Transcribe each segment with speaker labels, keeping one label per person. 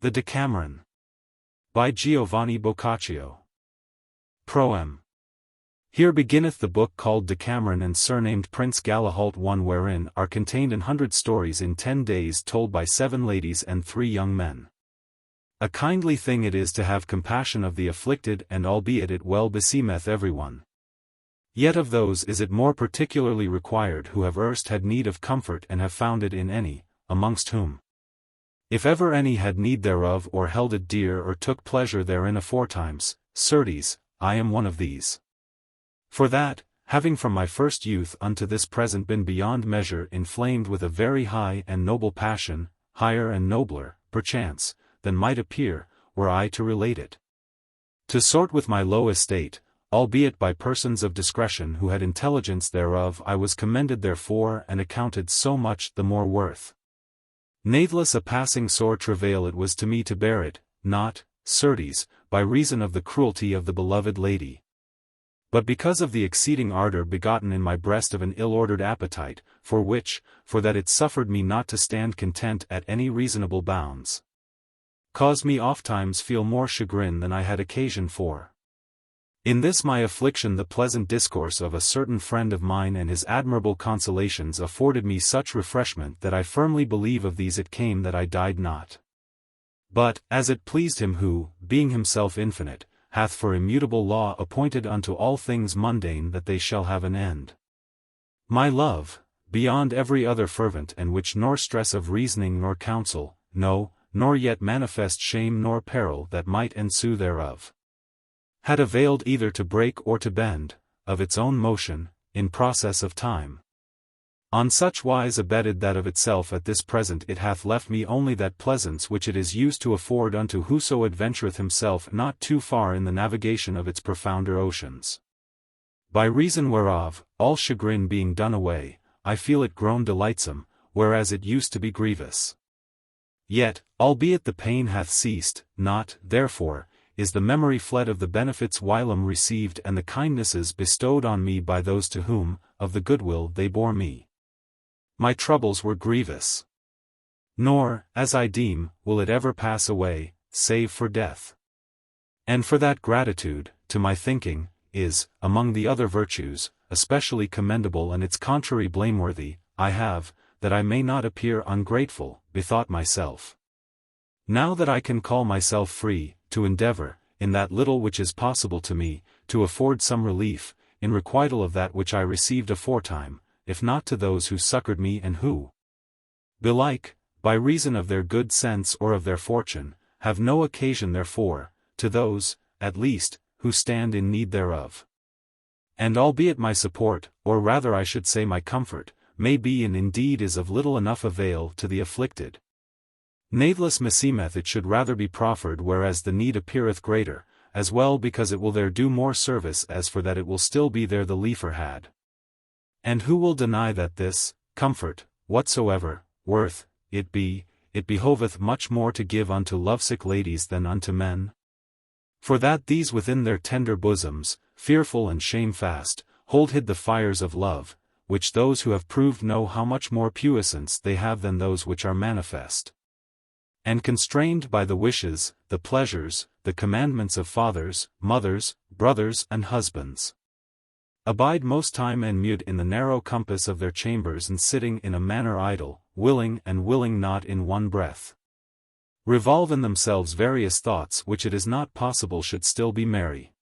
Speaker 1: The Decameron. By Giovanni Boccaccio. Proem. Here beginneth the book called Decameron and surnamed Prince Galahalt, one wherein are contained 100 stories in 10 days told by 7 ladies and 3 young men. A kindly thing it is to have compassion of the afflicted, and albeit it well beseemeth everyone, yet of those is it more particularly required who have erst had need of comfort and have found it in any, amongst whom, if ever any had need thereof or held it dear or took pleasure therein aforetimes, certes, I am one of these. For that, having from my first youth unto this present been beyond measure inflamed with a very high and noble passion, higher and nobler, perchance, than might appear, were I to relate it. To sort with my low estate, albeit by persons of discretion who had intelligence thereof, I was commended therefore and accounted so much the more worth. Natheless a passing sore travail it was to me to bear it, not, certes, by reason of the cruelty of the beloved lady, but because of the exceeding ardour begotten in my breast of an ill-ordered appetite, for that it suffered me not to stand content at any reasonable bounds, caused me ofttimes feel more chagrin than I had occasion for. In this my affliction the pleasant discourse of a certain friend of mine and his admirable consolations afforded me such refreshment that I firmly believe of these it came that I died not. But, as it pleased him who, being himself infinite, hath for immutable law appointed unto all things mundane that they shall have an end. My love, beyond every other fervent, and which nor stress of reasoning nor counsel, no, nor yet manifest shame nor peril that might ensue thereof, had availed either to break or to bend, of its own motion, in process of time. On such wise abetted that of itself at this present it hath left me only that pleasance which it is used to afford unto whoso adventureth himself not too far in the navigation of its profounder oceans. By reason whereof, all chagrin being done away, I feel it grown delightsome, whereas it used to be grievous. Yet, albeit the pain hath ceased, not, therefore, is the memory fled of the benefits whilom received and the kindnesses bestowed on me by those to whom, of the goodwill they bore me, my troubles were grievous. Nor, as I deem, will it ever pass away, save for death. And for that gratitude, to my thinking, is, among the other virtues, especially commendable and its contrary blameworthy, I have, that I may not appear ungrateful, bethought myself, now that I can call myself free, to endeavor, in that little which is possible to me, to afford some relief, in requital of that which I received aforetime, if not to those who succored me and who, belike, by reason of their good sense or of their fortune, have no occasion therefore, to those, at least, who stand in need thereof. And albeit my support, or rather I should say my comfort, may be and indeed is of little enough avail to the afflicted, natheless meseemeth it should rather be proffered whereas the need appeareth greater, as well because it will there do more service as for that it will still be there the liefer had. And who will deny that this, comfort, whatsoever, worth, it behoveth much more to give unto lovesick ladies than unto men? For that these within their tender bosoms, fearful and shamefast, hold hid the fires of love, which those who have proved know how much more puissance they have than those which are manifest, and constrained by the wishes, the pleasures, the commandments of fathers, mothers, brothers and husbands, abide most time and mute in the narrow compass of their chambers and sitting in a manner idle, willing and willing not in one breath, revolve in themselves various thoughts which it is not possible should still be merry.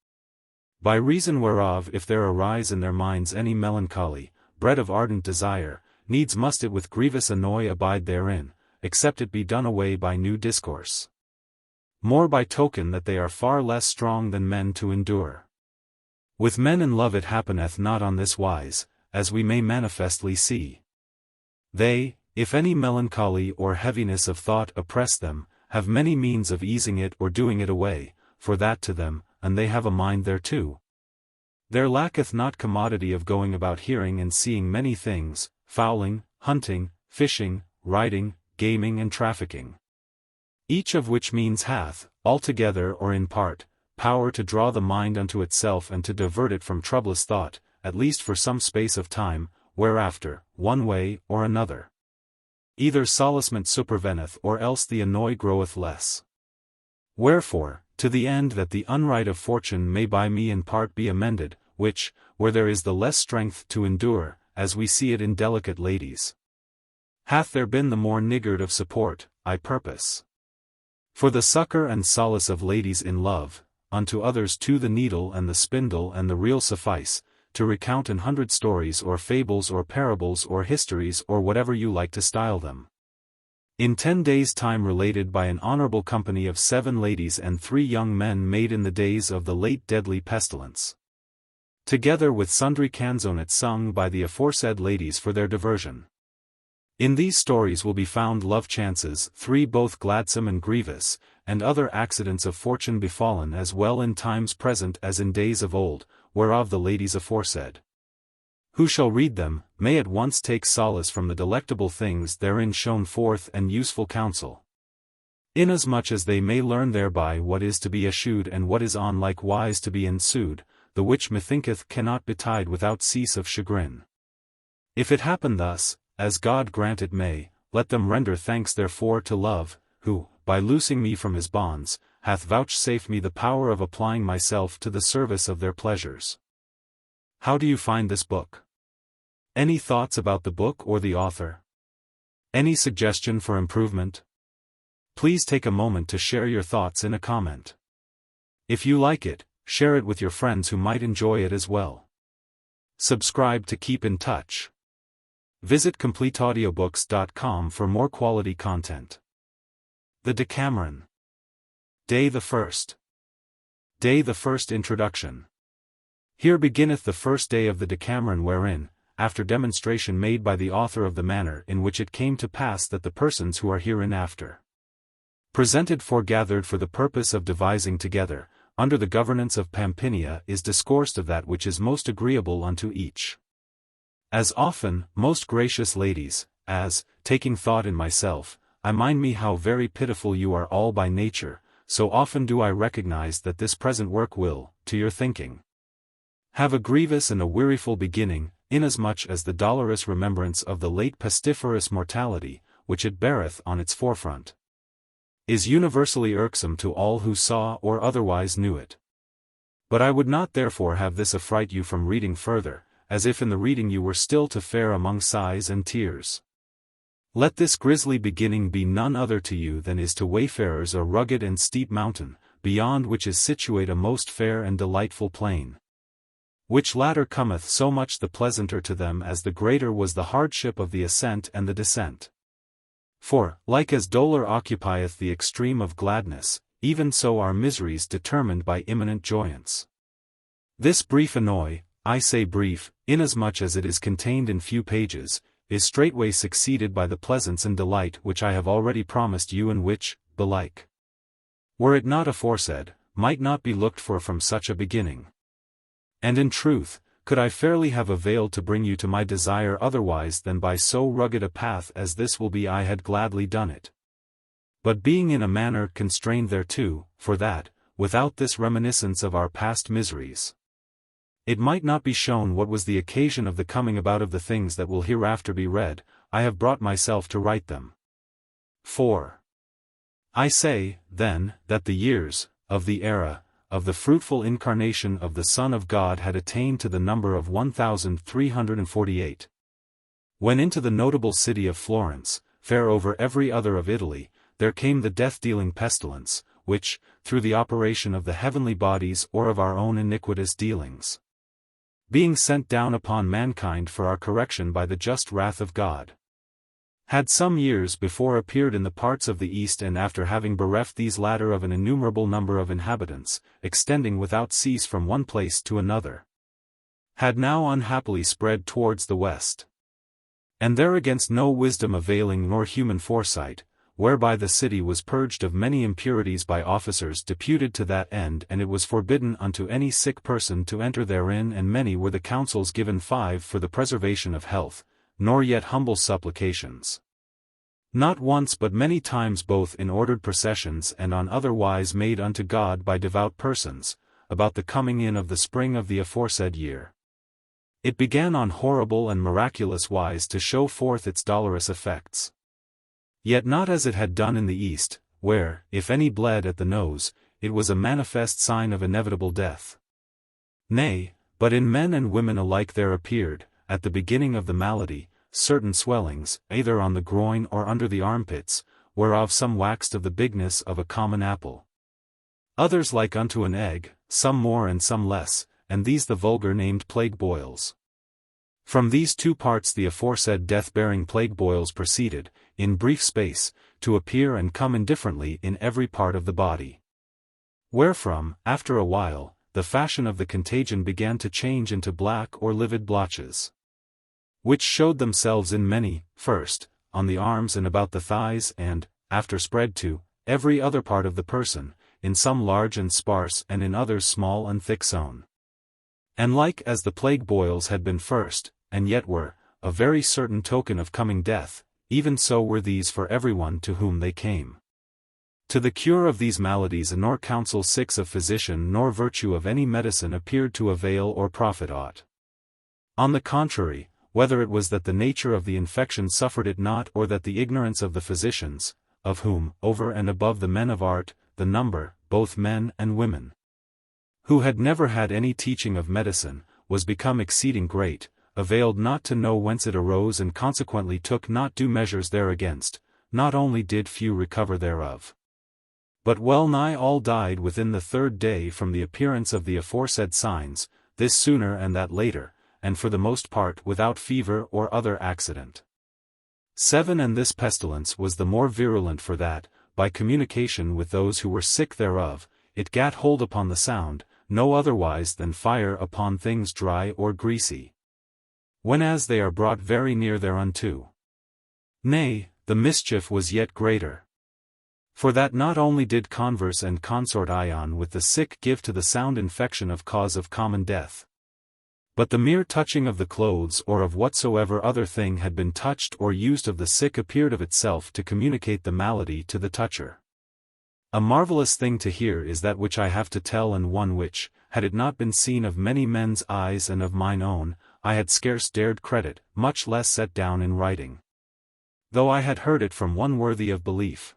Speaker 1: By reason whereof if there arise in their minds any melancholy, bred of ardent desire, needs must it with grievous annoy abide therein, except it be done away by new discourse. More by token that they are far less strong than men to endure. With men in love it happeneth not on this wise, as we may manifestly see. They, if any melancholy or heaviness of thought oppress them, have many means of easing it or doing it away, for that to them, and they have a mind thereto, there lacketh not commodity of going about hearing and seeing many things, fowling, hunting, fishing, riding, gaming and trafficking. Each of which means hath, altogether or in part, power to draw the mind unto itself and to divert it from troublous thought, at least for some space of time, whereafter, one way or another, either solacement superveneth or else the annoy groweth less. Wherefore, to the end that the unright of fortune may by me in part be amended, which, where there is the less strength to endure, as we see it in delicate ladies, hath there been the more niggard of support, I purpose. For the succour and solace of ladies in love, unto others too the needle and the spindle and the reel suffice, to recount 100 stories or fables or parables or histories or whatever you like to style them. In 10 days' time related by an honourable company of 7 ladies and 3 young men made in the days of the late deadly pestilence. Together with sundry canzonets sung by the aforesaid ladies for their diversion. In these stories will be found love chances 3 both gladsome and grievous, and other accidents of fortune befallen as well in times present as in days of old, whereof the ladies aforesaid. Who shall read them, may at once take solace from the delectable things therein shown forth and useful counsel. Inasmuch as they may learn thereby what is to be eschewed and what is on like wise to be ensued, the which methinketh cannot betide without cease of chagrin. If it happen thus, as God grant it may, let them render thanks therefore to Love, who, by loosing me from his bonds, hath vouchsafed me the power of applying myself to the service of their pleasures. How do you find this book? Any thoughts about the book or the author? Any suggestion for improvement? Please take a moment to share your thoughts in a comment. If you like it, share it with your friends who might enjoy it as well. Subscribe to keep in touch. Visit CompleteAudiobooks.com for more quality content. The Decameron. Day the 1st. Day the 1st Introduction. Here beginneth the first day of the Decameron wherein, after demonstration made by the author of the manner in which it came to pass that the persons who are hereinafter presented foregathered for the purpose of devising together, under the governance of Pampinea is discoursed of that which is most agreeable unto each. As often, most gracious ladies, as, taking thought in myself, I mind me how very pitiful you are all by nature, so often do I recognize that this present work will, to your thinking, have a grievous and a weariful beginning, inasmuch as the dolorous remembrance of the late pestiferous mortality, which it beareth on its forefront, is universally irksome to all who saw or otherwise knew it. But I would not therefore have this affright you from reading further, as if in the reading you were still to fare among sighs and tears. Let this grisly beginning be none other to you than is to wayfarers a rugged and steep mountain, beyond which is situate a most fair and delightful plain. Which latter cometh so much the pleasanter to them as the greater was the hardship of the ascent and the descent. For, like as dolour occupieth the extreme of gladness, even so are miseries determined by imminent joyance. This brief annoy, I say brief, inasmuch as it is contained in few pages, is straightway succeeded by the pleasance and delight which I have already promised you and which, belike, were it not aforesaid, might not be looked for from such a beginning. And in truth, could I fairly have availed to bring you to my desire otherwise than by so rugged a path as this will be I had gladly done it. But being in a manner constrained thereto, for that, without this reminiscence of our past miseries, it might not be shown what was the occasion of the coming about of the things that will hereafter be read, I have brought myself to write them. 4. I say, then, that the years, of the era, of the fruitful incarnation of the Son of God had attained to the number of 1,348. When into the notable city of Florence, fair over every other of Italy, there came the death-dealing pestilence, which, through the operation of the heavenly bodies or of our own iniquitous dealings, being sent down upon mankind for our correction by the just wrath of God, had some years before appeared in the parts of the east, and after having bereft these latter of an innumerable number of inhabitants, extending without cease from one place to another, had now unhappily spread towards the west. And there against no wisdom availing nor human foresight, whereby the city was purged of many impurities by officers deputed to that end, and it was forbidden unto any sick person to enter therein, and many were the counsels given 5 for the preservation of health, nor yet humble supplications, not once but many times both in ordered processions and on other wise made unto God by devout persons, about the coming in of the spring of the aforesaid year. It began on horrible and miraculous wise to show forth its dolorous effects. Yet not as it had done in the east, where, if any bled at the nose, it was a manifest sign of inevitable death. Nay, but in men and women alike there appeared, at the beginning of the malady, certain swellings, either on the groin or under the armpits, whereof some waxed of the bigness of a common apple. Others like unto an egg, some more and some less, and these the vulgar named plague boils. From these two parts the aforesaid death-bearing plague boils proceeded, in brief space, to appear and come indifferently in every part of the body. Wherefrom, after a while, the fashion of the contagion began to change into black or livid blotches, which showed themselves in many, first, on the arms and about the thighs and, after spread to, every other part of the person, in some large and sparse and in others small and thick sown. And like as the plague boils had been first, and yet were, a very certain token of coming death, even so were these for everyone to whom they came. To the cure of these maladies nor counsel six of physician nor virtue of any medicine appeared to avail or profit aught. On the contrary, whether it was that the nature of the infection suffered it not or that the ignorance of the physicians, of whom, over and above the men of art, the number, both men and women, who had never had any teaching of medicine, was become exceeding great, availed not to know whence it arose and consequently took not due measures thereagainst, not only did few recover thereof, but well nigh all died within the third day from the appearance of the aforesaid signs, this sooner and that later, and for the most part without fever or other accident. 7. And this pestilence was the more virulent for that, by communication with those who were sick thereof, it gat hold upon the sound, no otherwise than fire upon things dry or greasy, whenas they are brought very near thereunto. Nay, the mischief was yet greater. For that not only did converse and consort Ion with the sick give to the sound infection of cause of common death, but the mere touching of the clothes or of whatsoever other thing had been touched or used of the sick appeared of itself to communicate the malady to the toucher. A marvelous thing to hear is that which I have to tell, and one which, had it not been seen of many men's eyes and of mine own, I had scarce dared credit, much less set down in writing, though I had heard it from one worthy of belief.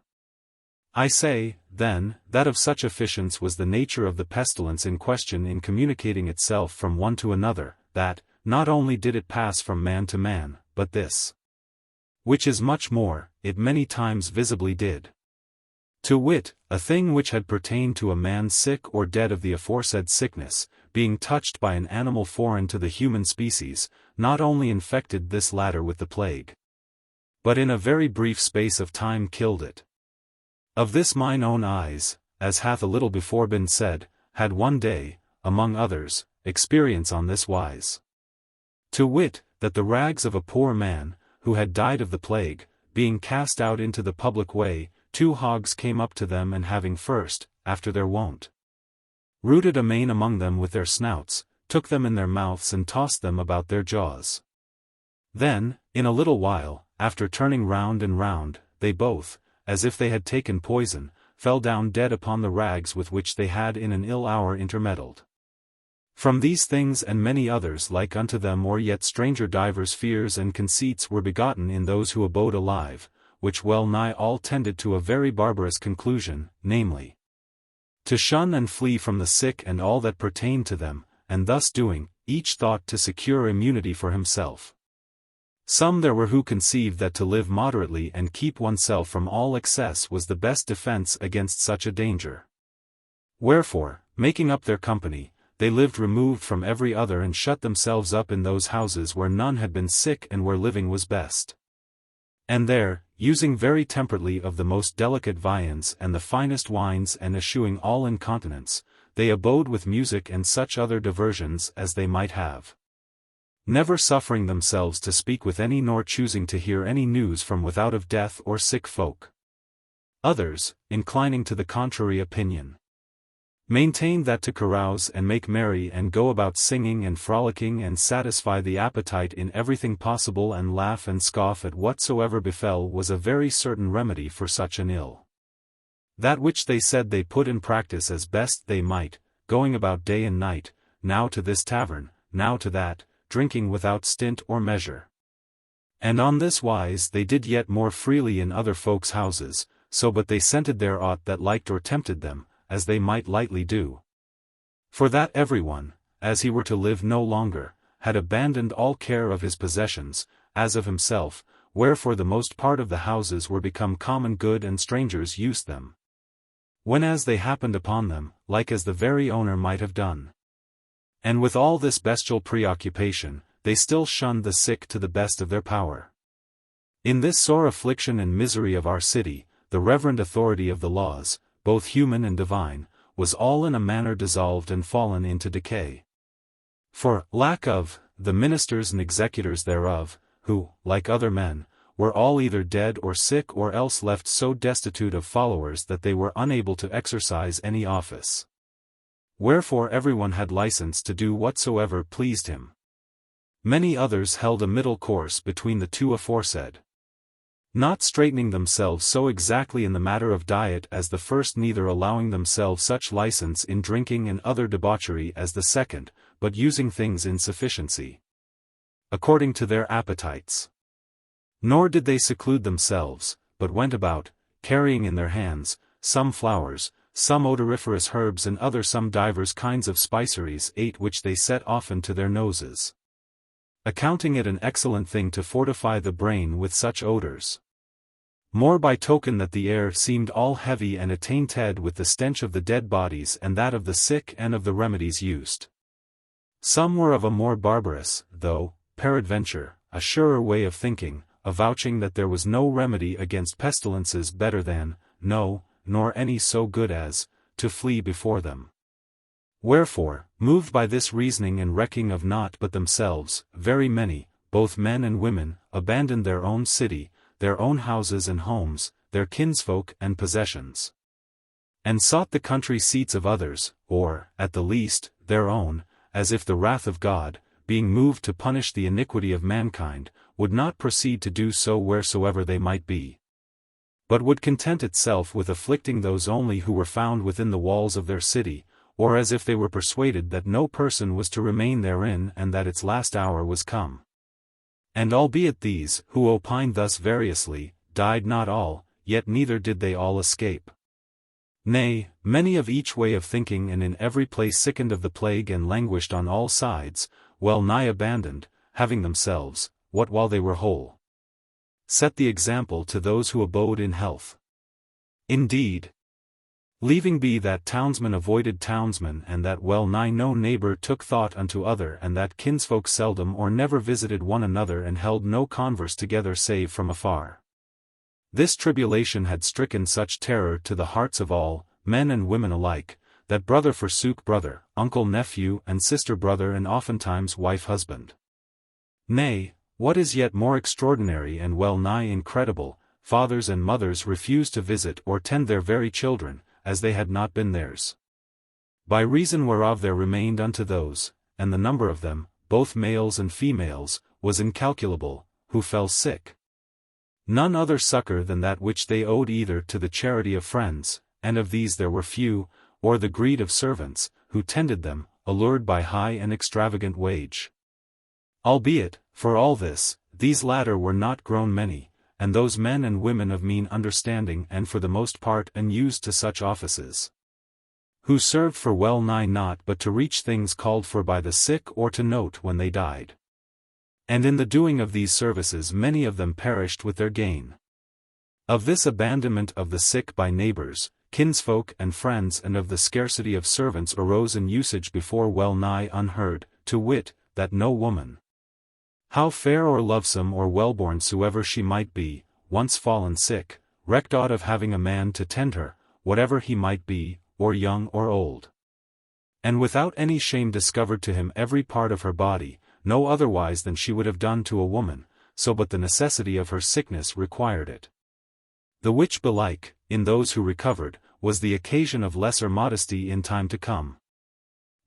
Speaker 1: I say, then, that of such efficience was the nature of the pestilence in question in communicating itself from one to another, that, not only did it pass from man to man, but this, which is much more, it many times visibly did. To wit, a thing which had pertained to a man sick or dead of the aforesaid sickness, being touched by an animal foreign to the human species, not only infected this latter with the plague, but in a very brief space of time killed it. Of this mine own eyes, as hath a little before been said, had one day, among others, experience on this wise. To wit, that the rags of a poor man, who had died of the plague, being cast out into the public way, 2 hogs came up to them, and having first, after their wont, rooted amain among them with their snouts, took them in their mouths and tossed them about their jaws. Then, in a little while, after turning round and round, they both, as if they had taken poison, fell down dead upon the rags with which they had in an ill hour intermeddled. From these things and many others like unto them or yet stranger divers fears and conceits were begotten in those who abode alive, which well nigh all tended to a very barbarous conclusion, namely, to shun and flee from the sick and all that pertained to them, and thus doing, each thought to secure immunity for himself. Some there were who conceived that to live moderately and keep oneself from all excess was the best defense against such a danger. Wherefore, making up their company, they lived removed from every other and shut themselves up in those houses where none had been sick and where living was best. And there, using very temperately of the most delicate viands and the finest wines and eschewing all incontinence, they abode with music and such other diversions as they might have, never suffering themselves to speak with any nor choosing to hear any news from without of death or sick folk. Others, inclining to the contrary opinion, maintained that to carouse and make merry and go about singing and frolicking and satisfy the appetite in everything possible and laugh and scoff at whatsoever befell was a very certain remedy for such an ill. That which they said they put in practice as best they might, going about day and night, now to this tavern, now to that, drinking without stint or measure. And on this wise they did yet more freely in other folks' houses, so but they scented there aught that liked or tempted them, as they might lightly do. For that everyone, as he were to live no longer, had abandoned all care of his possessions, as of himself, wherefore the most part of the houses were become common good and strangers used them, whenas they happened upon them, like as the very owner might have done. And with all this bestial preoccupation, they still shunned the sick to the best of their power. In this sore affliction and misery of our city, the reverend authority of the laws, both human and divine, was all in a manner dissolved and fallen into decay. For lack of the ministers and executors thereof, who, like other men, were all either dead or sick or else left so destitute of followers that they were unable to exercise any office. Wherefore everyone had license to do whatsoever pleased him. Many others held a middle course between the two aforesaid, not straightening themselves so exactly in the matter of diet as the first, neither allowing themselves such license in drinking and other debauchery as the second, but using things in sufficiency, according to their appetites. Nor did they seclude themselves, but went about, carrying in their hands, some flowers, some odoriferous herbs and other some divers kinds of spiceries, ate which they set often to their noses, accounting it an excellent thing to fortify the brain with such odors. More by token that the air seemed all heavy and attainted with the stench of the dead bodies and that of the sick and of the remedies used. Some were of a more barbarous, though, peradventure, a surer way of thinking, avouching that there was no remedy against pestilences better than, no, nor any so good as, to flee before them. Wherefore, moved by this reasoning and recking of naught but themselves, very many, both men and women, abandoned their own city, their own houses and homes, their kinsfolk and possessions, and sought the country seats of others, or, at the least, their own, as if the wrath of God, being moved to punish the iniquity of mankind, would not proceed to do so wheresoever they might be, but would content itself with afflicting those only who were found within the walls of their city, or as if they were persuaded that no person was to remain therein and that its last hour was come. And albeit these, who opined thus variously, died not all, yet neither did they all escape. Nay, many of each way of thinking and in every place sickened of the plague and languished on all sides, well nigh abandoned, having themselves, what while they were whole, set the example to those who abode in health. Indeed, leaving be that townsman avoided townsman and that well nigh no neighbor took thought unto other and that kinsfolk seldom or never visited one another and held no converse together save from afar. This tribulation had stricken such terror to the hearts of all, men and women alike, that brother forsook brother, uncle nephew and sister brother and oftentimes wife husband. Nay, what is yet more extraordinary and well nigh incredible, fathers and mothers refused to visit or tend their very children, as they had not been theirs. By reason whereof there remained unto those, and the number of them, both males and females, was incalculable, who fell sick. None other succor than that which they owed either to the charity of friends, and of these there were few, or the greed of servants, who tended them, allured by high and extravagant wage. Albeit, for all this, these latter were not grown many, and those men and women of mean understanding and for the most part unused to such offices, who served for well nigh naught but to reach things called for by the sick or to note when they died. And in the doing of these services many of them perished with their gain. Of this abandonment of the sick by neighbors, kinsfolk and friends and of the scarcity of servants arose an usage before well nigh unheard, to wit, that no woman, how fair or lovesome or wellborn soever she might be, once fallen sick, recked aught of having a man to tend her, whatever he might be, or young or old, and without any shame discovered to him every part of her body, no otherwise than she would have done to a woman, so but the necessity of her sickness required it. The which belike, in those who recovered, was the occasion of lesser modesty in time to come.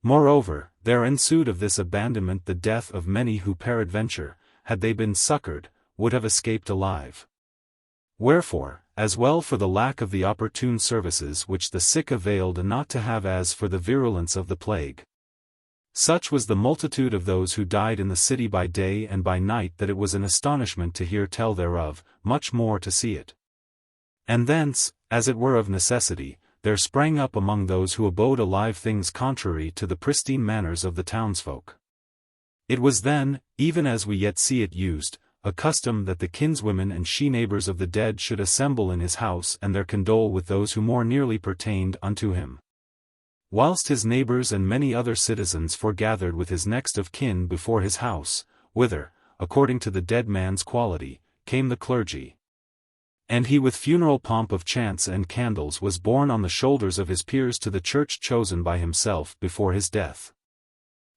Speaker 1: Moreover, there ensued of this abandonment the death of many who peradventure, had they been succored, would have escaped alive. Wherefore, as well for the lack of the opportune services which the sick availed not to have as for the virulence of the plague, such was the multitude of those who died in the city by day and by night that it was an astonishment to hear tell thereof, much more to see it. And thence, as it were of necessity, there sprang up among those who abode alive things contrary to the pristine manners of the townsfolk. It was then, even as we yet see it used, a custom that the kinswomen and she-neighbors of the dead should assemble in his house and there condole with those who more nearly pertained unto him. Whilst his neighbors and many other citizens foregathered with his next of kin before his house, whither, according to the dead man's quality, came the clergy. And he with funeral pomp of chants and candles was borne on the shoulders of his peers to the church chosen by himself before his death.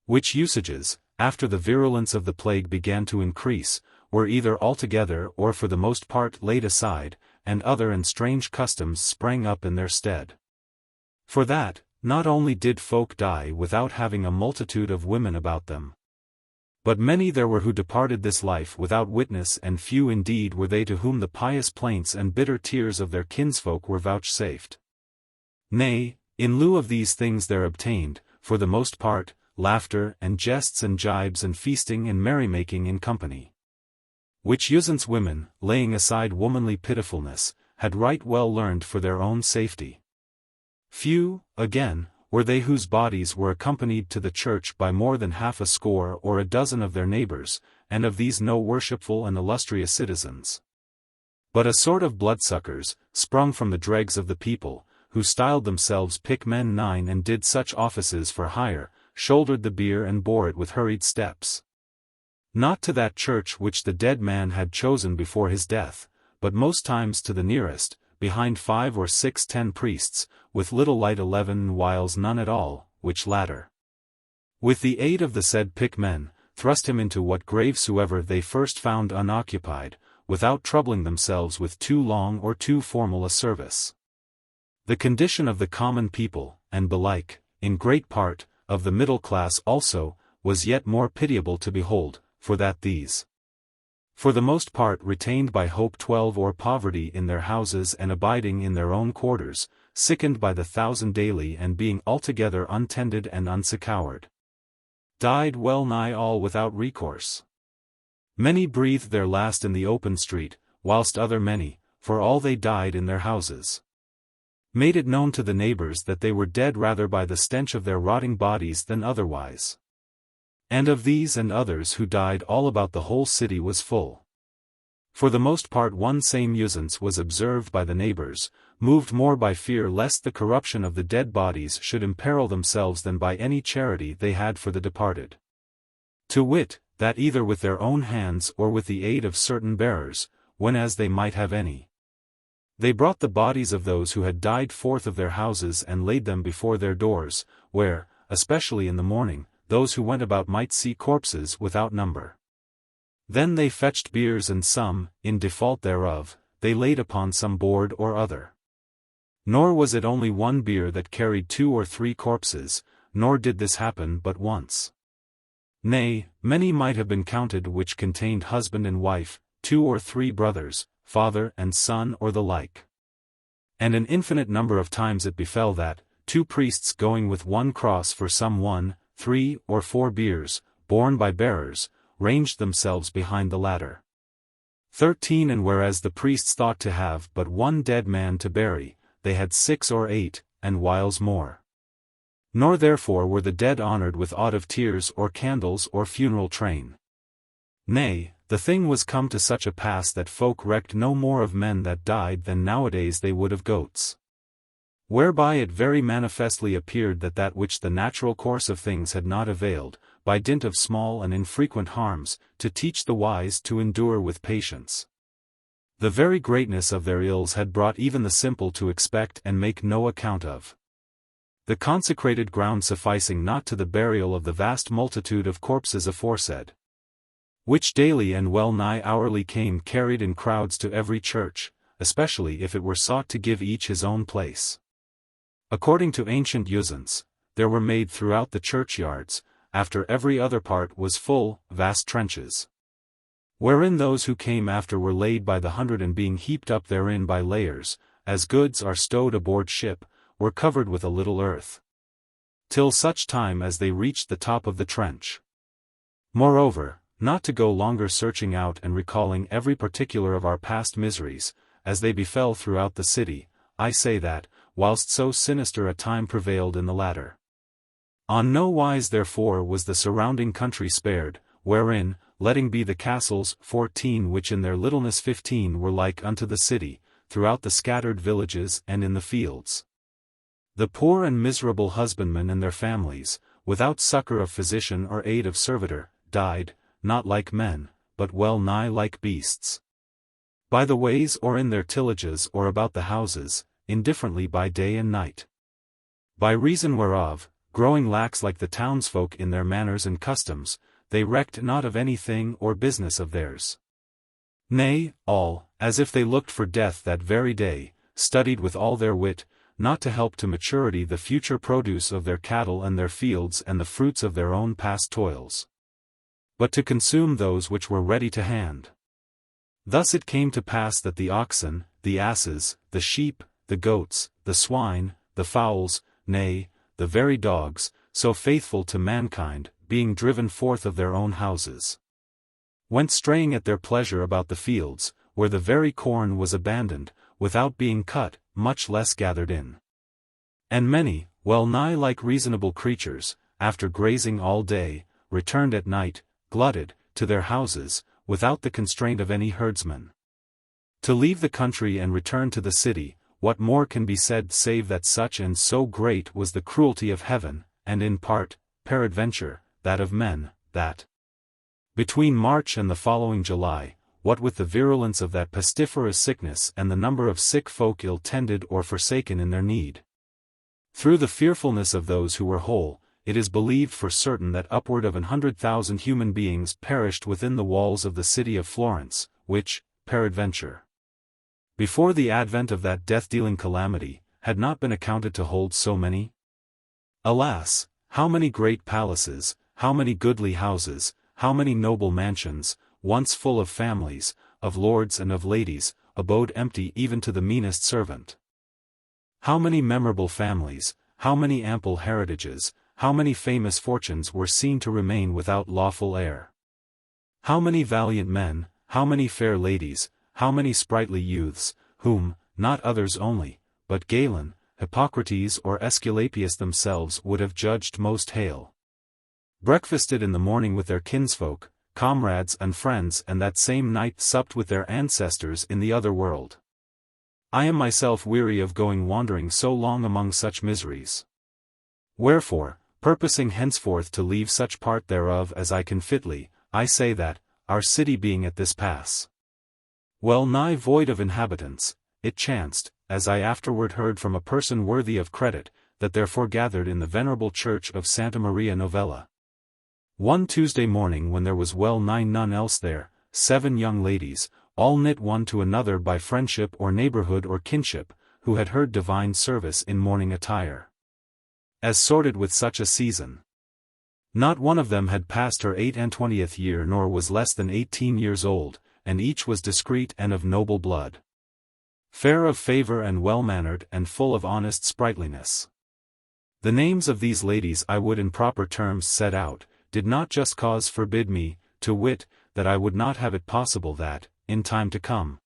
Speaker 1: Which usages, after the virulence of the plague began to increase, were either altogether or for the most part laid aside, and other and strange customs sprang up in their stead. For that, not only did folk die without having a multitude of women about them, but many there were who departed this life without witness, and few indeed were they to whom the pious plaints and bitter tears of their kinsfolk were vouchsafed. Nay, in lieu of these things there obtained, for the most part, laughter and jests and jibes and feasting and merrymaking in company. Which usance women, laying aside womanly pitifulness, had right well learned for their own safety. Few, again, were they whose bodies were accompanied to the church by more than half a score or a dozen of their neighbors, and of these no worshipful and illustrious citizens, but a sort of bloodsuckers, sprung from the dregs of the people, who styled themselves pickmen 9 and did such offices for hire, shouldered the bier and bore it with hurried steps. Not to that church which the dead man had chosen before his death, but most times to the nearest, behind 5 or 6 10 priests, with little light 11 whiles none at all, which latter, with the aid of the said pickmen, thrust him into what grave soever they first found unoccupied, without troubling themselves with too long or too formal a service. The condition of the common people, and belike, in great part, of the middle class also, was yet more pitiable to behold, for that these, for the most part retained by hope 12 or poverty in their houses and abiding in their own quarters, sickened by the 1,000 daily and being altogether untended and unsuccoured, died well nigh all without recourse. Many breathed their last in the open street, whilst other many, for all they died in their houses, made it known to the neighbors that they were dead rather by the stench of their rotting bodies than otherwise. And of these and others who died all about the whole city was full. For the most part one same usance was observed by the neighbors, moved more by fear lest the corruption of the dead bodies should imperil themselves than by any charity they had for the departed. To wit, that either with their own hands or with the aid of certain bearers, whenas they might have any, they brought the bodies of those who had died forth of their houses and laid them before their doors, where, especially in the morning, those who went about might see corpses without number. Then they fetched biers and some, in default thereof, they laid upon some board or other. Nor was it only one bier that carried 2 or 3 corpses, nor did this happen but once. Nay, many might have been counted which contained husband and wife, 2 or 3 brothers, father and son or the like. And an infinite number of times it befell that, 2 priests going with 1 cross for some 1, 3 or 4 biers, borne by bearers, ranged themselves behind the latter. 13 and whereas the priests thought to have but 1 dead man to bury, they had 6 or 8, and whiles more. Nor therefore were the dead honored with aught of tears or candles or funeral train. Nay, the thing was come to such a pass that folk recked no more of men that died than nowadays they would of goats. Whereby it very manifestly appeared that which the natural course of things had not availed, by dint of small and infrequent harms, to teach the wise to endure with patience, the very greatness of their ills had brought even the simple to expect and make no account of. The consecrated ground sufficing not to the burial of the vast multitude of corpses aforesaid, which daily and well nigh hourly came carried in crowds to every church, especially if it were sought to give each his own place. According to ancient usance, there were made throughout the churchyards, after every other part was full, vast trenches, wherein those who came after were laid by the 100 and being heaped up therein by layers, as goods are stowed aboard ship, were covered with a little earth, till such time as they reached the top of the trench. Moreover, not to go longer searching out and recalling every particular of our past miseries, as they befell throughout the city, I say that, whilst so sinister a time prevailed in the latter. On no wise therefore was the surrounding country spared, wherein, letting be the castles 14 which in their littleness 15 were like unto the city, throughout the scattered villages and in the fields. The poor and miserable husbandmen and their families, without succor of physician or aid of servitor, died, not like men, but well nigh like beasts. By the ways or in their tillages or about the houses, indifferently by day and night. By reason whereof, growing lax like the townsfolk in their manners and customs, they recked not of any thing or business of theirs. Nay, all, as if they looked for death that very day, studied with all their wit, not to help to maturity the future produce of their cattle and their fields and the fruits of their own past toils, but to consume those which were ready to hand. Thus it came to pass that the oxen, the asses, the sheep, the goats, the swine, the fowls, nay, the very dogs, so faithful to mankind, being driven forth of their own houses, went straying at their pleasure about the fields, where the very corn was abandoned, without being cut, much less gathered in. And many, well nigh like reasonable creatures, after grazing all day, returned at night, glutted, to their houses, without the constraint of any herdsman. To leave the country and return to the city, what more can be said save that such and so great was the cruelty of heaven, and in part, peradventure, that of men, that between March and the following July, what with the virulence of that pestiferous sickness and the number of sick folk ill-tended or forsaken in their need, through the fearfulness of those who were whole, it is believed for certain that upward of 100,000 human beings perished within the walls of the city of Florence, which, peradventure, before the advent of that death-dealing calamity, had not been accounted to hold so many. Alas, how many great palaces, how many goodly houses, how many noble mansions, once full of families, of lords and of ladies, abode empty even to the meanest servant. How many memorable families, how many ample heritages, how many famous fortunes were seen to remain without lawful heir. How many valiant men, how many fair ladies, how many sprightly youths, whom, not others only, but Galen, Hippocrates or Aesculapius themselves would have judged most hale, breakfasted in the morning with their kinsfolk, comrades and friends, and that same night supped with their ancestors in the other world. I am myself weary of going wandering so long among such miseries. Wherefore, purposing henceforth to leave such part thereof as I can fitly, I say that, our city being at this pass well nigh void of inhabitants, it chanced, as I afterward heard from a person worthy of credit, that there foregathered in the venerable church of Santa Maria Novella, one Tuesday morning when there was well nigh none else there, 7 young ladies, all knit one to another by friendship or neighborhood or kinship, who had heard divine service in mourning attire, as sorted with such a season. Not one of them had passed her 28th year nor was less than 18 years old, and each was discreet and of noble blood, fair of favor and well-mannered and full of honest sprightliness. The names of these ladies I would in proper terms set out, did not just cause forbid me, to wit, that I would not have it possible that, in time to come,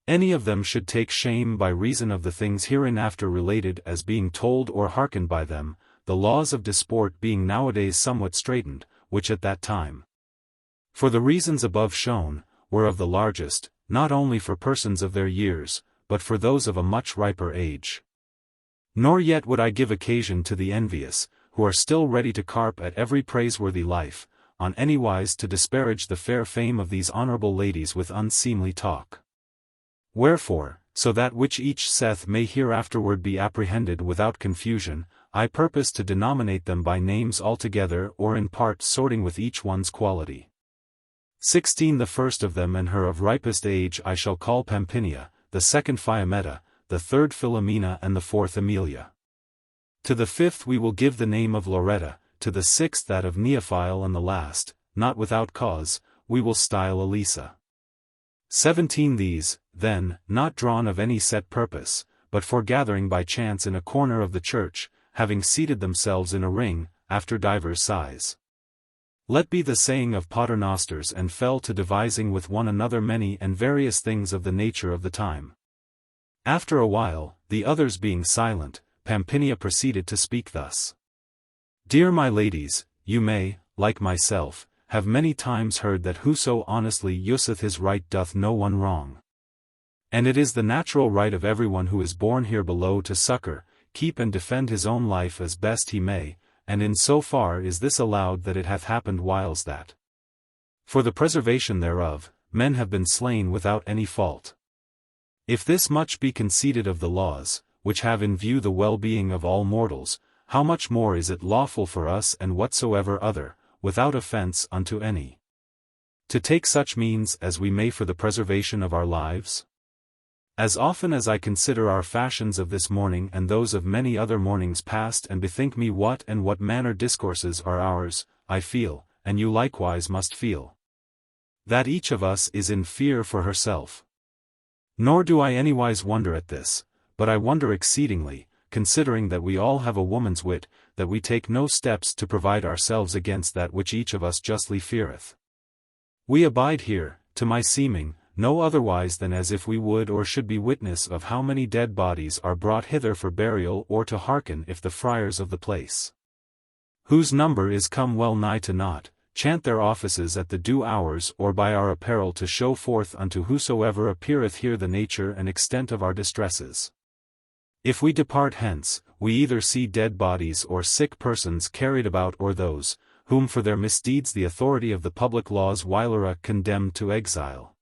Speaker 1: any of them should take shame by reason of the things hereinafter related as being told or hearkened by them, the laws of disport being nowadays somewhat straitened, which at that time, for the reasons above shown, were of the largest, not only for persons of their years, but for those of a much riper age. Nor yet would I give occasion to the envious, who are still ready to carp at every praiseworthy life, on any wise to disparage the fair fame of these honorable ladies with unseemly talk. Wherefore, so that which each saith may hereafterward be apprehended without confusion, I purpose to denominate them by names altogether or in part sorting with each one's quality. 16 The first of them and her of ripest age I shall call Pampinea, the second Fiammetta, the third Filomena and the fourth Emilia. To the fifth we will give the name of Lauretta, to the sixth that of Neifile, and the last, not without cause, we will style Elissa. 17 These, then, not drawn of any set purpose, but foregathering by chance in a corner of the church, having seated themselves in a ring, after divers size, let be the saying of paternosters, and fell to devising with one another many and various things of the nature of the time. After a while, the others being silent, Pampinea proceeded to speak thus. Dear my ladies, you may, like myself, have many times heard that whoso honestly useth his right doth no one wrong. And it is the natural right of everyone who is born here below to succor, keep and defend his own life as best he may, and in so far is this allowed that it hath happened whiles that, for the preservation thereof, men have been slain without any fault. If this much be conceded of the laws, which have in view the well-being of all mortals, how much more is it lawful for us and whatsoever other, without offence unto any, to take such means as we may for the preservation of our lives? As often as I consider our fashions of this morning and those of many other mornings past and bethink me what manner discourses are ours, I feel, and you likewise must feel, that each of us is in fear for herself. Nor do I anywise wonder at this, but I wonder exceedingly, considering that we all have a woman's wit, that we take no steps to provide ourselves against that which each of us justly feareth. We abide here, to my seeming, no otherwise than as if we would or should be witness of how many dead bodies are brought hither for burial or to hearken if the friars of the place, whose number is come well nigh to naught, chant their offices at the due hours or by our apparel to show forth unto whosoever appeareth here the nature and extent of our distresses. If we depart hence, we either see dead bodies or sick persons carried about or those, whom for their misdeeds the authority of the public laws whilera condemned to exile,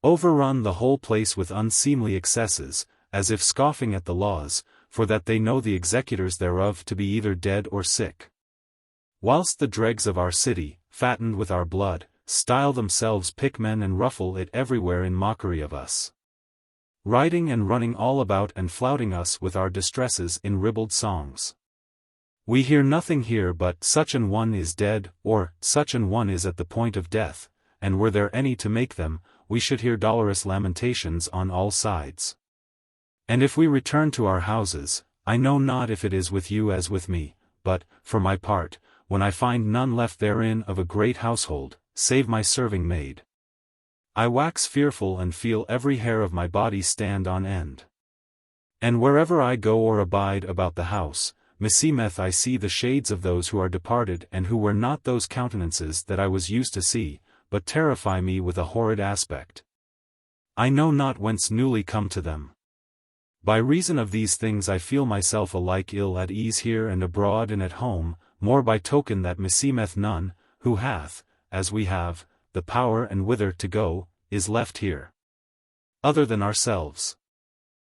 Speaker 1: overrun the whole place with unseemly excesses, as if scoffing at the laws, for that they know the executors thereof to be either dead or sick. Whilst the dregs of our city, fattened with our blood, style themselves pickmen and ruffle it everywhere in mockery of us, riding and running all about and flouting us with our distresses in ribald songs. We hear nothing here but such an one is dead, or such an one is at the point of death, and were there any to make them, we should hear dolorous lamentations on all sides. And if we return to our houses, I know not if it is with you as with me, but, for my part, when I find none left therein of a great household, save my serving maid, I wax fearful and feel every hair of my body stand on end. And wherever I go or abide about the house, meseemeth I see the shades of those who are departed and who were not those countenances that I was used to see, but terrify me with a horrid aspect. I know not whence newly come to them. By reason of these things I feel myself alike ill at ease here and abroad and at home, more by token that meseemeth none, who hath, as we have, the power and whither to go, is left here, other than ourselves.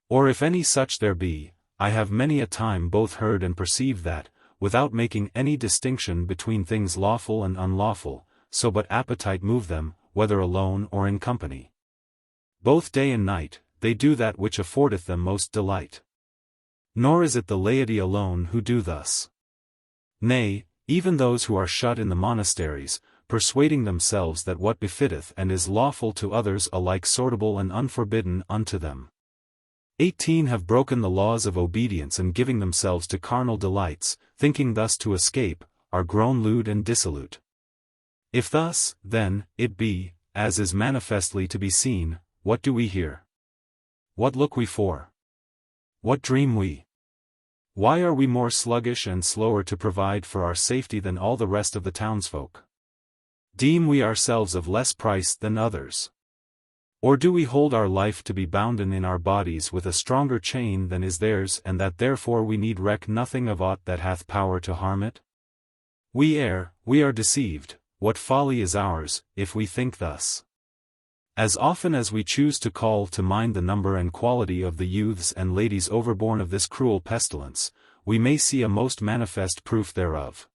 Speaker 1: Or if any such there be, I have many a time both heard and perceived that, without making any distinction between things lawful and unlawful, so but appetite move them, whether alone or in company, both day and night, they do that which affordeth them most delight. Nor is it the laity alone who do thus. Nay, even those who are shut in the monasteries, persuading themselves that what befitteth and is lawful to others alike sortable and unforbidden unto them, 18 have broken the laws of obedience and giving themselves to carnal delights, thinking thus to escape, are grown lewd and dissolute. If thus, then, it be, as is manifestly to be seen, what do we hear? What look we for? What dream we? Why are we more sluggish and slower to provide for our safety than all the rest of the townsfolk? Deem we ourselves of less price than others? Or do we hold our life to be bounden in our bodies with a stronger chain than is theirs and that therefore we need reck nothing of aught that hath power to harm it? We err, we are deceived. What folly is ours, if we think thus? As often as we choose to call to mind the number and quality of the youths and ladies overborne of this cruel pestilence, we may see a most manifest proof thereof.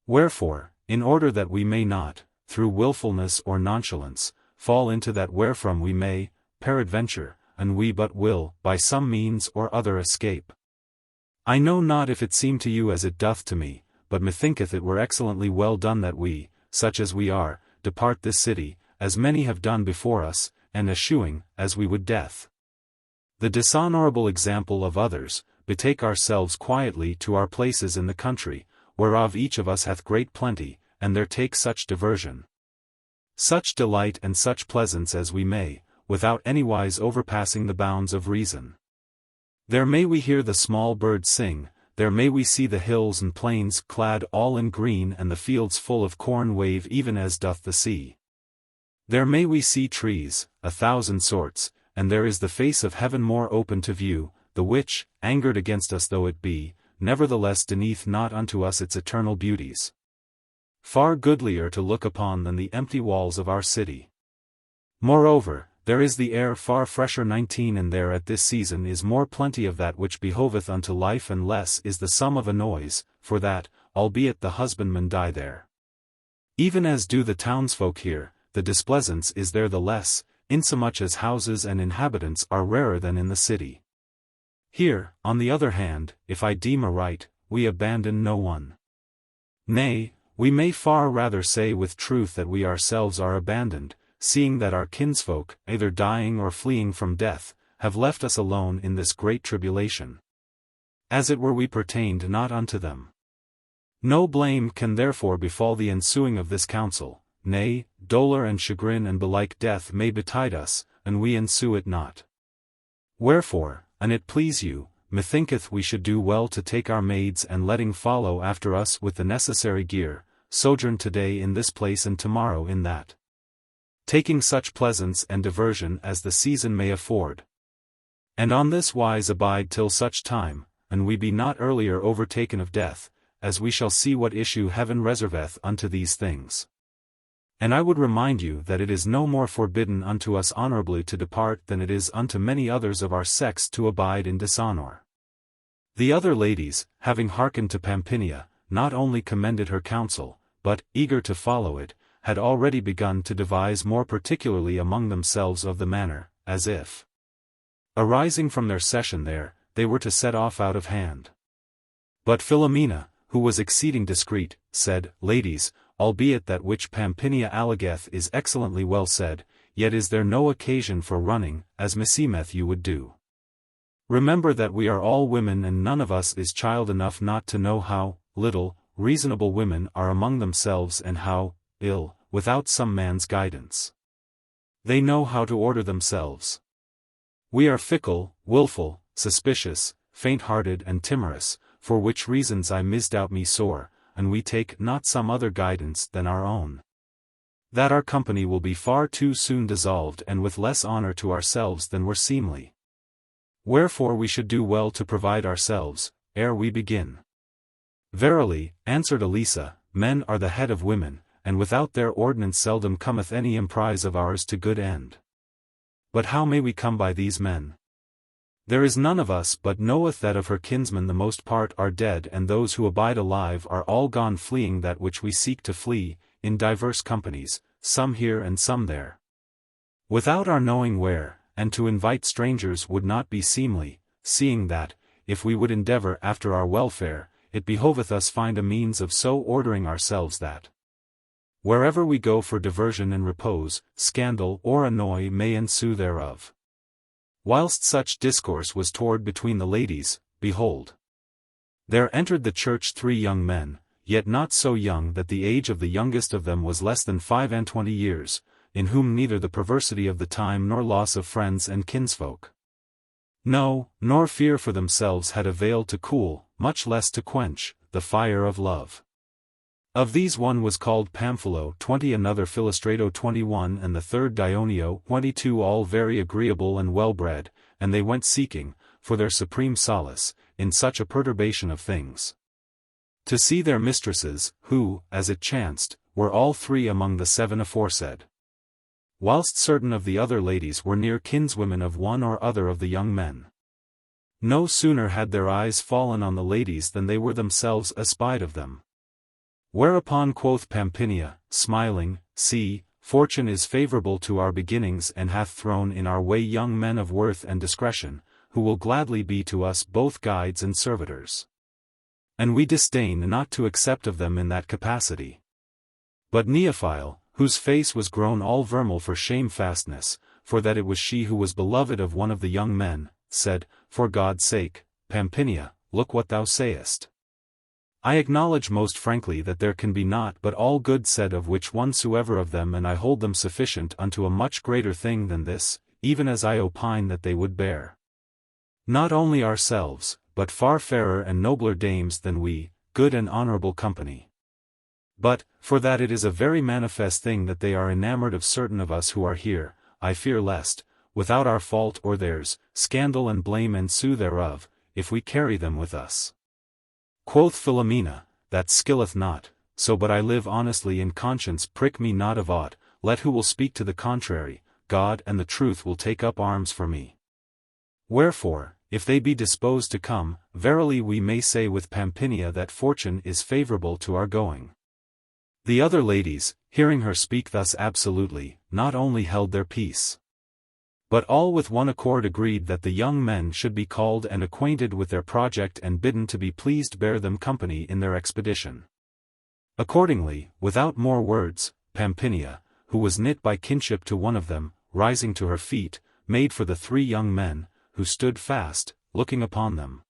Speaker 1: Wherefore, in order that we may not, through wilfulness or nonchalance, fall into that wherefrom we may, peradventure, and we but will, by some means or other escape. I know not if it seem to you as it doth to me, but methinketh it were excellently well done that we, such as we are, depart this city, as many have done before us, and eschewing, as we would death, the dishonorable example of others, betake ourselves quietly to our places in the country, whereof each of us hath great plenty, and there take such diversion, such delight and such pleasance as we may, without anywise overpassing the bounds of reason. There may we hear the small birds sing, there may we see the hills and plains clad all in green and the fields full of corn wave even as doth the sea. There may we see trees, 1,000 sorts, and there is the face of heaven more open to view, the which, angered against us though it be, nevertheless denieth not unto us its eternal beauties. Far goodlier to look upon than the empty walls of our city. Moreover, there is the air far fresher 19 and there at this season is more plenty of that which behoveth unto life and less is the sum of a noise, for that, albeit the husbandmen die there. Even as do the townsfolk here, the displeasance is there the less, insomuch as houses and inhabitants are rarer than in the city. Here, on the other hand, if I deem aright, we abandon no one. Nay, we may far rather say with truth that we ourselves are abandoned, seeing that our kinsfolk, either dying or fleeing from death, have left us alone in this great tribulation. As it were we pertained not unto them. No blame can therefore befall the ensuing of this council, nay, dolour and chagrin and belike death may betide us, and we ensue it not. Wherefore, an it please you, methinketh we should do well to take our maids and letting follow after us with the necessary gear, sojourn today in this place and tomorrow in that. Taking such pleasance and diversion as the season may afford. And on this wise abide till such time, and we be not earlier overtaken of death, as we shall see what issue heaven reserveth unto these things. And I would remind you that it is no more forbidden unto us honorably to depart than it is unto many others of our sex to abide in dishonor. The other ladies, having hearkened to Pampinea, not only commended her counsel, but, eager to follow it, had already begun to devise more particularly among themselves of the manner, as if, arising from their session there, they were to set off out of hand. But Filomena, who was exceeding discreet, said, Ladies, albeit that which Pampinea allegeth is excellently well said, yet is there no occasion for running, as meseemeth you would do. Remember that we are all women and none of us is child enough not to know how little reasonable women are among themselves and how ill, without some man's guidance, they know how to order themselves. We are fickle, wilful, suspicious, faint-hearted and timorous, for which reasons I misdoubt me sore, and we take not some other guidance than our own. That our company will be far too soon dissolved and with less honor to ourselves than were seemly. Wherefore we should do well to provide ourselves, ere we begin. Verily, answered Elissa, men are the head of women, and without their ordinance seldom cometh any emprise of ours to good end. But how may we come by these men? There is none of us but knoweth that of her kinsmen the most part are dead and those who abide alive are all gone fleeing that which we seek to flee, in diverse companies, some here and some there. Without our knowing where, and to invite strangers would not be seemly, seeing that, if we would endeavor after our welfare, it behoveth us find a means of so ordering ourselves that wherever we go for diversion and repose, scandal or annoy may ensue thereof. Whilst such discourse was toward between the ladies, behold, there entered the church 3 young men, yet not so young that the age of the youngest of them was less than 25 years, in whom neither the perversity of the time nor loss of friends and kinsfolk, no, nor fear for themselves had availed to cool, much less to quench, the fire of love. Of these one was called Panfilo 20, another Filostrato 21, and the third Dioneo 22, all very agreeable and well-bred, and they went seeking, for their supreme solace, in such a perturbation of things, to see their mistresses, who, as it chanced, were all 3 among the 7 aforesaid. Whilst certain of the other ladies were near kinswomen of one or other of the young men. No sooner had their eyes fallen on the ladies than they were themselves espied of them. Whereupon quoth Pampinea, smiling, See, fortune is favourable to our beginnings and hath thrown in our way young men of worth and discretion, who will gladly be to us both guides and servitors. And we disdain not to accept of them in that capacity. But Neifile, whose face was grown all vermel for shamefastness, for that it was she who was beloved of one of the young men, said, For God's sake, Pampinea, look what thou sayest. I acknowledge most frankly that there can be naught but all good said of which onesoever of them, and I hold them sufficient unto a much greater thing than this, even as I opine that they would bear. Not only ourselves, but far fairer and nobler dames than we, good and honorable company. But, for that it is a very manifest thing that they are enamored of certain of us who are here, I fear lest, without our fault or theirs, scandal and blame ensue thereof, if we carry them with us. Quoth Filomena, that skilleth not, so but I live honestly in conscience prick me not of aught, let who will speak to the contrary, God and the truth will take up arms for me. Wherefore, if they be disposed to come, verily we may say with Pampinea that fortune is favorable to our going. The other ladies, hearing her speak thus absolutely, not only held their peace, but all with one accord agreed that the young men should be called and acquainted with their project and bidden to be pleased bear them company in their expedition. Accordingly, without more words, Pampinea, who was knit by kinship to one of them, rising to her feet, made for the three young men, who stood fast, looking upon them,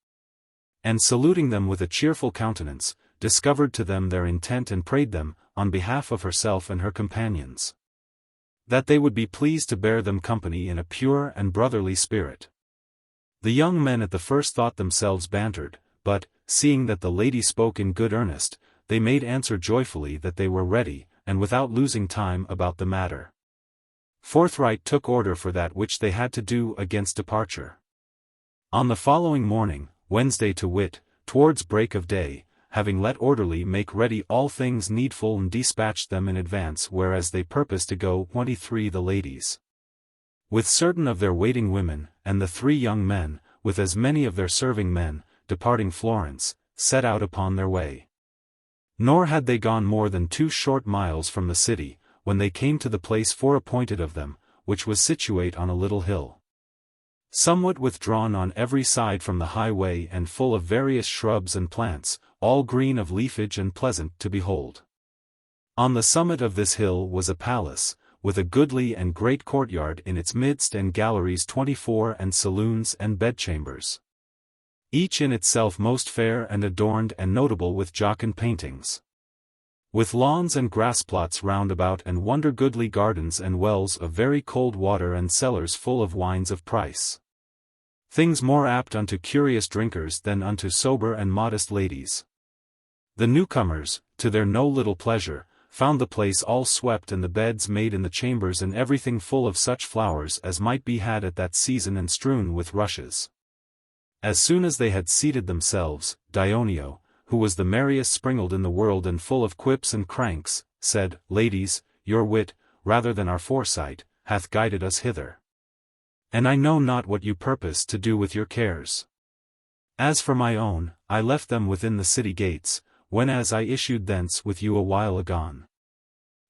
Speaker 1: and saluting them with a cheerful countenance, discovered to them their intent and prayed them, on behalf of herself and her companions, that they would be pleased to bear them company in a pure and brotherly spirit. The young men at the first thought themselves bantered, but, seeing that the lady spoke in good earnest, they made answer joyfully that they were ready, and without losing time about the matter, forthright took order for that which they had to do against departure. On the following morning, Wednesday to wit, towards break of day, having let orderly make ready all things needful and dispatched them in advance whereas they purposed to go 23 the ladies, with certain of their waiting women, and the three young men, with as many of their serving men, departing Florence, set out upon their way. Nor had they gone more than 2 short miles from the city, when they came to the place foreappointed of them, which was situate on a little hill, somewhat withdrawn on every side from the highway and full of various shrubs and plants, all green of leafage and pleasant to behold. On the summit of this hill was a palace, with a goodly and great courtyard in its midst and galleries 24 and saloons and bedchambers, each in itself most fair and adorned and notable with jocund paintings, with lawns and grass plots round about and wonder goodly gardens and wells of very cold water and cellars full of wines of price, things more apt unto curious drinkers than unto sober and modest ladies. The newcomers, to their no little pleasure, found the place all swept and the beds made in the chambers and everything full of such flowers as might be had at that season and strewn with rushes. As soon as they had seated themselves, Dioneo, who was the merriest springled in the world and full of quips and cranks, said, Ladies, your wit, rather than our foresight, hath guided us hither. And I know not what you purpose to do with your cares. As for my own, I left them within the city gates, whenas I issued thence with you a while agone.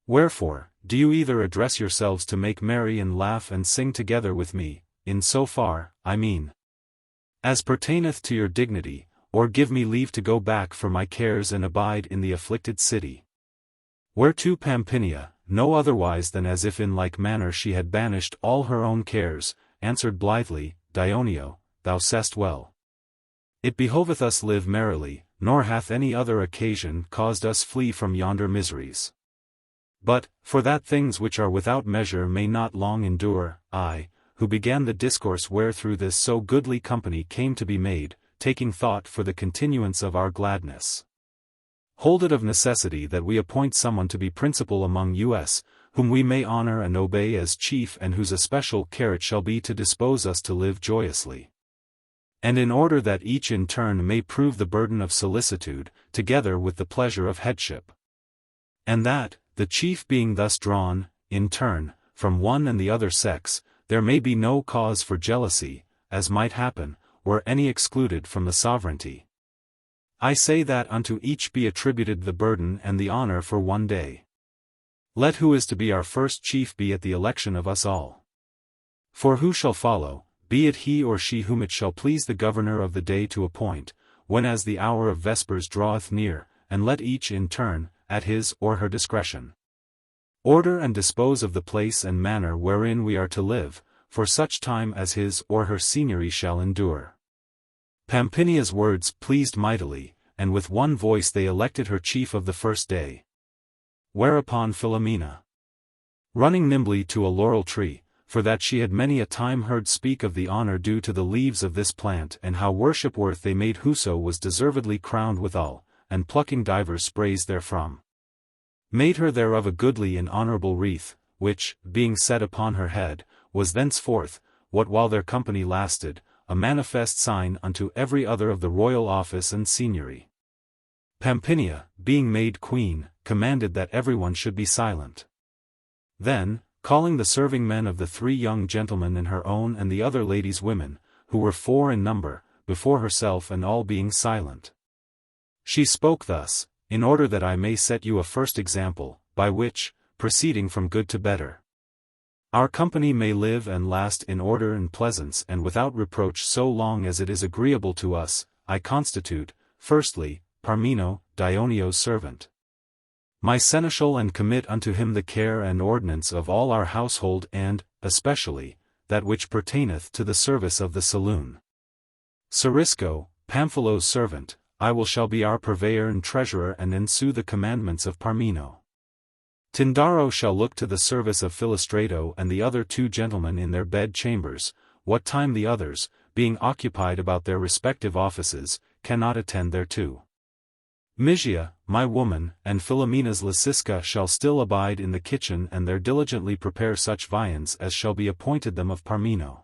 Speaker 1: Wherefore, do you either address yourselves to make merry and laugh and sing together with me, in so far, I mean, as pertaineth to your dignity, or give me leave to go back for my cares and abide in the afflicted city. Whereto Pampinea, no otherwise than as if in like manner she had banished all her own cares, answered blithely, Dioneo, thou sayest well. It behoveth us live merrily, nor hath any other occasion caused us flee from yonder miseries. But, for that things which are without measure may not long endure, I, who began the discourse wherethrough this so goodly company came to be made, taking thought for the continuance of our gladness, hold it of necessity that we appoint someone to be principal among us, whom we may honor and obey as chief and whose especial care it shall be to dispose us to live joyously. And in order that each in turn may prove the burden of solicitude, together with the pleasure of headship. And that, the chief being thus drawn, in turn, from one and the other sex, there may be no cause for jealousy, as might happen, were any excluded from the sovereignty. I say that unto each be attributed the burden and the honor for one day. Let who is to be our first chief be at the election of us all. For who shall follow, be it he or she whom it shall please the governor of the day to appoint, whenas the hour of vespers draweth near, and let each in turn, at his or her discretion, order and dispose of the place and manner wherein we are to live, for such time as his or her seigneury shall endure. Pampinea's words pleased mightily, and with one voice they elected her chief of the first day. Whereupon Filomena, running nimbly to a laurel tree, for that she had many a time heard speak of the honour due to the leaves of this plant and how worship-worth they made whoso was deservedly crowned withal, and plucking divers sprays therefrom. Made her thereof a goodly and honourable wreath, which, being set upon her head, was thenceforth, what while their company lasted, a manifest sign unto every other of the royal office and seigneury. Pampinea, being made queen, commanded that everyone should be silent. Then, calling the serving men of the 3 young gentlemen and her own and the other ladies' women, who were 4 in number, before herself and all being silent, she spoke thus, in order that I may set you a first example, by which, proceeding from good to better, our company may live and last in order and pleasance and without reproach so long as it is agreeable to us. I constitute, firstly, Parmeno, Dioneo's servant, my seneschal, and commit unto him the care and ordinance of all our household and, especially, that which pertaineth to the service of the saloon. Sarisco, Panfilo's servant, shall be our purveyor and treasurer and ensue the commandments of Parmeno. Tindaro shall look to the service of Filostrato and the other 2 gentlemen in their bed chambers, what time the others, being occupied about their respective offices, cannot attend thereto. Mysia, my woman, and Filomena's Lysiska shall still abide in the kitchen and there diligently prepare such viands as shall be appointed them of Parmeno.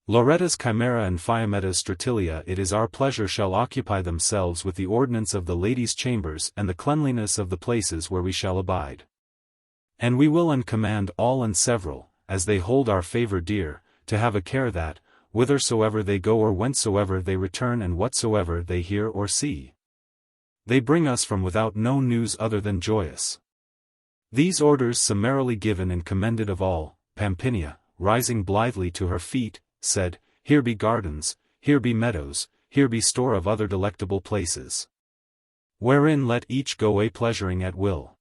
Speaker 1: Lauretta's Chimera and Fiammetta's Stratilia it is our pleasure shall occupy themselves with the ordinance of the ladies' chambers and the cleanliness of the places where we shall abide. And we will and command all and several, as they hold our favour dear, to have a care that, whithersoever they go or whencesoever they return and whatsoever they hear or see, they bring us from without no news other than joyous. These orders summarily given and commended of all, Pampinea, rising blithely to her feet, said, Here be gardens, here be meadows, here be store of other delectable places, wherein let each go a pleasuring at will.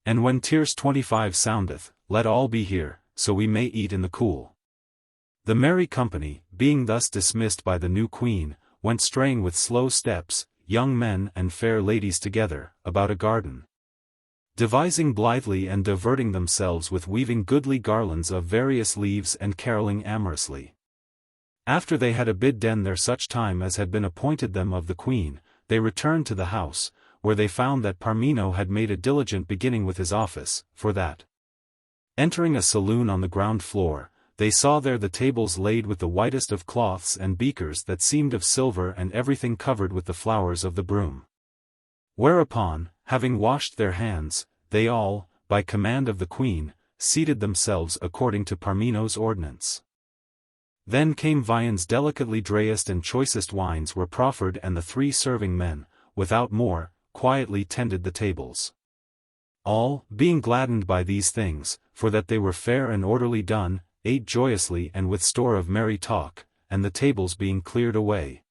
Speaker 1: And when tierce 25 soundeth, let all be here, so we may eat in the cool. The merry company, being thus dismissed by the new queen, went straying with slow steps, young men and fair ladies together, about a garden, devising blithely and diverting themselves with weaving goodly garlands of various leaves and carolling amorously. After they had abidden there such time as had been appointed them of the queen, they returned to the house, where they found that Parmeno had made a diligent beginning with his office, for that, entering a saloon on the ground floor, they saw there the tables laid with the whitest of cloths and beakers that seemed of silver and everything covered with the flowers of the broom. Whereupon, having washed their hands, they all, by command of the queen, seated themselves according to Parmeno's ordinance. Then came viands delicately dressed and choicest wines were proffered and the 3 serving men, without more, quietly tended the tables. All, being gladdened by these things, for that they were fair and orderly done, ate joyously and with store of merry talk, and the tables being cleared away.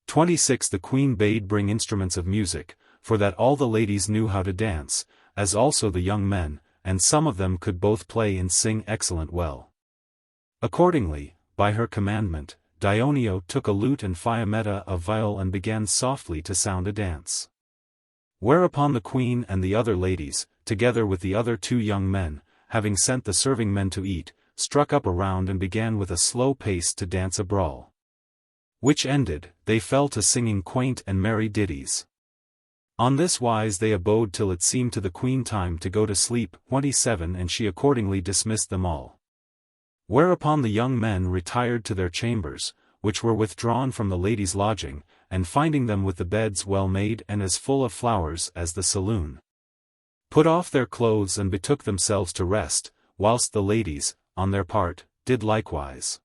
Speaker 1: 26 The queen bade bring instruments of music, for that all the ladies knew how to dance, as also the young men, and some of them could both play and sing excellent well. Accordingly, by her commandment, Dioneo took a lute and Fiammetta a viol and began softly to sound a dance. Whereupon the queen and the other ladies, together with the other 2 young men, having sent the serving men to eat, struck up a round and began with a slow pace to dance a brawl. Which ended, they fell to singing quaint and merry ditties. On this wise they abode till it seemed to the queen time to go to sleep, 27 and she accordingly dismissed them all. Whereupon the young men retired to their chambers, which were withdrawn from the ladies' lodging, and finding them with the beds well made and as full of flowers as the saloon, put off their clothes and betook themselves to rest, whilst the ladies, on their part, did likewise.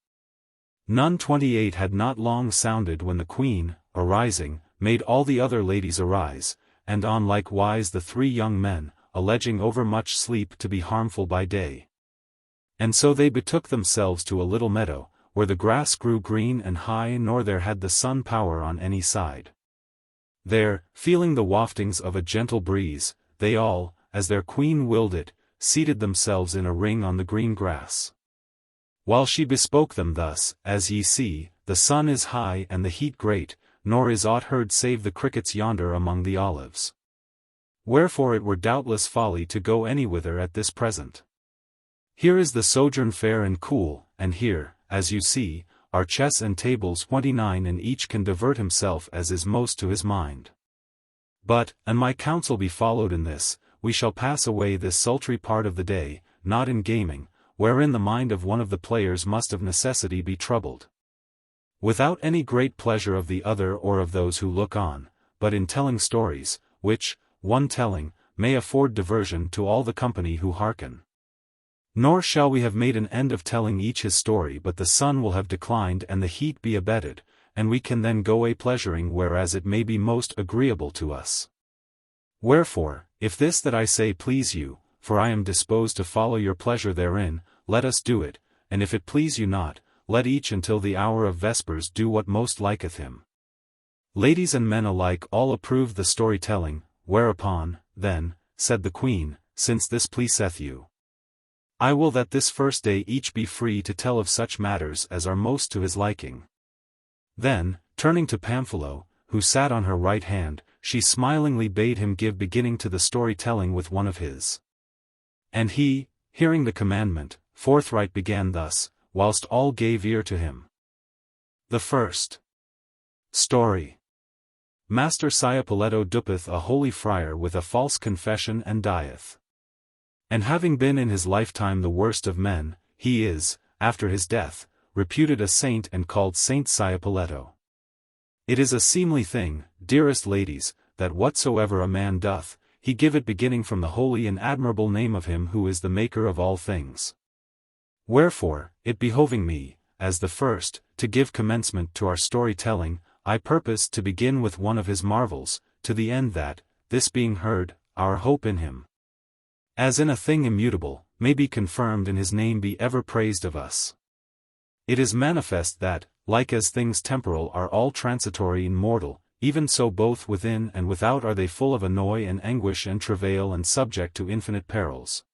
Speaker 1: None 28 had not long sounded when the queen, arising, made all the other ladies arise, and on like wise the 3 young men, alleging overmuch sleep to be harmful by day. And so they betook themselves to a little meadow, where the grass grew green and high nor there had the sun power on any side. There, feeling the waftings of a gentle breeze, they all, as their queen willed it, seated themselves in a ring on the green grass. While she bespoke them thus, As ye see, the sun is high and the heat great, nor is aught heard save the crickets yonder among the olives. Wherefore it were doubtless folly to go anywhither at this present. Here is the sojourn fair and cool, and here, as you see, are chess and tables 29, and each can divert himself as is most to his mind. But, and my counsel be followed in this, we shall pass away this sultry part of the day, not in gaming, wherein the mind of one of the players must of necessity be troubled, without any great pleasure of the other or of those who look on, but in telling stories, which, one telling, may afford diversion to all the company who hearken. Nor shall we have made an end of telling each his story, but the sun will have declined and the heat be abated, and we can then go a pleasuring whereas it may be most agreeable to us. Wherefore, if this that I say please you, for I am disposed to follow your pleasure therein, let us do it, and if it please you not, let each until the hour of vespers do what most liketh him. Ladies and men alike all approved the story-telling, whereupon, then, said the queen, since this pleaseth you, I will that this first day each be free to tell of such matters as are most to his liking. Then, turning to Panfilo, who sat on her right hand, she smilingly bade him give beginning to the story-telling with one of his. And he, hearing the commandment, forthright began thus, whilst all gave ear to him. The first story. Master Ciapolletto dupeth a holy friar with a false confession and dieth. And having been in his lifetime the worst of men, he is, after his death, reputed a saint and called Saint Ciapolletto. It is a seemly thing, dearest ladies, that whatsoever a man doth, he give it beginning from the holy and admirable name of him who is the maker of all things. Wherefore, it behoving me, as the first, to give commencement to our story-telling, I purpose to begin with one of his marvels, to the end that, this being heard, our hope in him, as in a thing immutable, may be confirmed and his name be ever praised of us. It is manifest that, like as things temporal are all transitory and mortal, even so both within and without are they full of annoy and anguish and travail and subject to infinite perils,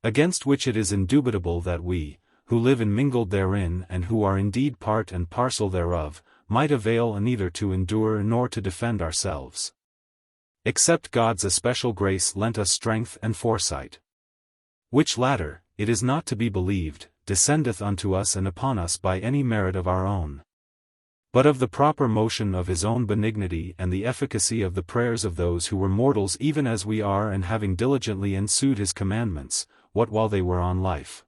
Speaker 1: against which it is indubitable that we, who live and mingled therein and who are indeed part and parcel thereof, might avail neither to endure nor to defend ourselves, except God's especial grace lent us strength and foresight, which latter, it is not to be believed, descendeth unto us and upon us by any merit of our own, but of the proper motion of his own benignity and the efficacy of the prayers of those who were mortals even as we are, and having diligently ensued his commandments, what while they were on life,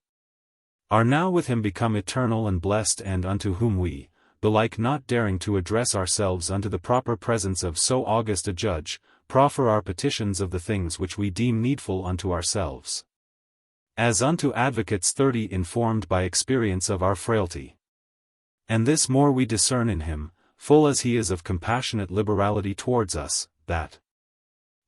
Speaker 1: are now with him become eternal and blessed, and unto whom we, belike not daring to address ourselves unto the proper presence of so august a judge, proffer our petitions of the things which we deem needful unto ourselves, as unto advocates 30 informed by experience of our frailty. And this more we discern in him, full as he is of compassionate liberality towards us, that,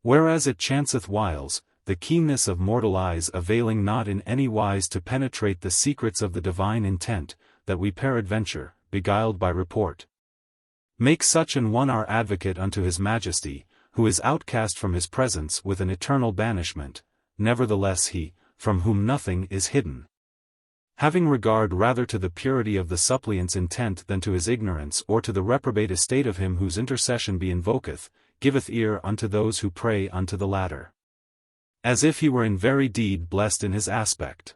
Speaker 1: whereas it chanceth whiles, the keenness of mortal eyes availing not in any wise to penetrate the secrets of the divine intent, that we peradventure, beguiled by report, make such an one our advocate unto his majesty, who is outcast from his presence with an eternal banishment, nevertheless he, from whom nothing is hidden, having regard rather to the purity of the suppliant's intent than to his ignorance or to the reprobate estate of him whose intercession be invoketh, giveth ear unto those who pray unto the latter, as if he were in very deed blessed in his aspect.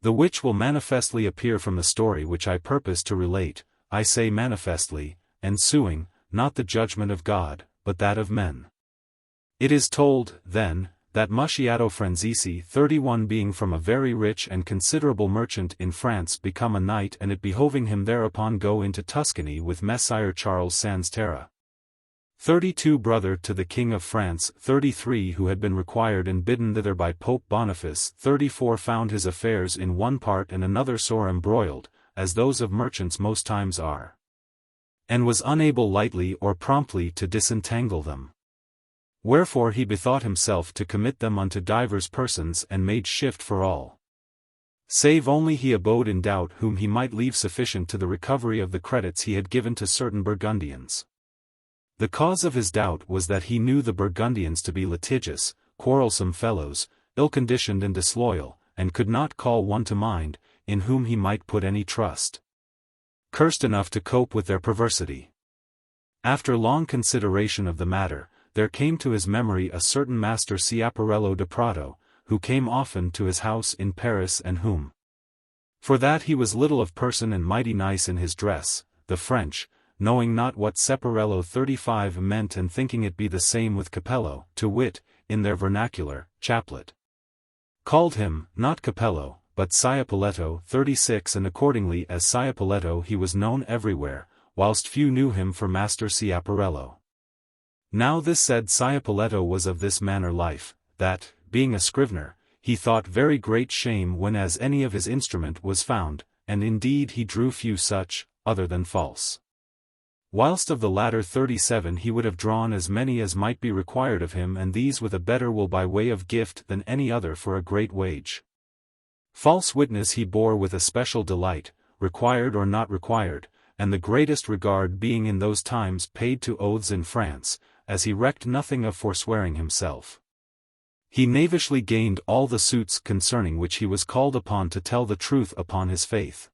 Speaker 1: The which will manifestly appear from the story which I purpose to relate, I say manifestly, ensuing, not the judgment of God, but that of men. It is told, then, that Musciato Franzesi 31 being from a very rich and considerable merchant in France become a knight, and it behoving him thereupon go into Tuscany with Messire Charles Sans Terra 32 brother to the King of France 33 who had been required and bidden thither by Pope Boniface 34 found his affairs in one part and another sore embroiled, as those of merchants most times are, and was unable lightly or promptly to disentangle them. Wherefore he bethought himself to commit them unto divers persons and made shift for all, save only he abode in doubt whom he might leave sufficient to the recovery of the credits he had given to certain Burgundians. The cause of his doubt was that he knew the Burgundians to be litigious, quarrelsome fellows, ill-conditioned and disloyal, and could not call one to mind, in whom he might put any trust, cursed enough to cope with their perversity. After long consideration of the matter, there came to his memory a certain Master Schiaparello de Prato, who came often to his house in Paris and whom, for that he was little of person and mighty nice in his dress, the French, knowing not what Separello 35 meant and thinking it be the same with Capello, to wit, in their vernacular, chaplet, called him, not Capello, but Ciapoletto 36, and accordingly as Ciapoletto he was known everywhere, whilst few knew him for Master Ciaparello. Now this said Ciapoletto was of this manner life, that, being a scrivener, he thought very great shame when as any of his instrument was found, and indeed he drew few such, other than false. Whilst of the latter 37 he would have drawn as many as might be required of him, and these with a better will by way of gift than any other for a great wage. False witness he bore with a special delight, required or not required, and the greatest regard being in those times paid to oaths in France, as he recked nothing of forswearing himself. He knavishly gained all the suits concerning which he was called upon to tell the truth upon his faith.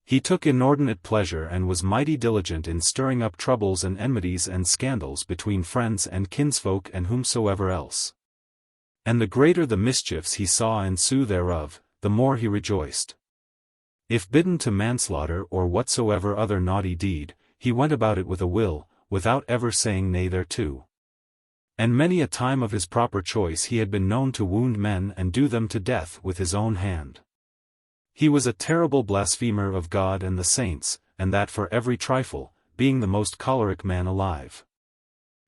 Speaker 1: He took inordinate pleasure and was mighty diligent in stirring up troubles and enmities and scandals between friends and kinsfolk and whomsoever else. And the greater the mischiefs he saw ensue thereof, the more he rejoiced. If bidden to manslaughter or whatsoever other naughty deed, he went about it with a will, without ever saying nay thereto. And many a time of his proper choice he had been known to wound men and do them to death with his own hand. He was a terrible blasphemer of God and the saints, and that for every trifle, being the most choleric man alive.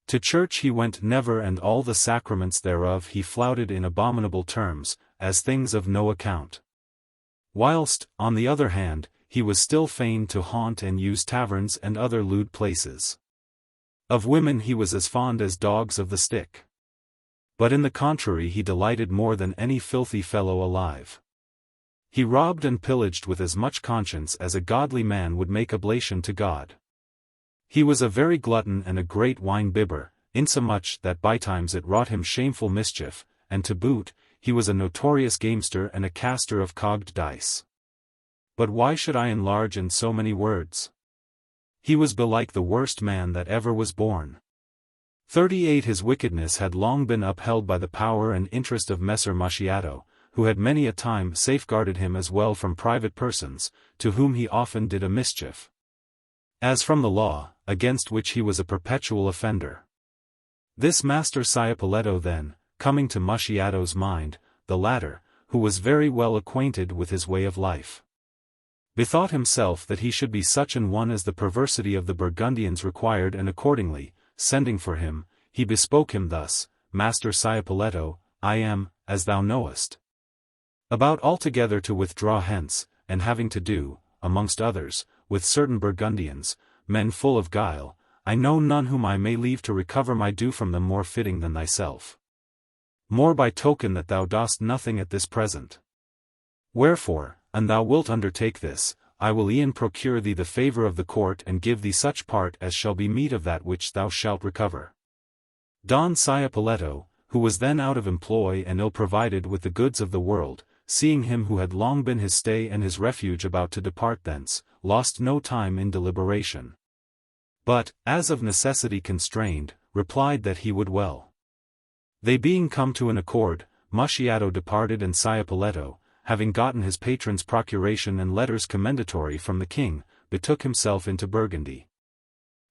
Speaker 1: To church he went never, and all the sacraments thereof he flouted in abominable terms, as things of no account. Whilst, on the other hand, he was still fain to haunt and use taverns and other lewd places. Of women he was as fond as dogs of the stick. But in the contrary he delighted more than any filthy fellow alive. He robbed and pillaged with as much conscience as a godly man would make oblation to God. He was a very glutton and a great wine-bibber, insomuch that by times it wrought him shameful mischief, and to boot, he was a notorious gamester and a caster of cogged dice. But why should I enlarge in so many words? He was belike the worst man that ever was born. 38 His wickedness had long been upheld by the power and interest of Messer Macchiato, who had many a time safeguarded him as well from private persons, to whom he often did a mischief, as from the law, against which he was a perpetual offender. This Master Ciapoletto then, coming to Macchiato's mind, the latter, who was very well acquainted with his way of life, bethought himself that he should be such an one as the perversity of the Burgundians required, and accordingly, sending for him, he bespoke him thus: Master Ciapoletto, I am, as thou knowest, about altogether to withdraw hence, and having to do, amongst others, with certain Burgundians, men full of guile. I know none whom I may leave to recover my due from them more fitting than thyself. More by token that thou dost nothing at this present. Wherefore, an thou wilt undertake this, I will e'en procure thee the favour of the court and give thee such part as shall be meet of that which thou shalt recover. Don Ciapoletto, who was then out of employ and ill provided with the goods of the world, seeing him who had long been his stay and his refuge about to depart thence, lost no time in deliberation, but, as of necessity constrained, replied that he would well. They being come to an accord, Macchiato departed, and Ciapoletto, having gotten his patron's procuration and letters commendatory from the king, betook himself into Burgundy,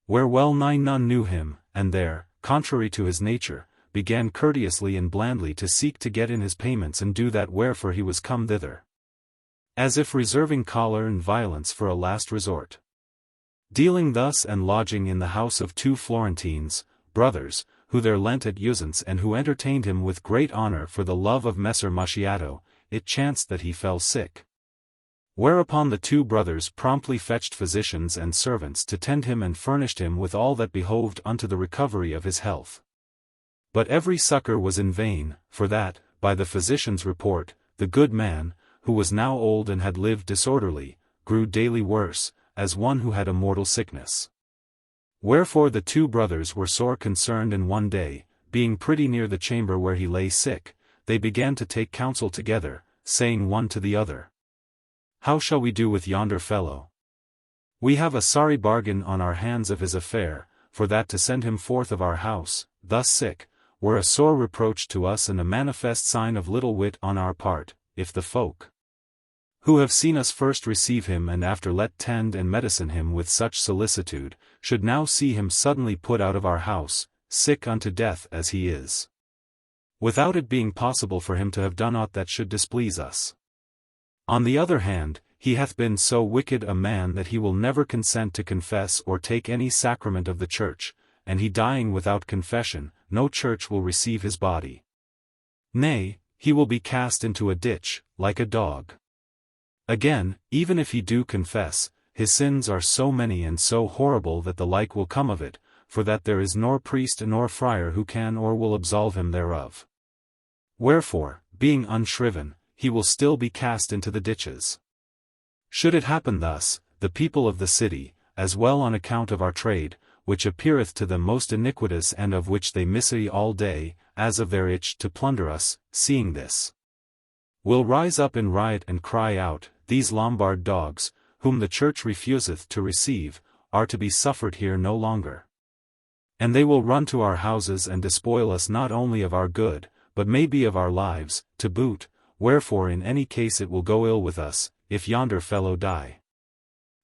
Speaker 1: where well nigh none knew him, and there, contrary to his nature, began courteously and blandly to seek to get in his payments and do that wherefore he was come thither, as if reserving choler and violence for a last resort. Dealing thus and lodging in the house of 2 Florentines, brothers, who there lent at usance and who entertained him with great honor for the love of Messer Macchiato, it chanced that he fell sick. Whereupon the 2 brothers promptly fetched physicians and servants to tend him and furnished him with all that behoved unto the recovery of his health. But every succor was in vain, for that, by the physician's report, the good man, who was now old and had lived disorderly, grew daily worse, as one who had a mortal sickness. Wherefore the 2 brothers were sore concerned, and one day, being pretty near the chamber where he lay sick, they began to take counsel together, saying one to the other, How shall we do with yonder fellow? We have a sorry bargain on our hands of his affair, for that to send him forth of our house, thus sick, were a sore reproach to us and a manifest sign of little wit on our part, if the folk who have seen us first receive him and after let tend and medicine him with such solicitude, should now see him suddenly put out of our house, sick unto death as he is, without it being possible for him to have done aught that should displease us. On the other hand, he hath been so wicked a man that he will never consent to confess or take any sacrament of the church, and he dying without confession, no church will receive his body. Nay, he will be cast into a ditch, like a dog. Again, even if he do confess, his sins are so many and so horrible that the like will come of it, for that there is nor priest nor friar who can or will absolve him thereof. Wherefore, being unshriven, he will still be cast into the ditches. Should it happen thus, the people of the city, as well on account of our trade, which appeareth to them most iniquitous and of which they misery all day, as of their itch to plunder us, seeing this, will rise up in riot and cry out, these Lombard dogs, whom the church refuseth to receive, are to be suffered here no longer. And they will run to our houses and despoil us not only of our good, but maybe of our lives, to boot, wherefore in any case it will go ill with us, if yonder fellow die.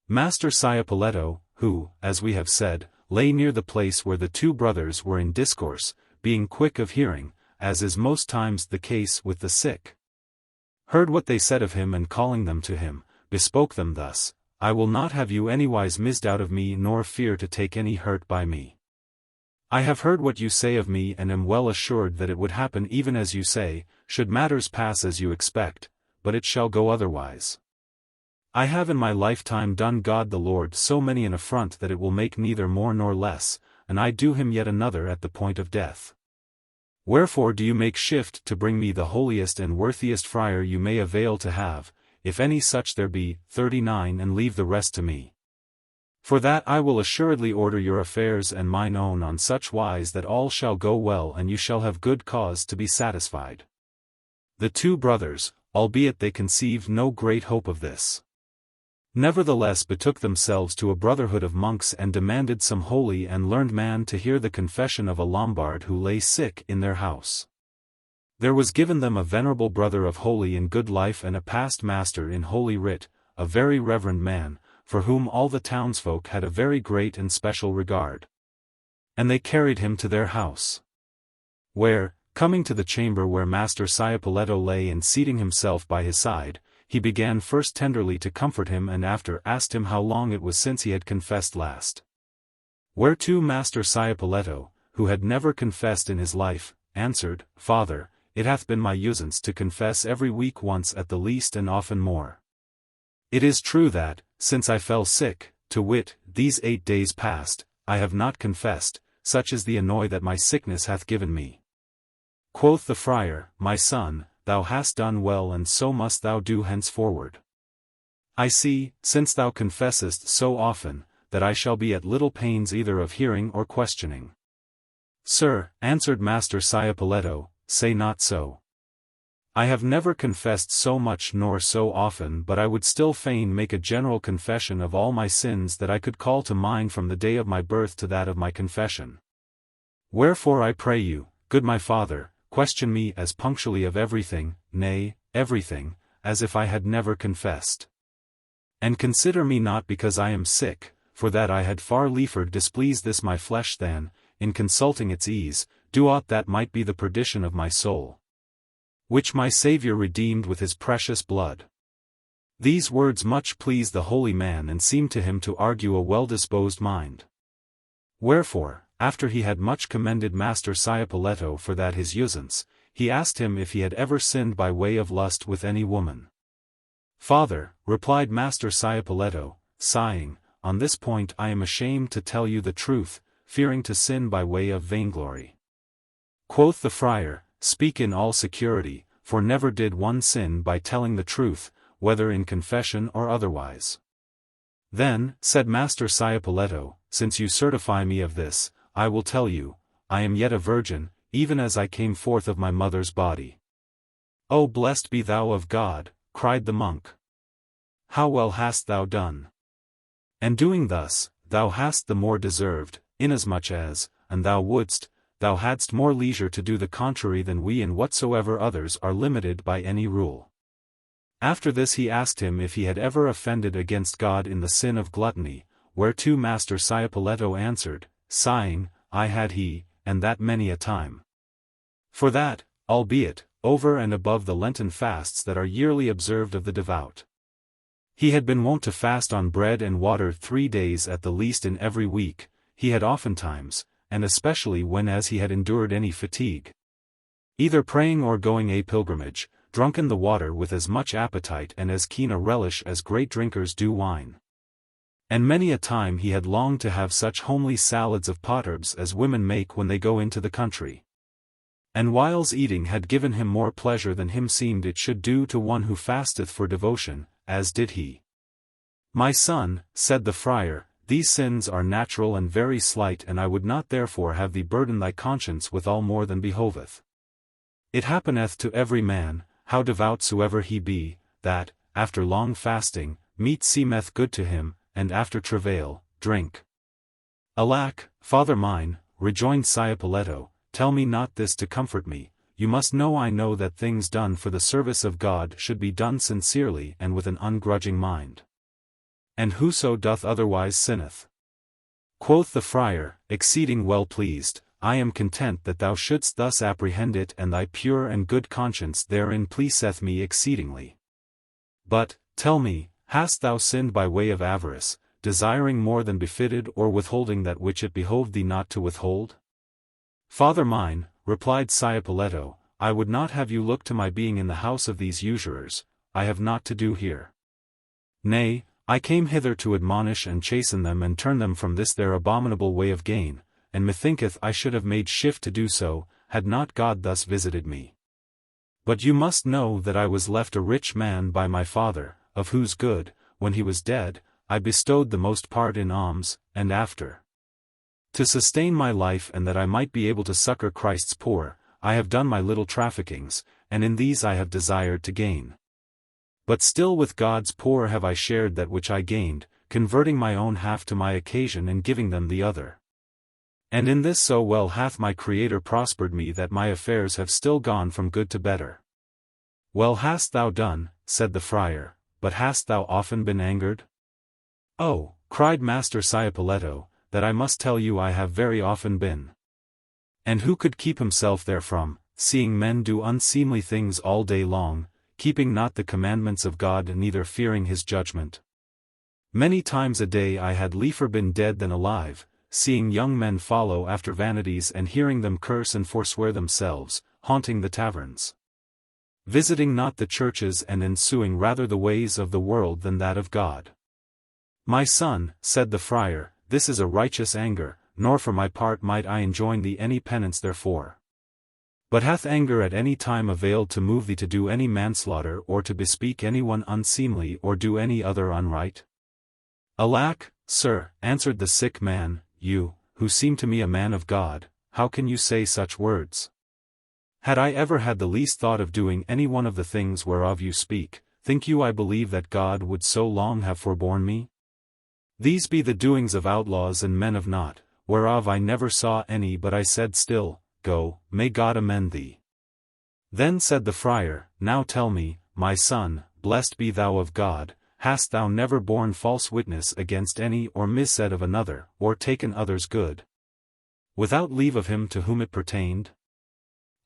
Speaker 1: Master Ciapoletto, who, as we have said, lay near the place where the two brothers were in discourse, being quick of hearing, as is most times the case with the sick, heard what they said of him and calling them to him, bespoke them thus, I will not have you anywise misdoubt of me nor fear to take any hurt by me. I have heard what you say of me and am well assured that it would happen even as you say, should matters pass as you expect, but it shall go otherwise. I have in my lifetime done God the Lord so many an affront that it will make neither more nor less, and I do him yet another at the point of death. Wherefore do you make shift to bring me the holiest and worthiest friar you may avail to have, if any such there be, 39 and leave the rest to me. For that I will assuredly order your affairs and mine own on such wise that all shall go well and you shall have good cause to be satisfied. The two brothers, albeit they conceived no great hope of this, nevertheless betook themselves to a brotherhood of monks and demanded some holy and learned man to hear the confession of a Lombard who lay sick in their house. There was given them a venerable brother of holy in good life and a past master in holy writ, a very reverend man, for whom all the townsfolk had a very great and special regard. And they carried him to their house, where, coming to the chamber where Master Ciapoletto lay and seating himself by his side, he began first tenderly to comfort him and after asked him how long it was since he had confessed last. Whereto Master Ciapoletto, who had never confessed in his life, answered, Father, it hath been my usance to confess every week once at the least and often more. It is true that, since I fell sick, to wit, these 8 days past, I have not confessed, such is the annoy that my sickness hath given me. Quoth the friar, My son, thou hast done well and so must thou do henceforward. I see, since thou confessest so often, that I shall be at little pains either of hearing or questioning. Sir, answered Master Ciapoletto, say not so. I have never confessed so much nor so often, but I would still fain make a general confession of all my sins that I could call to mind from the day of my birth to that of my confession. Wherefore I pray you, good my father, question me as punctually of everything, nay, everything, as if I had never confessed. And consider me not because I am sick, for that I had far liefer displease this my flesh than, in consulting its ease, do aught that might be the perdition of my soul, which my Saviour redeemed with his precious blood. These words much pleased the holy man and seemed to him to argue a well-disposed mind. Wherefore, after he had much commended Master Ciapoletto for that his usance, he asked him if he had ever sinned by way of lust with any woman. Father, replied Master Ciapoletto, sighing, on this point I am ashamed to tell you the truth, fearing to sin by way of vainglory. Quoth the friar, speak in all security, for never did one sin by telling the truth, whether in confession or otherwise. Then, said Master Ciapoletto, since you certify me of this, I will tell you, I am yet a virgin, even as I came forth of my mother's body. O blessed be thou of God, cried the monk. How well hast thou done! And doing thus, thou hast the more deserved, inasmuch as, and thou wouldst, thou hadst more leisure to do the contrary than we in whatsoever others are limited by any rule. After this he asked him if he had ever offended against God in the sin of gluttony, whereto Master Ciapoletto answered, sighing, I had he, and that many a time. For that, albeit, over and above the Lenten fasts that are yearly observed of the devout. He had been wont to fast on bread and water 3 days at the least in every week, he had oftentimes, and especially when as he had endured any fatigue, either praying or going a pilgrimage, drunken the water with as much appetite and as keen a relish as great drinkers do wine. And many a time he had longed to have such homely salads of potherbs as women make when they go into the country. And whiles eating had given him more pleasure than him seemed it should do to one who fasteth for devotion, as did he. My son, said the friar, these sins are natural and very slight, and I would not therefore have thee burden thy conscience with all more than behoveth. It happeneth to every man, how devout soever he be, that, after long fasting, meat seemeth good to him, and after travail, drink. Alack, father mine, rejoined Ciapoletto, tell me not this to comfort me, you must know I know that things done for the service of God should be done sincerely and with an ungrudging mind. And whoso doth otherwise sinneth. Quoth the friar, exceeding well pleased, I am content that thou shouldst thus apprehend it, and thy pure and good conscience therein pleaseth me exceedingly. But, tell me, hast thou sinned by way of avarice, desiring more than befitted, or withholding that which it behoved thee not to withhold? Father mine, replied Ciapoletto, I would not have you look to my being in the house of these usurers, I have naught to do here. Nay, I came hither to admonish and chasten them and turn them from this their abominable way of gain, and methinketh I should have made shift to do so, had not God thus visited me. But you must know that I was left a rich man by my father, of whose good, when he was dead, I bestowed the most part in alms, and after, to sustain my life and that I might be able to succor Christ's poor, I have done my little traffickings, and in these I have desired to gain. But still with God's poor have I shared that which I gained, converting my own half to my occasion and giving them the other. And in this so well hath my Creator prospered me that my affairs have still gone from good to better. Well hast thou done, said the friar, but hast thou often been angered? Oh, cried Master Ciapoletto, that I must tell you I have very often been. And who could keep himself therefrom, seeing men do unseemly things all day long, keeping not the commandments of God, neither fearing his judgment? Many times a day I had liefer been dead than alive, seeing young men follow after vanities and hearing them curse and forswear themselves, haunting the taverns, visiting not the churches, and ensuing rather the ways of the world than that of God. My son, said the friar, this is a righteous anger, nor for my part might I enjoin thee any penance therefore. But hath anger at any time availed to move thee to do any manslaughter, or to bespeak any one unseemly, or do any other unright? Alack, sir, answered the sick man, you, who seem to me a man of God, how can you say such words? Had I ever had the least thought of doing any one of the things whereof you speak, think you I believe that God would so long have forborne me? These be the doings of outlaws and men of naught, whereof I never saw any, but I said still, Go, may God amend thee. Then said the friar, Now tell me, my son, blessed be thou of God, hast thou never borne false witness against any, or missaid of another, or taken others' good, without leave of him to whom it pertained?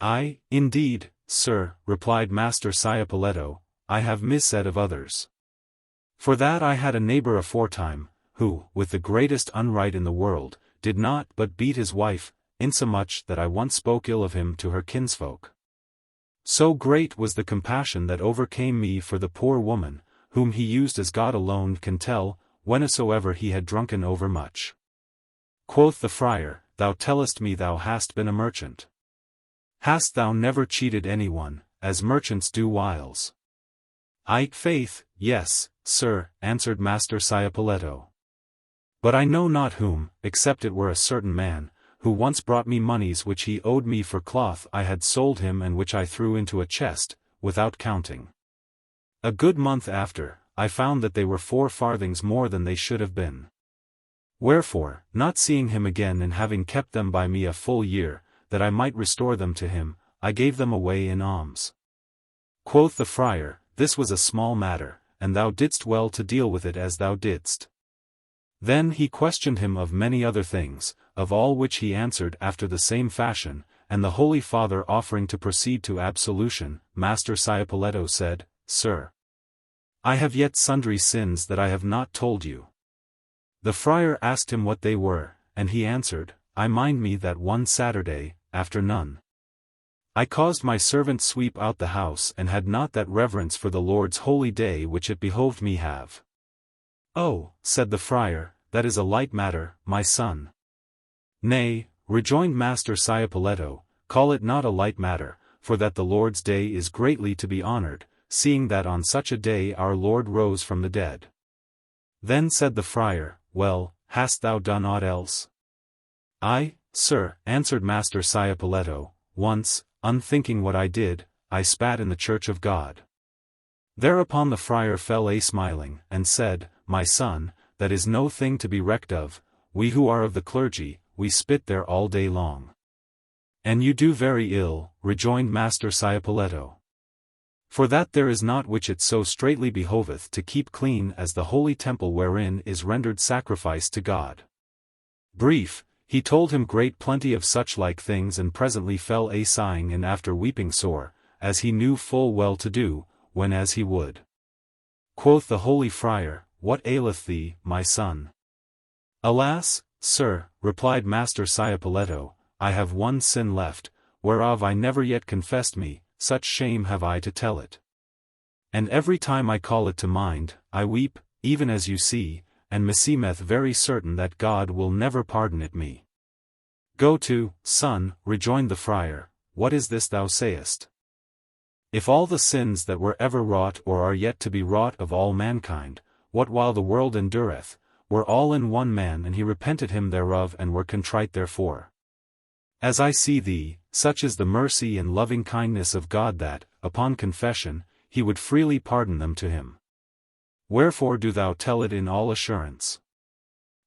Speaker 1: I, indeed, sir, replied Master Ciapoletto, I have missaid of others. For that I had a neighbor aforetime, who, with the greatest unright in the world, did not but beat his wife, insomuch that I once spoke ill of him to her kinsfolk. So great was the compassion that overcame me for the poor woman, whom he used as God alone can tell, whensoever he had drunken over much. Quoth the friar, Thou tellest me thou hast been a merchant. Hast thou never cheated any one, as merchants do whiles? Faith, yes, sir, answered Master Ciapoletto. But I know not whom, except it were a certain man, who once brought me moneys which he owed me for cloth I had sold him, and which I threw into a chest, without counting. A good month after, I found that they were 4 farthings more than they should have been. Wherefore, not seeing him again and having kept them by me a full year, that I might restore them to him, I gave them away in alms. Quoth the friar, this was a small matter, and thou didst well to deal with it as thou didst. Then he questioned him of many other things, of all which he answered after the same fashion, and the Holy Father offering to proceed to absolution, Master Ciapoletto said, Sir, I have yet sundry sins that I have not told you. The friar asked him what they were, and he answered, I mind me that one Saturday, after none, I caused my servant sweep out the house and had not that reverence for the Lord's holy day which it behoved me have. Oh, said the friar, that is a light matter, my son. Nay, rejoined Master Ciapoletto, call it not a light matter, for that the Lord's day is greatly to be honored, seeing that on such a day our Lord rose from the dead. Then said the friar, Well, hast thou done aught else? I, sir, answered Master Ciapoletto, once, unthinking what I did, I spat in the church of God. Thereupon the friar fell a-smiling, and said, My son, that is no thing to be recked of, we who are of the clergy, we spit there all day long. And you do very ill, rejoined Master Ciapoletto. For that there is not which it so straitly behoveth to keep clean as the holy temple wherein is rendered sacrifice to God. Brief, he told him great plenty of such like things and presently fell a-sighing and after weeping sore, as he knew full well to do, when as he would. Quoth the holy friar, What aileth thee, my son? Alas, sir, replied Master Ciapoletto, I have one sin left, whereof I never yet confessed me, such shame have I to tell it. And every time I call it to mind, I weep, even as you see, and meseemeth very certain that God will never pardon it me. Go to, son, rejoined the friar, what is this thou sayest? If all the sins that were ever wrought or are yet to be wrought of all mankind, what while the world endureth, were all in one man and he repented him thereof and were contrite therefore. As I see thee, such is the mercy and loving kindness of God that, upon confession, he would freely pardon them to him. Wherefore do thou tell it in all assurance.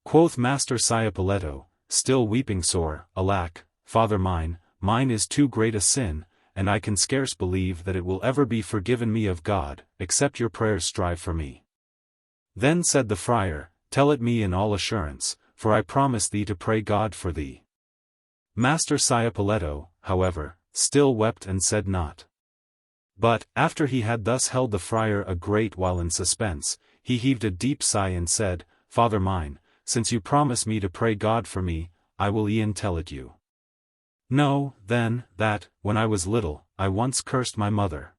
Speaker 1: Quoth Master Ciapoletto, still weeping sore, Alack, father mine is too great a sin, and I can scarce believe that it will ever be forgiven me of God, except your prayers strive for me. Then said the friar, Tell it me in all assurance, for I promise thee to pray God for thee. Master Ciapoletto, however, still wept and said not. But, after he had thus held the friar a great while in suspense, he heaved a deep sigh and said, Father mine, since you promise me to pray God for me, I will e'en tell it you. Know, then, that, when I was little, I once cursed my mother.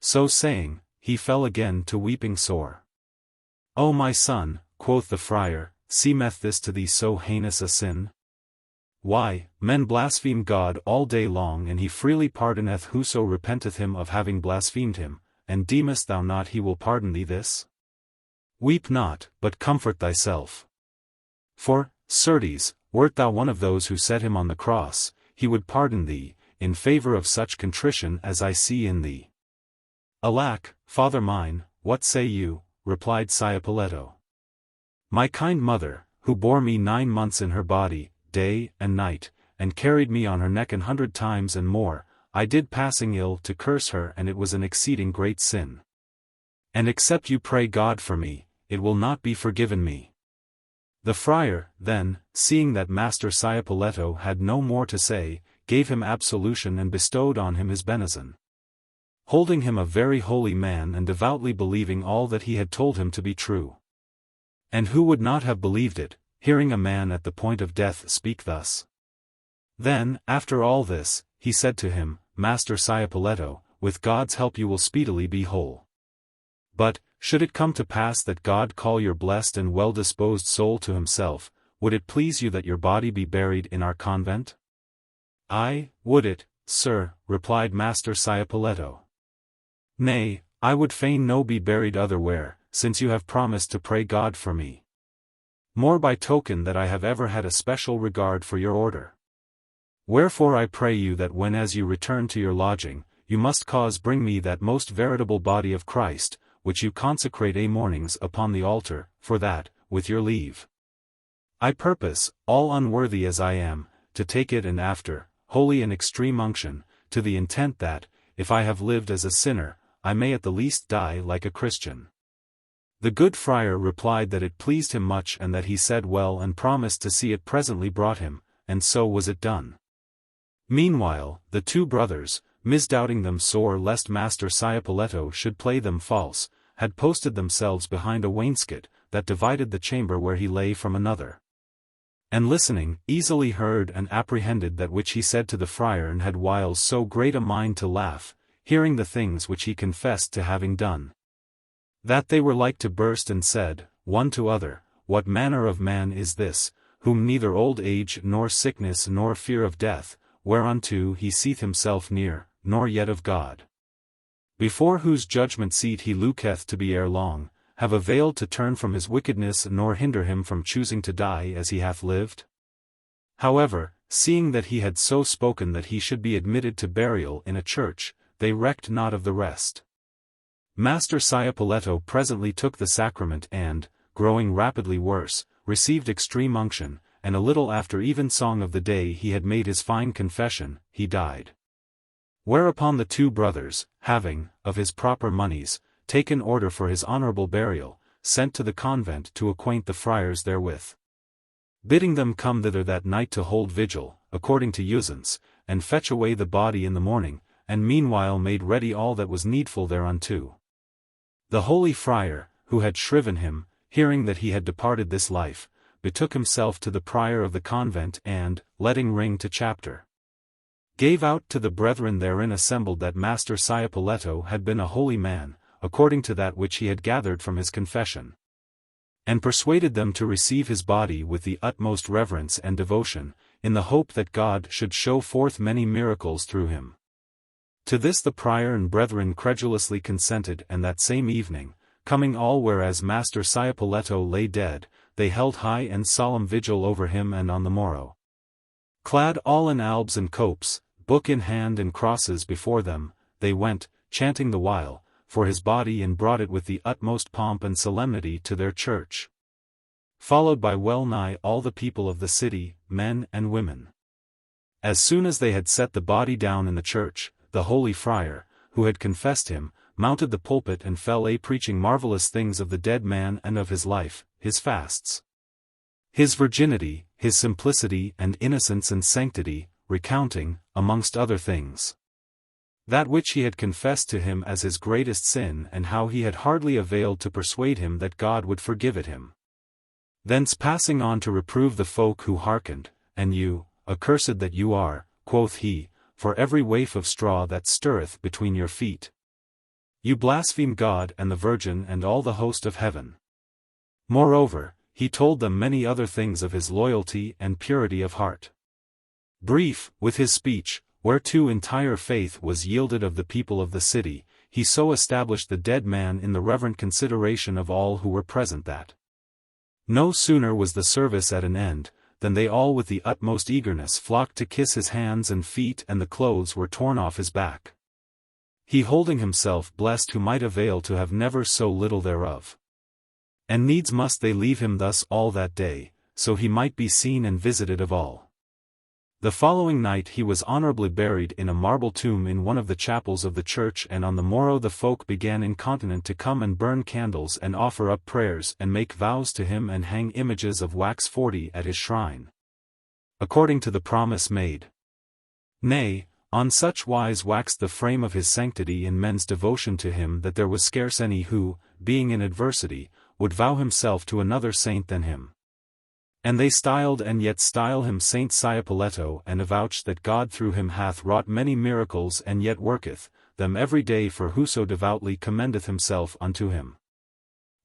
Speaker 1: So saying, he fell again to weeping sore. O my son, quoth the friar, seemeth this to thee so heinous a sin? Why, men blaspheme God all day long and he freely pardoneth whoso repenteth him of having blasphemed him, and deemest thou not he will pardon thee this? Weep not, but comfort thyself. For, certes, wert thou one of those who set him on the cross, he would pardon thee, in favor of such contrition as I see in thee. Alack, father mine, what say you? Replied Ciapoletto. My kind mother, who bore me 9 months in her body, day and night, and carried me on her neck 100 times and more, I did passing ill to curse her and it was an exceeding great sin. And except you pray God for me, it will not be forgiven me. The friar, then, seeing that Master Ciapoletto had no more to say, gave him absolution and bestowed on him his benison. Holding him a very holy man and devoutly believing all that he had told him to be true. And who would not have believed it, hearing a man at the point of death speak thus? Then, after all this, he said to him, Master Ciapoletto, with God's help you will speedily be whole. But, should it come to pass that God call your blessed and well-disposed soul to himself, would it please you that your body be buried in our convent? Aye, would it, sir, replied Master Ciapoletto. Nay, I would fain no be buried otherwhere, since you have promised to pray God for me. More by token that I have ever had a special regard for your order. Wherefore I pray you that when as you return to your lodging, you must cause bring me that most veritable body of Christ, which you consecrate mornings upon the altar, for that, with your leave, I purpose, all unworthy as I am, to take it and after, holy and extreme unction, to the intent that, if I have lived as a sinner, I may at the least die like a Christian. The good friar replied that it pleased him much and that he said well and promised to see it presently brought him, and so was it done. Meanwhile, the two brothers, misdoubting them sore lest Master Ciapoletto should play them false, had posted themselves behind a wainscot, that divided the chamber where he lay from another. And listening, easily heard and apprehended that which he said to the friar and had whiles so great a mind to laugh, hearing the things which he confessed to having done. That they were like to burst and said, one to other, What manner of man is this, whom neither old age nor sickness nor fear of death, whereunto he seeth himself near, nor yet of God, before whose judgment seat he looketh to be ere long, have availed to turn from his wickedness nor hinder him from choosing to die as he hath lived? However, seeing that he had so spoken that he should be admitted to burial in a church, they recked not of the rest. Master Ciapoletto presently took the sacrament and, growing rapidly worse, received extreme unction, and a little after evensong of the day he had made his fine confession, he died. Whereupon the two brothers, having, of his proper moneys, taken order for his honorable burial, sent to the convent to acquaint the friars therewith, bidding them come thither that night to hold vigil, according to usance, and fetch away the body in the morning, and meanwhile made ready all that was needful thereunto. The holy friar, who had shriven him, hearing that he had departed this life, betook himself to the prior of the convent and, letting ring to chapter, gave out to the brethren therein assembled that Master Ciapoletto had been a holy man, according to that which he had gathered from his confession, and persuaded them to receive his body with the utmost reverence and devotion, in the hope that God should show forth many miracles through him. To this the prior and brethren credulously consented, and that same evening, coming all whereas Master Ciapoletto lay dead, they held high and solemn vigil over him, and on the morrow, clad all in albs and copes, book in hand and crosses before them, they went, chanting the while, for his body and brought it with the utmost pomp and solemnity to their church, followed by well nigh all the people of the city, men and women. As soon as they had set the body down in the church, the holy friar, who had confessed him, mounted the pulpit and fell a preaching marvelous things of the dead man and of his life, his fasts, his virginity, his simplicity and innocence and sanctity, recounting, amongst other things, that which he had confessed to him as his greatest sin, and how he had hardly availed to persuade him that God would forgive it him. Thence passing on to reprove the folk who hearkened, and you, accursed that you are, quoth he, for every waif of straw that stirreth between your feet, you blaspheme God and the Virgin and all the host of heaven. Moreover, he told them many other things of his loyalty and purity of heart. Brief, with his speech, whereto entire faith was yielded of the people of the city, he so established the dead man in the reverent consideration of all who were present that no sooner was the service at an end, than they all with the utmost eagerness flocked to kiss his hands and feet, and the clothes were torn off his back, he holding himself blessed who might avail to have never so little thereof. And needs must they leave him thus all that day, so he might be seen and visited of all. The following night he was honorably buried in a marble tomb in one of the chapels of the church, and on the morrow the folk began incontinent to come and burn candles and offer up prayers and make vows to him and hang images of wax 40 at his shrine, according to the promise made. Nay, on such wise waxed the frame of his sanctity in men's devotion to him that there was scarce any who, being in adversity, would vow himself to another saint than him. And they styled and yet style him Saint Ciapoletto, and avouched that God through him hath wrought many miracles and yet worketh them every day for whoso devoutly commendeth himself unto him.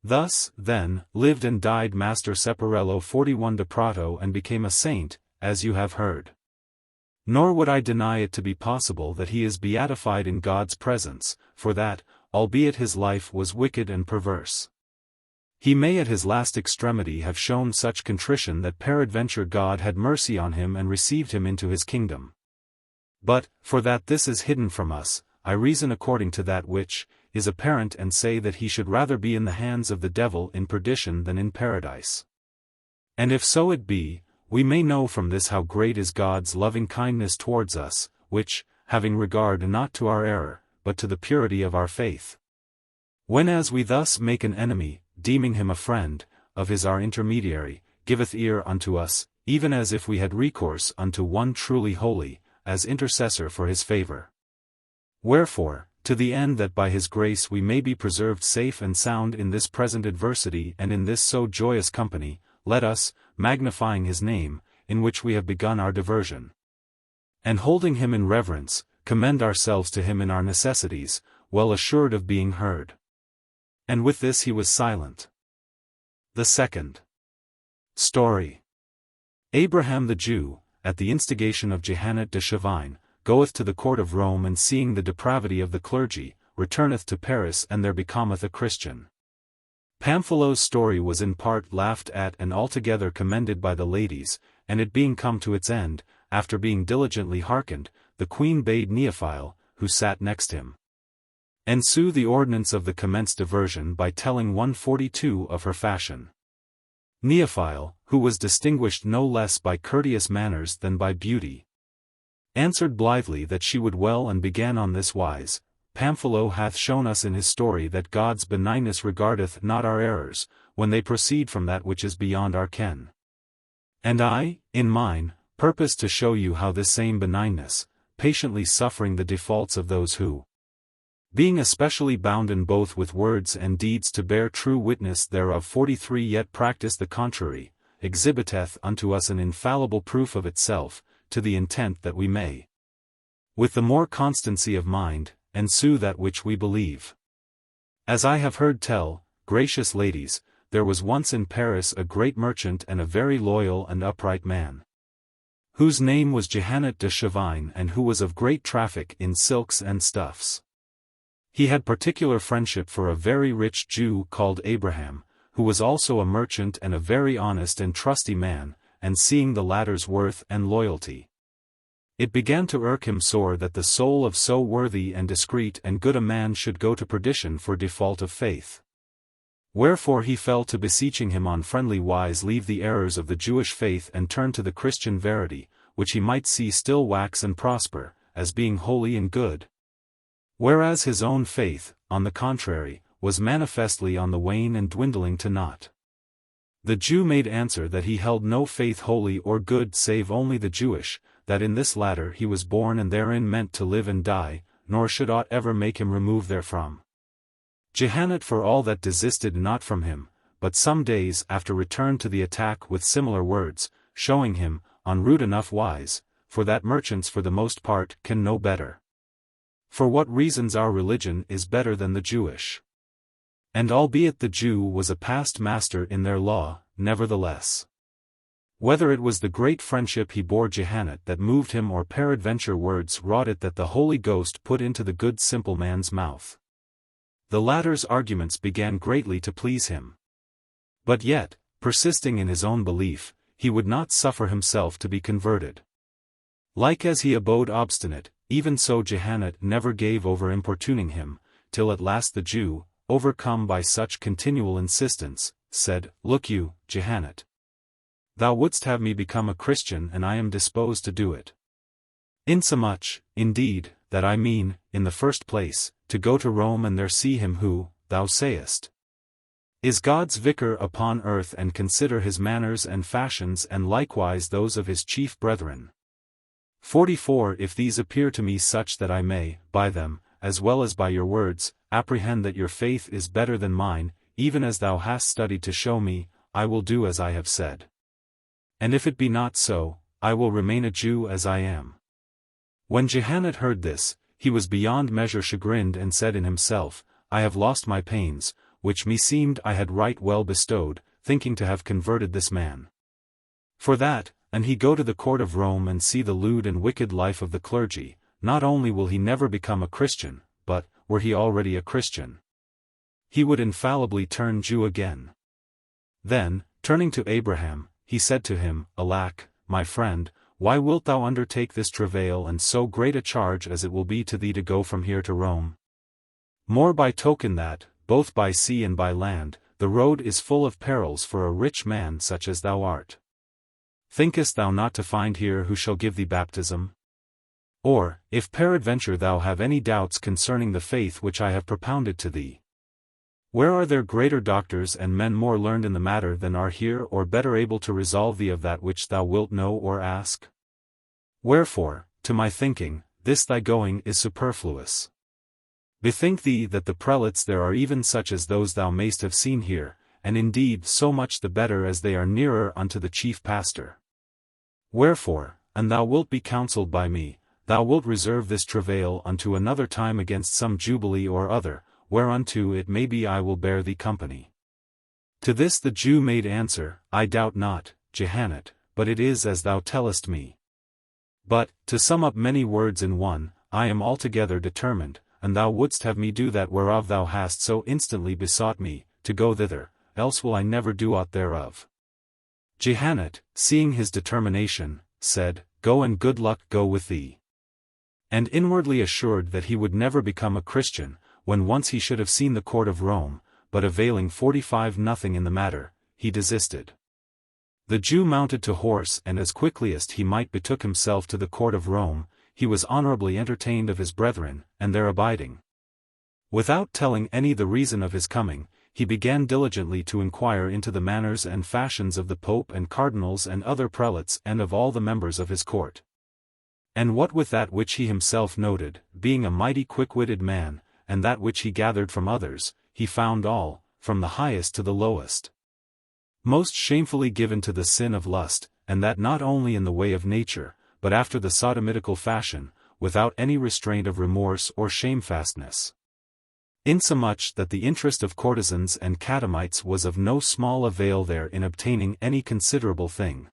Speaker 1: Thus, then, lived and died Master Separello 41 de Prato, and became a saint, as you have heard. Nor would I deny it to be possible that he is beatified in God's presence, for that, albeit his life was wicked and perverse, he may at his last extremity have shown such contrition that peradventure God had mercy on him and received him into his kingdom. But, for that this is hidden from us, I reason according to that which is apparent, and say that he should rather be in the hands of the devil in perdition than in paradise. And if so it be, we may know from this how great is God's loving kindness towards us, which, having regard not to our error, but to the purity of our faith, whenas we thus make an enemy, deeming him a friend, of his our intermediary, giveth ear unto us, even as if we had recourse unto one truly holy, as intercessor for his favor. Wherefore, to the end that by his grace we may be preserved safe and sound in this present adversity and in this so joyous company, let us, magnifying his name, in which we have begun our diversion, and holding him in reverence, commend ourselves to him in our necessities, well assured of being heard. And with this he was silent. The second story. Abraham the Jew, at the instigation of Giovanni de Chavannes, goeth to the court of Rome, and seeing the depravity of the clergy, returneth to Paris, and there becometh a Christian. Panfilo's story was in part laughed at and altogether commended by the ladies, and it being come to its end, after being diligently hearkened, the queen bade Neifile, who sat next him, ensue the ordinance of the commenced diversion by telling 142 of her fashion. Neifile, who was distinguished no less by courteous manners than by beauty, answered blithely that she would well, and began on this wise: Panfilo hath shown us in his story that God's benignness regardeth not our errors, when they proceed from that which is beyond our ken. And I, in mine, purpose to show you how this same benignness, patiently suffering the defaults of those who, being especially bounden both with words and deeds to bear true witness thereof 43 yet practice the contrary, exhibiteth unto us an infallible proof of itself, to the intent that we may, with the more constancy of mind, ensue that which we believe. As I have heard tell, gracious ladies, there was once in Paris a great merchant and a very loyal and upright man, whose name was Giovanni de Chavannes, and who was of great traffic in silks and stuffs. He had particular friendship for a very rich Jew called Abraham, who was also a merchant and a very honest and trusty man, and seeing the latter's worth and loyalty, it began to irk him sore that the soul of so worthy and discreet and good a man should go to perdition for default of faith. Wherefore he fell to beseeching him on friendly wise leave the errors of the Jewish faith and turn to the Christian verity, which he might see still wax and prosper, as being holy and good. Whereas his own faith, on the contrary, was manifestly on the wane and dwindling to naught. The Jew made answer that he held no faith holy or good save only the Jewish, that in this latter he was born and therein meant to live and die, nor should aught ever make him remove therefrom. Giovanni for all that desisted not from him, but some days after returned to the attack with similar words, showing him, on rude enough wise, for that merchants for the most part can know better, for what reasons our religion is better than the Jewish. And albeit the Jew was a past master in their law, nevertheless, whether it was the great friendship he bore Giovanni that moved him or peradventure words wrought it that the Holy Ghost put into the good simple man's mouth, the latter's arguments began greatly to please him. But yet, persisting in his own belief, he would not suffer himself to be converted. Like as he abode obstinate, even so Giovanni never gave over importuning him, till at last the Jew, overcome by such continual insistence, said, Look you, Giovanni, thou wouldst have me become a Christian, and I am disposed to do it. Insomuch, indeed, that I mean, in the first place, to go to Rome and there see him who, thou sayest, is God's vicar upon earth, and consider his manners and fashions and likewise those of his chief brethren. 44 If these appear to me such that I may, by them, as well as by your words, apprehend that your faith is better than mine, even as thou hast studied to show me, I will do as I have said. And if it be not so, I will remain a Jew as I am. When Giovanni heard this, he was beyond measure chagrined and said in himself, I have lost my pains, which meseemed I had right well bestowed, thinking to have converted this man. For that, and he go to the court of Rome and see the lewd and wicked life of the clergy, not only will he never become a Christian, but, were he already a Christian, he would infallibly turn Jew again. Then, turning to Abraham, he said to him, Alack, my friend, why wilt thou undertake this travail and so great a charge as it will be to thee to go from here to Rome? More by token that, both by sea and by land, the road is full of perils for a rich man such as thou art. thinkest thou not to find here who shall give thee baptism? Or, if peradventure thou have any doubts concerning the faith which I have propounded to thee, where are there greater doctors and men more learned in the matter than are here, or better able to resolve thee of that which thou wilt know or ask? Wherefore, to my thinking, this thy going is superfluous. Bethink thee that the prelates there are even such as those thou mayst have seen here, and indeed so much the better as they are nearer unto the chief pastor. Wherefore, an thou wilt be counselled by me, thou wilt reserve this travail unto another time against some jubilee or other, whereunto it may be I will bear thee company. To this the Jew made answer, I doubt not, Jehannet, but it is as thou tellest me. But, to sum up many words in one, I am altogether determined, and thou wouldst have me do that whereof thou hast so instantly besought me, to go thither, else will I never do aught thereof. Jehannet, seeing his determination, said, Go, and good luck go with thee. And inwardly assured that he would never become a Christian, when once he should have seen the court of Rome, but availing 45 nothing in the matter, he desisted. The Jew mounted to horse and as quickly as he might betook himself to the court of Rome. He was honorably entertained of his brethren, and their abiding. Without telling any the reason of his coming, he began diligently to inquire into the manners and fashions of the Pope and Cardinals and other prelates and of all the members of his court. And what with that which he himself noted, being a mighty quick-witted man, and that which he gathered from others, he found all, from the highest to the lowest, most shamefully given to the sin of lust, and that not only in the way of nature, but after the sodomitical fashion, without any restraint of remorse or shamefastness. Insomuch that the interest of courtesans and catamites was of no small avail there in obtaining any considerable thing.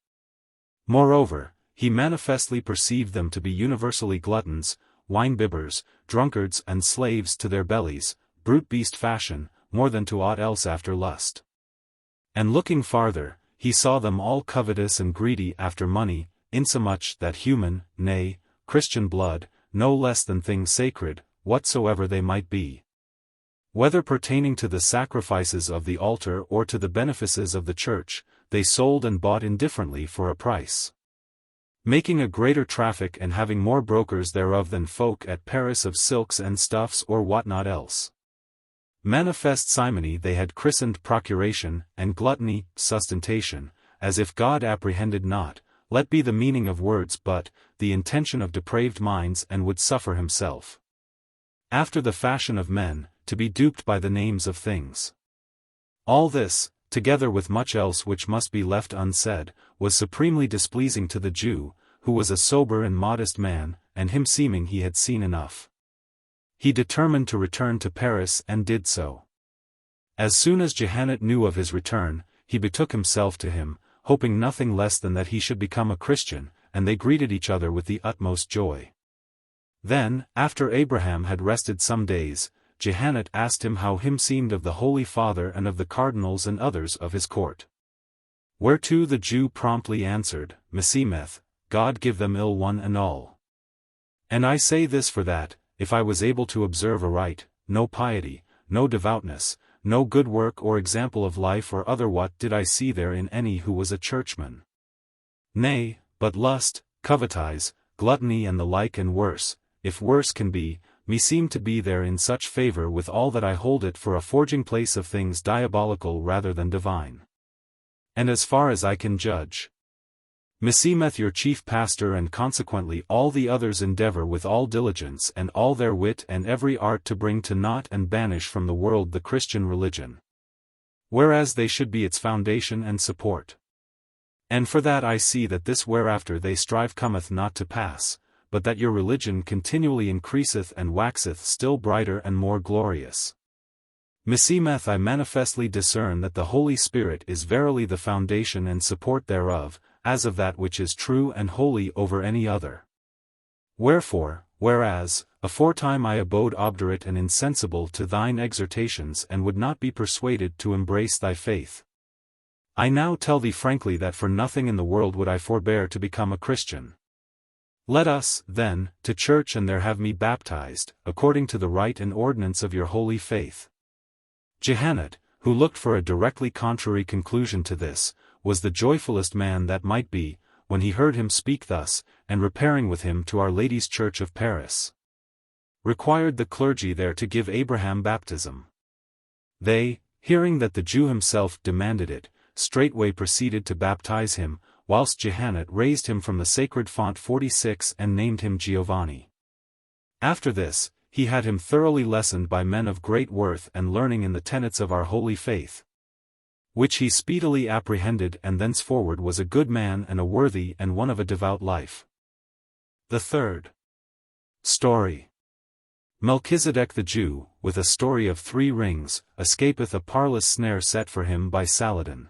Speaker 1: Moreover, he manifestly perceived them to be universally gluttons, wine-bibbers, drunkards and slaves to their bellies, brute beast fashion, more than to aught else after lust. And looking farther, he saw them all covetous and greedy after money, insomuch that human, nay, Christian blood, no less than things sacred, whatsoever they might be, whether pertaining to the sacrifices of the altar or to the benefices of the church, they sold and bought indifferently for a price, making a greater traffic and having more brokers thereof than folk at Paris of silks and stuffs or what not else. Manifest simony they had christened procuration, and gluttony, sustentation, as if God apprehended not, let be the meaning of words but, the intention of depraved minds and would suffer himself, after the fashion of men, to be duped by the names of things. All this, together with much else which must be left unsaid, was supremely displeasing to the Jew, who was a sober and modest man, and him seeming he had seen enough. He determined to return to Paris and did so. As soon as Jehannet knew of his return, he betook himself to him, hoping nothing less than that he should become a Christian, and they greeted each other with the utmost joy. Then, after Abraham had rested some days, Jehannet asked him how him seemed of the Holy Father and of the cardinals and others of his court. Whereto the Jew promptly answered, Meseemeth, God give them ill one and all. And I say this for that, if I was able to observe aright, no piety, no devoutness, no good work or example of life or other, what did I see there in any who was a churchman? Nay, but lust, covetise, gluttony and the like, and worse, if worse can be, meseem to be there in such favour with all that I hold it for a forging place of things diabolical rather than divine. And as far as I can judge, meseemeth your chief pastor and consequently all the others endeavour with all diligence and all their wit and every art to bring to naught and banish from the world the Christian religion, whereas they should be its foundation and support. And for that I see that this whereafter they strive cometh not to pass, but that your religion continually increaseth and waxeth still brighter and more glorious. Meseemeth I manifestly discern that the Holy Spirit is verily the foundation and support thereof, as of that which is true and holy over any other. Wherefore, whereas, aforetime I abode obdurate and insensible to thine exhortations and would not be persuaded to embrace thy faith, I now tell thee frankly that for nothing in the world would I forbear to become a Christian. Let us, then, to church and there have me baptized, according to the rite and ordinance of your holy faith. Jehannet, who looked for a directly contrary conclusion to this, was the joyfulest man that might be, when he heard him speak thus, and repairing with him to Our Lady's Church of Paris, required the clergy there to give Abraham baptism. They, hearing that the Jew himself demanded it, straightway proceeded to baptize him, whilst Jehannet raised him from the sacred font 46 and named him Giovanni. After this, he had him thoroughly lessoned by men of great worth and learning in the tenets of our holy faith, which he speedily apprehended, and thenceforward was a good man and a worthy and one of a devout life. The third story. Melchizedek the Jew, with a story of 3 rings, escapeth a parlous snare set for him by Saladin.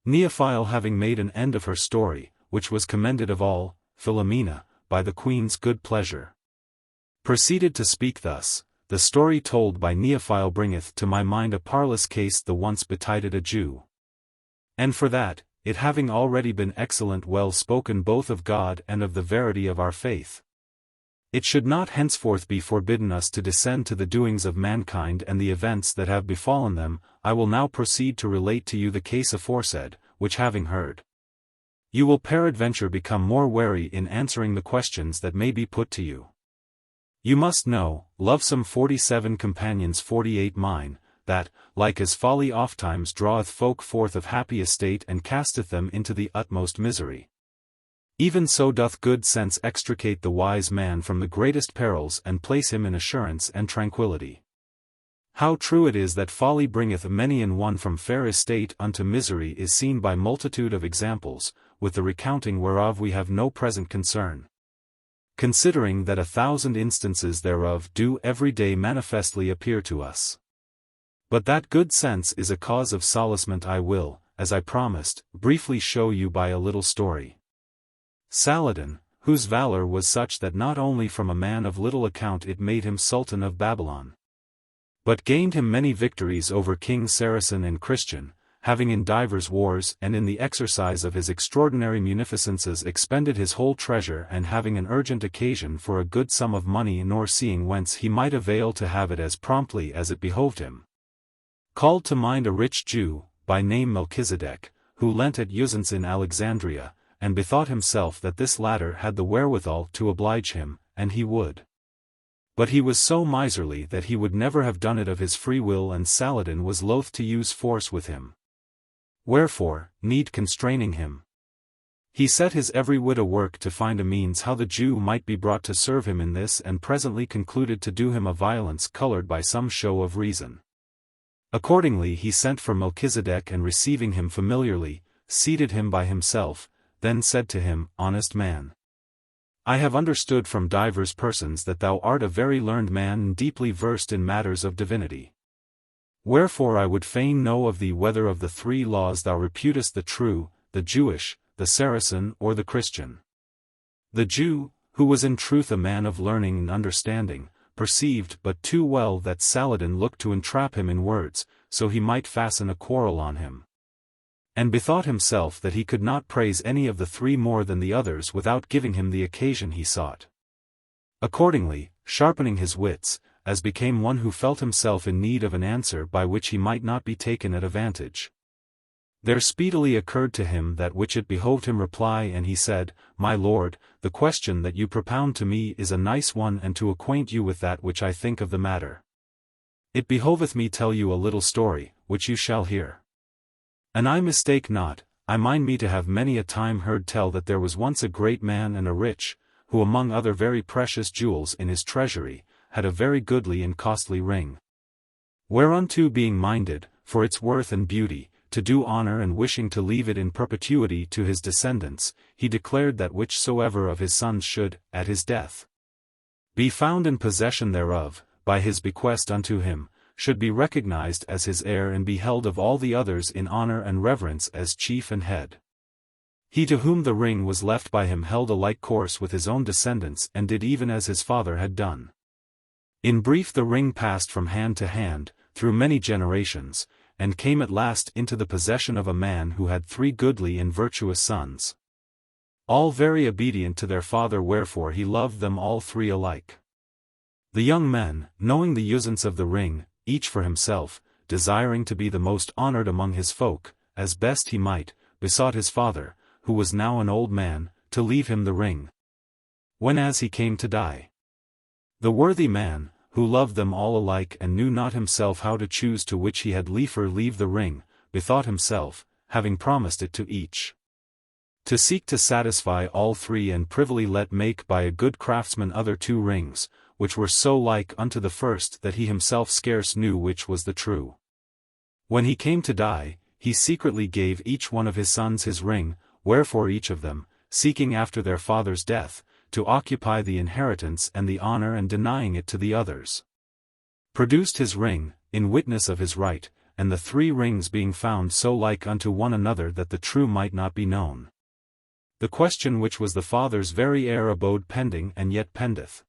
Speaker 1: Neifile having made an end of her story, which was commended of all, Filomena, by the queen's good pleasure, proceeded to speak thus: the story told by Neifile bringeth to my mind a parlous case the once betided a Jew. And for that, it having already been excellent well spoken both of God and of the verity of our faith, it should not henceforth be forbidden us to descend to the doings of mankind and the events that have befallen them. I will now proceed to relate to you the case aforesaid, which having heard, you will peradventure become more wary in answering the questions that may be put to you. You must know, lovesome 47 companions 48 mine, that, like as folly ofttimes draweth folk forth of happy estate and casteth them into the utmost misery, even so doth good sense extricate the wise man from the greatest perils and place him in assurance and tranquillity. How true it is that folly bringeth many an one from fair estate unto misery is seen by multitude of examples, with the recounting whereof we have no present concern, considering that 1,000 instances thereof do every day manifestly appear to us. But that good sense is a cause of solacement. I will, as I promised, briefly show you by a little story. Saladin, whose valor was such that not only from a man of little account it made him Sultan of Babylon, but gained him many victories over King Saracen and Christian, having in divers wars and in the exercise of his extraordinary munificences expended his whole treasure, and having an urgent occasion for a good sum of money nor seeing whence he might avail to have it as promptly as it behoved him, called to mind a rich Jew, by name Melchizedek, who lent at usance in Alexandria, and bethought himself that this latter had the wherewithal to oblige him, and he would. But he was so miserly that he would never have done it of his free will, and Saladin was loath to use force with him. Wherefore, need constraining him, he set his every wit a work to find a means how the Jew might be brought to serve him in this, and presently concluded to do him a violence coloured by some show of reason. Accordingly he sent for Melchizedek, and receiving him familiarly, seated him by himself, then said to him, Honest man, I have understood from divers persons that thou art a very learned man and deeply versed in matters of divinity. Wherefore I would fain know of thee whether of the 3 laws thou reputest the true, the Jewish, the Saracen, or the Christian. The Jew, who was in truth a man of learning and understanding, perceived but too well that Saladin looked to entrap him in words, so he might fasten a quarrel on him, and bethought himself that he could not praise any of the 3 more than the others without giving him the occasion he sought. Accordingly, sharpening his wits, as became one who felt himself in need of an answer by which he might not be taken at advantage, there speedily occurred to him that which it behoved him reply, and he said, My lord, the question that you propound to me is a nice one, and to acquaint you with that which I think of the matter, it behoveth me tell you a little story, which you shall hear. And I mistake not, I mind me to have many a time heard tell that there was once a great man and a rich, who among other very precious jewels in his treasury, had a very goodly and costly ring, whereunto being minded, for its worth and beauty, to do honor, and wishing to leave it in perpetuity to his descendants, he declared that whichsoever of his sons should, at his death, be found in possession thereof, by his bequest unto him, should be recognized as his heir and be held of all the others in honor and reverence as chief and head. He to whom the ring was left by him held a like course with his own descendants, and did even as his father had done. In brief, the ring passed from hand to hand, through many generations, and came at last into the possession of a man who had 3 goodly and virtuous sons, all very obedient to their father, wherefore he loved them all 3 alike. The young men, knowing the usance of the ring, each for himself, desiring to be the most honored among his folk, as best he might, besought his father, who was now an old man, to leave him the ring. Whenas he came to die. The worthy man, who loved them all alike and knew not himself how to choose to which he had liefer leave the ring, bethought himself, having promised it to each, to seek to satisfy all three, and privily let make by a good craftsman other two rings, which were so like unto the first that he himself scarce knew which was the true. When he came to die, he secretly gave each one of his sons his ring, wherefore each of them, seeking after their father's death, to occupy the inheritance and the honor and denying it to the others, produced his ring, in witness of his right, and the three rings being found so like unto one another that the true might not be known. The question which was the father's very heir abode pending and yet pendeth.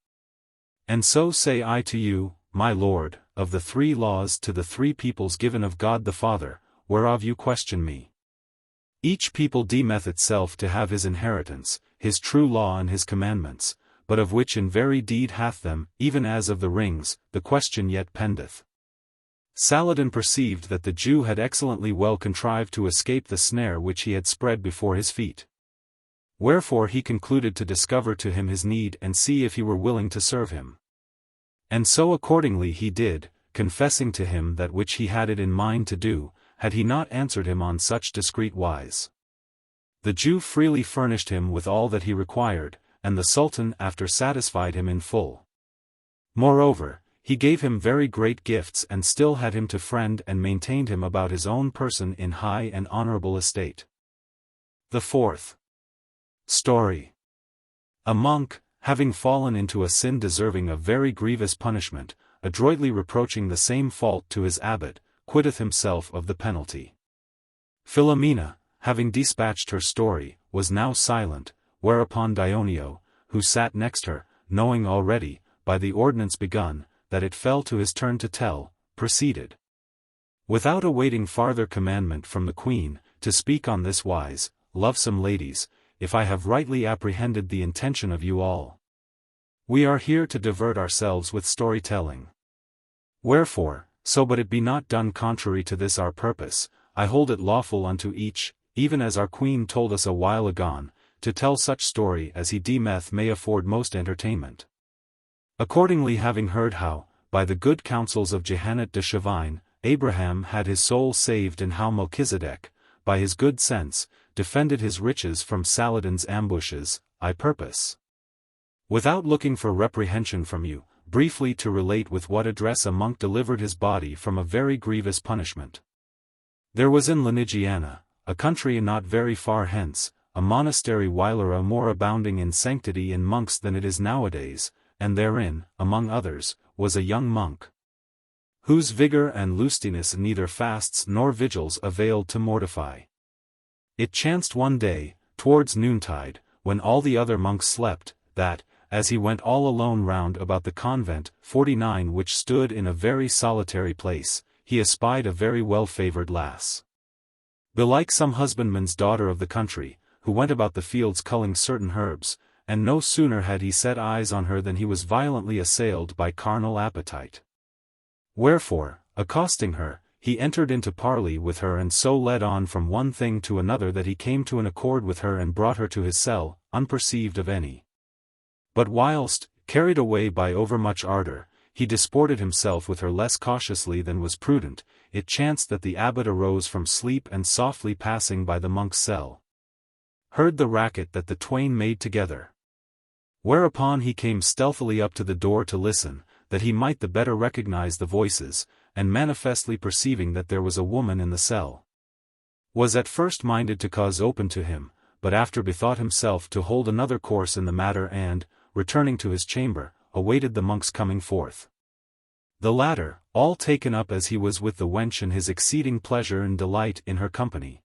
Speaker 1: And so say I to you, my lord, of the three laws to the three peoples given of God the Father, whereof you question me. Each people deemeth itself to have his inheritance, his true law and his commandments, but of which in very deed hath them, even as of the rings, the question yet pendeth. Saladin perceived that the Jew had excellently well contrived to escape the snare which he had spread before his feet. Wherefore he concluded to discover to him his need and see if he were willing to serve him. And so accordingly he did, confessing to him that which he had it in mind to do, had he not answered him on such discreet wise. The Jew freely furnished him with all that he required, and the Sultan after satisfied him in full. Moreover, he gave him very great gifts and still had him to friend and maintained him about his own person in high and honorable estate. The fourth story. A monk, having fallen into a sin deserving of very grievous punishment, adroitly reproaching the same fault to his abbot, quitteth himself of the penalty. Filomena, having dispatched her story, was now silent, whereupon Dioneo, who sat next her, knowing already, by the ordinance begun, that it fell to his turn to tell, proceeded, without awaiting farther commandment from the queen, to speak on this wise: Lovesome ladies, if I have rightly apprehended the intention of you all, we are here to divert ourselves with storytelling. Wherefore, so but it be not done contrary to this our purpose, I hold it lawful unto each, even as our queen told us a while agone, to tell such story as he deemeth may afford most entertainment. Accordingly, having heard how, by the good counsels of Jehannet de Chavannes, Abraham had his soul saved, and how Melchizedek, by his good sense, defended his riches from Saladin's ambushes, I purpose, without looking for reprehension from you, briefly to relate with what address a monk delivered his body from a very grievous punishment. There was in Lunigiana, a country not very far hence, a monastery whilera more abounding in sanctity in monks than it is nowadays, and therein, among others, was a young monk, whose vigor and lustiness neither fasts nor vigils availed to mortify. It chanced one day, towards noontide, when all the other monks slept, that, as he went all alone round about the convent 49 which stood in a very solitary place, he espied a very well-favoured lass, belike some husbandman's daughter of the country, who went about the fields culling certain herbs, and no sooner had he set eyes on her than he was violently assailed by carnal appetite. Wherefore, accosting her, he entered into parley with her, and so led on from one thing to another that he came to an accord with her and brought her to his cell, unperceived of any. But whilst, carried away by overmuch ardour, he disported himself with her less cautiously than was prudent, it chanced that the abbot arose from sleep and softly passing by the monk's cell, heard the racket that the twain made together. Whereupon he came stealthily up to the door to listen, that he might the better recognize the voices, and manifestly perceiving that there was a woman in the cell, was at first minded to cause open to him, but after bethought himself to hold another course in the matter and, returning to his chamber, awaited the monk's coming forth. The latter, all taken up as he was with the wench and his exceeding pleasure and delight in her company,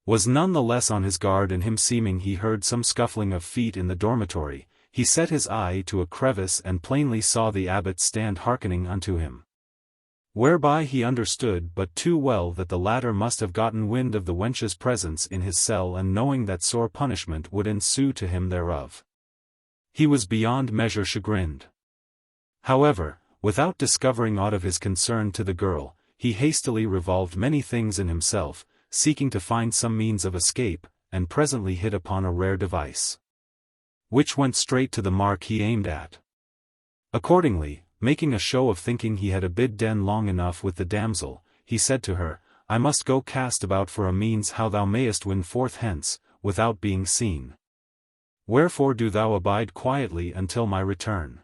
Speaker 1: was none the less on his guard, and him seeming he heard some scuffling of feet in the dormitory, he set his eye to a crevice and plainly saw the abbot stand hearkening unto him. Whereby he understood but too well that the latter must have gotten wind of the wench's presence in his cell, and knowing that sore punishment would ensue to him thereof, he was beyond measure chagrined. However, without discovering aught of his concern to the girl, he hastily revolved many things in himself, seeking to find some means of escape, and presently hit upon a rare device, which went straight to the mark he aimed at. Accordingly, making a show of thinking he had abid den long enough with the damsel, he said to her, I must go cast about for a means how thou mayest win forth hence, without being seen. Wherefore do thou abide quietly until my return.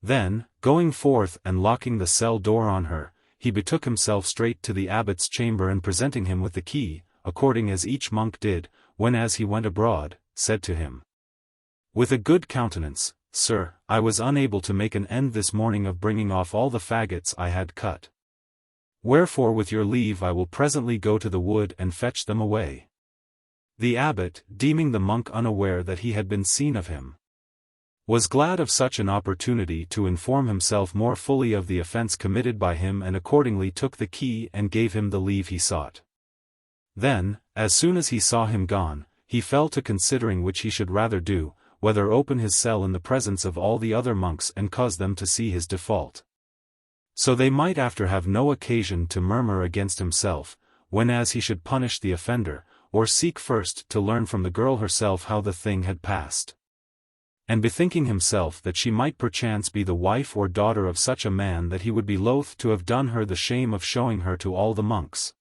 Speaker 1: Then, going forth and locking the cell door on her, he betook himself straight to the abbot's chamber and presenting him with the key, according as each monk did, when as he went abroad, said to him, with a good countenance, Sir, I was unable to make an end this morning of bringing off all the faggots I had cut. Wherefore with your leave I will presently go to the wood and fetch them away. The abbot, deeming the monk unaware that he had been seen of him, was glad of such an opportunity to inform himself more fully of the offense committed by him and accordingly took the key and gave him the leave he sought. Then, as soon as he saw him gone, he fell to considering which he should rather do, whether open his cell in the presence of all the other monks and cause them to see his default, so they might after have no occasion to murmur against himself, whenas he should punish the offender, or seek first to learn from the girl herself how the thing had passed. And bethinking himself that she might perchance be the wife or daughter of such a man that he would be loath to have done her the shame of showing her to all the monks,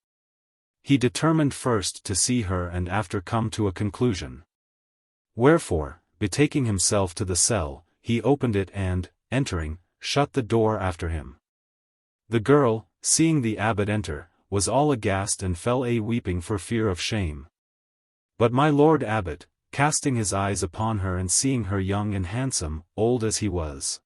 Speaker 1: he determined first to see her and after come to a conclusion. Wherefore, betaking himself to the cell, he opened it and, entering, shut the door after him. The girl, seeing the abbot enter, was all aghast and fell a-weeping for fear of shame. But my lord abbot, casting his eyes upon her and seeing her young and handsome, old as he was,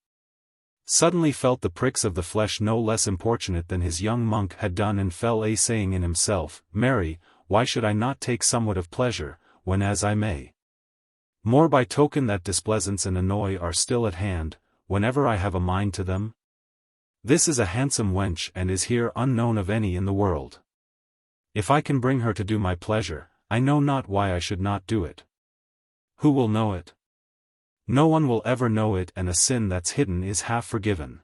Speaker 1: suddenly felt the pricks of the flesh no less importunate than his young monk had done and fell a-saying in himself, Mary, why should I not take somewhat of pleasure, whenas I may? More by token that displeasance and annoy are still at hand, whenever I have a mind to them? This is a handsome wench and is here unknown of any in the world. If I can bring her to do my pleasure, I know not why I should not do it. Who will know it? No one will ever know it, and a sin that's hidden is half forgiven.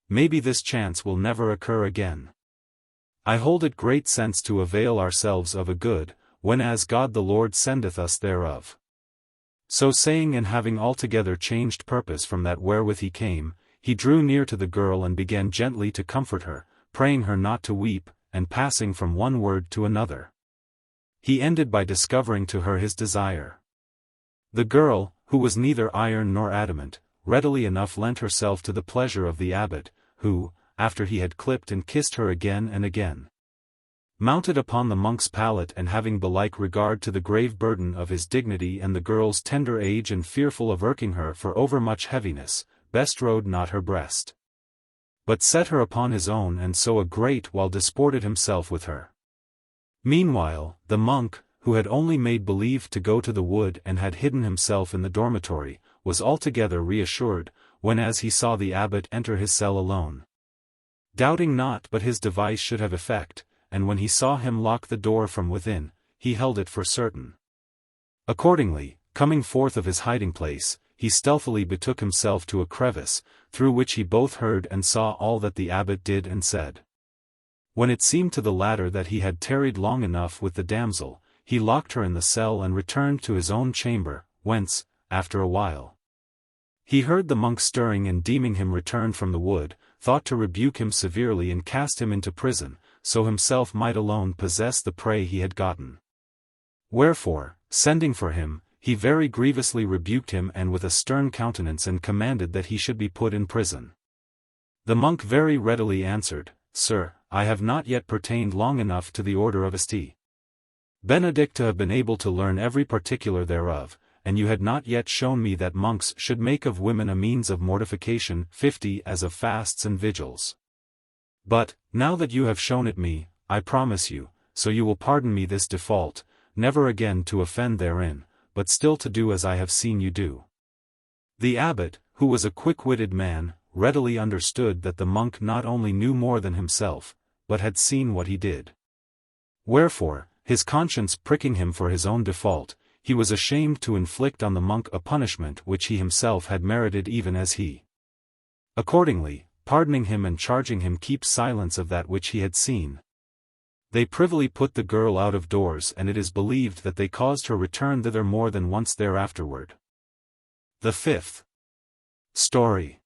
Speaker 1: Maybe this chance will never occur again. I hold it great sense to avail ourselves of a good, whenas God the Lord sendeth us thereof. So saying and having altogether changed purpose from that wherewith he came, he drew near to the girl and began gently to comfort her, praying her not to weep, and passing from one word to another, he ended by discovering to her his desire. The girl, who was neither iron nor adamant, readily enough lent herself to the pleasure of the abbot, who, after he had clipped and kissed her again and again, mounted upon the monk's pallet and having belike regard to the grave burden of his dignity and the girl's tender age and fearful of irking her for overmuch heaviness, bestrode not her breast, but set her upon his own and so a great while disported himself with her. Meanwhile, the monk, who had only made believe to go to the wood and had hidden himself in the dormitory, was altogether reassured, whenas he saw the abbot enter his cell alone, doubting not but his device should have effect, and when he saw him lock the door from within, he held it for certain. Accordingly, coming forth of his hiding-place, he stealthily betook himself to a crevice, through which he both heard and saw all that the abbot did and said. When it seemed to the latter that he had tarried long enough with the damsel, he locked her in the cell and returned to his own chamber, whence, after a while, he heard the monk stirring and deeming him returned from the wood, thought to rebuke him severely and cast him into prison, so himself might alone possess the prey he had gotten. Wherefore, sending for him, he very grievously rebuked him and with a stern countenance and commanded that he should be put in prison. The monk very readily answered, Sir, I have not yet pertained long enough to the order of St. Benedict to have been able to learn every particular thereof, and you had not yet shown me that monks should make of women a means of mortification 50 as of fasts and vigils. But, now that you have shown it me, I promise you, so you will pardon me this default, never again to offend therein, but still to do as I have seen you do. The abbot, who was a quick-witted man, readily understood that the monk not only knew more than himself, but had seen what he did. Wherefore, his conscience pricking him for his own default, he was ashamed to inflict on the monk a punishment which he himself had merited even as he. Accordingly, pardoning him and charging him keep silence of that which he had seen, They privily put the girl out of doors, and it is believed that they caused her return thither more than once thereafterward. The fifth story.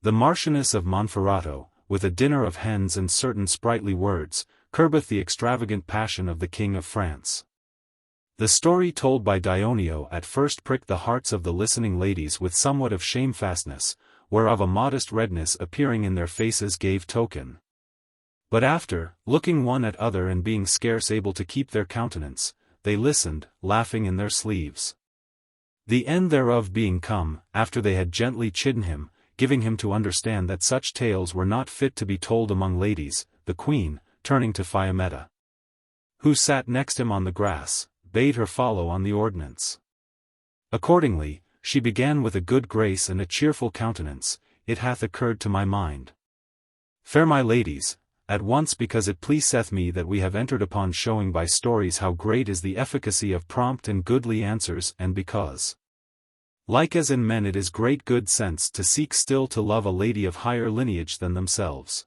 Speaker 1: The Marchioness of Monferrato, with a dinner of hens and certain sprightly words, curbeth the extravagant passion of the King of France. The story told by Dioneo at first pricked the hearts of the listening ladies with somewhat of shamefastness, whereof a modest redness appearing in their faces gave token. But after, looking one at other and being scarce able to keep their countenance, they listened, laughing in their sleeves. The end thereof being come, after they had gently chidden him, giving him to understand that such tales were not fit to be told among ladies, the queen, turning to Fiammetta, who sat next him on the grass, bade her follow on the ordinance. Accordingly, she began with a good grace and a cheerful countenance. It hath occurred to my mind, fair my ladies, at once because it pleaseth me that we have entered upon showing by stories how great is the efficacy of prompt and goodly answers, and because, like as in men it is great good sense to seek still to love a lady of higher lineage than themselves.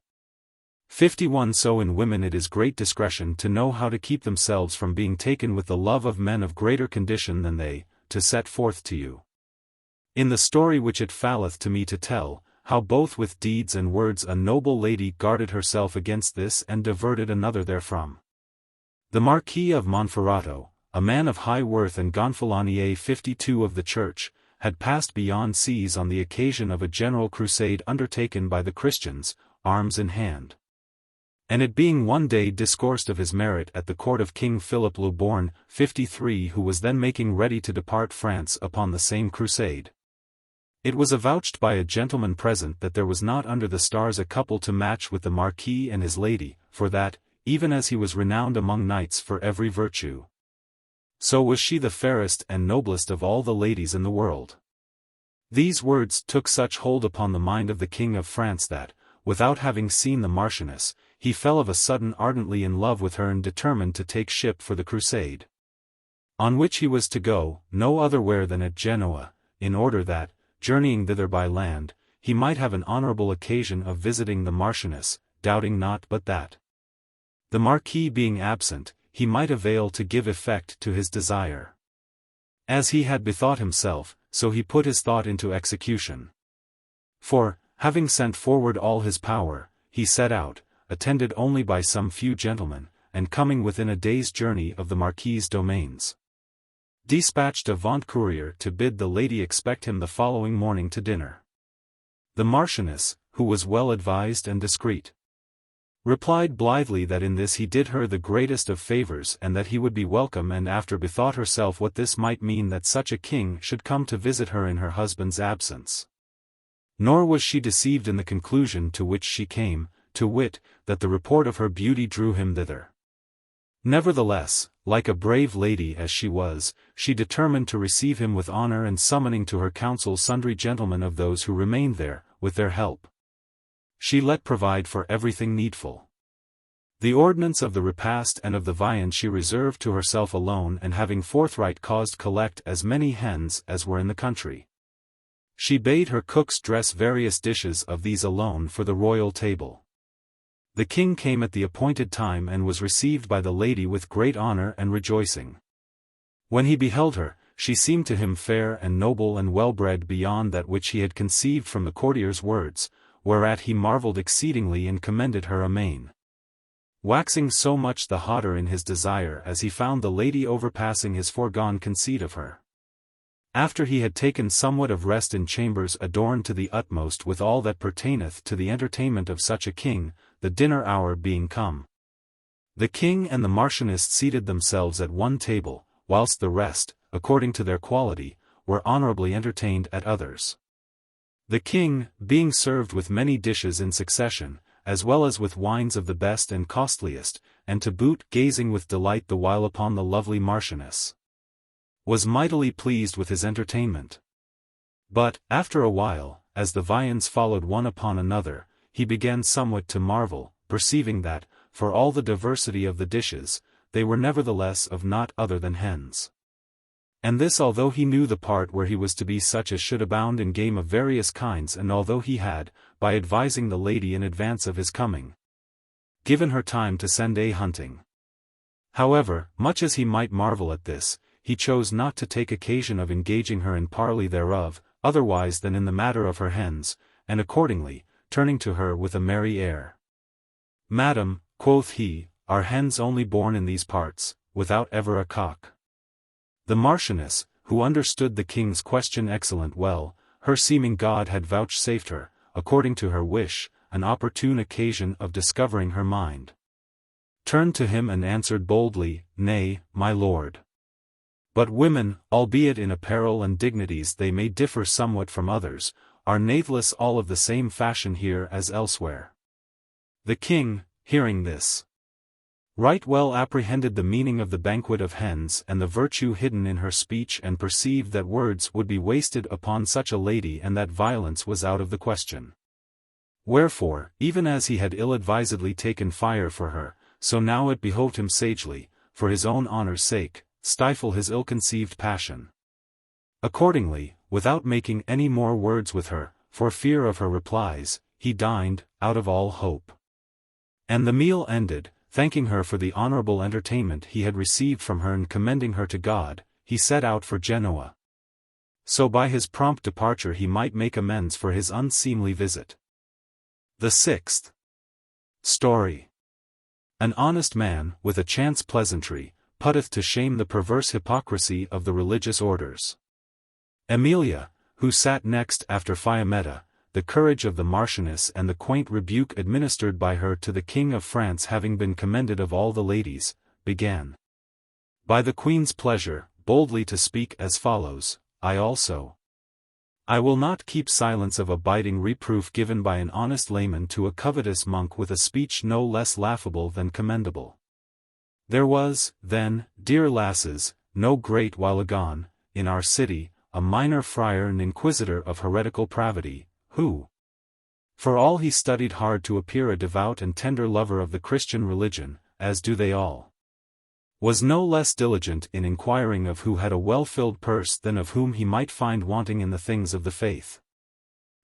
Speaker 1: 51 So in women it is great discretion to know how to keep themselves from being taken with the love of men of greater condition than they, to set forth to you, in the story which it falleth to me to tell, how both with deeds and words a noble lady guarded herself against this and diverted another therefrom. The Marquis of Monferrato, a man of high worth and gonfalonier 52 of the church, had passed beyond seas on the occasion of a general crusade undertaken by the Christians, arms in hand. And it being one day discoursed of his merit at the court of King Philip le Born, 53, who was then making ready to depart France upon the same crusade. It was avouched by a gentleman present that there was not under the stars a couple to match with the Marquis and his lady, for that, even as he was renowned among knights for every virtue, so was she the fairest and noblest of all the ladies in the world. These words took such hold upon the mind of the King of France that, without having seen the Marchioness, he fell of a sudden ardently in love with her and determined to take ship for the crusade, on which he was to go, no otherwhere than at Genoa, in order that, journeying thither by land, he might have an honourable occasion of visiting the Marchioness, doubting not but that, the Marquis being absent, he might avail to give effect to his desire. As he had bethought himself, so he put his thought into execution. For, having sent forward all his power, he set out, attended only by some few gentlemen, and coming within a day's journey of the Marquis's domains, dispatched a vaunt courier to bid the lady expect him the following morning to dinner. The Marchioness, who was well advised and discreet, replied blithely that in this he did her the greatest of favours and that he would be welcome, and after bethought herself what this might mean that such a king should come to visit her in her husband's absence. Nor was she deceived in the conclusion to which she came, to wit, that the report of her beauty drew him thither. Nevertheless, like a brave lady as she was, she determined to receive him with honour, and summoning to her council sundry gentlemen of those who remained there, with their help, she let provide for everything needful. The ordinance of the repast and of the viand she reserved to herself alone, and having forthright caused collect as many hens as were in the country, she bade her cooks dress various dishes of these alone for the royal table. The king came at the appointed time and was received by the lady with great honour and rejoicing. When he beheld her, she seemed to him fair and noble and well-bred beyond that which he had conceived from the courtier's words, whereat he marvelled exceedingly and commended her amain, waxing so much the hotter in his desire as he found the lady overpassing his foregone conceit of her. After he had taken somewhat of rest in chambers adorned to the utmost with all that pertaineth to the entertainment of such a king, the dinner hour being come, the king and the Marchioness seated themselves at one table, whilst the rest, according to their quality, were honourably entertained at others. The king, being served with many dishes in succession, as well as with wines of the best and costliest, and to boot gazing with delight the while upon the lovely Marchioness, was mightily pleased with his entertainment. But, after a while, as the viands followed one upon another, he began somewhat to marvel, perceiving that, for all the diversity of the dishes, they were nevertheless of naught other than hens. And this although he knew the part where he was to be such as should abound in game of various kinds, and although he had, by advising the lady in advance of his coming, given her time to send a hunting. However, much as he might marvel at this, he chose not to take occasion of engaging her in parley thereof, otherwise than in the matter of her hens, and accordingly, turning to her with a merry air. "Madam," quoth he, "are hens only born in these parts, without ever a cock?" The Marchioness, who understood the king's question excellent well, her seeming God had vouchsafed her, according to her wish, an opportune occasion of discovering her mind, turned to him and answered boldly, "Nay, my lord. But women, albeit in apparel and dignities they may differ somewhat from others, are natheless all of the same fashion here as elsewhere." The king, hearing this, right well apprehended the meaning of the banquet of hens and the virtue hidden in her speech, and perceived that words would be wasted upon such a lady and that violence was out of the question. Wherefore, even as he had ill-advisedly taken fire for her, so now it behoved him sagely, for his own honour's sake, stifle his ill-conceived passion. Accordingly, without making any more words with her, for fear of her replies, he dined, out of all hope. And the meal ended, thanking her for the honourable entertainment he had received from her and commending her to God, he set out for Genoa. So by his prompt departure he might make amends for his unseemly visit. The sixth story. An honest man, with a chance pleasantry, putteth to shame the perverse hypocrisy of the religious orders. Emilia, who sat next after Fiammetta, the courage of the Marchioness and the quaint rebuke administered by her to the King of France having been commended of all the ladies, began, by the Queen's pleasure, boldly to speak as follows: "I also. I will not keep silence of a biting reproof given by an honest layman to a covetous monk with a speech no less laughable than commendable. There was, then, dear lasses, no great while agone, in our city, a minor friar and inquisitor of heretical pravity, who, for all he studied hard to appear a devout and tender lover of the Christian religion, as do they all, was no less diligent in inquiring of who had a well-filled purse than of whom he might find wanting in the things of the faith.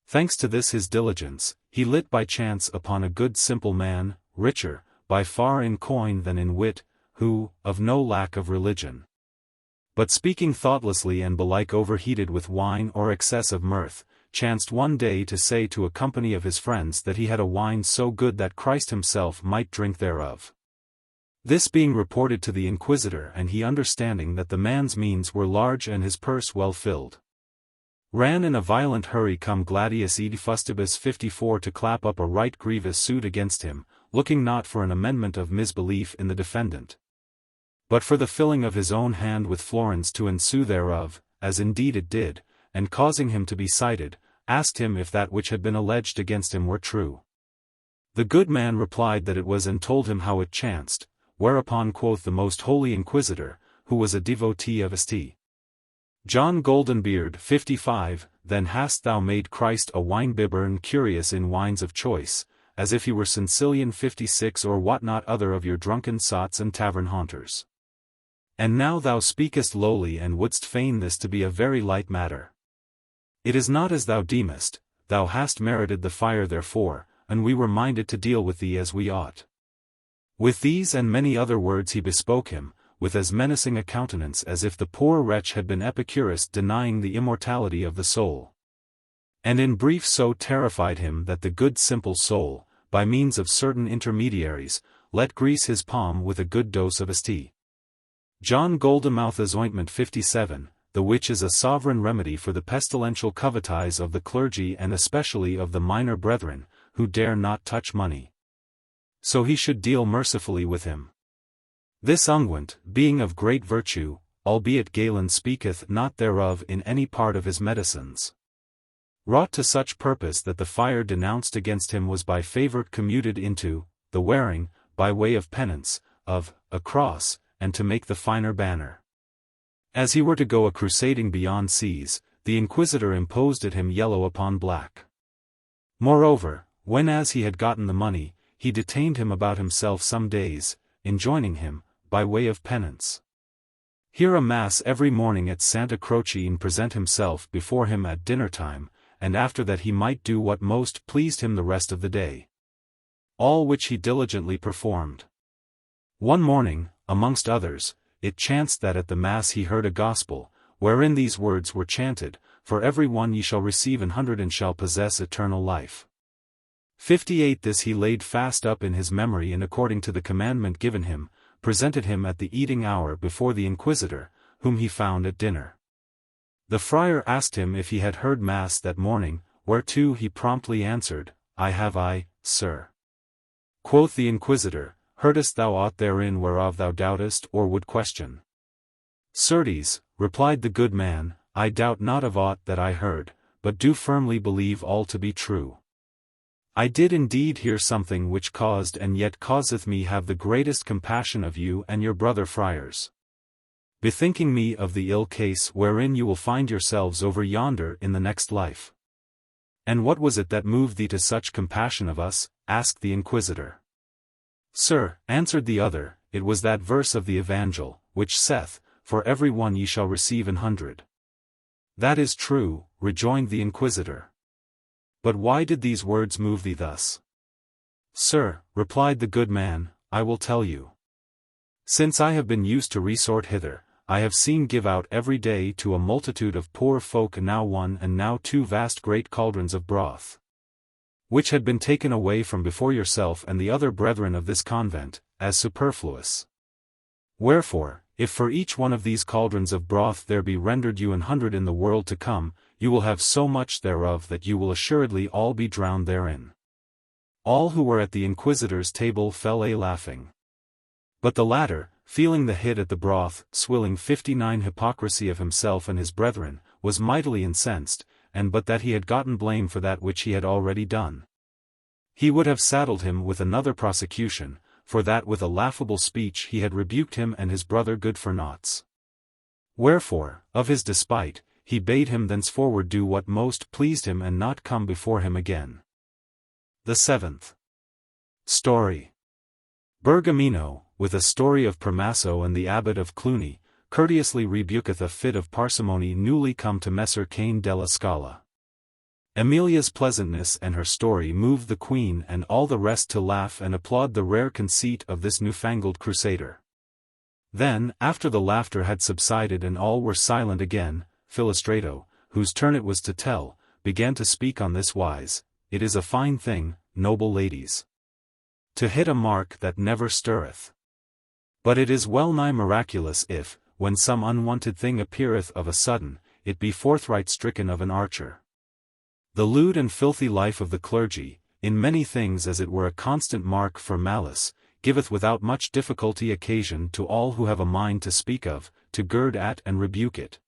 Speaker 1: Thanks to this his diligence, he lit by chance upon a good simple man, richer, by far in coin than in wit, who, of no lack of religion, but speaking thoughtlessly and belike overheated with wine or excess of mirth, chanced one day to say to a company of his friends that he had a wine so good that Christ himself might drink thereof. This being reported to the inquisitor, and he understanding that the man's means were large and his purse well filled, ran in a violent hurry cum gladius ed fustibus 54 to clap up a right grievous suit against him, looking not for an amendment of misbelief in the defendant, but for the filling of his own hand with florins to ensue thereof, as indeed it did, and causing him to be cited, asked him if that which had been alleged against him were true. The good man replied that it was, and told him how it chanced, whereupon quoth the most holy inquisitor, who was a devotee of St. John Goldenbeard 55, "Then hast thou made Christ a wine-bibber and curious in wines of choice, as if he were Cincilian 56 or what not other of your drunken sots and tavern haunters. And now thou speakest lowly and wouldst feign this to be a very light matter. It is not as thou deemest, thou hast merited the fire therefore, and we were minded to deal with thee as we ought." With these and many other words he bespoke him, with as menacing a countenance as if the poor wretch had been Epicurus denying the immortality of the soul. And in brief so terrified him that the good simple soul, by means of certain intermediaries, let grease his palm with a good dose of St. John Goldenmouth's ointment 57, the which is a sovereign remedy for the pestilential covetise of the clergy and especially of the minor brethren, who dare not touch money. So he should deal mercifully with him. This unguent, being of great virtue, albeit Galen speaketh not thereof in any part of his medicines, wrought to such purpose that the fire denounced against him was by favour commuted into the wearing, by way of penance, of a cross, and to make the finer banner. As he were to go a crusading beyond seas, the inquisitor imposed at him yellow upon black. Moreover, when as he had gotten the money, he detained him about himself some days, enjoining him, by way of penance, hear a mass every morning at Santa Croce and present himself before him at dinner time, and after that he might do what most pleased him the rest of the day. all which he diligently performed. One morning, amongst others, it chanced that at the Mass he heard a gospel, wherein these words were chanted, For every one ye shall receive 100 and shall possess eternal life. 58 This he laid fast up in his memory, and according to the commandment given him, presented him at the eating hour before the inquisitor, whom he found at dinner. The friar asked him if he had heard Mass that morning, whereto he promptly answered, I have, sir. Quoth the inquisitor, Heardest thou aught therein whereof thou doubtest or would question? Certes, replied the good man, I doubt not of aught that I heard, but do firmly believe all to be true. I did indeed hear something which caused and yet causeth me have the greatest compassion of you and your brother friars. Bethinking me of the ill case wherein you will find yourselves over yonder in the next life. And what was it that moved thee to such compassion of us? Asked the inquisitor. Sir, answered the other, it was that verse of the Evangel, which saith, For every one ye shall receive 100. That is true, rejoined the inquisitor. But why did these words move thee thus? Sir, replied the good man, I will tell you. Since I have been used to resort hither, I have seen give out every day to a multitude of poor folk now 1 and now 2 vast great cauldrons of broth, which had been taken away from before yourself and the other brethren of this convent, as superfluous. Wherefore, if for each one of these cauldrons of broth there be rendered you 100 in the world to come, you will have so much thereof that you will assuredly all be drowned therein. All who were at the inquisitor's table fell a laughing. But the latter, feeling the hit at the broth, swilling 59 hypocrisy of himself and his brethren, was mightily incensed, and but that he had gotten blame for that which he had already done, he would have saddled him with another prosecution, for that with a laughable speech he had rebuked him and his brother good for naughts. Wherefore, of his despite, he bade him thenceforward do what most pleased him and not come before him again. The 7th story. Bergamino, with a story of Pramaso and the abbot of Cluny, courteously rebuketh a fit of parsimony newly come to Messer Cain della Scala. Emilia's pleasantness and her story moved the queen and all the rest to laugh and applaud the rare conceit of this newfangled crusader. Then, after the laughter had subsided and all were silent again, Filostrato, whose turn it was to tell, began to speak on this wise, It is a fine thing, noble ladies, to hit a mark that never stirreth. But it is well nigh miraculous if, when some unwonted thing appeareth of a sudden, it be forthright stricken of an archer. The lewd and filthy life of the clergy, in many things as it were a constant mark for malice, giveth without much difficulty occasion to all who have a mind to speak of, to gird at and rebuke it.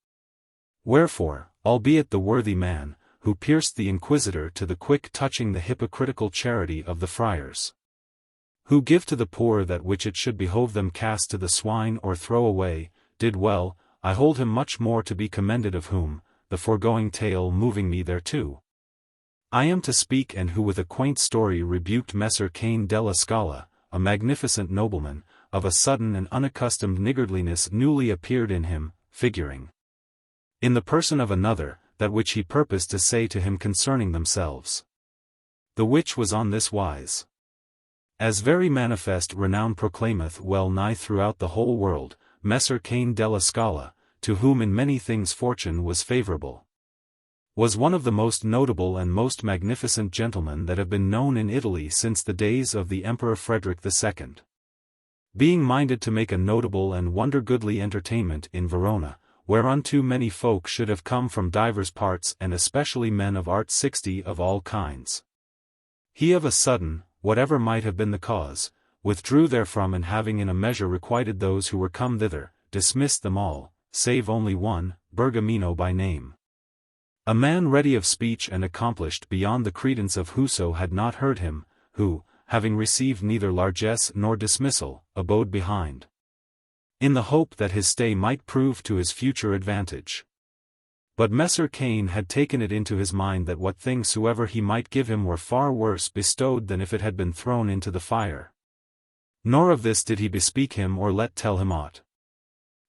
Speaker 1: Wherefore, albeit the worthy man, who pierced the inquisitor to the quick touching the hypocritical charity of the friars, who give to the poor that which it should behove them cast to the swine or throw away, did well, I hold him much more to be commended of whom, the foregoing tale moving me thereto, I am to speak, and who with a quaint story rebuked Messer Cain della Scala, a magnificent nobleman, of a sudden and unaccustomed niggardliness newly appeared in him, figuring in the person of another, that which he purposed to say to him concerning themselves. The which was on this wise. As very manifest renown proclaimeth well nigh throughout the whole world, Messer Cain della Scala, to whom in many things fortune was favorable, was one of the most notable and most magnificent gentlemen that have been known in Italy since the days of the Emperor Frederick II. Being minded to make a notable and wonder-goodly entertainment in Verona, whereunto many folk should have come from divers parts and especially men of art 60 of all kinds, he of a sudden, whatever might have been the cause, withdrew therefrom, and having in a measure requited those who were come thither, dismissed them all, save only one, Bergamino by name. A man ready of speech and accomplished beyond the credence of whoso had not heard him, who, having received neither largesse nor dismissal, abode behind, in the hope that his stay might prove to his future advantage. But Messer Cain had taken it into his mind that what things soever he might give him were far worse bestowed than if it had been thrown into the fire. Nor of this did he bespeak him or let tell him aught.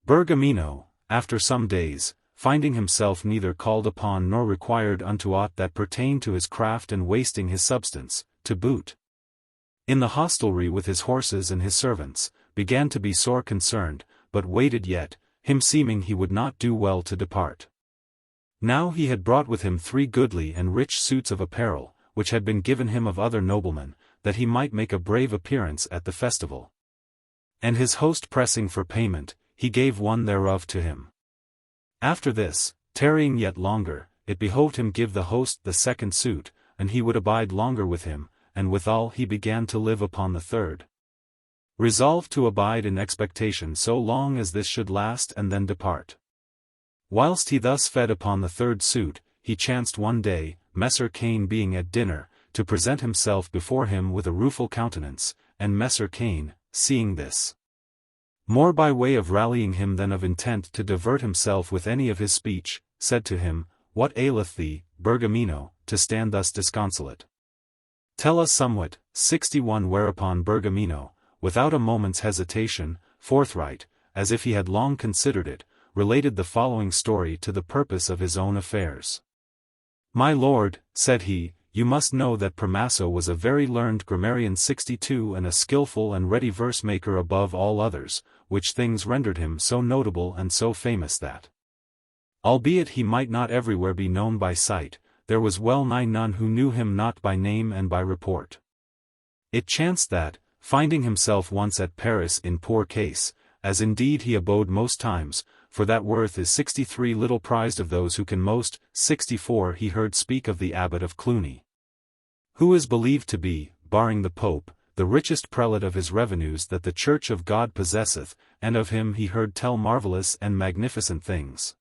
Speaker 1: Bergamino, after some days, finding himself neither called upon nor required unto aught that pertained to his craft and wasting his substance, to boot, in the hostelry with his horses and his servants, began to be sore concerned, but waited yet, him seeming he would not do well to depart. Now he had brought with him 3 goodly and rich suits of apparel, which had been given him of other noblemen, that he might make a brave appearance at the festival. And his host pressing for payment, he gave one thereof to him. After this, tarrying yet longer, it behoved him give the host the 2nd suit, and he would abide longer with him, and withal he began to live upon the 3rd. Resolved to abide in expectation so long as this should last and then depart. Whilst he thus fed upon the 3rd suit, he chanced one day, Messer Cain being at dinner, to present himself before him with a rueful countenance, and Messer Cain, seeing this, more by way of rallying him than of intent to divert himself with any of his speech, said to him, What aileth thee, Bergamino, to stand thus disconsolate? Tell us somewhat. 61 Whereupon Bergamino, without a moment's hesitation, forthright, as if he had long considered it, related the following story to the purpose of his own affairs. My lord, said he, you must know that Promaso was a very learned grammarian 62 and a skilful and ready verse-maker above all others, which things rendered him so notable and so famous that, albeit he might not everywhere be known by sight, there was well nigh none who knew him not by name and by report. It chanced that, finding himself once at Paris in poor case, as indeed he abode most times, for that worth is 63 little prized of those who can most, 64 he heard speak of the abbot of Cluny, who is believed to be, barring the Pope, the richest prelate of his revenues that the Church of God possesseth, and of him he heard tell marvellous and magnificent things.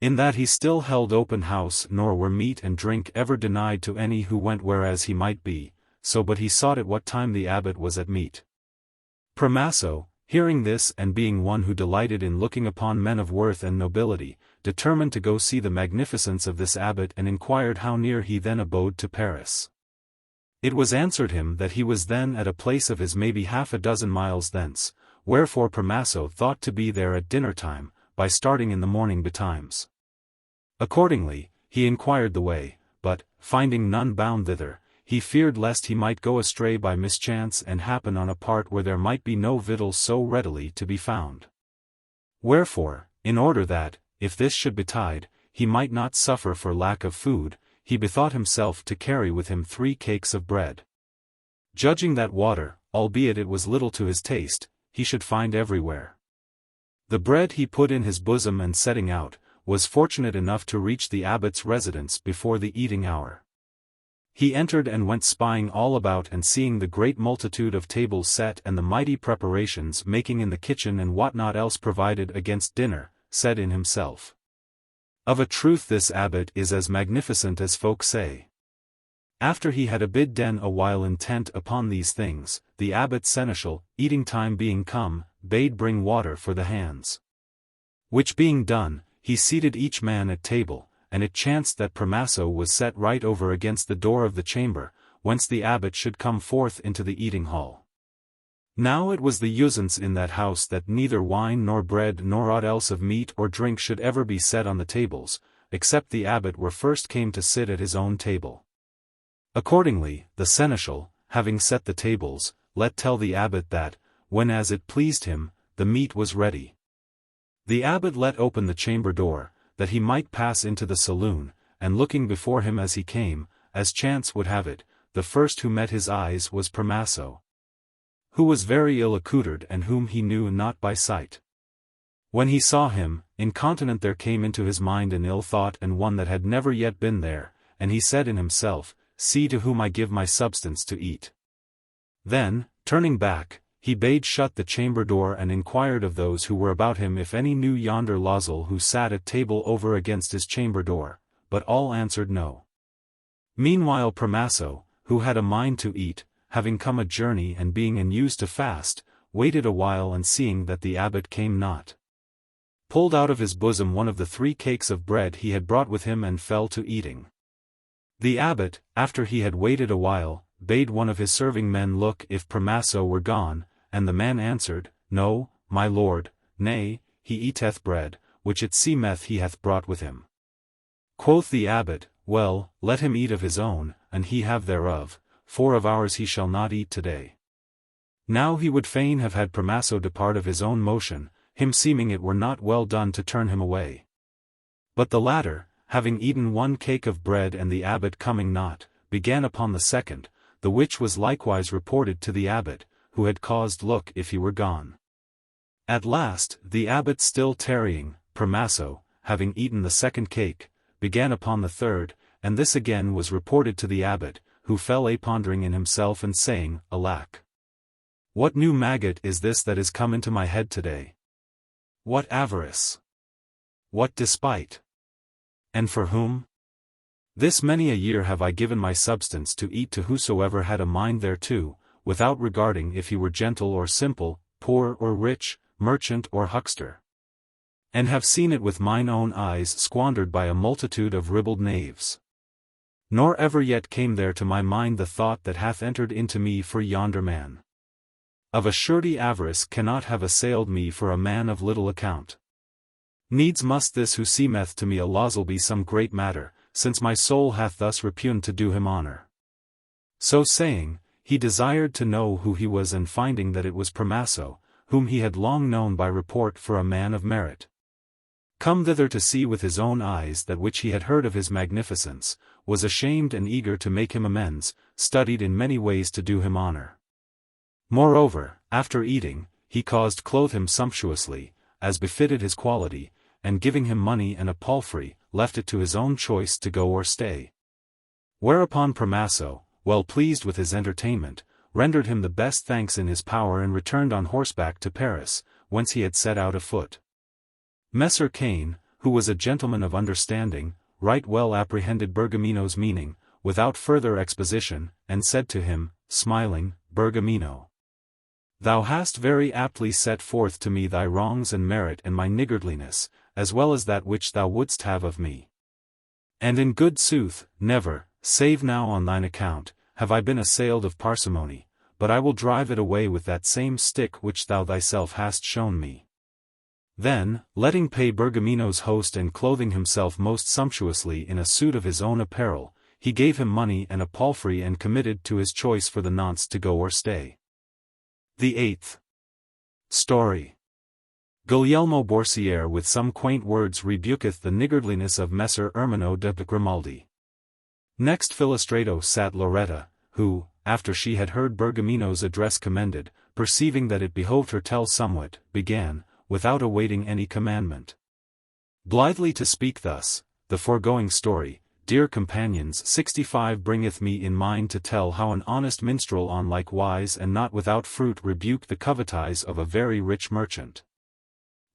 Speaker 1: In that he still held open house nor were meat and drink ever denied to any who went whereas he might be, so but he sought at what time the abbot was at meat. Promaso, hearing this and being one who delighted in looking upon men of worth and nobility, determined to go see the magnificence of this abbot and inquired how near he then abode to Paris. It was answered him that he was then at a place of his maybe 6 miles thence, wherefore Promaso thought to be there at dinner time, by starting in the morning betimes. Accordingly, he inquired the way, but, finding none bound thither, he feared lest he might go astray by mischance and happen on a part where there might be no victuals so readily to be found. Wherefore, in order that, if this should betide, he might not suffer for lack of food, he bethought himself to carry with him 3 cakes of bread. Judging that water, albeit it was little to his taste, he should find everywhere. The bread he put in his bosom and setting out, was fortunate enough to reach the abbot's residence before the eating hour. He entered and went spying all about and seeing the great multitude of tables set and the mighty preparations making in the kitchen and what not else provided against dinner, said in himself, Of a truth this abbot is as magnificent as folk say. After he had abid den a while intent upon these things, the abbot seneschal, eating time being come, bade bring water for the hands. Which being done, he seated each man at table, and it chanced that Promaso was set right over against the door of the chamber, whence the abbot should come forth into the eating hall. Now it was the usance in that house that neither wine nor bread nor aught else of meat or drink should ever be set on the tables, except the abbot were first came to sit at his own table. Accordingly, the seneschal, having set the tables, let tell the abbot that, when as it pleased him, the meat was ready. The abbot let open the chamber door, that he might pass into the saloon, and looking before him as he came, as chance would have it, the first who met his eyes was Promaso, who was very ill accoutred and whom he knew not by sight. When he saw him, incontinent there came into his mind an ill thought and one that had never yet been there, and he said in himself, See to whom I give my substance to eat. Then, turning back, he bade shut the chamber door and inquired of those who were about him if any knew yonder losel who sat at table over against his chamber door, but all answered no. Meanwhile Promaso, who had a mind to eat, having come a journey and being unused to fast, waited a while and seeing that the abbot came not, pulled out of his bosom one of the 3 cakes of bread he had brought with him and fell to eating. The abbot, after he had waited a while, bade one of his serving men look if Promaso were gone, and the man answered, No, my lord, nay, he eateth bread, which it seemeth he hath brought with him. Quoth the abbot, Well, let him eat of his own, and he have thereof, 4 of ours he shall not eat today. Now he would fain have had Pramaso depart of his own motion, him seeming it were not well done to turn him away. But the latter, having eaten 1 cake of bread and the abbot coming not, began upon the second, the which was likewise reported to the abbot, who had caused look if he were gone. At last, the abbot still tarrying, Pramaso, having eaten the 2nd cake, began upon the 3rd, and this again was reported to the abbot, who fell a-pondering in himself and saying, Alack! What new maggot is this that is come into my head today? What avarice! What despite! And for whom? This many a year have I given my substance to eat to whosoever had a mind thereto, without regarding if he were gentle or simple, poor or rich, merchant or huckster. And have seen it with mine own eyes squandered by a multitude of ribald knaves. Nor ever yet came there to my mind the thought that hath entered into me for yonder man. Of a surety avarice cannot have assailed me for a man of little account. Needs must this who seemeth to me a losel be some great matter, since my soul hath thus repugned to do him honor. So saying, he desired to know who he was, and finding that it was Pramaso, whom he had long known by report for a man of merit, come thither to see with his own eyes that which he had heard of his magnificence, was ashamed and eager to make him amends, studied in many ways to do him honor. Moreover, after eating, he caused clothe him sumptuously, as befitted his quality, and giving him money and a palfrey, left it to his own choice to go or stay. Whereupon Pramaso, well pleased with his entertainment, rendered him the best thanks in his power and returned on horseback to Paris, whence he had set out afoot. Messer Cain, who was a gentleman of understanding, right well apprehended Bergamino's meaning, without further exposition, and said to him, smiling, Bergamino, thou hast very aptly set forth to me thy wrongs and merit and my niggardliness, as well as that which thou wouldst have of me. And in good sooth, never, save now on thine account, have I been assailed of parsimony, but I will drive it away with that same stick which thou thyself hast shown me. Then, letting pay Bergamino's host and clothing himself most sumptuously in a suit of his own apparel, he gave him money and a palfrey and committed to his choice for the nonce to go or stay. The 8th story. Guglielmo Borsiere with some quaint words rebuketh the niggardliness of Messer Ermino de Grimaldi. Next Filostrato sat Lauretta, who, after she had heard Bergamino's address commended, perceiving that it behoved her tell somewhat, began, without awaiting any commandment, blithely to speak thus: the foregoing story, dear companions, 65 bringeth me in mind to tell how an honest minstrel on like wise and not without fruit rebuked the covetise of a very rich merchant.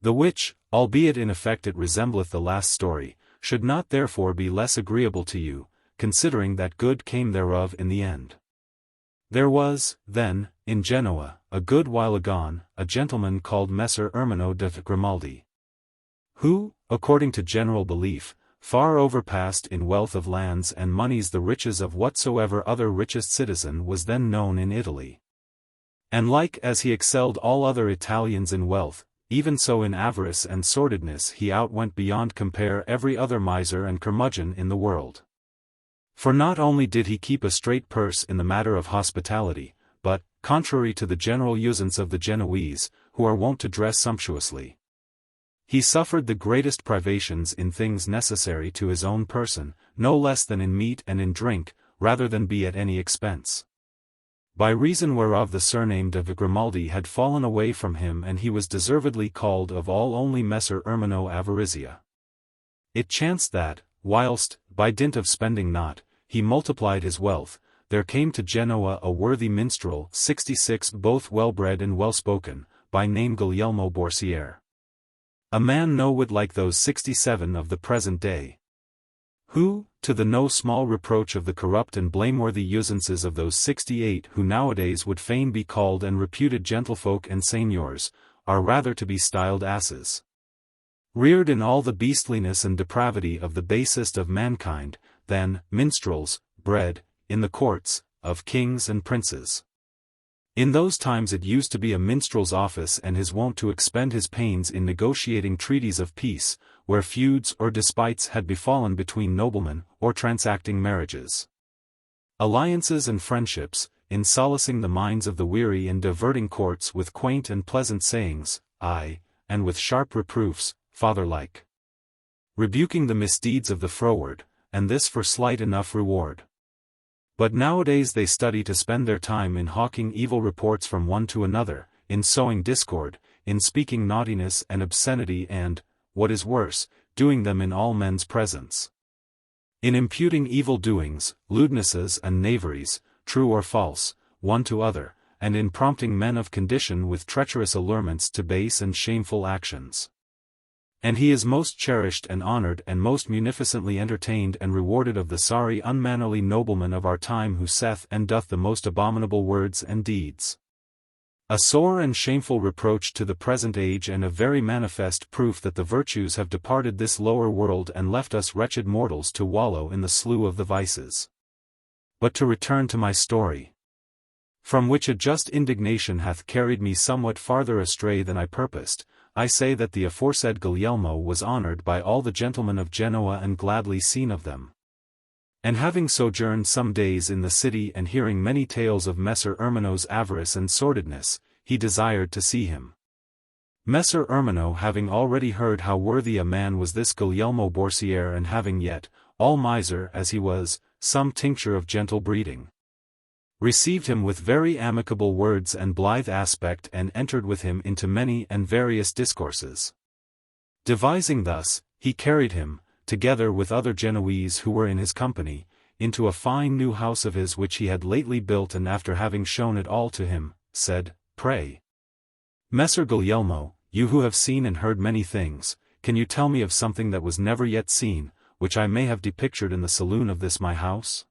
Speaker 1: The which, albeit in effect it resembleth the last story, should not therefore be less agreeable to you, considering that good came thereof in the end. There was, then, in Genoa, a good while agone, a gentleman called Messer Ermino de Grimaldi, who, according to general belief, far overpassed in wealth of lands and monies the riches of whatsoever other richest citizen was then known in Italy. And like as he excelled all other Italians in wealth, even so in avarice and sordidness he outwent beyond compare every other miser and curmudgeon in the world. For not only did he keep a straight purse in the matter of hospitality, but, contrary to the general usance of the Genoese, who are wont to dress sumptuously, he suffered the greatest privations in things necessary to his own person, no less than in meat and in drink, rather than be at any expense. By reason whereof the surname de Grimaldi had fallen away from him, and he was deservedly called of all only Messer Ermino Avarizia. It chanced that, whilst, by dint of spending not, he multiplied his wealth, there came to Genoa a worthy minstrel, 66, both well-bred and well-spoken, by name Guglielmo Borsiere. A man no whit like those 67 of the present day, who, to the no small reproach of the corrupt and blameworthy usances of those 68 who nowadays would fain be called and reputed gentlefolk and seigneurs, are rather to be styled asses. Reared in all the beastliness and depravity of the basest of mankind, than minstrels, bred, in the courts, of kings and princes. In those times it used to be a minstrel's office and his wont to expend his pains in negotiating treaties of peace, where feuds or despites had befallen between noblemen, or transacting marriages. alliances and friendships, in solacing the minds of the weary and diverting courts with quaint and pleasant sayings, aye, and with sharp reproofs, father-like. Rebuking the misdeeds of the froward, and this for slight enough reward. But nowadays they study to spend their time in hawking evil reports from one to another, in sowing discord, in speaking naughtiness and obscenity and, what is worse, doing them in all men's presence. In imputing evil doings, lewdnesses and knaveries, true or false, one to other, and in prompting men of condition with treacherous allurements to base and shameful actions. And he is most cherished and honored and most munificently entertained and rewarded of the sorry unmannerly nobleman of our time who saith and doth the most abominable words and deeds. A sore and shameful reproach to the present age and a very manifest proof that the virtues have departed this lower world and left us wretched mortals to wallow in the slough of the vices. But to return to my story, from which a just indignation hath carried me somewhat farther astray than I purposed, I say that the aforesaid Guglielmo was honored by all the gentlemen of Genoa and gladly seen of them. And having sojourned some days in the city and hearing many tales of Messer Ermino's avarice and sordidness, he desired to see him. Messer Ermino having already heard how worthy a man was this Guglielmo Borsiere and having yet, all miser as he was, some tincture of gentle breeding, received him with very amicable words and blithe aspect and entered with him into many and various discourses. Devising thus, he carried him, together with other Genoese who were in his company, into a fine new house of his which he had lately built, and after having shown it all to him, said, "Pray, Messer Guglielmo, you who have seen and heard many things, can you tell me of something that was never yet seen, which I may have depictured in the saloon of this my house?"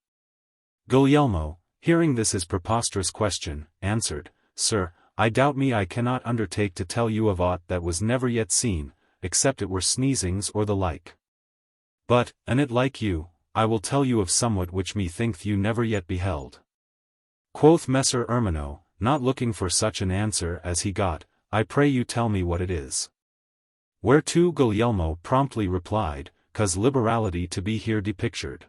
Speaker 1: Guglielmo, hearing this his preposterous question, answered, "Sir, I doubt me I cannot undertake to tell you of aught that was never yet seen, except it were sneezings or the like. But, an it like you, I will tell you of somewhat which me thinketh you never yet beheld." Quoth Messer Ermino, not looking for such an answer as he got, "I pray you tell me what it is." Whereto Guglielmo promptly replied, "'Cause liberality to be here depictured."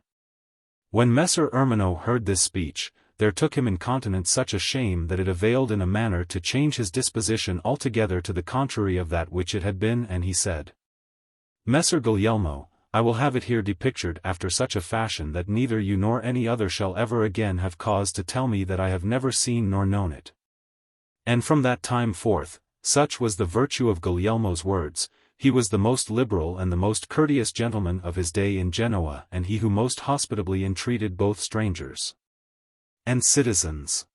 Speaker 1: When Messer Ermino heard this speech, there took him incontinent such a shame that it availed in a manner to change his disposition altogether to the contrary of that which it had been, and he said, "Messer Guglielmo, I will have it here depictured after such a fashion that neither you nor any other shall ever again have cause to tell me that I have never seen nor known it." And from that time forth, such was the virtue of Guglielmo's words, he was the most liberal and the most courteous gentleman of his day in Genoa, and he who most hospitably entreated both strangers and citizens.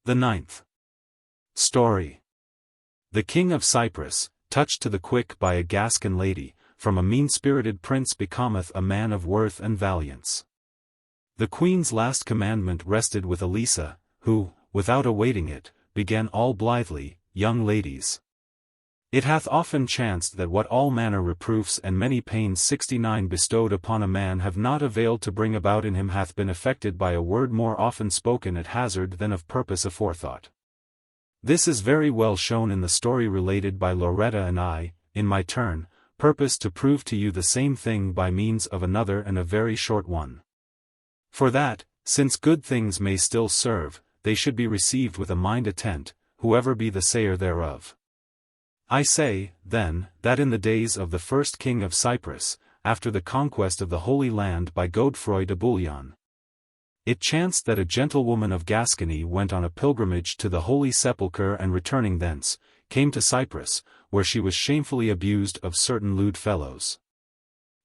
Speaker 1: The 9th Story. The King of Cyprus, touched to the quick by a Gascon lady, from a mean-spirited prince becometh a man of worth and valiance. The Queen's last commandment rested with Elissa, who, without awaiting it, began all blithely, "Young ladies, it hath often chanced that what all manner reproofs and many pains 69 bestowed upon a man have not availed to bring about in him hath been effected by a word more often spoken at hazard than of purpose aforethought. This is very well shown in the story related by Lauretta, and I, in my turn, purpose to prove to you the same thing by means of another and a very short one. For that, since good things may still serve, they should be received with a mind attent, whoever be the sayer thereof. I say, then, that in the days of the first king of Cyprus, after the conquest of the Holy Land by Godefroy de Bouillon, it chanced that a gentlewoman of Gascony went on a pilgrimage to the Holy Sepulchre, and returning thence, came to Cyprus, where she was shamefully abused of certain lewd fellows.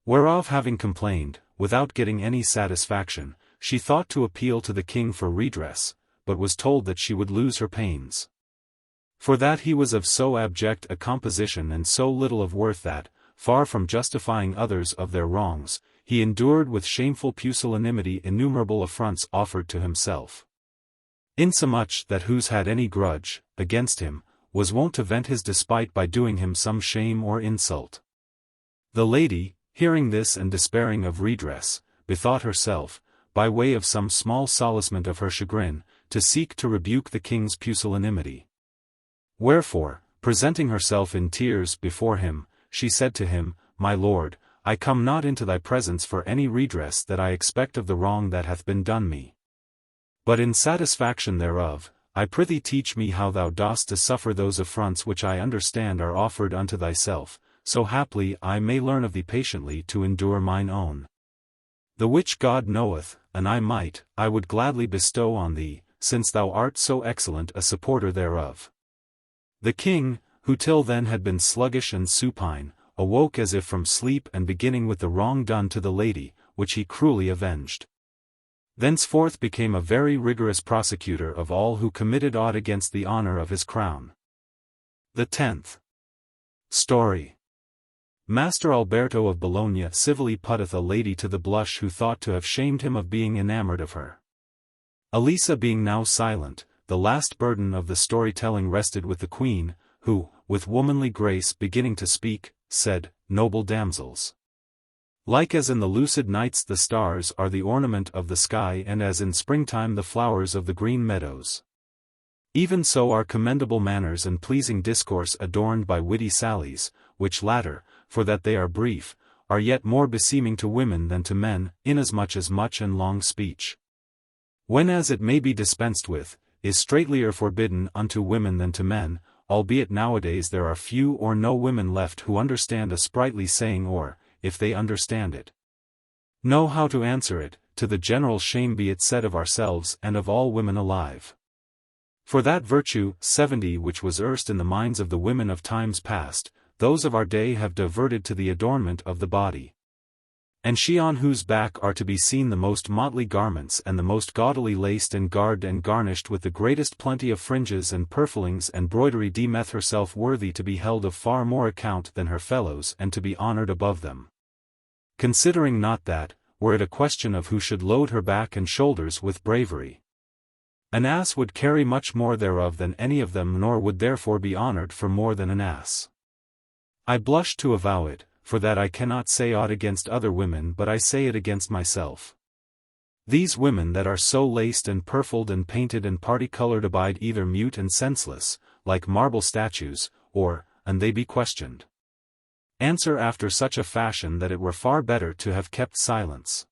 Speaker 1: Whereof having complained, without getting any satisfaction, she thought to appeal to the king for redress, but was told that she would lose her pains. For that he was of so abject a composition and so little of worth that, far from justifying others of their wrongs, he endured with shameful pusillanimity innumerable affronts offered to himself. Insomuch that who's had any grudge against him, was wont to vent his despite by doing him some shame or insult. The lady, hearing this and despairing of redress, bethought herself, by way of some small solacement of her chagrin, to seek to rebuke the king's pusillanimity. Wherefore, presenting herself in tears before him, she said to him, "My lord, I come not into thy presence for any redress that I expect of the wrong that hath been done me. But in satisfaction thereof, I prithee teach me how thou dost to suffer those affronts which I understand are offered unto thyself, so haply I may learn of thee patiently to endure mine own. The which God knoweth, and I would gladly bestow on thee, since thou art so excellent a supporter thereof. The king, who till then had been sluggish and supine, awoke as if from sleep, and beginning with the wrong done to the lady, which he cruelly avenged, thenceforth became a very rigorous prosecutor of all who committed aught against the honor of his crown. The 10th story. Master Alberto of Bologna civilly putteth a lady to the blush who thought to have shamed him of being enamoured of her. Elissa being now silent, the last burden of the story-telling rested with the queen, who, with womanly grace beginning to speak, said, Noble damsels, like as in the lucid nights the stars are the ornament of the sky, and as in springtime the flowers of the green meadows, even so are commendable manners and pleasing discourse adorned by witty sallies, which latter, for that they are brief, are yet more beseeming to women than to men, inasmuch as much and long speech, whenas it may be dispensed with, is straitlier forbidden unto women than to men, albeit nowadays there are few or no women left who understand a sprightly saying, or, if they understand it, know how to answer it, to the general shame be it said of ourselves and of all women alive. For that virtue, 70 which was erst in the minds of the women of times past, those of our day have diverted to the adornment of the body. And she on whose back are to be seen the most motley garments and the most gaudily laced and garbed and garnished with the greatest plenty of fringes and purflings and broidery deemeth herself worthy to be held of far more account than her fellows and to be honoured above them. Considering not that, were it a question of who should load her back and shoulders with bravery, an ass would carry much more thereof than any of them, nor would therefore be honoured for more than an ass. I blush to avow it, for that I cannot say aught against other women, but I say it against myself. These women that are so laced and purfled and painted and party-coloured abide either mute and senseless, like marble statues, or, and they be questioned, answer after such a fashion that it were far better to have kept silence.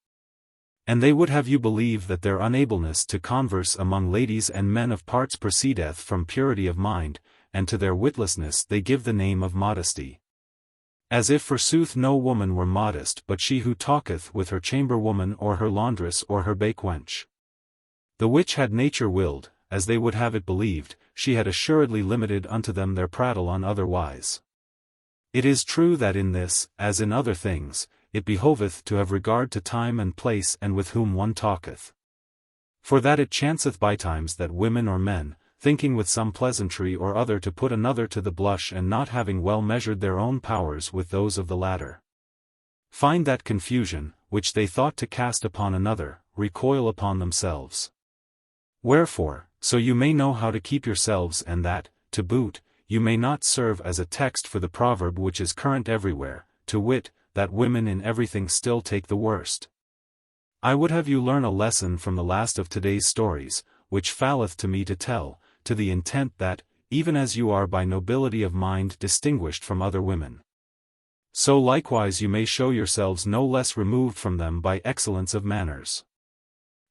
Speaker 1: And they would have you believe that their unableness to converse among ladies and men of parts proceedeth from purity of mind, and to their witlessness they give the name of modesty. As if forsooth no woman were modest but she who talketh with her chamberwoman or her laundress or her bakewench. The which had nature willed, as they would have it believed, she had assuredly limited unto them their prattle on other wise. It is true that in this, as in other things, it behoveth to have regard to time and place and with whom one talketh. For that it chanceth bytimes that women or men, thinking with some pleasantry or other to put another to the blush and not having well measured their own powers with those of the latter, find that confusion, which they thought to cast upon another, recoil upon themselves. Wherefore, so you may know how to keep yourselves, and that, to boot, you may not serve as a text for the proverb which is current everywhere, to wit, that women in everything still take the worst. I would have you learn a lesson from the last of today's stories, which falleth to me to tell, to the intent that, even as you are by nobility of mind distinguished from other women, so likewise you may show yourselves no less removed from them by excellence of manners.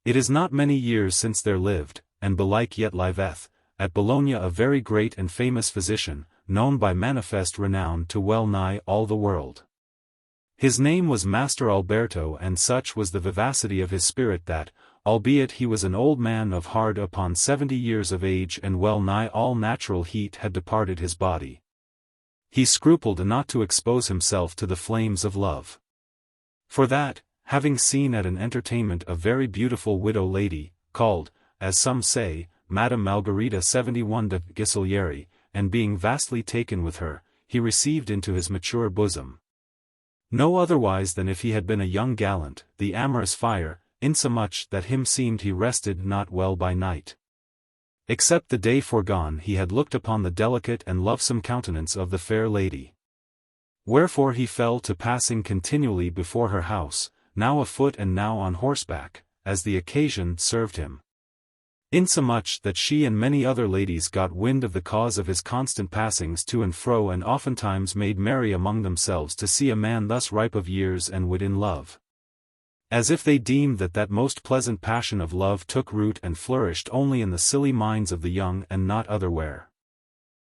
Speaker 1: It is not many years since there lived, and belike yet liveth, at Bologna a very great and famous physician, known by manifest renown to well nigh all the world. His name was Master Alberto, and such was the vivacity of his spirit that, albeit he was an old man of hard upon 70 years of age and well nigh all natural heat had departed his body, he scrupled not to expose himself to the flames of love. For that, having seen at an entertainment a very beautiful widow lady, called, as some say, Madame Margherita 71 de Ghisilieri, and being vastly taken with her, he received into his mature bosom, no otherwise than if he had been a young gallant, the amorous fire, insomuch that him seemed he rested not well by night, except the day foregone he had looked upon the delicate and lovesome countenance of the fair lady. Wherefore he fell to passing continually before her house, now afoot and now on horseback, as the occasion served him. insomuch that she and many other ladies got wind of the cause of his constant passings to and fro, and oftentimes made merry among themselves to see a man thus ripe of years and wit in love. As if they deemed that that most pleasant passion of love took root and flourished only in the silly minds of the young and not otherwhere.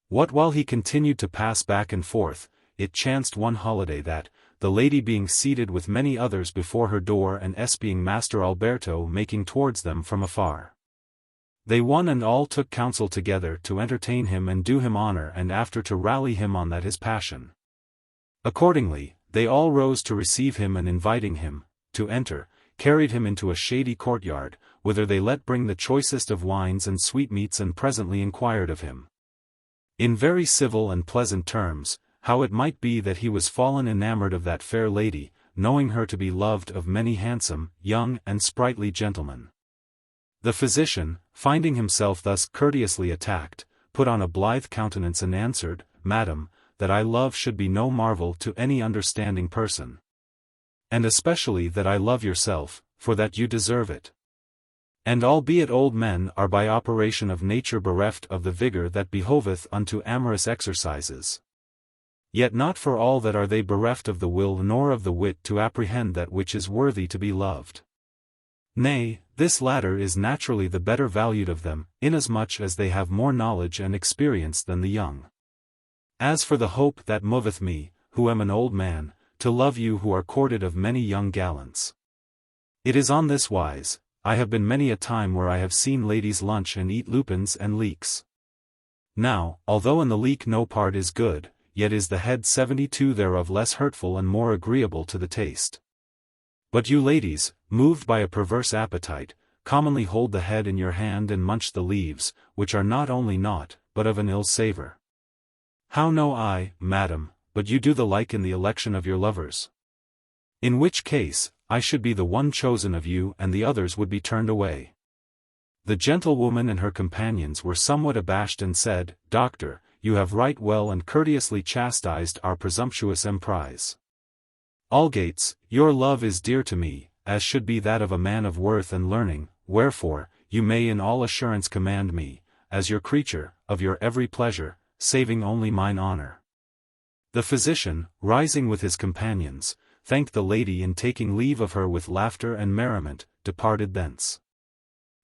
Speaker 1: What while he continued to pass back and forth, it chanced one holiday that, the lady being seated with many others before her door and being Master Alberto making towards them from afar, they one and all took counsel together to entertain him and do him honor, and after to rally him on that his passion. Accordingly, they all rose to receive him, and inviting him to enter, carried him into a shady courtyard, whither they let bring the choicest of wines and sweetmeats, and presently inquired of him, in very civil and pleasant terms, how it might be that he was fallen enamored of that fair lady, knowing her to be loved of many handsome, young, and sprightly gentlemen. The physician, finding himself thus courteously attacked, put on a blithe countenance and answered, Madam, that I love should be no marvel to any understanding person. And especially that I love yourself, for that you deserve it. And albeit old men are by operation of nature bereft of the vigor that behoveth unto amorous exercises, yet not for all that are they bereft of the will nor of the wit to apprehend that which is worthy to be loved. Nay, this latter is naturally the better valued of them, inasmuch as they have more knowledge and experience than the young. As for the hope that moveth me, who am an old man, to love you who are courted of many young gallants, it is on this wise: I have been many a time where I have seen ladies lunch and eat lupins and leeks. Now, although in the leek no part is good, yet is the head 72 thereof less hurtful and more agreeable to the taste. But you ladies, moved by a perverse appetite, commonly hold the head in your hand and munch the leaves, which are not only naught, but of an ill savour. How know I, madam, but you do the like in the election of your lovers? In which case, I should be the one chosen of you, and the others would be turned away. The gentlewoman and her companions were somewhat abashed and said, Doctor, you have right well and courteously chastised our presumptuous emprise. Algates, your love is dear to me, as should be that of a man of worth and learning, wherefore, you may in all assurance command me, as your creature, of your every pleasure, saving only mine honor. The physician, rising with his companions, thanked the lady, and taking leave of her with laughter and merriment, departed thence.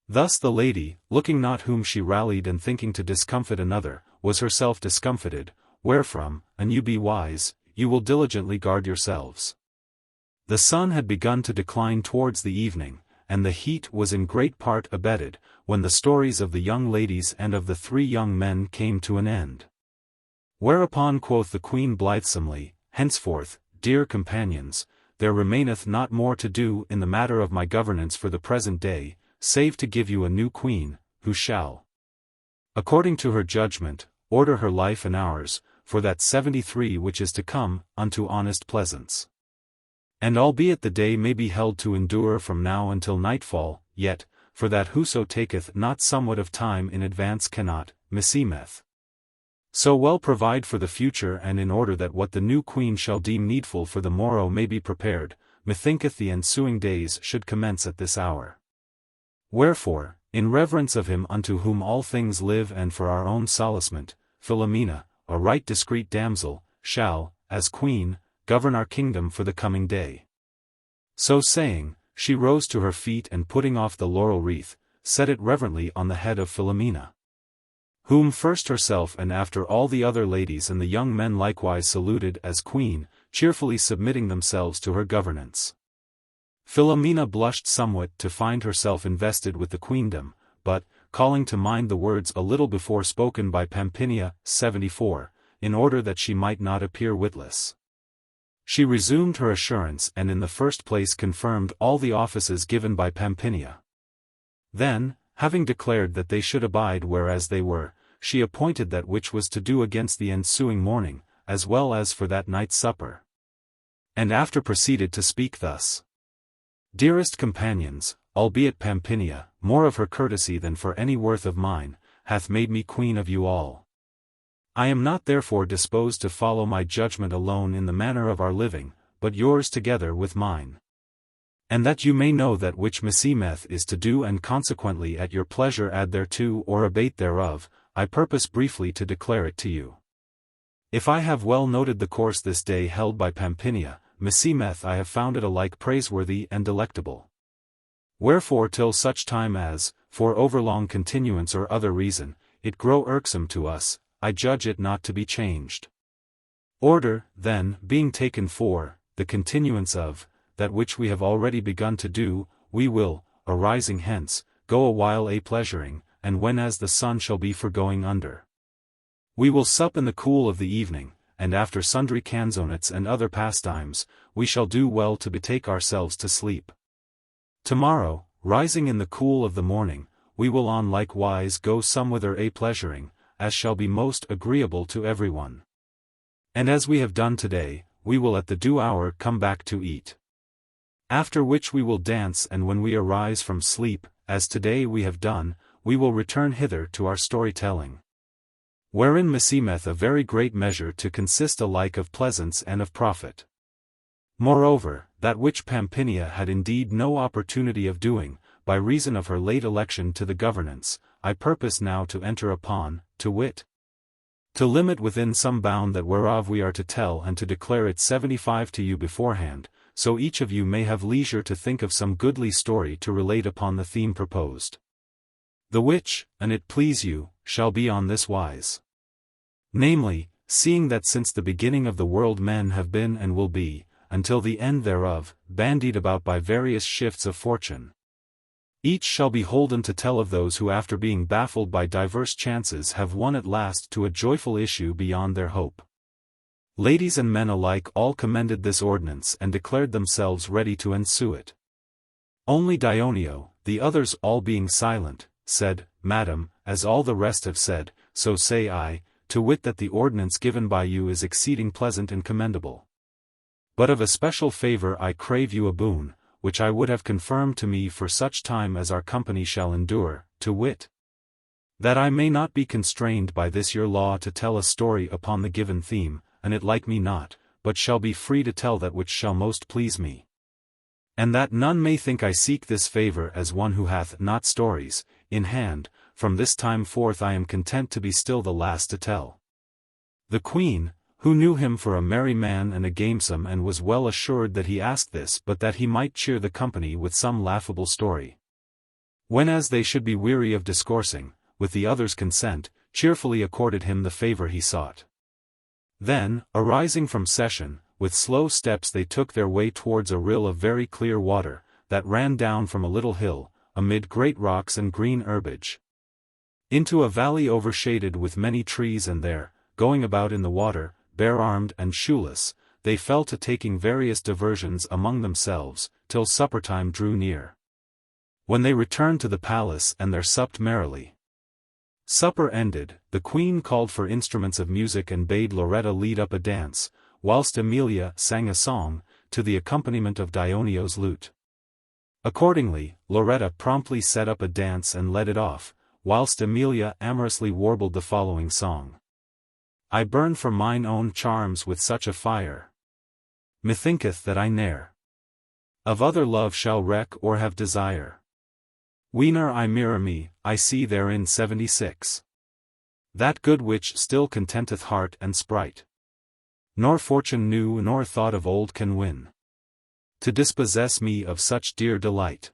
Speaker 1: Thus the lady, looking not whom she rallied and thinking to discomfit another, was herself discomfited, wherefrom, an you be wise, you will diligently guard yourselves. The sun had begun to decline towards the evening, and the heat was in great part abated, when the stories of the young ladies and of the 3 young men came to an end. Whereupon quoth the queen blithesomely, Henceforth, dear companions, there remaineth not more to do in the matter of my governance for the present day, save to give you a new queen, who shall, according to her judgment, order her life and ours, for that 73 which is to come, unto honest pleasance. And albeit the day may be held to endure from now until nightfall, yet, for that whoso taketh not somewhat of time in advance cannot, meseemeth, so well provide for the future, and in order that what the new queen shall deem needful for the morrow may be prepared, methinketh the ensuing days should commence at this hour. Wherefore, in reverence of him unto whom all things live, and for our own solacement, Filomena, a right discreet damsel, shall, as queen, govern our kingdom for the coming day. So saying, she rose to her feet, and putting off the laurel wreath, set it reverently on the head of Filomena, whom first herself and after all the other ladies and the young men likewise saluted as queen, cheerfully submitting themselves to her governance. Filomena blushed somewhat to find herself invested with the queendom, but, calling to mind the words a little before spoken by Pampinea, 74, in order that she might not appear witless, she resumed her assurance, and in the first place confirmed all the offices given by Pampinea. Then, having declared that they should abide whereas they were, she appointed that which was to do against the ensuing morning, as well as for that night's supper. And after proceeded to speak thus. Dearest companions, albeit Pampinea, more of her courtesy than for any worth of mine, hath made me queen of you all. I am not therefore disposed to follow my judgment alone in the manner of our living, but yours together with mine. And that you may know that which meseemeth is to do and consequently at your pleasure add thereto or abate thereof, I purpose briefly to declare it to you. If I have well noted the course this day held by Pampinea, meseemeth I have found it alike praiseworthy and delectable. Wherefore till such time as, for overlong continuance or other reason, it grow irksome to us, I judge it not to be changed. Order, then, being taken for, the continuance of, that which we have already begun to do, we will, arising hence, go a while a-pleasuring, and when as the sun shall be for going under. We will sup in the cool of the evening, and after sundry canzonets and other pastimes, we shall do well to betake ourselves to sleep. Tomorrow, rising in the cool of the morning, we will on like wise go somewhither a-pleasuring, as shall be most agreeable to everyone. And as we have done today, we will at the due hour come back to eat. After which we will dance, and when we arise from sleep, as today we have done, we will return hither to our story-telling. Wherein meseemeth a very great measure to consist alike of pleasance and of profit. Moreover, that which Pampinea had indeed no opportunity of doing, by reason of her late election to the governance, I purpose now to enter upon, to wit, to limit within some bound that whereof we are to tell and to declare it 75 to you beforehand, so each of you may have leisure to think of some goodly story to relate upon the theme proposed. The which, an it please you, shall be on this wise. Namely, seeing that since the beginning of the world men have been and will be, until the end thereof, bandied about by various shifts of fortune. Each shall be holden to tell of those who after being baffled by diverse chances have won at last to a joyful issue beyond their hope. Ladies and men alike all commended this ordinance and declared themselves ready to ensue it. Only Dioneo, the others all being silent, said, Madam, as all the rest have said, so say I, to wit that the ordinance given by you is exceeding pleasant and commendable. But of a special favour I crave you a boon, which I would have confirmed to me for such time as our company shall endure, to wit, that I may not be constrained by this your law to tell a story upon the given theme, and it like me not, but shall be free to tell that which shall most please me. And that none may think I seek this favour as one who hath not stories in hand, from this time forth I am content to be still the last to tell. The Queen, who knew him for a merry man and a gamesome and was well assured that he asked this but that he might cheer the company with some laughable story. Whenas they should be weary of discoursing, with the others' consent, cheerfully accorded him the favour he sought. Then, arising from session, with slow steps they took their way towards a rill of very clear water, that ran down from a little hill, amid great rocks and green herbage, into a valley overshaded with many trees, and there, going about in the water, bare-armed and shoeless, they fell to taking various diversions among themselves, till supper-time drew near. When they returned to the palace and there supped merrily. Supper ended, the Queen called for instruments of music and bade Lauretta lead up a dance, whilst Emilia sang a song, to the accompaniment of Dioneo's lute. Accordingly, Lauretta promptly set up a dance and led it off, whilst Emilia amorously warbled the following song. I burn for mine own charms with such a fire. Methinketh that I ne'er of other love shall reck or have desire. Whene'er I mirror me, I see therein 76. That good which still contenteth heart and sprite. Nor fortune new nor thought of old can win. To dispossess me of such dear delight.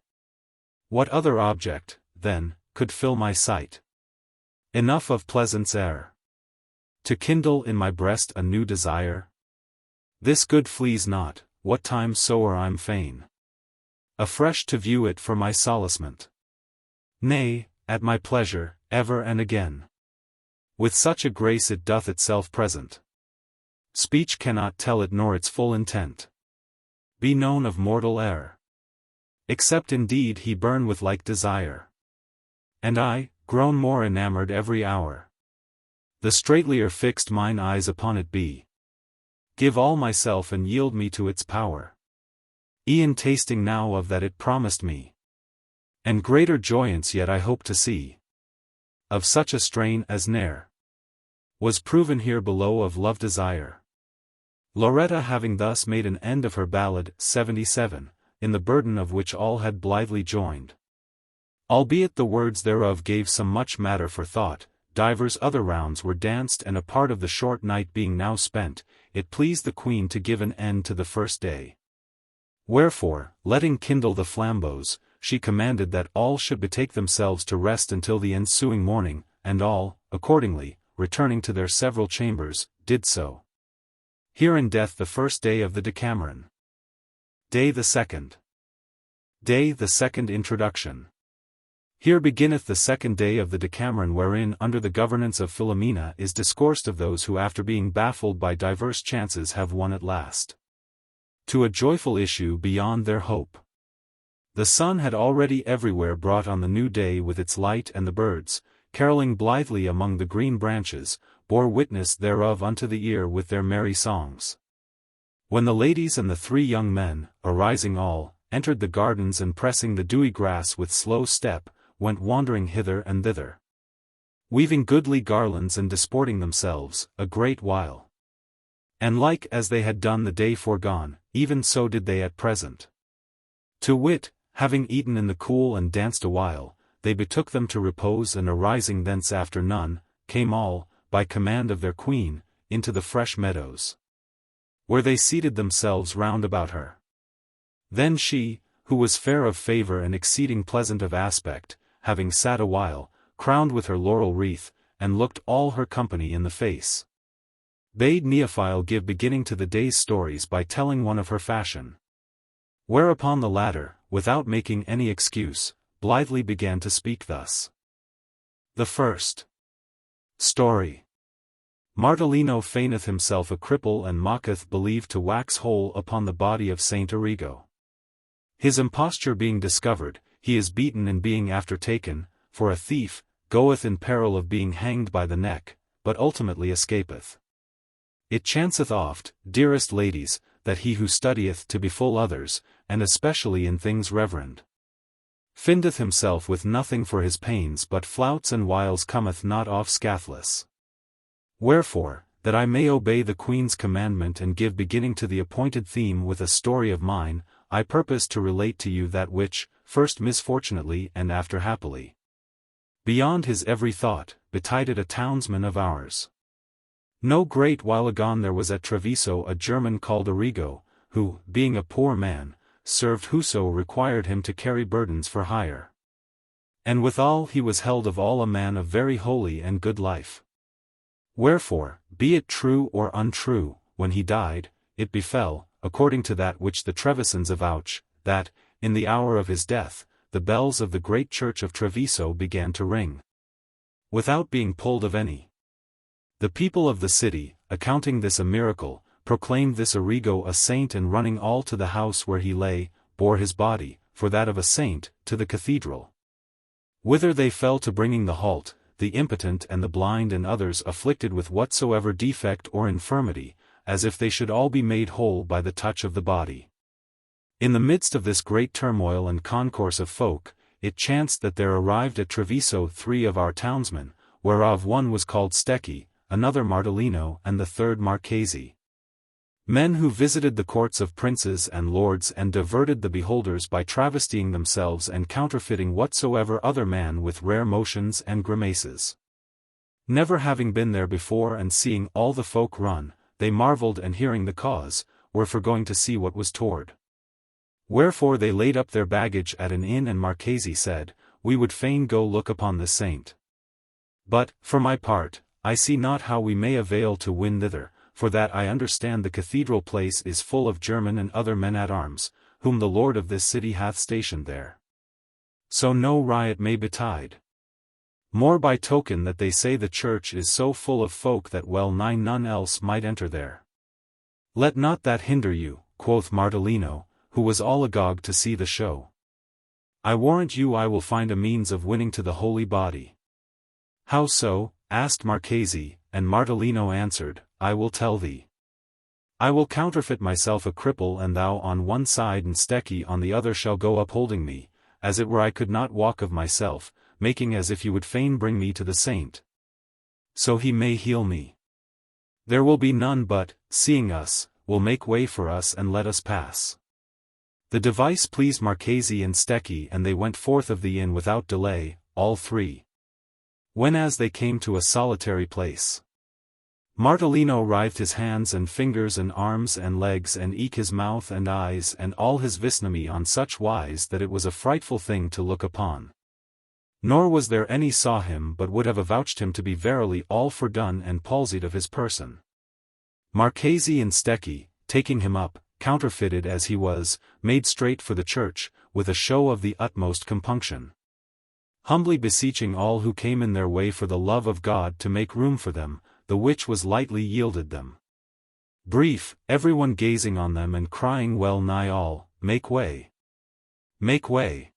Speaker 1: What other object, then, could fill my sight? Enough of pleasance air to kindle in my breast a new desire? This good flees not, what time soe'er I'm fain afresh to view it for my solacement. Nay, at my pleasure, ever and again. With such a grace it doth itself present. Speech cannot tell it nor its full intent be known of mortal air. Except indeed he burn with like desire. And I, grown more enamoured every hour, the straightlier fixed mine eyes upon it be. Give all myself and yield me to its power. E'en tasting now of that it promised me. And greater joyance yet I hope to see. Of such a strain as ne'er was proven here below of love desire. Lauretta having thus made an end of her ballad, 77, in the burden of which all had blithely joined. Albeit the words thereof gave some much matter for thought, divers other rounds were danced, and a part of the short night being now spent, it pleased the queen to give an end to the first day. Wherefore, letting kindle the flambeaux, she commanded that all should betake themselves to rest until the ensuing morning, and all, accordingly, returning to their several chambers, did so. Here endeth the first day of the Decameron. Day the second. Day the second. Introduction. Here beginneth the second day of the Decameron, wherein under the governance of Filomena is discoursed of those who after being baffled by diverse chances have won at last to a joyful issue beyond their hope. The sun had already everywhere brought on the new day with its light, and the birds, carolling blithely among the green branches, bore witness thereof unto the ear with their merry songs. When the ladies and the 3 young men, arising all, entered the gardens, and pressing the dewy grass with slow step, went wandering hither and thither, weaving goodly garlands and disporting themselves a great while. And like as they had done the day foregone, even so did they at present. To wit, having eaten in the cool and danced a while, they betook them to repose, and arising thence after none, came all, by command of their queen, into the fresh meadows, where they seated themselves round about her. Then she, who was fair of favour and exceeding pleasant of aspect, having sat a while, crowned with her laurel wreath, and looked all her company in the face, bade Neifile give beginning to the day's stories by telling one of her fashion. Whereupon the latter, without making any excuse, blithely began to speak thus. The first story. Martellino feigneth himself a cripple, and mocketh believed to wax whole upon the body of Saint Arrigo. His imposture being discovered, he is beaten, and being after taken for a thief, goeth in peril of being hanged by the neck, but ultimately escapeth. It chanceth oft, dearest ladies, that he who studieth to befool others, and especially in things reverend, findeth himself with nothing for his pains but flouts and wiles, cometh not off scathless. Wherefore, that I may obey the Queen's commandment and give beginning to the appointed theme with a story of mine, I purpose to relate to you that which, first misfortunately and after happily, beyond his every thought, betided a townsman of ours. No great while agone there was at Treviso a German called Arrigo, who, being a poor man, served whoso required him to carry burdens for hire. And withal he was held of all a man of very holy and good life. Wherefore, be it true or untrue, when he died, it befell, according to that which the Trevisans avouch, that, in the hour of his death, the bells of the great church of Treviso began to ring, without being pulled of any. The people of the city, accounting this a miracle, proclaimed this Arrigo a saint, and running all to the house where he lay, bore his body, for that of a saint, to the cathedral, whither they fell to bringing the halt, the impotent and the blind and others afflicted with whatsoever defect or infirmity, as if they should all be made whole by the touch of the body. In the midst of this great turmoil and concourse of folk, it chanced that there arrived at Treviso 3 of our townsmen, whereof one was called Stecchi, another Martellino, and the third Marchesi. Men who visited the courts of princes and lords, and diverted the beholders by travestying themselves and counterfeiting whatsoever other man with rare motions and grimaces. Never having been there before, and seeing all the folk run, they marvelled, and hearing the cause, were for going to see what was toward. Wherefore they laid up their baggage at an inn, and Marchesi said, We would fain go look upon this saint. But, for my part, I see not how we may avail to win thither, for that I understand the cathedral place is full of German and other men-at-arms, whom the lord of this city hath stationed there. So no riot may betide. More by token that they say the church is so full of folk that well nigh none else might enter there. Let not that hinder you, quoth Martellino, who was all agog to see the show. I warrant you I will find a means of winning to the holy body. How so? Asked Marchesi, and Martellino answered, I will tell thee. I will counterfeit myself a cripple, and thou on one side and Stecchi on the other shall go upholding me, as it were I could not walk of myself, making as if you would fain bring me to the saint, so he may heal me. There will be none but, seeing us, will make way for us and let us pass. The device pleased Marchesi and Stecchi, and they went forth of the inn without delay, all three. When as they came to a solitary place, Martellino writhed his hands and fingers and arms and legs and eke his mouth and eyes and all his visnomy on such wise that it was a frightful thing to look upon. Nor was there any saw him but would have avouched him to be verily all fordone and palsied of his person. Marchesi and Stecchi, taking him up, counterfeited as he was, made straight for the church, with a show of the utmost compunction, humbly beseeching all who came in their way for the love of God to make room for them, the which was lightly yielded them. Brief, everyone gazing on them and crying well nigh all, "Make way! Make way!"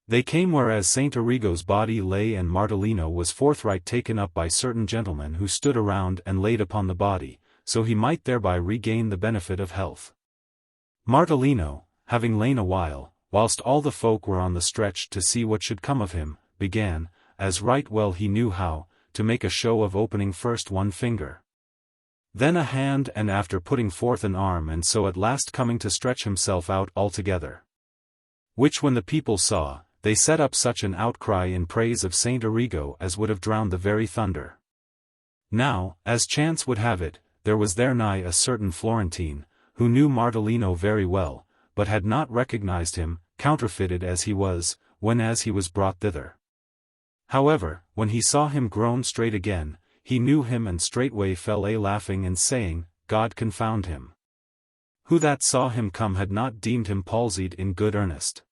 Speaker 1: They came whereas Saint Arrigo's body lay, and Martellino was forthright taken up by certain gentlemen who stood around and laid upon the body, so he might thereby regain the benefit of health. Martellino, having lain a while, whilst all the folk were on the stretch to see what should come of him, began, as right well he knew how, to make a show of opening first one finger, then a hand, and after putting forth an arm, and so at last coming to stretch himself out altogether. Which when the people saw, they set up such an outcry in praise of Saint Arrigo as would have drowned the very thunder. Now, as chance would have it, there was there nigh a certain Florentine, who knew Martellino very well, but had not recognized him, counterfeited as he was, when as he was brought thither. However, when he saw him grown straight again, he knew him and straightway fell a laughing and saying, "God confound him. Who that saw him come had not deemed him palsied in good earnest."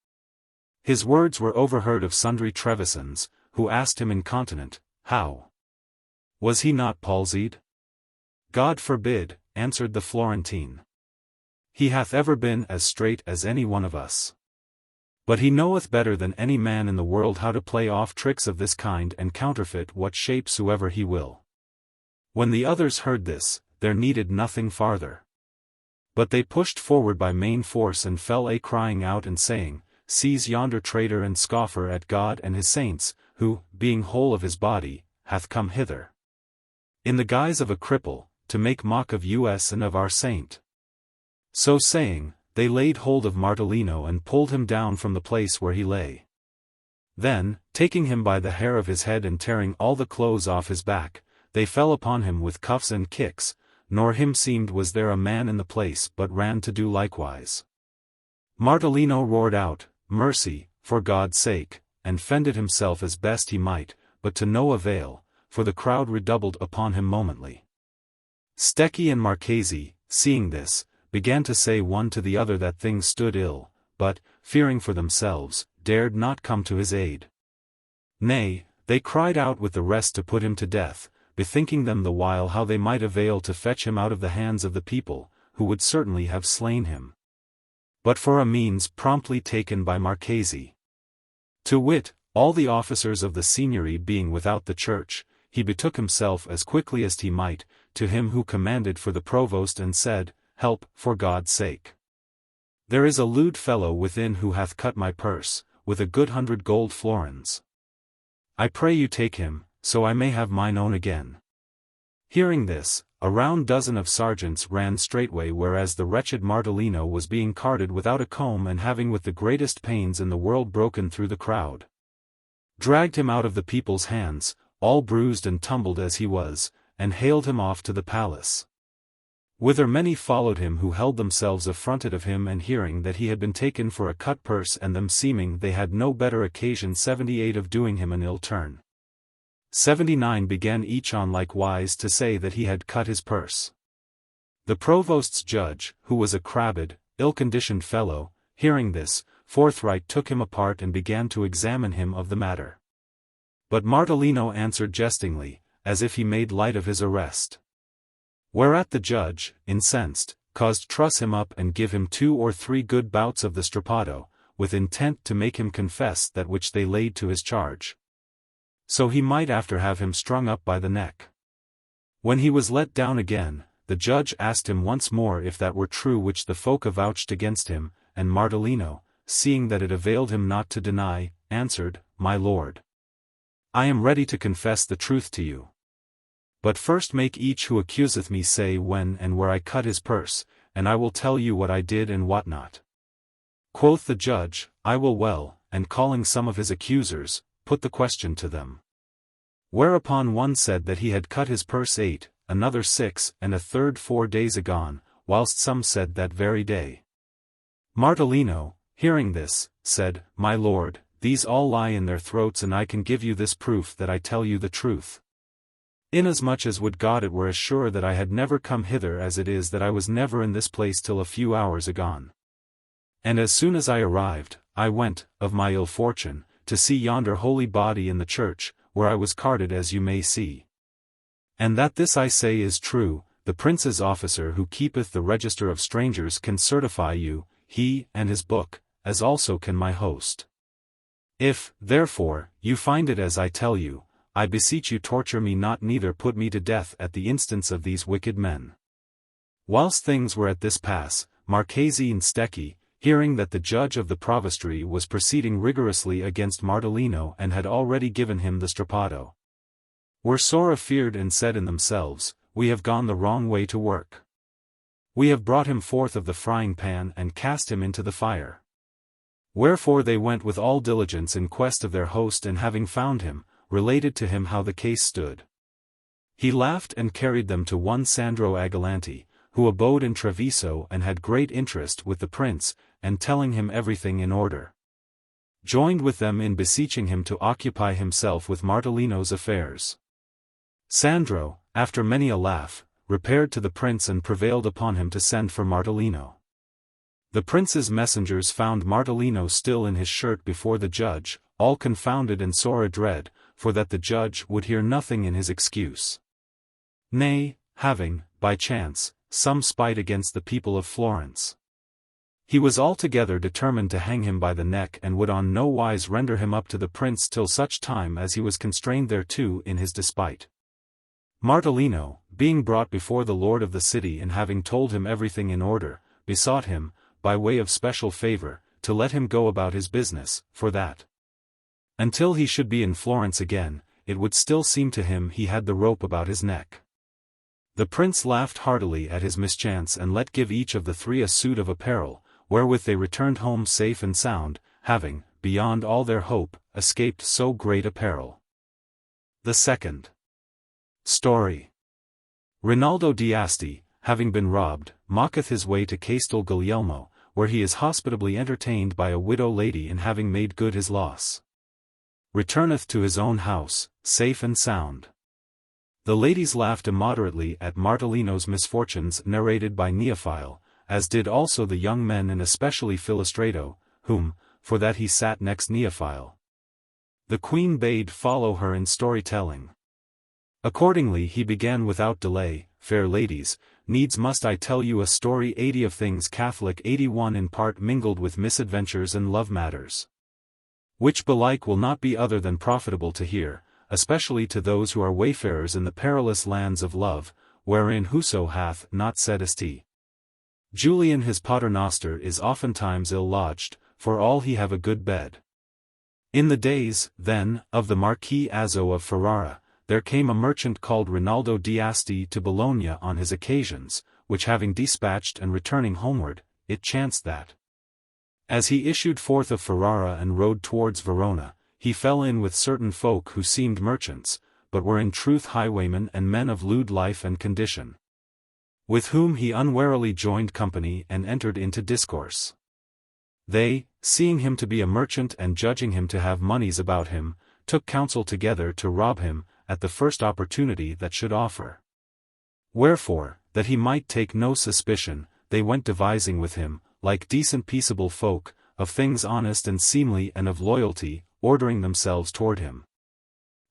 Speaker 1: His words were overheard of sundry Trevisans, who asked him incontinent, "How? Was he not palsied?" "God forbid," answered the Florentine. "He hath ever been as straight as any one of us. But he knoweth better than any man in the world how to play off tricks of this kind and counterfeit what shape soever he will." When the others heard this, there needed nothing farther, but they pushed forward by main force and fell a crying out and saying, "Seize yonder traitor and scoffer at God and his saints, who, being whole of his body, hath come hither, in the guise of a cripple, to make mock of us and of our saint." So saying, they laid hold of Martellino and pulled him down from the place where he lay. Then, taking him by the hair of his head and tearing all the clothes off his back, they fell upon him with cuffs and kicks, nor him seemed was there a man in the place but ran to do likewise. Martellino roared out, "Mercy, for God's sake," and fended himself as best he might, but to no avail, for the crowd redoubled upon him momently. Stecchi and Marchesi, seeing this, began to say one to the other that things stood ill, but, fearing for themselves, dared not come to his aid. Nay, they cried out with the rest to put him to death, bethinking them the while how they might avail to fetch him out of the hands of the people, who would certainly have slain him. But for a means promptly taken by Marchesi. To wit, all the officers of the Signory being without the church, he betook himself as quickly as he might, to him who commanded for the provost and said, "Help, for God's sake. There is a lewd fellow within who hath cut my purse, with a good 100 gold florins. I pray you take him, so I may have mine own again." Hearing this, a round dozen of sergeants ran straightway, whereas the wretched Martellino was being carted without a comb and having with the greatest pains in the world broken through the crowd, dragged him out of the people's hands, all bruised and tumbled as he was, and haled him off to the palace, whither many followed him who held themselves affronted of him, and hearing that he had been taken for a cut purse, and them seeming they had no better occasion 78 of doing him an ill turn. 79 began each on like wise to say that he had cut his purse. The provost's judge, who was a crabbed, ill-conditioned fellow, hearing this, forthright took him apart and began to examine him of the matter. But Martellino answered jestingly, as if he made light of his arrest. Whereat the judge, incensed, caused truss him up and give him 2 or 3 good bouts of the strappado, with intent to make him confess that which they laid to his charge, so he might after have him strung up by the neck. When he was let down again, the judge asked him once more if that were true which the folk avouched against him, and Martellino, seeing that it availed him not to deny, answered, "My lord, I am ready to confess the truth to you. But first make each who accuseth me say when and where I cut his purse, and I will tell you what I did and what not." Quoth the judge, I will well, and calling some of his accusers, put the question to them. Whereupon one said that he had cut his purse 8, another 6, and a third 4 days agone, whilst some said that very day. Martellino, hearing this, said, My lord, these all lie in their throats, and I can give you this proof that I tell you the truth. Inasmuch as would God it were as sure that I had never come hither as it is that I was never in this place till a few hours agone. And as soon as I arrived, I went, of my ill fortune, to see yonder holy body in the church, where I was carted as you may see. And that this I say is true, the prince's officer who keepeth the register of strangers can certify you, he and his book, as also can my host. If, therefore, you find it as I tell you, I beseech you torture me not, neither put me to death at the instance of these wicked men. Whilst things were at this pass, Marchese and Stecchi, hearing that the judge of the provostry was proceeding rigorously against Martellino and had already given him the strappato, were sore afeard and said in themselves, We have gone the wrong way to work. We have brought him forth of the frying pan and cast him into the fire. Wherefore they went with all diligence in quest of their host, and having found him, related to him how the case stood. He laughed and carried them to one Sandro Agalanti, who abode in Treviso and had great interest with the prince, and telling him everything in order, joined with them in beseeching him to occupy himself with Martellino's affairs. Sandro, after many a laugh, repaired to the prince and prevailed upon him to send for Martellino. The prince's messengers found Martellino still in his shirt before the judge, all confounded and sore adread, for that the judge would hear nothing in his excuse. Nay, having, by chance, some spite against the people of Florence, he was altogether determined to hang him by the neck, and would on no wise render him up to the prince till such time as he was constrained thereto in his despite. Martellino, being brought before the lord of the city and having told him everything in order, besought him, by way of special favour, to let him go about his business, for that, until he should be in Florence again, it would still seem to him he had the rope about his neck. The prince laughed heartily at his mischance and let give each of the three a suit of apparel, wherewith they returned home safe and sound, having, beyond all their hope, escaped so great a peril. The second story. Rinaldo d'Asti, having been robbed, mocketh his way to Castel Guglielmo, where he is hospitably entertained by a widow lady, and having made good his loss, returneth to his own house, safe and sound. The ladies laughed immoderately at Martellino's misfortunes narrated by Neifile, as did also the young men, and especially Filostrato, whom, for that he sat next Neifile, the queen bade follow her in story-telling. Accordingly he began without delay, Fair ladies, needs must I tell you a story 80 of things Catholic, 81 in part mingled with misadventures and love matters, which belike will not be other than profitable to hear, especially to those who are wayfarers in the perilous lands of love, wherein whoso hath not said st. Julian his paternoster is oftentimes ill-lodged, for all he have a good bed. In the days, then, of the Marquis Azzo of Ferrara, there came a merchant called Rinaldo d'Asti to Bologna on his occasions, which having dispatched and returning homeward, it chanced that, as he issued forth of Ferrara and rode towards Verona, he fell in with certain folk who seemed merchants, but were in truth highwaymen and men of lewd life and condition, with whom he unwarily joined company and entered into discourse. They, seeing him to be a merchant and judging him to have moneys about him, took counsel together to rob him, at the first opportunity that should offer. Wherefore, that he might take no suspicion, they went devising with him, like decent peaceable folk, of things honest and seemly and of loyalty, ordering themselves toward him,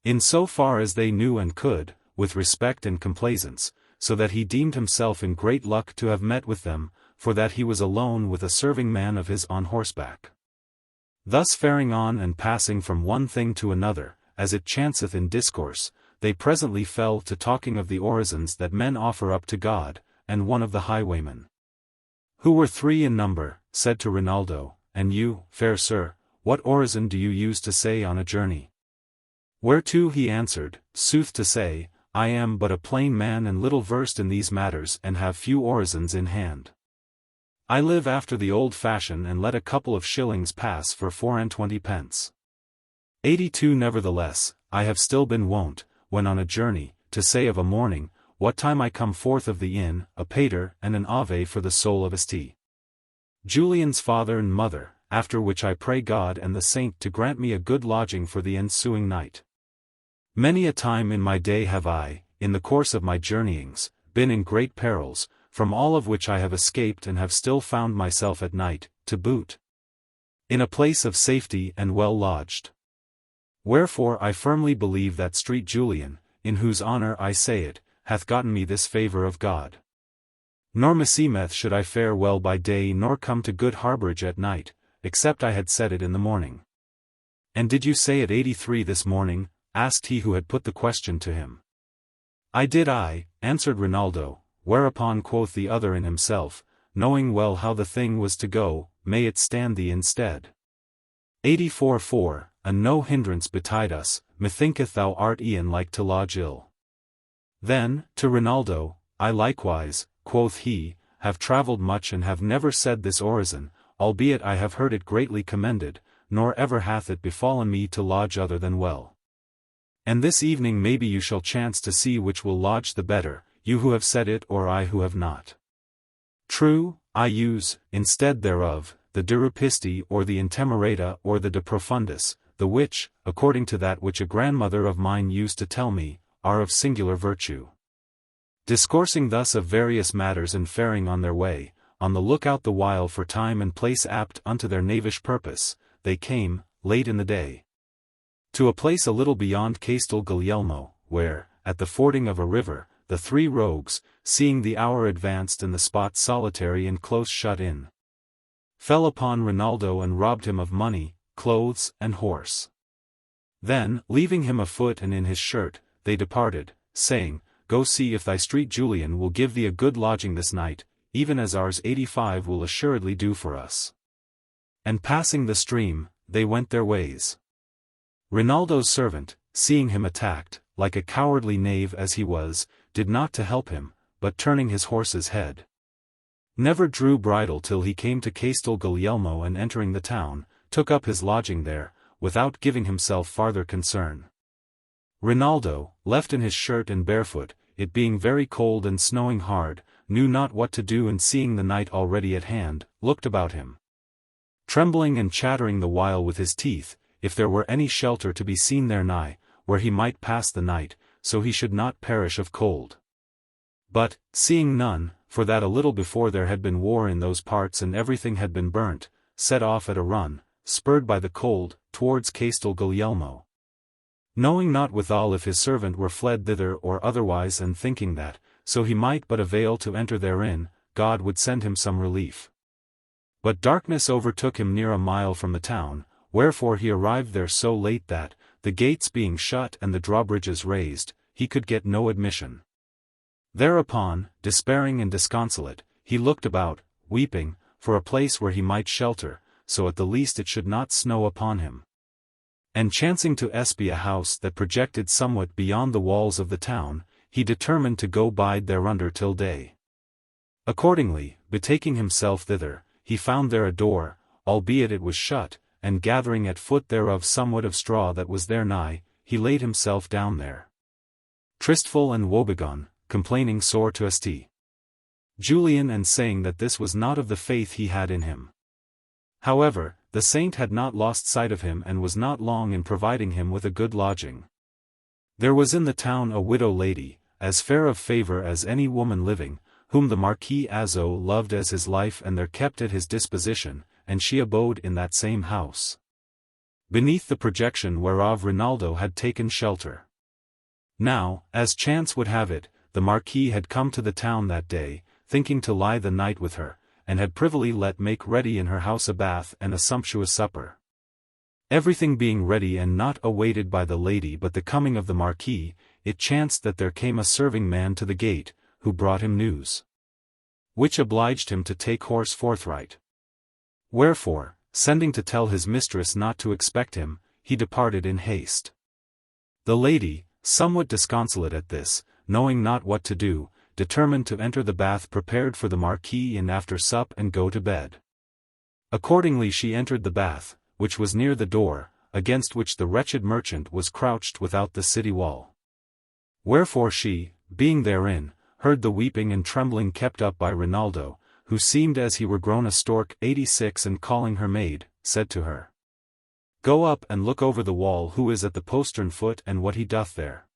Speaker 1: in so far as they knew and could, with respect and complaisance, so that he deemed himself in great luck to have met with them, for that he was alone with a serving man of his on horseback. Thus faring on and passing from one thing to another, as it chanceth in discourse, they presently fell to talking of the orisons that men offer up to God, and one of the highwaymen, who were 3 in number, said to Rinaldo, And you, fair sir, what orison do you use to say on a journey? Whereto he answered, Sooth to say, I am but a plain man and little versed in these matters, and have few orisons in hand. I live after the old fashion and let a couple of shillings pass for 4.20. 82 Nevertheless, I have still been wont, when on a journey, to say of a morning, what time I come forth of the inn, a pater and an ave for the soul of St. Julian's father and mother, after which I pray God and the saint to grant me a good lodging for the ensuing night. Many a time in my day have I, in the course of my journeyings, been in great perils, from all of which I have escaped and have still found myself at night, to boot, in a place of safety and well lodged. Wherefore I firmly believe that St. Julian, in whose honor I say it, hath gotten me this favor of God. Nor meseemeth should I fare well by day nor come to good harborage at night, except I had said it in the morning. And did you say at 83 this morning? Asked he who had put the question to him. I did, answered Rinaldo, whereupon quoth the other in himself, knowing well how the thing was to go, may it stand thee instead. 84 And no hindrance betide us, methinketh thou art e'en like to lodge ill. Then, to Rinaldo, I likewise, quoth he, have travelled much and have never said this orison, albeit I have heard it greatly commended, nor ever hath it befallen me to lodge other than well. And this evening maybe you shall chance to see which will lodge the better, you who have said it or I who have not. True, I use, instead thereof, the de rupisti or the intemerata or the de profundis, the which, according to that which a grandmother of mine used to tell me, are of singular virtue. Discoursing thus of various matters and faring on their way, on the lookout the while for time and place apt unto their knavish purpose, they came, late in the day, to a place a little beyond Castel Guglielmo, where, at the fording of a river, the three rogues, seeing the hour advanced and the spot solitary and close shut in, fell upon Rinaldo and robbed him of money, clothes, and horse. Then, leaving him afoot and in his shirt, they departed, saying, Go see if thy St. Julian will give thee a good lodging this night, even as ours 85 will assuredly do for us. And passing the stream, they went their ways. Rinaldo's servant, seeing him attacked, like a cowardly knave as he was, did not to help him, but turning his horse's head, never drew bridle till he came to Castel Guglielmo and entering the town, took up his lodging there, without giving himself farther concern. Rinaldo, left in his shirt and barefoot, it being very cold and snowing hard, knew not what to do and seeing the night already at hand, looked about him, trembling and chattering the while with his teeth, if there were any shelter to be seen there nigh, where he might pass the night, so he should not perish of cold. But, seeing none, for that a little before there had been war in those parts and everything had been burnt, set off at a run, spurred by the cold, towards Castel Guglielmo. Knowing not withal if his servant were fled thither or otherwise and thinking that, so he might but avail to enter therein, God would send him some relief. But darkness overtook him near a mile from the town, wherefore he arrived there so late that, the gates being shut and the drawbridges raised, he could get no admission. Thereupon, despairing and disconsolate, he looked about, weeping, for a place where he might shelter, so at the least it should not snow upon him. And chancing to espy a house that projected somewhat beyond the walls of the town, he determined to go bide thereunder till day. Accordingly, betaking himself thither, he found there a door, albeit it was shut, and gathering at foot thereof somewhat of straw that was there nigh, he laid himself down there, tristful and woebegone, complaining sore to St. Julian and saying that this was not of the faith he had in him. However, the saint had not lost sight of him and was not long in providing him with a good lodging. There was in the town a widow lady, as fair of favour as any woman living, whom the Marquis Azzo loved as his life and there kept at his disposition, and she abode in that same house, beneath the projection whereof Rinaldo had taken shelter. Now, as chance would have it, the Marquis had come to the town that day, thinking to lie the night with her, and had privily let make ready in her house a bath and a sumptuous supper. Everything being ready and not awaited by the lady but the coming of the Marquis, it chanced that there came a serving man to the gate, who brought him news, which obliged him to take horse forthright. Wherefore, sending to tell his mistress not to expect him, he departed in haste. The lady, somewhat disconsolate at this, knowing not what to do, determined to enter the bath prepared for the Marquis and after sup and go to bed. Accordingly she entered the bath, which was near the door, against which the wretched merchant was crouched without the city wall. Wherefore she, being therein, heard the weeping and trembling kept up by Rinaldo, who seemed as he were grown a stork. 86 And calling her maid, said to her, Go up and look over the wall who is at the postern foot and what he doth there.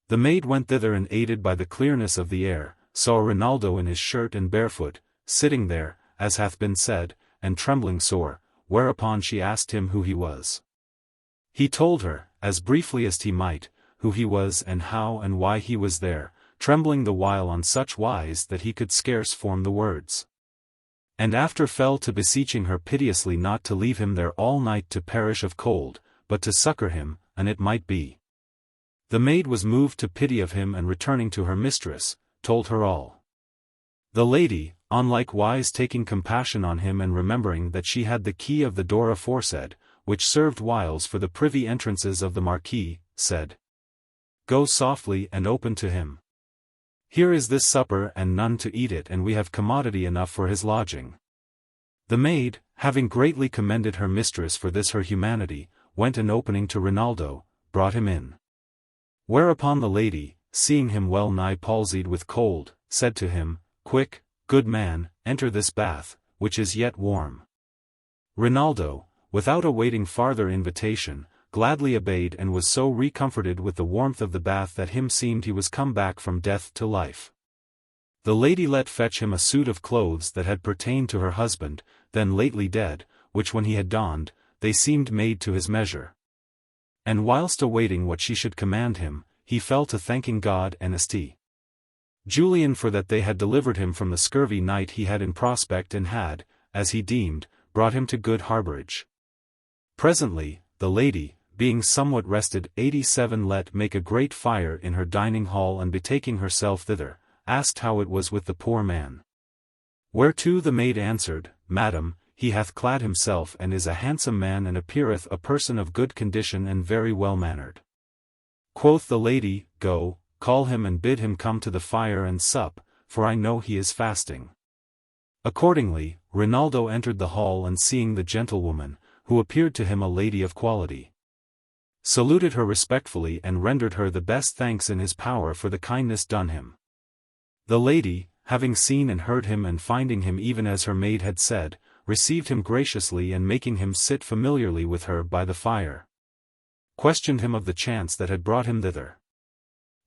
Speaker 1: The maid went thither and aided by the clearness of the air, saw Rinaldo in his shirt and barefoot, sitting there, as hath been said, and trembling sore, whereupon she asked him who he was. He told her, as briefly as he might, who he was and how and why he was there, trembling the while on such wise that he could scarce form the words. And after fell to beseeching her piteously not to leave him there all night to perish of cold, but to succor him, and it might be. The maid was moved to pity of him and returning to her mistress, told her all. The lady, on like wise taking compassion on him and remembering that she had the key of the door aforesaid, which served whiles for the privy entrances of the Marquis, said, Go softly and open to him. Here is this supper and none to eat it, and we have commodity enough for his lodging. The maid, having greatly commended her mistress for this her humanity, went and opening to Rinaldo, brought him in. Whereupon the lady, seeing him well nigh palsied with cold, said to him, Quick, good man, enter this bath, which is yet warm. Rinaldo, without awaiting farther invitation, gladly obeyed and was so recomforted with the warmth of the bath that him seemed he was come back from death to life. The lady let fetch him a suit of clothes that had pertained to her husband, then lately dead, which when he had donned, they seemed made to his measure. And whilst awaiting what she should command him, he fell to thanking God and St. Julian for that they had delivered him from the scurvy night he had in prospect and had, as he deemed, brought him to good harbourage. Presently, the lady, being somewhat rested, 87 let make a great fire in her dining hall and betaking herself thither, asked how it was with the poor man. Whereto the maid answered, Madam, he hath clad himself and is a handsome man and appeareth a person of good condition and very well mannered. Quoth the lady, Go, call him and bid him come to the fire and sup, for I know he is fasting. Accordingly, Rinaldo entered the hall and seeing the gentlewoman, who appeared to him a lady of quality, saluted her respectfully and rendered her the best thanks in his power for the kindness done him. The lady, having seen and heard him and finding him even as her maid had said, received him graciously and making him sit familiarly with her by the fire, questioned him of the chance that had brought him thither.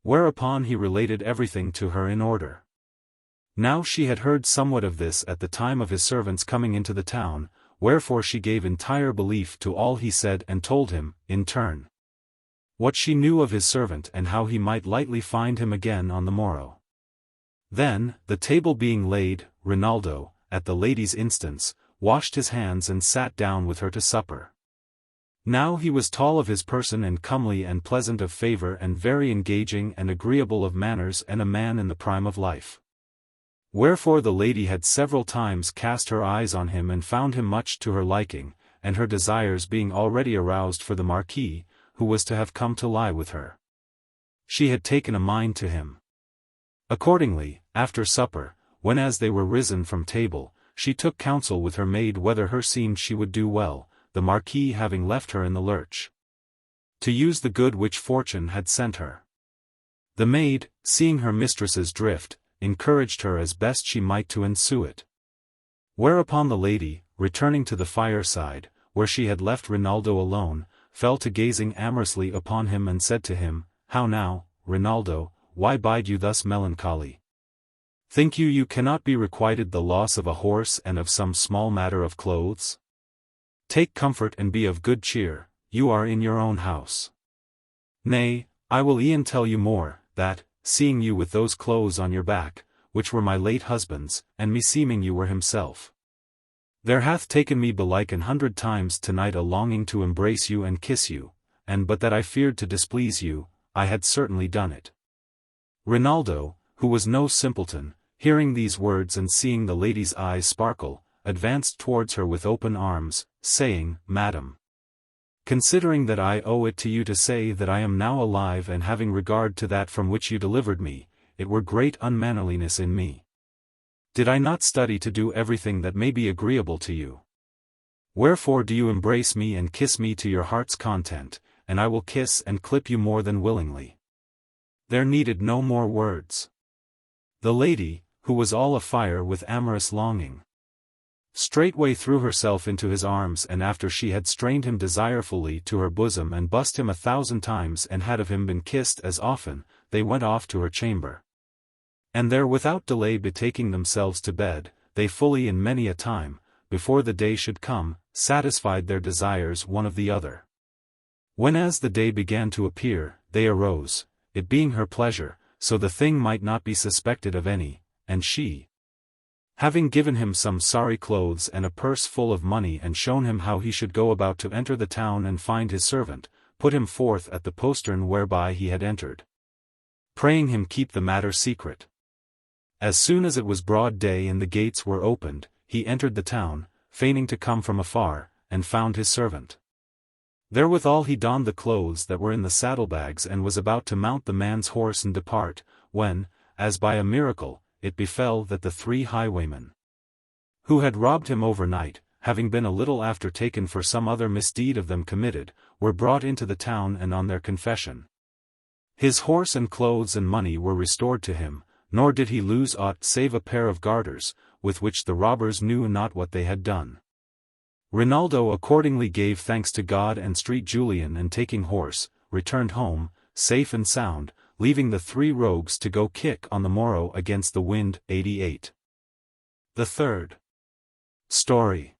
Speaker 1: Whereupon he related everything to her in order. Now she had heard somewhat of this at the time of his servants coming into the town, wherefore she gave entire belief to all he said and told him, in turn, what she knew of his servant and how he might lightly find him again on the morrow. Then, the table being laid, Rinaldo, at the lady's instance, washed his hands and sat down with her to supper. Now he was tall of his person and comely and pleasant of favour and very engaging and agreeable of manners and a man in the prime of life. Wherefore the lady had several times cast her eyes on him and found him much to her liking, and her desires being already aroused for the Marquis, who was to have come to lie with her, she had taken a mind to him. Accordingly, after supper, when as they were risen from table, she took counsel with her maid whether her seemed she would do well, the Marquis having left her in the lurch, to use the good which fortune had sent her. The maid, seeing her mistress's drift, encouraged her as best she might to ensue it. Whereupon the lady, returning to the fireside, where she had left Rinaldo alone, fell to gazing amorously upon him and said to him, How now, Rinaldo, why bide you thus melancholy? Think you cannot be requited the loss of a horse and of some small matter of clothes? Take comfort and be of good cheer, you are in your own house. Nay, I will e'en tell you more, that, seeing you with those clothes on your back, which were my late husband's, and meseeming you were himself, there hath taken me belike 100 times tonight a longing to embrace you and kiss you, and but that I feared to displease you, I had certainly done it. Rinaldo, who was no simpleton, hearing these words and seeing the lady's eyes sparkle, advanced towards her with open arms, saying, Madam, considering that I owe it to you to say that I am now alive and having regard to that from which you delivered me, it were great unmannerliness in me. Did I not study to do everything that may be agreeable to you? Wherefore do you embrace me and kiss me to your heart's content, and I will kiss and clip you more than willingly. There needed no more words. The lady, who was all afire with amorous longing, straightway threw herself into his arms, and after she had strained him desirefully to her bosom and bussed him 1,000 times and had of him been kissed as often, they went off to her chamber. And there without delay betaking themselves to bed, they fully in many a time, before the day should come, satisfied their desires one of the other. When as the day began to appear, they arose, it being her pleasure, so the thing might not be suspected of any, and she, having given him some sorry clothes and a purse full of money and shown him how he should go about to enter the town and find his servant, put him forth at the postern whereby he had entered, praying him keep the matter secret. As soon as it was broad day and the gates were opened, he entered the town, feigning to come from afar, and found his servant. Therewithal he donned the clothes that were in the saddlebags and was about to mount the man's horse and depart, when, as by a miracle, it befell that the 3 highwaymen, who had robbed him overnight, having been a little after taken for some other misdeed of them committed, were brought into the town and on their confession, his horse and clothes and money were restored to him, nor did he lose aught save a pair of garters, with which the robbers knew not what they had done. Rinaldo accordingly gave thanks to God and street Julian, and taking horse, returned home, safe and sound, leaving the 3 rogues to go kick on the morrow against the wind. 88. The third story.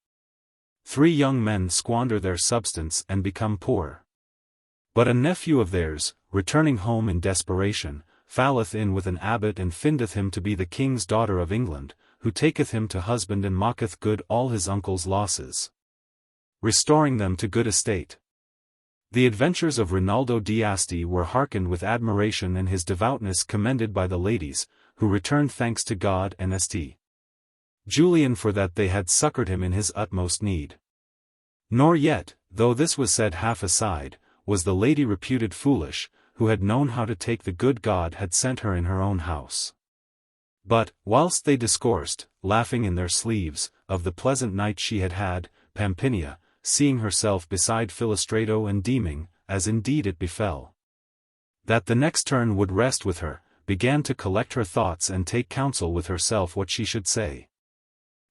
Speaker 1: 3 young men squander their substance and become poor. But a nephew of theirs, returning home in desperation, falleth in with an abbot and findeth him to be the king's daughter of England, who taketh him to husband and mocketh good all his uncle's losses, restoring them to good estate. The adventures of Rinaldo d'Asti were hearkened with admiration and his devoutness commended by the ladies, who returned thanks to God and St. Julian for that they had succoured him in his utmost need. Nor yet, though this was said half aside, was the lady reputed foolish, who had known how to take the good God had sent her in her own house. But, whilst they discoursed, laughing in their sleeves, of the pleasant night she had had, Pampinea, seeing herself beside Filostrato and deeming, as indeed it befell, that the next turn would rest with her, began to collect her thoughts and take counsel with herself what she should say.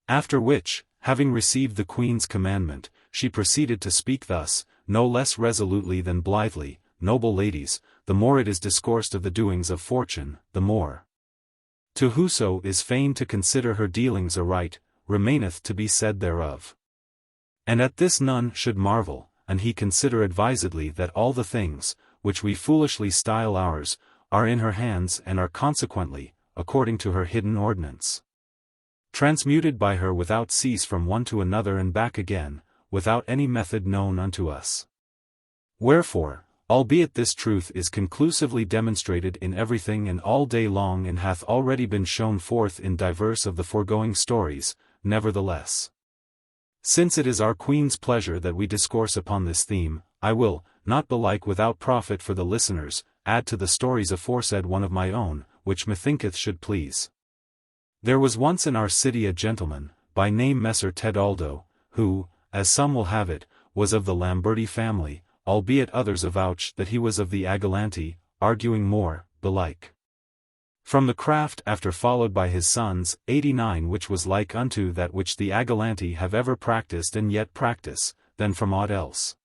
Speaker 1: After which, having received the Queen's commandment, she proceeded to speak thus, no less resolutely than blithely: Noble ladies, the more it is discoursed of the doings of fortune, the more to whoso is fain to consider her dealings aright, remaineth to be said thereof. And at this none should marvel, and he consider advisedly that all the things, which we foolishly style ours, are in her hands and are consequently, according to her hidden ordinance, transmuted by her without cease from one to another and back again, without any method known unto us. Wherefore, albeit this truth is conclusively demonstrated in everything and all day long and hath already been shown forth in divers of the foregoing stories, nevertheless, since it is our Queen's pleasure that we discourse upon this theme, I will, not belike without profit for the listeners, add to the stories aforesaid one of my own, which methinketh should please. There was once in our city a gentleman, by name Messer Tedaldo, who, as some will have it, was of the Lamberti family, albeit others avouch that he was of the Agalanti, arguing more, belike, from the craft after followed by his sons, 89, which was like unto that which the Agalanti have ever practiced and yet practice, than from aught else.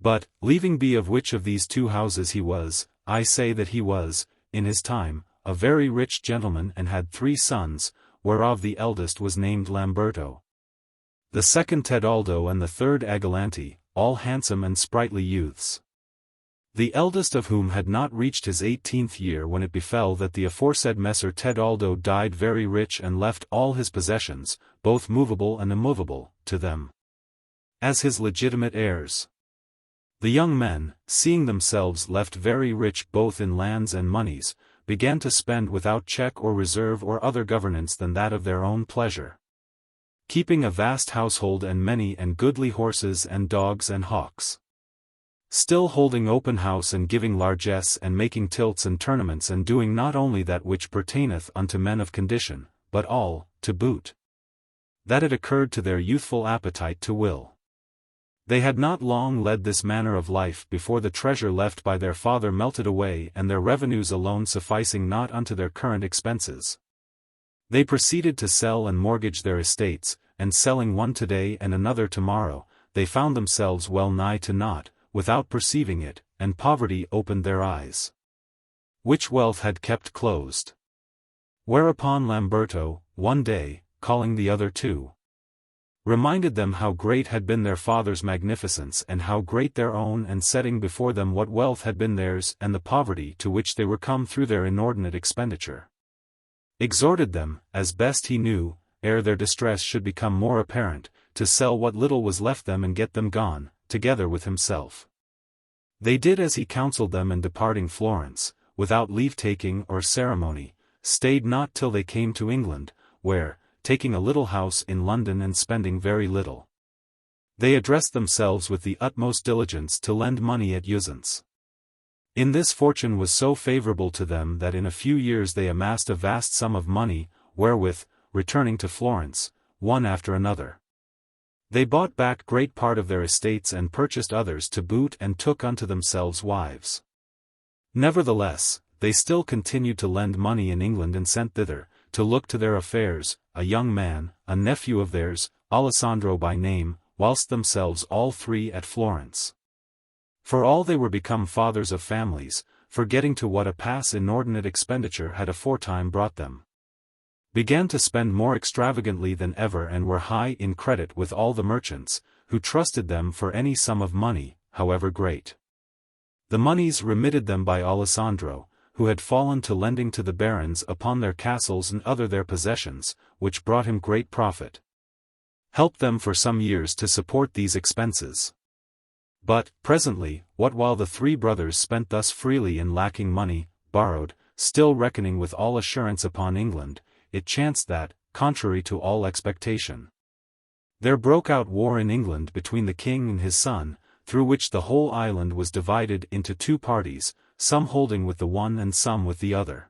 Speaker 1: But, leaving be of which of these 2 houses he was, I say that he was, in his time, a very rich gentleman and had 3 sons, whereof the eldest was named Lamberto, the second Tedaldo and the third Agalanti, all handsome and sprightly youths. The eldest of whom had not reached his 18th year when it befell that the aforesaid Messer Tedaldo died very rich and left all his possessions, both movable and immovable, to them, as his legitimate heirs. The young men, seeing themselves left very rich both in lands and moneys, began to spend without check or reserve or other governance than that of their own pleasure, keeping a vast household and many and goodly horses and dogs and hawks. Still holding open house and giving largesse and making tilts and tournaments and doing not only that which pertaineth unto men of condition, but all, to boot. That it occurred to their youthful appetite to will. They had not long led this manner of life before the treasure left by their father melted away and their revenues alone sufficing not unto their current expenses. They proceeded to sell and mortgage their estates, and selling one today and another tomorrow, they found themselves well nigh to naught, without perceiving it, and poverty opened their eyes, which wealth had kept closed. Whereupon Lamberto, one day, calling the other two, reminded them how great had been their father's magnificence and how great their own, and setting before them what wealth had been theirs and the poverty to which they were come through their inordinate expenditure, exhorted them, as best he knew, ere their distress should become more apparent, to sell what little was left them and get them gone, together with himself. They did as he counselled them, and departing Florence, without leave-taking or ceremony, stayed not till they came to England, where, taking a little house in London and spending very little, they addressed themselves with the utmost diligence to lend money at usance. In this fortune was so favourable to them that in a few years they amassed a vast sum of money, wherewith, returning to Florence, one after another, they bought back great part of their estates and purchased others to boot and took unto themselves wives. Nevertheless, they still continued to lend money in England and sent thither, to look to their affairs, a young man, a nephew of theirs, Alessandro by name, whilst themselves all three at Florence. For all they were become fathers of families, forgetting to what a pass inordinate expenditure had aforetime brought them, began to spend more extravagantly than ever and were high in credit with all the merchants, who trusted them for any sum of money, however great. The moneys remitted them by Alessandro, who had fallen to lending to the barons upon their castles and other their possessions, which brought him great profit, helped them for some years to support these expenses. But, presently, what while the three brothers spent thus freely in lacking money, borrowed, still reckoning with all assurance upon England, it chanced that, contrary to all expectation, there broke out war in England between the king and his son, through which the whole island was divided into two parties, some holding with the one and some with the other.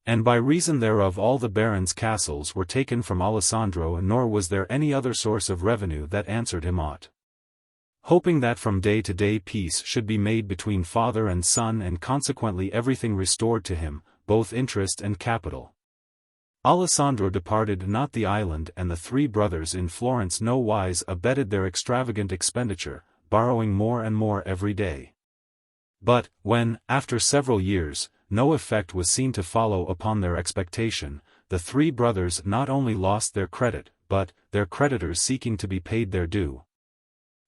Speaker 1: And by reason thereof all the barons' castles were taken from Alessandro, and nor was there any other source of revenue that answered him aught. Hoping that from day to day peace should be made between father and son and consequently everything restored to him, both interest and capital, Alessandro departed not the island, and the three brothers in Florence no wise abetted their extravagant expenditure, borrowing more and more every day. But, when, after several years, no effect was seen to follow upon their expectation, the three brothers not only lost their credit, but, their creditors seeking to be paid their due,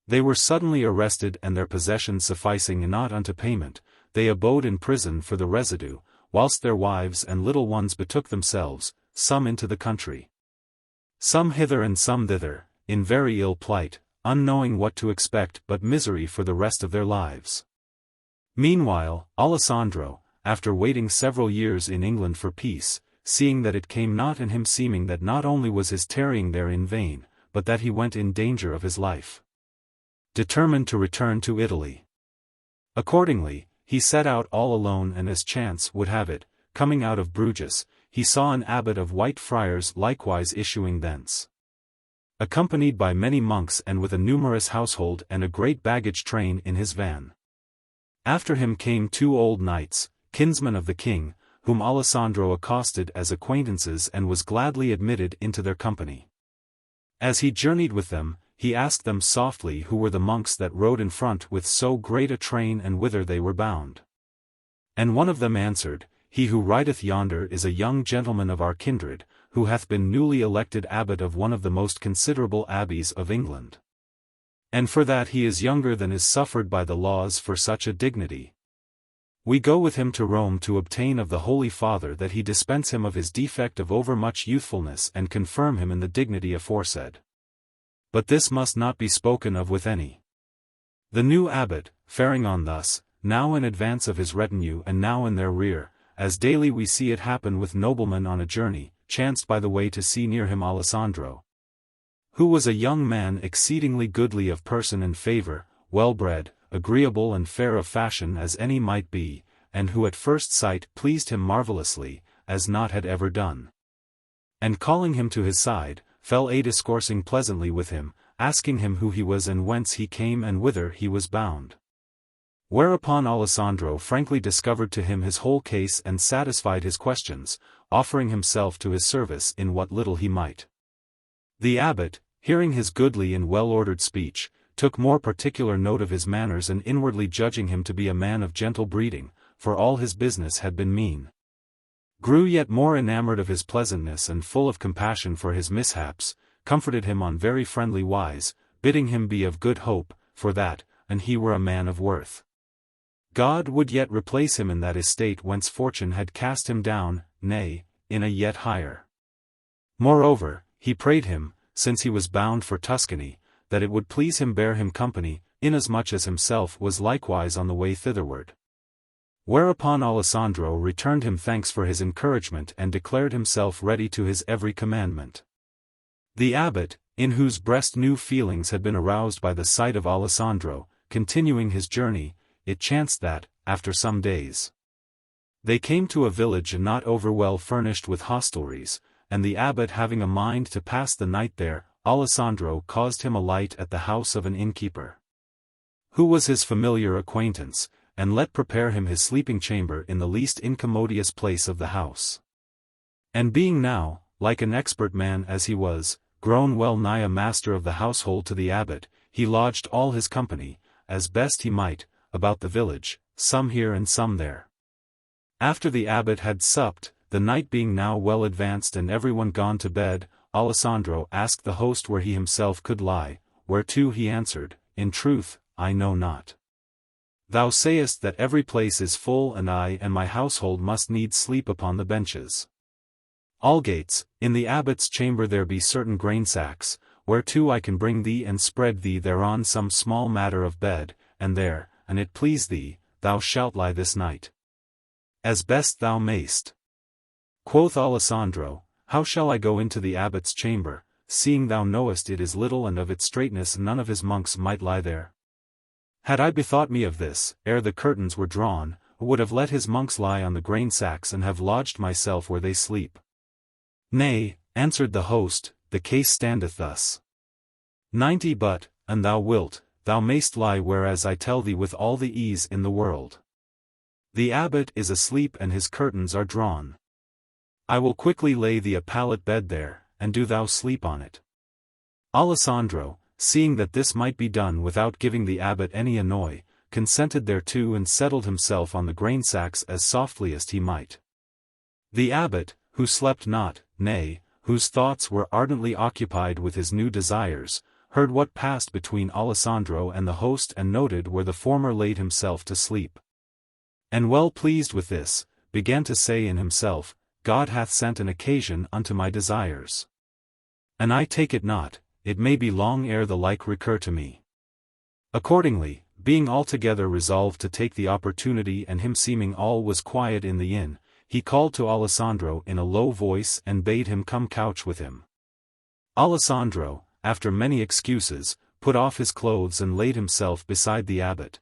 Speaker 1: they were suddenly arrested, and their possessions sufficing not unto payment, they abode in prison for the residue, whilst their wives and little ones betook themselves, some into the country, some hither and some thither, in very ill plight, unknowing what to expect but misery for the rest of their lives. Meanwhile, Alessandro, after waiting several years in England for peace, seeing that it came not, and him seeming that not only was his tarrying there in vain, but that he went in danger of his life, determined to return to Italy. Accordingly, he set out all alone, and as chance would have it, coming out of Bruges, he saw an abbot of white friars likewise issuing thence, accompanied by many monks and with a numerous household and a great baggage train in his van. After him came two old knights, kinsmen of the king, whom Alessandro accosted as acquaintances and was gladly admitted into their company. As he journeyed with them, he asked them softly who were the monks that rode in front with so great a train and whither they were bound. And one of them answered, "He who rideth yonder is a young gentleman of our kindred, who hath been newly elected abbot of one of the most considerable abbeys of England. And for that he is younger than is suffered by the laws for such a dignity. We go with him to Rome to obtain of the Holy Father that he dispense him of his defect of overmuch youthfulness and confirm him in the dignity aforesaid. But this must not be spoken of with any." The new abbot, faring on thus, now in advance of his retinue and now in their rear, as daily we see it happen with noblemen on a journey, chanced by the way to see near him Alessandro, who was a young man exceedingly goodly of person and favour, well-bred, agreeable and fair of fashion as any might be, and who at first sight pleased him marvellously, as naught had ever done. And calling him to his side, fell a discoursing pleasantly with him, asking him who he was and whence he came and whither he was bound. Whereupon Alessandro frankly discovered to him his whole case and satisfied his questions, offering himself to his service in what little he might. The abbot, hearing his goodly and well-ordered speech, took more particular note of his manners and inwardly judging him to be a man of gentle breeding, for all his business had been mean, grew yet more enamored of his pleasantness and full of compassion for his mishaps, comforted him on very friendly wise, bidding him be of good hope, for that, and he were a man of worth, God would yet replace him in that estate whence fortune had cast him down, nay, in a yet higher. Moreover, he prayed him, since he was bound for Tuscany, that it would please him bear him company, inasmuch as himself was likewise on the way thitherward. Whereupon Alessandro returned him thanks for his encouragement and declared himself ready to his every commandment. The abbot, in whose breast new feelings had been aroused by the sight of Alessandro, continuing his journey, it chanced that, after some days, they came to a village not over well furnished with hostelries, and the abbot having a mind to pass the night there, Alessandro caused him alight at the house of an innkeeper, who was his familiar acquaintance, and let prepare him his sleeping chamber in the least incommodious place of the house. And being now, like an expert man as he was, grown well nigh a master of the household to the abbot, he lodged all his company, as best he might, about the village, some here and some there. After the abbot had supped, the night being now well advanced and everyone gone to bed, Alessandro asked the host where he himself could lie, whereto he answered, In truth, I know not. Thou sayest that every place is full and I and my household must needs sleep upon the benches. Algates, in the abbot's chamber there be certain grain sacks, whereto I can bring thee and spread thee thereon some small matter of bed, and there, an it please thee, thou shalt lie this night, as best thou mayst. Quoth Alessandro, How shall I go into the abbot's chamber, seeing thou knowest it is little and of its straightness none of his monks might lie there? Had I bethought me of this, ere the curtains were drawn, I would have let his monks lie on the grain sacks and have lodged myself where they sleep. Nay, answered the host, the case standeth thus. 90 but, an thou wilt, thou mayst lie whereas I tell thee with all the ease in the world. The abbot is asleep and his curtains are drawn. I will quickly lay thee a pallet bed there, and do thou sleep on it. Alessandro, seeing that this might be done without giving the abbot any annoy, consented thereto and settled himself on the grain sacks as softly as he might. The abbot, who slept not, nay, whose thoughts were ardently occupied with his new desires, heard what passed between Alessandro and the host and noted where the former laid himself to sleep. And well pleased with this, began to say in himself, God hath sent an occasion unto my desires. And I take it not, it may be long ere the like recur to me. Accordingly, being altogether resolved to take the opportunity and him seeming all was quiet in the inn, he called to Alessandro in a low voice and bade him come couch with him. Alessandro, after many excuses, put off his clothes and laid himself beside the abbot,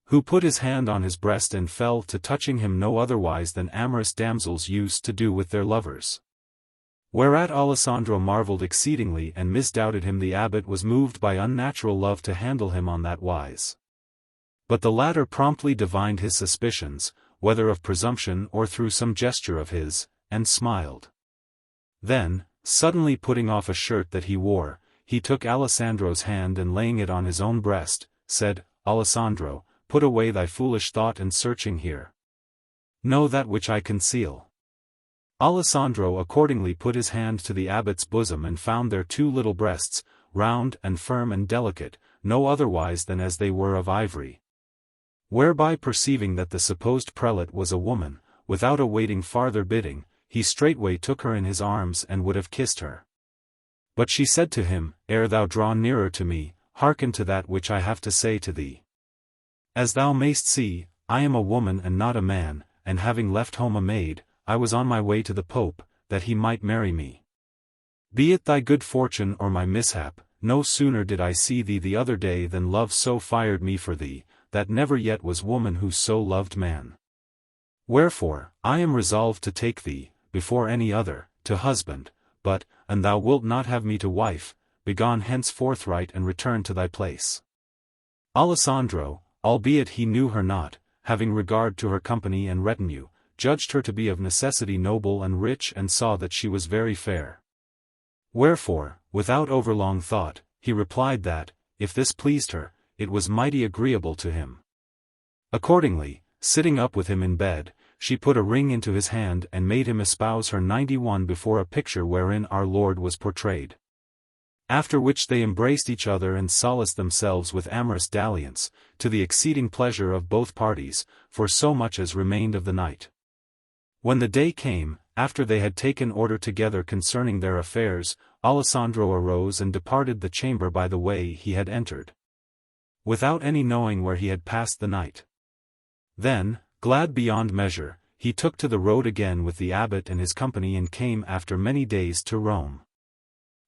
Speaker 1: who put his hand on his breast and fell to touching him no otherwise than amorous damsels used to do with their lovers. Whereat Alessandro marveled exceedingly and misdoubted him the abbot was moved by unnatural love to handle him on that wise. But the latter promptly divined his suspicions, whether of presumption or through some gesture of his, and smiled. Then, suddenly putting off a shirt that he wore, he took Alessandro's hand and laying it on his own breast, said, Alessandro, put away thy foolish thought and searching here. Know that which I conceal. Alessandro accordingly put his hand to the abbot's bosom and found there two little breasts, round and firm and delicate, no otherwise than as they were of ivory. Whereby perceiving that the supposed prelate was a woman, without awaiting farther bidding, he straightway took her in his arms and would have kissed her. But she said to him, Ere thou draw nearer to me, hearken to that which I have to say to thee. As thou mayst see, I am a woman and not a man, and having left home a maid, I was on my way to the Pope, that he might marry me. Be it thy good fortune or my mishap, no sooner did I see thee the other day than love so fired me for thee, that never yet was woman who so loved man. Wherefore, I am resolved to take thee, before any other, to husband, but, an thou wilt not have me to wife, begone hence forthright and return to thy place. Alessandro, albeit he knew her not, having regard to her company and retinue, judged her to be of necessity noble and rich and saw that she was very fair. Wherefore, without overlong thought, he replied that, if this pleased her, it was mighty agreeable to him. Accordingly, sitting up with him in bed, she put a ring into his hand and made him espouse her 91 before a picture wherein our Lord was portrayed. After which they embraced each other and solaced themselves with amorous dalliance, to the exceeding pleasure of both parties, for so much as remained of the night. When the day came, after they had taken order together concerning their affairs, Alessandro arose and departed the chamber by the way he had entered, without any knowing where he had passed the night. Then, glad beyond measure, he took to the road again with the abbot and his company and came after many days to Rome.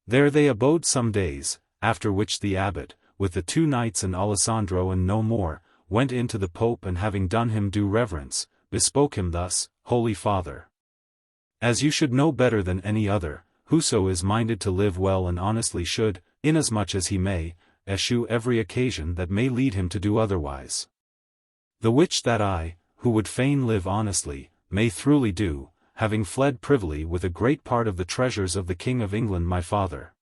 Speaker 1: There they abode some days, after which the abbot, with the 2 knights and Alessandro and no more, went in to the Pope and having done him due reverence, bespoke him thus, Holy Father, as you should know better than any other, whoso is minded to live well and honestly should, inasmuch as he may, eschew every occasion that may lead him to do otherwise. The which that I, who would fain live honestly, may throughly do, having fled privily with a great part of the treasures of the King of England my father,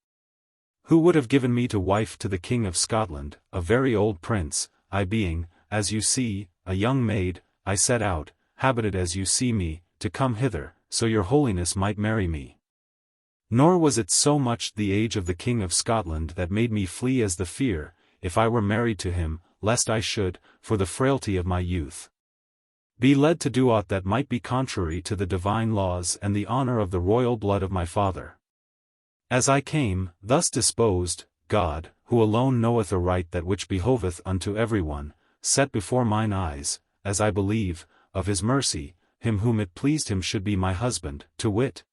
Speaker 1: who would have given me to wife to the King of Scotland, a very old prince, I being, as you see, a young maid, I set out, habited as you see me, to come hither, so your holiness might marry me. Nor was it so much the age of the King of Scotland that made me flee as the fear, if I were married to him, lest I should, for the frailty of my youth, be led to do aught that might be contrary to the divine laws and the honor of the royal blood of my father. As I came, thus disposed, God, who alone knoweth aright that which behoveth unto every one, set before mine eyes, as I believe, of his mercy, him whom it pleased him should be my husband, to wit,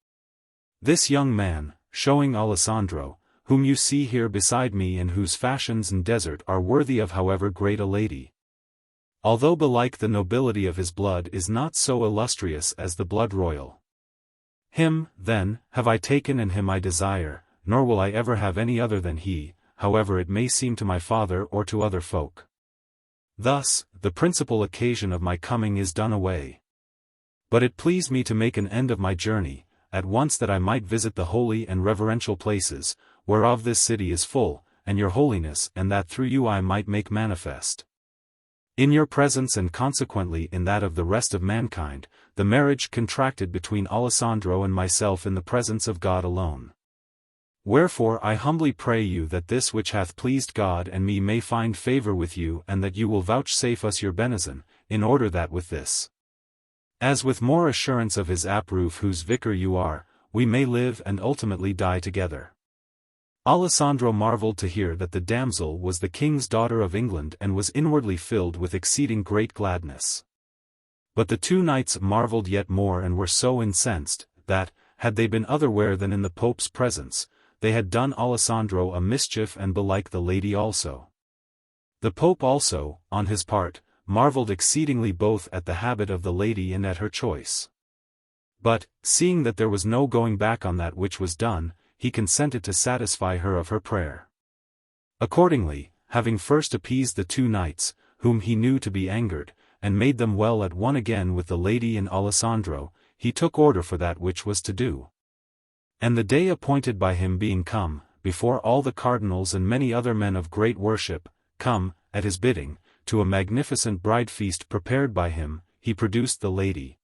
Speaker 1: this young man, showing Alessandro, whom you see here beside me and whose fashions and desert are worthy of however great a lady. Although belike the nobility of his blood is not so illustrious as the blood royal. Him, then, have I taken and him I desire, nor will I ever have any other than he, however it may seem to my father or to other folk. Thus, the principal occasion of my coming is done away. But it pleased me to make an end of my journey, at once that I might visit the holy and reverential places, whereof this city is full, and your holiness and that through you I might make manifest, in your presence and consequently in that of the rest of mankind, the marriage contracted between Alessandro and myself in the presence of God alone. Wherefore I humbly pray you that this which hath pleased God and me may find favor with you and that you will vouchsafe us your benison, in order that with this, as with more assurance of his approof whose vicar you are, we may live and ultimately die together. Alessandro marveled to hear that the damsel was the king's daughter of England and was inwardly filled with exceeding great gladness. But the 2 knights marveled yet more and were so incensed, that, had they been otherwhere than in the Pope's presence, they had done Alessandro a mischief and belike the lady also. The Pope also, on his part, marveled exceedingly both at the habit of the lady and at her choice. But, seeing that there was no going back on that which was done, he consented to satisfy her of her prayer. Accordingly, having first appeased the 2 knights, whom he knew to be angered, and made them well at one again with the lady and Alessandro, he took order for that which was to do. And the day appointed by him being come, before all the cardinals and many other men of great worship, come, at his bidding, to a magnificent bride feast prepared by him, he produced the lady,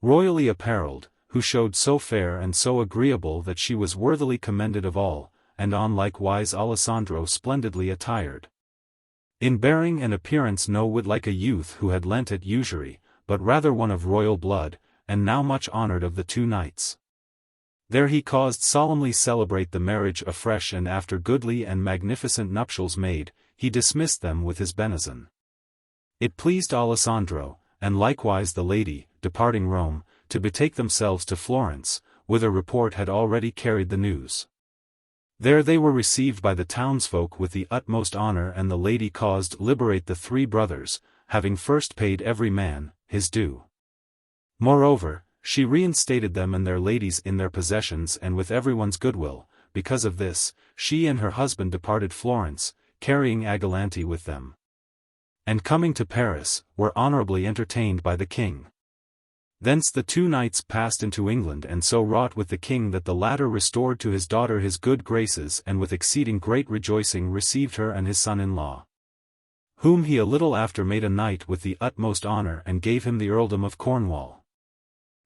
Speaker 1: royally apparelled, who showed so fair and so agreeable that she was worthily commended of all, and on like wise Alessandro splendidly attired. In bearing and appearance no whit like a youth who had lent at usury, but rather one of royal blood, and now much honored of the 2 knights. There he caused solemnly celebrate the marriage afresh, and after goodly and magnificent nuptials made, he dismissed them with his benison. It pleased Alessandro, and likewise the lady, departing Rome, to betake themselves to Florence, whither report had already carried the news. There they were received by the townsfolk with the utmost honor, and the lady caused liberate the 3 brothers, having first paid every man his due. Moreover, she reinstated them and their ladies in their possessions and with everyone's goodwill. Because of this, she and her husband departed Florence, carrying Agalante with them. And coming to Paris, were honorably entertained by the king. Thence the 2 knights passed into England, and so wrought with the king that the latter restored to his daughter his good graces, and with exceeding great rejoicing received her and his son-in-law, whom he a little after made a knight with the utmost honor, and gave him the earldom of Cornwall.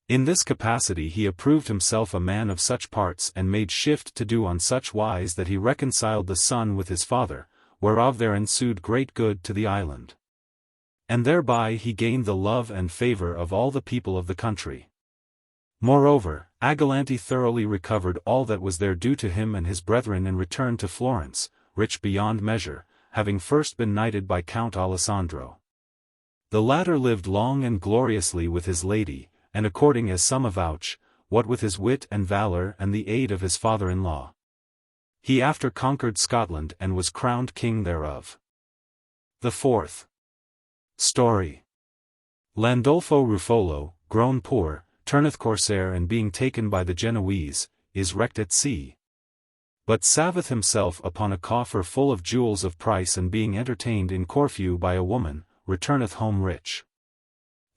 Speaker 1: In this capacity he approved himself a man of such parts, and made shift to do on such wise that he reconciled the son with his father, whereof there ensued great good to the island. And thereby he gained the love and favor of all the people of the country. Moreover, Agalante thoroughly recovered all that was there due to him and his brethren, and returned to Florence, rich beyond measure, having first been knighted by Count Alessandro. The latter lived long and gloriously with his lady, and according as some avouch, what with his wit and valor and the aid of his father-in-law, he after conquered Scotland and was crowned king thereof. The 4th story. Landolfo Ruffolo, grown poor, turneth corsair, and being taken by the Genoese, is wrecked at sea. But salveth himself upon a coffer full of jewels of price, and being entertained in Corfu by a woman, returneth home rich.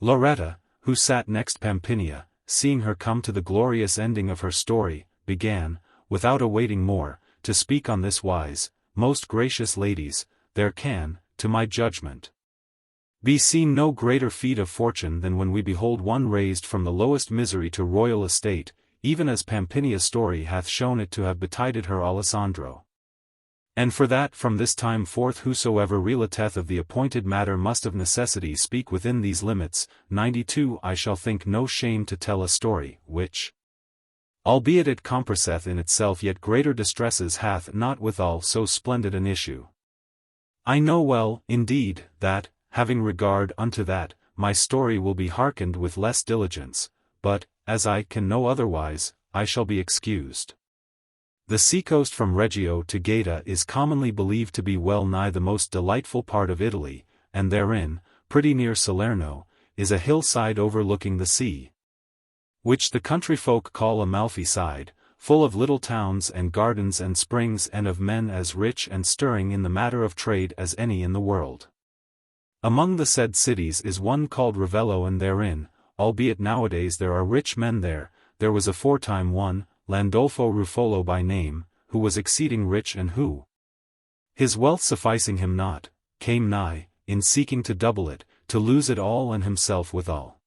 Speaker 1: Lauretta, who sat next Pampinea, seeing her come to the glorious ending of her story, began, without awaiting more, to speak on this wise: Most gracious ladies, there can, to my judgment, be seen no greater feat of fortune than when we behold one raised from the lowest misery to royal estate, even as Pampinea's story hath shown it to have betided her Alessandro. And for that from this time forth whosoever relateth of the appointed matter must of necessity speak within these limits. 92 I shall think no shame to tell a story, which, albeit it compresseth in itself yet greater distresses, hath not withal so splendid an issue. I know well, indeed, that, having regard unto that, my story will be hearkened with less diligence, but, as I can no otherwise, I shall be excused. The seacoast from Reggio to Gaeta is commonly believed to be well nigh the most delightful part of Italy, and therein, pretty near Salerno, is a hillside overlooking the sea, which the country folk call Amalfi side, full of little towns and gardens and springs, and of men as rich and stirring in the matter of trade as any in the world. Among the said cities is one called Ravello, and therein, albeit nowadays there are rich men there was aforetime one, Landolfo Ruffolo by name, who was exceeding rich, and who, his wealth sufficing him not, came nigh, in seeking to double it, to lose it all and himself withal.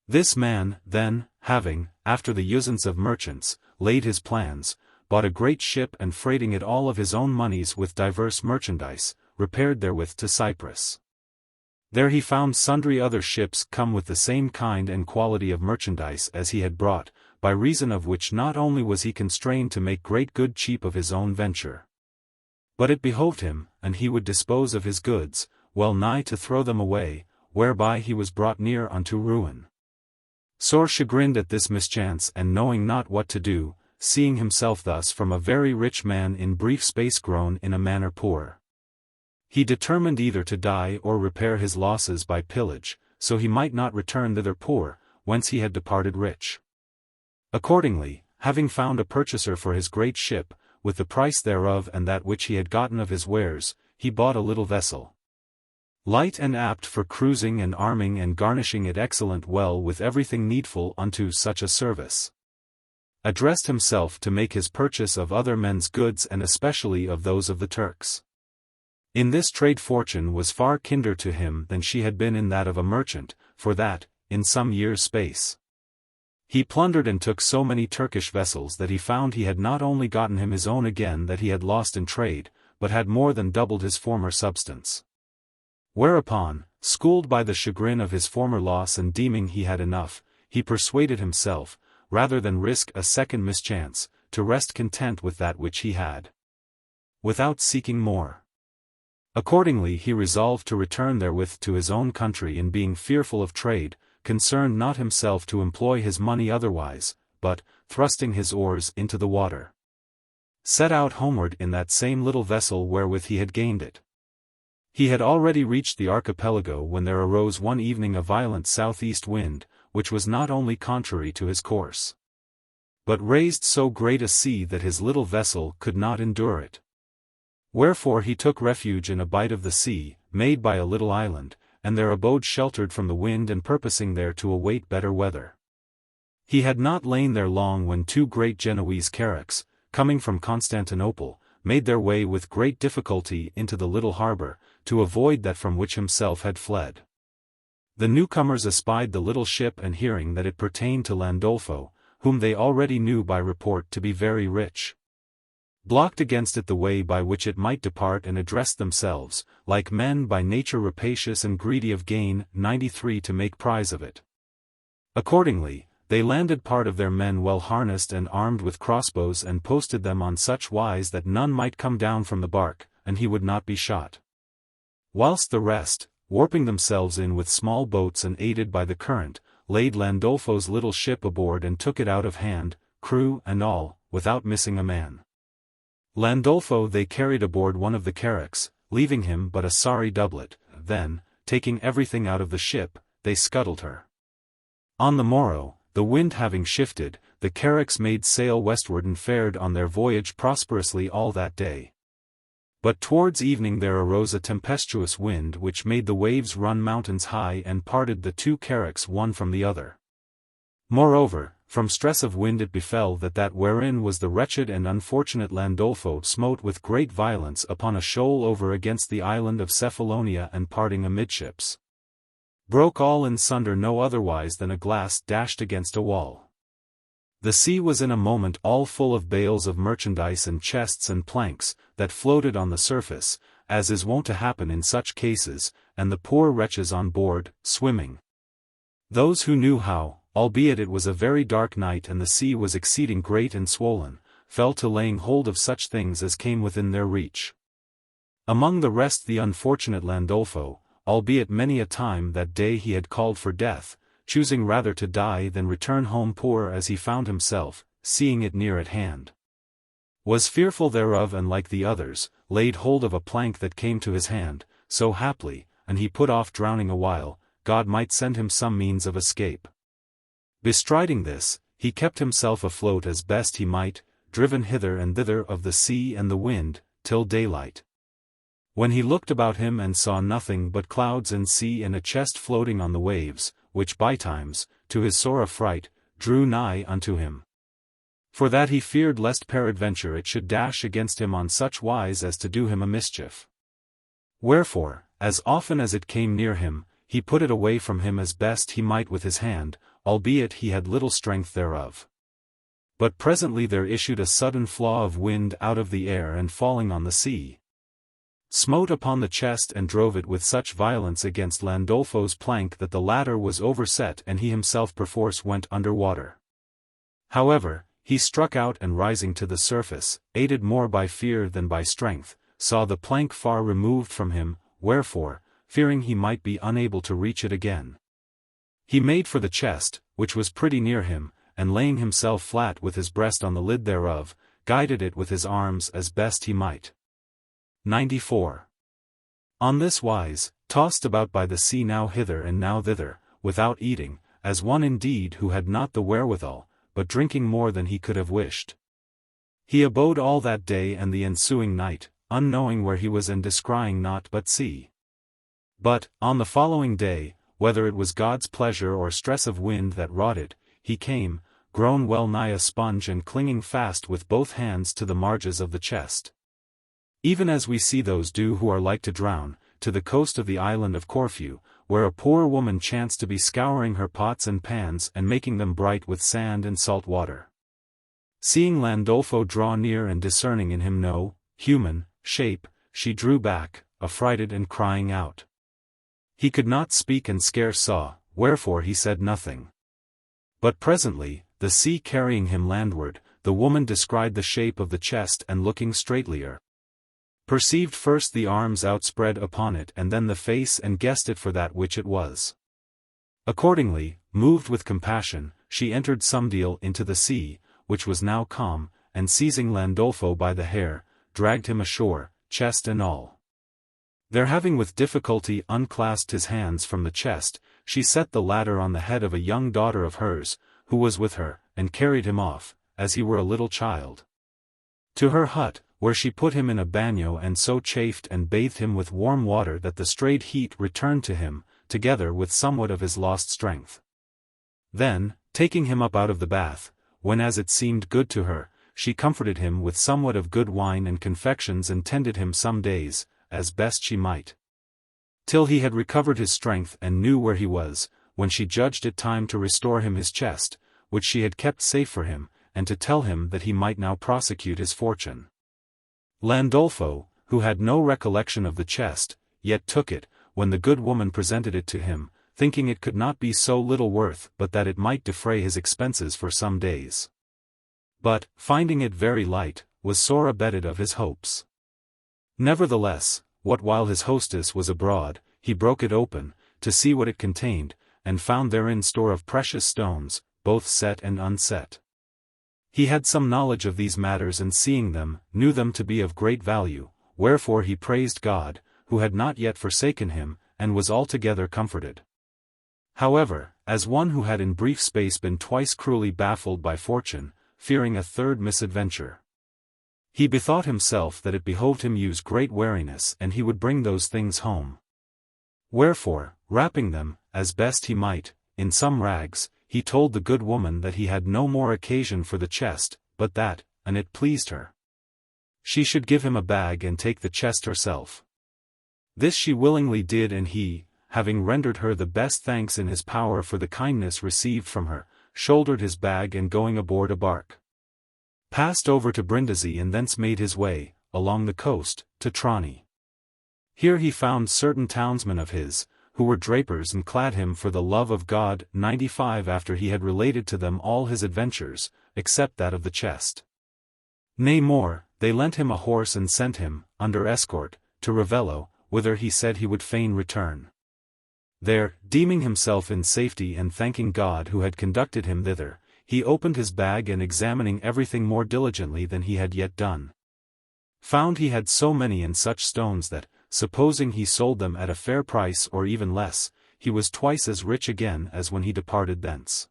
Speaker 1: This man, then, having, after the usance of merchants, laid his plans, bought a great ship, and freighting it all of his own monies with divers merchandise, repaired therewith to Cyprus. There he found sundry other ships come with the same kind and quality of merchandise as he had brought, by reason of which not only was he constrained to make great good cheap of his own venture, but it behoved him, and he would dispose of his goods, well nigh to throw them away, whereby he was brought near unto ruin. Sore chagrined at this mischance, and knowing not what to do, seeing himself thus from a very rich man in brief space grown in a manner poor, he determined either to die or repair his losses by pillage, so he might not return thither poor, whence he had departed rich. Accordingly, having found a purchaser for his great ship, with the price thereof and that which he had gotten of his wares, he bought a little vessel, light and apt for cruising and arming and garnishing it excellent well with everything needful unto such a service. Addressed himself to make his purchase of other men's goods, and especially of those of the Turks. In this trade fortune was far kinder to him than she had been in that of a merchant, for that, in some years' space, he plundered and took so many Turkish vessels that he found he had not only gotten him his own again that he had lost in trade, but had more than doubled his former substance. Whereupon, schooled by the chagrin of his former loss and deeming he had enough, he persuaded himself, rather than risk a second mischance, to rest content with that which he had, without seeking more. Accordingly he resolved to return therewith to his own country, and being fearful of trade, concerned not himself to employ his money otherwise, but, thrusting his oars into the water, set out homeward in that same little vessel wherewith he had gained it. He had already reached the archipelago when there arose one evening a violent southeast wind, which was not only contrary to his course, but raised so great a sea that his little vessel could not endure it. Wherefore he took refuge in a bight of the sea, made by a little island, and there abode sheltered from the wind and purposing there to await better weather. He had not lain there long when two great Genoese carracks, coming from Constantinople, made their way with great difficulty into the little harbour, to avoid that from which himself had fled. The newcomers espied the little ship and hearing that it pertained to Landolfo, whom they already knew by report to be very rich, blocked against it the way by which it might depart and addressed themselves, like men by nature rapacious and greedy of gain, 93 to make prize of it. Accordingly, they landed part of their men well harnessed and armed with crossbows and posted them on such wise that none might come down from the bark, and he would not be shot. Whilst the rest, warping themselves in with small boats and aided by the current, laid Landolfo's little ship aboard and took it out of hand, crew and all, without missing a man. Landolfo they carried aboard one of the carracks, leaving him but a sorry doublet. Then, taking everything out of the ship, they scuttled her. On the morrow, the wind having shifted, the carracks made sail westward and fared on their voyage prosperously all that day. But towards evening there arose a tempestuous wind which made the waves run mountains high and parted the two carracks one from the other. Moreover, from stress of wind it befell that wherein was the wretched and unfortunate Landolfo smote with great violence upon a shoal over against the island of Cephalonia and parting amidships, broke all in sunder no otherwise than a glass dashed against a wall. The sea was in a moment all full of bales of merchandise and chests and planks, that floated on the surface, as is wont to happen in such cases, and the poor wretches on board, swimming. Those who knew how, albeit it was a very dark night and the sea was exceeding great and swollen, fell to laying hold of such things as came within their reach. Among the rest the unfortunate Landolfo, albeit many a time that day he had called for death, choosing rather to die than return home poor as he found himself, seeing it near at hand, was fearful thereof and like the others, laid hold of a plank that came to his hand, so haply, and he put off drowning a while, God might send him some means of escape. Bestriding this, he kept himself afloat as best he might, driven hither and thither of the sea and the wind, till daylight, when he looked about him and saw nothing but clouds and sea and a chest floating on the waves, which by times, to his sore affright, drew nigh unto him. For that he feared lest peradventure it should dash against him on such wise as to do him a mischief. Wherefore, as often as it came near him, he put it away from him as best he might with his hand, albeit he had little strength thereof. But presently there issued a sudden flaw of wind out of the air and falling on the sea, smote upon the chest and drove it with such violence against Landolfo's plank that the latter was overset and he himself perforce went under water. However, he struck out and rising to the surface, aided more by fear than by strength, saw the plank far removed from him, wherefore, fearing he might be unable to reach it again, he made for the chest, which was pretty near him, and laying himself flat with his breast on the lid thereof, guided it with his arms as best he might. 94. On this wise, tossed about by the sea now hither and now thither, without eating, as one indeed who had not the wherewithal, but drinking more than he could have wished, he abode all that day and the ensuing night, unknowing where he was and descrying naught but sea. But, on the following day, whether it was God's pleasure or stress of wind that wrought it, he came, grown well nigh a sponge and clinging fast with both hands to the marges of the chest, even as we see those do who are like to drown, to the coast of the island of Corfu, where a poor woman chanced to be scouring her pots and pans and making them bright with sand and salt water. Seeing Landolfo draw near and discerning in him no human shape, she drew back, affrighted and crying out. He could not speak and scarce saw, wherefore he said nothing. But presently, the sea carrying him landward, the woman descried the shape of the chest and looking straightlier, perceived first the arms outspread upon it and then the face and guessed it for that which it was. Accordingly, moved with compassion, she entered some deal into the sea, which was now calm, and seizing Landolfo by the hair, dragged him ashore, chest and all. There having with difficulty unclasped his hands from the chest, she set the latter on the head of a young daughter of hers, who was with her, and carried him off, as he were a little child, to her hut, where she put him in a bagnio and so chafed and bathed him with warm water that the strayed heat returned to him, together with somewhat of his lost strength. Then, taking him up out of the bath, when as it seemed good to her, she comforted him with somewhat of good wine and confections and tended him some days, as best she might, till he had recovered his strength and knew where he was, when she judged it time to restore him his chest, which she had kept safe for him, and to tell him that he might now prosecute his fortune. Landolfo, who had no recollection of the chest, yet took it, when the good woman presented it to him, thinking it could not be so little worth but that it might defray his expenses for some days. But, finding it very light, was sore abetted of his hopes. Nevertheless, what while his hostess was abroad, he broke it open, to see what it contained, and found therein store of precious stones, both set and unset. He had some knowledge of these matters and seeing them, knew them to be of great value, wherefore he praised God, who had not yet forsaken him, and was altogether comforted. However, as one who had in brief space been twice cruelly baffled by fortune, fearing a third misadventure, he bethought himself that it behoved him use great wariness and he would bring those things home. Wherefore, wrapping them, as best he might, in some rags, he told the good woman that he had no more occasion for the chest, but that, an it pleased her, she should give him a bag and take the chest herself. This she willingly did, and he, having rendered her the best thanks in his power for the kindness received from her, shouldered his bag and going aboard a bark, passed over to Brindisi and thence made his way, along the coast, to Trani. Here he found certain townsmen of his, who were drapers and clad him for the love of God 95 after he had related to them all his adventures, except that of the chest. Nay more, they lent him a horse and sent him, under escort, to Ravello, whither he said he would fain return. There, deeming himself in safety and thanking God who had conducted him thither, he opened his bag and examining everything more diligently than he had yet done, found he had so many and such stones that, supposing he sold them at a fair price or even less, he was twice as rich again as when he departed thence.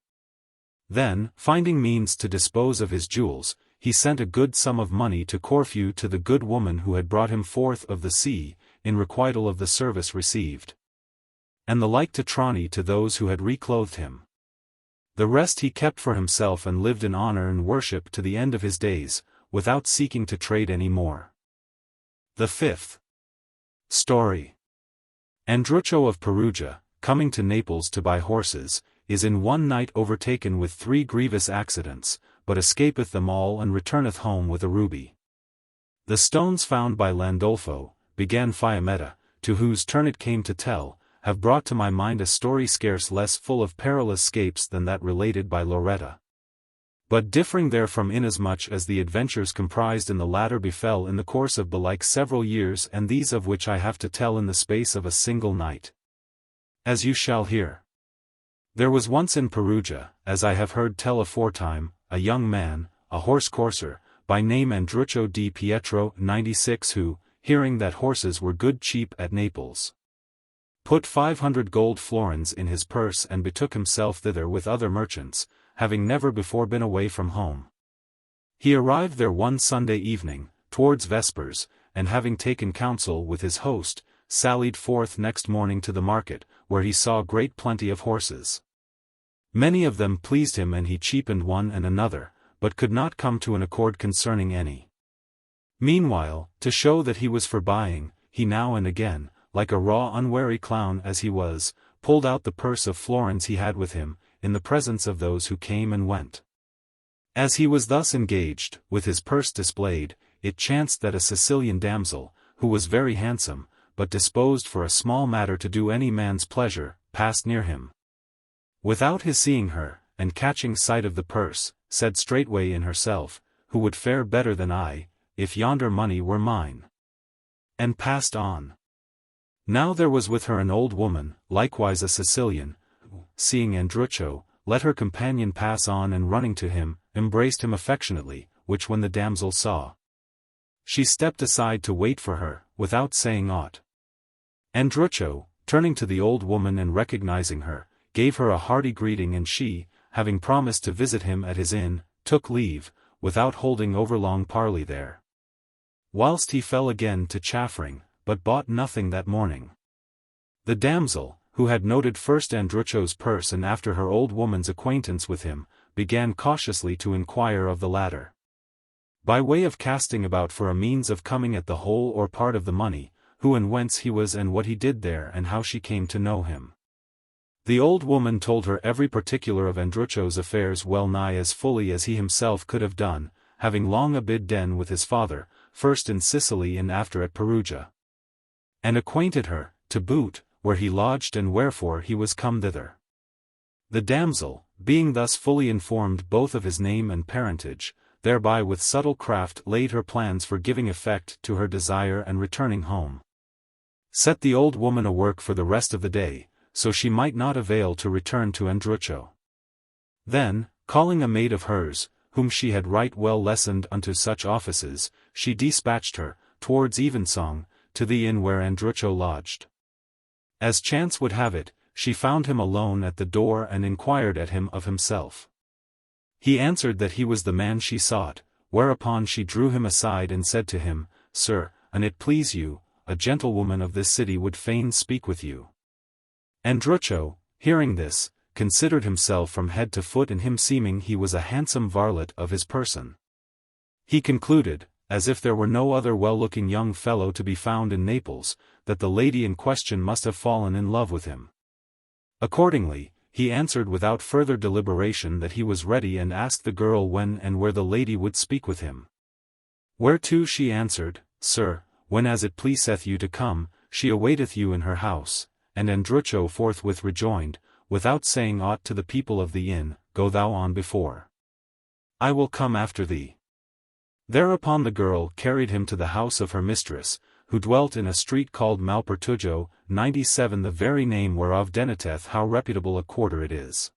Speaker 1: Then, finding means to dispose of his jewels, he sent a good sum of money to Corfu to the good woman who had brought him forth of the sea, in requital of the service received, and the like to Trani to those who had reclothed him. The rest he kept for himself and lived in honor and worship to the end of his days, without seeking to trade any more. The fifth story. Andruccio of Perugia, coming to Naples to buy horses, is in one night overtaken with 3 grievous accidents, but escapeth them all and returneth home with a ruby. The stones found by Landolfo, began Fiammetta, to whose turn it came to tell, have brought to my mind a story scarce less full of perilous scapes than that related by Lauretta, but differing therefrom inasmuch as the adventures comprised in the latter befell in the course of belike several years, and these of which I have to tell in the space of a single night, as you shall hear. There was once in Perugia, as I have heard tell aforetime, a young man, a horse courser, by name Andruccio di Pietro 96, who, hearing that horses were good cheap at Naples, put 500 gold florins in his purse and betook himself thither with other merchants, having never before been away from home. He arrived there one Sunday evening, towards vespers, and having taken counsel with his host, sallied forth next morning to the market, where he saw great plenty of horses. Many of them pleased him and he cheapened one and another, but could not come to an accord concerning any. Meanwhile, to show that he was for buying, he now and again, like a raw unwary clown as he was, pulled out the purse of florins he had with him, in the presence of those who came and went. As he was thus engaged, with his purse displayed, it chanced that a Sicilian damsel, who was very handsome, but disposed for a small matter to do any man's pleasure, passed near him. Without his seeing her, and catching sight of the purse, said straightway in herself, "Who would fare better than I, if yonder money were mine?" and passed on. Now there was with her an old woman, likewise a Sicilian, who, seeing Andruccio, let her companion pass on and running to him, embraced him affectionately, which when the damsel saw, she stepped aside to wait for her, without saying aught. Andruccio, turning to the old woman and recognizing her, gave her a hearty greeting, and she, having promised to visit him at his inn, took leave, without holding over long parley there. Whilst he fell again to chaffering, but bought nothing that morning. The damsel, who had noted first Andruccio's purse and after her old woman's acquaintance with him, began cautiously to inquire of the latter, by way of casting about for a means of coming at the whole or part of the money, who and whence he was and what he did there and how she came to know him. The old woman told her every particular of Andruccio's affairs well nigh as fully as he himself could have done, having long abid den with his father, first in Sicily and after at Perugia, and acquainted her, to boot, where he lodged and wherefore he was come thither. The damsel, being thus fully informed both of his name and parentage, thereby with subtle craft laid her plans for giving effect to her desire and returning home. Set the old woman a work for the rest of the day, so she might not avail to return to Andruccio. Then, calling a maid of hers, whom she had right well lessoned unto such offices, she dispatched her, towards evensong, to the inn where Andruccio lodged. As chance would have it, she found him alone at the door and inquired at him of himself. He answered that he was the man she sought, whereupon she drew him aside and said to him, Sir, an it please you, a gentlewoman of this city would fain speak with you. Andruccio, hearing this, considered himself from head to foot in him, seeming he was a handsome varlet of his person. He concluded, as if there were no other well-looking young fellow to be found in Naples, that the lady in question must have fallen in love with him. Accordingly, he answered without further deliberation that he was ready, and asked the girl when and where the lady would speak with him. Whereto she answered, Sir, when as it pleaseth you to come, she awaiteth you in her house. And Andruccio forthwith rejoined, without saying aught to the people of the inn, Go thou on before. I will come after thee. Thereupon the girl carried him to the house of her mistress, who dwelt in a street called Malpertujo, 97, the very name whereof denoteth how reputable a quarter it is.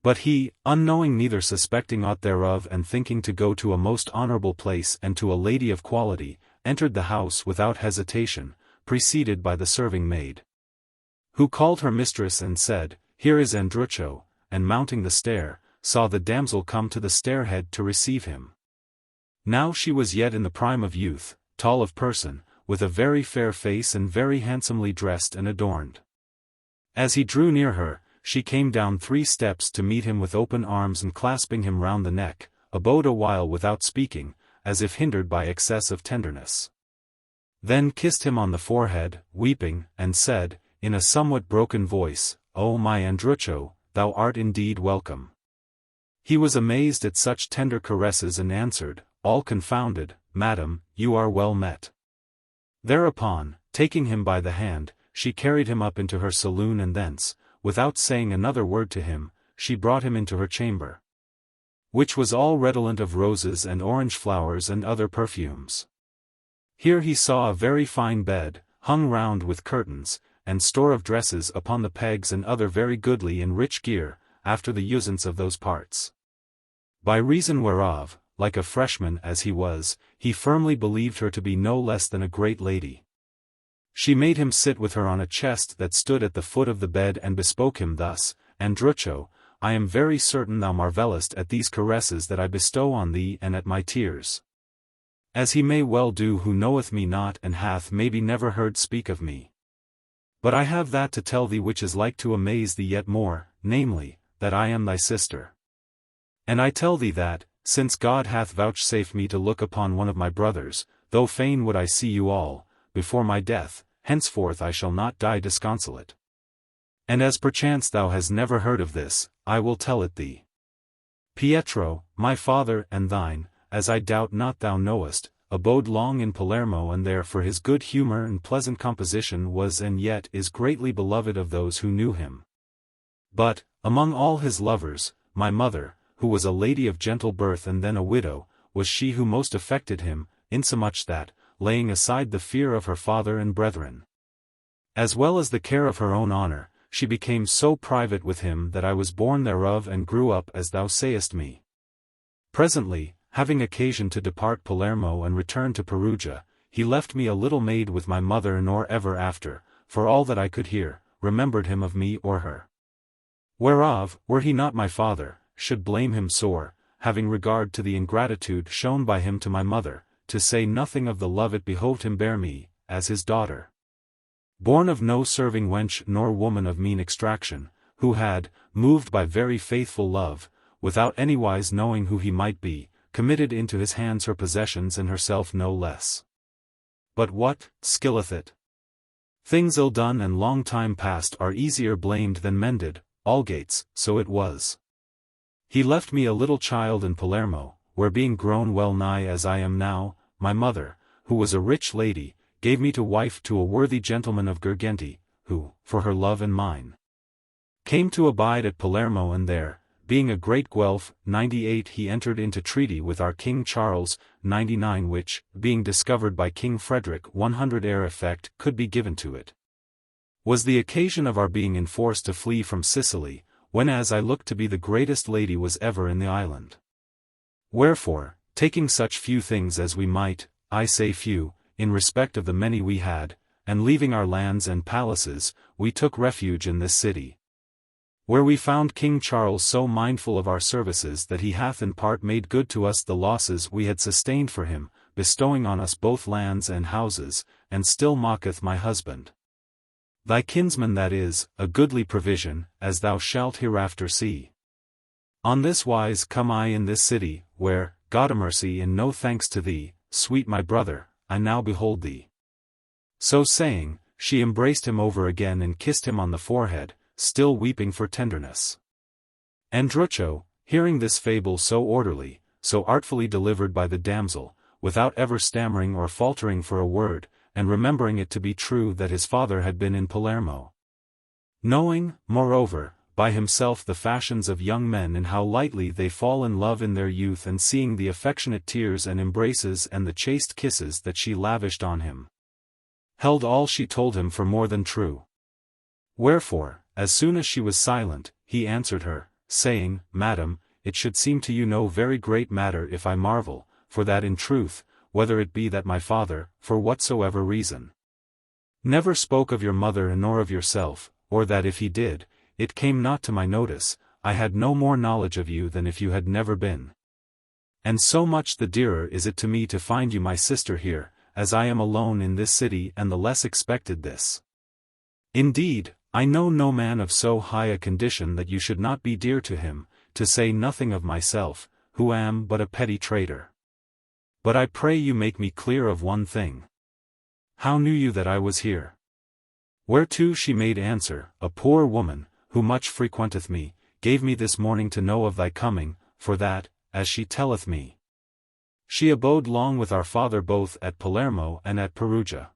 Speaker 1: But he, unknowing neither suspecting aught thereof and thinking to go to a most honorable place and to a lady of quality, entered the house without hesitation, preceded by the serving maid, who called her mistress and said, Here is Andruccio, and mounting the stair, saw the damsel come to the stairhead to receive him. Now she was yet in the prime of youth, tall of person, with a very fair face and very handsomely dressed and adorned. As he drew near her, she came down 3 steps to meet him with open arms, and clasping him round the neck, abode a while without speaking, as if hindered by excess of tenderness. Then kissed him on the forehead, weeping, and said, in a somewhat broken voice, O my Andruccio, thou art indeed welcome. He was amazed at such tender caresses and answered, all confounded, Madam, you are well met. Thereupon, taking him by the hand, she carried him up into her saloon, and thence, without saying another word to him, she brought him into her chamber, which was all redolent of roses and orange flowers and other perfumes. Here he saw a very fine bed, hung round with curtains, and store of dresses upon the pegs, and other very goodly and rich gear, after the usance of those parts. By reason whereof, like a freshman as he was, he firmly believed her to be no less than a great lady. She made him sit with her on a chest that stood at the foot of the bed, and bespoke him thus, Andruccio, I am very certain thou marvellest at these caresses that I bestow on thee and at my tears. As he may well do who knoweth me not and hath maybe never heard speak of me. But I have that to tell thee which is like to amaze thee yet more, namely, that I am thy sister. And I tell thee that, since God hath vouchsafed me to look upon one of my brothers, though fain would I see you all, before my death, henceforth I shall not die disconsolate. And as perchance thou hast never heard of this, I will tell it thee. Pietro, my father and thine, as I doubt not thou knowest, abode long in Palermo, and there for his good humor and pleasant composition was and yet is greatly beloved of those who knew him. But, among all his lovers, my mother, who was a lady of gentle birth and then a widow, was she who most affected him, insomuch that, laying aside the fear of her father and brethren, as well as the care of her own honor, she became so private with him that I was born thereof and grew up as thou sayest me. Presently, having occasion to depart Palermo and return to Perugia, he left me a little maid with my mother, nor ever after, for all that I could hear, remembered him of me or her. Whereof, were he not my father, should blame him sore, having regard to the ingratitude shown by him to my mother, to say nothing of the love it behoved him bear me, as his daughter. Born of no serving wench nor woman of mean extraction, who had, moved by very faithful love, without anywise knowing who he might be, committed into his hands her possessions and herself no less. But what skilleth it? Things ill done and long time past are easier blamed than mended, algates, so it was. He left me a little child in Palermo, where being grown well nigh as I am now, my mother, who was a rich lady, gave me to wife to a worthy gentleman of Girgenti, who, for her love and mine, came to abide at Palermo, and there, being a great Guelph, 98 he entered into treaty with our King Charles, 99 which, being discovered by King Frederick 100 ere effect could be given to it, was the occasion of our being enforced to flee from Sicily, when as I looked to be the greatest lady was ever in the island. Wherefore, taking such few things as we might, I say few, in respect of the many we had, and leaving our lands and palaces, we took refuge in this city, where we found King Charles so mindful of our services that he hath in part made good to us the losses we had sustained for him, bestowing on us both lands and houses, and still mocketh my husband, thy kinsman, that is, a goodly provision, as thou shalt hereafter see. On this wise come I in this city, where, Godamercy, in no thanks to thee, sweet my brother, I now behold thee. So saying, she embraced him over again and kissed him on the forehead, still weeping for tenderness. Andruccio, hearing this fable so orderly, so artfully delivered by the damsel, without ever stammering or faltering for a word, and remembering it to be true that his father had been in Palermo, knowing, moreover, by himself the fashions of young men and how lightly they fall in love in their youth, and seeing the affectionate tears and embraces and the chaste kisses that she lavished on him, held all she told him for more than true. Wherefore, as soon as she was silent, he answered her, saying, Madam, it should seem to you no very great matter if I marvel, for that in truth, whether it be that my father, for whatsoever reason, never spoke of your mother nor of yourself, or that if he did, it came not to my notice, I had no more knowledge of you than if you had never been. And so much the dearer is it to me to find you my sister here, as I am alone in this city, and the less expected this. Indeed, I know no man of so high a condition that you should not be dear to him, to say nothing of myself, who am but a petty trader. But I pray you make me clear of one thing. How knew you that I was here? Whereto she made answer, a poor woman, who much frequenteth me, gave me this morning to know of thy coming, for that, as she telleth me, she abode long with our father both at Palermo and at Perugia.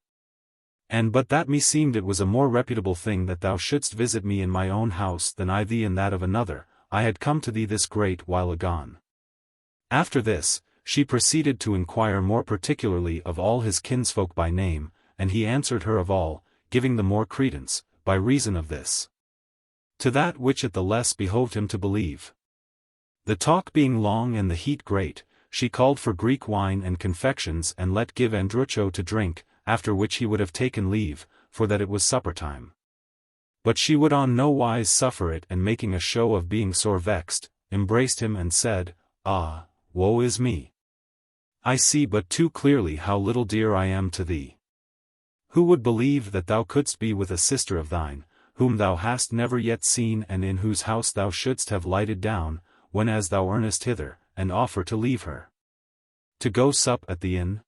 Speaker 1: And but that me seemed it was a more reputable thing that thou shouldst visit me in my own house than I thee in that of another, I had come to thee this great while agone. After this, she proceeded to inquire more particularly of all his kinsfolk by name, and he answered her of all, giving the more credence, by reason of this, to that which it the less behoved him to believe. The talk being long and the heat great, she called for Greek wine and confections and let give Andruccio to drink, after which he would have taken leave, for that it was supper time. But she would on no wise suffer it, and making a show of being sore vexed, embraced him and said, Ah, woe is me! I see but too clearly how little dear I am to thee. Who would believe that thou couldst be with a sister of thine, whom thou hast never yet seen and in whose house thou shouldst have lighted down, when as thou earnest hither, and offer to leave her, to go sup at the inn?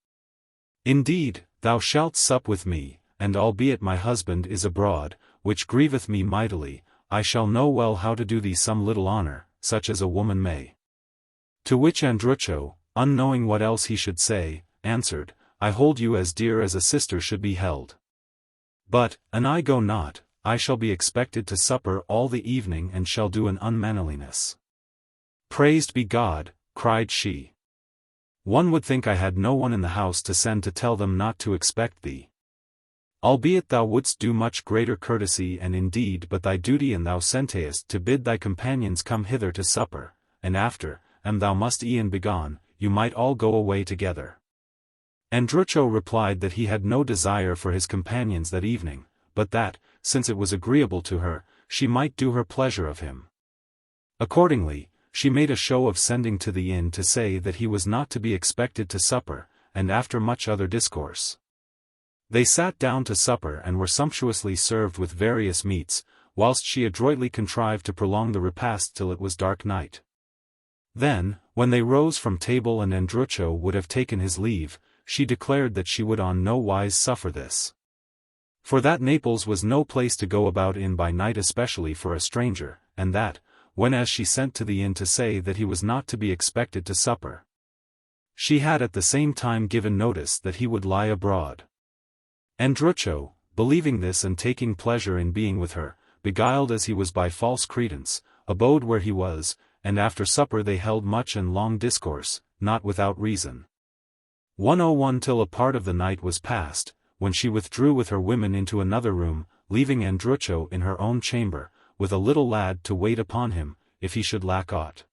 Speaker 1: Indeed, thou shalt sup with me, and albeit my husband is abroad, which grieveth me mightily, I shall know well how to do thee some little honor, such as a woman may. To which Andruccio, unknowing what else he should say, answered, I hold you as dear as a sister should be held. But, an I go not, I shall be expected to supper all the evening and shall do an unmannerliness. Praised be God, cried she. One would think I had no one in the house to send to tell them not to expect thee. Albeit thou wouldst do much greater courtesy and indeed but thy duty, and thou sentest to bid thy companions come hither to supper, and after, and thou must e'en begone, you might all go away together. Andruccio replied that he had no desire for his companions that evening, but that, since it was agreeable to her, she might do her pleasure of him. Accordingly, she made a show of sending to the inn to say that he was not to be expected to supper, and after much other discourse, they sat down to supper and were sumptuously served with various meats, whilst she adroitly contrived to prolong the repast till it was dark night. Then, when they rose from table and Andruccio would have taken his leave, she declared that she would on no wise suffer this. For that Naples was no place to go about in by night, especially for a stranger, and that, whenas she sent to the inn to say that he was not to be expected to supper, she had at the same time given notice that he would lie abroad. Andruccio, believing this and taking pleasure in being with her, beguiled as he was by false credence, abode where he was, and after supper they held much and long discourse, not without reason. 101 till a part of the night was past, when she withdrew with her women into another room, leaving Andruccio in her own chamber, with a little lad to wait upon him, if he should lack aught.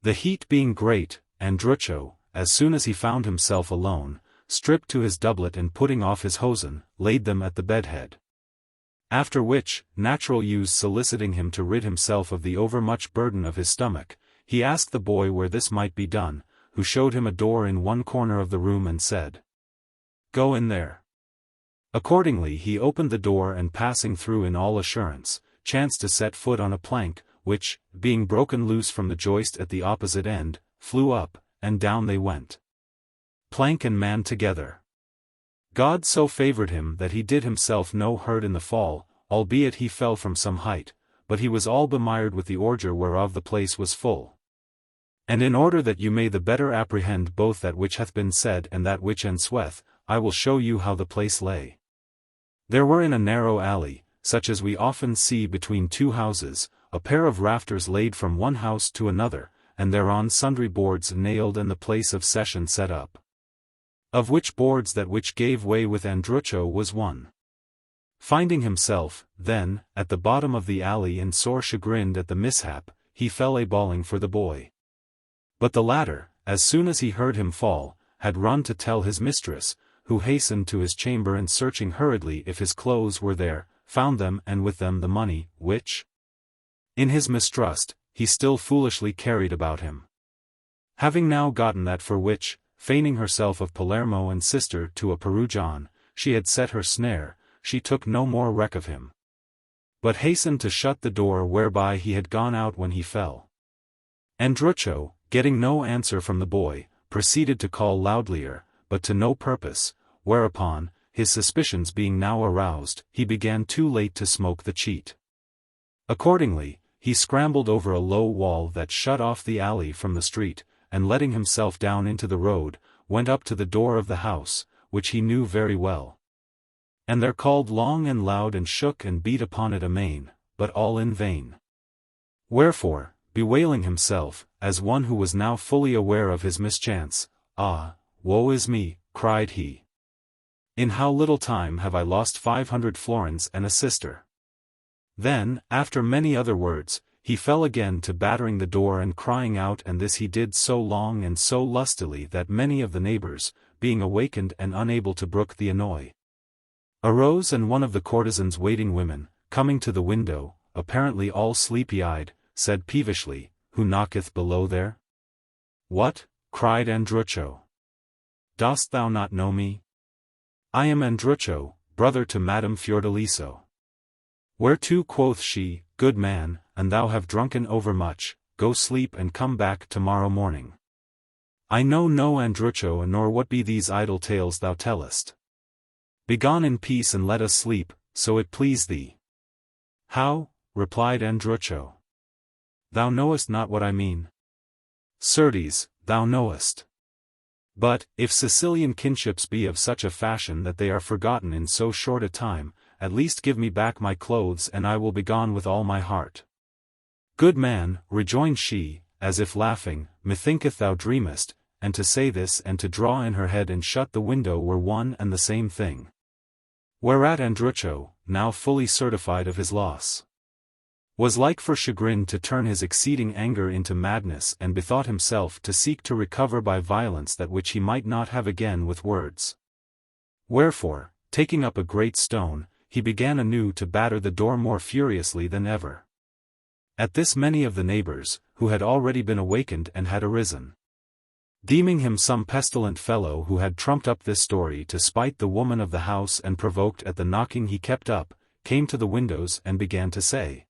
Speaker 1: The heat being great, Andruccio, as soon as he found himself alone, stripped to his doublet and putting off his hosen, laid them at the bedhead. After which, natural use soliciting him to rid himself of the overmuch burden of his stomach, he asked the boy where this might be done, who showed him a door in one corner of the room and said, "Go in there." Accordingly he opened the door and passing through in all assurance, chanced to set foot on a plank, which, being broken loose from the joist at the opposite end, flew up, and down they went, plank and man together. God so favoured him that he did himself no hurt in the fall, albeit he fell from some height, but he was all bemired with the ordure whereof the place was full. And in order that you may the better apprehend both that which hath been said and that which ensueth, I will show you how the place lay. There were in a narrow alley, such as we often see between two houses, a pair of rafters laid from one house to another, and thereon sundry boards nailed and the place of session set up. Of which boards that which gave way with Andruccio was one. Finding himself, then, at the bottom of the alley and sore chagrined at the mishap, he fell a-bawling for the boy. But the latter, as soon as he heard him fall, had run to tell his mistress, who hastened to his chamber and searching hurriedly if his clothes were there, found them and with them the money, which, in his mistrust, he still foolishly carried about him. Having now gotten that for which, feigning herself of Palermo and sister to a Perugian, she had set her snare, she took no more reck of him, but hastened to shut the door whereby he had gone out when he fell. Andruccio, getting no answer from the boy, proceeded to call loudlier, but to no purpose, whereupon, his suspicions being now aroused, he began too late to smoke the cheat. Accordingly, he scrambled over a low wall that shut off the alley from the street, and letting himself down into the road, went up to the door of the house, which he knew very well. And there called long and loud and shook and beat upon it amain, but all in vain. Wherefore, bewailing himself, as one who was now fully aware of his mischance, "Ah, woe is me," cried he. "In how little time have I lost 500 florins and a sister." Then, after many other words, he fell again to battering the door and crying out, and this he did so long and so lustily that many of the neighbors, being awakened and unable to brook the annoy, arose, and one of the courtesan's waiting women, coming to the window, apparently all sleepy-eyed, said peevishly, "Who knocketh below there?" "What?" cried Andruccio. "Dost thou not know me? I am Andruccio, brother to Madame Fiordaliso." "Whereto?" quoth she, "Good man, and thou have drunken overmuch, go sleep and come back tomorrow morning." "I know no Andruccio, nor what be these idle tales thou tellest. Begone in peace and let us sleep, so it please thee." "How?" replied Andruccio. "Thou knowest not what I mean." "Certes, thou knowest. But, if Sicilian kinships be of such a fashion that they are forgotten in so short a time, at least give me back my clothes and I will begone with all my heart." "Good man," rejoined she, as if laughing, "methinketh thou dreamest," and to say this and to draw in her head and shut the window were one and the same thing. Whereat Andruccio, now fully certified of his loss, was like for chagrin to turn his exceeding anger into madness, and bethought himself to seek to recover by violence that which he might not have again with words. Wherefore, taking up a great stone, he began anew to batter the door more furiously than ever. At this many of the neighbors, who had already been awakened and had arisen, deeming him some pestilent fellow who had trumped up this story to spite the woman of the house and provoked at the knocking he kept up, came to the windows and began to say,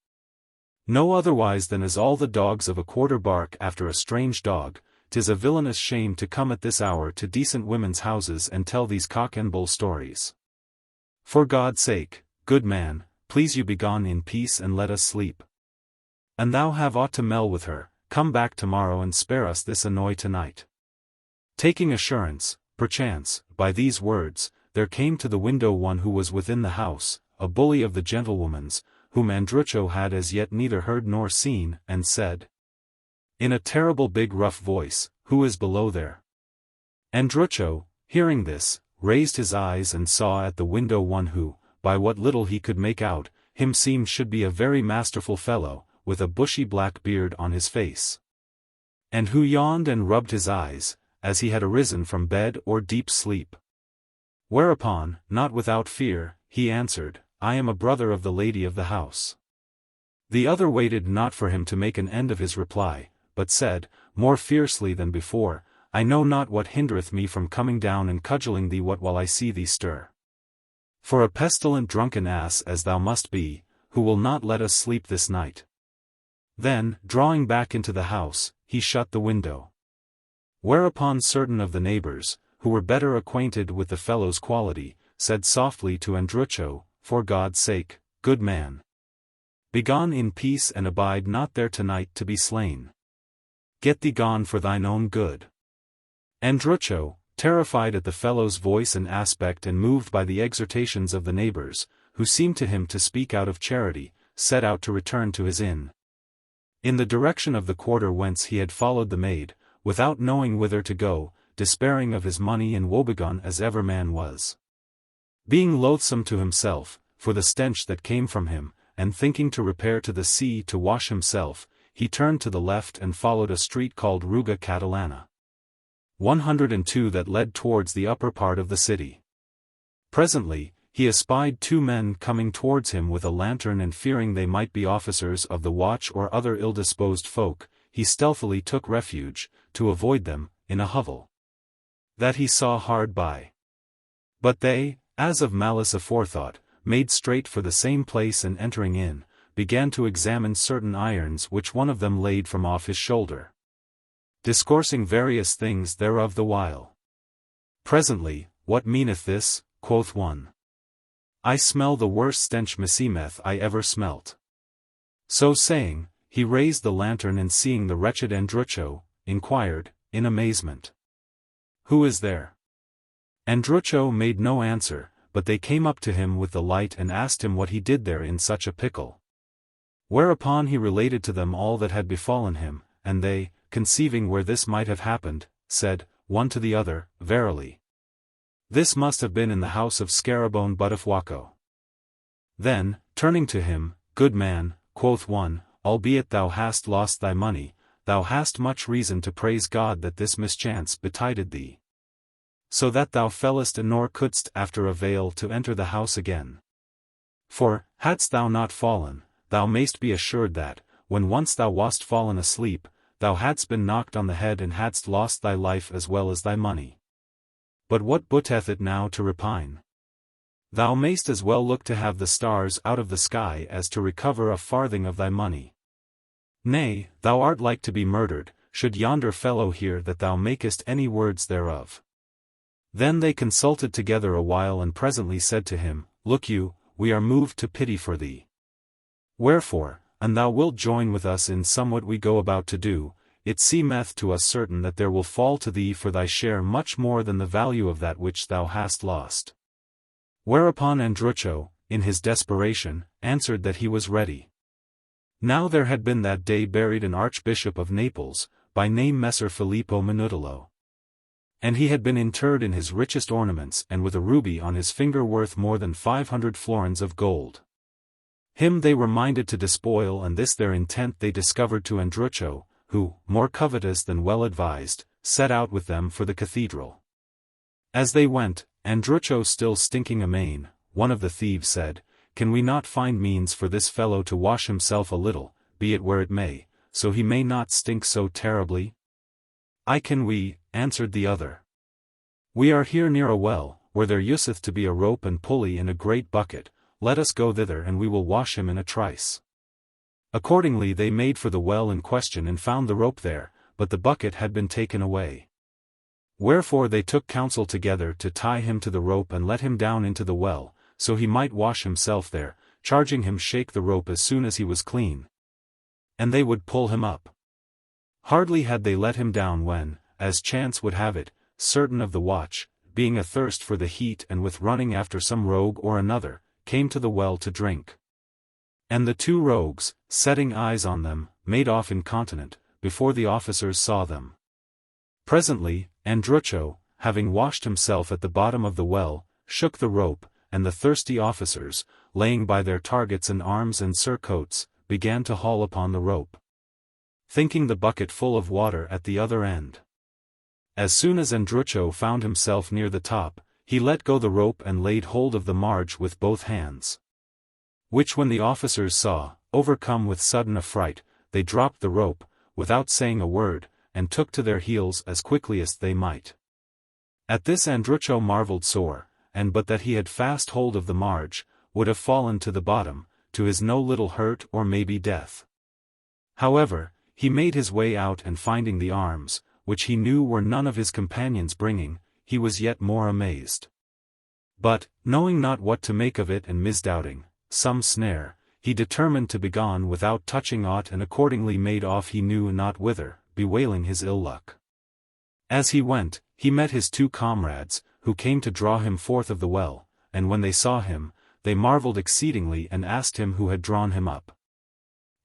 Speaker 1: no otherwise than as all the dogs of a quarter bark after a strange dog, 'tis a villainous shame to come at this hour to decent women's houses and tell these cock and bull stories. For God's sake, good man, please you begone in peace and let us sleep. And thou have aught to mell with her, come back tomorrow and spare us this annoy tonight. Taking assurance, perchance, by these words, there came to the window one who was within the house, a bully of the gentlewoman's, whom Andruccio had as yet neither heard nor seen, and said, in a terrible big rough voice, who is below there? Andruccio, hearing this, raised his eyes and saw at the window one who, by what little he could make out, him seemed should be a very masterful fellow, with a bushy black beard on his face, and who yawned and rubbed his eyes, as he had arisen from bed or deep sleep. Whereupon, not without fear, he answered, I am a brother of the lady of the house. The other waited not for him to make an end of his reply, but said, more fiercely than before, I know not what hindereth me from coming down and cudgelling thee what while I see thee stir. For a pestilent drunken ass as thou must be, who will not let us sleep this night. Then, drawing back into the house, he shut the window. Whereupon certain of the neighbors, who were better acquainted with the fellow's quality, said softly to Andruccio, for God's sake, good man, begone in peace and abide not there tonight to be slain. Get thee gone for thine own good. Andruccio, terrified at the fellow's voice and aspect and moved by the exhortations of the neighbors, who seemed to him to speak out of charity, set out to return to his inn, in the direction of the quarter whence he had followed the maid, without knowing whither to go, despairing of his money and woebegone as ever man was. Being loathsome to himself, for the stench that came from him, and thinking to repair to the sea to wash himself, he turned to the left and followed a street called Ruga Catalana, 102 that led towards the upper part of the city. Presently, he espied two men coming towards him with a lantern, and fearing they might be officers of the watch or other ill-disposed folk, he stealthily took refuge, to avoid them, in a hovel that he saw hard by. But they, as of malice aforethought, made straight for the same place, and entering in, began to examine certain irons which one of them laid from off his shoulder, discoursing various things thereof the while. Presently, what meaneth this, quoth one. I smell the worst stench meseemeth I ever smelt. So saying, he raised the lantern, and seeing the wretched Andruccio, inquired, in amazement, who is there? Andruccio made no answer, but they came up to him with the light and asked him what he did there in such a pickle. Whereupon he related to them all that had befallen him, and they, conceiving where this might have happened, said, one to the other, verily, this must have been in the house of Scarabone Buttafuoco. Then, turning to him, good man, quoth one, albeit thou hast lost thy money, thou hast much reason to praise God that this mischance betided thee, so that thou fellest nor couldst after avail to enter the house again. For, hadst thou not fallen, thou mayst be assured that, when once thou wast fallen asleep, thou hadst been knocked on the head and hadst lost thy life as well as thy money. But what booteth it now to repine? Thou mayst as well look to have the stars out of the sky as to recover a farthing of thy money. Nay, thou art like to be murdered, should yonder fellow hear that thou makest any words thereof. Then they consulted together a while, and presently said to him, look you, we are moved to pity for thee. Wherefore, an thou wilt join with us in somewhat we go about to do, it seemeth to us certain that there will fall to thee for thy share much more than the value of that which thou hast lost. Whereupon Andruccio, in his desperation, answered that he was ready. Now there had been that day buried an Archbishop of Naples, by name Messer Filippo Minutolo. And he had been interred in his richest ornaments, and with a ruby on his finger worth more than 500 florins of gold. Him they were minded to despoil, and this their intent they discovered to Andruccio, who, more covetous than well advised, set out with them for the cathedral. As they went, Andruccio still stinking amain, one of the thieves said, "Can we not find means for this fellow to wash himself a little, be it where it may, so he may not stink so terribly?" "Aye can we," answered the other. "We are here near a well, where there useth to be a rope and pulley in a great bucket, let us go thither and we will wash him in a trice." Accordingly they made for the well in question and found the rope there, but the bucket had been taken away. Wherefore they took counsel together to tie him to the rope and let him down into the well, so he might wash himself there, charging him shake the rope as soon as he was clean. And they would pull him up. Hardly had they let him down when, as chance would have it, certain of the watch, being athirst for the heat and with running after some rogue or another, came to the well to drink. And the two rogues, setting eyes on them, made off incontinent, before the officers saw them. Presently, Andruccio, having washed himself at the bottom of the well, shook the rope, and the thirsty officers, laying by their targets and arms and surcoats, began to haul upon the rope, thinking the bucket full of water at the other end. As soon as Andruccio found himself near the top, he let go the rope and laid hold of the marge with both hands. Which when the officers saw, overcome with sudden affright, they dropped the rope, without saying a word, and took to their heels as quickly as they might. At this Andruccio marvelled sore, and but that he had fast hold of the marge, would have fallen to the bottom, to his no little hurt or maybe death. However, he made his way out, and finding the arms, which he knew were none of his companions bringing, he was yet more amazed. But, knowing not what to make of it and misdoubting some snare, he determined to begone without touching aught, and accordingly made off he knew not whither, bewailing his ill luck. As he went, he met his two comrades, who came to draw him forth of the well, and when they saw him, they marvelled exceedingly and asked him who had drawn him up.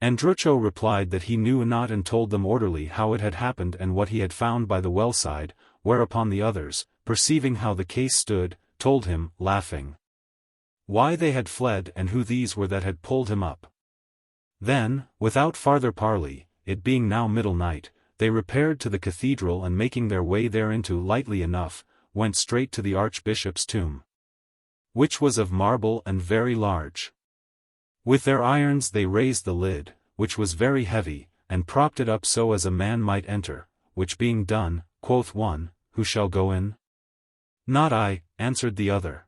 Speaker 1: Andruccio replied that he knew not, and told them orderly how it had happened and what he had found by the well side, whereupon the others, perceiving how the case stood, told him, laughing, why they had fled and who these were that had pulled him up. Then, without farther parley, it being now middle night, they repaired to the cathedral, and making their way thereinto lightly enough, went straight to the archbishop's tomb, which was of marble and very large. With their irons they raised the lid, which was very heavy, and propped it up so as a man might enter, which being done, quoth one, "Who shall go in?" "Not I," answered the other.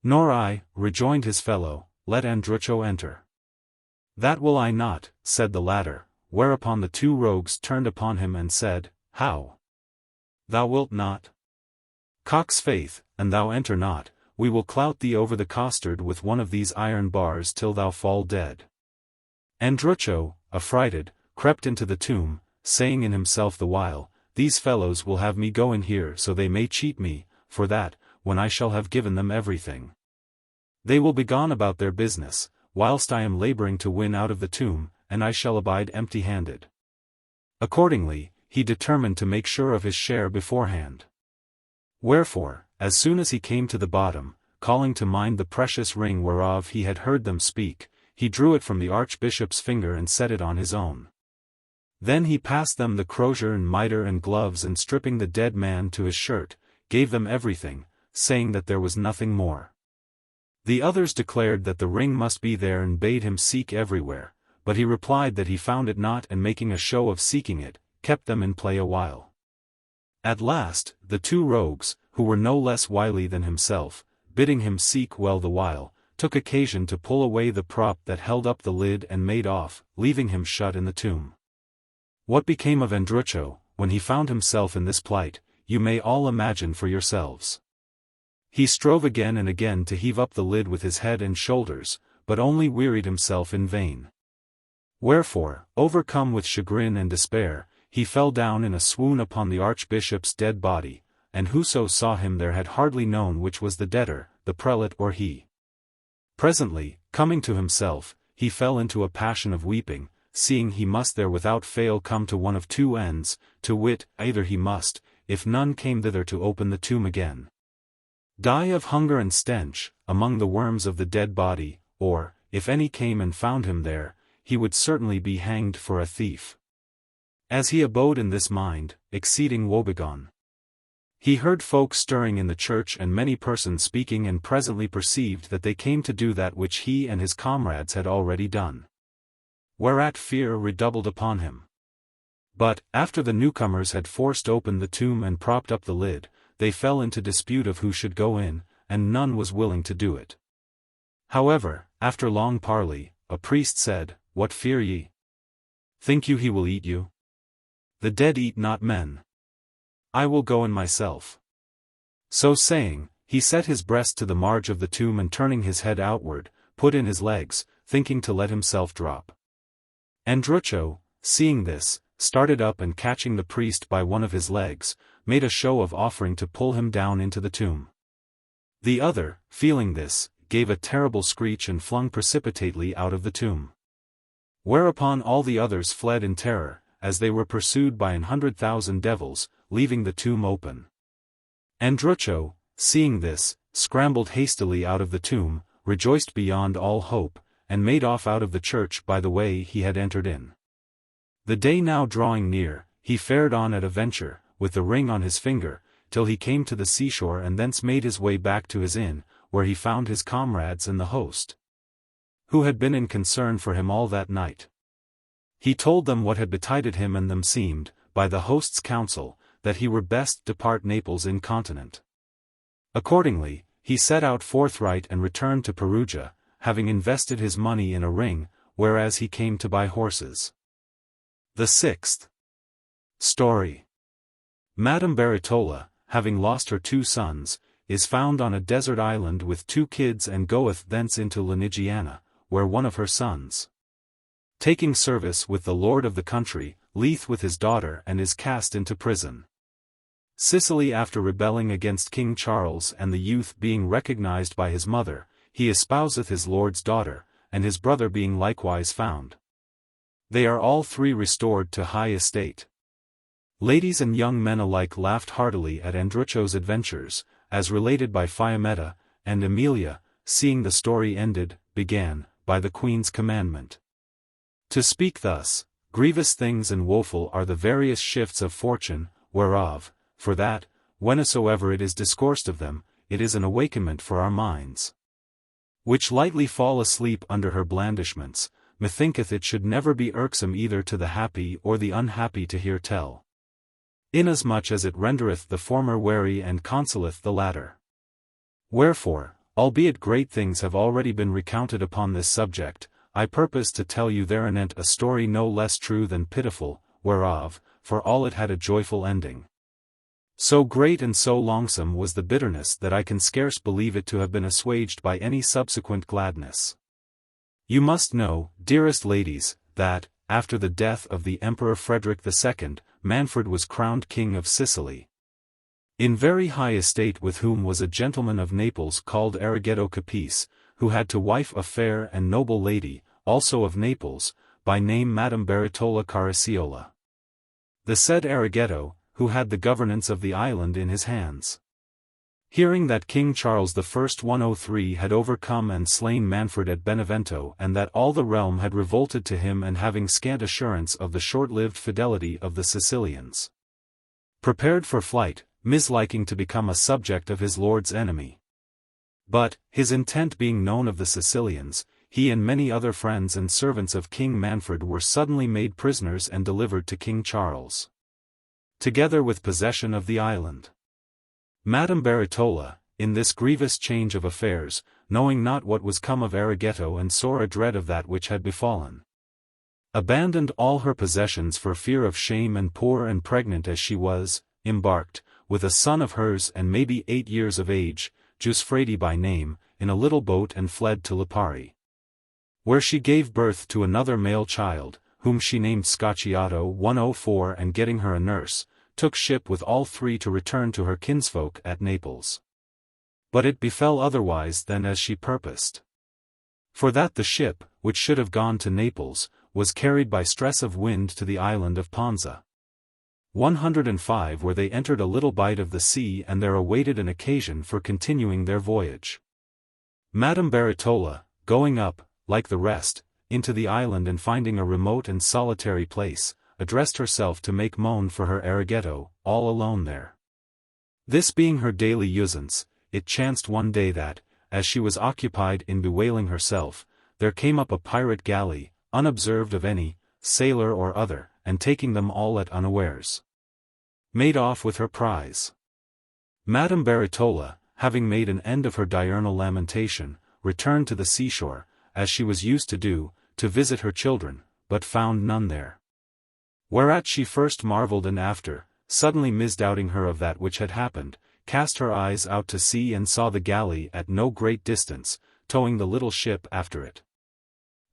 Speaker 1: "Nor I," rejoined his fellow, "let Andruccio enter." "That will I not," said the latter, whereupon the two rogues turned upon him and said, "How? Thou wilt not? Cock's faith, and thou enter not, we will clout thee over the costard with one of these iron bars till thou fall dead." Andruccio, affrighted, crept into the tomb, saying in himself the while, "These fellows will have me go in here so they may cheat me, for that, when I shall have given them everything, they will be gone about their business, whilst I am laboring to win out of the tomb, and I shall abide empty-handed." Accordingly, he determined to make sure of his share beforehand. Wherefore, as soon as he came to the bottom, calling to mind the precious ring whereof he had heard them speak, he drew it from the archbishop's finger and set it on his own. Then he passed them the crosier and mitre and gloves, and stripping the dead man to his shirt, gave them everything, saying that there was nothing more. The others declared that the ring must be there, and bade him seek everywhere, but he replied that he found it not, and making a show of seeking it, kept them in play a while. At last, the two rogues, who were no less wily than himself, bidding him seek well the while, took occasion to pull away the prop that held up the lid and made off, leaving him shut in the tomb. What became of Andruccio, when he found himself in this plight, you may all imagine for yourselves. He strove again and again to heave up the lid with his head and shoulders, but only wearied himself in vain. Wherefore, overcome with chagrin and despair, he fell down in a swoon upon the archbishop's dead body, and whoso saw him there had hardly known which was the debtor, the prelate or he. Presently, coming to himself, he fell into a passion of weeping, seeing he must there without fail come to one of two ends, to wit, either he must, if none came thither to open the tomb again, die of hunger and stench, among the worms of the dead body, or, if any came and found him there, he would certainly be hanged for a thief. As he abode in this mind, exceeding woebegone, he heard folk stirring in the church and many persons speaking, and presently perceived that they came to do that which he and his comrades had already done. Whereat fear redoubled upon him. But, after the newcomers had forced open the tomb and propped up the lid, they fell into dispute of who should go in, and none was willing to do it. However, after long parley, a priest said, "What fear ye? Think you he will eat you? The dead eat not men. I will go in myself." So saying, he set his breast to the marge of the tomb, and turning his head outward, put in his legs, thinking to let himself drop. Andruccio, seeing this, started up, and catching the priest by one of his legs, made a show of offering to pull him down into the tomb. The other, feeling this, gave a terrible screech and flung precipitately out of the tomb. Whereupon all the others fled in terror, as they were pursued by 100,000 devils, leaving the tomb open. Andruccio, seeing this, scrambled hastily out of the tomb, rejoiced beyond all hope, and made off out of the church by the way he had entered in. The day now drawing near, he fared on at a venture, with the ring on his finger, till he came to the seashore, and thence made his way back to his inn, where he found his comrades and the host, who had been in concern for him all that night. He told them what had betided him, and them seemed, by the host's counsel, that he were best depart Naples incontinent. Accordingly, he set out forthright and returned to Perugia, having invested his money in a ring, whereas he came to buy horses. The sixth story. Madame Baritola, having lost her 2 sons, is found on a desert island with 2 kids, and goeth thence into Lunigiana, where one of her sons, taking service with the lord of the country, leath with his daughter, and is cast into prison. Sicily, after rebelling against King Charles, and the youth being recognized by his mother, he espouseth his lord's daughter, and his brother being likewise found, they are all 3 restored to high estate. Ladies and young men alike laughed heartily at Andruccio's adventures, as related by Fiammetta, and Emilia, seeing the story ended, began, by the Queen's commandment, to speak thus: "Grievous things and woeful are the various shifts of fortune, whereof, for that, whensoever it is discoursed of them, it is an awakenment for our minds, which lightly fall asleep under her blandishments, methinketh it should never be irksome either to the happy or the unhappy to hear tell, inasmuch as it rendereth the former wary and consoleth the latter. Wherefore, albeit great things have already been recounted upon this subject, I purpose to tell you thereanent a story no less true than pitiful, whereof, for all it had a joyful ending, so great and so longsome was the bitterness that I can scarce believe it to have been assuaged by any subsequent gladness. You must know, dearest ladies, that, after the death of the Emperor Frederick II, Manfred was crowned King of Sicily, in very high estate, with whom was a gentleman of Naples called Arrighetto Capice, who had to wife a fair and noble lady, also of Naples, by name Madame Baritola Caracciolo. The said Arrighetto, who had the governance of the island in his hands, hearing that King Charles I 103 had overcome and slain Manfred at Benevento, and that all the realm had revolted to him, and having scant assurance of the short-lived fidelity of the Sicilians, prepared for flight, misliking to become a subject of his lord's enemy. But, his intent being known of the Sicilians, he and many other friends and servants of King Manfred were suddenly made prisoners and delivered to King Charles, together with possession of the island. Madame Baritola, in this grievous change of affairs, knowing not what was come of Arrighetto and sore adread of that which had befallen, abandoned all her possessions for fear of shame, and poor and pregnant as she was, embarked, with a son of hers and maybe 8 years of age, Giusfredi by name, in a little boat, and fled to Lipari, where she gave birth to another male child, whom she named Scacciato 104, and getting her a nurse, took ship with all 3 to return to her kinsfolk at Naples. But it befell otherwise than as she purposed. For that the ship, which should have gone to Naples, was carried by stress of wind to the island of Ponza 105, where they entered a little bight of the sea, and there awaited an occasion for continuing their voyage. Madame Baritola, going up, like the rest, into the island, and finding a remote and solitary place, addressed herself to make moan for her arrigetto, all alone there. This being her daily usance, it chanced one day that, as she was occupied in bewailing herself, there came up a pirate galley, unobserved of any sailor or other, and taking them all at unawares, made off with her prize. Madame Baritola, having made an end of her diurnal lamentation, returned to the seashore, as she was used to do, to visit her children, but found none there. Whereat she first marvelled, and after, suddenly misdoubting her of that which had happened, cast her eyes out to sea and saw the galley at no great distance, towing the little ship after it.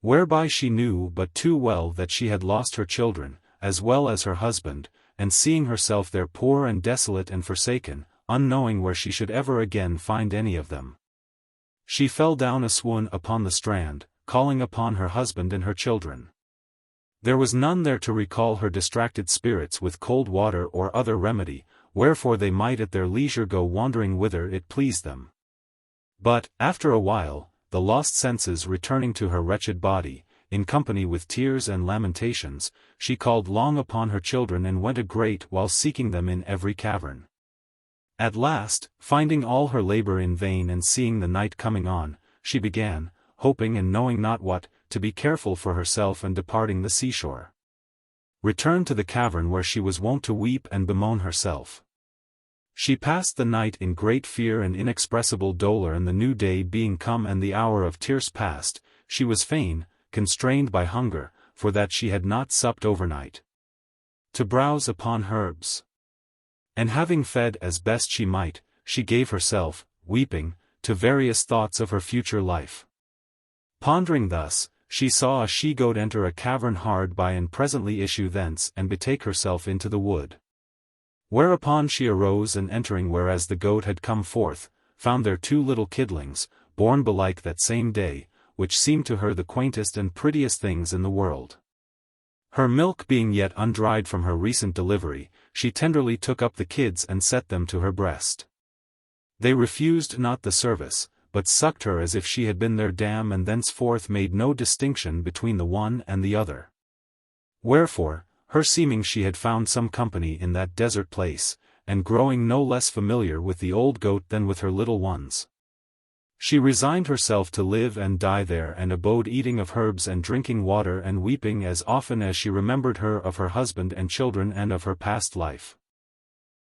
Speaker 1: Whereby she knew but too well that she had lost her children, as well as her husband, and seeing herself there poor and desolate and forsaken, unknowing where she should ever again find any of them, she fell down a swoon upon the strand, calling upon her husband and her children. There was none there to recall her distracted spirits with cold water or other remedy, wherefore they might at their leisure go wandering whither it pleased them. But, after a while, the lost senses returning to her wretched body, in company with tears and lamentations, she called long upon her children and went a great while seeking them in every cavern. At last, finding all her labor in vain and seeing the night coming on, she began, hoping and knowing not what, to be careful for herself, and departing the seashore, returned to the cavern where she was wont to weep and bemoan herself. She passed the night in great fear and inexpressible dolour, and the new day being come and the hour of tierce past, she was fain, constrained by hunger, for that she had not supped overnight, to browse upon herbs. And having fed as best she might, she gave herself, weeping, to various thoughts of her future life. Pondering thus, she saw a she-goat enter a cavern hard by, and presently issue thence and betake herself into the wood. Whereupon she arose, and entering whereas the goat had come forth, found there two little kidlings, born belike that same day, which seemed to her the quaintest and prettiest things in the world. Her milk being yet undried from her recent delivery, she tenderly took up the kids and set them to her breast. They refused not the service, but sucked her as if she had been their dam, and thenceforth made no distinction between the one and the other. Wherefore, her seeming she had found some company in that desert place, and growing no less familiar with the old goat than with her little ones, she resigned herself to live and die there, and abode eating of herbs and drinking water and weeping as often as she remembered her of her husband and children and of her past life.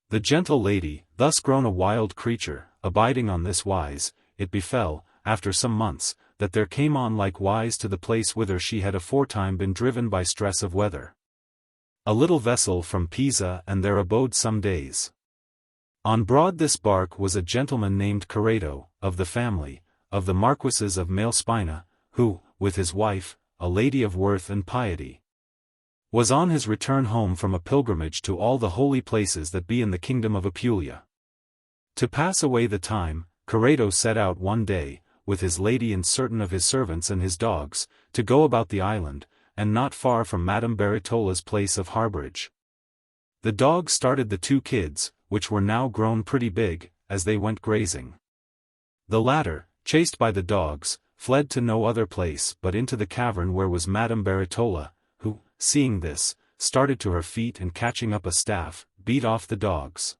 Speaker 1: The gentle lady, thus grown a wild creature, abiding on this wise, it befell, after some months, that there came on likewise to the place whither she had aforetime been driven by stress of weather, a little vessel from Pisa, and there abode some days. On board this bark was a gentleman named Corrado, of the family of the Marquises of Malespina, who, with his wife, a lady of worth and piety, was on his return home from a pilgrimage to all the holy places that be in the kingdom of Apulia. To pass away the time, Corrado set out one day, with his lady and certain of his servants and his dogs, to go about the island, and not far from Madame Baritola's place of harbourage. The dogs started the two kids, which were now grown pretty big, as they went grazing. The latter, chased by the dogs, fled to no other place but into the cavern where was Madame Baritola, who, seeing this, started to her feet, and catching up a staff, beat off the dogs.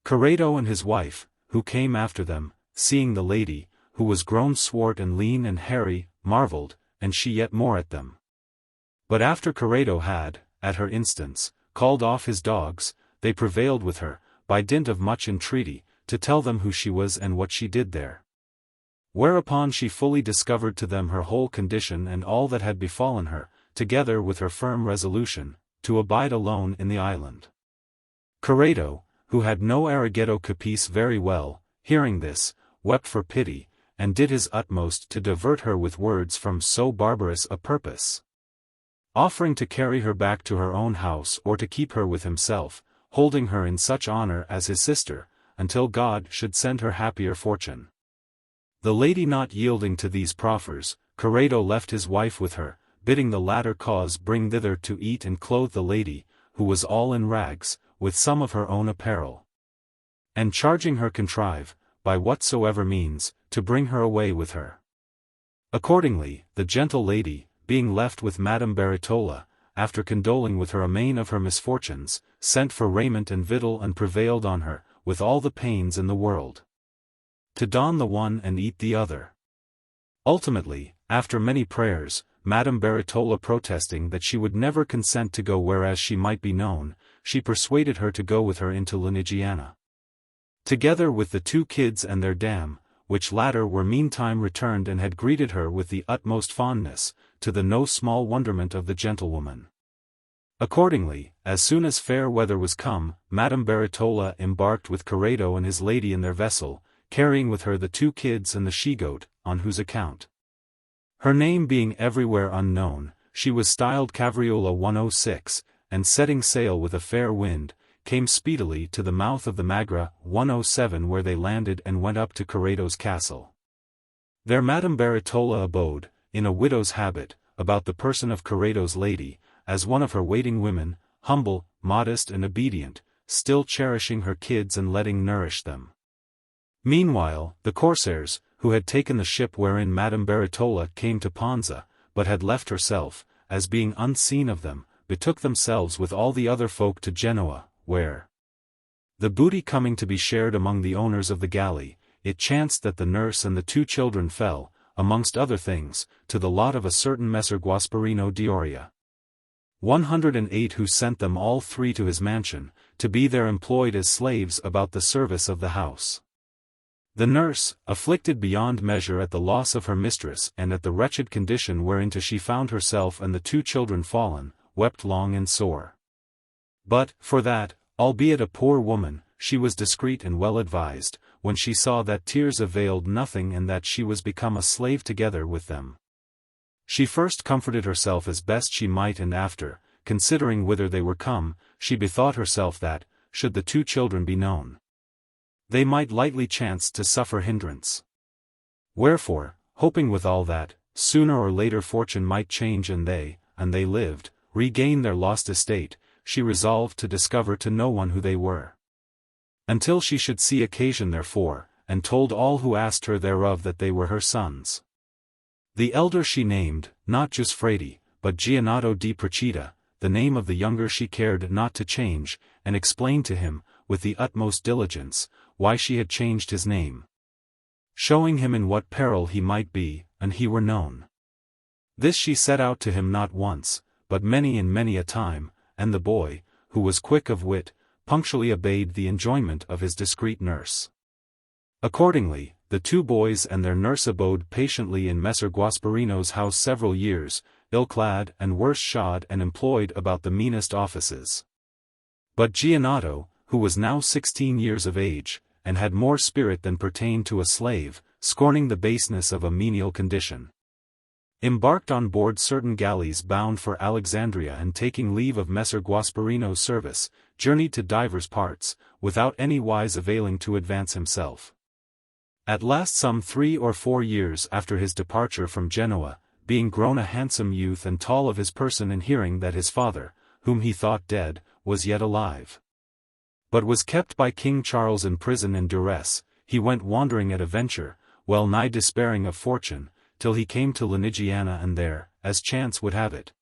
Speaker 1: Corrado and his wife, who came after them, seeing the lady, who was grown swart and lean and hairy, marvelled, and she yet more at them. But after Corrado had, at her instance, called off his dogs, they prevailed with her, by dint of much entreaty, to tell them who she was and what she did there. Whereupon she fully discovered to them her whole condition and all that had befallen her, together with her firm resolution, to abide alone in the island. Corrado, who had no arrigetto capice very well, hearing this, wept for pity, and did his utmost to divert her with words from so barbarous a purpose, offering to carry her back to her own house or to keep her with himself, holding her in such honor as his sister, until God should send her happier fortune. The lady not yielding to these proffers, Corrado left his wife with her, bidding the latter cause bring thither to eat and clothe the lady, who was all in rags, with some of her own apparel, and charging her contrive, by whatsoever means, to bring her away with her. Accordingly, the gentle lady, being left with Madame Baritola, after condoling with her amain of her misfortunes, sent for raiment and victual and prevailed on her, with all the pains in the world, to don the one and eat the other. Ultimately, after many prayers, Madame Baritola protesting that she would never consent to go whereas she might be known, she persuaded her to go with her into Lunigiana. Together with the 2 kids and their dam, which latter were meantime returned and had greeted her with the utmost fondness, to the no small wonderment of the gentlewoman. Accordingly, as soon as fair weather was come, Madame Baritola embarked with Corrado and his lady in their vessel, carrying with her the 2 kids and the she-goat, on whose account, her name being everywhere unknown, she was styled Cavriola 106, and setting sail with a fair wind, came speedily to the mouth of the Magra 107 where they landed and went up to Corrado's castle. There Madame Baritola abode, in a widow's habit, about the person of Corrado's lady, as one of her waiting women, humble, modest and obedient, still cherishing her kids and letting nourish them. Meanwhile, the corsairs, who had taken the ship wherein Madame Baritola came to Ponza, but had left herself, as being unseen of them, betook themselves with all the other folk to Genoa, where, the booty coming to be shared among the owners of the galley, it chanced that the nurse and the 2 children fell, amongst other things, to the lot of a certain Messer Gasparino d'Oria 108 who sent them all 3 to his mansion, to be there employed as slaves about the service of the house. The nurse, afflicted beyond measure at the loss of her mistress and at the wretched condition whereinto she found herself and the 2 children fallen, wept long and sore. But, for that, albeit a poor woman, she was discreet and well advised, when she saw that tears availed nothing and that she was become a slave together with them. She first comforted herself as best she might and after, considering whither they were come, she bethought herself that, should the 2 children be known, they might lightly chance to suffer hindrance. Wherefore, hoping withal that, sooner or later fortune might change and they lived, regain their lost estate, she resolved to discover to no one who they were, until she should see occasion therefore, and told all who asked her thereof that they were her sons. The elder she named, not Giusfredi, but Gianotto di Procida, the name of the younger she cared not to change, and explained to him, with the utmost diligence, why she had changed his name, showing him in what peril he might be, and he were known. This she set out to him not once, but many and many a time, and the boy, who was quick of wit, punctually obeyed the enjoinment of his discreet nurse. Accordingly, the 2 boys and their nurse abode patiently in Messer Gasparino's house several years, ill-clad and worse shod and employed about the meanest offices. But Gianotto, who was now 16 years of age, and had more spirit than pertained to a slave, scorning the baseness of a menial condition, embarked on board certain galleys bound for Alexandria and taking leave of Messer Gasparino's service, journeyed to divers parts, without any wise availing to advance himself. At last some 3 or 4 years after his departure from Genoa, being grown a handsome youth and tall of his person and hearing that his father, whom he thought dead, was yet alive, but was kept by King Charles in prison in duress, he went wandering at a venture, well nigh despairing of fortune, till he came to Lunigiana and there, as chance would have it,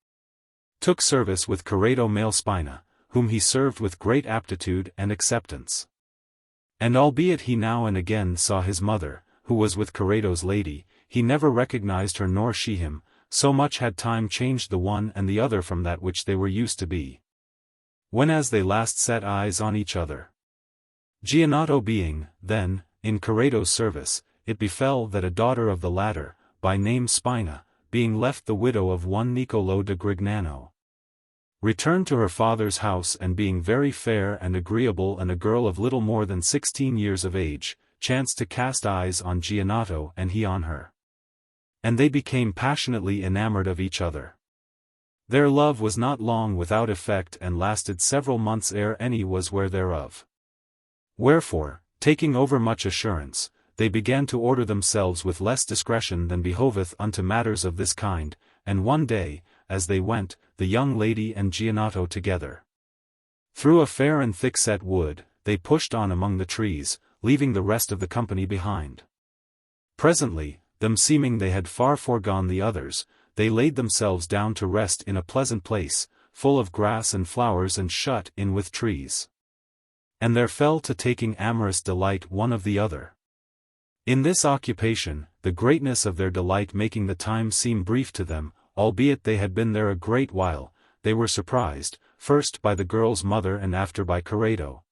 Speaker 1: took service with Corrado Malespina, whom he served with great aptitude and acceptance. And albeit he now and again saw his mother, who was with Corrado's lady, he never recognized her nor she him, so much had time changed the one and the other from that which they were used to be, when as they last set eyes on each other. Gianotto being, then, in Corrado's service, it befell that a daughter of the latter, by name Spina, being left the widow of one Niccolò de Grignano, returned to her father's house and being very fair and agreeable and a girl of little more than 16 years of age, chanced to cast eyes on Gianotto and he on her. And they became passionately enamored of each other. Their love was not long without effect and lasted several months ere any was ware thereof. Wherefore, taking over much assurance, they began to order themselves with less discretion than behoveth unto matters of this kind, and one day, as they went, the young lady and Gianotto together, through a fair and thick-set wood, they pushed on among the trees, leaving the rest of the company behind. Presently, them seeming they had far foregone the others, they laid themselves down to rest in a pleasant place, full of grass and flowers and shut in with trees. And there fell to taking amorous delight one of the other. In this occupation, the greatness of their delight making the time seem brief to them, albeit they had been there a great while, they were surprised, first by the girl's mother and after by Corrado,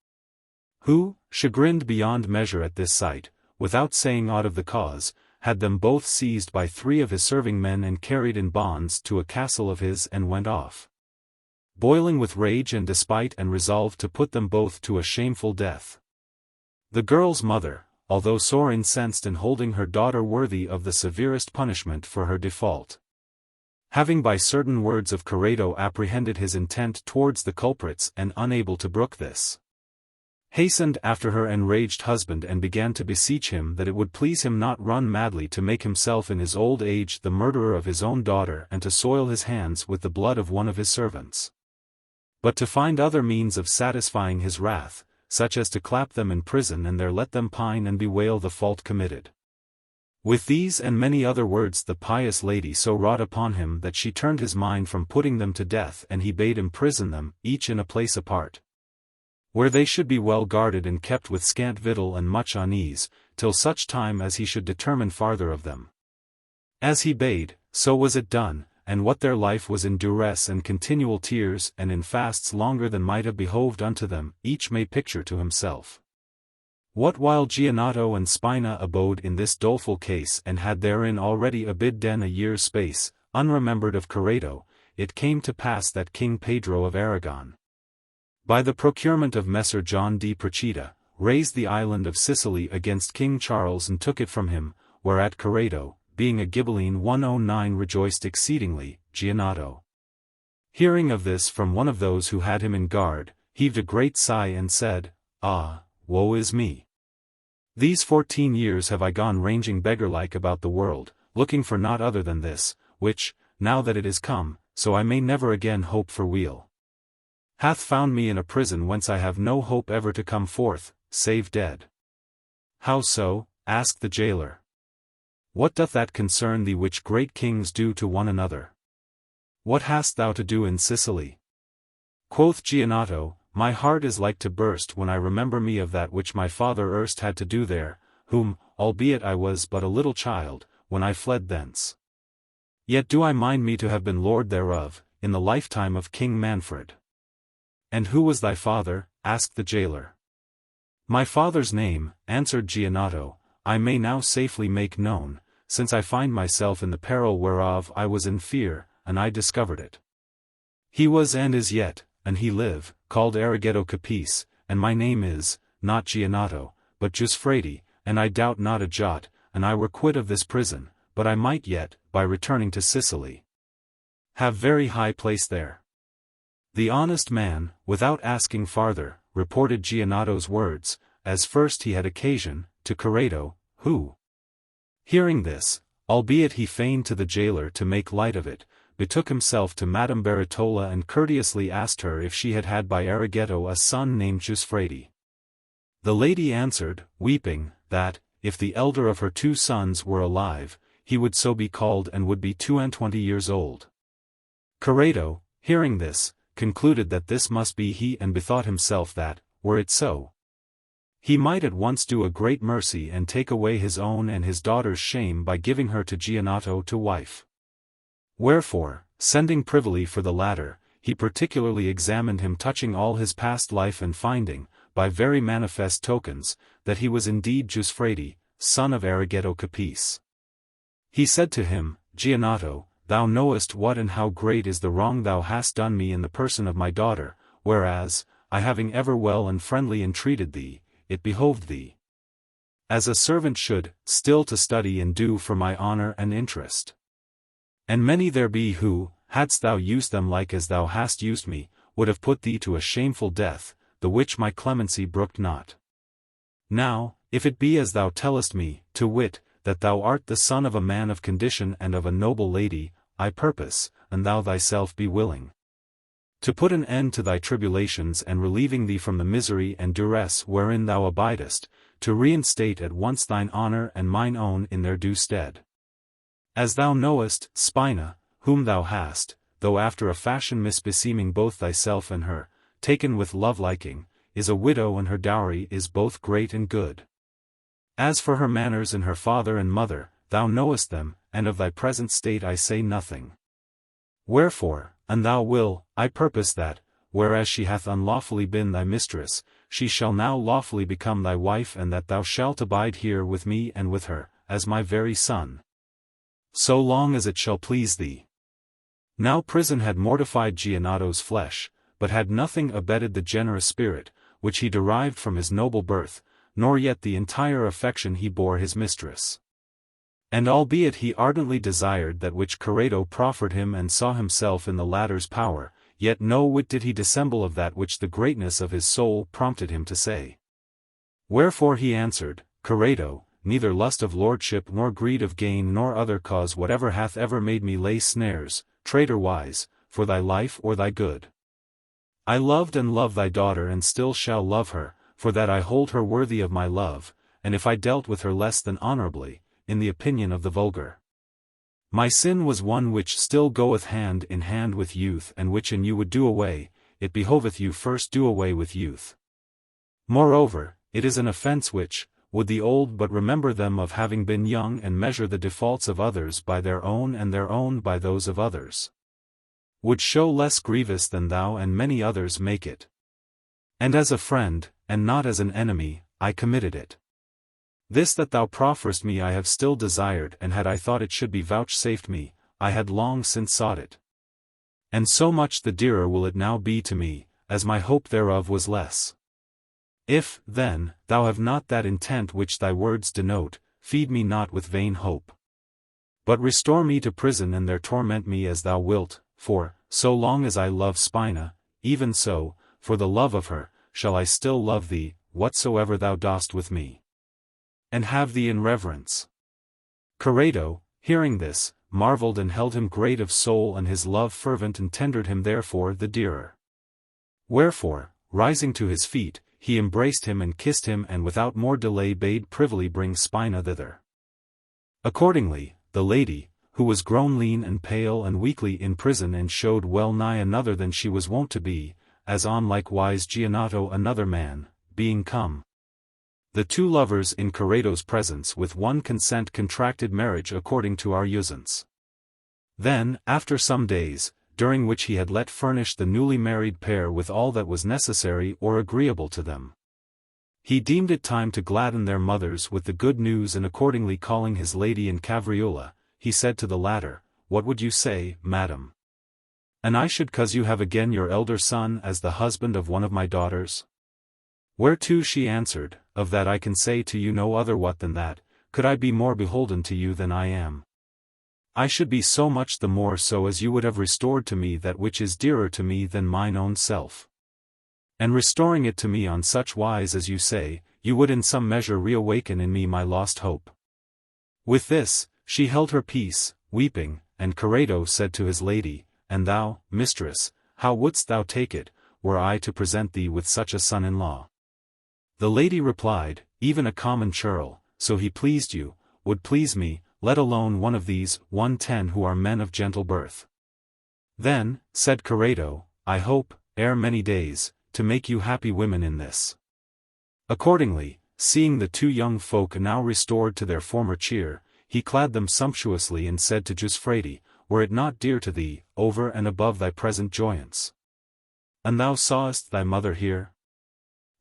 Speaker 1: who, chagrined beyond measure at this sight, without saying aught of the cause, had them both seized by 3 of his serving men and carried in bonds to a castle of his and went off, boiling with rage and despite and resolved to put them both to a shameful death. The girl's mother, although sore incensed and holding her daughter worthy of the severest punishment for her default, having by certain words of Corrado apprehended his intent towards the culprits and unable to brook this, hastened after her enraged husband and began to beseech him that it would please him not run madly to make himself in his old age the murderer of his own daughter and to soil his hands with the blood of one of his servants, but to find other means of satisfying his wrath, such as to clap them in prison and there let them pine and bewail the fault committed. With these and many other words the pious lady so wrought upon him that she turned his mind from putting them to death and he bade imprison them, each in a place apart, where they should be well guarded and kept with scant victual and much unease, till such time as he should determine farther of them. As he bade, so was it done, and what their life was in duress and continual tears and in fasts longer than might have behoved unto them, each may picture to himself. What while Gianotto and Spina abode in this doleful case and had therein already abidden a year's space, unremembered of Corrado, it came to pass that King Pedro of Aragon, by the procurement of Messer John di Procida, raised the island of Sicily against King Charles and took it from him, whereat Corrado, being a Ghibelline 109 rejoiced exceedingly. Gianotto, hearing of this from one of those who had him in guard, heaved a great sigh and said, "Ah, woe is me! These 14 years have I gone ranging beggar-like about the world, looking for naught other than this, which, now that it is come, so I may never again hope for weal, hath found me in a prison whence I have no hope ever to come forth, save dead." "How so?" asked the jailer. "What doth that concern thee which great kings do to one another? What hast thou to do in Sicily?" Quoth Gianotto, "My heart is like to burst when I remember me of that which my father erst had to do there, whom, albeit I was but a little child, when I fled thence, yet do I mind me to have been lord thereof, in the lifetime of King Manfred." "And who was thy father?" asked the jailer. "My father's name," answered Gianotto, "I may now safely make known, since I find myself in the peril whereof I was in fear, and I discovered it. He was and is yet, and he live, called Arrigetto Capice, and my name is, not Gianotto, but Giusfredi, and I doubt not a jot, and I were quit of this prison, but I might yet, by returning to Sicily, have very high place there." The honest man, without asking farther, reported Gianotto's words, as first he had occasion, to Corrado, who, hearing this, albeit he feigned to the jailer to make light of it, betook himself to Madame Baratola and courteously asked her if she had had by Arrigetto a son named Giusfredi. The lady answered, weeping, that, if the elder of her 2 sons were alive, he would so be called and would be 22 years old. Corrado, hearing this, concluded that this must be he and bethought himself that, were it so, he might at once do a great mercy and take away his own and his daughter's shame by giving her to Gianotto to wife. Wherefore, sending privily for the latter, he particularly examined him touching all his past life and finding, by very manifest tokens, that he was indeed Giusfredi, son of Arrigetto Capice, he said to him, "Gianotto, thou knowest what and how great is the wrong thou hast done me in the person of my daughter, whereas, I having ever well and friendly entreated thee, it behoved thee, as a servant should, still to study and do for my honor and interest. And many there be who, hadst thou used them like as thou hast used me, would have put thee to a shameful death, the which my clemency brooked not. Now, if it be as thou tellest me, to wit, that thou art the son of a man of condition and of a noble lady, I purpose, and thou thyself be willing, to put an end to thy tribulations and relieving thee from the misery and duress wherein thou abidest, to reinstate at once thine honor and mine own in their due stead. As thou knowest, Spina, whom thou hast, though after a fashion misbeseeming both thyself and her, taken with love-liking, is a widow and her dowry is both great and good. As for her manners and her father and mother, thou knowest them, and of thy present state I say nothing. Wherefore, an thou will, I purpose that, whereas she hath unlawfully been thy mistress, she shall now lawfully become thy wife and that thou shalt abide here with me and with her, as my very son. So long as it shall please thee. Now prison had mortified Gianotto's flesh, but had nothing abated the generous spirit, which he derived from his noble birth, nor yet the entire affection he bore his mistress. And albeit he ardently desired that which Corrado proffered him and saw himself in the latter's power, yet no whit did he dissemble of that which the greatness of his soul prompted him to say. Wherefore he answered, Corrado, neither lust of lordship nor greed of gain nor other cause whatever hath ever made me lay snares, traitor-wise, for thy life or thy good. I loved and love thy daughter and still shall love her, for that I hold her worthy of my love, and if I dealt with her less than honorably, in the opinion of the vulgar. My sin was one which still goeth hand in hand with youth and which an you would do away, it behoveth you first do away with youth. Moreover, it is an offence which, would the old but remember them of having been young and measure the defaults of others by their own and their own by those of others, would show less grievous than thou and many others make it. And as a friend, and not as an enemy, I committed it. This that thou profferest me I have still desired and had I thought it should be vouchsafed me, I had long since sought it. And so much the dearer will it now be to me, as my hope thereof was less. If, then, thou have not that intent which thy words denote, feed me not with vain hope. But restore me to prison and there torment me as thou wilt, for, so long as I love Spina, even so, for the love of her, shall I still love thee, whatsoever thou dost with me. And have thee in reverence. Corrado, hearing this, marvelled and held him great of soul and his love fervent and tendered him therefore the dearer. Wherefore, rising to his feet, he embraced him and kissed him and without more delay bade privily bring Spina thither. Accordingly, the lady, who was grown lean and pale and weakly in prison and showed well nigh another than she was wont to be, as on likewise Gianotto another man, being come. The two lovers in Corrado's presence with one consent contracted marriage according to our usance. Then, after some days, during which he had let furnish the newly married pair with all that was necessary or agreeable to them, he deemed it time to gladden their mothers with the good news and accordingly calling his lady in cavriola, he said to the latter, What would you say, madam? And I should cause you have again your elder son as the husband of one of my daughters? Whereto she answered, Of that I can say to you no other what than that, could I be more beholden to you than I am. I should be so much the more so as you would have restored to me that which is dearer to me than mine own self. And restoring it to me on such wise as you say, you would in some measure reawaken in me my lost hope. With this, she held her peace, weeping, and Corrado said to his lady, And thou, mistress, how wouldst thou take it, were I to present thee with such a son-in-law? The lady replied, Even a common churl, so he pleased you, would please me, let alone one of these 110 who are men of gentle birth. Then, said Corrado, I hope, ere many days, to make you happy women in this. Accordingly, seeing the two young folk now restored to their former cheer, he clad them sumptuously and said to Giusfredi, Were it not dear to thee, over and above thy present joyance? And thou sawest thy mother here?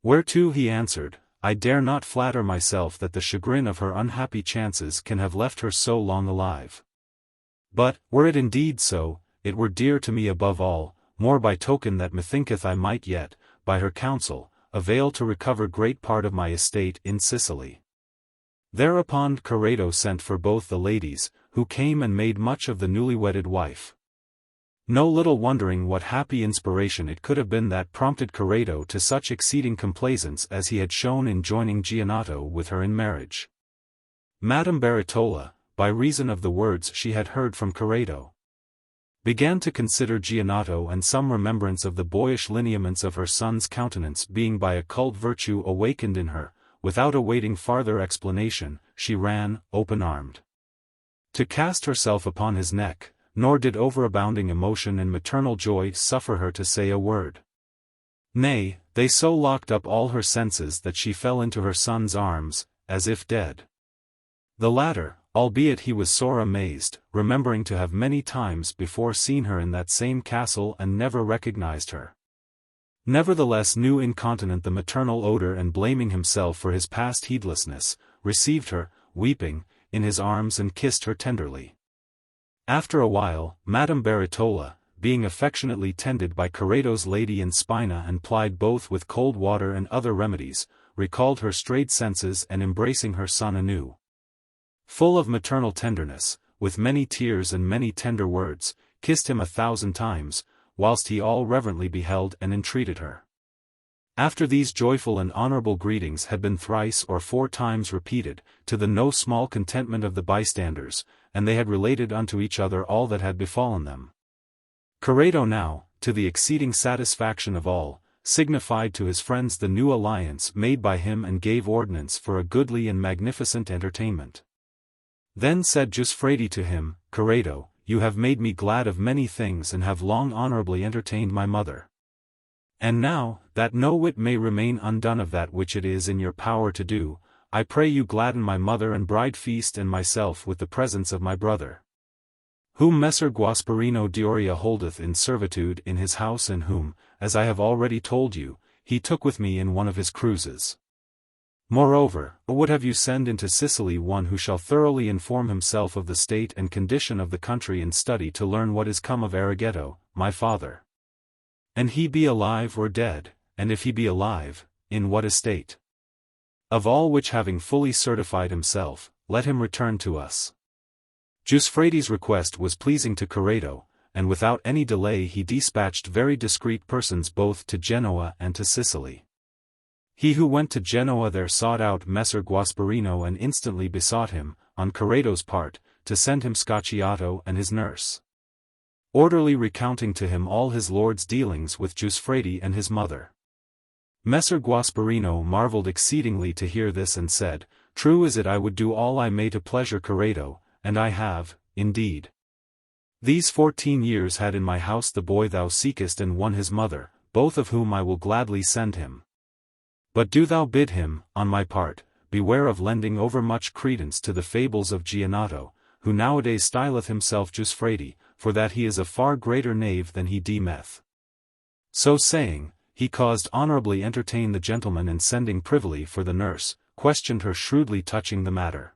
Speaker 1: Whereto he answered, I dare not flatter myself that the chagrin of her unhappy chances can have left her so long alive. But, were it indeed so, it were dear to me above all, more by token that methinketh I might yet, by her counsel, avail to recover great part of my estate in Sicily. Thereupon Corrado sent for both the ladies, who came and made much of the newly wedded wife. No little wondering what happy inspiration it could have been that prompted Corrado to such exceeding complaisance as he had shown in joining Gianotto with her in marriage. Madame Baratola, by reason of the words she had heard from Corrado, began to consider Gianotto and some remembrance of the boyish lineaments of her son's countenance being by occult virtue awakened in her, without awaiting farther explanation, she ran, open-armed, to cast herself upon his neck, nor did overabounding emotion and maternal joy suffer her to say a word. Nay, they so locked up all her senses that she fell into her son's arms, as if dead. The latter, albeit he was sore amazed, remembering to have many times before seen her in that same castle and never recognized her, nevertheless knew incontinent the maternal odor, and blaming himself for his past heedlessness, received her, weeping, in his arms and kissed her tenderly. After a while, Madame Baritola, being affectionately tended by Corrado's lady in Spina and plied both with cold water and other remedies, recalled her strayed senses and embracing her son anew, full of maternal tenderness, with many tears and many tender words, kissed him 1,000 times, whilst he all reverently beheld and entreated her. After these joyful and honourable greetings had been 3 or 4 times repeated, to the no small contentment of the bystanders, and they had related unto each other all that had befallen them, Corrado now, to the exceeding satisfaction of all, signified to his friends the new alliance made by him and gave ordinance for a goodly and magnificent entertainment. Then said Giuffredi to him, Corrado, you have made me glad of many things and have long honourably entertained my mother. And now, that no whit may remain undone of that which it is in your power to do, I pray you gladden my mother and bride feast and myself with the presence of my brother, whom Messer Guasparino d'Oria holdeth in servitude in his house, and whom, as I have already told you, he took with me in one of his cruises. Moreover, I would have you send into Sicily one who shall thoroughly inform himself of the state and condition of the country and study to learn what is come of Arrighetto, my father, and he be alive or dead, and if he be alive, in what estate. Of all which having fully certified himself, let him return to us. Giuffredi's request was pleasing to Corrado, and without any delay he dispatched very discreet persons both to Genoa and to Sicily. He who went to Genoa there sought out Messer Guasparino and instantly besought him, on Corrado's part, to send him Scacciato and his nurse, orderly recounting to him all his lord's dealings with Giuffredi and his mother. Messer Guasparino marvelled exceedingly to hear this and said, True is it I would do all I may to pleasure Corrado, and I have, indeed. These 14 years had in my house the boy thou seekest and one his mother, both of whom I will gladly send him. But do thou bid him, on my part, beware of lending overmuch credence to the fables of Gianotto, who nowadays styleth himself Giuffredi, for that he is a far greater knave than he deemeth. So saying, he caused honourably entertain the gentleman, and sending privily for the nurse, questioned her shrewdly touching the matter.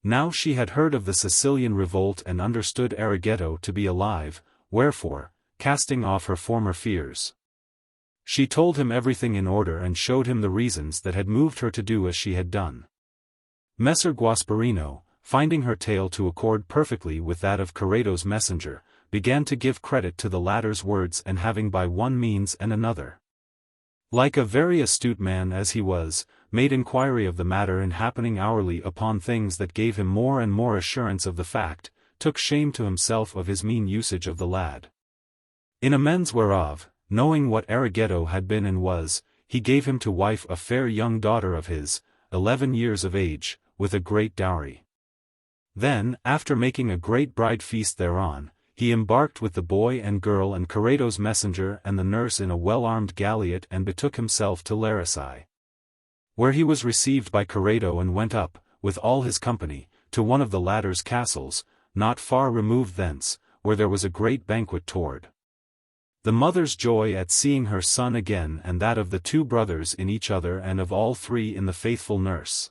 Speaker 1: Now she had heard of the Sicilian revolt and understood Arrighetto to be alive, wherefore, casting off her former fears, she told him everything in order and showed him the reasons that had moved her to do as she had done. Messer Guasparino, finding her tale to accord perfectly with that of Corrado's messenger, began to give credit to the latter's words, and having by one means and another, like a very astute man as he was, made inquiry of the matter, and happening hourly upon things that gave him more and more assurance of the fact, took shame to himself of his mean usage of the lad. In amends whereof, knowing what Arrighetto had been and was, he gave him to wife a fair young daughter of his, 11 years of age, with a great dowry. Then, after making a great bride feast thereon, he embarked with the boy and girl and Corrado's messenger and the nurse in a well-armed galliot and betook himself to Larissai, where he was received by Corrado and went up, with all his company, to one of the latter's castles, not far removed thence, where there was a great banquet toward the mother's joy at seeing her son again, and that of the 2 brothers in each other, and of all 3 in the faithful nurse.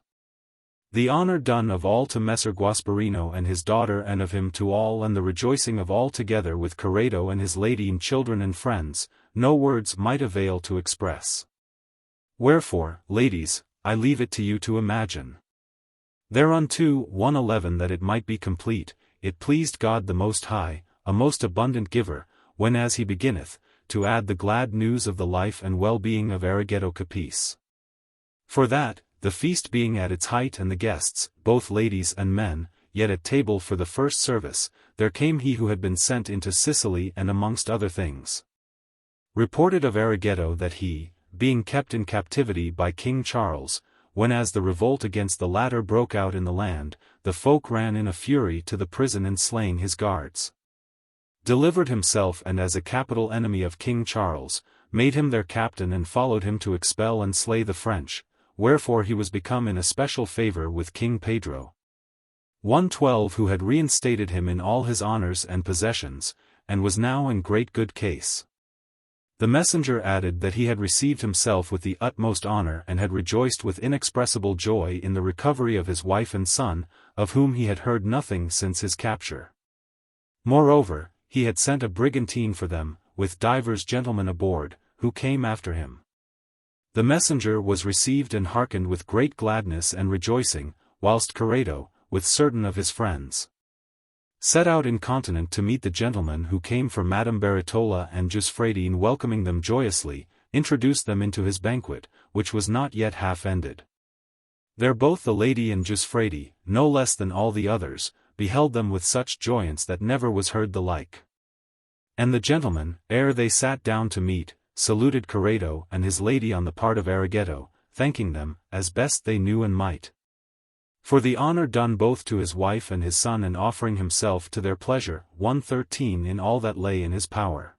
Speaker 1: The honour done of all to Messer Guasparino and his daughter, and of him to all, and the rejoicing of all together with Corrado and his lady and children and friends, no words might avail to express. Wherefore, ladies, I leave it to you to imagine. Thereunto 1:11 that it might be complete, it pleased God the Most High, a most abundant giver, when as he beginneth, to add the glad news of the life and well-being of Arrighetto Capice. For that, the feast being at its height and the guests, both ladies and men, yet at table for the first service, there came he who had been sent into Sicily, and amongst other things, reported of Arrighetto that he, being kept in captivity by King Charles, when as the revolt against the latter broke out in the land, the folk ran in a fury to the prison and slaying his guards. Delivered himself and as a capital enemy of King Charles, made him their captain and followed him to expel and slay the French, wherefore he was become in especial favor with King Pedro. 112 who had reinstated him in all his honors and possessions, and was now in great good case. The messenger added that he had received himself with the utmost honor and had rejoiced with inexpressible joy in the recovery of his wife and son, of whom he had heard nothing since his capture. Moreover, he had sent a brigantine for them, with divers gentlemen aboard, who came after him. The messenger was received and hearkened with great gladness and rejoicing, whilst Corrado, with certain of his friends, set out incontinent to meet the gentlemen who came for Madame Beretola and Giuffredine, welcoming them joyously, introduced them into his banquet, which was not yet half ended. There both the lady and Giuffredi, no less than all the others, beheld them with such joyance that never was heard the like. And the gentlemen, ere they sat down to meat, saluted Corrado and his lady on the part of Arrighetto, thanking them, as best they knew and might, for the honor done both to his wife and his son and offering himself to their pleasure, 113 in all that lay in his power.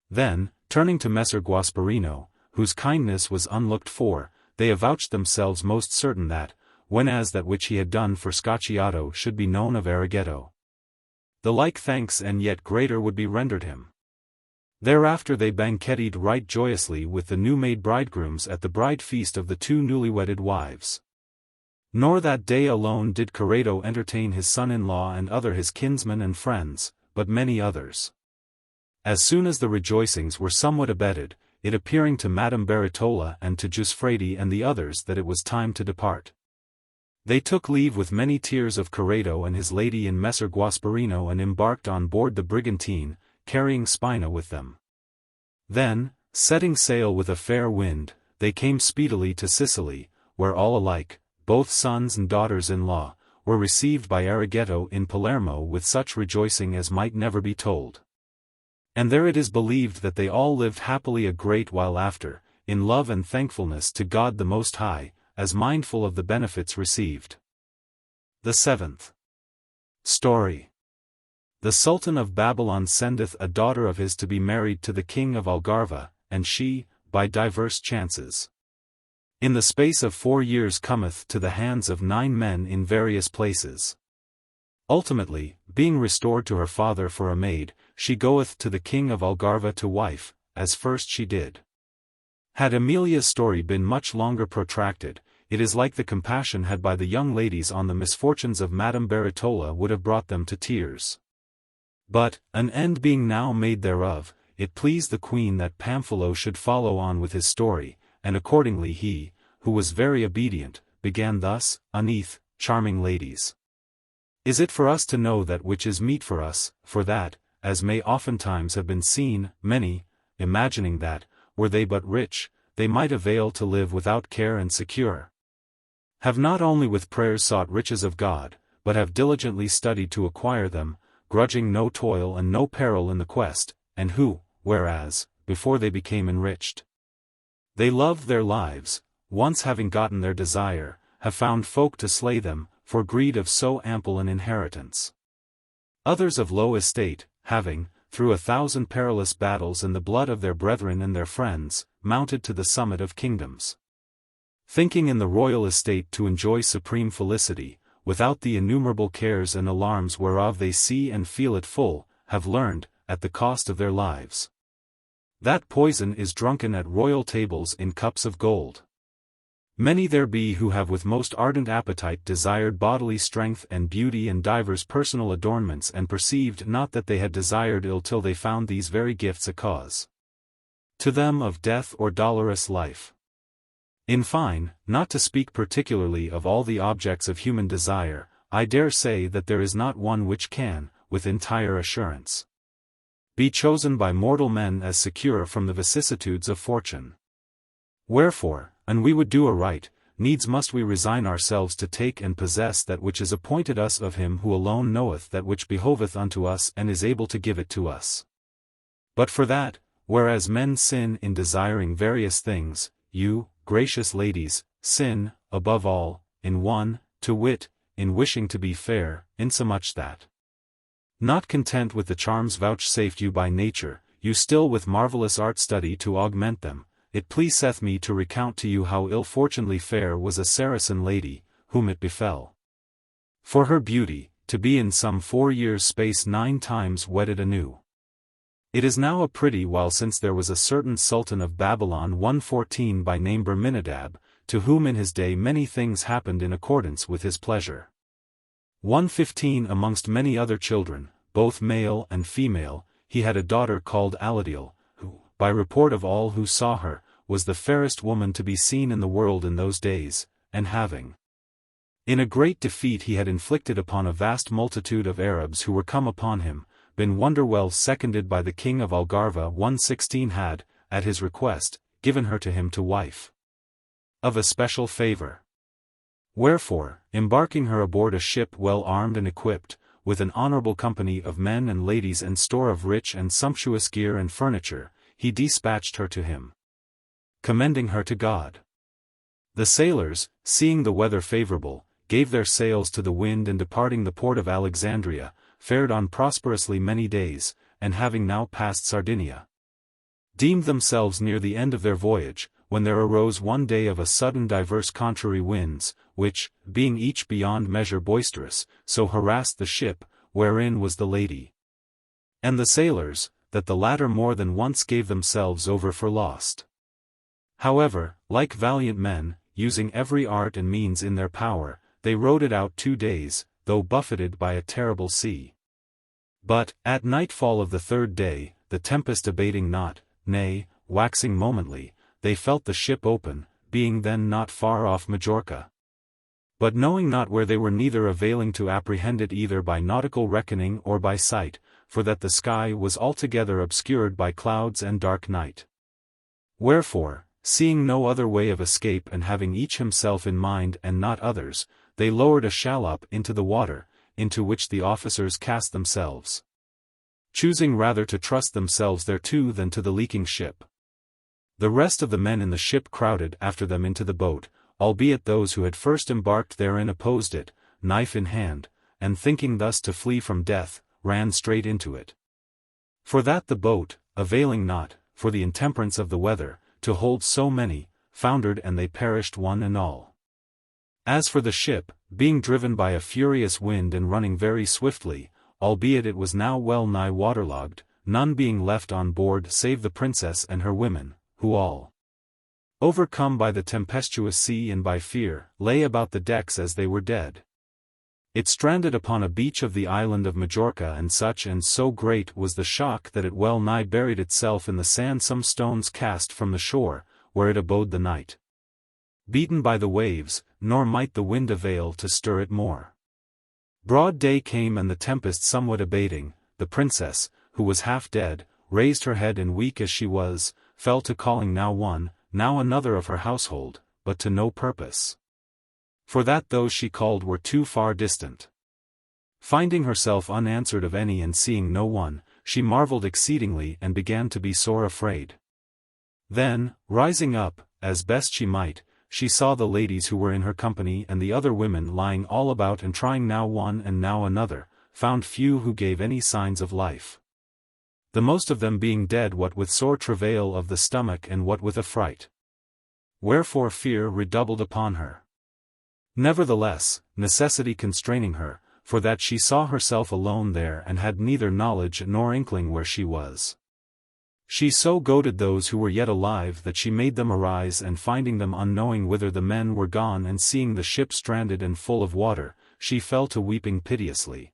Speaker 1: Then, turning to Messer Guasparino, whose kindness was unlooked for, they avouched themselves most certain that, whenas that which he had done for Scacciato should be known of Arrighetto, the like thanks and yet greater would be rendered him. Thereafter they banqueted right joyously with the new-made bridegrooms at the bride feast of the two newly-wedded wives. Nor that day alone did Corrado entertain his son-in-law and other his kinsmen and friends, but many others. As soon as the rejoicings were somewhat abated, it appearing to Madame Beretola and to Giuffredi and the others that it was time to depart, they took leave with many tears of Corrado and his lady in Messer Guasparino and embarked on board the brigantine, carrying Spina with them. Then, setting sail with a fair wind, they came speedily to Sicily, where all alike, both sons and daughters-in-law, were received by Arrighetto in Palermo with such rejoicing as might never be told. And there it is believed that they all lived happily a great while after, in love and thankfulness to God the Most High, as mindful of the benefits received. The 7th story. The Sultan of Babylon sendeth a daughter of his to be married to the king of Algarve, and she, by diverse chances, in the space of 4 years cometh to the hands of 9 men in various places. Ultimately, being restored to her father for a maid, she goeth to the king of Algarve to wife, as first she did. Had Emilia's story been much longer protracted, it is like the compassion had by the young ladies on the misfortunes of Madame Beretola would have brought them to tears. But, an end being now made thereof, it pleased the queen that Panfilo should follow on with his story, and accordingly he, who was very obedient, began thus: Uneath, charming ladies, is it for us to know that which is meet for us, for that, as may oftentimes have been seen, many, imagining that, were they but rich, they might avail to live without care and secure, have not only with prayers sought riches of God, but have diligently studied to acquire them, grudging no toil and no peril in the quest, and who, whereas, before they became enriched, they loved their lives, once having gotten their desire, have found folk to slay them, for greed of so ample an inheritance. Others of low estate, having, through 1,000 perilous battles and the blood of their brethren and their friends, mounted to the summit of kingdoms, thinking in the royal estate to enjoy supreme felicity, without the innumerable cares and alarms whereof they see and feel it full, have learned, at the cost of their lives, that poison is drunken at royal tables in cups of gold. Many there be who have with most ardent appetite desired bodily strength and beauty and divers personal adornments, and perceived not that they had desired ill till they found these very gifts a cause to them of death or dolorous life. In fine, not to speak particularly of all the objects of human desire, I dare say that there is not one which can, with entire assurance, be chosen by mortal men as secure from the vicissitudes of fortune. Wherefore, and we would do aright, needs must we resign ourselves to take and possess that which is appointed us of him who alone knoweth that which behoveth unto us and is able to give it to us. But for that, whereas men sin in desiring various things, you, gracious ladies, sin, above all, in one, to wit, in wishing to be fair, insomuch that, not content with the charms vouchsafed you by nature, you still with marvellous art study to augment them. It pleaseth me to recount to you how ill-fortunately fair was a Saracen lady, whom it befell, for her beauty, to be in some 4 years' space 9 times wedded anew. It is now a pretty while since there was a certain Sultan of Babylon 114 by name Berminadab, to whom in his day many things happened in accordance with his pleasure. 115 amongst many other children, both male and female, he had a daughter called Aladiel, who, by report of all who saw her, was the fairest woman to be seen in the world in those days, and having, in a great defeat he had inflicted upon a vast multitude of Arabs who were come upon him, been wonderwell seconded by the king of Algarve 116 had, at his request, given her to him to wife, of a special favour. Wherefore, embarking her aboard a ship well armed and equipped, with an honourable company of men and ladies and store of rich and sumptuous gear and furniture, he despatched her to him, commending her to God. The sailors, seeing the weather favourable, gave their sails to the wind and departing the port of Alexandria, fared on prosperously many days, and having now passed Sardinia, deemed themselves near the end of their voyage, when there arose one day of a sudden diverse contrary winds, which, being each beyond measure boisterous, so harassed the ship, wherein was the lady, and the sailors, that the latter more than once gave themselves over for lost. However, like valiant men, using every art and means in their power, they rode it out 2 days, though buffeted by a terrible sea. But, at nightfall of the 3rd day, the tempest abating not, nay, waxing momently, they felt the ship open, being then not far off Majorca. But knowing not where they were, neither availing to apprehend it either by nautical reckoning or by sight, for that the sky was altogether obscured by clouds and dark night. Wherefore, seeing no other way of escape and having each himself in mind and not others, they lowered a shallop into the water, into which the officers cast themselves, choosing rather to trust themselves thereto than to the leaking ship. The rest of the men in the ship crowded after them into the boat, albeit those who had first embarked therein opposed it, knife in hand, and thinking thus to flee from death, ran straight into it. For that the boat, availing not, for the intemperance of the weather, to hold so many, foundered and they perished one and all. As for the ship, being driven by a furious wind and running very swiftly, albeit it was now well nigh waterlogged, none being left on board save the princess and her women, who all, overcome by the tempestuous sea and by fear, lay about the decks as they were dead. It stranded upon a beach of the island of Majorca, and so great was the shock that it well nigh buried itself in the sand, some stones cast from the shore, where it abode the night, beaten by the waves, nor might the wind avail to stir it more. Broad day came, and the tempest somewhat abating, the princess, who was half dead, raised her head, and weak as she was, fell to calling now one, now another of her household, but to no purpose, for that those she called were too far distant. Finding herself unanswered of any and seeing no one, she marvelled exceedingly and began to be sore afraid. Then, rising up, as best she might, she saw the ladies who were in her company and the other women lying all about and trying now one and now another, found few who gave any signs of life, the most of them being dead, what with sore travail of the stomach and what with affright. Wherefore fear redoubled upon her. Nevertheless, necessity constraining her, for that she saw herself alone there and had neither knowledge nor inkling where she was, she so goaded those who were yet alive that she made them arise, and finding them unknowing whither the men were gone and seeing the ship stranded and full of water, she fell to weeping piteously,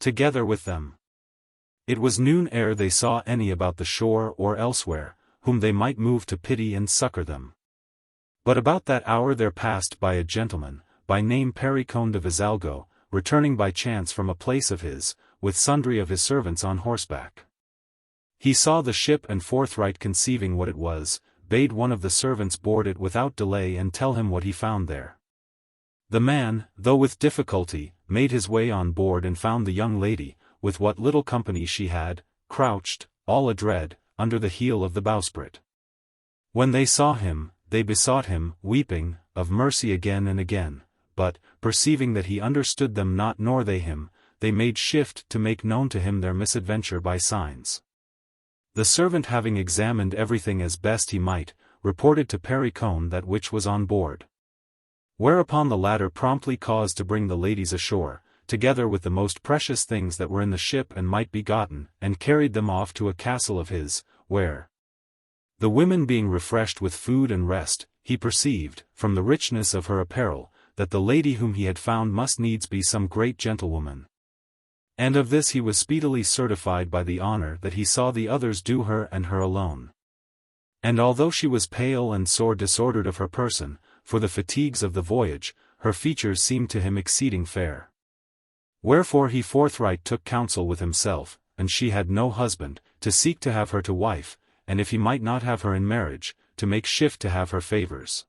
Speaker 1: together with them. It was noon ere they saw any about the shore or elsewhere, whom they might move to pity and succor them. But about that hour there passed by a gentleman, by name Pericone de Visalgo, returning by chance from a place of his, with sundry of his servants on horseback. He saw the ship, and forthright conceiving what it was, bade one of the servants board it without delay and tell him what he found there. The man, though with difficulty, made his way on board and found the young lady, with what little company she had, crouched, all adread, under the heel of the bowsprit. When they saw him, they besought him, weeping, of mercy again and again, but, perceiving that he understood them not nor they him, they made shift to make known to him their misadventure by signs. The servant having examined everything as best he might, reported to Pericone that which was on board. Whereupon the latter promptly caused to bring the ladies ashore, together with the most precious things that were in the ship and might be gotten, and carried them off to a castle of his, where, the women being refreshed with food and rest, he perceived, from the richness of her apparel, that the lady whom he had found must needs be some great gentlewoman. And of this he was speedily certified by the honor that he saw the others do her and her alone. And although she was pale and sore disordered of her person, for the fatigues of the voyage, her features seemed to him exceeding fair. Wherefore he forthright took counsel with himself, and she had no husband, to seek to have her to wife, and if he might not have her in marriage, to make shift to have her favors.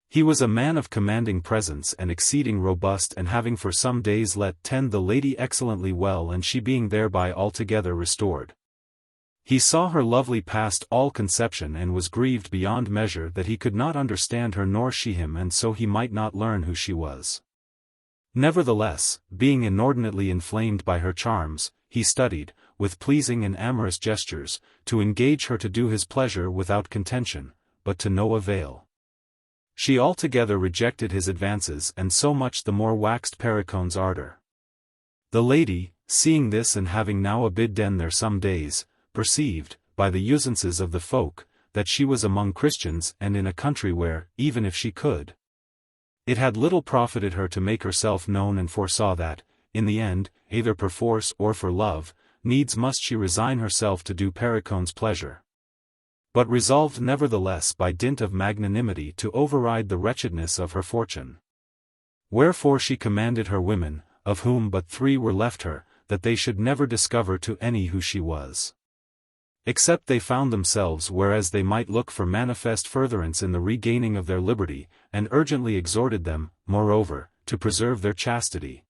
Speaker 1: He was a man of commanding presence and exceeding robust, and having for some days let tend the lady excellently well, and she being thereby altogether restored. He saw her lovely past all conception, and was grieved beyond measure that he could not understand her nor she him, and so he might not learn who she was. Nevertheless, being inordinately inflamed by her charms, he studied, with pleasing and amorous gestures, to engage her to do his pleasure without contention, but to no avail. She altogether rejected his advances, and so much the more waxed Pericone's ardor. The lady, seeing this and having now abidden there some days, perceived, by the usances of the folk, that she was among Christians and in a country where, even if she could, it had little profited her to make herself known, and foresaw that, in the end, either perforce or for love, needs must she resign herself to do Pericone's pleasure. But resolved nevertheless by dint of magnanimity to override the wretchedness of her fortune. Wherefore she commanded her women, of whom but 3 were left her, that they should never discover to any who she was, except they found themselves whereas they might look for manifest furtherance in the regaining of their liberty, and urgently exhorted them, moreover, to preserve their chastity.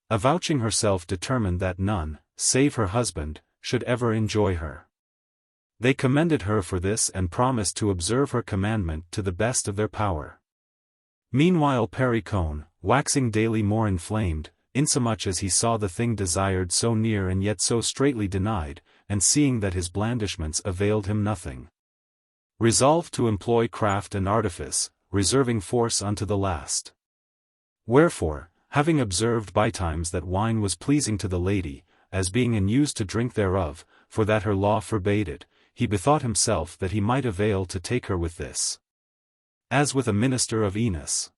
Speaker 1: Avouching herself determined that none, save her husband, should ever enjoy her. They commended her for this and promised to observe her commandment to the best of their power. Meanwhile Pericone, waxing daily more inflamed, insomuch as he saw the thing desired so near and yet so straitly denied, and seeing that his blandishments availed him nothing, resolved to employ craft and artifice, reserving force unto the last. Wherefore, having observed bytimes that wine was pleasing to the lady, as being in use to drink thereof, for that her law forbade it, he bethought himself that he might avail to take her with this, as with a minister of Enos.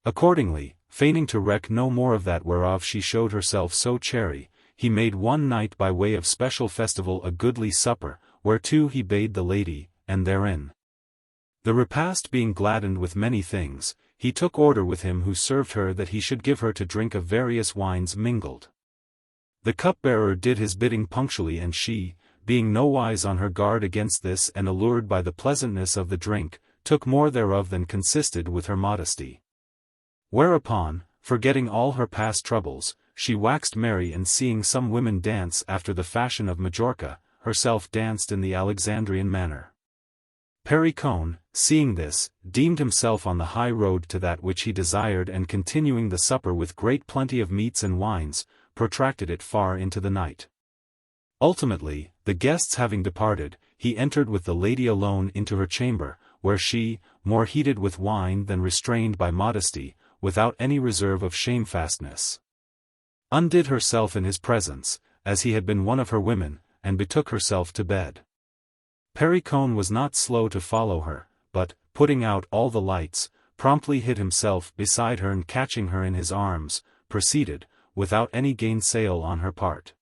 Speaker 1: Accordingly, feigning to reck no more of that whereof she showed herself so chary, he made one night by way of special festival a goodly supper, whereto he bade the lady, and therein, the repast being gladdened with many things, he took order with him who served her that he should give her to drink of various wines mingled. The cupbearer did his bidding punctually, and she, being nowise on her guard against this and allured by the pleasantness of the drink, took more thereof than consisted with her modesty. Whereupon, forgetting all her past troubles, she waxed merry, and seeing some women dance after the fashion of Majorca, herself danced in the Alexandrian manner. Pericone, seeing this, deemed himself on the high road to that which he desired, and continuing the supper with great plenty of meats and wines, protracted it far into the night. Ultimately, the guests having departed, he entered with the lady alone into her chamber, where she, more heated with wine than restrained by modesty, without any reserve of shamefastness, undid herself in his presence, as he had been one of her women, and betook herself to bed. Pericone was not slow to follow her, but, putting out all the lights, promptly hid himself beside her, and catching her in his arms, proceeded, without any gainsayal on her part,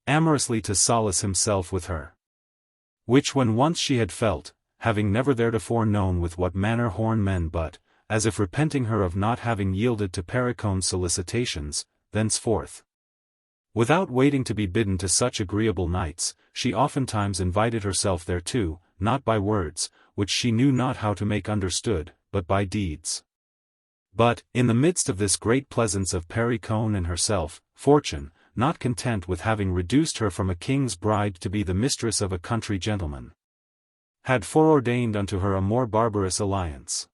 Speaker 1: amorously to solace himself with her. Which when once she had felt, having never theretofore known with what manner horn men, but, as if repenting her of not having yielded to Pericone's solicitations, thenceforth, without waiting to be bidden to such agreeable nights, she oftentimes invited herself thereto, not by words, which she knew not how to make understood, but by deeds. But, in the midst of this great pleasance of Pericone and herself, fortune, not content with having reduced her from a king's bride to be the mistress of a country gentleman, had foreordained unto her a more barbarous alliance.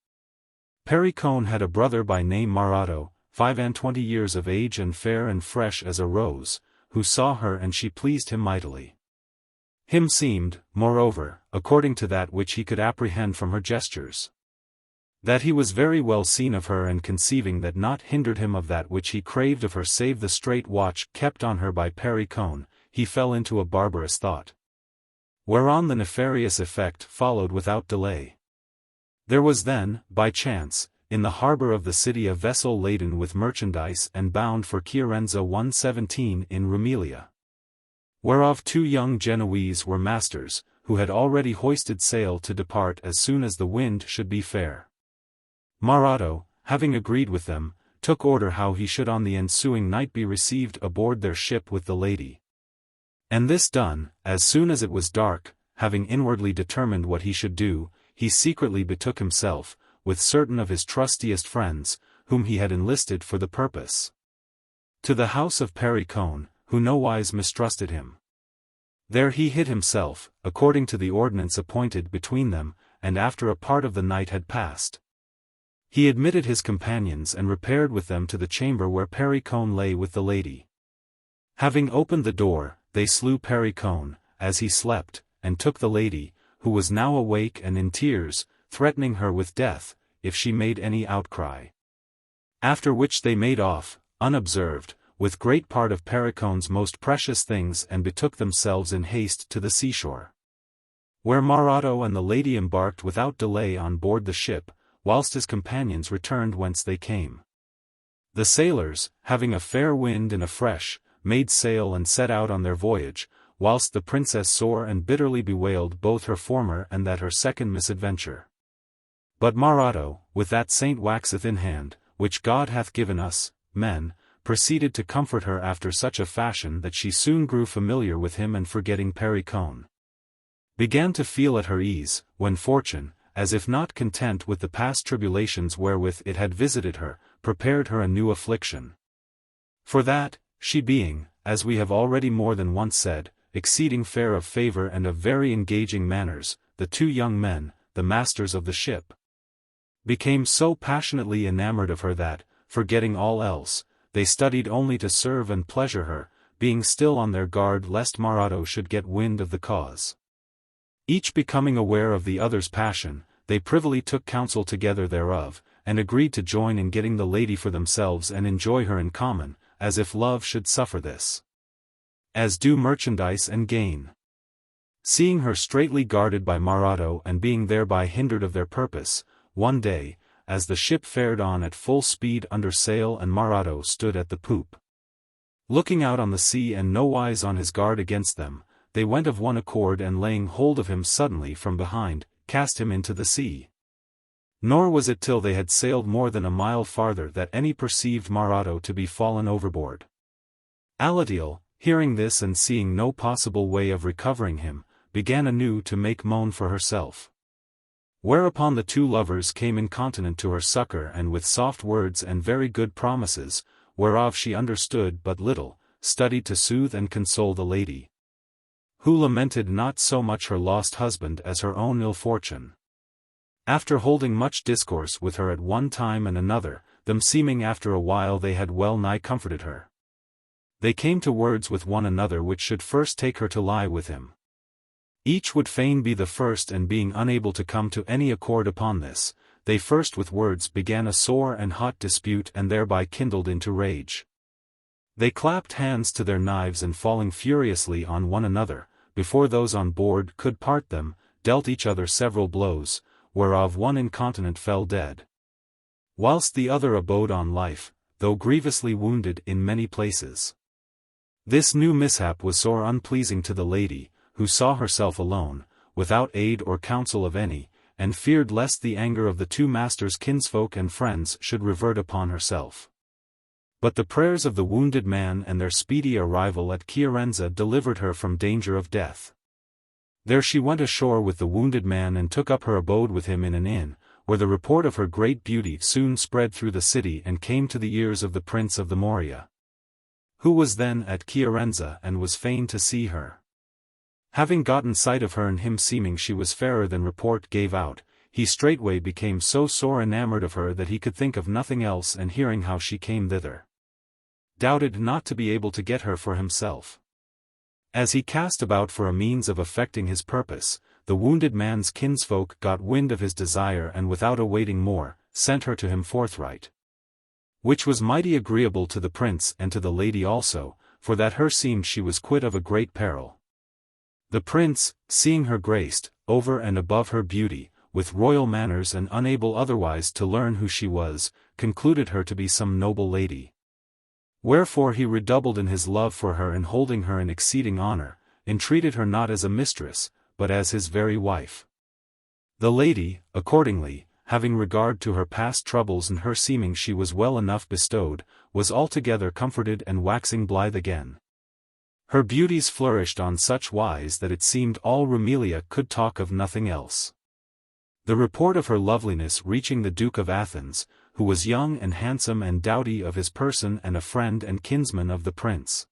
Speaker 1: Pericone had a brother by name Marato, 25 of age and fair and fresh as a rose, who saw her and she pleased him mightily. Him seemed, moreover, according to that which he could apprehend from her gestures, that he was very well seen of her, and conceiving that naught hindered him of that which he craved of her save the straight watch kept on her by Pericone, he fell into a barbarous thought, whereon the nefarious effect followed without delay. There was then, by chance, in the harbour of the city a vessel laden with merchandise and bound for Chiarenza 117 in Emilia, whereof 2 young Genoese were masters, who had already hoisted sail to depart as soon as the wind should be fair. Marato, having agreed with them, took order how he should on the ensuing night be received aboard their ship with the lady. And this done, as soon as it was dark, having inwardly determined what he should do, he secretly betook himself, with certain of his trustiest friends, whom he had enlisted for the purpose, to the house of Pericone, who nowise mistrusted him. There he hid himself, according to the ordinance appointed between them, and after a part of the night had passed, he admitted his companions and repaired with them to the chamber where Pericone lay with the lady. Having opened the door, they slew Pericone, as he slept, and took the lady, who was now awake and in tears, threatening her with death, if she made any outcry. After which they made off, unobserved, with great part of Pericone's most precious things, and betook themselves in haste to the seashore, where Marato and the lady embarked without delay on board the ship, whilst his companions returned whence they came. The sailors, having a fair wind and a fresh, made sail and set out on their voyage, whilst the princess sore and bitterly bewailed both her former and that her second misadventure. But Marato, with that saint waxeth in hand, which God hath given us, men, proceeded to comfort her after such a fashion that she soon grew familiar with him, and forgetting Pericone, began to feel at her ease, when fortune, as if not content with the past tribulations wherewith it had visited her, prepared her a new affliction. For that, she being, as we have already more than once said, exceeding fair of favour and of very engaging manners, the 2 young men, the masters of the ship, became so passionately enamoured of her that, forgetting all else, they studied only to serve and pleasure her, being still on their guard lest Marato should get wind of the cause. Each becoming aware of the other's passion, they privily took counsel together thereof, and agreed to join in getting the lady for themselves and enjoy her in common, as if love should suffer this, as do merchandise and gain. Seeing her straitly guarded by Marato and being thereby hindered of their purpose, one day, as the ship fared on at full speed under sail and Marato stood at the poop, looking out on the sea and nowise on his guard against them, they went of one accord and laying hold of him suddenly from behind, cast him into the sea. Nor was it till they had sailed more than a mile farther that any perceived Marato to be fallen overboard. Alatiel, hearing this and seeing no possible way of recovering him, began anew to make moan for herself. Whereupon the 2 lovers came incontinent to her succour, and with soft words and very good promises, whereof she understood but little, studied to soothe and console the lady, who lamented not so much her lost husband as her own ill fortune. After holding much discourse with her at one time and another, them seeming after a while they had well nigh comforted her, they came to words with one another which should first take her to lie with him. Each would fain be the first, and being unable to come to any accord upon this, they first with words began a sore and hot dispute, and thereby kindled into rage. They clapped hands to their knives, and falling furiously on one another, before those on board could part them, dealt each other several blows, whereof one incontinent fell dead, whilst the other abode on life, though grievously wounded in many places. This new mishap was sore unpleasing to the lady, who saw herself alone, without aid or counsel of any, and feared lest the anger of the 2 masters' kinsfolk and friends should revert upon herself. But the prayers of the wounded man and their speedy arrival at Chiarenza delivered her from danger of death. There she went ashore with the wounded man and took up her abode with him in an inn, where the report of her great beauty soon spread through the city and came to the ears of the Prince of the Morea, who was then at Chiarenza and was fain to see her. Having gotten sight of her and him seeming she was fairer than report gave out, he straightway became so sore enamored of her that he could think of nothing else, and hearing how she came thither, doubted not to be able to get her for himself. As he cast about for a means of effecting his purpose, the wounded man's kinsfolk got wind of his desire, and without awaiting more, sent her to him forthright. Which was mighty agreeable to the prince and to the lady also, for that her seemed she was quit of a great peril. The prince, seeing her graced, over and above her beauty, with royal manners, and unable otherwise to learn who she was, concluded her to be some noble lady. Wherefore he redoubled in his love for her, and holding her in exceeding honor, entreated her not as a mistress, but as his very wife. The lady, accordingly, having regard to her past troubles and her seeming she was well enough bestowed, was altogether comforted and waxing blithe again. Her beauties flourished on such wise that it seemed all Emilia could talk of nothing else. The report of her loveliness reaching the Duke of Athens, who was young and handsome and doughty of his person and a friend and kinsman of the prince.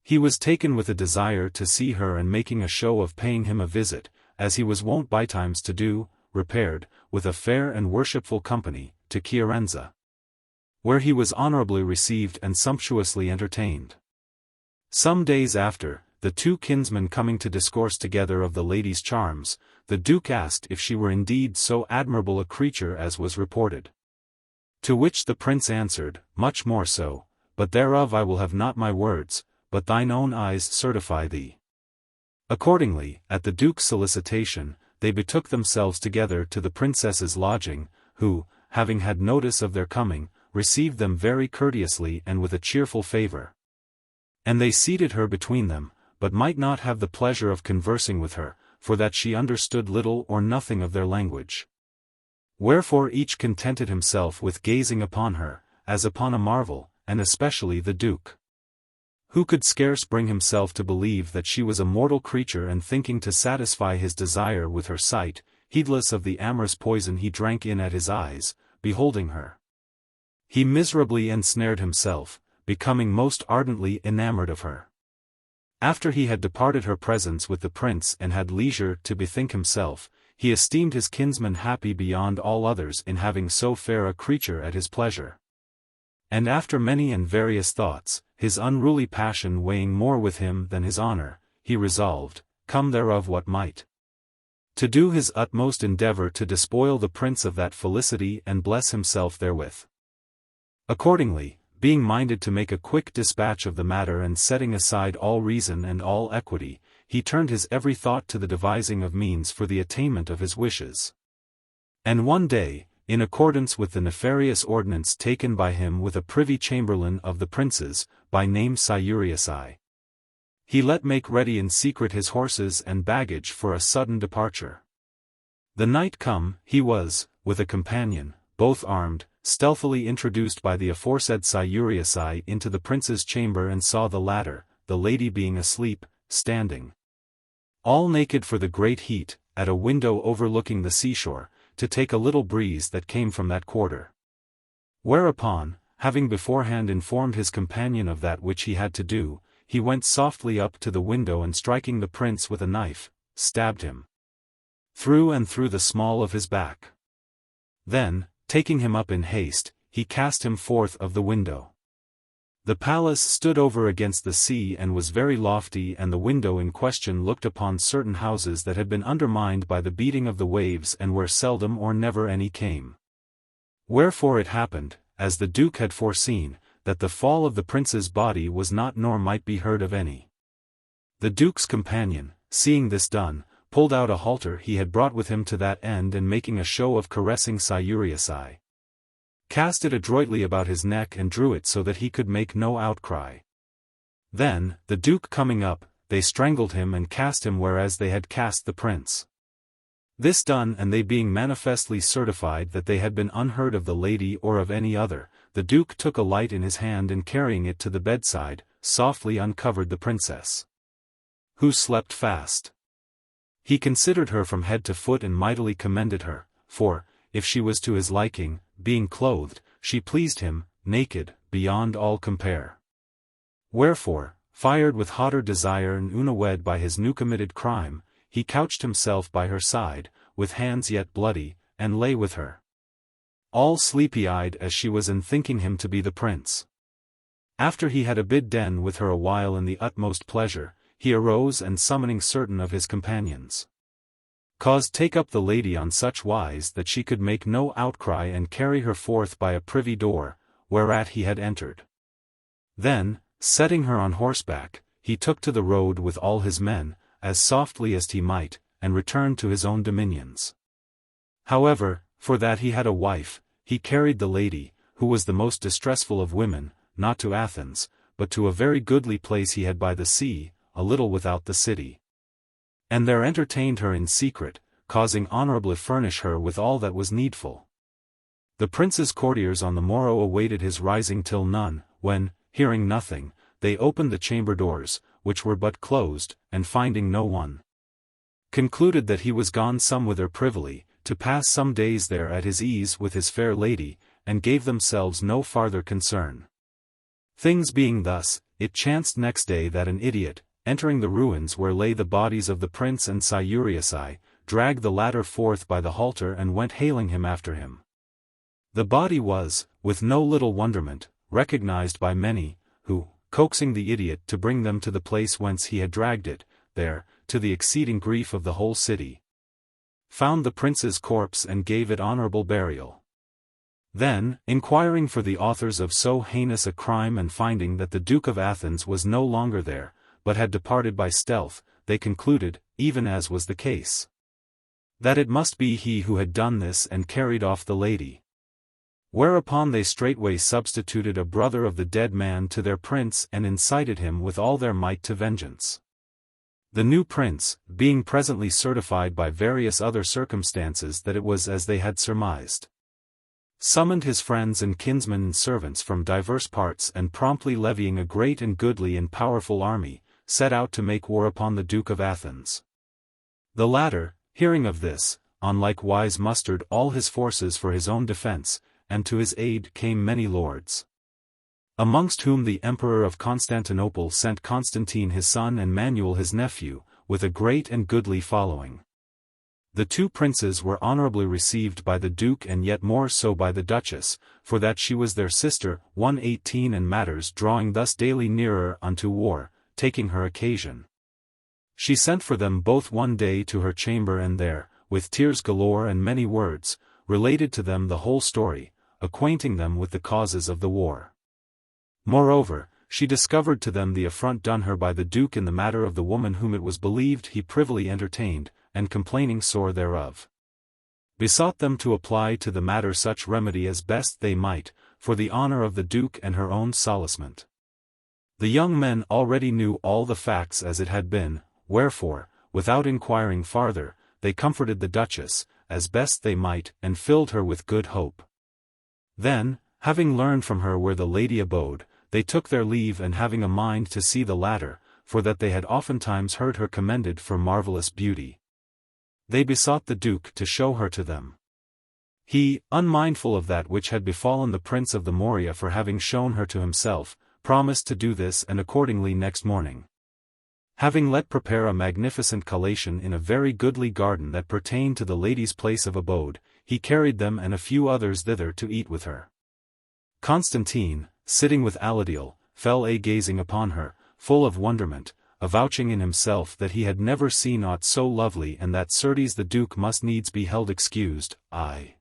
Speaker 1: He was taken with a desire to see her, and making a show of paying him a visit, as he was wont bytimes to do, repaired, with a fair and worshipful company, to Fiorenza, where he was honorably received and sumptuously entertained. Some days after, the two kinsmen coming to discourse together of the lady's charms, the Duke asked if she were indeed so admirable a creature as was reported. To which the prince answered, much more so, but thereof I will have not my words, but thine own eyes certify thee. Accordingly, at the Duke's solicitation, they betook themselves together to the princess's lodging, who, having had notice of their coming, received them very courteously and with a cheerful favor. And they seated her between them, but might not have the pleasure of conversing with her, for that she understood little or nothing of their language. Wherefore each contented himself with gazing upon her, as upon a marvel, and especially the Duke, who could scarce bring himself to believe that she was a mortal creature, and thinking to satisfy his desire with her sight, heedless of the amorous poison he drank in at his eyes, beholding her, he miserably ensnared himself, becoming most ardently enamored of her. After he had departed her presence with the prince and had leisure to bethink himself, he esteemed his kinsman happy beyond all others in having so fair a creature at his pleasure. And after many and various thoughts, his unruly passion weighing more with him than his honor, he resolved, come thereof what might, to do his utmost endeavor to despoil the prince of that felicity and bless himself therewith. Accordingly, being minded to make a quick dispatch of the matter, and setting aside all reason and all equity, he turned his every thought to the devising of means for the attainment of his wishes. And one day, in accordance with the nefarious ordinance taken by him with a privy chamberlain of the prince's, by name Cyuriusai, he let make ready in secret his horses and baggage for a sudden departure. The night come, he was, with a companion, both armed, stealthily introduced by the aforesaid Cyuriusai into the prince's chamber, and saw the latter, the lady being asleep, standing, all naked for the great heat, at a window overlooking the seashore, to take a little breeze that came from that quarter. Whereupon, having beforehand informed his companion of that which he had to do, he went softly up to the window, and striking the prince with a knife, stabbed him through and through the small of his back. Then, taking him up in haste, he cast him forth of the window. The palace stood over against the sea and was very lofty, and the window in question looked upon certain houses that had been undermined by the beating of the waves, and where seldom or never any came. Wherefore it happened, as the Duke had foreseen, that the fall of the prince's body was not nor might be heard of any. The Duke's companion, seeing this done, pulled out a halter he had brought with him to that end, and making a show of caressing Cyuriusai, cast it adroitly about his neck and drew it so that he could make no outcry. Then, the Duke coming up, they strangled him and cast him whereas they had cast the prince. This done, and they being manifestly certified that they had been unheard of the lady or of any other, the Duke took a light in his hand, and carrying it to the bedside, softly uncovered the princess, who slept fast. He considered her from head to foot and mightily commended her, for, if she was to his liking, being clothed, she pleased him, naked, beyond all compare. Wherefore, fired with hotter desire and unawed by his new committed crime, he couched himself by her side, with hands yet bloody, and lay with her. All sleepy-eyed as she was in thinking him to be the prince. After he had abid den with her a while in the utmost pleasure, he arose and summoning certain of his companions, caused take up the lady on such wise that she could make no outcry and carry her forth by a privy door, whereat he had entered. Then, setting her on horseback, he took to the road with all his men, as softly as he might, and returned to his own dominions. However, for that he had a wife, he carried the lady, who was the most distressful of women, not to Athens, but to a very goodly place he had by the sea, a little without the city. And there entertained her in secret, causing honorably furnish her with all that was needful. The prince's courtiers on the morrow awaited his rising till none, when, hearing nothing, they opened the chamber doors, which were but closed, and finding no one, concluded that he was gone somewhither privily, to pass some days there at his ease with his fair lady, and gave themselves no farther concern. Things being thus, it chanced next day that an idiot, entering the ruins where lay the bodies of the prince and Cyuriusai, dragged the latter forth by the halter and went haling him after him. The body was, with no little wonderment, recognized by many, who, coaxing the idiot to bring them to the place whence he had dragged it, there, to the exceeding grief of the whole city, found the prince's corpse and gave it honorable burial. Then, inquiring for the authors of so heinous a crime and finding that the Duke of Athens was no longer there, but had departed by stealth, they concluded, even as was the case, that it must be he who had done this and carried off the lady. Whereupon they straightway substituted a brother of the dead man to their prince and incited him with all their might to vengeance. The new prince, being presently certified by various other circumstances that it was as they had surmised, summoned his friends and kinsmen and servants from divers parts and promptly levying a great and goodly and powerful army, set out to make war upon the Duke of Athens. The latter, hearing of this, on like wise mustered all his forces for his own defense, and to his aid came many lords, amongst whom the Emperor of Constantinople sent Constantine his son and Manuel his nephew, with a great and goodly following. The two princes were honorably received by the Duke and yet more so by the Duchess, for that she was their sister. 118 And matters drawing thus daily nearer unto war, taking her occasion, she sent for them both one day to her chamber and there, with tears galore and many words, related to them the whole story, acquainting them with the causes of the war. Moreover, she discovered to them the affront done her by the Duke in the matter of the woman whom it was believed he privily entertained, and complaining sore thereof, besought them to apply to the matter such remedy as best they might, for the honor of the Duke and her own solacement. The young men already knew all the facts as it had been, wherefore, without inquiring farther, they comforted the Duchess, as best they might, and filled her with good hope. Then, having learned from her where the lady abode, they took their leave and having a mind to see the latter, for that they had oftentimes heard her commended for marvelous beauty, they besought the Duke to show her to them. He, unmindful of that which had befallen the Prince of the Morea for having shown her to himself, promised to do this and accordingly next morning, having let prepare a magnificent collation in a very goodly garden that pertained to the lady's place of abode, he carried them and a few others thither to eat with her. Constantine, sitting with Aladiel, fell a gazing upon her, full of wonderment, avouching in himself that he had never seen aught so lovely and that certes the Duke must needs be held excused, aye,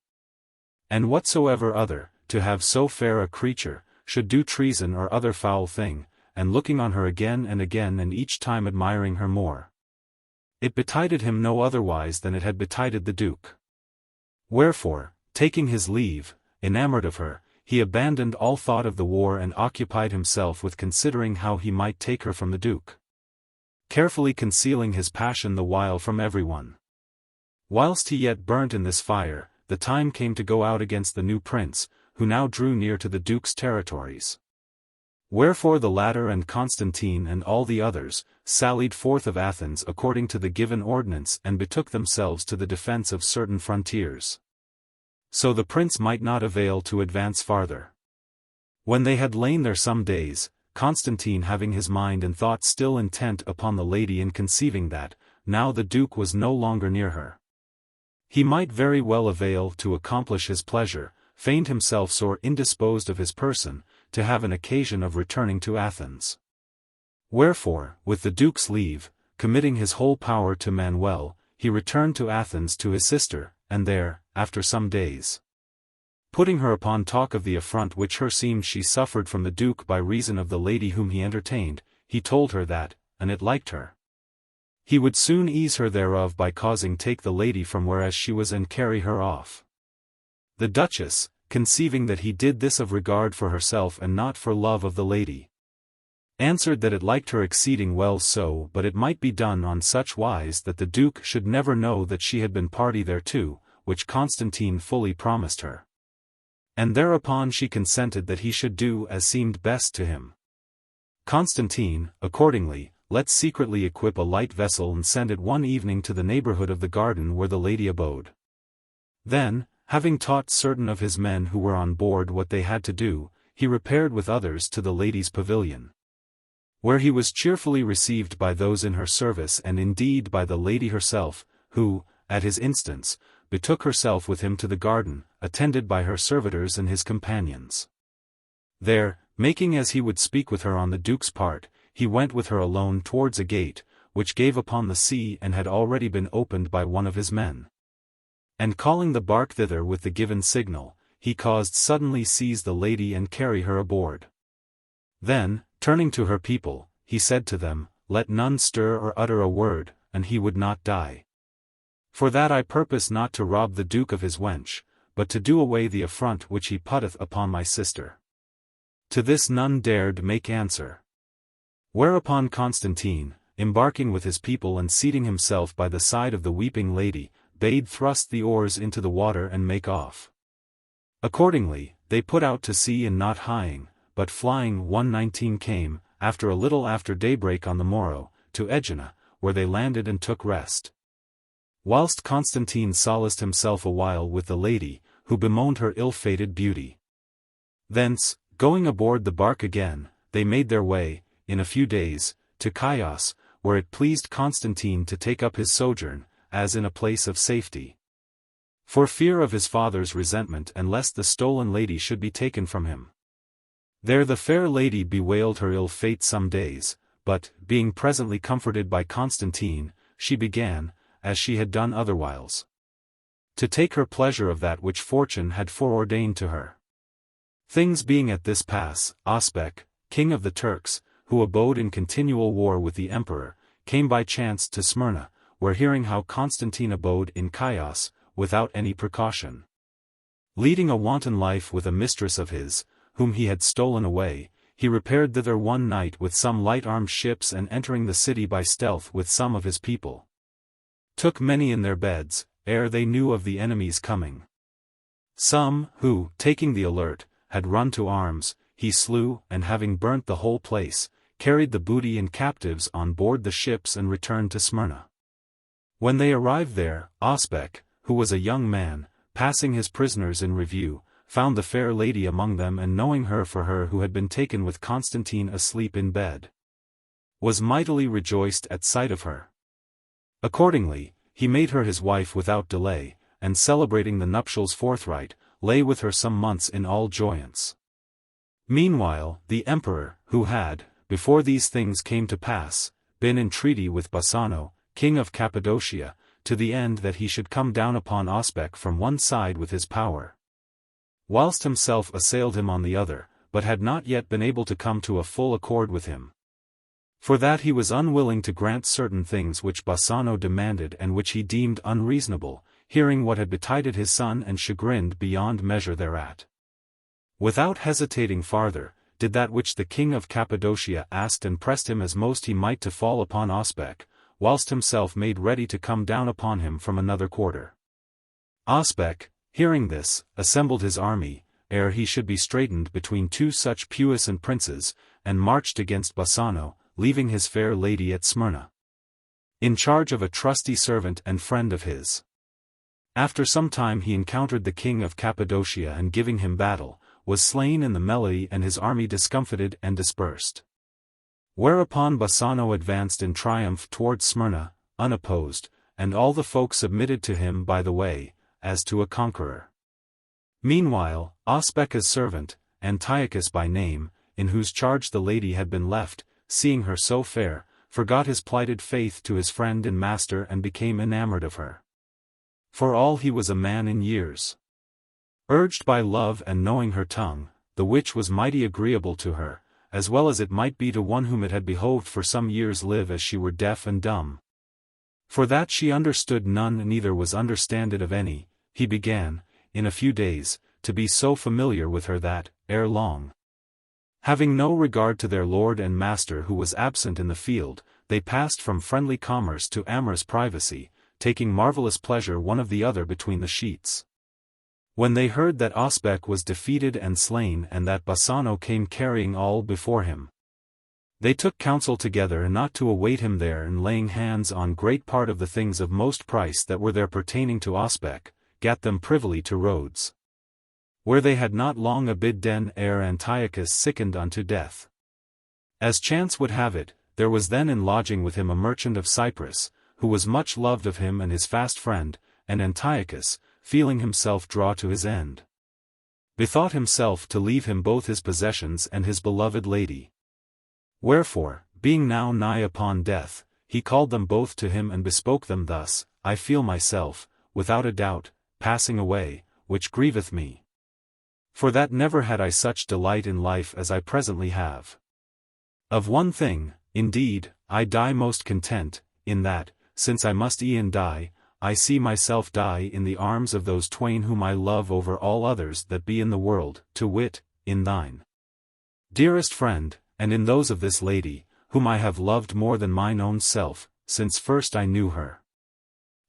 Speaker 1: and whatsoever other, to have so fair a creature, should do treason or other foul thing, and looking on her again and each time admiring her more. It betided him no otherwise than it had betided the Duke. Wherefore, taking his leave, enamored of her, he abandoned all thought of the war and occupied himself with considering how he might take her from the Duke, carefully concealing his passion the while from everyone. Whilst he yet burnt in this fire, the time came to go out against the new prince, who now drew near to the Duke's territories. Wherefore the latter and Constantine and all the others, sallied forth of Athens according to the given ordinance and betook themselves to the defense of certain frontiers, so the prince might not avail to advance farther. When they had lain there some days, Constantine having his mind and thought still intent upon the lady and conceiving that, now the Duke was no longer near her, He might very well avail to accomplish his pleasure, feigned himself sore indisposed of his person, to have an occasion of returning to Athens. Wherefore, with the Duke's leave, committing his whole power to Manuel, he returned to Athens to his sister, and there, after some days, putting her upon talk of the affront which her seemed she suffered from the Duke by reason of the lady whom he entertained, he told her that, an it liked her, he would soon ease her thereof by causing take the lady from whereas she was and carry her off. The Duchess, conceiving that he did this of regard for herself and not for love of the lady, answered that it liked her exceeding well so, but it might be done on such wise that the Duke should never know that she had been party thereto, which Constantine fully promised her. And thereupon she consented that he should do as seemed best to him. Constantine, accordingly, let secretly equip a light vessel and send it one evening to the neighborhood of the garden where the lady abode. Then, having taught certain of his men who were on board what they had to do, he repaired with others to the lady's pavilion, where he was cheerfully received by those in her service and indeed by the lady herself, who, at his instance, betook herself with him to the garden, attended by her servitors and his companions. There, making as he would speak with her on the Duke's part, he went with her alone towards a gate, which gave upon the sea and had already been opened by one of his men. And calling the bark thither with the given signal, he caused suddenly seize the lady and carry her aboard. Then, turning to her people, he said to them, Let none stir or utter a word, and he would not die. For that I purpose not to rob the Duke of his wench, but to do away the affront which he putteth upon my sister. To this none dared make answer. Whereupon Constantine, embarking with his people and seating himself by the side of the weeping lady, bade thrust the oars into the water and make off. Accordingly, they put out to sea and not hieing, but flying 1:19 came, after a little after daybreak on the morrow, to Aegina, where they landed and took rest. Whilst Constantine solaced himself a while with the lady, who bemoaned her ill-fated beauty. Thence, going aboard the bark again, they made their way, in a few days, to Chios, where it pleased Constantine to take up his sojourn, as in a place of safety, for fear of his father's resentment and lest the stolen lady should be taken from him. There the fair lady bewailed her ill fate some days, but, being presently comforted by Constantine, she began, as she had done otherwhiles, to take her pleasure of that which fortune had foreordained to her. Things being at this pass, Ospec, king of the Turks, who abode in continual war with the emperor, came by chance to Smyrna, where hearing how Constantine abode in Chios, without any precaution, leading a wanton life with a mistress of his, whom he had stolen away, he repaired thither one night with some light-armed ships and entering the city by stealth with some of his people, took many in their beds, ere they knew of the enemy's coming. Some, who, taking the alert, had run to arms, he slew, and having burnt the whole place, carried the booty and captives on board the ships and returned to Smyrna. When they arrived there, Ospec, who was a young man, passing his prisoners in review, found the fair lady among them and knowing her for her who had been taken with Constantine asleep in bed, was mightily rejoiced at sight of her. Accordingly, he made her his wife without delay, and celebrating the nuptials forthright, lay with her some months in all joyance. Meanwhile, the emperor, who had, before these things came to pass, been in treaty with Bassano, king of Cappadocia, to the end that he should come down upon Ospec from one side with his power, whilst himself assailed him on the other, but had not yet been able to come to a full accord with him. For that he was unwilling to grant certain things which Bassano demanded and which he deemed unreasonable, hearing what had betided his son and chagrined beyond measure thereat. Without hesitating farther, did that which the king of Cappadocia asked and pressed him as most he might to fall upon Ospec, whilst himself made ready to come down upon him from another quarter. Ospec, hearing this, assembled his army, ere he should be straitened between two such puissant princes, and marched against Bassano, leaving his fair lady at Smyrna, in charge of a trusty servant and friend of his. After some time he encountered the king of Cappadocia and giving him battle, was slain in the melee and his army discomfited and dispersed. Whereupon Bassano advanced in triumph towards Smyrna, unopposed, and all the folk submitted to him by the way, as to a conqueror. Meanwhile, Osbeca's servant, Antiochus by name, in whose charge the lady had been left, seeing her so fair, forgot his plighted faith to his friend and master and became enamored of her. For all he was a man in years. Urged by love and knowing her tongue, the which was mighty agreeable to her, as well as it might be to one whom it had behoved for some years live as she were deaf and dumb. For that she understood none neither was understanded of any, he began, in a few days, to be so familiar with her that, ere long, having no regard to their lord and master who was absent in the field, they passed from friendly commerce to amorous privacy, taking marvellous pleasure one of the other between the sheets. When they heard that Osbec was defeated and slain and that Bassano came carrying all before him, they took counsel together not to await him there, and laying hands on great part of the things of most price that were there pertaining to Osbec, gat them privily to Rhodes, where they had not long abidden ere Antiochus sickened unto death. As chance would have it, there was then in lodging with him a merchant of Cyprus, who was much loved of him and his fast friend, and Antiochus, feeling himself draw to his end, bethought himself to leave him both his possessions and his beloved lady. Wherefore, being now nigh upon death, he called them both to him and bespoke them thus: I feel myself, without a doubt, passing away, which grieveth me. For that never had I such delight in life as I presently have. Of one thing, indeed, I die most content, in that, since I must e'en die, I see myself die in the arms of those twain whom I love over all others that be in the world, to wit, in thine, dearest friend, and in those of this lady, whom I have loved more than mine own self, since first I knew her.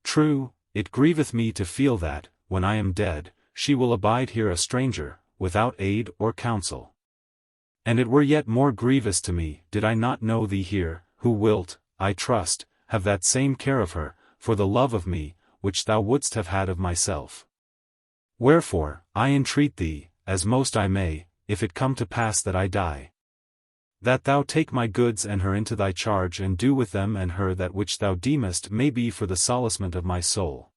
Speaker 1: True, it grieveth me to feel that, when I am dead, she will abide here a stranger, without aid or counsel. And it were yet more grievous to me, did I not know thee here, who wilt, I trust, have that same care of her, for the love of me, which thou wouldst have had of myself. Wherefore, I entreat thee, as most I may, if it come to pass that I die, that thou take my goods and her into thy charge and do with them and her that which thou deemest may be for the solacement of my soul.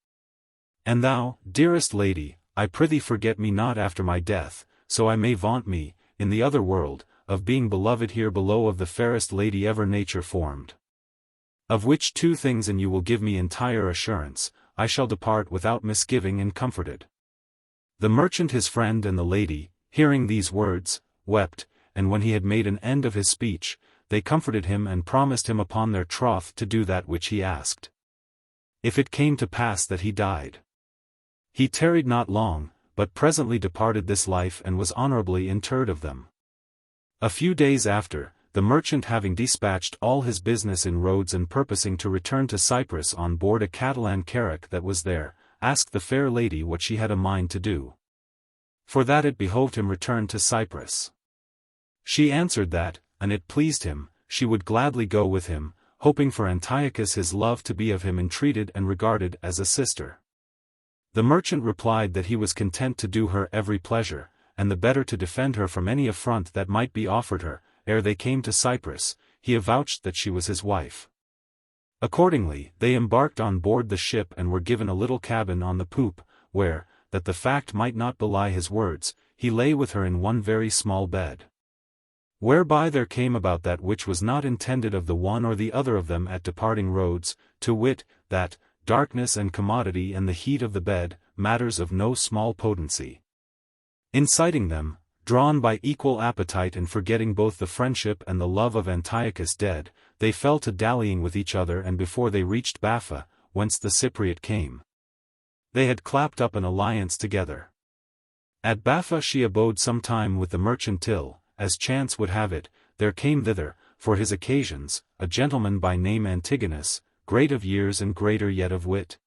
Speaker 1: And thou, dearest lady, I prithee forget me not after my death, so I may vaunt me, in the other world, of being beloved here below of the fairest lady ever nature formed. Of which two things and you will give me entire assurance, I shall depart without misgiving and comforted. The merchant his friend and the lady, hearing these words, wept, and when he had made an end of his speech, they comforted him and promised him upon their troth to do that which he asked. If it came to pass that he died, he tarried not long, but presently departed this life and was honorably interred of them. A few days after, the merchant having dispatched all his business in Rhodes and purposing to return to Cyprus on board a Catalan carrack that was there, asked the fair lady what she had a mind to do. For that it behoved him return to Cyprus. She answered that, an it pleased him, she would gladly go with him, hoping for Antiochus his love to be of him entreated and regarded as a sister. The merchant replied that he was content to do her every pleasure, and the better to defend her from any affront that might be offered her. Ere they came to Cyprus, he avouched that she was his wife. Accordingly, they embarked on board the ship and were given a little cabin on the poop, where, that the fact might not belie his words, he lay with her in one very small bed. Whereby there came about that which was not intended of the one or the other of them at departing Rhodes, to wit, that, darkness and commodity and the heat of the bed, matters of no small potency. Inciting them, drawn by equal appetite and forgetting both the friendship and the love of Antiochus dead, they fell to dallying with each other, and before they reached Baffa, whence the Cypriot came, they had clapped up an alliance together. At Baffa she abode some time with the merchant till, as chance would have it, there came thither, for his occasions, a gentleman by name Antigonus, great of years and greater yet of wit,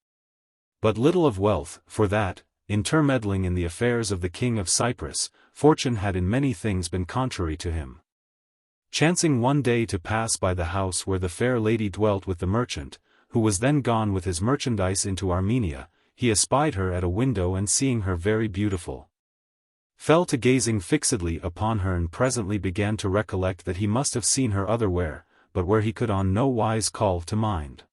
Speaker 1: but little of wealth, for that, intermeddling in the affairs of the king of Cyprus, fortune had in many things been contrary to him. Chancing one day to pass by the house where the fair lady dwelt with the merchant, who was then gone with his merchandise into Armenia, he espied her at a window, and seeing her very beautiful, fell to gazing fixedly upon her, and presently began to recollect that he must have seen her otherwhere, but where he could on no wise call to mind.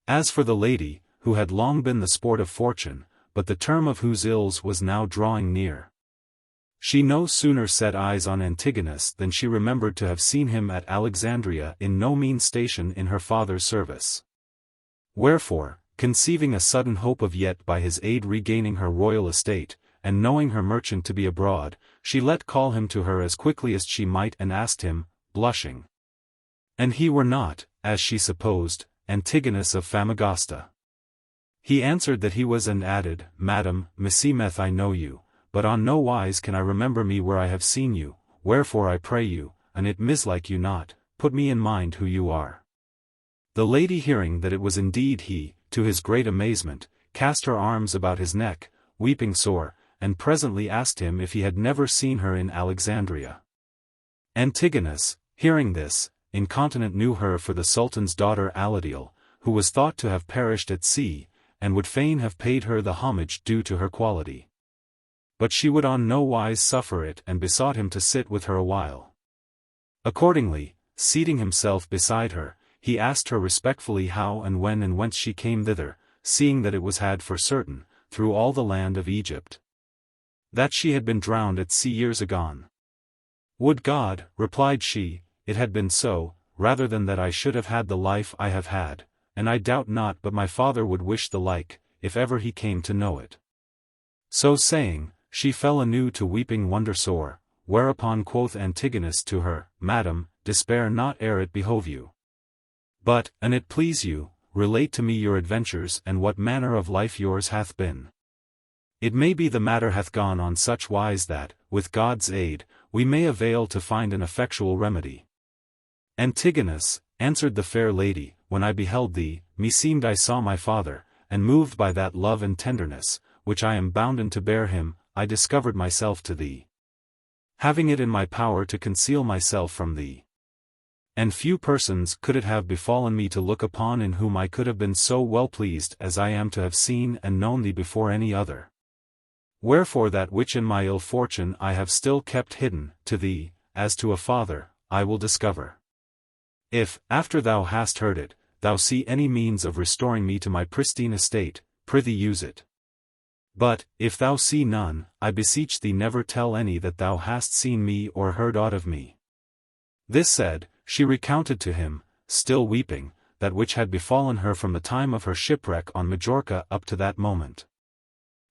Speaker 1: As for the lady, who had long been the sport of fortune, but the term of whose ills was now drawing near, she no sooner set eyes on Antigonus than she remembered to have seen him at Alexandria in no mean station in her father's service. Wherefore, conceiving a sudden hope of yet by his aid regaining her royal estate, and knowing her merchant to be abroad, she let call him to her as quickly as she might and asked him, blushing. And he were not, as she supposed, Antigonus of Famagosta. He answered that he was and added, Madam, meseemeth I know you, but on no wise can I remember me where I have seen you, wherefore I pray you, and it mislike you not, put me in mind who you are. The lady hearing that it was indeed he, to his great amazement, cast her arms about his neck, weeping sore, and presently asked him if he had never seen her in Alexandria. Antigonus, hearing this, incontinent knew her for the Sultan's daughter Aladiel, who was thought to have perished at sea, and would fain have paid her the homage due to her quality. But she would on no wise suffer it and besought him to sit with her a while. Accordingly, seating himself beside her, he asked her respectfully how and when and whence she came thither, seeing that it was had for certain, through all the land of Egypt, that she had been drowned at sea years agone. Would God, replied she, it had been so, rather than that I should have had the life I have had, and I doubt not but my father would wish the like, if ever he came to know it. So saying, she fell anew to weeping wonder sore, whereupon quoth Antigonus to her, Madam, despair not ere it behove you. But, an it please you, relate to me your adventures and what manner of life yours hath been. It may be the matter hath gone on such wise that, with God's aid, we may avail to find an effectual remedy. Antigonus, answered the fair lady, when I beheld thee, meseemed I saw my father, and moved by that love and tenderness, which I am bounden to bear him, I discovered myself to thee, having it in my power to conceal myself from thee. And few persons could it have befallen me to look upon in whom I could have been so well pleased as I am to have seen and known thee before any other. Wherefore that which in my ill fortune I have still kept hidden, to thee, as to a father, I will discover. If, after thou hast heard it, thou see any means of restoring me to my pristine estate, prithee use it. But, if thou see none, I beseech thee never tell any that thou hast seen me or heard aught of me. This said, she recounted to him, still weeping, that which had befallen her from the time of her shipwreck on Majorca up to that moment.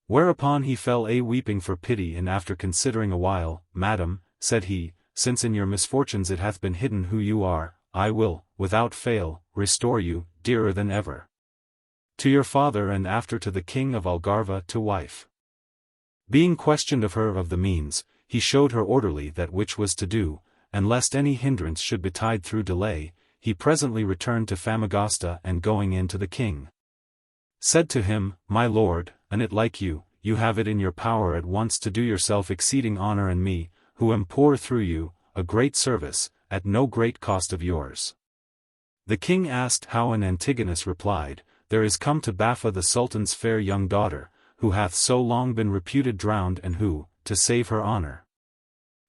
Speaker 1: Whereupon he fell a weeping for pity, and after considering a while, Madam, said he, since in your misfortunes it hath been hidden who you are, I will, without fail, restore you, dearer than ever, to your father and after to the king of Algarva to wife. Being questioned of her of the means, he showed her orderly that which was to do, and lest any hindrance should betide through delay, he presently returned to Famagosta and going in to the king, said to him, My lord, an it like you, you have it in your power at once to do yourself exceeding honor and me, who am poor through you, a great service, at no great cost of yours. The king asked how, and Antigonus replied, There is come to Baffa the Sultan's fair young daughter, who hath so long been reputed drowned and who, to save her honor,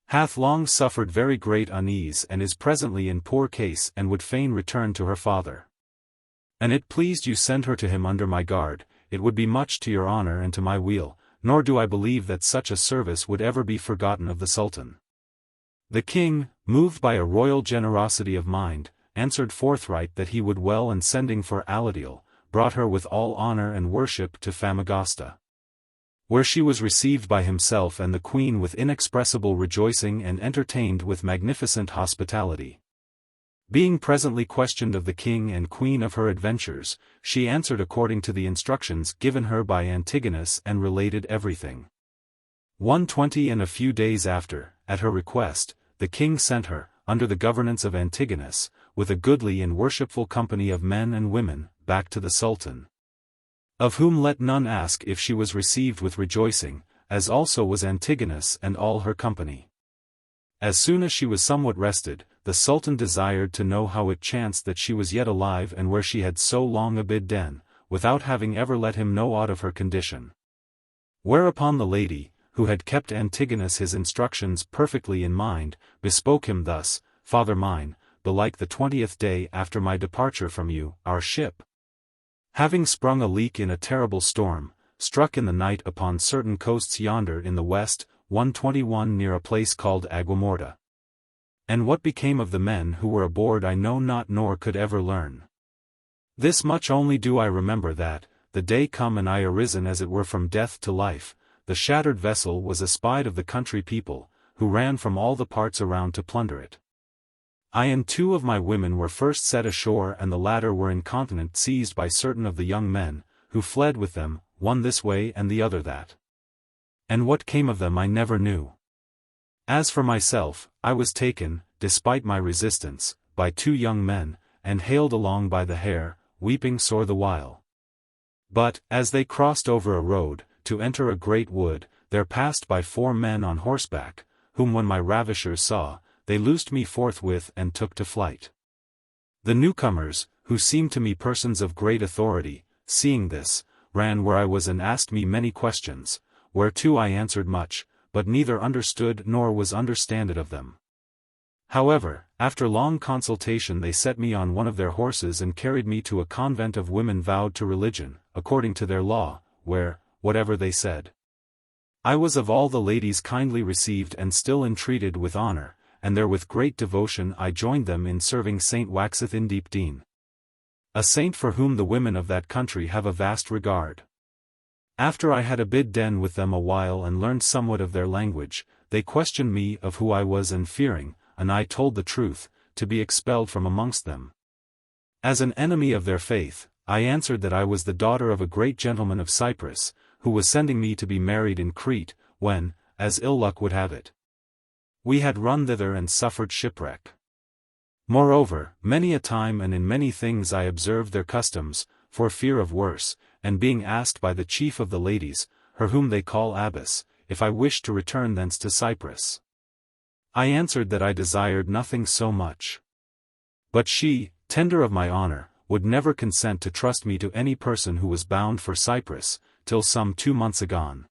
Speaker 1: hath long suffered very great unease and is presently in poor case and would fain return to her father. And it pleased you send her to him under my guard, it would be much to your honor and to my weal, nor do I believe that such a service would ever be forgotten of the Sultan. The king, moved by a royal generosity of mind, answered forthright that he would well, and sending for Aladiel, brought her with all honor and worship to Famagosta, where she was received by himself and the queen with inexpressible rejoicing and entertained with magnificent hospitality. Being presently questioned of the king and queen of her adventures, she answered according to the instructions given her by Antigonus and related everything. 120 And a few days after, at her request, the king sent her, under the governance of Antigonus, with a goodly and worshipful company of men and women, back to the Sultan, of whom let none ask if she was received with rejoicing, as also was Antigonus and all her company. As soon as she was somewhat rested, the Sultan desired to know how it chanced that she was yet alive and where she had so long abidden, without having ever let him know aught of her condition. Whereupon the lady, who had kept Antigonus his instructions perfectly in mind, bespoke him thus, Father mine, belike the 20th day after my departure from you, our ship Having sprung a leak in a terrible storm, struck in the night upon certain coasts yonder in the west, 121 near a place called Aguamorta. And what became of the men who were aboard I know not nor could ever learn. This much only do I remember that, the day come and I arisen as it were from death to life, the shattered vessel was espied of the country people, who ran from all the parts around to plunder it. I and 2 of my women were first set ashore and the latter were incontinent seized by certain of the young men, who fled with them, one this way and the other that. And what came of them I never knew. As for myself, I was taken, despite my resistance, by 2 young men, and haled along by the hair, weeping sore the while. But, as they crossed over a road, to enter a great wood, there passed by 4 men on horseback, whom when my ravishers saw, they loosed me forthwith and took to flight. The newcomers, who seemed to me persons of great authority, seeing this, ran where I was and asked me many questions, whereto I answered much, but neither understood nor was understanded of them. However, after long consultation they set me on one of their horses and carried me to a convent of women vowed to religion, according to their law, where, whatever they said, I was of all the ladies kindly received and still entreated with honor, and there with great devotion I joined them in serving Saint Waxeth in Deep Dean, a saint for whom the women of that country have a vast regard. After I had abid den with them a while and learned somewhat of their language, they questioned me of who I was and fearing, and I told the truth, to be expelled from amongst them. As an enemy of their faith, I answered that I was the daughter of a great gentleman of Cyprus, who was sending me to be married in Crete, when, as ill luck would have it, we had run thither and suffered shipwreck. Moreover, many a time and in many things I observed their customs, for fear of worse, and being asked by the chief of the ladies, her whom they call abbess, if I wished to return thence to Cyprus. I answered that I desired nothing so much. But she, tender of my honor, would never consent to trust me to any person who was bound for Cyprus, till some 2 months agone,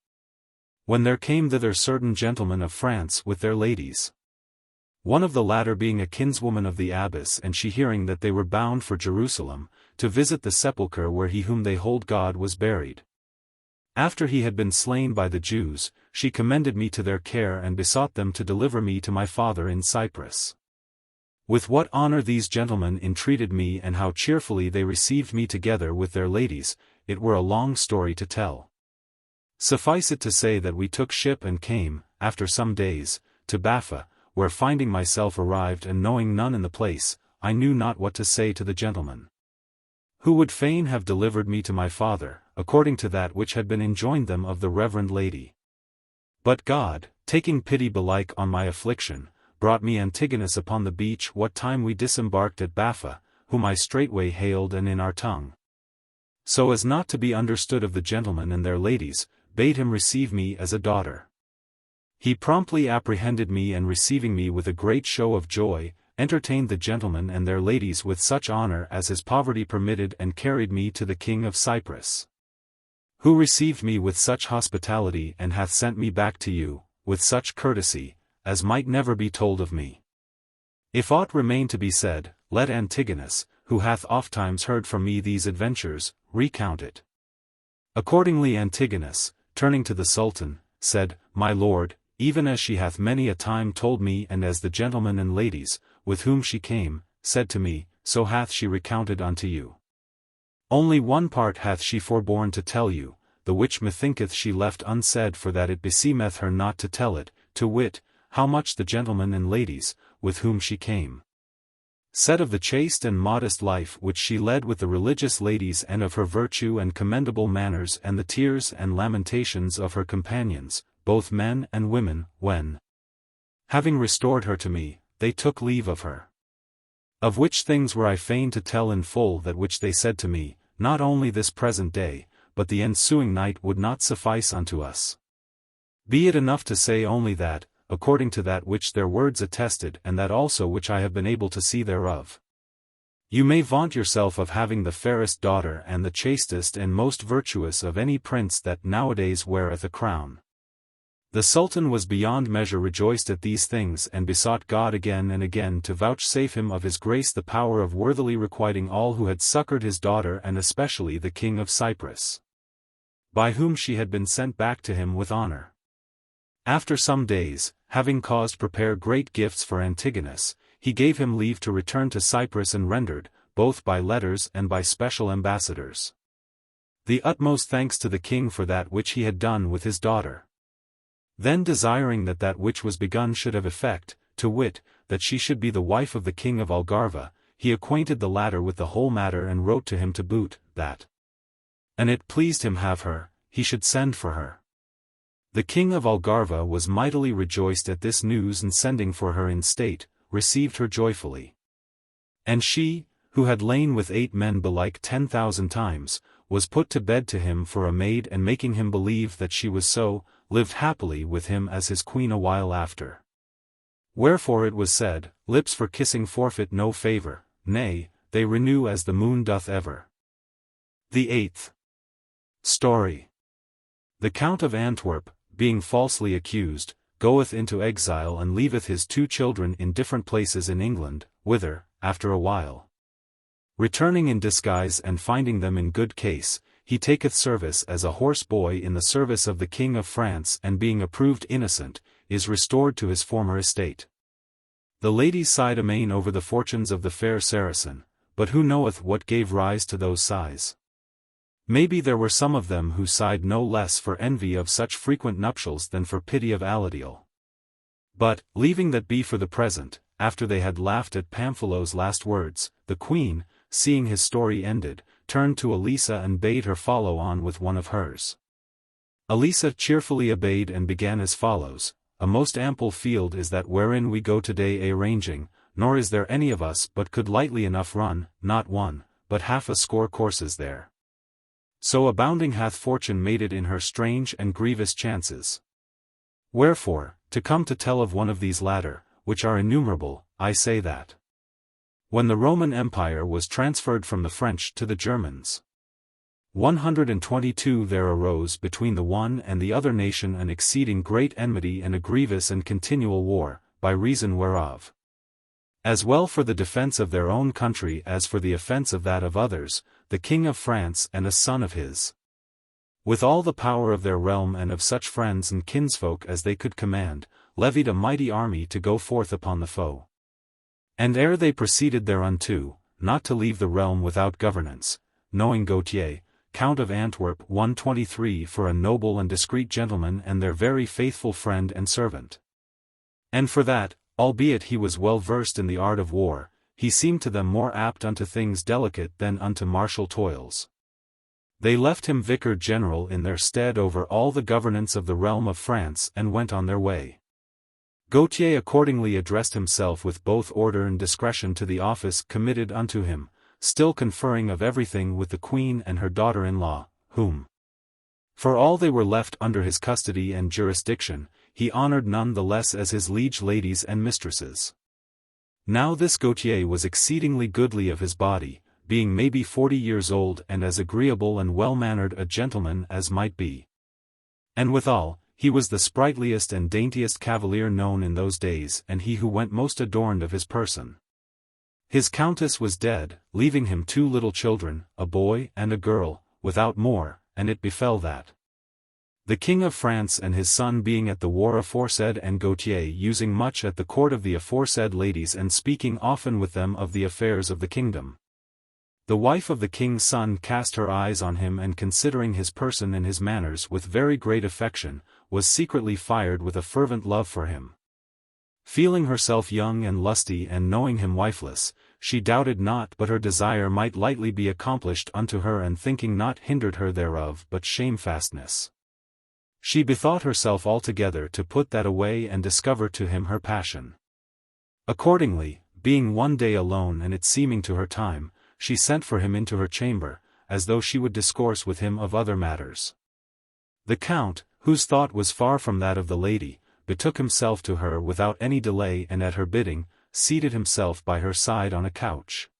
Speaker 1: when there came thither certain gentlemen of France with their ladies. One of the latter being a kinswoman of the abbess and she hearing that they were bound for Jerusalem, to visit the sepulchre where he whom they hold God was buried. After he had been slain by the Jews, she commended me to their care and besought them to deliver me to my father in Cyprus. With what honor these gentlemen entreated me and how cheerfully they received me together with their ladies, it were a long story to tell. Suffice it to say that we took ship and came, after some days, to Baffa, where finding myself arrived and knowing none in the place, I knew not what to say to the gentlemen, who would fain have delivered me to my father, according to that which had been enjoined them of the reverend lady. But God, taking pity belike on my affliction, brought me Antigonus upon the beach what time we disembarked at Baffa, whom I straightway hailed and in our tongue, so as not to be understood of the gentlemen and their ladies, bade him receive me as a daughter. He promptly apprehended me and receiving me with a great show of joy, entertained the gentlemen and their ladies with such honor as his poverty permitted and carried me to the king of Cyprus, who received me with such hospitality and hath sent me back to you, with such courtesy, as might never be told of me. If aught remain to be said, let Antigonus, who hath ofttimes heard from me these adventures, recount it. Accordingly Antigonus, turning to the Sultan, said, My lord, even as she hath many a time told me and as the gentlemen and ladies, with whom she came, said to me, so hath she recounted unto you. Only one part hath she forborne to tell you, the which methinketh she left unsaid for that it beseemeth her not to tell it, to wit, how much the gentlemen and ladies, with whom she came, said of the chaste and modest life which she led with the religious ladies and of her virtue and commendable manners and the tears and lamentations of her companions, both men and women, when, having restored her to me, they took leave of her. Of which things were I fain to tell in full that which they said to me, not only this present day, but the ensuing night would not suffice unto us. Be it enough to say only that, according to that which their words attested and that also which I have been able to see thereof, you may vaunt yourself of having the fairest daughter and the chastest and most virtuous of any prince that nowadays weareth a crown. The Sultan was beyond measure rejoiced at these things and besought God again and again to vouchsafe him of his grace the power of worthily requiting all who had succored his daughter and especially the king of Cyprus, by whom she had been sent back to him with honor. After some days, having caused prepare great gifts for Antigonus, he gave him leave to return to Cyprus and rendered, both by letters and by special ambassadors, the utmost thanks to the king for that which he had done with his daughter. Then desiring that that which was begun should have effect, to wit, that she should be the wife of the king of Algarve, he acquainted the latter with the whole matter and wrote to him to boot, that, an it pleased him have her, he should send for her. The king of Algarve was mightily rejoiced at this news and sending for her in state, received her joyfully. And she, who had lain with 8 men belike 10,000 times, was put to bed to him for a maid and making him believe that she was so, lived happily with him as his queen a while after. Wherefore it was said, lips for kissing forfeit no favor, nay, they renew as the moon doth ever. The 8th story. The Count of Antwerp, being falsely accused, goeth into exile and leaveth his 2 children in different places in England, whither, after a while, returning in disguise and finding them in good case, he taketh service as a horse boy in the service of the King of France and being approved innocent, is restored to his former estate. The ladies sighed amain over the fortunes of the fair Saracen, but who knoweth what gave rise to those sighs? Maybe there were some of them who sighed no less for envy of such frequent nuptials than for pity of Aladiel. But, leaving that be for the present, after they had laughed at Pamfilo's last words, the queen, seeing his story ended, turned to Elissa and bade her follow on with one of hers. Elissa cheerfully obeyed and began as follows: A most ample field is that wherein we go today a-ranging, nor is there any of us but could lightly enough run, not 1, but half a score courses there. So abounding hath fortune made it in her strange and grievous chances. Wherefore, to come to tell of one of these latter, which are innumerable, I say that when the Roman Empire was transferred from the French to the Germans, 122 there arose between the one and the other nation an exceeding great enmity and a grievous and continual war, by reason whereof, as well for the defense of their own country as for the offense of that of others, the King of France and a son of his, with all the power of their realm and of such friends and kinsfolk as they could command, levied a mighty army to go forth upon the foe. And ere they proceeded thereunto, not to leave the realm without governance, knowing Gautier, Count of Antwerp 123 for a noble and discreet gentleman and their very faithful friend and servant. And for that, albeit he was well versed in the art of war, he seemed to them more apt unto things delicate than unto martial toils. They left him vicar general in their stead over all the governance of the realm of France and went on their way. Gautier accordingly addressed himself with both order and discretion to the office committed unto him, still conferring of everything with the queen and her daughter-in-law, whom, for all they were left under his custody and jurisdiction, he honored none the less as his liege ladies and mistresses. Now this Gautier was exceedingly goodly of his body, being maybe 40 years old and as agreeable and well-mannered a gentleman as might be. And withal, he was the sprightliest and daintiest cavalier known in those days and he who went most adorned of his person. His countess was dead, leaving him 2 little children, a boy and a girl, without more, and it befell that the King of France and his son being at the war aforesaid and Gautier using much at the court of the aforesaid ladies and speaking often with them of the affairs of the kingdom, the wife of the king's son cast her eyes on him and considering his person and his manners with very great affection, was secretly fired with a fervent love for him. Feeling herself young and lusty and knowing him wifeless, she doubted not but her desire might lightly be accomplished unto her and thinking not hindered her thereof but shamefastness. She bethought herself altogether to put that away and discover to him her passion. Accordingly, being one day alone and it seeming to her time, she sent for him into her chamber, as though she would discourse with him of other matters. The Count, whose thought was far from that of the lady, betook himself to her without any delay and at her bidding, seated himself by her side on a couch.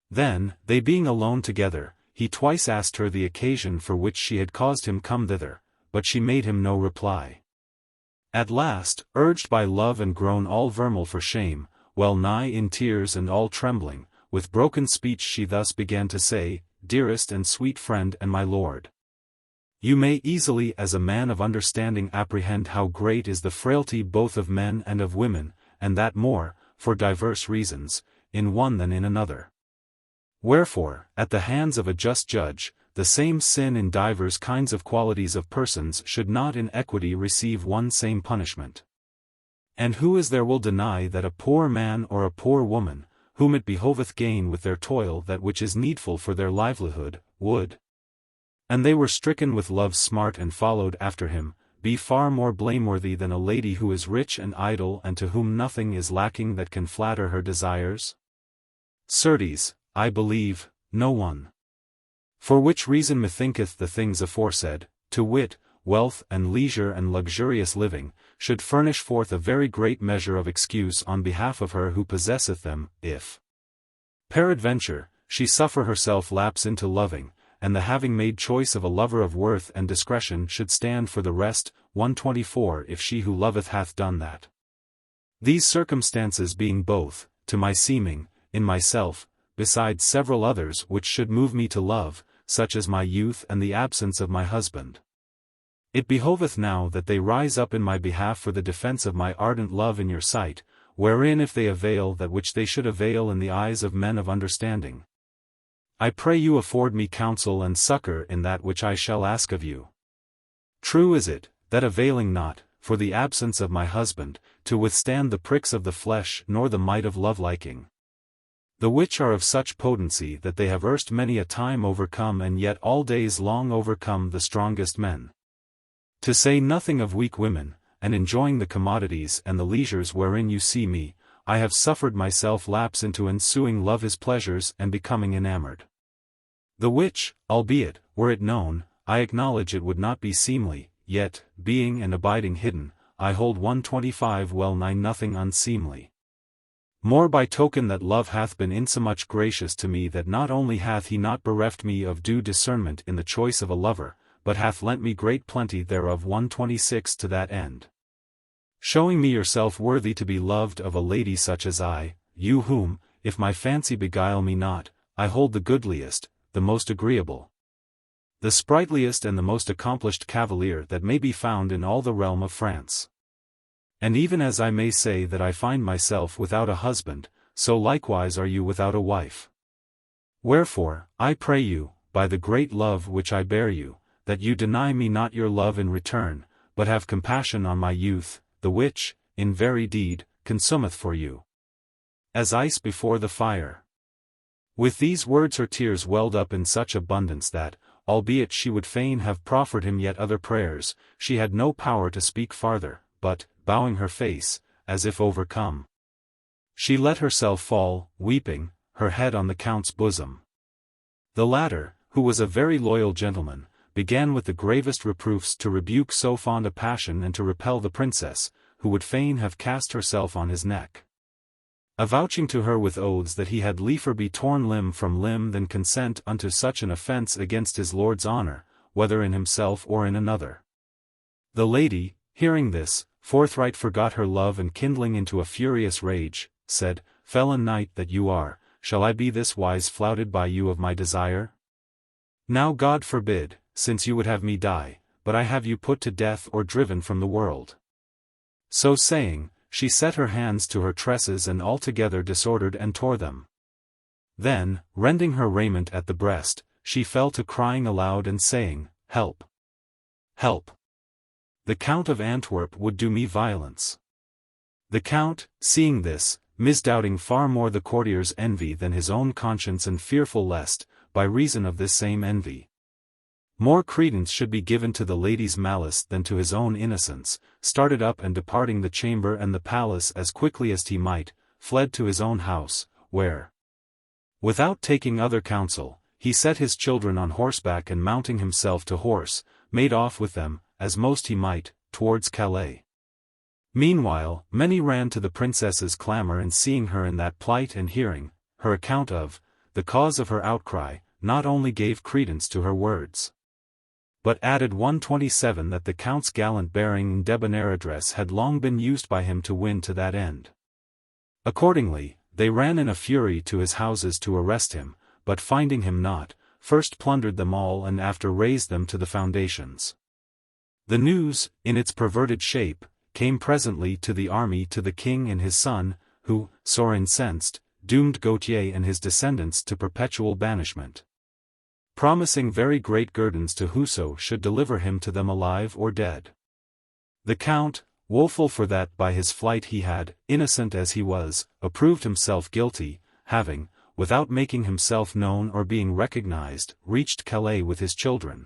Speaker 1: Then, they being alone together, he twice asked her the occasion for which she had caused him come thither, but she made him no reply. At last, urged by love and grown all vermeil for shame, well nigh in tears and all trembling, with broken speech she thus began to say, "Dearest and sweet friend and my lord, you may easily as a man of understanding apprehend how great is the frailty both of men and of women, and that more, for diverse reasons, in one than in another. Wherefore, at the hands of a just judge, the same sin in divers kinds of qualities of persons should not in equity receive one same punishment. And who is there will deny that a poor man or a poor woman, whom it behoveth gain with their toil that which is needful for their livelihood, would, and they were stricken with love's smart and followed after him, be far more blameworthy than a lady who is rich and idle and to whom nothing is lacking that can flatter her desires? Certes, I believe, no one. For which reason methinketh the things aforesaid, to wit, wealth and leisure and luxurious living, should furnish forth a very great measure of excuse on behalf of her who possesseth them, if, peradventure, she suffer herself lapse into loving, and the having made choice of a lover of worth and discretion should stand for the rest. 124 If she who loveth hath done that. These circumstances being both, to my seeming, in myself, besides several others which should move me to love, such as my youth and the absence of my husband. It behoveth now that they rise up in my behalf for the defense of my ardent love in your sight, wherein if they avail that which they should avail in the eyes of men of understanding, I pray you afford me counsel and succor in that which I shall ask of you. True is it, that availing not, for the absence of my husband, to withstand the pricks of the flesh nor the might of love-liking, the which are of such potency that they have erst many a time overcome and yet all days long overcome the strongest men. To say nothing of weak women, and enjoying the commodities and the leisures wherein you see me, I have suffered myself lapse into ensuing love his pleasures and becoming enamored. The which, albeit, were it known, I acknowledge it would not be seemly, yet, being and abiding hidden, I hold 125 well nigh nothing unseemly. More by token that love hath been insomuch gracious to me that not only hath he not bereft me of due discernment in the choice of a lover, but hath lent me great plenty thereof. 126 To that end, showing me yourself worthy to be loved of a lady such as I, you whom, if my fancy beguile me not, I hold the goodliest, the most agreeable, the sprightliest and the most accomplished cavalier that may be found in all the realm of France. And even as I may say that I find myself without a husband, so likewise are you without a wife. Wherefore, I pray you, by the great love which I bear you, that you deny me not your love in return, but have compassion on my youth, the which, in very deed, consumeth for you, as ice before the fire. With these words her tears welled up in such abundance that, albeit she would fain have proffered him yet other prayers, she had no power to speak farther, but, bowing her face, as if overcome, she let herself fall, weeping, her head on the Count's bosom. The latter, who was a very loyal gentleman, began with the gravest reproofs to rebuke so fond a passion and to repel the princess, who would fain have cast herself on his neck, avouching to her with oaths that he had liefer be torn limb from limb than consent unto such an offence against his lord's honour, whether in himself or in another. The lady, hearing this, forthright forgot her love and kindling into a furious rage, said, "Felon knight that you are, shall I be this wise flouted by you of my desire? Now God forbid, since you would have me die, but I have you put to death or driven from the world." So saying, she set her hands to her tresses and altogether disordered and tore them. Then, rending her raiment at the breast, she fell to crying aloud and saying, "Help! Help! The Count of Antwerp would do me violence." The Count, seeing this, misdoubting far more the courtier's envy than his own conscience and fearful lest, by reason of this same envy, more credence should be given to the lady's malice than to his own innocence, started up and departing the chamber and the palace as quickly as he might, fled to his own house, where, without taking other counsel, he set his children on horseback and mounting himself to horse, made off with them, as most he might, towards Calais. Meanwhile, many ran to the princess's clamour and seeing her in that plight and hearing her account of the cause of her outcry, not only gave credence to her words, but added 127 that the count's gallant bearing and debonair address had long been used by him to win to that end. Accordingly, they ran in a fury to his houses to arrest him, but finding him not, first plundered them all and after razed them to the foundations. The news, in its perverted shape, came presently to the army to the king and his son, who, sore incensed, doomed Gautier and his descendants to perpetual banishment, promising very great guerdons to whoso should deliver him to them alive or dead. The count, woeful for that by his flight he had, innocent as he was, approved himself guilty, having, without making himself known or being recognized, reached Calais with his children,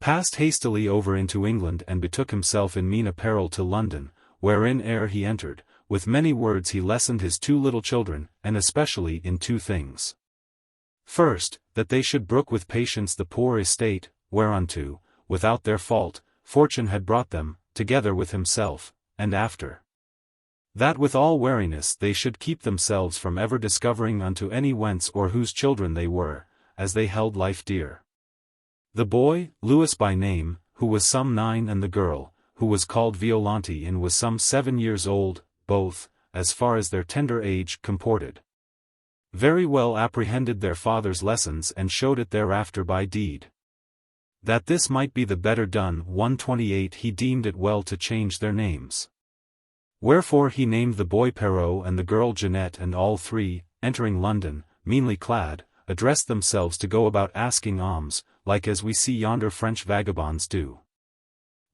Speaker 1: passed hastily over into England and betook himself in mean apparel to London, wherein ere he entered, with many words he lessoned his two little children, and especially in two things. First, that they should brook with patience the poor estate, whereunto, without their fault, fortune had brought them, together with himself, and after that with all wariness they should keep themselves from ever discovering unto any whence or whose children they were, as they held life dear. The boy, Louis by name, who was some 9 and the girl, who was called Violante and was some 7 years old, both, as far as their tender age comported, very well apprehended their father's lessons and showed it thereafter by deed. That this might be the better done 128 he deemed it well to change their names. Wherefore he named the boy Perrault and the girl Jeanette, and all three, entering London, meanly clad, addressed themselves to go about asking alms, like as we see yonder French vagabonds do.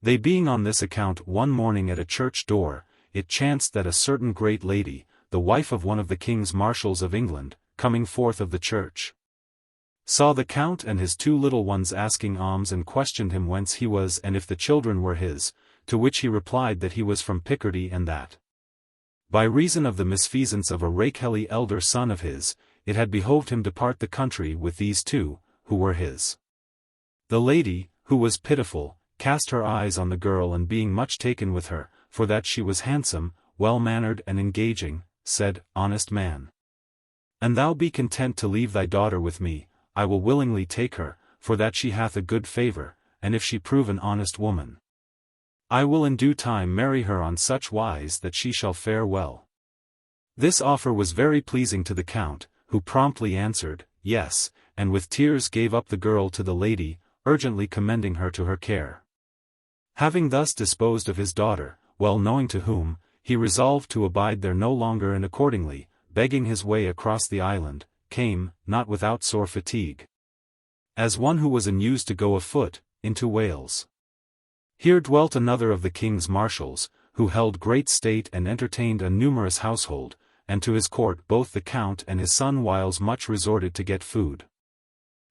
Speaker 1: They being on this account one morning at a church door, it chanced that a certain great lady, the wife of one of the king's marshals of England, coming forth of the church, saw the count and his two little ones asking alms and questioned him whence he was and if the children were his, to which he replied that he was from Picardy and that, by reason of the misfeasance of a rakehelly elder son of his, it had behoved him depart the country with these two, who were his. The lady, who was pitiful, cast her eyes on the girl and being much taken with her, for that she was handsome, well-mannered and engaging, said, Honest man, an thou be content to leave thy daughter with me, I will willingly take her, for that she hath a good favour, and if she prove an honest woman, I will in due time marry her on such wise that she shall fare well. This offer was very pleasing to the count, who promptly answered, Yes, and with tears gave up the girl to the lady, urgently commending her to her care. Having thus disposed of his daughter, well knowing to whom, he resolved to abide there no longer and accordingly, begging his way across the island, came, not without sore fatigue, as one who was unused to go afoot, into Wales. Here dwelt another of the king's marshals, who held great state and entertained a numerous household, and to his court both the count and his son whiles much resorted to get food.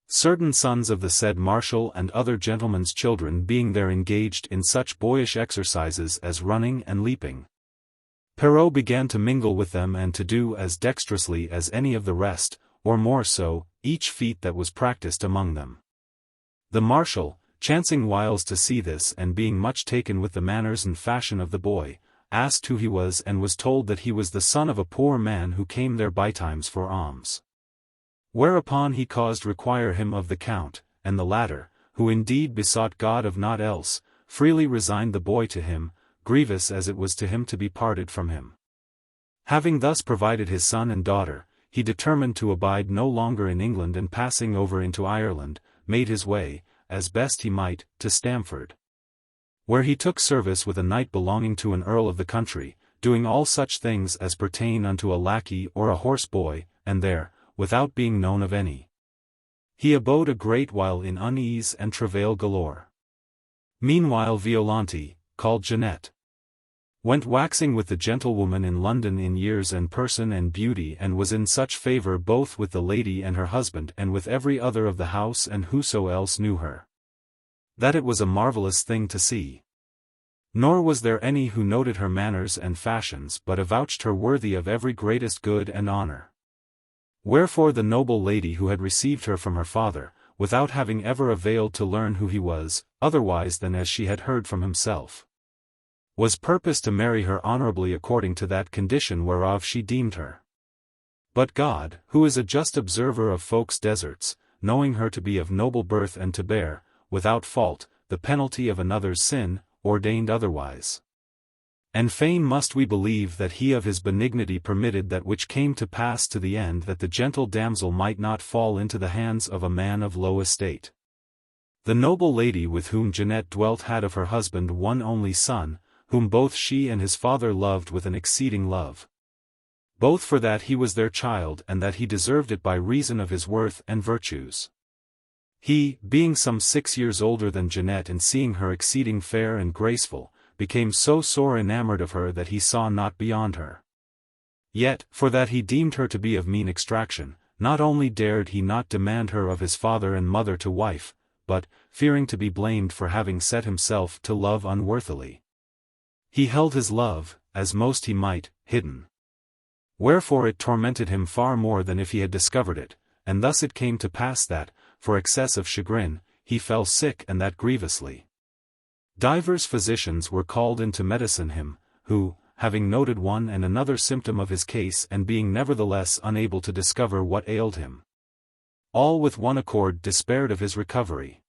Speaker 1: Certain sons of the said marshal and other gentlemen's children being there engaged in such boyish exercises as running and leaping, Perrault began to mingle with them and to do as dexterously as any of the rest, or more so, each feat that was practiced among them. The marshal, chancing whiles to see this and being much taken with the manners and fashion of the boy, asked who he was and was told that he was the son of a poor man who came there bytimes for alms. Whereupon he caused require him of the count, and the latter, who indeed besought God of naught else, freely resigned the boy to him, grievous as it was to him to be parted from him. Having thus provided his son and daughter, he determined to abide no longer in England and passing over into Ireland, made his way, as best he might, to Stamford, where he took service with a knight belonging to an earl of the country, doing all such things as pertain unto a lackey or a horse boy, and there, without being known of any, he abode a great while in unease and travail galore. Meanwhile Violante, called Jeanette, went waxing with the gentlewoman in London in years and person and beauty, and was in such favour both with the lady and her husband and with every other of the house and whoso else knew her, that it was a marvellous thing to see. Nor was there any who noted her manners and fashions but avouched her worthy of every greatest good and honour. Wherefore the noble lady who had received her from her father, without having ever availed to learn who he was, otherwise than as she had heard from himself, was purposed to marry her honourably according to that condition whereof she deemed her. But God, who is a just observer of folks' deserts, knowing her to be of noble birth and to bear, without fault, the penalty of another's sin, ordained otherwise. And fain must we believe that he of his benignity permitted that which came to pass to the end that the gentle damsel might not fall into the hands of a man of low estate. The noble lady with whom Jeanette dwelt had of her husband one only son, whom both she and his father loved with an exceeding love. Both for that he was their child and that he deserved it by reason of his worth and virtues. He, being some 6 years older than Jeanette and seeing her exceeding fair and graceful, became so sore enamoured of her that he saw not beyond her. Yet, for that he deemed her to be of mean extraction, not only dared he not demand her of his father and mother to wife, but, fearing to be blamed for having set himself to love unworthily, he held his love, as most he might, hidden. Wherefore it tormented him far more than if he had discovered it, and thus it came to pass that, for excess of chagrin, he fell sick and that grievously. Divers physicians were called in to medicine him, who, having noted one and another symptom of his case and being nevertheless unable to discover what ailed him, all with one accord despaired of his recovery.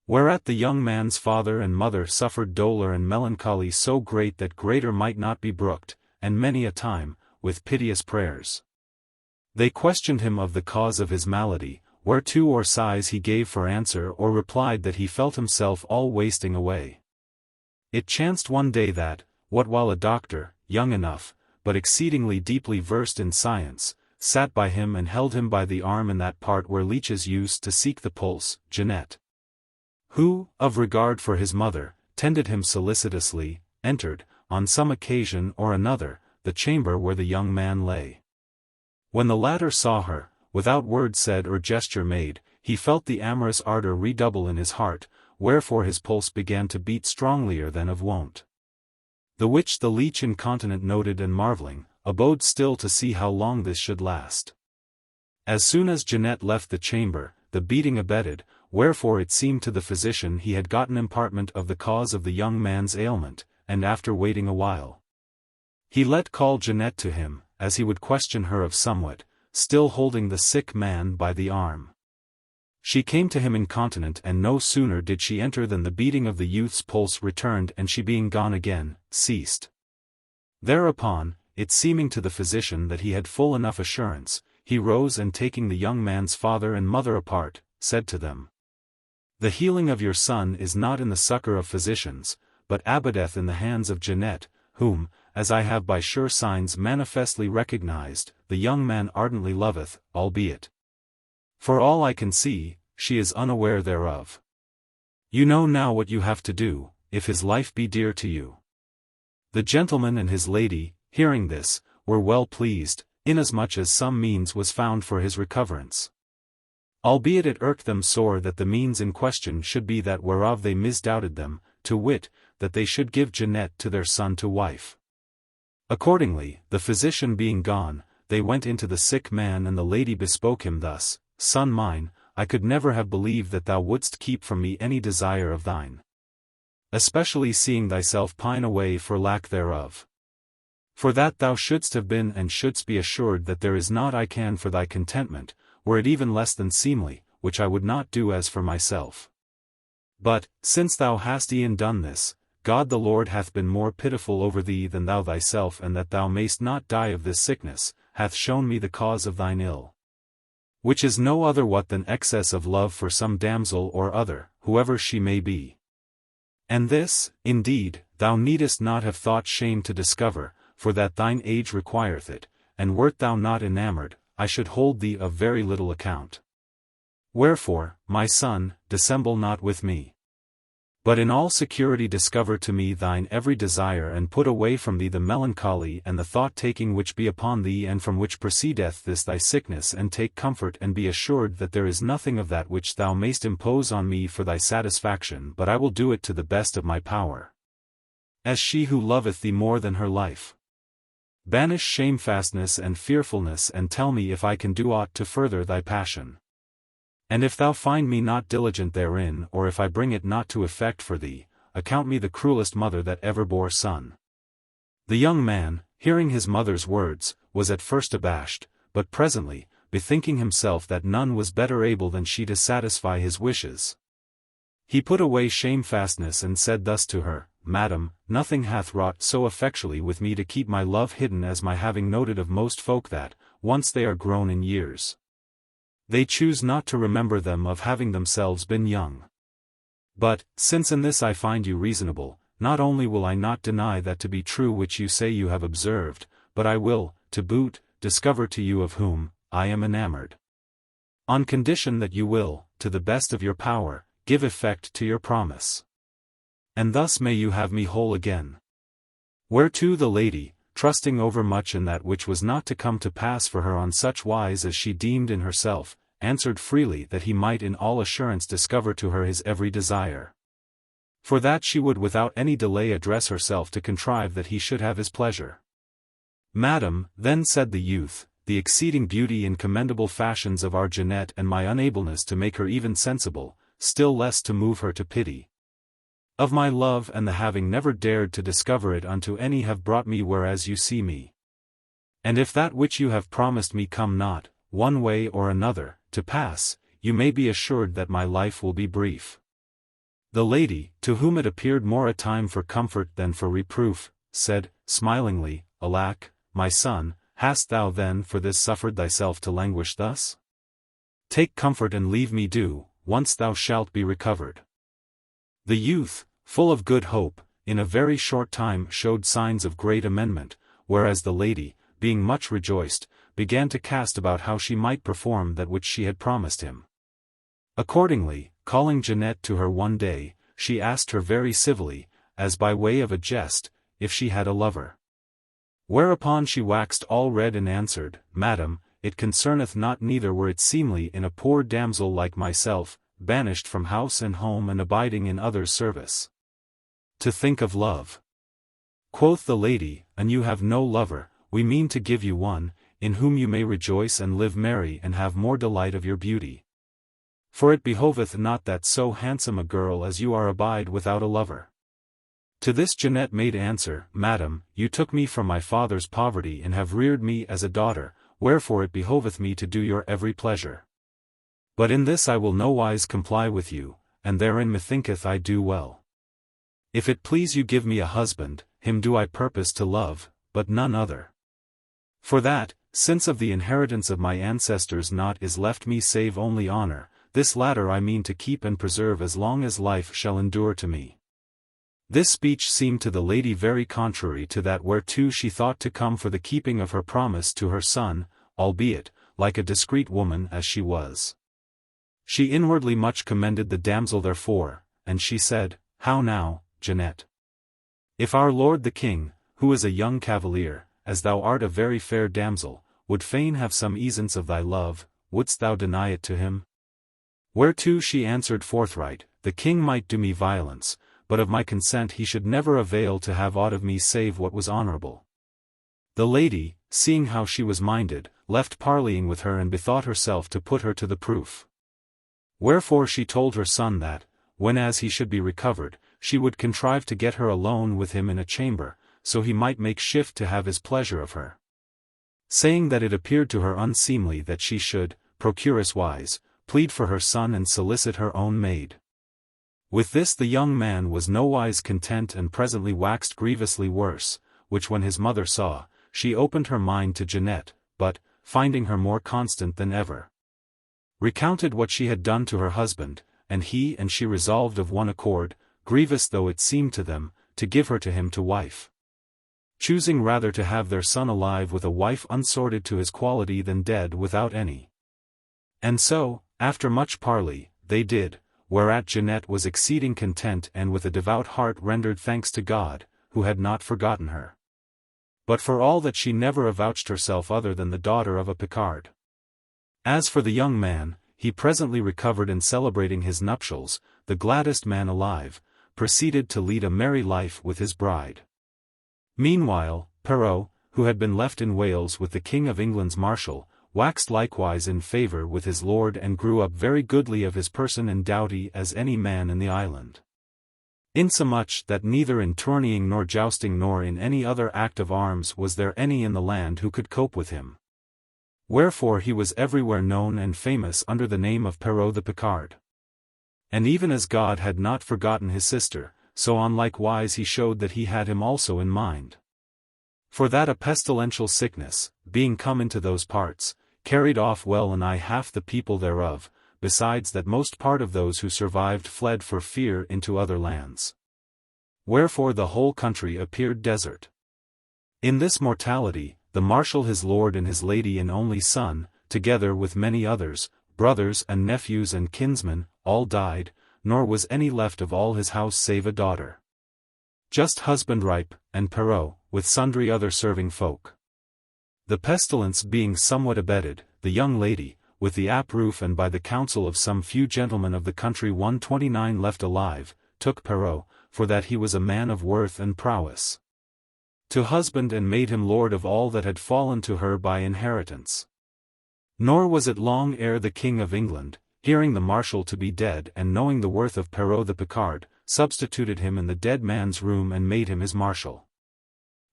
Speaker 1: Whereat the young man's father and mother suffered dolour and melancholy so great that greater might not be brooked, and many a time, with piteous prayers, they questioned him of the cause of his malady, whereto or sighs he gave for answer or replied that he felt himself all wasting away. It chanced one day that, what while a doctor, young enough, but exceedingly deeply versed in science, sat by him and held him by the arm in that part where leeches used to seek the pulse, Jeanette, who, of regard for his mother, tended him solicitously, entered, on some occasion or another, the chamber where the young man lay. When the latter saw her, without word said or gesture made, he felt the amorous ardour redouble in his heart, wherefore his pulse began to beat stronglier than of wont. The which the leech incontinent noted and marvelling, abode still to see how long this should last. As soon as Jeanette left the chamber, the beating abated, wherefore it seemed to the physician he had gotten impartment of the cause of the young man's ailment, and after waiting a while, he let call Jeanette to him, as he would question her of somewhat, still holding the sick man by the arm. She came to him incontinent, and no sooner did she enter than the beating of the youth's pulse returned, and she being gone again, ceased. Thereupon, it seeming to the physician that he had full enough assurance, he rose and taking the young man's father and mother apart, said to them, "The healing of your son is not in the succour of physicians, but abideth in the hands of Jeanette, whom, as I have by sure signs manifestly recognized, the young man ardently loveth, albeit, for all I can see, she is unaware thereof. You know now what you have to do, if his life be dear to you." The gentleman and his lady, hearing this, were well pleased, inasmuch as some means was found for his recoverance. Albeit it irked them sore that the means in question should be that whereof they misdoubted them, to wit, that they should give Jeanette to their son to wife. Accordingly, the physician being gone, they went into the sick man, and the lady bespoke him thus, "Son mine, I could never have believed that thou wouldst keep from me any desire of thine, especially seeing thyself pine away for lack thereof. For that thou shouldst have been and shouldst be assured that there is naught I can for thy contentment, were it even less than seemly, which I would not do as for myself. But, since thou hast e'en done this, God the Lord hath been more pitiful over thee than thou thyself, and that thou mayst not die of this sickness, hath shown me the cause of thine ill, which is no other what than excess of love for some damsel or other, whoever she may be. And this, indeed, thou needest not have thought shame to discover, for that thine age requireth it, and wert thou not enamoured, I should hold thee of very little account. Wherefore, my son, dissemble not with me, but in all security discover to me thine every desire, and put away from thee the melancholy and the thought-taking which be upon thee and from which proceedeth this thy sickness, and take comfort and be assured that there is nothing of that which thou mayst impose on me for thy satisfaction, but I will do it to the best of my power, as she who loveth thee more than her life. Banish shamefastness and fearfulness, and tell me if I can do aught to further thy passion. And if thou find me not diligent therein, or if I bring it not to effect for thee, account me the cruelest mother that ever bore son." The young man, hearing his mother's words, was at first abashed, but presently, bethinking himself that none was better able than she to satisfy his wishes, He put away shamefastness and said thus to her, Madam, nothing hath wrought so effectually with me to keep my love hidden as my having noted of most folk that, once they are grown in years, they choose not to remember them of having themselves been young. But, since in this I find you reasonable, not only will I not deny that to be true which you say you have observed, but I will, to boot, discover to you of whom I am enamored. On condition that you will, to the best of your power, give effect to your promise. And thus may you have me whole again. Whereto the lady, trusting overmuch in that which was not to come to pass for her on such wise as she deemed in herself, answered freely that he might in all assurance discover to her his every desire. For that she would without any delay address herself to contrive that he should have his pleasure. Madam, then said the youth, the exceeding beauty and commendable fashions of our Jeanette and my unableness to make her even sensible, still less to move her to pity, of my love and the having never dared to discover it unto any have brought me whereas you see me. And if that which you have promised me come not, one way or another, to pass, you may be assured that my life will be brief. The lady, to whom it appeared more a time for comfort than for reproof, said, smilingly, Alack, my son, hast thou then for this suffered thyself to languish thus? Take comfort and leave me do, once thou shalt be recovered. The youth, full of good hope, in a very short time showed signs of great amendment, whereas the lady, being much rejoiced, began to cast about how she might perform that which she had promised him. Accordingly, calling Jeanette to her one day, she asked her very civilly, as by way of a jest, if she had a lover. Whereupon she waxed all red and answered, Madam, it concerneth not, neither were it seemly in a poor damsel like myself, banished from house and home and abiding in others' service, to think of love. Quoth the lady, An you have no lover, we mean to give you one, in whom you may rejoice and live merry and have more delight of your beauty. For it behoveth not that so handsome a girl as you are abide without a lover. To this Jeanette made answer, Madam, you took me from my father's poverty and have reared me as a daughter, wherefore it behoveth me to do your every pleasure. But in this I will nowise comply with you, and therein methinketh I do well. If it please you give me a husband, him do I purpose to love, but none other. For that, since of the inheritance of my ancestors naught is left me save only honor, this latter I mean to keep and preserve as long as life shall endure to me. This speech seemed to the lady very contrary to that whereto she thought to come for the keeping of her promise to her son, albeit, like a discreet woman as she was, she inwardly much commended the damsel therefore, and she said, How now, Jeanette? If our lord the king, who is a young cavalier, as thou art a very fair damsel, would fain have some easance of thy love, wouldst thou deny it to him? Whereto she answered forthright, The king might do me violence, but of my consent he should never avail to have aught of me save what was honorable. The lady, seeing how she was minded, left parleying with her and bethought herself to put her to the proof. Wherefore she told her son that, whenas he should be recovered, she would contrive to get her alone with him in a chamber, so he might make shift to have his pleasure of her. Saying that it appeared to her unseemly that she should, procuress-wise, plead for her son and solicit her own maid. With this the young man was nowise content and presently waxed grievously worse, which when his mother saw, she opened her mind to Jeanette, but, finding her more constant than ever, recounted what she had done to her husband, and he and she resolved of one accord, grievous though it seemed to them, to give her to him to wife, choosing rather to have their son alive with a wife unsorted to his quality than dead without any. And so, after much parley, they did, whereat Jeanette was exceeding content and with a devout heart rendered thanks to God, who had not forgotten her. But for all that she never avouched herself other than the daughter of a Picard. As for the young man, he presently recovered and celebrating his nuptials, the gladdest man alive, proceeded to lead a merry life with his bride. Meanwhile, Perrault, who had been left in Wales with the King of England's marshal, waxed likewise in favour with his lord and grew up very goodly of his person and doughty as any man in the island. Insomuch that neither in tourneying nor jousting nor in any other act of arms was there any in the land who could cope with him. Wherefore he was everywhere known and famous under the name of Perrault the Picard. And even as God had not forgotten his sister, so on like wise he showed that he had him also in mind. For that a pestilential sickness, being come into those parts, carried off well nigh half the people thereof, besides that most part of those who survived fled for fear into other lands. Wherefore the whole country appeared desert. In this mortality, the marshal his lord and his lady and only son, together with many others, brothers and nephews and kinsmen, all died, nor was any left of all his house save a daughter. Just husband ripe, and Perrault, with sundry other serving folk. The pestilence being somewhat abated, the young lady, with the uproof and by the counsel of some few gentlemen of the country 129 left alive, took Perrault, for that he was a man of worth and prowess, to husband and made him lord of all that had fallen to her by inheritance. Nor was it long ere the King of England, hearing the marshal to be dead and knowing the worth of Perrault the Picard, substituted him in the dead man's room and made him his marshal.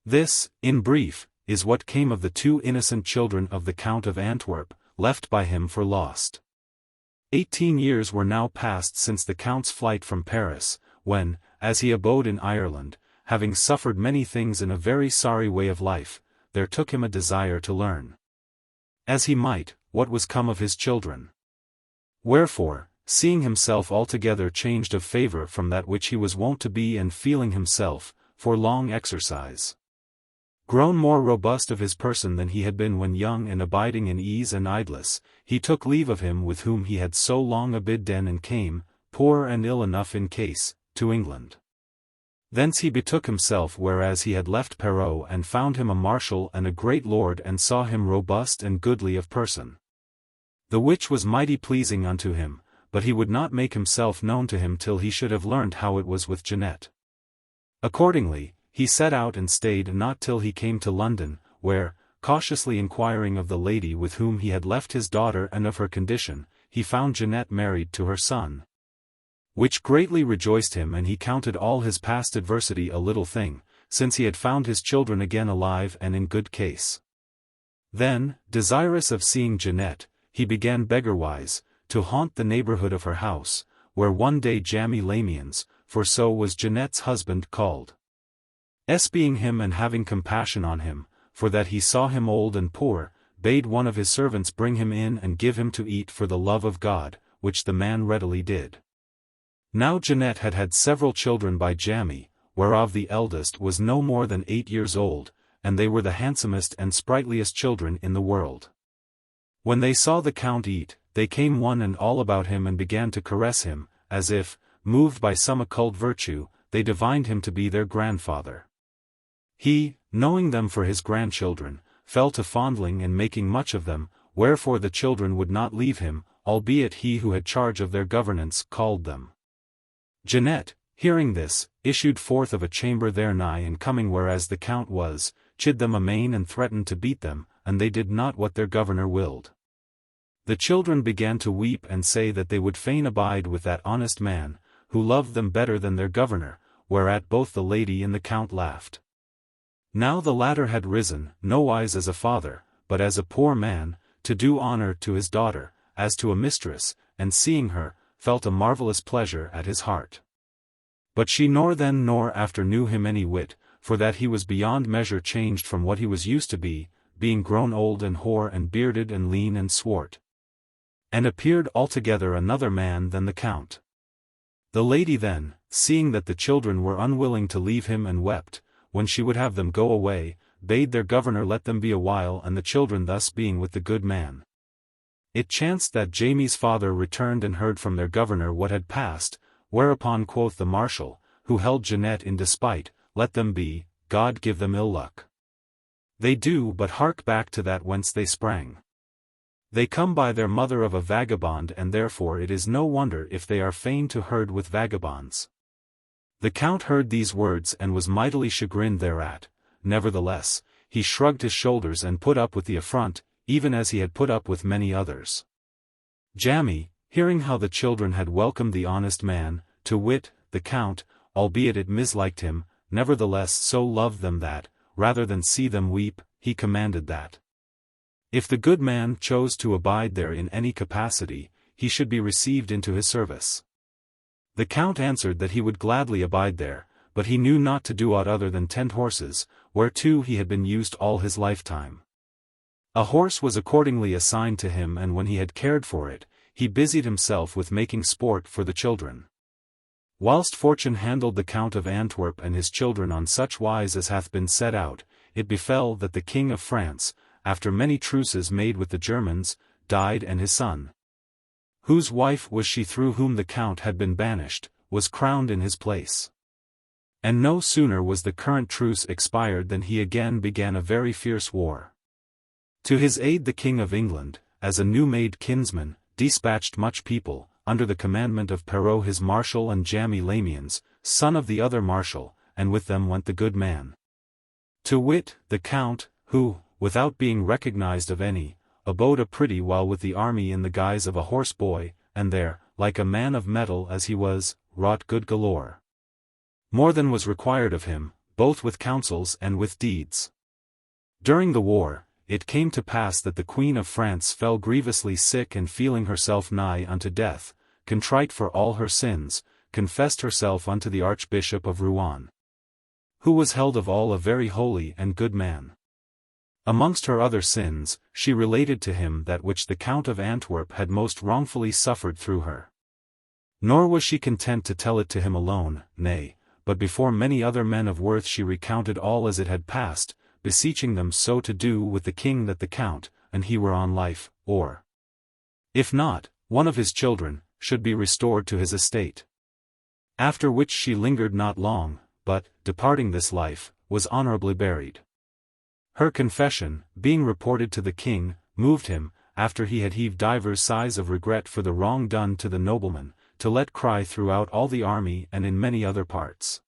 Speaker 1: This, in brief, is what came of the 2 innocent children of the Count of Antwerp, left by him for lost. 18 years were now past since the Count's flight from Paris, when, as he abode in Ireland, having suffered many things in a very sorry way of life, there took him a desire to learn, as he might, what was come of his children. Wherefore, seeing himself altogether changed of favour from that which he was wont to be and feeling himself, for long exercise, grown more robust of his person than he had been when young and abiding in ease and idleness, he took leave of him with whom he had so long abidden and came, poor and ill enough in case, to England. Thence he betook himself whereas he had left Perrault and found him a marshal and a great lord and saw him robust and goodly of person. The which was mighty pleasing unto him, but he would not make himself known to him till he should have learned how it was with Jeanette. Accordingly, he set out and stayed not till he came to London, where, cautiously inquiring of the lady with whom he had left his daughter and of her condition, he found Jeanette married to her son, which greatly rejoiced him, and he counted all his past adversity a little thing, since he had found his children again alive and in good case. Then, desirous of seeing Jeanette, he began beggarwise, to haunt the neighbourhood of her house, where one day Jammy Lamians, for so was Jeanette's husband called, espying him and having compassion on him, for that he saw him old and poor, bade one of his servants bring him in and give him to eat for the love of God, which the man readily did. Now Jeanette had had several children by Jammy, whereof the eldest was no more than 8 years old, and they were the handsomest and sprightliest children in the world. When they saw the Count eat, they came one and all about him and began to caress him, as if, moved by some occult virtue, they divined him to be their grandfather. He, knowing them for his grandchildren, fell to fondling and making much of them, wherefore the children would not leave him, albeit he who had charge of their governance called them. Jeanette, hearing this, issued forth of a chamber there nigh and coming whereas the Count was, chid them amain and threatened to beat them, and they did not what their governor willed. The children began to weep and say that they would fain abide with that honest man, who loved them better than their governor, whereat both the lady and the Count laughed. Now the latter had risen, nowise as a father, but as a poor man, to do honour to his daughter, as to a mistress, and seeing her, felt a marvellous pleasure at his heart. But she nor then nor after knew him any whit, for that he was beyond measure changed from what he was used to be, being grown old and hoar and bearded and lean and swart, and appeared altogether another man than the Count. The lady then, seeing that the children were unwilling to leave him and wept, when she would have them go away, bade their governor let them be a while, and the children thus being with the good man. It chanced that Jamie's father returned and heard from their governor what had passed, whereupon quoth the marshal, who held Jeanette in despite, let them be, God give them ill luck. They do but hark back to that whence they sprang. They come by their mother of a vagabond, and therefore it is no wonder if they are fain to herd with vagabonds. The Count heard these words and was mightily chagrined thereat, nevertheless, he shrugged his shoulders and put up with the affront, even as he had put up with many others. Jammy, hearing how the children had welcomed the honest man, to wit, the Count, albeit it misliked him, nevertheless so loved them that, rather than see them weep, he commanded that, if the good man chose to abide there in any capacity, he should be received into his service. The count answered that he would gladly abide there, but he knew not to do aught other than tend horses, whereto he had been used all his lifetime. A horse was accordingly assigned to him, and when he had cared for it, he busied himself with making sport for the children. Whilst fortune handled the Count of Antwerp and his children on such wise as hath been set out, it befell that the King of France, after many truces made with the Germans, died, and his son, whose wife was she through whom the Count had been banished, was crowned in his place. And no sooner was the current truce expired than he again began a very fierce war. To his aid the King of England, as a new-made kinsman, dispatched much people, under the commandment of Perrot his marshal and Jammy Lamians, son of the other marshal, and with them went the good man. To wit, the Count, who, without being recognized of any, abode a pretty while with the army in the guise of a horse boy, and there, like a man of metal as he was, wrought good galore. More than was required of him, both with counsels and with deeds. During the war, it came to pass that the Queen of France fell grievously sick, and feeling herself nigh unto death, contrite for all her sins, confessed herself unto the Archbishop of Rouen, who was held of all a very holy and good man. Amongst her other sins, she related to him that which the Count of Antwerp had most wrongfully suffered through her. Nor was she content to tell it to him alone, nay, but before many other men of worth she recounted all as it had passed, beseeching them so to do with the king that the Count, and he were on life, or, if not, one of his children, should be restored to his estate. After which she lingered not long, but, departing this life, was honorably buried. Her confession, being reported to the king, moved him, after he had heaved divers sighs of regret for the wrong done to the nobleman, to let cry throughout all the army and in many other parts,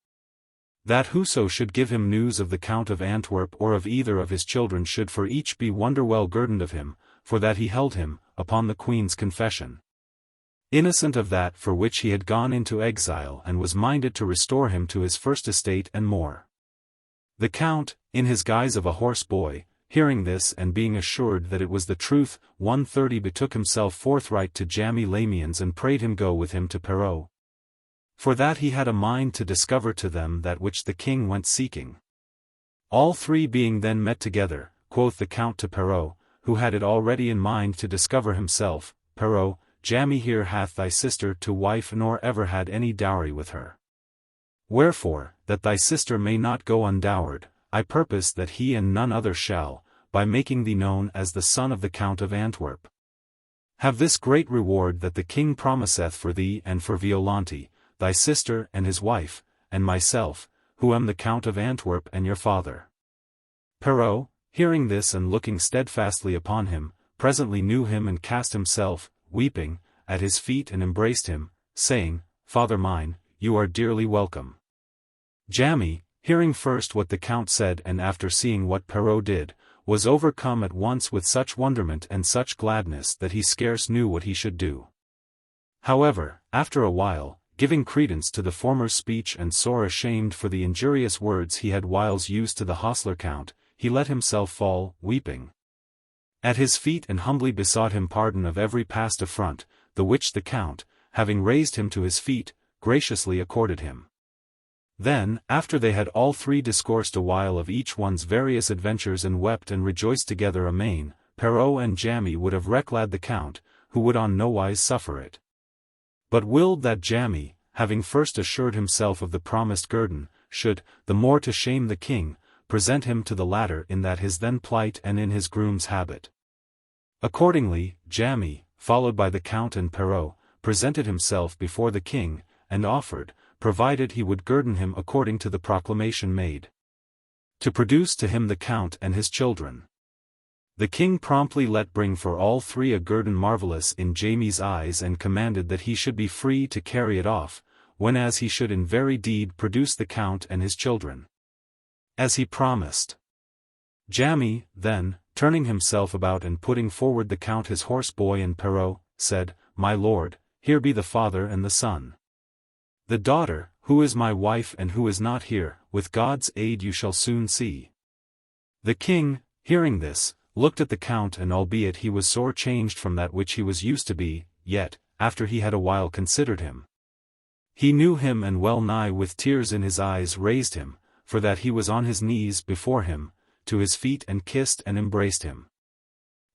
Speaker 1: that whoso should give him news of the Count of Antwerp or of either of his children should for each be wonder well guerdoned of him, for that he held him, upon the Queen's confession, innocent of that for which he had gone into exile, and was minded to restore him to his first estate and more. The Count, in his guise of a horse boy, hearing this and being assured that it was the truth, 1:30 betook himself forthright to Jammy Lamians and prayed him go with him to Perrot, for that he had a mind to discover to them that which the king went seeking. All three being then met together, quoth the Count to Perrot, who had it already in mind to discover himself, Perrot, Jammy here hath thy sister to wife, nor ever had any dowry with her. Wherefore, that thy sister may not go undowered, I purpose that he and none other shall, by making thee known as the son of the Count of Antwerp, have this great reward that the king promiseth for thee and for Violante, thy sister and his wife, and myself, who am the Count of Antwerp and your father. Perrot, hearing this and looking steadfastly upon him, presently knew him and cast himself, weeping, at his feet and embraced him, saying, Father mine, you are dearly welcome. Jammy, hearing first what the Count said and after seeing what Perrot did, was overcome at once with such wonderment and such gladness that he scarce knew what he should do. However, after a while, giving credence to the former's speech and sore ashamed for the injurious words he had whiles used to the hostler Count, he let himself fall, weeping, at his feet and humbly besought him pardon of every past affront, the which the Count, having raised him to his feet, graciously accorded him. Then, after they had all three discoursed a while of each one's various adventures and wept and rejoiced together amain, Perrot and Jammy would have reclad the Count, who would on nowise suffer it, but willed that Jammy, having first assured himself of the promised guerdon, should, the more to shame the king, present him to the latter in that his then plight and in his groom's habit. Accordingly, Jammy, followed by the Count and Perrot, presented himself before the king, and offered, provided he would guerdon him according to the proclamation made, to produce to him the Count and his children. The king promptly let bring for all three a guerdon marvellous in Jamie's eyes and commanded that he should be free to carry it off, whenas he should in very deed produce the Count and his children, as he promised. Jammy, then, turning himself about and putting forward the Count his horse boy and Perrot, said, My lord, here be the father and the son. The daughter, who is my wife and who is not here, with God's aid you shall soon see. The king, hearing this, looked at the Count, and albeit he was sore changed from that which he was used to be, yet, after he had a while considered him, He knew him and well nigh with tears in his eyes raised him, for that he was on his knees before him, to his feet and kissed and embraced him.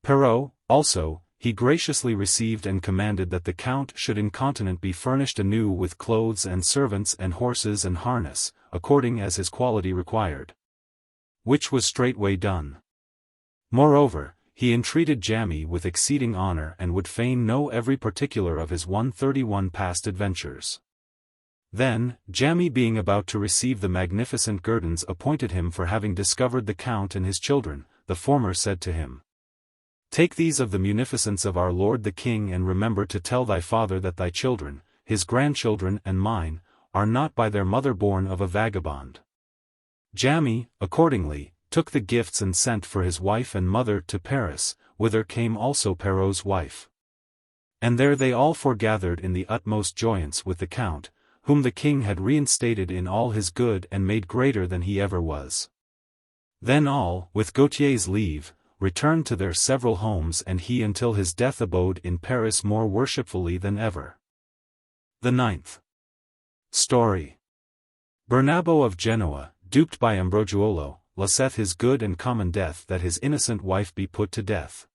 Speaker 1: Perrault, also, he graciously received and commanded that the count should incontinent be furnished anew with clothes and servants and horses and harness, according as his quality required. Which was straightway done. Moreover, he entreated Jamie with exceeding honor and would fain know every particular of his 131 past adventures. Then, Jamie being about to receive the magnificent guerdons appointed him for having discovered the count and his children, the former said to him, "Take these of the munificence of our lord the king and remember to tell thy father that thy children, his grandchildren and mine, are not by their mother born of a vagabond." Jamie, accordingly, took the gifts and sent for his wife and mother to Paris, whither came also Perrault's wife. And there they all foregathered in the utmost joyance with the count, whom the king had reinstated in all his good and made greater than he ever was. Then all, with Gautier's leave, returned to their several homes and he until his death abode in Paris more worshipfully than ever. The 9th story. Bernabo of Genoa, duped by Ambrogiolo, lesseth his good and common death that his innocent wife be put to death.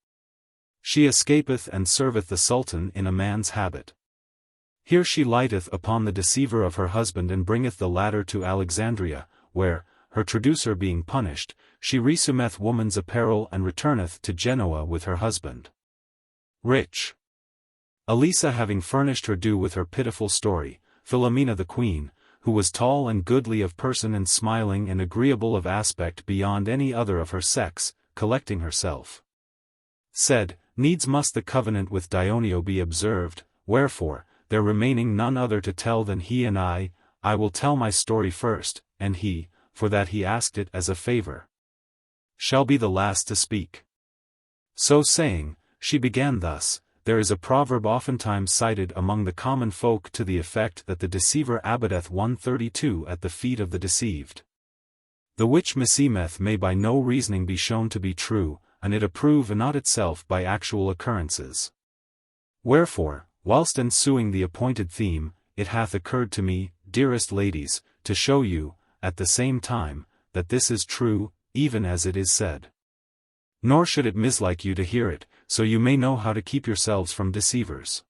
Speaker 1: She escapeth and serveth the Sultan in a man's habit. Here she lighteth upon the deceiver of her husband and bringeth the latter to Alexandria, where, her traducer being punished, she resumeth woman's apparel and returneth to Genoa with her husband. Rich. Elissa having furnished her due with her pitiful story, Filomena the queen, who was tall and goodly of person and smiling and agreeable of aspect beyond any other of her sex, collecting herself, said, "Needs must the covenant with Dioneo be observed, wherefore, there remaining none other to tell than he and I will tell my story first, and he, for that he asked it as a favor, shall be the last to speak." So saying, she began thus. There is a proverb oftentimes cited among the common folk to the effect that the deceiver abideth 132 at the feet of the deceived. The which meseemeth may by no reasoning be shown to be true, and it approve not itself by actual occurrences. Wherefore, whilst ensuing the appointed theme, it hath occurred to me, dearest ladies, to show you, at the same time, that this is true, even as it is said. Nor should it mislike you to hear it, so you may know how to keep yourselves from deceivers.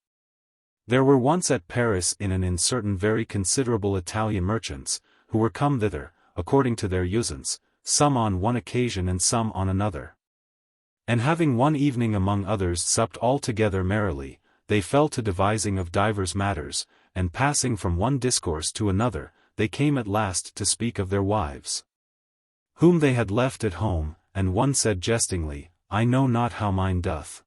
Speaker 1: There were once at Paris in an inn certain very considerable Italian merchants, who were come thither, according to their usance, some on one occasion and some on another. And having one evening among others supped all together merrily, they fell to devising of divers matters, and passing from one discourse to another, they came at last to speak of their wives, whom they had left at home, and one said jestingly, "I know not how mine doth.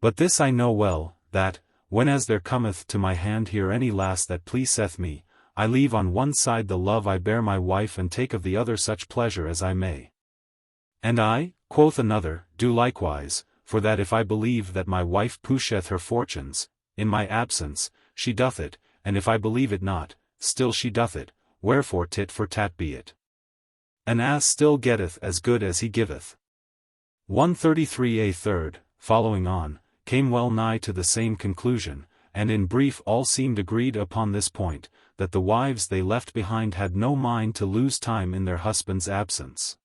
Speaker 1: But this I know well, that, whenas there cometh to my hand here any lass that pleaseth me, I leave on one side the love I bear my wife and take of the other such pleasure as I may. And I, quoth another, do likewise, for that if I believe that my wife pusheth her fortunes, in my absence, she doth it, and if I believe it not, still she doth it, wherefore tit for tat be it. An ass still getteth as good as he giveth." 133 A third, following on, came well nigh to the same conclusion, and in brief all seemed agreed upon this point, that the wives they left behind had no mind to lose time in their husband's absence.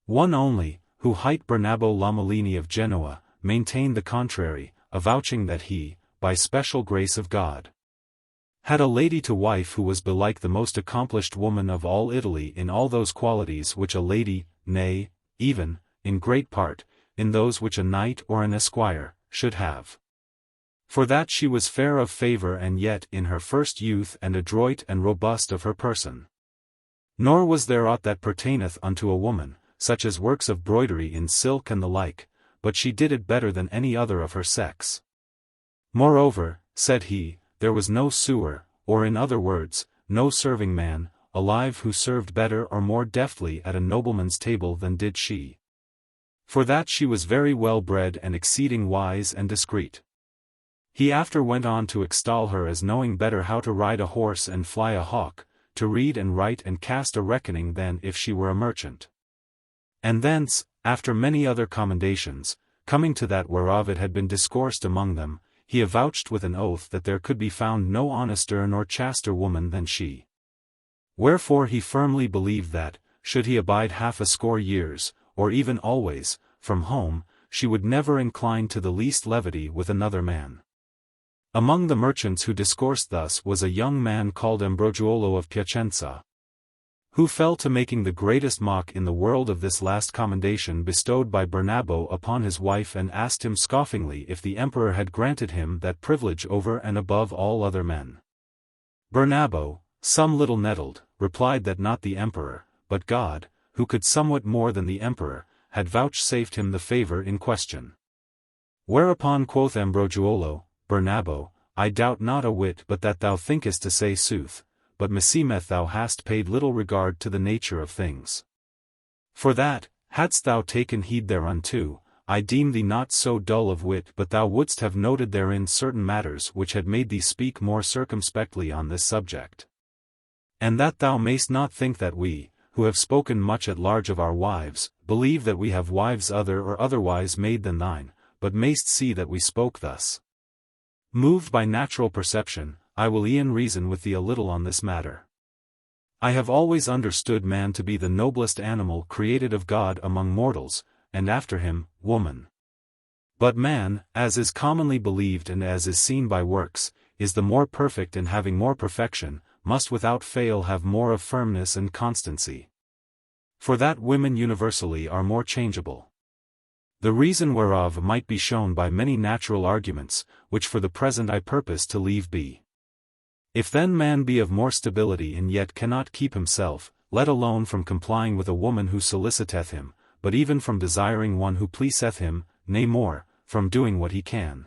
Speaker 1: One only, who hight Bernabo Lomellini of Genoa, maintained the contrary, avouching that he, by special grace of God, had a lady to wife who was belike the most accomplished woman of all Italy in all those qualities which a lady, nay, even, in great part, in those which a knight or an esquire, should have. For that she was fair of favour and yet in her first youth and adroit and robust of her person. Nor was there aught that pertaineth unto a woman, such as works of broidery in silk and the like, but she did it better than any other of her sex. Moreover, said he, there was no sewer, or in other words, no serving man, alive who served better or more deftly at a nobleman's table than did she. For that she was very well bred and exceeding wise and discreet. He after went on to extol her as knowing better how to ride a horse and fly a hawk, to read and write and cast a reckoning than if she were a merchant. And thence, after many other commendations, coming to that whereof it had been discoursed among them, he avouched with an oath that there could be found no honester nor chaster woman than she. Wherefore he firmly believed that, should he abide 60 years, or even always, from home, she would never incline to the least levity with another man. Among the merchants who discoursed thus was a young man called Ambrogiolo of Piacenza, who fell to making the greatest mock in the world of this last commendation bestowed by Bernabo upon his wife, and asked him scoffingly if the emperor had granted him that privilege over and above all other men. Bernabo, some little nettled, replied that not the emperor, but God, who could somewhat more than the emperor, had vouchsafed him the favor in question. Whereupon quoth Ambrogiolo, Bernabo, I doubt not a whit but that thou thinkest to say sooth, but meseemeth thou hast paid little regard to the nature of things. For that, hadst thou taken heed thereunto, I deem thee not so dull of wit but thou wouldst have noted therein certain matters which had made thee speak more circumspectly on this subject. And that thou mayst not think that we, who have spoken much at large of our wives, believe that we have wives other or otherwise made than thine, but mayst see that we spoke thus. Moved by natural perception, I will e'en reason with thee a little on this matter. I have always understood man to be the noblest animal created of God among mortals, and after him, woman. But man, as is commonly believed and as is seen by works, is the more perfect, and having more perfection, must without fail have more of firmness and constancy. For that women universally are more changeable. The reason whereof might be shown by many natural arguments, which for the present I purpose to leave be. If then man be of more stability and yet cannot keep himself, let alone from complying with a woman who soliciteth him, but even from desiring one who pleaseth him, nay more, from doing what he can,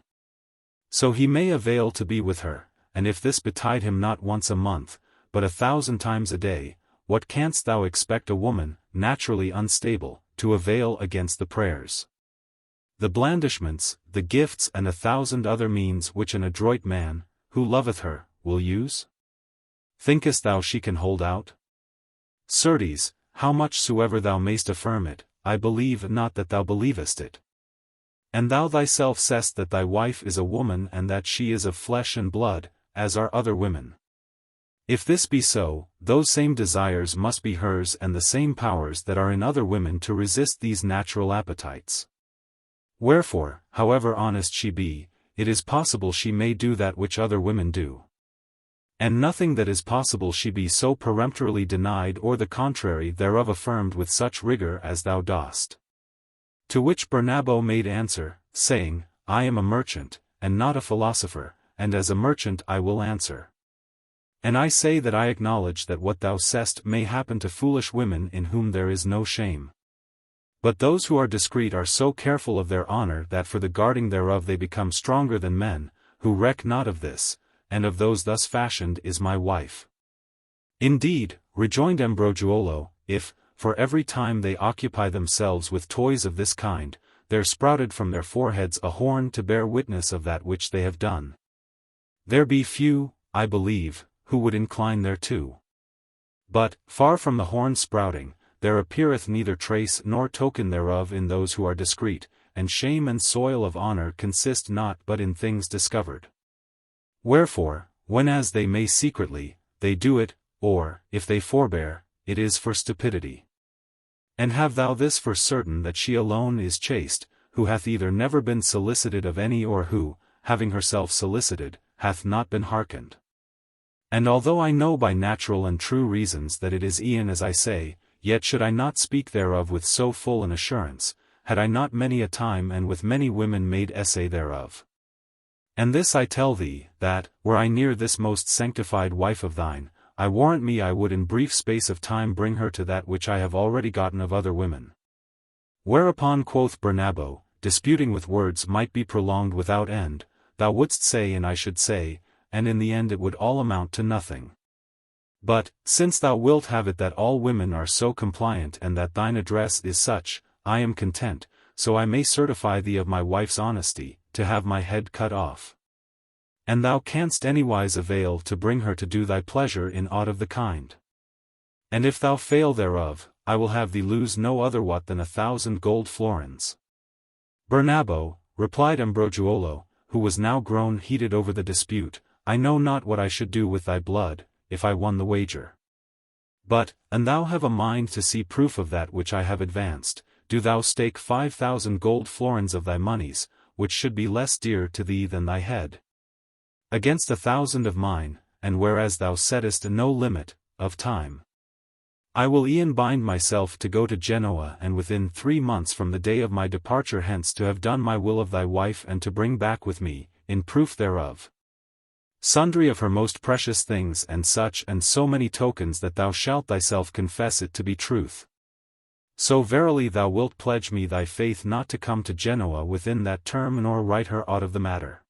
Speaker 1: so he may avail to be with her, and if this betide him not once a month, but 1,000 times a day, what canst thou expect a woman, naturally unstable, to avail against the prayers, the blandishments, the gifts, and 1,000 other means which an adroit man, who loveth her, will use? Thinkest thou she can hold out? Certes, how much soever thou mayst affirm it, I believe not that thou believest it. And thou thyself sayest that thy wife is a woman and that she is of flesh and blood, as are other women. If this be so, those same desires must be hers and the same powers that are in other women to resist these natural appetites. Wherefore, however honest she be, it is possible she may do that which other women do. And nothing that is possible she be so peremptorily denied or the contrary thereof affirmed with such rigor as thou dost. To which Bernabo made answer, saying, I am a merchant, and not a philosopher, and as a merchant I will answer. And I say that I acknowledge that what thou sayest may happen to foolish women in whom there is no shame. But those who are discreet are so careful of their honor that for the guarding thereof they become stronger than men, who reck not of this, and of those thus fashioned is my wife. Indeed, rejoined Ambrogiolo, if, for every time they occupy themselves with toys of this kind, there sprouted from their foreheads a horn to bear witness of that which they have done, there be few, I believe, who would incline thereto. But, far from the horn sprouting, there appeareth neither trace nor token thereof in those who are discreet, and shame and soil of honor consist not but in things discovered. Wherefore, whenas they may secretly, they do it, or, if they forbear, it is for stupidity. And have thou this for certain that she alone is chaste, who hath either never been solicited of any or who, having herself solicited, hath not been hearkened. And although I know by natural and true reasons that it is e'en as I say, yet should I not speak thereof with so full an assurance, had I not many a time and with many women made essay thereof. And this I tell thee, that, were I near this most sanctified wife of thine, I warrant me I would in brief space of time bring her to that which I have already gotten of other women. Whereupon quoth Bernabo, disputing with words might be prolonged without end, thou wouldst say and I should say, and in the end it would all amount to nothing. But, since thou wilt have it that all women are so compliant and that thine address is such, I am content, so I may certify thee of my wife's honesty, to have my head cut off. And thou canst anywise avail to bring her to do thy pleasure in aught of the kind. And if thou fail thereof, I will have thee lose no other what than 1,000 gold florins. Bernabo, replied Ambrogiolo, who was now grown heated over the dispute, I know not what I should do with thy blood, if I won the wager. But, an thou have a mind to see proof of that which I have advanced, do thou stake 5,000 gold florins of thy moneys, which should be less dear to thee than thy head, against 1,000 of mine, and whereas thou settest no limit, of time, I will e'en bind myself to go to Genoa and within 3 months from the day of my departure hence to have done my will of thy wife and to bring back with me, in proof thereof, sundry of her most precious things and such and so many tokens that thou shalt thyself confess it to be truth. So verily thou wilt pledge me thy faith not to come to Genoa within that term nor write her aught of the matter.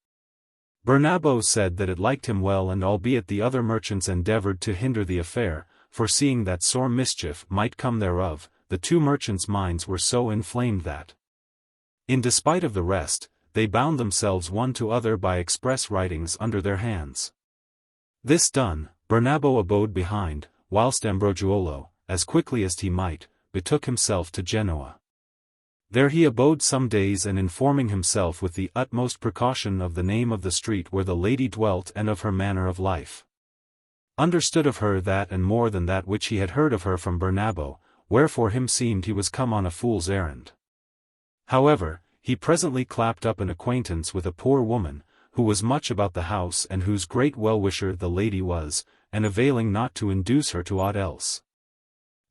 Speaker 1: Bernabo said that it liked him well, and albeit the other merchants endeavored to hinder the affair, foreseeing that sore mischief might come thereof, the 2 merchants' minds were so inflamed that, in despite of the rest, they bound themselves one to other by express writings under their hands. This done, Bernabo abode behind, whilst Ambroggiolo, as quickly as he might, betook himself to Genoa. There he abode some days, and informing himself with the utmost precaution of the name of the street where the lady dwelt and of her manner of life, understood of her that and more than that which he had heard of her from Bernabo, wherefore him seemed he was come on a fool's errand. However, he presently clapped up an acquaintance with a poor woman, who was much about the house and whose great well-wisher the lady was, and availing not to induce her to aught else,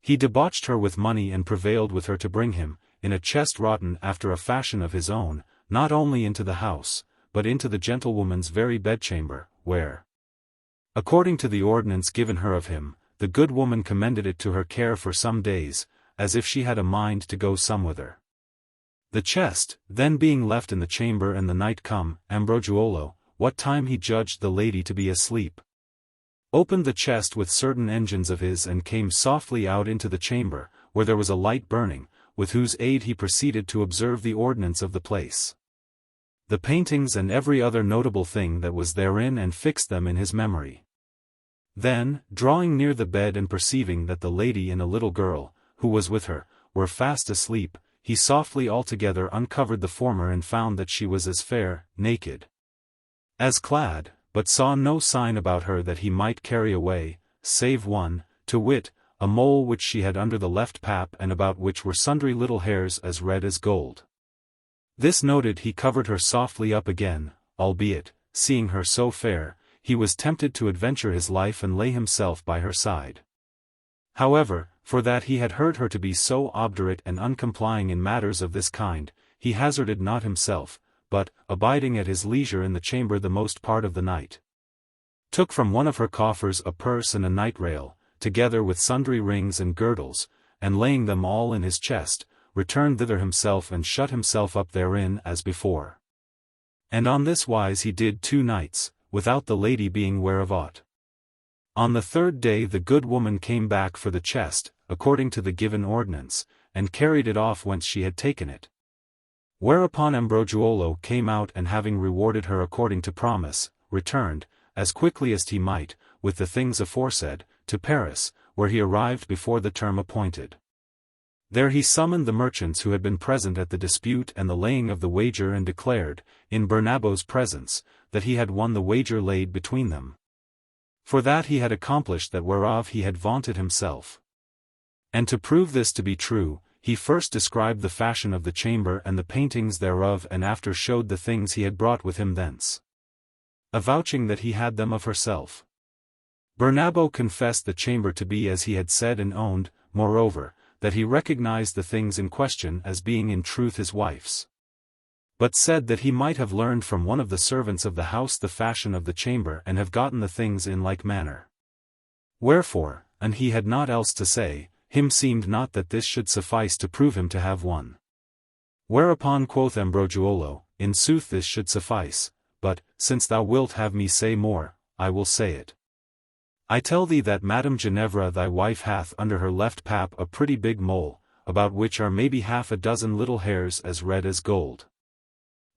Speaker 1: he debauched her with money and prevailed with her to bring him, in a chest wroughten after a fashion of his own, not only into the house, but into the gentlewoman's very bedchamber, where, according to the ordinance given her of him, the good woman commended it to her care for some days, as if she had a mind to go somewhither. The chest, then being left in the chamber and the night come, Ambroggiolo, what time he judged the lady to be asleep, opened the chest with certain engines of his and came softly out into the chamber, where there was a light burning, with whose aid he proceeded to observe the ordinance of the place, the paintings and every other notable thing that was therein, and fixed them in his memory. Then, drawing near the bed and perceiving that the lady and a little girl, who was with her, were fast asleep, he softly altogether uncovered the former and found that she was as fair, naked, as clad, but saw no sign about her that he might carry away, save one, to wit, a mole which she had under the left pap and about which were sundry little hairs as red as gold. This noted, he covered her softly up again, albeit, seeing her so fair, he was tempted to adventure his life and lay himself by her side. However, for that he had heard her to be so obdurate and uncomplying in matters of this kind, he hazarded not himself, but, abiding at his leisure in the chamber the most part of the night, took from one of her coffers a purse and a night-rail, together with sundry rings and girdles, and laying them all in his chest, returned thither himself and shut himself up therein as before. And on this wise he did 2 nights, without the lady being ware of aught. On the 3rd day the good woman came back for the chest, according to the given ordinance, and carried it off whence she had taken it. Whereupon Ambroggiolo came out, and having rewarded her according to promise, returned, as quickly as he might, with the things aforesaid, to Paris, where he arrived before the term appointed. There he summoned the merchants who had been present at the dispute and the laying of the wager, and declared, in Bernabo's presence, that he had won the wager laid between them. For that he had accomplished that whereof he had vaunted himself. And to prove this to be true, he first described the fashion of the chamber and the paintings thereof, and after showed the things he had brought with him thence, avouching that he had them of herself. Bernabo confessed the chamber to be as he had said, and owned, moreover, that he recognized the things in question as being in truth his wife's, but said that he might have learned from one of the servants of the house the fashion of the chamber and have gotten the things in like manner. Wherefore, and he had naught else to say, him seemed not that this should suffice to prove him to have won. Whereupon quoth Ambroggiolo, in sooth this should suffice, but, since thou wilt have me say more, I will say it. I tell thee that Madame Ginevra thy wife hath under her left pap a pretty big mole, about which are maybe 6 little hairs as red as gold.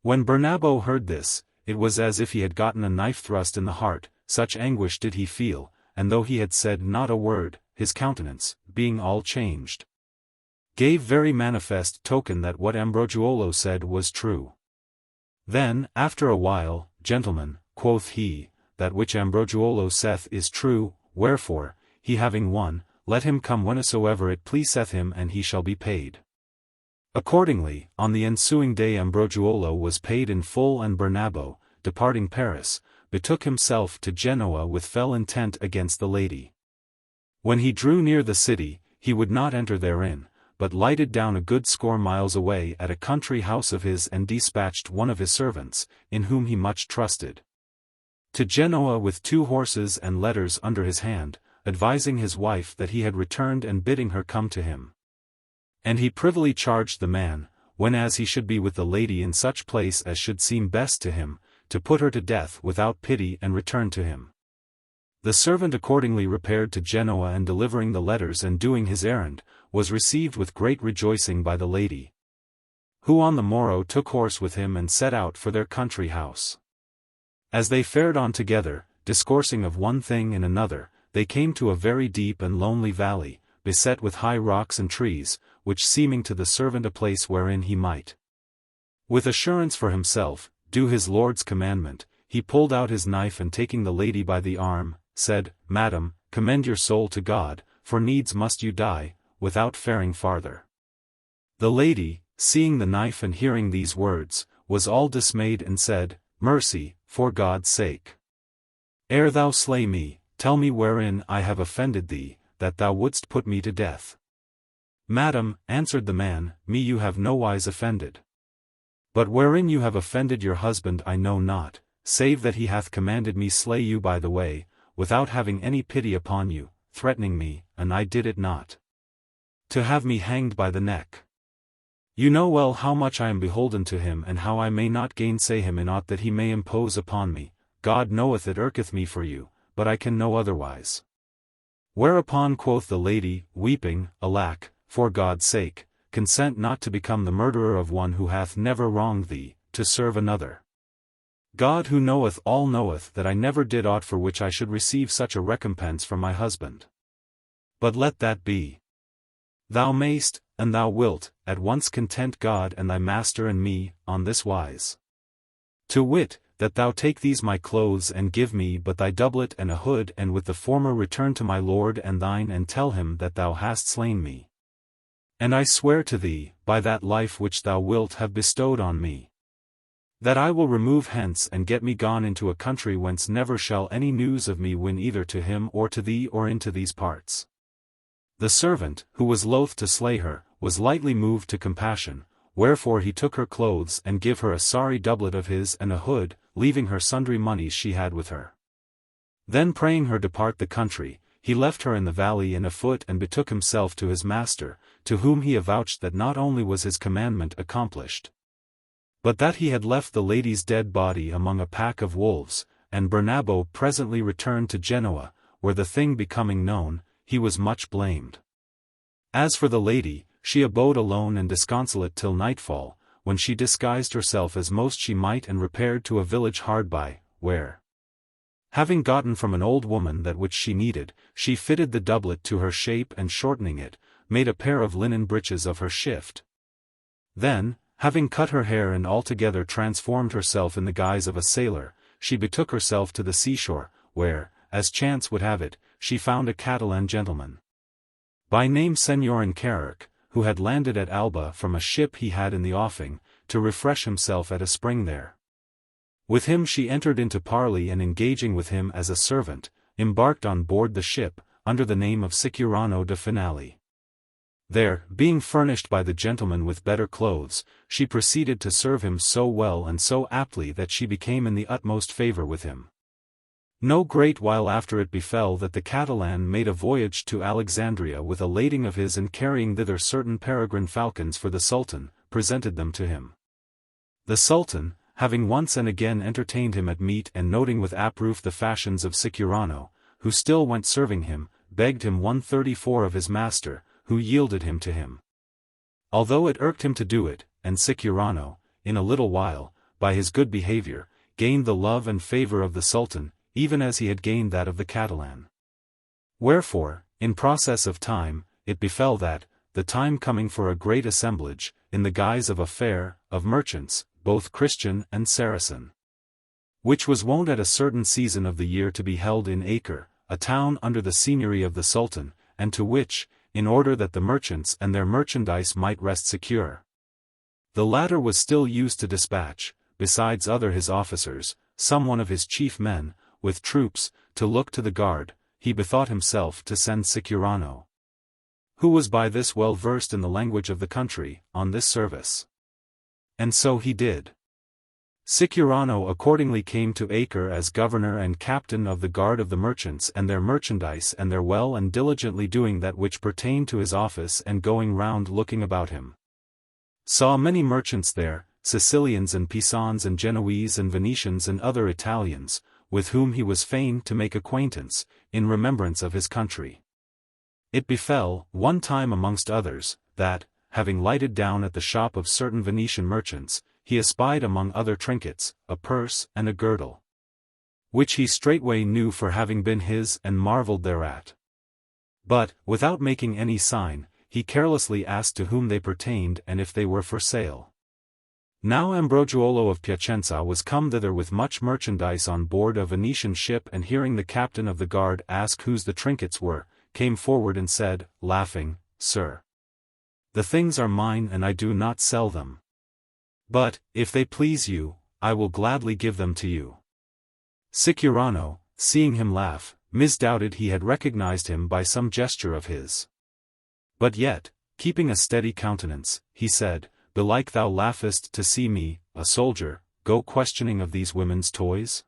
Speaker 1: When Bernabo heard this, it was as if he had gotten a knife thrust in the heart, such anguish did he feel, and though he had said not a word, his countenance, being all changed, gave very manifest token that what Ambroggiolo said was true. Then, after a while, gentlemen, quoth he, that which Ambrogiolo saith is true, wherefore, he having won, let him come whensoever it pleaseth him and he shall be paid. Accordingly, on the ensuing day Ambrogiolo was paid in full and Bernabo, departing Paris, betook himself to Genoa with fell intent against the lady. When he drew near the city, he would not enter therein, but lighted down a good score miles away at a country house of his and dispatched one of his servants, in whom he much trusted, to Genoa with 2 horses and letters under his hand, advising his wife that he had returned and bidding her come to him. And he privily charged the man, whenas he should be with the lady in such place as should seem best to him, to put her to death without pity and return to him. The servant accordingly repaired to Genoa and delivering the letters and doing his errand, was received with great rejoicing by the lady, who on the morrow took horse with him and set out for their country house. As they fared on together, discoursing of one thing and another, they came to a very deep and lonely valley, beset with high rocks and trees, which seeming to the servant a place wherein he might, with assurance for himself, do his lord's commandment, he pulled out his knife and taking the lady by the arm, said, Madam, commend your soul to God, for needs must you die, without faring farther. The lady, seeing the knife and hearing these words, was all dismayed and said, Mercy, for God's sake. Ere thou slay me, tell me wherein I have offended thee, that thou wouldst put me to death. Madam, answered the man, me you have nowise offended. But wherein you have offended your husband I know not, save that he hath commanded me slay you by the way, without having any pity upon you, threatening me, and I did it not, to have me hanged by the neck. You know well how much I am beholden to him and how I may not gainsay him in aught that he may impose upon me. God knoweth it irketh me for you, but I can no otherwise. Whereupon quoth the lady, weeping, Alack, for God's sake, consent not to become the murderer of one who hath never wronged thee, to serve another. God who knoweth all knoweth that I never did aught for which I should receive such a recompense from my husband. But let that be. Thou mayst, and thou wilt, at once content God and thy master and me, on this wise. To wit, that thou take these my clothes and give me but thy doublet and a hood and with the former return to my lord and thine and tell him that thou hast slain me. And I swear to thee, by that life which thou wilt have bestowed on me, that I will remove hence and get me gone into a country whence never shall any news of me win either to him or to thee or into these parts. The servant, who was loath to slay her, was lightly moved to compassion, wherefore he took her clothes and give her a sorry doublet of his and a hood, leaving her sundry moneys she had with her. Then praying her depart the country, he left her in the valley in a foot and betook himself to his master, to whom he avouched that not only was his commandment accomplished, but that he had left the lady's dead body among a pack of wolves, and Bernabo presently returned to Genoa, where the thing becoming known, he was much blamed. As for the lady, she abode alone and disconsolate till nightfall, when she disguised herself as most she might and repaired to a village hard by, where, having gotten from an old woman that which she needed, she fitted the doublet to her shape and shortening it, made a pair of linen breeches of her shift. Then, having cut her hair and altogether transformed herself in the guise of a sailor, she betook herself to the seashore, where, as chance would have it, she found a Catalan gentleman, by name Senyorin Carrick, who had landed at Alba from a ship he had in the offing, to refresh himself at a spring there. With him she entered into parley and engaging with him as a servant, embarked on board the ship, under the name of Sicurano de Finale. There, being furnished by the gentleman with better clothes, she proceeded to serve him so well and so aptly that she became in the utmost favor with him. No great while after it befell that the Catalan made a voyage to Alexandria with a lading of his and carrying thither certain peregrine falcons for the Sultan, presented them to him. The Sultan, having once and again entertained him at meat and noting with approof the fashions of Sicurano, who still went serving him, begged him 134 of his master, who yielded him to him. Although it irked him to do it, and Sicurano, in a little while, by his good behavior, gained the love and favor of the Sultan, even as he had gained that of the Catalan. Wherefore, in process of time, it befell that, the time coming for a great assemblage, in the guise of a fair, of merchants, both Christian and Saracen. Which was wont at a certain season of the year to be held in Acre, a town under the seigneury of the Sultan, and to which, in order that the merchants and their merchandise might rest secure, the latter was still used to dispatch, besides other his officers, some one of his chief men, with troops, to look to the guard, he bethought himself to send Sicurano, who was by this well versed in the language of the country, on this service. And so he did. Sicurano accordingly came to Acre as governor and captain of the guard of the merchants and their merchandise, and their well and diligently doing that which pertained to his office, and going round looking about him, saw many merchants there, Sicilians and Pisans and Genoese and Venetians and other Italians, with whom he was fain to make acquaintance, in remembrance of his country. It befell, one time amongst others, that, having lighted down at the shop of certain Venetian merchants, he espied among other trinkets, a purse and a girdle, which he straightway knew for having been his, and marvelled thereat. But, without making any sign, he carelessly asked to whom they pertained and if they were for sale. Now Ambrogiolo of Piacenza was come thither with much merchandise on board a Venetian ship, and hearing the captain of the guard ask whose the trinkets were, came forward and said, laughing, Sir, the things are mine and I do not sell them. But, if they please you, I will gladly give them to you. Sicurano, seeing him laugh, misdoubted he had recognized him by some gesture of his. But yet, keeping a steady countenance, he said, Belike thou laughest to see me, a soldier, go questioning of these women's toys?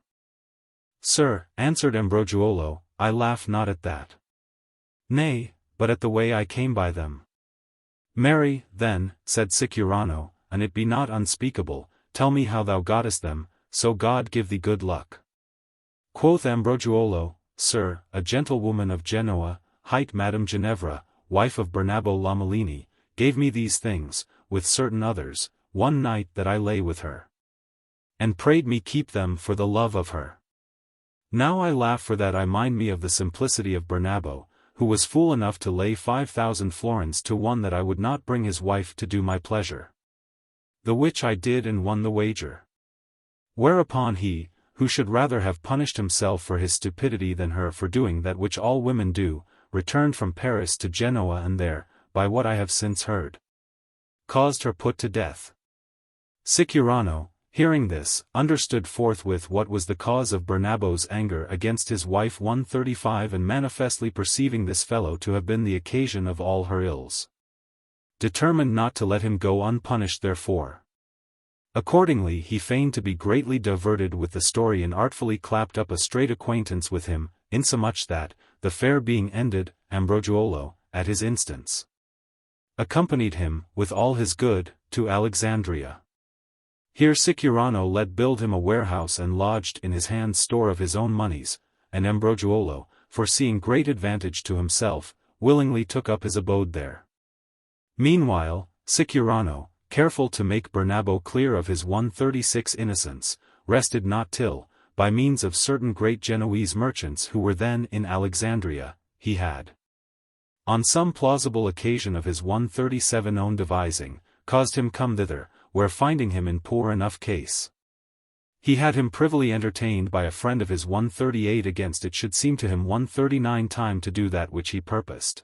Speaker 1: Sir, answered Ambrogiolo, I laugh not at that. Nay, but at the way I came by them. Marry, then, said Sicurano, and it be not unspeakable, tell me how thou gottest them, so God give thee good luck. Quoth Ambrogiolo, Sir, a gentlewoman of Genoa, hight Madame Ginevra, wife of Bernabo Lamellini, gave me these things, with certain others, one night that I lay with her, and prayed me keep them for the love of her. Now I laugh for that I mind me of the simplicity of Bernabo, who was fool enough to lay 5,000 florins to one that I would not bring his wife to do my pleasure. The which I did and won the wager. Whereupon he, who should rather have punished himself for his stupidity than her for doing that which all women do, returned from Paris to Genoa, and there, by what I have since heard, caused her put to death. Sicurano, hearing this, understood forthwith what was the cause of Bernabo's anger against his wife 135, and manifestly perceiving this fellow to have been the occasion of all her ills, determined not to let him go unpunished therefore. Accordingly he feigned to be greatly diverted with the story, and artfully clapped up a straight acquaintance with him, insomuch that, the fair being ended, Ambrogiolo, at his instance, accompanied him, with all his good, to Alexandria. Here Sicurano let build him a warehouse, and lodged in his hands store of his own monies, and Ambrogiolo, foreseeing great advantage to himself, willingly took up his abode there. Meanwhile, Sicurano, careful to make Bernabo clear of his 136 innocence, rested not till, by means of certain great Genoese merchants who were then in Alexandria, he had, on some plausible occasion of his 137 own devising, caused him come thither, where finding him in poor enough case, he had him privily entertained by a friend of his 138 against it should seem to him 139 time to do that which he purposed.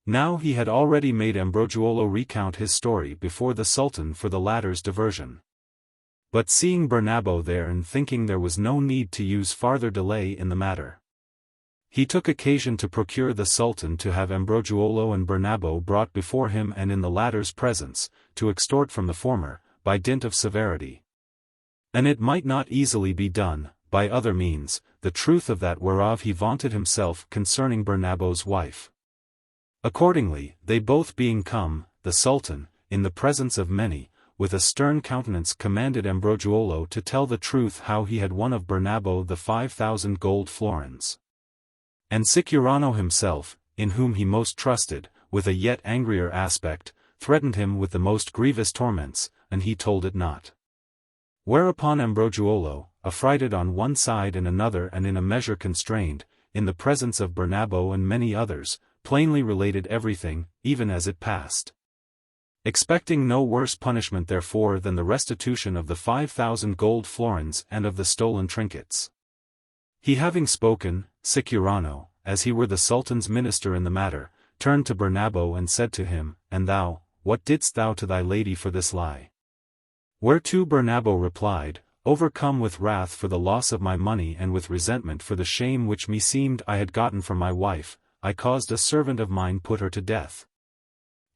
Speaker 1: Now he had already made Ambrogiolo recount his story before the Sultan for the latter's diversion. But seeing Bernabo there, and thinking there was no need to use farther delay in the matter, he took occasion to procure the Sultan to have Ambrogiolo and Bernabo brought before him, and in the latter's presence, to extort from the former, by dint of severity, and it might not easily be done, by other means, the truth of that whereof he vaunted himself concerning Bernabo's wife. Accordingly, they both being come, the Sultan, in the presence of many, with a stern countenance commanded Ambrogiolo to tell the truth how he had won of Bernabo the 5,000 gold florins. And Sicurano himself, in whom he most trusted, with a yet angrier aspect, threatened him with the most grievous torments, and he told it not. Whereupon Ambrogiolo, affrighted on one side and another and in a measure constrained, in the presence of Bernabo and many others, plainly related everything, even as it passed. expecting no worse punishment therefore than the restitution of the 5,000 gold florins and of the stolen trinkets. He having spoken, Sicurano, as he were the Sultan's minister in the matter, turned to Bernabo and said to him, And thou, what didst thou to thy lady for this lie? Whereto Bernabo replied, Overcome with wrath for the loss of my money and with resentment for the shame which meseemed I had gotten from my wife, I caused a servant of mine put her to death.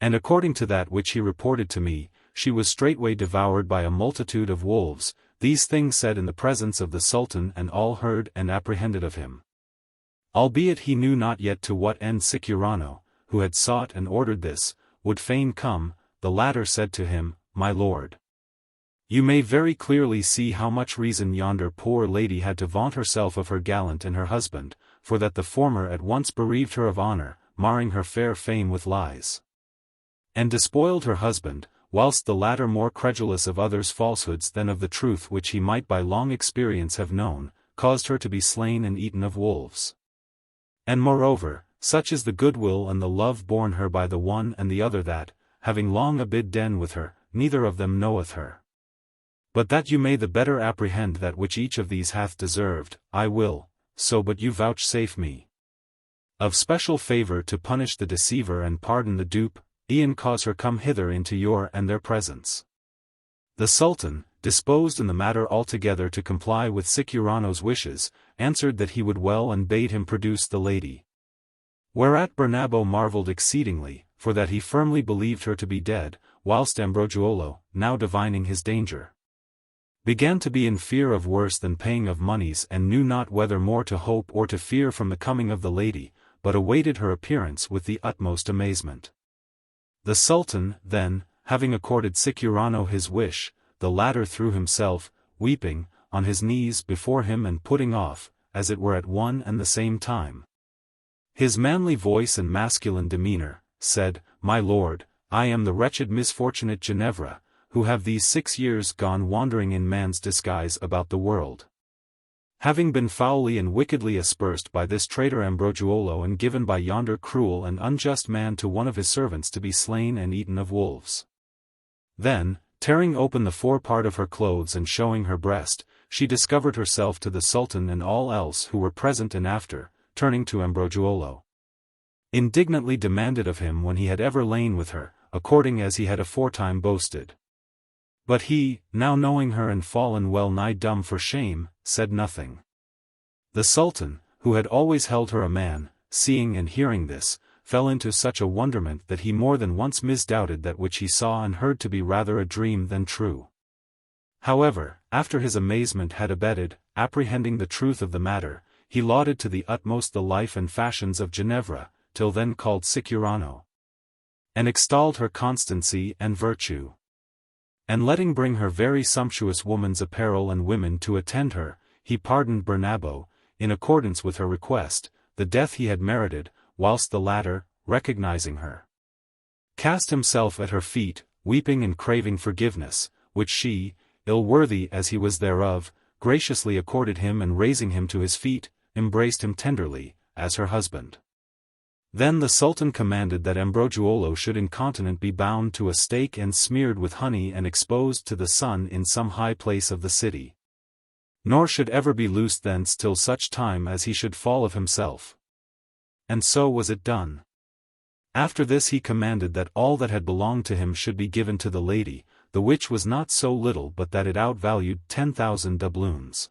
Speaker 1: And according to that which he reported to me, she was straightway devoured by a multitude of wolves. These things said in the presence of the Sultan, and all heard and apprehended of him. Albeit he knew not yet to what end Sicurano, who had sought and ordered this, would fain come, the latter said to him, My lord, you may very clearly see how much reason yonder poor lady had to vaunt herself of her gallant and her husband, for that the former at once bereaved her of honor, marring her fair fame with lies, and despoiled her husband, whilst the latter, more credulous of others' falsehoods than of the truth which he might by long experience have known, caused her to be slain and eaten of wolves. And moreover, such is the goodwill and the love borne her by the one and the other that, having long abid den with her, neither of them knoweth her. But that you may the better apprehend that which each of these hath deserved, I will, so but you vouchsafe me of special favour to punish the deceiver and pardon the dupe, e'en cause her come hither into your and their presence. The Sultan, disposed in the matter altogether to comply with Sicurano's wishes, answered that he would well and bade him produce the lady. Whereat Bernabo marvelled exceedingly, for that he firmly believed her to be dead, whilst Ambroggiolo, now divining his danger, began to be in fear of worse than paying of moneys, and knew not whether more to hope or to fear from the coming of the lady, but awaited her appearance with the utmost amazement. The Sultan, then, having accorded Sicurano his wish, the latter threw himself, weeping, on his knees before him and putting off, as it were at one and the same time, his manly voice and masculine demeanor, said, My lord, I am the wretched misfortunate Ginevra, who have these 6 years gone wandering in man's disguise about the world, having been foully and wickedly aspersed by this traitor Ambroggiolo and given by yonder cruel and unjust man to one of his servants to be slain and eaten of wolves. Then, tearing open the forepart of her clothes and showing her breast, she discovered herself to the Sultan and all else who were present, and after, turning to Ambroggiolo, indignantly demanded of him when he had ever lain with her, according as he had aforetime boasted. But he, now knowing her and fallen well nigh dumb for shame, said nothing. The Sultan, who had always held her a man, seeing and hearing this, fell into such a wonderment that he more than once misdoubted that which he saw and heard to be rather a dream than true. However, after his amazement had abated, apprehending the truth of the matter, he lauded to the utmost the life and fashions of Ginevra, till then called Sicurano, and extolled her constancy and virtue. And letting bring her very sumptuous woman's apparel and women to attend her, he pardoned Bernabo, in accordance with her request, the death he had merited, whilst the latter, recognizing her, cast himself at her feet, weeping and craving forgiveness, which she, ill-worthy as he was thereof, graciously accorded him, and raising him to his feet, embraced him tenderly, as her husband. Then the Sultan commanded that Ambroggiolo should incontinent be bound to a stake and smeared with honey and exposed to the sun in some high place of the city, nor should ever be loosed thence till such time as he should fall of himself. And so was it done. After this he commanded that all that had belonged to him should be given to the lady, the which was not so little but that it outvalued 10,000 doubloons.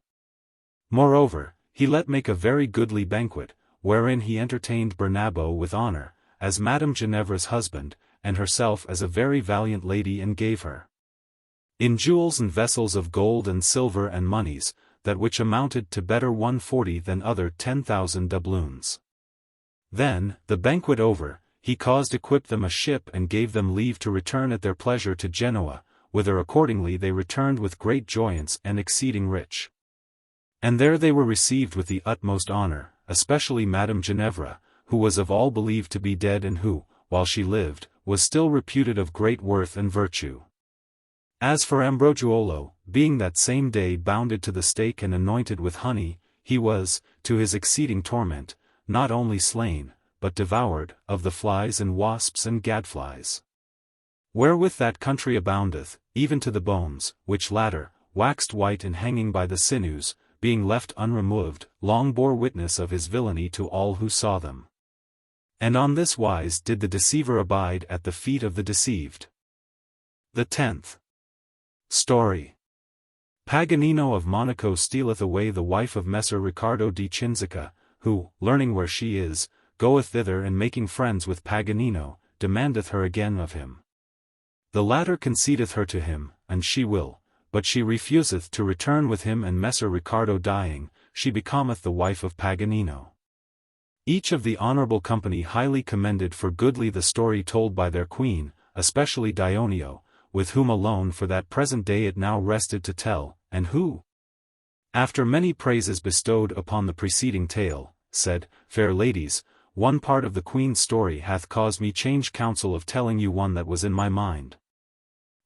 Speaker 1: Moreover, he let make a very goodly banquet, wherein he entertained Bernabo with honor, as Madame Ginevra's husband, and herself as a very valiant lady, and gave her in jewels and vessels of gold and silver and moneys, that which amounted to better 140 than other 10,000 doubloons. Then, the banquet over, he caused equip them a ship and gave them leave to return at their pleasure to Genoa, whither accordingly they returned with great joyance and exceeding rich. And there they were received with the utmost honor, especially Madame Ginevra, who was of all believed to be dead, and who, while she lived, was still reputed of great worth and virtue. As for Ambroggiolo, being that same day bounded to the stake and anointed with honey, he was, to his exceeding torment, not only slain, but devoured, of the flies and wasps and gadflies. Wherewith that country aboundeth, even to the bones, which latter, waxed white and hanging by the sinews, being left unremoved, long bore witness of his villainy to all who saw them. And on this wise did the deceiver abide at the feet of the deceived. The 10th story. Paganino of Monaco stealeth away the wife of Messer Riccardo di Cinzica, who, learning where she is, goeth thither and making friends with Paganino, demandeth her again of him. The latter concedeth her to him, and she will, but she refuseth to return with him, and Messer Riccardo dying, she becometh the wife of Paganino. Each of the honorable company highly commended for goodly the story told by their queen, especially Dioneo, with whom alone for that present day it now rested to tell, and who, after many praises bestowed upon the preceding tale, said, Fair ladies, one part of the queen's story hath caused me change counsel of telling you one that was in my mind,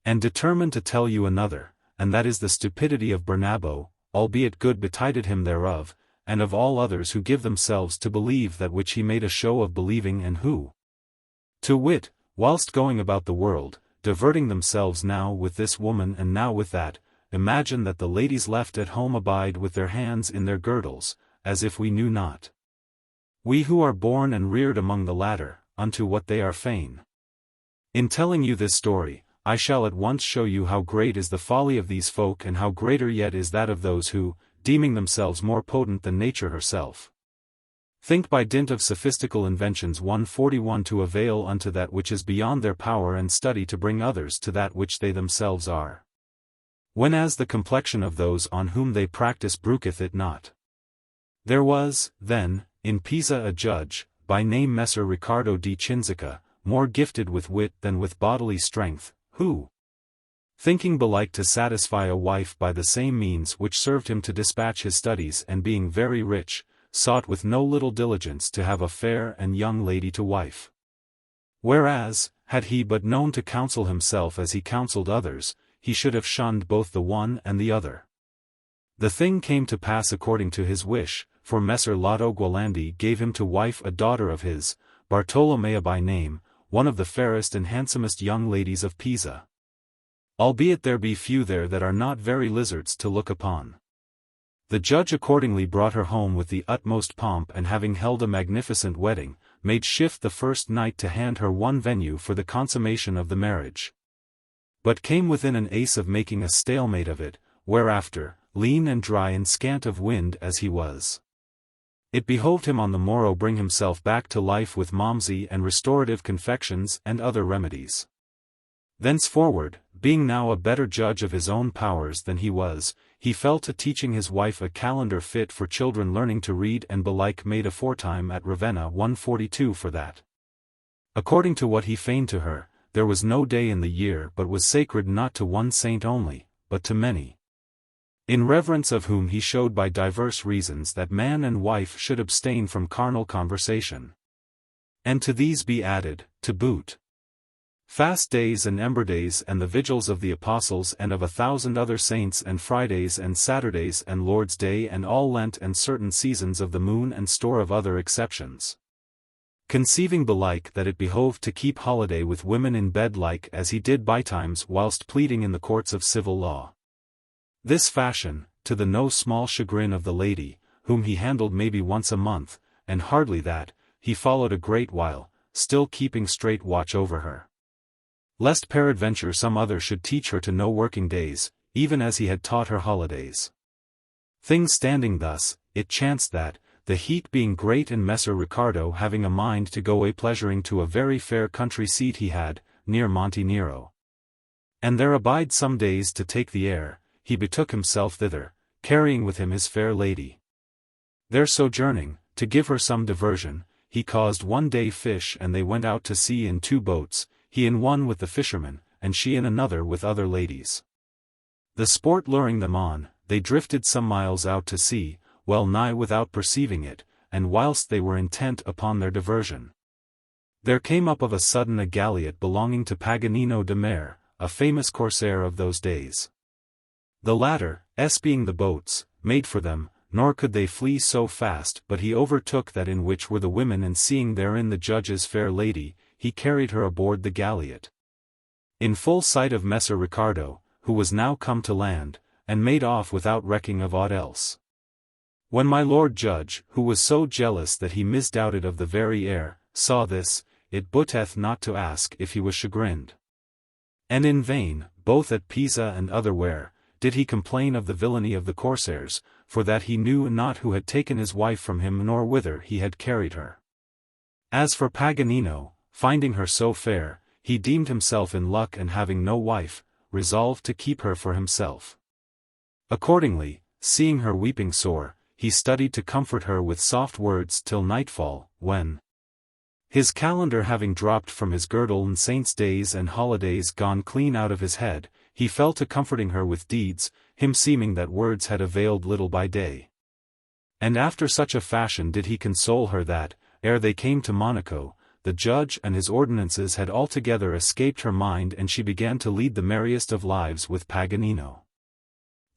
Speaker 1: and determined to tell you another, and that is the stupidity of Bernabo, albeit good betided him thereof, and of all others who give themselves to believe that which he made a show of believing, and who, to wit, whilst going about the world, diverting themselves now with this woman and now with that, imagine that the ladies left at home abide with their hands in their girdles, as if we knew not. We who are born and reared among the latter, unto what they are fain. In telling you this story, I shall at once show you how great is the folly of these folk, and how greater yet is that of those who, deeming themselves more potent than nature herself, think by dint of sophistical inventions 141 to avail unto that which is beyond their power, and study to bring others to that which they themselves are. Whenas the complexion of those on whom they practice brooketh it not. There was, then, in Pisa a judge, by name Messer Riccardo di Cinzica, more gifted with wit than with bodily strength, who, thinking belike to satisfy a wife by the same means which served him to dispatch his studies, and being very rich, sought with no little diligence to have a fair and young lady to wife. Whereas, had he but known to counsel himself as he counselled others, he should have shunned both the one and the other. The thing came to pass according to his wish, for Messer Lotto Gualandi gave him to wife a daughter of his, Bartolomea by name, one of the fairest and handsomest young ladies of Pisa. Albeit there be few there that are not very lizards to look upon. The judge accordingly brought her home with the utmost pomp, and having held a magnificent wedding, made shift the first night to hand her one venue for the consummation of the marriage. But came within an ace of making a stalemate of it, whereafter, lean and dry and scant of wind as he was, it behoved him on the morrow bring himself back to life with Malmsey and restorative confections and other remedies. Thenceforward, being now a better judge of his own powers than he was, he fell to teaching his wife a calendar fit for children learning to read, and belike made aforetime at Ravenna 142 for that. According to what he feigned to her, there was no day in the year but was sacred not to one saint only, but to many. In reverence of whom he showed by diverse reasons that man and wife should abstain from carnal conversation. And to these be added, to boot, fast days and ember days, and the vigils of the apostles and of 1,000 other saints, and Fridays and Saturdays and Lord's Day, and all Lent and certain seasons of the moon, and store of other exceptions. Conceiving belike that it behoved to keep holiday with women in bed, like as he did bytimes whilst pleading in the courts of civil law. This fashion, to the no small chagrin of the lady, whom he handled maybe once a month, and hardly that, he followed a great while, still keeping straight watch over her, lest peradventure some other should teach her to know working days, even as he had taught her holidays. Things standing thus, it chanced that, the heat being great, and Messer Riccardo having a mind to go a pleasuring to a very fair country seat he had, near Monte Nero, and there abide some days to take the air, he betook himself thither, carrying with him his fair lady. There sojourning, to give her some diversion, he caused one day fish, and they went out to sea in 2 boats, he in one with the fishermen, and she in another with other ladies. The sport luring them on, they drifted some miles out to sea, well nigh without perceiving it, and whilst they were intent upon their diversion, there came up of a sudden a galliot belonging to Paganino de Mare, a famous corsair of those days. The latter, being the boats, made for them, nor could they flee so fast, but he overtook that in which were the women, and seeing therein the judge's fair lady, he carried her aboard the galliot. in full sight of Messer Riccardo, who was now come to land, and made off without recking of aught else. When my lord judge, who was so jealous that he misdoubted of the very air, saw this, it booteth not to ask if he was chagrined. And in vain, both at Pisa and otherwhere, did he complain of the villainy of the corsairs, for that he knew not who had taken his wife from him nor whither he had carried her. As for Paganino, finding her so fair, he deemed himself in luck, and having no wife, resolved to keep her for himself. Accordingly, seeing her weeping sore, he studied to comfort her with soft words till nightfall, when, his calendar having dropped from his girdle and saints' days and holidays gone clean out of his head, he fell to comforting her with deeds, him seeming that words had availed little by day. And after such a fashion did he console her that, ere they came to Monaco, the judge and his ordinances had altogether escaped her mind, and she began to lead the merriest of lives with Paganino.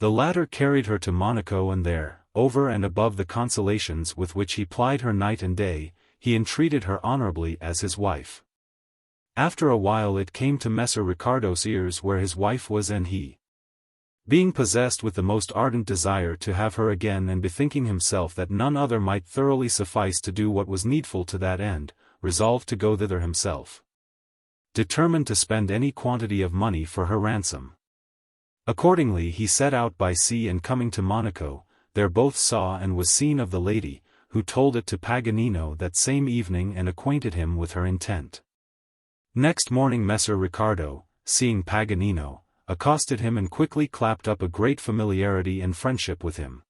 Speaker 1: The latter carried her to Monaco, and there, over and above the consolations with which he plied her night and day, he entreated her honorably as his wife. After a while it came to Messer Riccardo's ears where his wife was, and he, being possessed with the most ardent desire to have her again, and bethinking himself that none other might thoroughly suffice to do what was needful to that end, resolved to go thither himself, determined to spend any quantity of money for her ransom. Accordingly he set out by sea, and coming to Monaco, there both saw and was seen of the lady, who told it to Paganino that same evening and acquainted him with her intent. Next morning Messer Riccardo, seeing Paganino, accosted him and quickly clapped up a great familiarity and friendship with him,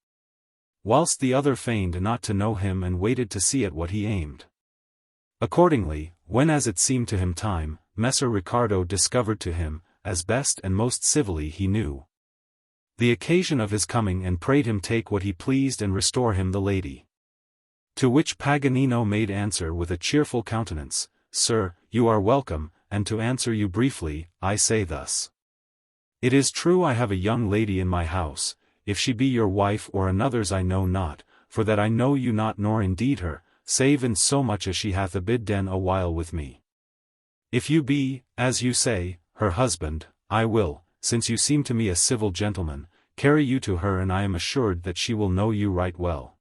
Speaker 1: whilst the other feigned not to know him and waited to see at what he aimed. Accordingly, when as it seemed to him time, Messer Riccardo discovered to him, as best and most civilly he knew, the occasion of his coming, and prayed him take what he pleased and restore him the lady. To which Paganino made answer with a cheerful countenance, Sir, you are welcome, and to answer you briefly, I say thus. It is true I have a young lady in my house, if she be your wife or another's I know not, for that I know you not nor indeed her, save in so much as she hath abidden a while with me. If you be, as you say, her husband, I will, since you seem to me a civil gentleman, carry you to her, and I am assured that she will know you right well.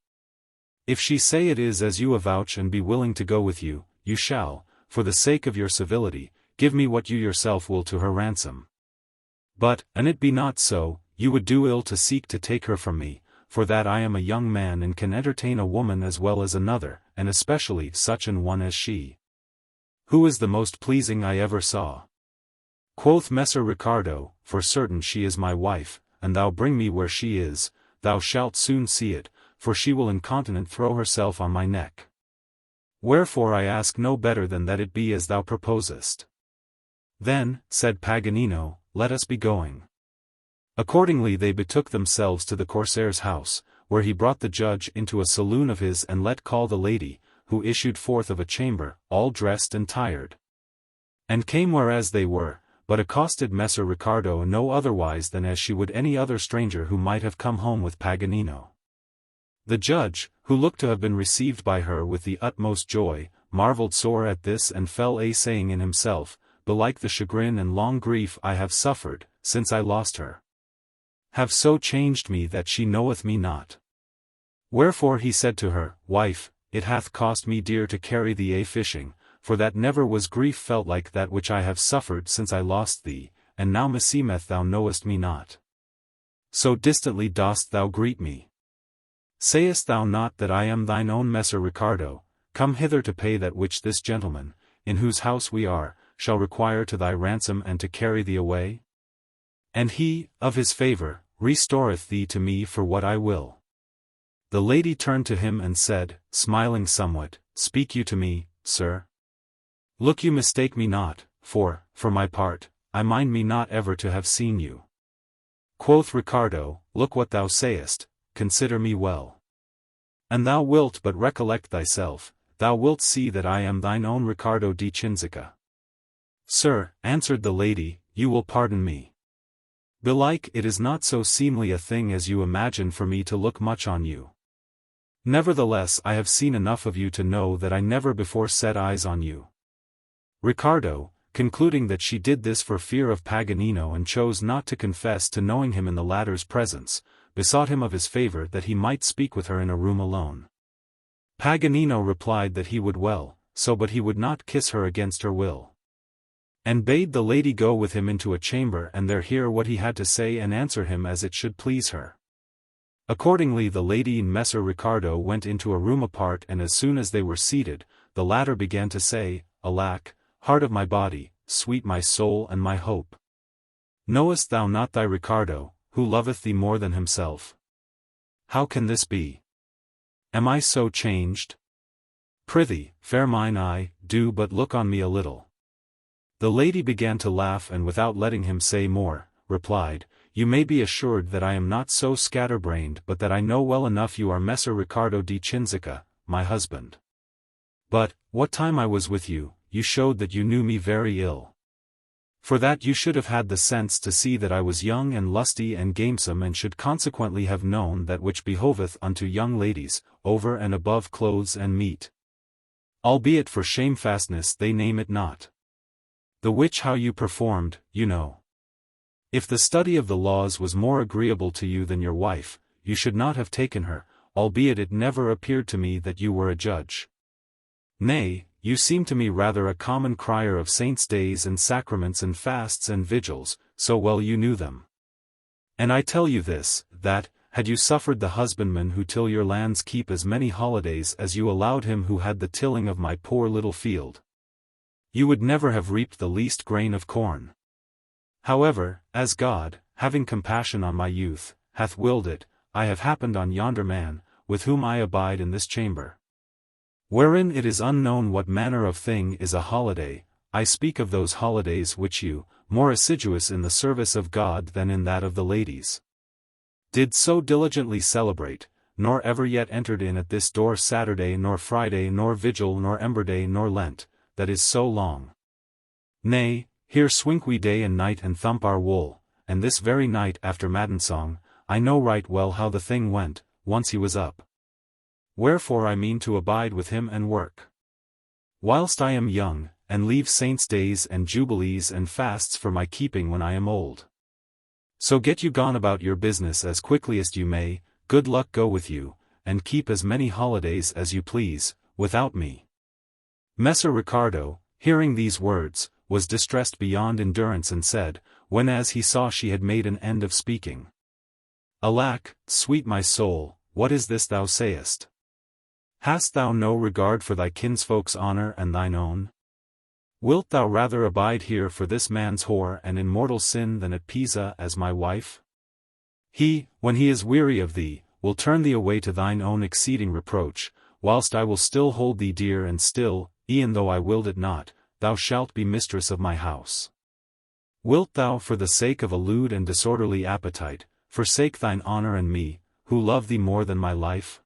Speaker 1: If she say it is as you avouch and be willing to go with you, you shall, for the sake of your civility, give me what you yourself will to her ransom. But, an it be not so, you would do ill to seek to take her from me, for that I am a young man and can entertain a woman as well as another, and especially such an one as she, who is the most pleasing I ever saw. Quoth Messer Riccardo, for certain she is my wife, and thou bring me where she is, thou shalt soon see it, for she will incontinent throw herself on my neck. Wherefore I ask no better than that it be as thou proposest. Then, said Paganino, let us be going. Accordingly they betook themselves to the corsair's house, where he brought the judge into a saloon of his and let call the lady, who issued forth of a chamber, all dressed and tired, and came whereas they were, but accosted Messer Riccardo no otherwise than as she would any other stranger who might have come home with Paganino. The judge, who looked to have been received by her with the utmost joy, marvelled sore at this, and fell a saying in himself, belike the chagrin and long grief I have suffered, since I lost her, have so changed me that she knoweth me not. Wherefore he said to her, Wife, it hath cost me dear to carry thee a fishing, for that never was grief felt like that which I have suffered since I lost thee, and now meseemeth thou knowest me not. So distantly dost thou greet me. Sayest thou not that I am thine own Messer Riccardo, come hither to pay that which this gentleman, in whose house we are, shall require to thy ransom and to carry thee away? And he, of his favour, restoreth thee to me for what I will. The lady turned to him and said, smiling somewhat, Speak you to me, sir? Look you mistake me not, for my part, I mind me not ever to have seen you. Quoth Riccardo, Look what thou sayest, consider me well. And thou wilt but recollect thyself, thou wilt see that I am thine own Riccardo di Cinzica. Sir, answered the lady, you will pardon me. Belike it is not so seemly a thing as you imagine for me to look much on you. Nevertheless I have seen enough of you to know that I never before set eyes on you. Riccardo, concluding that she did this for fear of Paganino and chose not to confess to knowing him in the latter's presence, besought him of his favor that he might speak with her in a room alone. Paganino replied that he would but he would not kiss her against her will, and bade the lady go with him into a chamber and there hear what he had to say and answer him as it should please her. Accordingly the lady and Messer Riccardo went into a room apart, and as soon as they were seated, the latter began to say, "Alack, heart of my body, sweet my soul and my hope! Knowest thou not thy Riccardo, who loveth thee more than himself? How can this be? Am I so changed? Prithee, fair mine eye, do but look on me a little." The lady began to laugh and without letting him say more, replied, "You may be assured that I am not so scatterbrained but that I know well enough you are Messer Riccardo di Cinzica, my husband. But, what time I was with you, you showed that you knew me very ill. For that you should have had the sense to see that I was young and lusty and gamesome, and should consequently have known that which behoveth unto young ladies, over and above clothes and meat. Albeit for shamefastness they name it not. The which how you performed, you know. If the study of the laws was more agreeable to you than your wife, you should not have taken her, albeit it never appeared to me that you were a judge. Nay, you seem to me rather a common crier of saints' days and sacraments and fasts and vigils, so well you knew them. And I tell you this, that, had you suffered the husbandman who till your lands keep as many holidays as you allowed him who had the tilling of my poor little field, you would never have reaped the least grain of corn. However, as God, having compassion on my youth, hath willed it, I have happened on yonder man, with whom I abide in this chamber. Wherein it is unknown what manner of thing is a holiday. I speak of those holidays which you, more assiduous in the service of God than in that of the ladies, did so diligently celebrate, nor ever yet entered in at this door Saturday nor Friday nor Vigil nor Ember Day nor Lent, that is so long. Nay, here swink we day and night and thump our wool, and this very night after Madansong, I know right well how the thing went, once he was up. Wherefore I mean to abide with him and work, whilst I am young, and leave saints' days and jubilees and fasts for my keeping when I am old. So get you gone about your business as quickly as you may, good luck go with you, and keep as many holidays as you please, without me." Messer Riccardo, hearing these words, was distressed beyond endurance and said, whenas he saw she had made an end of speaking, "Alack, sweet my soul, what is this thou sayest? Hast thou no regard for thy kinsfolk's honor and thine own? Wilt thou rather abide here for this man's whore and in mortal sin than at Pisa as my wife? He, when he is weary of thee, will turn thee away to thine own exceeding reproach, whilst I will still hold thee dear, and still, e'en though I willed it not, thou shalt be mistress of my house. Wilt thou for the sake of a lewd and disorderly appetite, forsake thine honor and me, who love thee more than my life?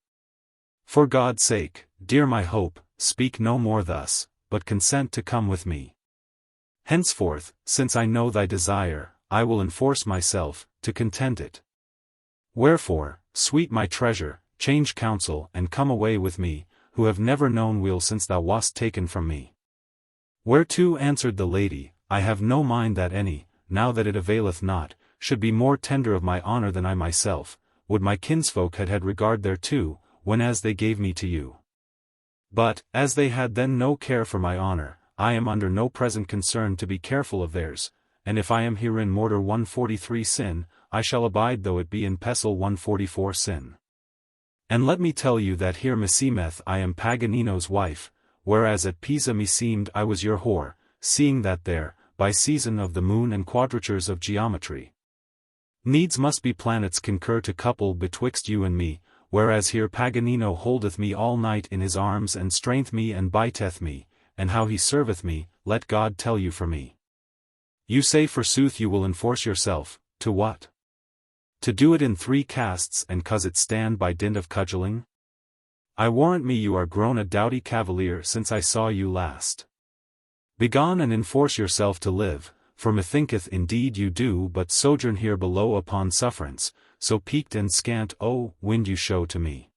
Speaker 1: For God's sake, dear my hope, speak no more thus, but consent to come with me. Henceforth, since I know thy desire, I will enforce myself, to content it. Wherefore, sweet my treasure, change counsel and come away with me, who have never known weal since thou wast taken from me." Whereto answered the lady, "I have no mind that any, now that it availeth not, should be more tender of my honor than I myself, would my kinsfolk had had regard thereto, whenas they gave me to you. But, as they had then no care for my honor, I am under no present concern to be careful of theirs, and if I am herein mortar 143 sin, I shall abide though it be in pestle 144 sin. And let me tell you that here meseemeth I am Paganino's wife, whereas at Pisa meseemed I was your whore, seeing that there, by season of the moon and quadratures of geometry, needs must be planets concur to couple betwixt you and me, whereas here Paganino holdeth me all night in his arms and straineth me and biteth me, and how he serveth me, let God tell you for me. You say forsooth you will enforce yourself, to what? To do it in 3 casts and cause it stand by dint of cudgelling? I warrant me you are grown a doughty cavalier since I saw you last. Begone and enforce yourself to live, for methinketh indeed you do but sojourn here below upon sufferance, so peaked and scant wind you show to me.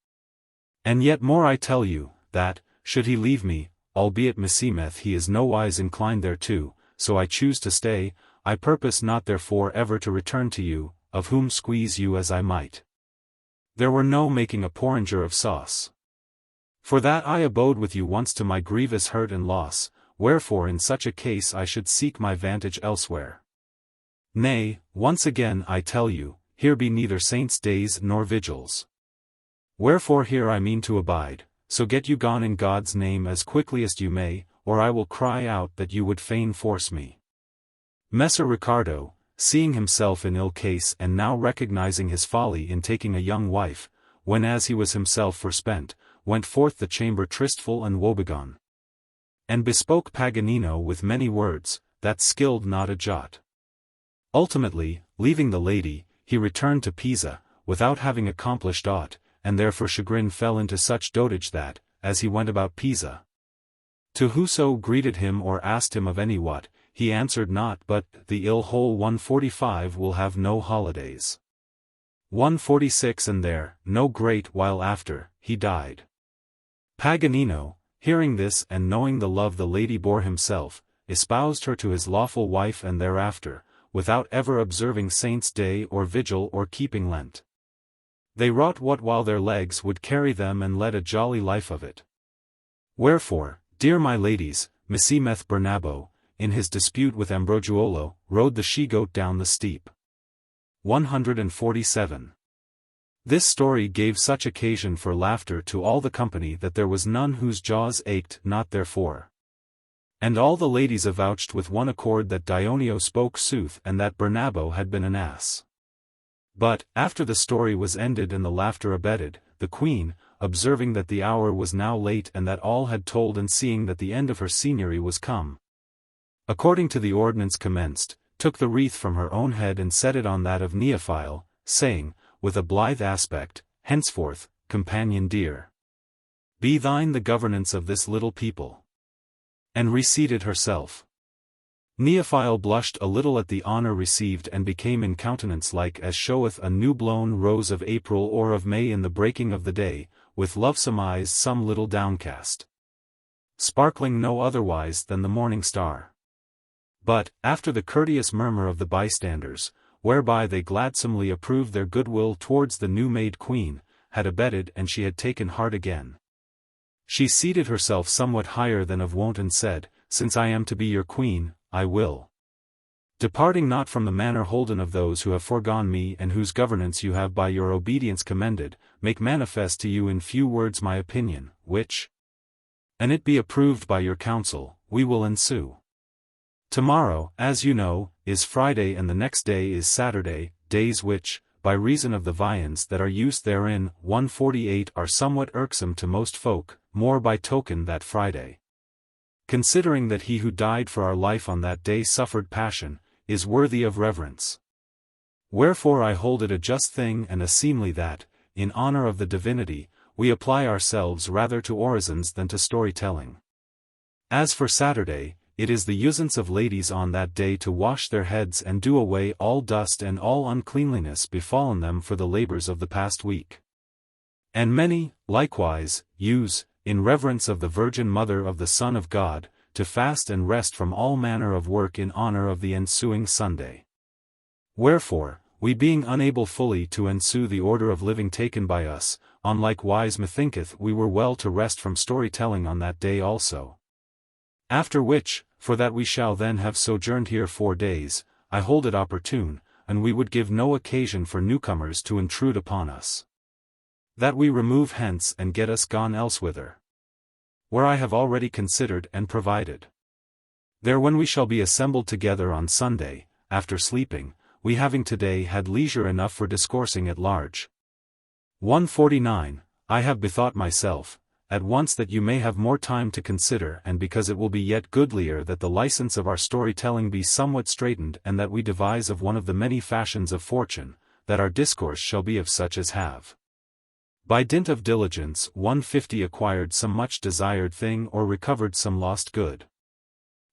Speaker 1: And yet more I tell you, that, should he leave me, albeit meseemeth he is nowise inclined thereto, so I choose to stay, I purpose not therefore ever to return to you, of whom squeeze you as I might. There were no making a porringer of sauce. For that I abode with you once to my grievous hurt and loss, wherefore in such a case I should seek my vantage elsewhere. Nay, once again I tell you, here be neither saints' days nor vigils. Wherefore here I mean to abide, so get you gone in God's name as quickly as you may, or I will cry out that you would fain force me. Messer Ricardo, seeing himself in ill case and now recognizing his folly in taking a young wife, when as he was himself forspent, went forth the chamber tristful and woebegone. And bespoke Paganino with many words, that skilled not a jot. Ultimately, leaving the lady, he returned to Pisa, without having accomplished aught, and there for chagrin fell into such dotage that, as he went about Pisa, to whoso greeted him or asked him of any what, he answered not but, the ill hole 145 will have no holidays. 146 and there, no great while after, he died. Paganino, hearing this and knowing the love the lady bore himself, espoused her to his lawful wife and thereafter, without ever observing saint's day or vigil or keeping Lent. They wrought what while their legs would carry them and led a jolly life of it. Wherefore, dear my ladies, Messimeth Bernabo, in his dispute with Ambrogiolo, rode the she-goat down the steep. 147. This story gave such occasion for laughter to all the company that there was none whose jaws ached not therefore. And all the ladies avouched with one accord that Dioneo spoke sooth and that Bernabo had been an ass. But, after the story was ended and the laughter abated, the queen, observing that the hour was now late and that all had told and seeing that the end of her signory was come, according to the ordinance commenced, took the wreath from her own head and set it on that of Neifile, saying, with a blithe aspect, henceforth, companion dear, be thine the governance of this little people. And reseated herself. Neifile blushed a little at the honour received and became in countenance like as showeth a new-blown rose of April or of May in the breaking of the day, with lovesome eyes some little downcast, sparkling no otherwise than the morning star. But, after the courteous murmur of the bystanders, whereby they gladsomely approved their goodwill towards the new-made queen, had abated and she had taken heart again, she seated herself somewhat higher than of wont and said, since I am to be your queen, I will, departing not from the manner holden of those who have foregone me and whose governance you have by your obedience commended, make manifest to you in few words my opinion, which, an it be approved by your council, we will ensue. Tomorrow, as you know, is Friday and the next day is Saturday, days which, by reason of the viands that are used therein, 148 are somewhat irksome to most folk, more by token that Friday, considering that he who died for our life on that day suffered passion, is worthy of reverence. Wherefore I hold it a just thing and a seemly that, in honor of the divinity, we apply ourselves rather to orisons than to story-telling. As for Saturday, it is the usance of ladies on that day to wash their heads and do away all dust and all uncleanliness befallen them for the labors of the past week. And many, likewise, use, in reverence of the Virgin Mother of the Son of God, to fast and rest from all manner of work in honor of the ensuing Sunday. Wherefore, we being unable fully to ensue the order of living taken by us, on like wise methinketh we were well to rest from story-telling on that day also. After which, for that we shall then have sojourned here 4 days, I hold it opportune, and we would give no occasion for newcomers to intrude upon us, that we remove hence and get us gone elsewhither, where I have already considered and provided. There when we shall be assembled together on Sunday, after sleeping, we having today had leisure enough for discoursing at large. 149. I have bethought myself, at once that you may have more time to consider and because it will be yet goodlier that the license of our story-telling be somewhat straitened and that we devise of one of the many fashions of fortune, that our discourse shall be of such as have, by dint of diligence 150 acquired some much desired thing or recovered some lost good.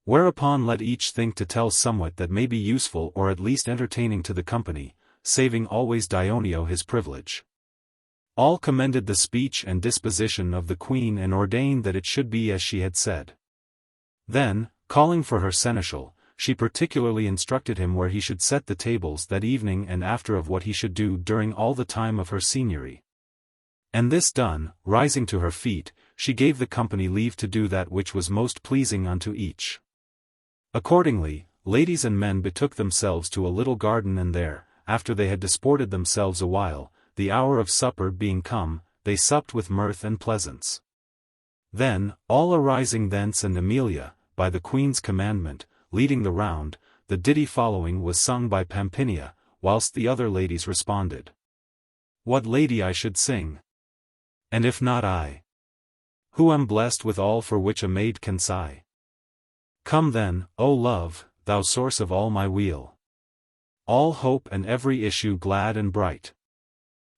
Speaker 1: Whereupon let each think to tell somewhat that may be useful or at least entertaining to the company, saving always Dioneo his privilege. All commended the speech and disposition of the queen and ordained that it should be as she had said. Then, calling for her seneschal, she particularly instructed him where he should set the tables that evening and after of what he should do during all the time of her seigneury. And this done, rising to her feet, she gave the company leave to do that which was most pleasing unto each. Accordingly, ladies and men betook themselves to a little garden, and there, after they had disported themselves a while, the hour of supper being come, they supped with mirth and pleasance. Then, all arising thence, and Emilia, by the queen's commandment, leading the round, the ditty following was sung by Pampinea, whilst the other ladies responded. What lady I should sing? And if not I, who am blessed with all for which a maid can sigh? Come then, O love, thou source of all my weal, all hope and every issue glad and bright.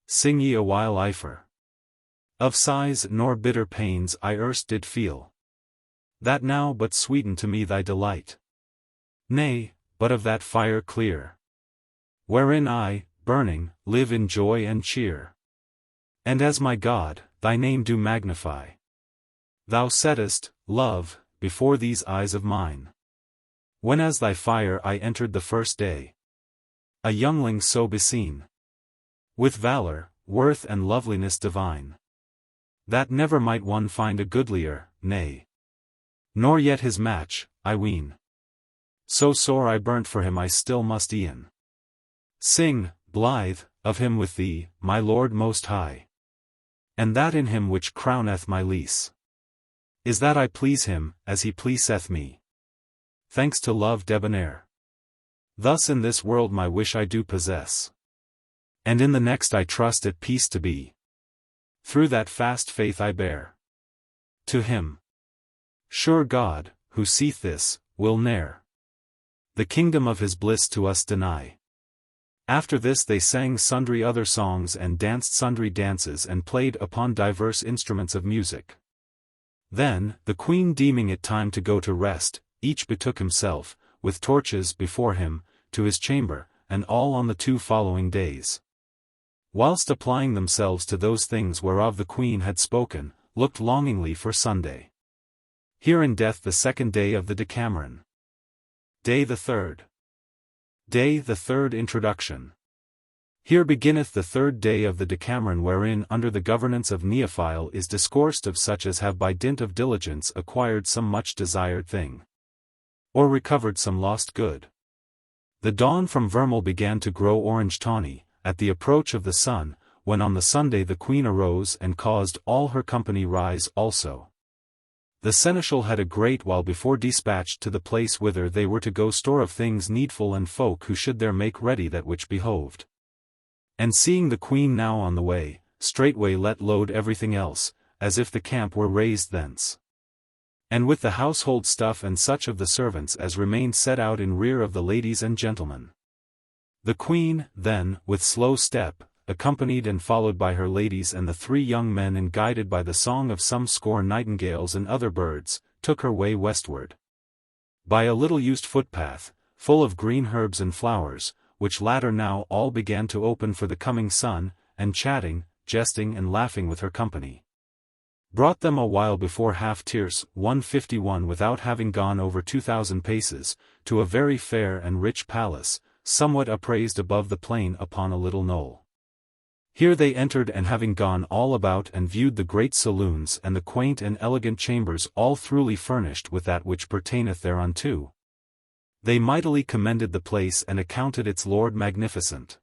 Speaker 1: Sing ye a while Eifer. Of sighs nor bitter pains I erst did feel, that now but sweeten to me thy delight. Nay, but of that fire clear, wherein I, burning, live in joy and cheer. And as my God, thy name do magnify. Thou settest, love, before these eyes of mine, when as thy fire I entered the first day, a youngling so beseen, with valor, worth and loveliness divine, that never might one find a goodlier, nay, nor yet his match, I ween. So sore I burnt for him I still must e'en sing, blithe, of him with thee, my Lord most high. And that in him which crowneth my lease is that I please him, as he pleaseth me. Thanks to love debonair. Thus in this world my wish I do possess, and in the next I trust at peace to be, through that fast faith I bear to him. Sure God, who seeth this, will ne'er the kingdom of his bliss to us deny. After this they sang sundry other songs and danced sundry dances and played upon diverse instruments of music. Then, the queen deeming it time to go to rest, each betook himself, with torches before him, to his chamber, and all on the 2 following days, whilst applying themselves to those things whereof the queen had spoken, looked longingly for Sunday. Here in death the 2nd day of the Decameron. Day the 3rd. Day the 3rd Introduction. Here beginneth the 3rd day of the Decameron, wherein under the governance of Neifile is discoursed of such as have by dint of diligence acquired some much desired thing, or recovered some lost good. The dawn from vermeil began to grow orange tawny, at the approach of the sun, when on the Sunday the queen arose and caused all her company rise also. The seneschal had a great while before dispatched to the place whither they were to go store of things needful and folk who should there make ready that which behoved. And seeing the queen now on the way, straightway let load everything else, as if the camp were raised thence. And with the household stuff and such of the servants as remained set out in rear of the ladies and gentlemen. The queen, then, with slow step, accompanied and followed by her ladies and the 3 young men and guided by the song of some score nightingales and other birds, took her way westward. By a little used footpath, full of green herbs and flowers, which latter now all began to open for the coming sun, and chatting, jesting and laughing with her company, brought them a while before half tierce 151 without having gone over 2,000 paces, to a very fair and rich palace, somewhat upraised above the plain upon a little knoll. Here they entered, and having gone all about and viewed the great saloons and the quaint and elegant chambers all throughly furnished with that which pertaineth thereunto, they mightily commended the place and accounted its lord magnificent.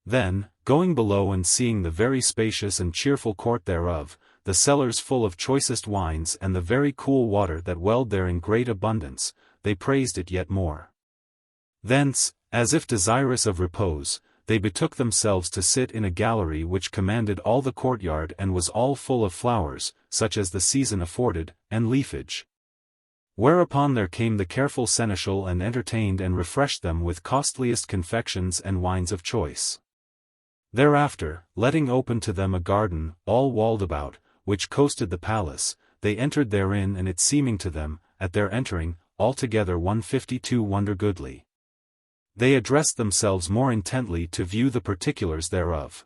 Speaker 1: Then, going below and seeing the very spacious and cheerful court thereof, the cellars full of choicest wines and the very cool water that welled there in great abundance, they praised it yet more. Thence, as if desirous of repose, they betook themselves to sit in a gallery which commanded all the courtyard and was all full of flowers, such as the season afforded, and leafage. Whereupon there came the careful seneschal and entertained and refreshed them with costliest confections and wines of choice. Thereafter, letting open to them a garden, all walled about, which coasted the palace, they entered therein, and it seeming to them, at their entering, altogether 152 wonder goodly. They addressed themselves more intently to view the particulars thereof.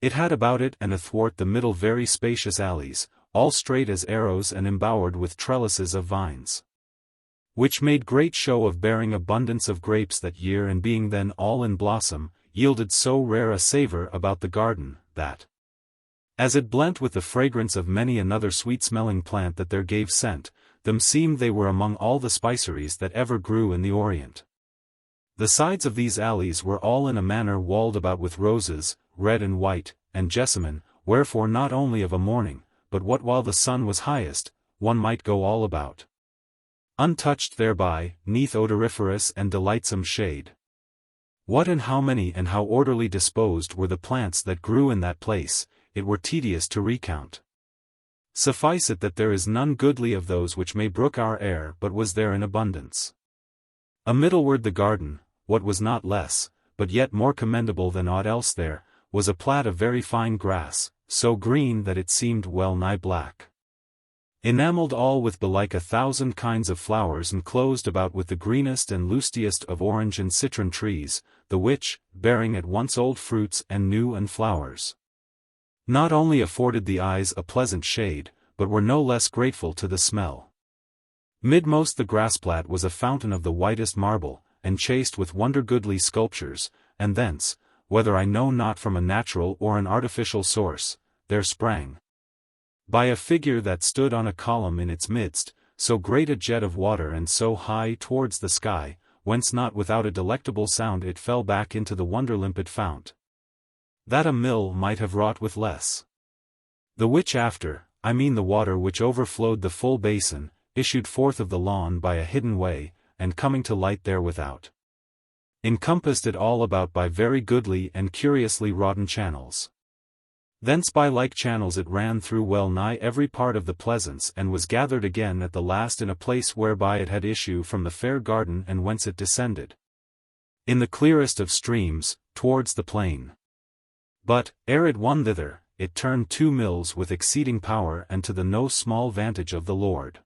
Speaker 1: It had about it and athwart the middle very spacious alleys, all straight as arrows and embowered with trellises of vines. which made great show of bearing abundance of grapes that year, and being then all in blossom, yielded so rare a savour about the garden, that, as it blent with the fragrance of many another sweet-smelling plant that there gave scent, them seemed they were among all the spiceries that ever grew in the Orient. The sides of these alleys were all in a manner walled about with roses, red and white, and jessamine, wherefore not only of a morning, but what while the sun was highest, one might go all about, untouched thereby, neath odoriferous and delightsome shade. What and how many and how orderly disposed were the plants that grew in that place, it were tedious to recount. Suffice it that there is none goodly of those which may brook our air but was there in abundance. Amiddleward the garden, what was not less, but yet more commendable than aught else there, was a plat of very fine grass, so green that it seemed well nigh black. Enamelled all with belike 1,000 kinds of flowers, and closed about with the greenest and lustiest of orange and citron trees, the which, bearing at once old fruits and new and flowers, not only afforded the eyes a pleasant shade, but were no less grateful to the smell. Midmost the grassplat was a fountain of the whitest marble, and chased with wonder goodly sculptures, and thence, whether I know not from a natural or an artificial source, there sprang, by a figure that stood on a column in its midst, so great a jet of water and so high towards the sky, whence not without a delectable sound it fell back into the wonder-limpid fount, that a mill might have wrought with less. The which after, I mean the water which overflowed the full basin, issued forth of the lawn by a hidden way, and coming to light there without, encompassed it all about by very goodly and curiously wroughten channels. Thence by like channels it ran through well nigh every part of the pleasance, and was gathered again at the last in a place whereby it had issue from the fair garden, and whence it descended, in the clearest of streams, towards the plain. But, ere it won thither, it turned 2 mills with exceeding power, and to the no small vantage of the Lord.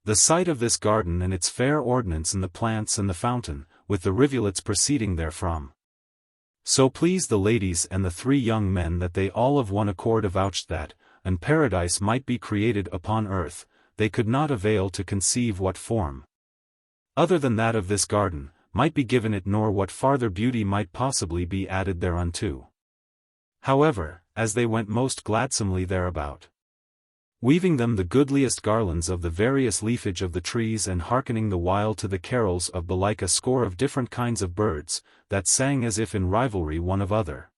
Speaker 1: The sight of this garden and its fair ordinance in the plants and the fountain, with the rivulets proceeding therefrom, so pleased the ladies and the 3 young men that they all of one accord avouched that, an paradise might be created upon earth, they could not avail to conceive what form, other than that of this garden, might be given it, nor what farther beauty might possibly be added thereunto. However, as they went most gladsomely thereabout, weaving them the goodliest garlands of the various leafage of the trees, and hearkening the while to the carols of belike a score of different kinds of birds, that sang as if in rivalry one of other,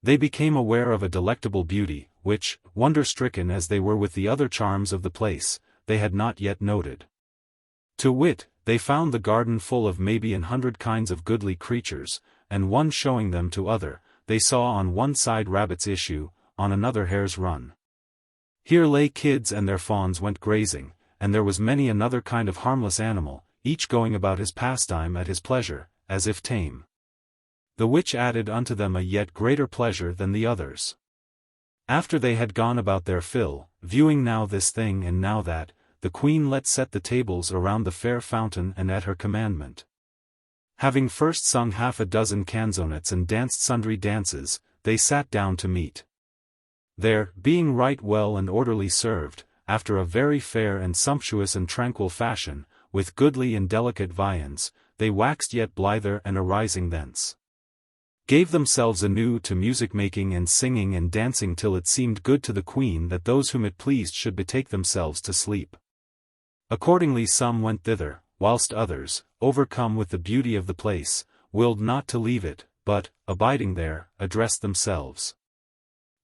Speaker 1: they became aware of a delectable beauty, which, wonder-stricken as they were with the other charms of the place, they had not yet noted. To wit, they found the garden full of maybe 100 kinds of goodly creatures, and one showing them to other, they saw on one side rabbits issue, on another hares run. Here lay kids and their fawns went grazing, and there was many another kind of harmless animal, each going about his pastime at his pleasure, as if tame. The which added unto them a yet greater pleasure than the others. After they had gone about their fill, viewing now this thing and now that, the queen let set the tables around the fair fountain, and at her commandment, having first sung 6 canzonets and danced sundry dances, they sat down to meat. There, being right well and orderly served, after a very fair and sumptuous and tranquil fashion, with goodly and delicate viands, they waxed yet blither, and arising thence, gave themselves anew to music-making and singing and dancing, till it seemed good to the queen that those whom it pleased should betake themselves to sleep. Accordingly some went thither, whilst others, overcome with the beauty of the place, willed not to leave it, but, abiding there, addressed themselves,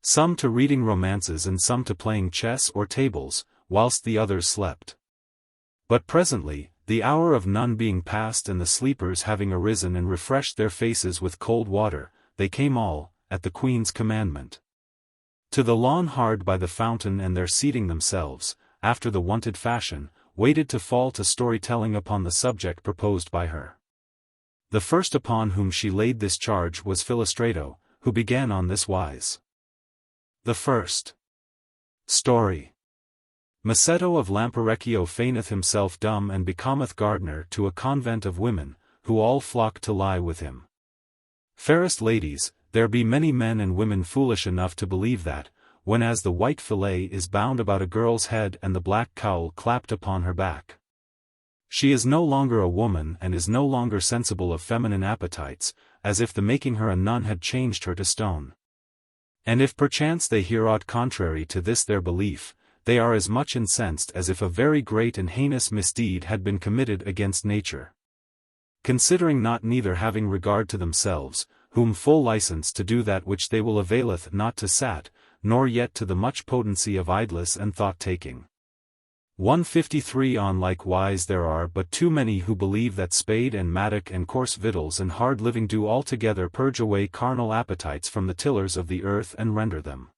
Speaker 1: some to reading romances and some to playing chess or tables, whilst the others slept. But presently, the hour of none being past and the sleepers having arisen and refreshed their faces with cold water, they came all, at the queen's commandment, to the lawn hard by the fountain, and there seating themselves, after the wonted fashion, waited to fall to story-telling upon the subject proposed by her. The first upon whom she laid this charge was Filostrato, who began on this wise. The first story. Maceto of Lamperecchio feigneth himself dumb and becometh gardener to a convent of women, who all flock to lie with him. Fairest ladies, there be many men and women foolish enough to believe that, whenas the white fillet is bound about a girl's head and the black cowl clapped upon her back, She is no longer a woman and is no longer sensible of feminine appetites, as if the making her a nun had changed her to stone. And if perchance they hear aught contrary to this their belief, they are as much incensed as if a very great and heinous misdeed had been committed against nature. Considering not neither having regard to themselves, whom full license to do that which they will availeth not to sat, nor yet to the much potency of idlesse and thought-taking. 153 On likewise there are but too many who believe that spade and mattock and coarse victuals and hard living do altogether purge away carnal appetites from the tillers of the earth and render them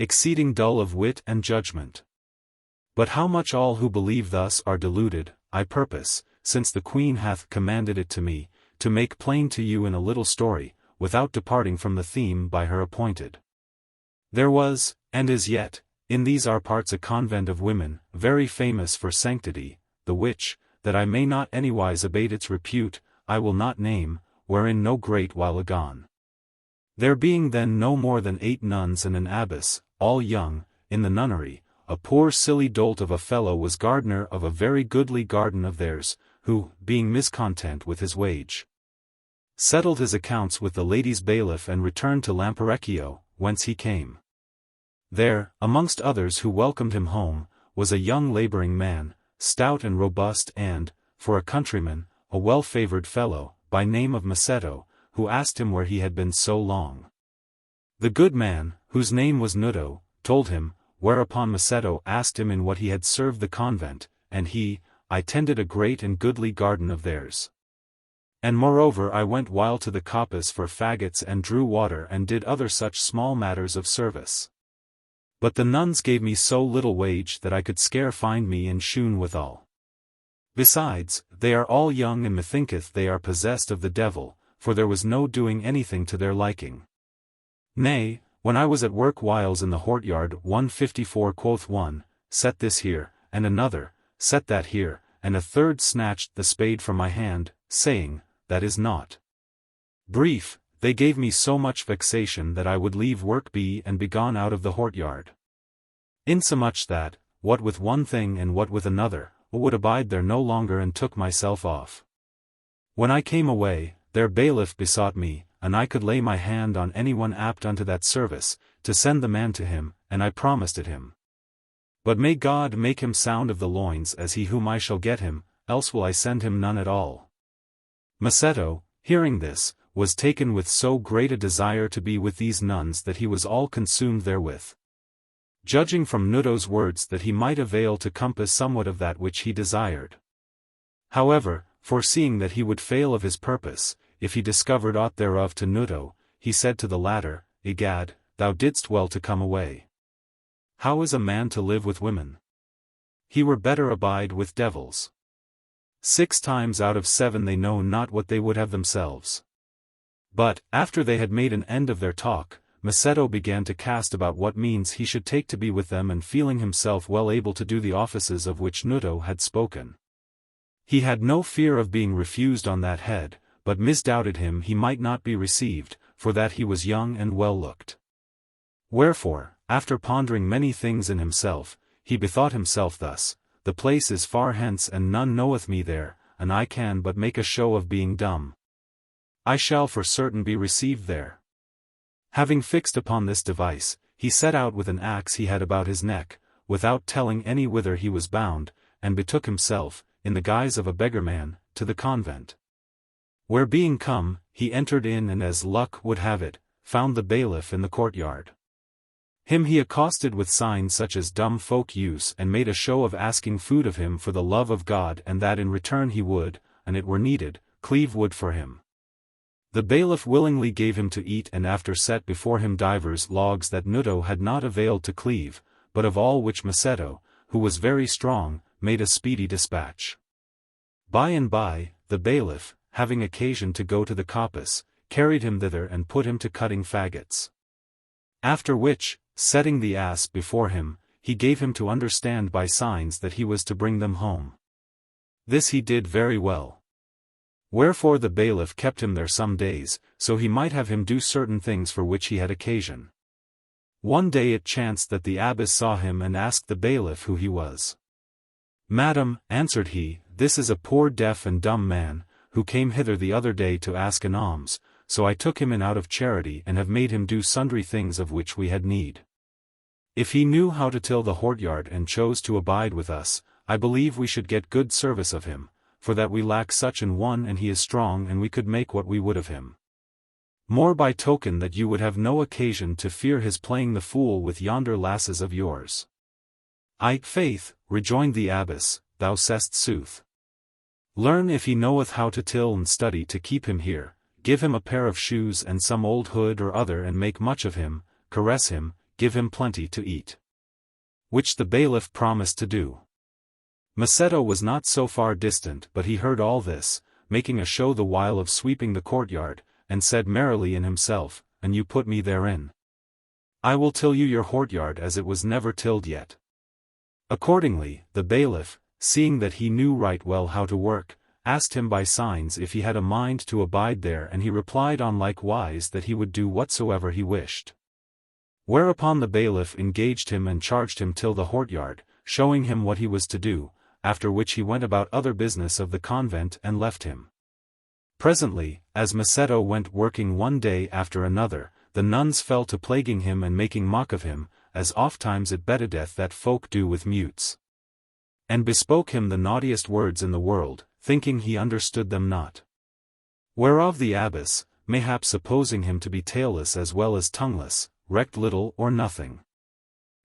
Speaker 1: exceeding dull of wit and judgment. But how much all who believe thus are deluded, I purpose, since the Queen hath commanded it to me, to make plain to you in a little story, without departing from the theme by her appointed. There was, and is yet, in these our parts a convent of women, very famous for sanctity, the which, that I may not anywise abate its repute, I will not name, wherein no great while agone. There being then no more than 8 nuns and an abbess, all young, in the nunnery, a poor silly dolt of a fellow was gardener of a very goodly garden of theirs, who, being miscontent with his wage, settled his accounts with the lady's bailiff and returned to Lamperecchio, whence he came. There, amongst others who welcomed him home, was a young labouring man, stout and robust and, for a countryman, a well-favoured fellow, by name of Masetto, who asked him where he had been so long. The good man, whose name was Nudo, told him, whereupon Masetto asked him in what he had served the convent, and he, I tended a great and goodly garden of theirs. And moreover I went while to the coppice for faggots and drew water and did other such small matters of service. But the nuns gave me so little wage that I could scare find me in shoon withal. Besides, they are all young and methinketh they are possessed of the devil, for there was no doing anything to their liking. Nay, when I was at work whiles in the courtyard 154 quoth one, set this here, and another, set that here, and a third snatched the spade from my hand, saying, that is naught. Brief, they gave me so much vexation that I would leave work be and be gone out of the courtyard. Insomuch that, what with one thing and what with another, I would abide there no longer and took myself off. When I came away, their bailiff besought me, and I could lay my hand on anyone apt unto that service, to send the man to him, and I promised it him. But may God make him sound of the loins as he whom I shall get him, else will I send him none at all. Masetto, hearing this, was taken with so great a desire to be with these nuns that he was all consumed therewith. Judging from Nudo's words that he might avail to compass somewhat of that which he desired. However, foreseeing that he would fail of his purpose, if he discovered aught thereof to Nudo, he said to the latter, Egad, thou didst well to come away. How is a man to live with women? He were better abide with devils. 6 times out of 7 they know not what they would have themselves. But, after they had made an end of their talk, Masetto began to cast about what means he should take to be with them, and feeling himself well able to do the offices of which Nudo had spoken. He had no fear of being refused on that head, but misdoubted him he might not be received, for that he was young and well looked. Wherefore, after pondering many things in himself, he bethought himself thus, the place is far hence and none knoweth me there, and I can but make a show of being dumb. I shall for certain be received there. Having fixed upon this device, he set out with an axe he had about his neck, without telling any whither he was bound, and betook himself, in the guise of a beggarman, to the convent. Where being come, he entered in and as luck would have it, found the bailiff in the courtyard. Him he accosted with signs such as dumb folk use and made a show of asking food of him for the love of God, and that in return he would, and it were needed, cleave wood for him. The bailiff willingly gave him to eat, and after set before him divers logs that Nudo had not availed to cleave, but of all which Masetto, who was very strong, made a speedy dispatch. By and by, the bailiff, having occasion to go to the coppice, carried him thither and put him to cutting faggots. After which, setting the ass before him, he gave him to understand by signs that he was to bring them home. This he did very well. Wherefore the bailiff kept him there some days, so he might have him do certain things for which he had occasion. One day it chanced that the abbess saw him and asked the bailiff who he was. Madam, answered he, this is a poor deaf and dumb man, who came hither the other day to ask an alms, so I took him in out of charity and have made him do sundry things of which we had need. If he knew how to till the courtyard and chose to abide with us, I believe we should get good service of him, for that we lack such an one and he is strong and we could make what we would of him. More by token that you would have no occasion to fear his playing the fool with yonder lasses of yours. Faith, rejoined the abbess, thou say'st sooth. Learn if he knoweth how to till and study to keep him here, give him a pair of shoes and some old hood or other and make much of him, caress him, give him plenty to eat. Which the bailiff promised to do. Masetto was not so far distant but he heard all this, making a show the while of sweeping the courtyard, and said merrily in himself, and you put me therein. I will till you your courtyard as it was never tilled yet. Accordingly, the bailiff, seeing that he knew right well how to work, asked him by signs if he had a mind to abide there and he replied on like wise that he would do whatsoever he wished. Whereupon the bailiff engaged him and charged him till the courtyard, showing him what he was to do, after which he went about other business of the convent and left him. Presently, as Masetto went working one day after another, the nuns fell to plaguing him and making mock of him, as ofttimes it bettedeth that folk do with mutes. And bespoke him the naughtiest words in the world, thinking he understood them not. Whereof the abbess, mayhap supposing him to be tailless as well as tongueless, recked little or nothing.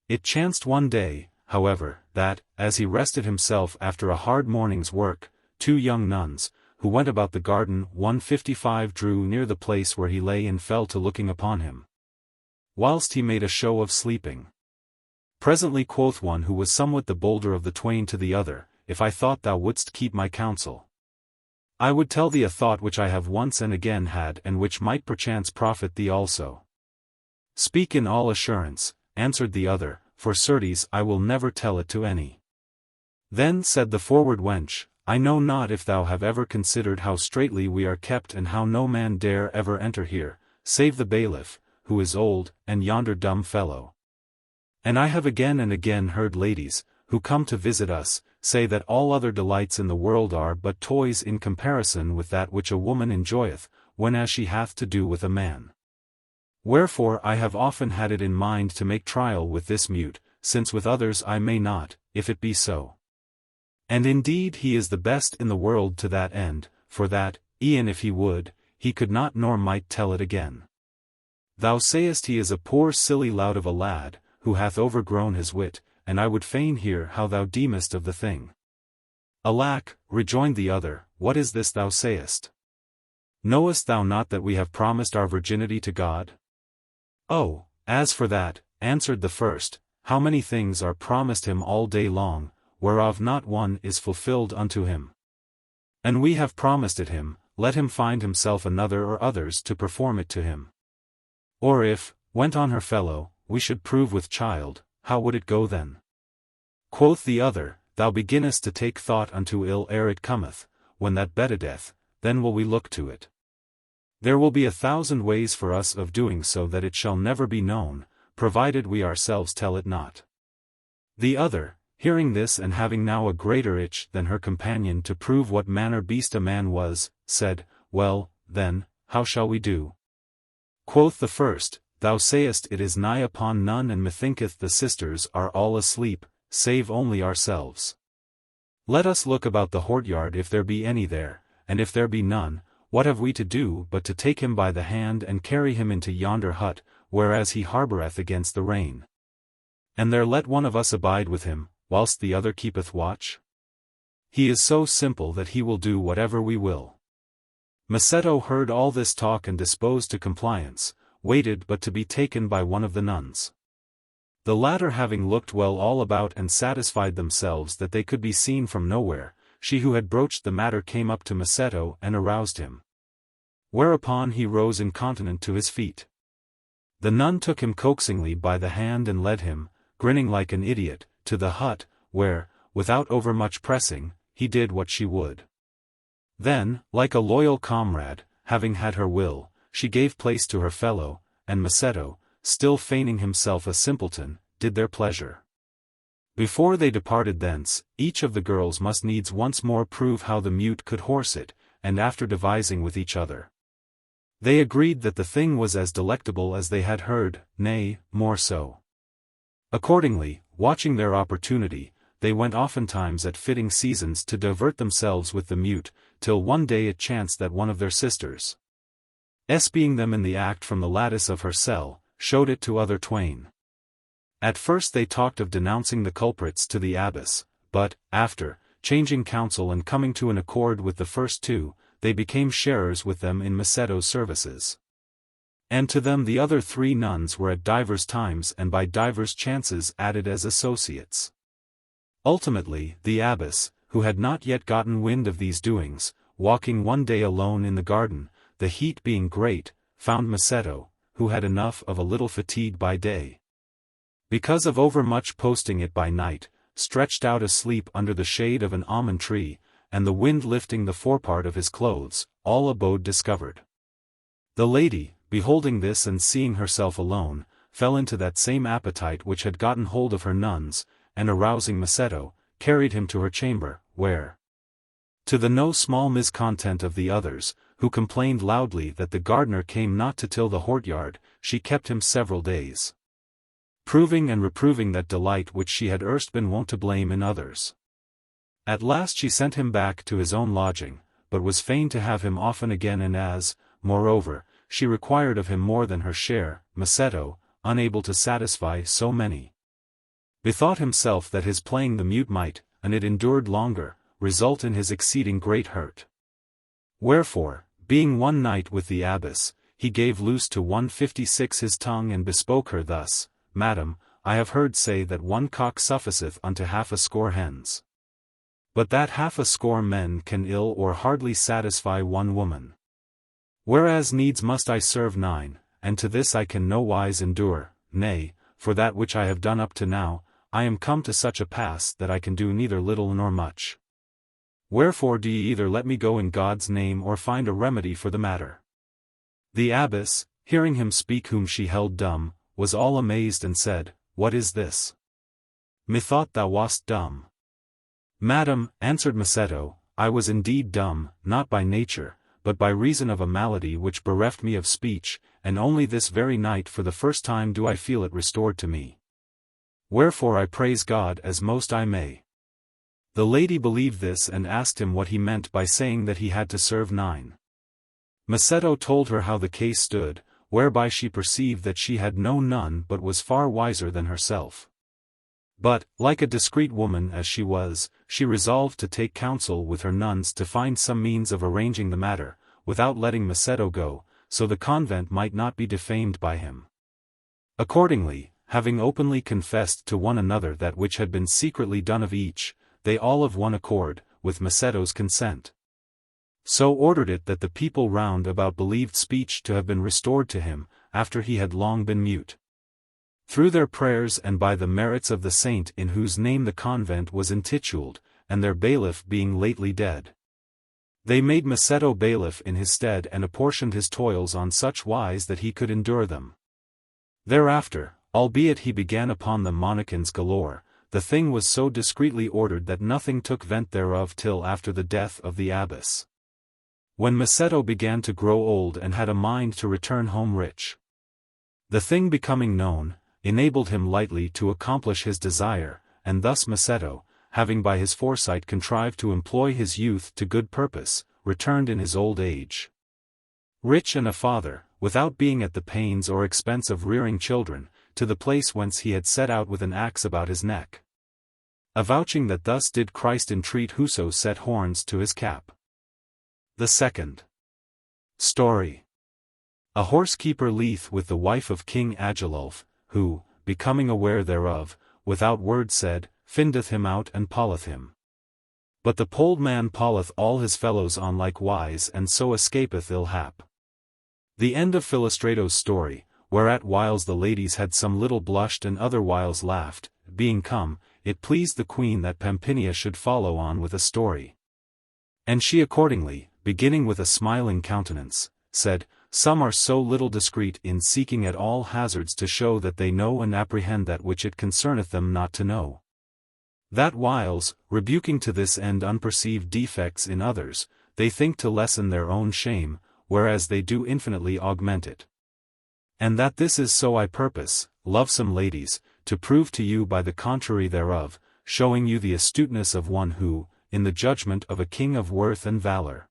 Speaker 1: It chanced one day, however, that, as he rested himself after a hard morning's work, 2 young nuns, who went about the garden 155 drew near the place where he lay and fell to looking upon him. Whilst he made a show of sleeping. Presently quoth one who was somewhat the bolder of the twain to the other, if I thought thou wouldst keep my counsel, I would tell thee a thought which I have once and again had and which might perchance profit thee also. Speak in all assurance, answered the other, for certes I will never tell it to any. Then said the forward wench, I know not if thou have ever considered how straitly we are kept and how no man dare ever enter here, save the bailiff, who is old, and yonder dumb fellow. And I have again and again heard ladies, who come to visit us, say that all other delights in the world are but toys in comparison with that which a woman enjoyeth, whenas she hath to do with a man. Wherefore I have often had it in mind to make trial with this mute, since with others I may not, if it be so. And indeed he is the best in the world to that end, for that, e'en if he would, he could not nor might tell it again. Thou sayest he is a poor silly lout of a lad, who hath overgrown his wit, and I would fain hear how thou deemest of the thing. Alack, rejoined the other, what is this thou sayest? Knowest thou not that we have promised our virginity to God? Oh, as for that, answered the first, how many things are promised him all day long, whereof not one is fulfilled unto him. And we have promised it him, let him find himself another or others to perform it to him. Or if, went on her fellow, we should prove with child, how would it go then? Quoth the other, thou beginnest to take thought unto ill ere it cometh, when that bettedeth, then will we look to it. There will be 1,000 ways for us of doing so that it shall never be known, provided we ourselves tell it not. The other, hearing this and having now a greater itch than her companion to prove what manner beast a man was, said, well, then, how shall we do? Quoth the first, thou sayest it is nigh upon none and methinketh the sisters are all asleep, save only ourselves. Let us look about the courtyard if there be any there, and if there be none, what have we to do but to take him by the hand and carry him into yonder hut, whereas he harboureth against the rain? And there let one of us abide with him, whilst the other keepeth watch? He is so simple that he will do whatever we will. Masetto heard all this talk and disposed to compliance, waited but to be taken by one of the nuns. The latter having looked well all about and satisfied themselves that they could be seen from nowhere, she who had broached the matter came up to Masetto and aroused him. Whereupon he rose incontinent to his feet. The nun took him coaxingly by the hand and led him, grinning like an idiot, to the hut, where, without overmuch pressing, he did what she would. Then, like a loyal comrade, having had her will, she gave place to her fellow, and Masetto, still feigning himself a simpleton, did their pleasure. Before they departed thence, each of the girls must needs once more prove how the mute could horse it, and after devising with each other, they agreed that the thing was as delectable as they had heard, nay, more so. Accordingly, watching their opportunity, they went oftentimes at fitting seasons to divert themselves with the mute, till one day it chanced that one of their sisters, espying them in the act from the lattice of her cell, showed it to other twain. At first they talked of denouncing the culprits to the abbess, but, after, changing counsel and coming to an accord with the first two, they became sharers with them in Macetto's services. And to them the other 3 nuns were at divers times and by divers chances added as associates. Ultimately, the abbess, who had not yet gotten wind of these doings, walking one day alone in the garden, the heat being great, found Macetto, who had enough of a little fatigue by day, because of overmuch posting it by night, stretched out asleep under the shade of an almond tree, and the wind lifting the forepart of his clothes, all abode discovered. The lady, beholding this and seeing herself alone, fell into that same appetite which had gotten hold of her nuns, and arousing Macetto, carried him to her chamber, where, to the no small miscontent of the others, who complained loudly that the gardener came not to till the courtyard, she kept him several days, proving and reproving that delight which she had erst been wont to blame in others. At last she sent him back to his own lodging, but was fain to have him often again, and as, moreover, she required of him more than her share, Macetto, unable to satisfy so many, bethought himself that his playing the mute might, and it endured longer, result in his exceeding great hurt. Wherefore, being one night with the abbess, he gave loose to 156 his tongue and bespoke her thus: Madam, I have heard say that one cock sufficeth unto 60 hens. But that 60 men can ill or hardly satisfy one woman. Whereas needs must I serve 9, and to this I can no wise endure, nay, for that which I have done up to now, I am come to such a pass that I can do neither little nor much. Wherefore do ye either let me go in God's name or find a remedy for the matter. The abbess, hearing him speak whom she held dumb, was all amazed and said, What is this? Methought thou wast dumb. Madam, answered Macetto, I was indeed dumb, not by nature, but by reason of a malady which bereft me of speech, and only this very night for the first time do I feel it restored to me. Wherefore I praise God as most I may. The lady believed this and asked him what he meant by saying that he had to serve 9. Macetto told her how the case stood, whereby she perceived that she had no nun but was far wiser than herself. But, like a discreet woman as she was, she resolved to take counsel with her nuns to find some means of arranging the matter, without letting Macetto go, so the convent might not be defamed by him. Accordingly, having openly confessed to one another that which had been secretly done of each, they all of one accord, with Macetto's consent, so ordered it that the people round about believed speech to have been restored to him, after he had long been mute. Through their prayers and by the merits of the saint in whose name the convent was intituled, and their bailiff being lately dead, they made Macetto bailiff in his stead and apportioned his toils on such wise that he could endure them. Thereafter, albeit he began upon them monikins galore, the thing was so discreetly ordered that nothing took vent thereof till after the death of the abbess, when Macetto began to grow old and had a mind to return home rich. The thing becoming known, enabled him lightly to accomplish his desire, and thus Macetto, having by his foresight contrived to employ his youth to good purpose, returned in his old age, rich and a father, without being at the pains or expense of rearing children, to the place whence he had set out with an axe about his neck, avouching that thus did Christ entreat whoso set horns to his cap. The second story. A horsekeeper leath with the wife of King Agilulf, who, becoming aware thereof, without word said, findeth him out and polleth him. But the pold man polleth all his fellows on like wise and so escapeth ill hap. The end of Filostrato's story, whereat whiles the ladies had some little blushed and other whiles laughed, being come, it pleased the queen that Pampinea should follow on with a story. And she accordingly, beginning with a smiling countenance, said, Some are so little discreet in seeking at all hazards to show that they know and apprehend that which it concerneth them not to know. That whiles, rebuking to this end unperceived defects in others, they think to lessen their own shame, whereas they do infinitely augment it. And that this is so I purpose, lovesome ladies, to prove to you by the contrary thereof, showing you the astuteness of one who, in the judgment of a king of worth and valor,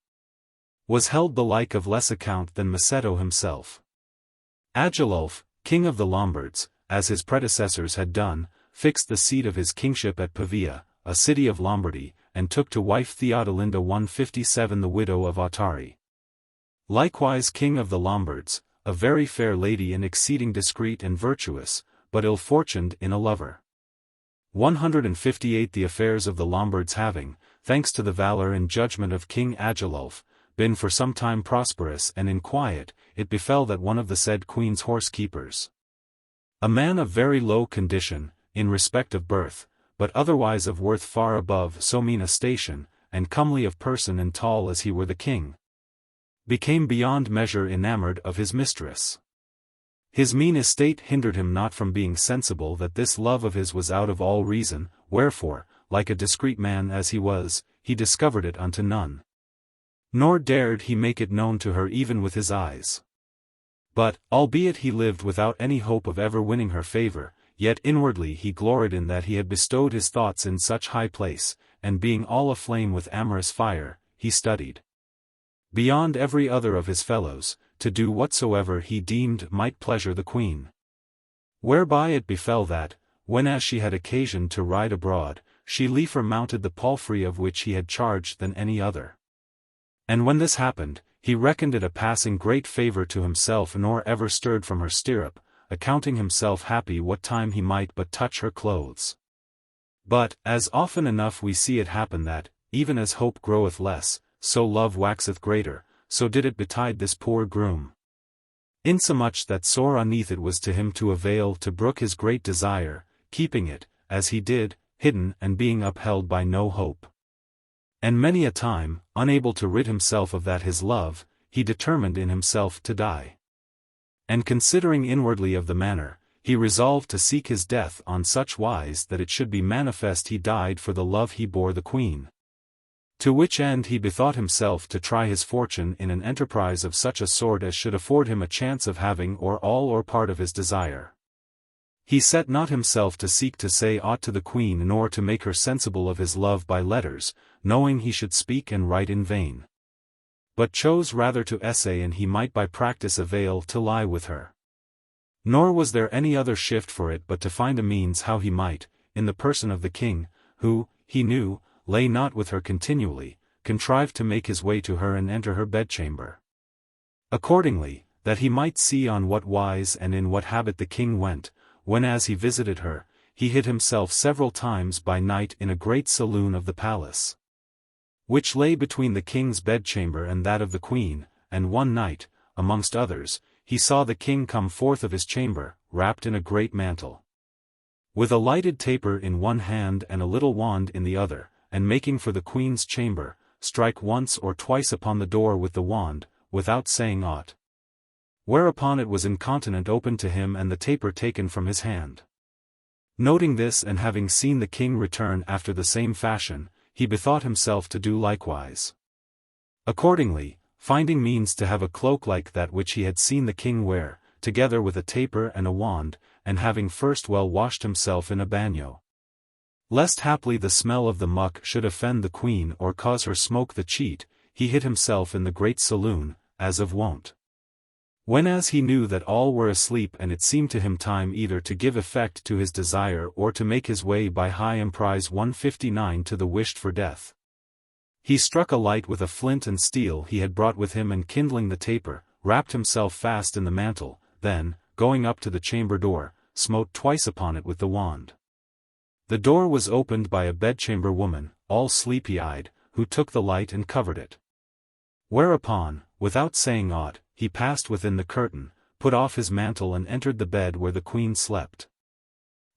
Speaker 1: was held the like of less account than Macedo himself. Agilulf, king of the Lombards, as his predecessors had done, fixed the seat of his kingship at Pavia, a city of Lombardy, and took to wife Theodelinda 157 the widow of Autari. Likewise king of the Lombards, a very fair lady and exceeding discreet and virtuous, but ill-fortuned in a lover. 158 The affairs of the Lombards having, thanks to the valor and judgment of King Agilulf, been for some time prosperous and in quiet, it befell that one of the said queen's horse-keepers, a man of very low condition, in respect of birth, but otherwise of worth far above so mean a station, and comely of person and tall as he were the king, became beyond measure enamored of his mistress. His mean estate hindered him not from being sensible that this love of his was out of all reason, wherefore, like a discreet man as he was, he discovered it unto none. Nor dared he make it known to her even with his eyes. But, albeit he lived without any hope of ever winning her favor, yet inwardly he gloried in that he had bestowed his thoughts in such high place, and being all aflame with amorous fire, he studied, beyond every other of his fellows, to do whatsoever he deemed might pleasure the queen. Whereby it befell that, whenas she had occasion to ride abroad, she liefer mounted the palfrey of which he had charge than any other. And when this happened, he reckoned it a passing great favor to himself nor ever stirred from her stirrup, accounting himself happy what time he might but touch her clothes. But, as often enough we see it happen that, even as hope groweth less, so love waxeth greater, so did it betide this poor groom. Insomuch that sore uneath it was to him to avail to brook his great desire, keeping it, as he did, hidden and being upheld by no hope. And many a time, unable to rid himself of that his love, he determined in himself to die. And considering inwardly of the manner, he resolved to seek his death on such wise that it should be manifest he died for the love he bore the queen. To which end he bethought himself to try his fortune in an enterprise of such a sort as should afford him a chance of having or all or part of his desire. He set not himself to seek to say aught to the queen nor to make her sensible of his love by letters, knowing he should speak and write in vain. But chose rather to essay and he might by practice avail to lie with her. Nor was there any other shift for it but to find a means how he might, in the person of the king, who, he knew, lay not with her continually, contrive to make his way to her and enter her bedchamber. Accordingly, that he might see on what wise and in what habit the king went, whenas he visited her, he hid himself several times by night in a great saloon of the palace, which lay between the king's bedchamber and that of the queen, and one night, amongst others, he saw the king come forth of his chamber, wrapped in a great mantle, with a lighted taper in one hand and a little wand in the other, and making for the queen's chamber, strike once or twice upon the door with the wand, without saying aught. Whereupon it was incontinent opened to him and the taper taken from his hand. Noting this and having seen the king return after the same fashion, he bethought himself to do likewise. Accordingly, finding means to have a cloak like that which he had seen the king wear, together with a taper and a wand, and having first well washed himself in a bagnio, lest haply the smell of the muck should offend the queen or cause her smoke the cheat, he hid himself in the great saloon, as of wont. Whenas he knew that all were asleep and it seemed to him time either to give effect to his desire or to make his way by high emprise 159 to the wished for death, he struck a light with a flint and steel he had brought with him and kindling the taper, wrapped himself fast in the mantle, then, going up to the chamber door, smote twice upon it with the wand. The door was opened by a bedchamber woman, all sleepy-eyed, who took the light and covered it. Whereupon, without saying aught, he passed within the curtain, put off his mantle and entered the bed where the queen slept.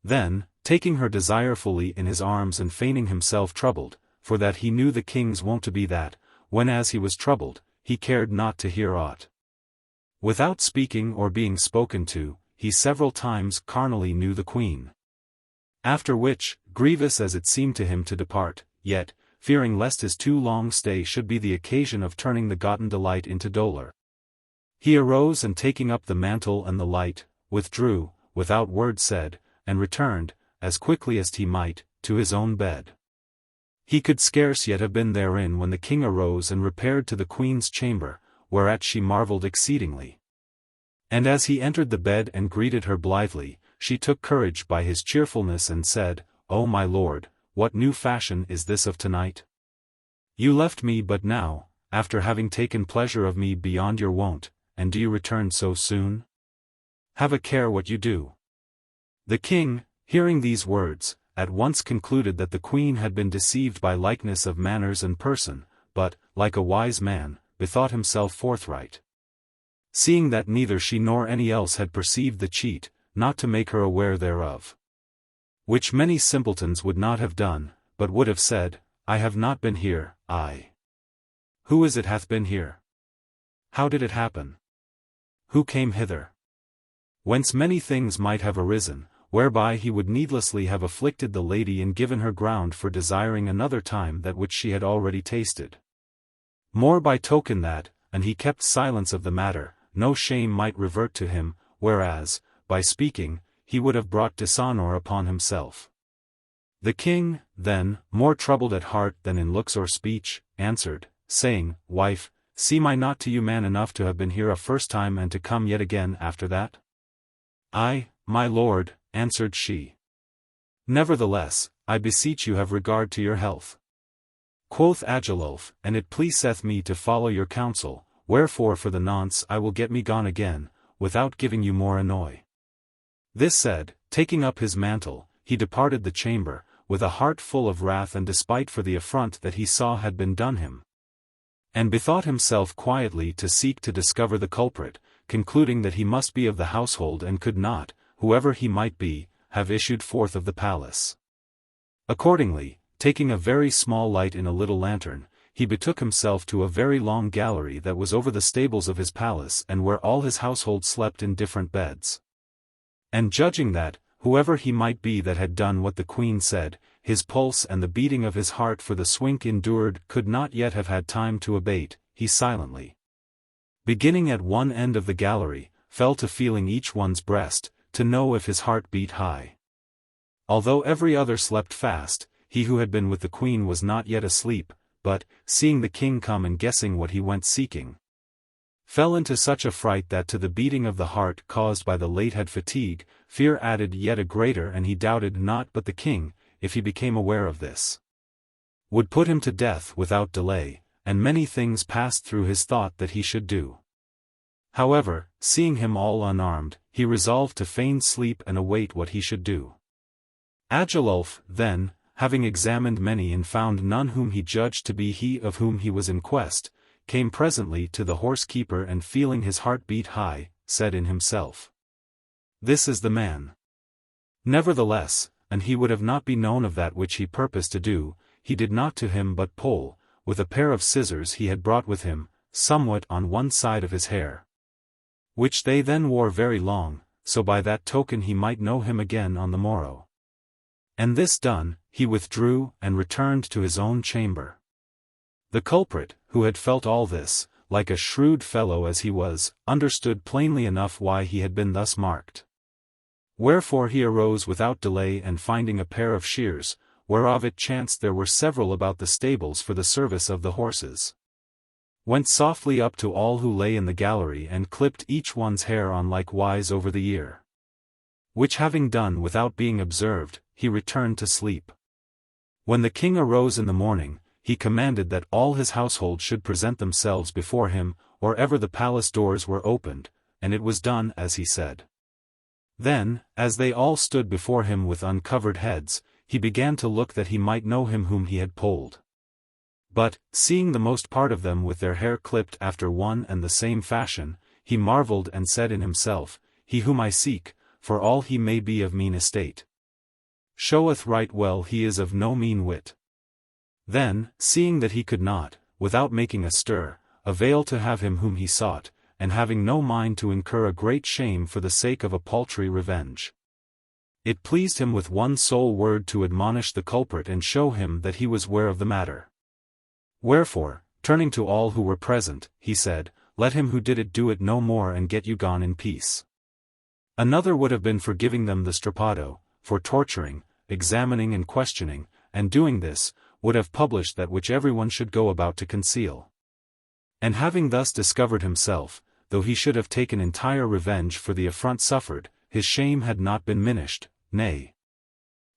Speaker 1: Then, taking her desirefully in his arms and feigning himself troubled, for that he knew the king's wont to be that, whenas he was troubled, he cared not to hear aught. Without speaking or being spoken to, he several times carnally knew the queen. After which, grievous as it seemed to him to depart, yet, fearing lest his too long stay should be the occasion of turning the gotten delight into dolour, he arose and taking up the mantle and the light, withdrew, without word said, and returned, as quickly as he might, to his own bed. He could scarce yet have been therein when the king arose and repaired to the queen's chamber, whereat she marvelled exceedingly. And as he entered the bed and greeted her blithely, she took courage by his cheerfulness and said, "O my lord, what new fashion is this of tonight? You left me but now, after having taken pleasure of me beyond your wont, and do you return so soon? Have a care what you do." The king, hearing these words, at once concluded that the queen had been deceived by likeness of manners and person, but, like a wise man, bethought himself forthright, seeing that neither she nor any else had perceived the cheat, not to make her aware thereof. Which many simpletons would not have done, but would have said, "I have not been here, I. Who is it hath been here? How did it happen? Who came hither?" Whence many things might have arisen, whereby he would needlessly have afflicted the lady and given her ground for desiring another time that which she had already tasted. More by token that, and he kept silence of the matter, no shame might revert to him, whereas, by speaking, he would have brought dishonour upon himself. The king, then, more troubled at heart than in looks or speech, answered, saying, "Wife, seem I not to you man enough to have been here a first time and to come yet again after that?" "Ay, my lord," answered she. "Nevertheless, I beseech you have regard to your health." Quoth Agilulf, "And it pleaseth me to follow your counsel, wherefore for the nonce I will get me gone again, without giving you more annoy." This said, taking up his mantle, he departed the chamber, with a heart full of wrath and despite for the affront that he saw had been done him. And bethought himself quietly to seek to discover the culprit, concluding that he must be of the household and could not, whoever he might be, have issued forth of the palace. Accordingly, taking a very small light in a little lantern, he betook himself to a very long gallery that was over the stables of his palace and where all his household slept in different beds. And judging that, whoever he might be that had done what the queen said, his pulse and the beating of his heart for the swink endured could not yet have had time to abate, he silently, beginning at one end of the gallery, fell to feeling each one's breast, to know if his heart beat high. Although every other slept fast, he who had been with the queen was not yet asleep, but, seeing the king come and guessing what he went seeking, fell into such a fright that to the beating of the heart caused by the late had fatigue, fear added yet a greater, and he doubted not but the king, if he became aware of this, would put him to death without delay, and many things passed through his thought that he should do. However, seeing him all unarmed, he resolved to feign sleep and await what he should do. Agilulf, then, having examined many and found none whom he judged to be he of whom he was in quest, came presently to the horse-keeper and feeling his heart beat high, said in himself, "This is the man." Nevertheless, and he would have not be known of that which he purposed to do, he did not to him but pull, with a pair of scissors he had brought with him, somewhat on one side of his hair, which they then wore very long, so by that token he might know him again on the morrow. And this done, he withdrew and returned to his own chamber. The culprit, who had felt all this, like a shrewd fellow as he was, understood plainly enough why he had been thus marked. Wherefore he arose without delay and finding a pair of shears, whereof it chanced there were several about the stables for the service of the horses, went softly up to all who lay in the gallery and clipped each one's hair on like wise over the ear. Which having done without being observed, he returned to sleep. When the king arose in the morning, he commanded that all his household should present themselves before him, or ever the palace doors were opened, and it was done as he said. Then, as they all stood before him with uncovered heads, he began to look that he might know him whom he had polled. But, seeing the most part of them with their hair clipped after one and the same fashion, he marvelled and said in himself, "He whom I seek, for all he may be of mean estate, showeth right well he is of no mean wit." Then, seeing that he could not, without making a stir, avail to have him whom he sought, and having no mind to incur a great shame for the sake of a paltry revenge, It pleased him with one sole word to admonish the culprit and show him that he was ware of the matter. Wherefore, turning to all who were present, he said, "Let him who did it do it no more and get you gone in peace." Another would have been for giving them the strappado, for torturing, examining and questioning, and doing this, would have published that which everyone should go about to conceal. And having thus discovered himself, though he should have taken entire revenge for the affront suffered, his shame had not been minished, nay,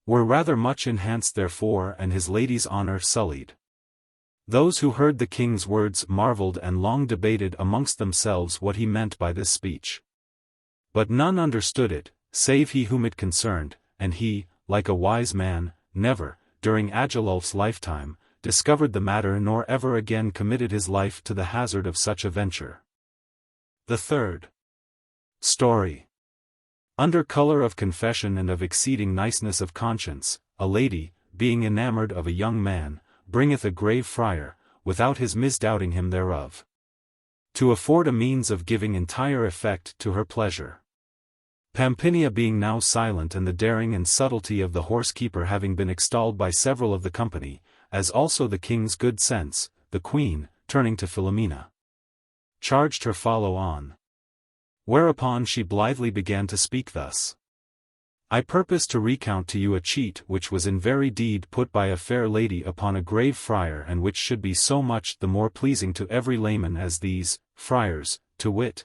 Speaker 1: were rather much enhanced therefore, and his lady's honor sullied. Those who heard the king's words marveled and long debated amongst themselves what he meant by this speech. But none understood it, save he whom it concerned, and he, like a wise man, never, during Agilulf's lifetime, discovered the matter nor ever again committed his life to the hazard of such a venture. The third story. Under color of confession and of exceeding niceness of conscience, a lady, being enamored of a young man, bringeth a grave friar, without his misdoubting him thereof, to afford a means of giving entire effect to her pleasure. Pampinea being now silent and the daring and subtlety of the horsekeeper having been extolled by several of the company, as also the king's good sense, the queen, turning to Filomena, charged her follow on. Whereupon she blithely began to speak thus. I purpose to recount to you a cheat which was in very deed put by a fair lady upon a grave friar, and which should be so much the more pleasing to every layman as these friars, to wit,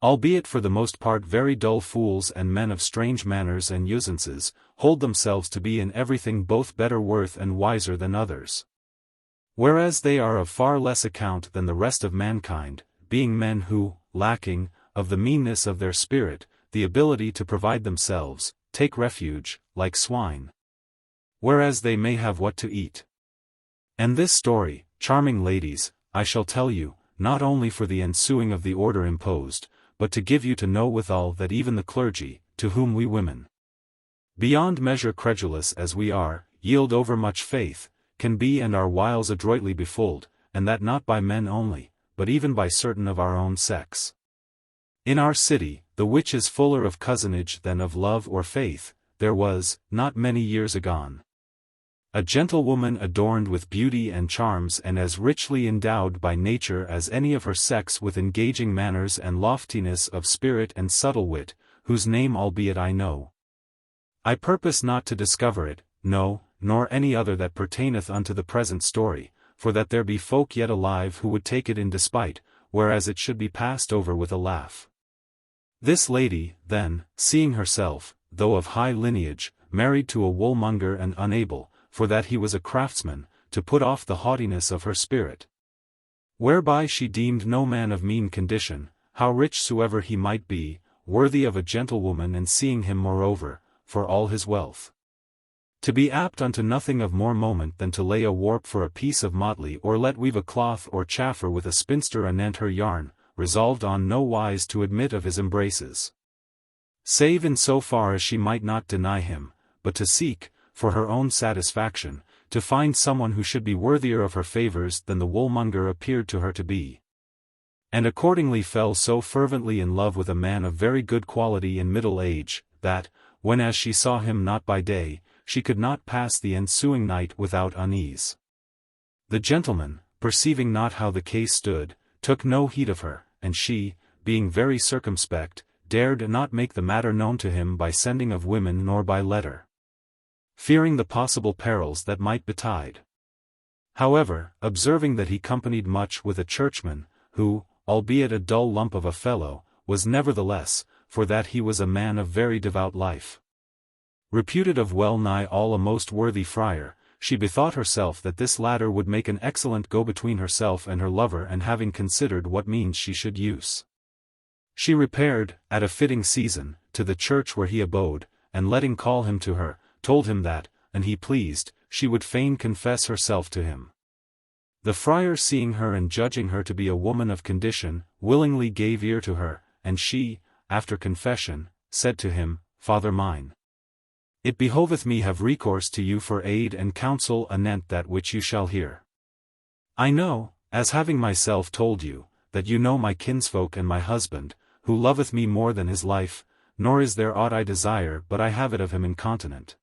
Speaker 1: albeit for the most part very dull fools and men of strange manners and usances, hold themselves to be in everything both better worth and wiser than others, whereas they are of far less account than the rest of mankind, being men who, lacking, of the meanness of their spirit, the ability to provide themselves, take refuge, like swine, whereas they may have what to eat. And this story, charming ladies, I shall tell you, not only for the ensuing of the order imposed, but to give you to know withal that even the clergy, to whom we women, beyond measure credulous as we are, yield over much faith, can be and are whiles adroitly befooled, and that not by men only, but even by certain of our own sex. In our city, the which is fuller of cousinage than of love or faith, there was, not many years agone, a gentlewoman adorned with beauty and charms and as richly endowed by nature as any of her sex with engaging manners and loftiness of spirit and subtle wit, whose name albeit I know, I purpose not to discover it, no, nor any other that pertaineth unto the present story, for that there be folk yet alive who would take it in despite, whereas it should be passed over with a laugh. This lady, then, seeing herself, though of high lineage, married to a woolmonger and unable, for that he was a craftsman, to put off the haughtiness of her spirit, whereby she deemed no man of mean condition, how rich soever he might be, worthy of a gentlewoman, and seeing him moreover, for all his wealth, to be apt unto nothing of more moment than to lay a warp for a piece of motley or let weave a cloth or chaffer with a spinster anent her yarn, resolved on no wise to admit of his embraces, save in so far as she might not deny him, but to seek, for her own satisfaction, to find someone who should be worthier of her favors than the woolmonger appeared to her to be. And accordingly fell so fervently in love with a man of very good quality in middle age, that, whenas she saw him not by day, she could not pass the ensuing night without unease. The gentleman, perceiving not how the case stood, took no heed of her, and she, being very circumspect, dared not make the matter known to him by sending of women nor by letter, fearing the possible perils that might betide. However, observing that he companied much with a churchman, who, albeit a dull lump of a fellow, was nevertheless, for that he was a man of very devout life, reputed of well nigh all a most worthy friar, she bethought herself that this latter would make an excellent go-between herself and her lover, and having considered what means she should use, she repaired, at a fitting season, to the church where he abode, and letting call him to her, told him that, an he pleased, she would fain confess herself to him. The friar seeing her and judging her to be a woman of condition, willingly gave ear to her, and she, after confession, said to him, Father mine, it behoveth me have recourse to you for aid and counsel anent that which you shall hear. I know, as having myself told you, that you know my kinsfolk and my husband, who loveth me more than his life, nor is there aught I desire but I have it of him incontinent.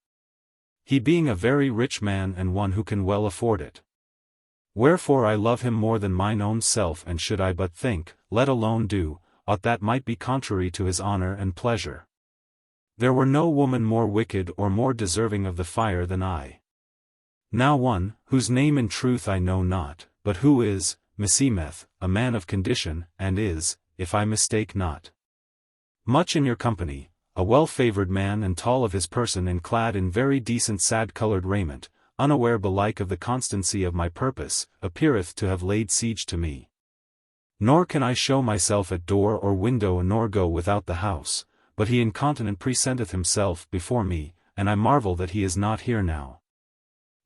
Speaker 1: He being a very rich man and one who can well afford it. Wherefore I love him more than mine own self, and should I but think, let alone do, aught that might be contrary to his honor and pleasure. There were no woman more wicked or more deserving of the fire than I. Now one, whose name in truth I know not, but who is, meseemeth, a man of condition, and is, if I mistake not, much in your company, a well-favored man and tall of his person and clad in very decent sad-colored raiment, unaware belike of the constancy of my purpose, appeareth to have laid siege to me. Nor can I show myself at door or window nor go without the house, but he incontinent presenteth himself before me, and I marvel that he is not here now.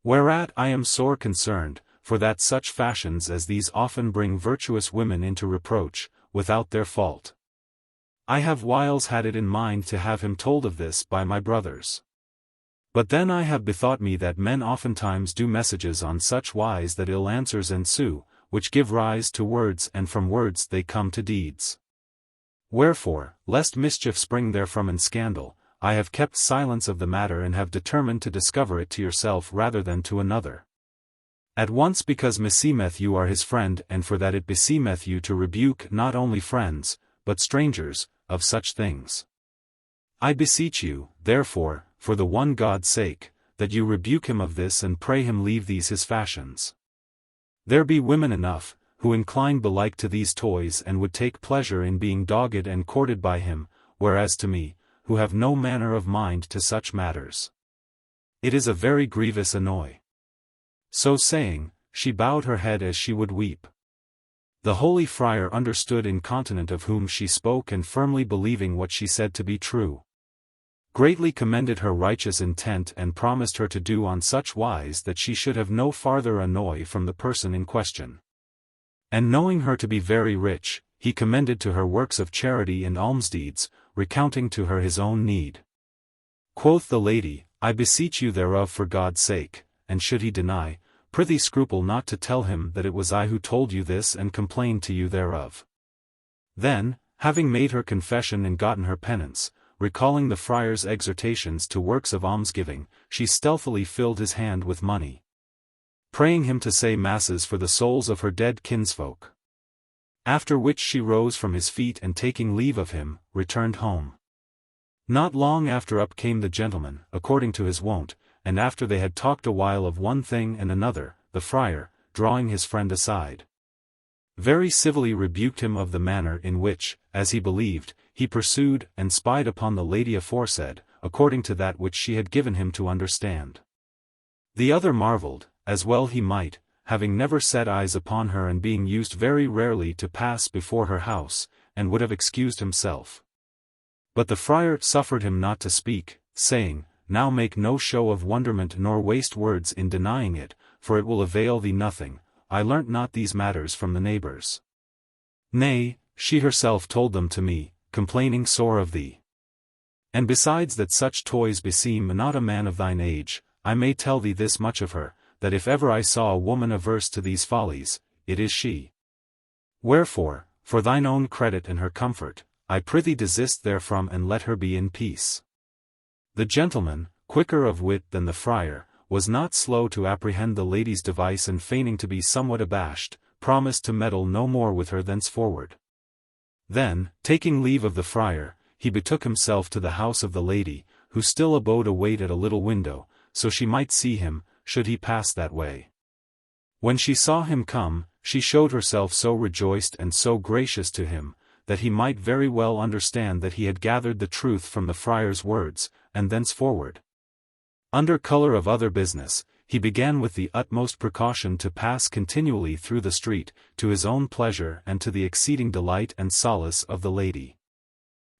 Speaker 1: Whereat I am sore concerned, for that such fashions as these often bring virtuous women into reproach, without their fault. I have whiles had it in mind to have him told of this by my brothers. But then I have bethought me that men oftentimes do messages on such wise that ill answers ensue, which give rise to words, and from words they come to deeds. Wherefore, lest mischief spring therefrom and scandal, I have kept silence of the matter and have determined to discover it to yourself rather than to another. At once because meseemeth you are his friend, and for that it beseemeth you to rebuke not only friends, but strangers, of such things. I beseech you, therefore, for the one God's sake, that you rebuke him of this and pray him leave these his fashions. There be women enough, who incline belike to these toys and would take pleasure in being dogged and courted by him, whereas to me, who have no manner of mind to such matters, it is a very grievous annoy. So saying, she bowed her head as she would weep. The holy friar understood incontinent of whom she spoke, and firmly believing what she said to be true, greatly commended her righteous intent and promised her to do on such wise that she should have no farther annoy from the person in question. And knowing her to be very rich, he commended to her works of charity and almsdeeds, recounting to her his own need. Quoth the lady, I beseech you thereof for God's sake, and should he deny, prithee scruple not to tell him that it was I who told you this and complained to you thereof. Then, having made her confession and gotten her penance, recalling the friar's exhortations to works of almsgiving, she stealthily filled his hand with money, praying him to say masses for the souls of her dead kinsfolk. After which she rose from his feet and taking leave of him, returned home. Not long after up came the gentleman, according to his wont, and after they had talked a while of one thing and another, the friar, drawing his friend aside, very civilly rebuked him of the manner in which, as he believed, he pursued and spied upon the lady aforesaid, according to that which she had given him to understand. The other marveled, as well he might, having never set eyes upon her and being used very rarely to pass before her house, and would have excused himself. But the friar suffered him not to speak, saying, Now make no show of wonderment nor waste words in denying it, for it will avail thee nothing. I learnt not these matters from the neighbors. Nay, she herself told them to me, complaining sore of thee. And besides that such toys beseem not a man of thine age, I may tell thee this much of her, that if ever I saw a woman averse to these follies, it is she. Wherefore, for thine own credit and her comfort, I prithee desist therefrom and let her be in peace. The gentleman, quicker of wit than the friar, was not slow to apprehend the lady's device, and feigning to be somewhat abashed, promised to meddle no more with her thenceforward. Then, taking leave of the friar, he betook himself to the house of the lady, who still abode await at a little window, so she might see him, should he pass that way. When she saw him come, she showed herself so rejoiced and so gracious to him, that he might very well understand that he had gathered the truth from the friar's words, and thenceforward, under colour of other business, he began with the utmost precaution to pass continually through the street, to his own pleasure and to the exceeding delight and solace of the lady.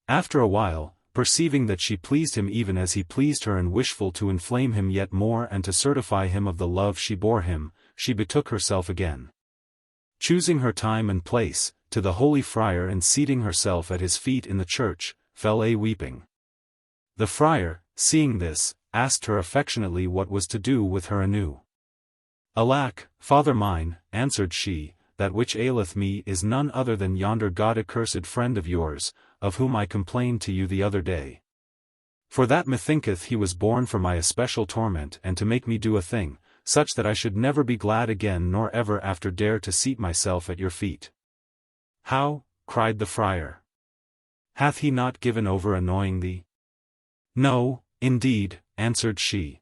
Speaker 1: After a while, perceiving that she pleased him even as he pleased her, and wishful to inflame him yet more and to certify him of the love she bore him, she betook herself again, choosing her time and place, to the holy friar, and seating herself at his feet in the church, fell a weeping. The friar, seeing this, asked her affectionately what was to do with her anew. Alack, father mine, answered she, that which aileth me is none other than yonder God-accursed friend of yours, of whom I complained to you the other day. For that methinketh he was born for my especial torment and to make me do a thing, such that I should never be glad again nor ever after dare to seat myself at your feet. How? Cried the friar. Hath he not given over annoying thee? No, indeed, answered she.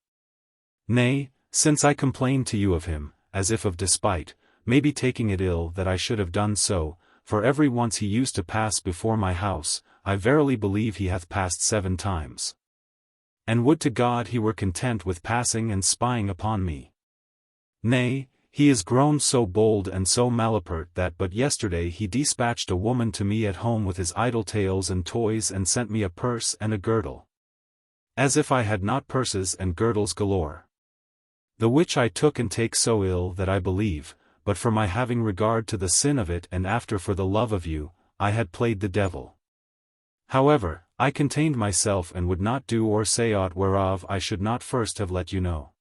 Speaker 1: Nay, since I complained to you of him, as if of despite, maybe taking it ill that I should have done so, for every once he used to pass before my house, I verily believe he hath passed 7 times. And would to God he were content with passing and spying upon me. Nay, he is grown so bold and so malapert that but yesterday he despatched a woman to me at home with his idle tales and toys and sent me a purse and a girdle. As if I had not purses and girdles galore. The which I took and take so ill that I believe, but for my having regard to the sin of it and after for the love of you, I had played the devil. However, I contained myself and would not do or say aught whereof I should not first have let you know.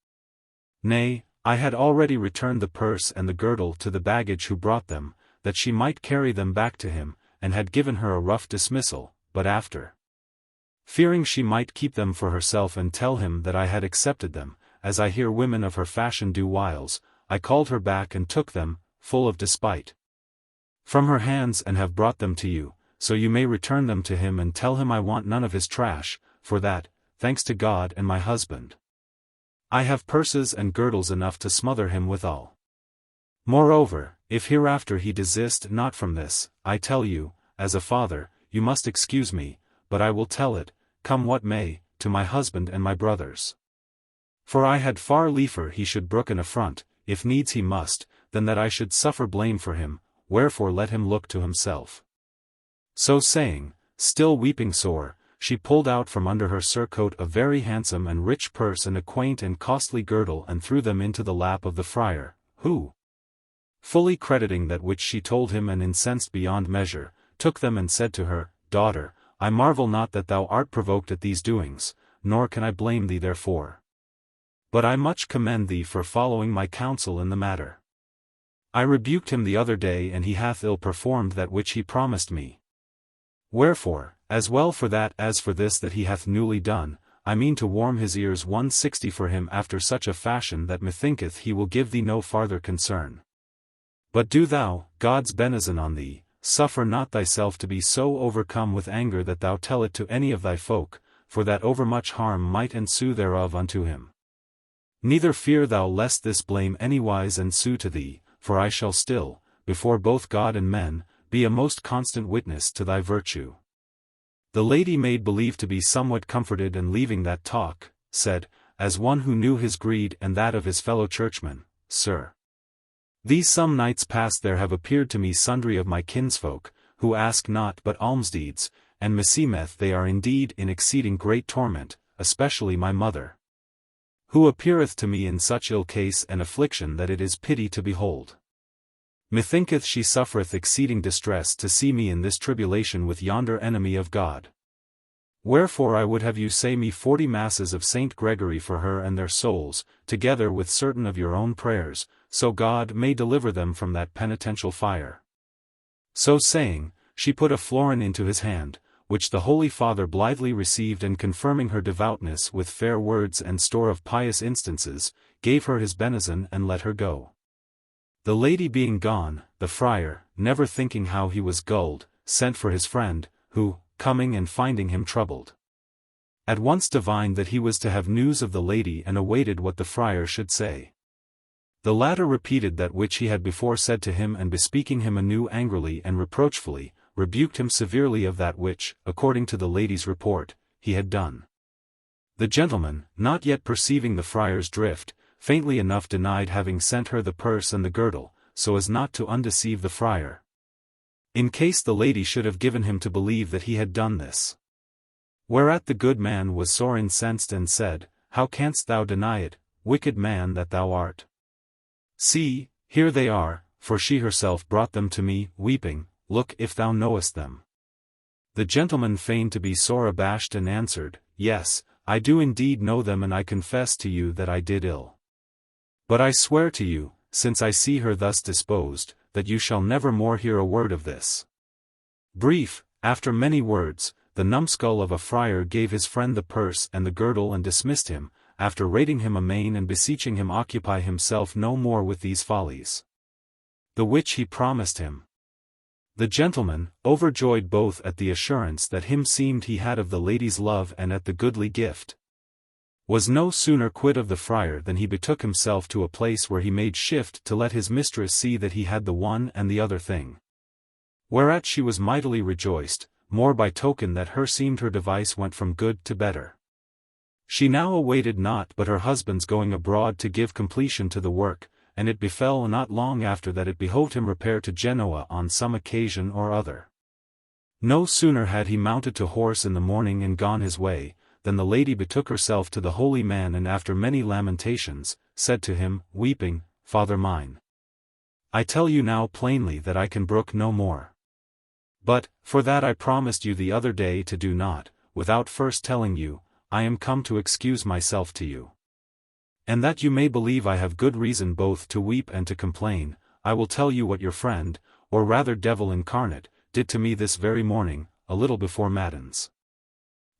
Speaker 1: Nay, I had already returned the purse and the girdle to the baggage who brought them, that she might carry them back to him, and had given her a rough dismissal, but after, fearing she might keep them for herself and tell him that I had accepted them, as I hear women of her fashion do whiles, I called her back and took them, full of despite, from her hands and have brought them to you, so you may return them to him and tell him I want none of his trash, for that, thanks to God and my husband, I have purses and girdles enough to smother him withal. Moreover, if hereafter he desist not from this, I tell you, as a father, you must excuse me, but I will tell it, come what may, to my husband and my brothers. For I had far liefer he should brook an affront, if needs he must, than that I should suffer blame for him, wherefore let him look to himself. So saying, still weeping sore, she pulled out from under her surcoat a very handsome and rich purse and a quaint and costly girdle and threw them into the lap of the friar, who, fully crediting that which she told him and incensed beyond measure, took them and said to her, Daughter, I marvel not that thou art provoked at these doings, nor can I blame thee therefore. But I much commend thee for following my counsel in the matter. I rebuked him the other day and he hath ill performed that which he promised me. Wherefore, as well for that as for this that he hath newly done, I mean to warm his ears 160 for him after such a fashion that methinketh he will give thee no farther concern. But do thou, God's benison on thee, suffer not thyself to be so overcome with anger that thou tell it to any of thy folk, for that overmuch harm might ensue thereof unto him. Neither fear thou lest this blame anywise ensue to thee, for I shall still, before both God and men, be a most constant witness to thy virtue. The lady made believe to be somewhat comforted and leaving that talk, said, as one who knew his greed and that of his fellow churchmen, Sir, these some nights past there have appeared to me sundry of my kinsfolk, who ask not but almsdeeds, and meseemeth they are indeed in exceeding great torment, especially my mother, who appeareth to me in such ill case and affliction that it is pity to behold. Methinketh she suffereth exceeding distress to see me in this tribulation with yonder enemy of God. Wherefore I would have you say me 40 masses of Saint Gregory for her and their souls, together with certain of your own prayers, so God may deliver them from that penitential fire. So saying, she put a florin into his hand, which the Holy Father blithely received and confirming her devoutness with fair words and store of pious instances, gave her his benison and let her go. The lady being gone, the friar, never thinking how he was gulled, sent for his friend, who, coming and finding him troubled, at once divined that he was to have news of the lady and awaited what the friar should say. The latter repeated that which he had before said to him and bespeaking him anew angrily and reproachfully, rebuked him severely of that which, according to the lady's report, he had done. The gentleman, not yet perceiving the friar's drift, faintly enough denied having sent her the purse and the girdle, so as not to undeceive the friar, in case the lady should have given him to believe that he had done this. Whereat the good man was sore incensed and said, How canst thou deny it, wicked man that thou art? See, here they are, for she herself brought them to me, weeping, look if thou knowest them. The gentleman feigned to be sore abashed and answered, Yes, I do indeed know them and I confess to you that I did ill. But I swear to you, since I see her thus disposed, that you shall never more hear a word of this. Brief, after many words, the numbskull of a friar gave his friend the purse and the girdle and dismissed him, after rating him amain and beseeching him occupy himself no more with these follies. The which he promised him. The gentleman, overjoyed both at the assurance that him seemed he had of the lady's love and at the goodly gift, was no sooner quit of the friar than he betook himself to a place where he made shift to let his mistress see that he had the one and the other thing. Whereat she was mightily rejoiced, more by token that her seemed her device went from good to better. She now awaited naught but her husband's going abroad to give completion to the work, and it befell not long after that it behoved him repair to Genoa on some occasion or other. No sooner had he mounted to horse in the morning and gone his way, than the lady betook herself to the holy man and after many lamentations, said to him, weeping, Father mine, I tell you now plainly that I can brook no more. But, for that I promised you the other day to do not, without first telling you, I am come to excuse myself to you. And that you may believe I have good reason both to weep and to complain, I will tell you what your friend, or rather devil incarnate, did to me this very morning, a little before matins.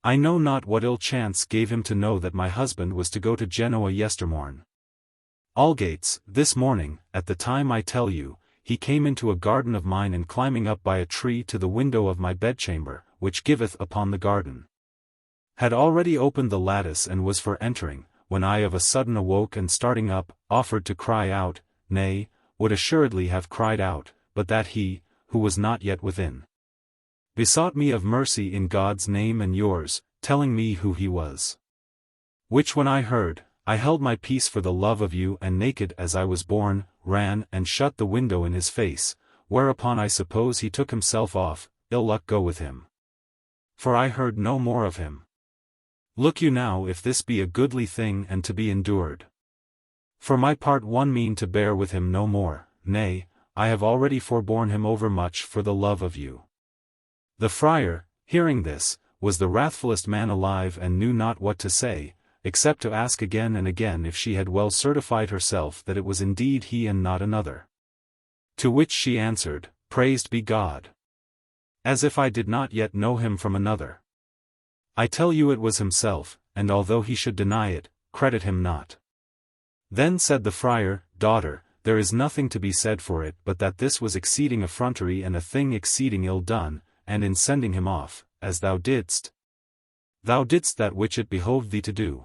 Speaker 1: I know not what ill chance gave him to know that my husband was to go to Genoa yestermorn. Algates, this morning, at the time I tell you, he came into a garden of mine and climbing up by a tree to the window of my bedchamber, which giveth upon the garden, had already opened the lattice and was for entering, when I of a sudden awoke and starting up, offered to cry out, nay, would assuredly have cried out, but that he, who was not yet within, besought me of mercy in God's name and yours, telling me who he was. Which when I heard, I held my peace for the love of you and naked as I was born, ran and shut the window in his face, whereupon I suppose he took himself off, ill luck go with him. For I heard no more of him. Look you now if this be a goodly thing and to be endured. For my part one mean to bear with him no more, nay, I have already forborne him overmuch for the love of you. The friar, hearing this, was the wrathfullest man alive and knew not what to say, except to ask again and again if she had well certified herself that it was indeed he and not another. To which she answered, Praised be God! As if I did not yet know him from another. I tell you it was himself, and although he should deny it, credit him not. Then said the friar, Daughter, there is nothing to be said for it but that this was exceeding effrontery and a thing exceeding ill done, and in sending him off, as thou didst that which it behoved thee to do.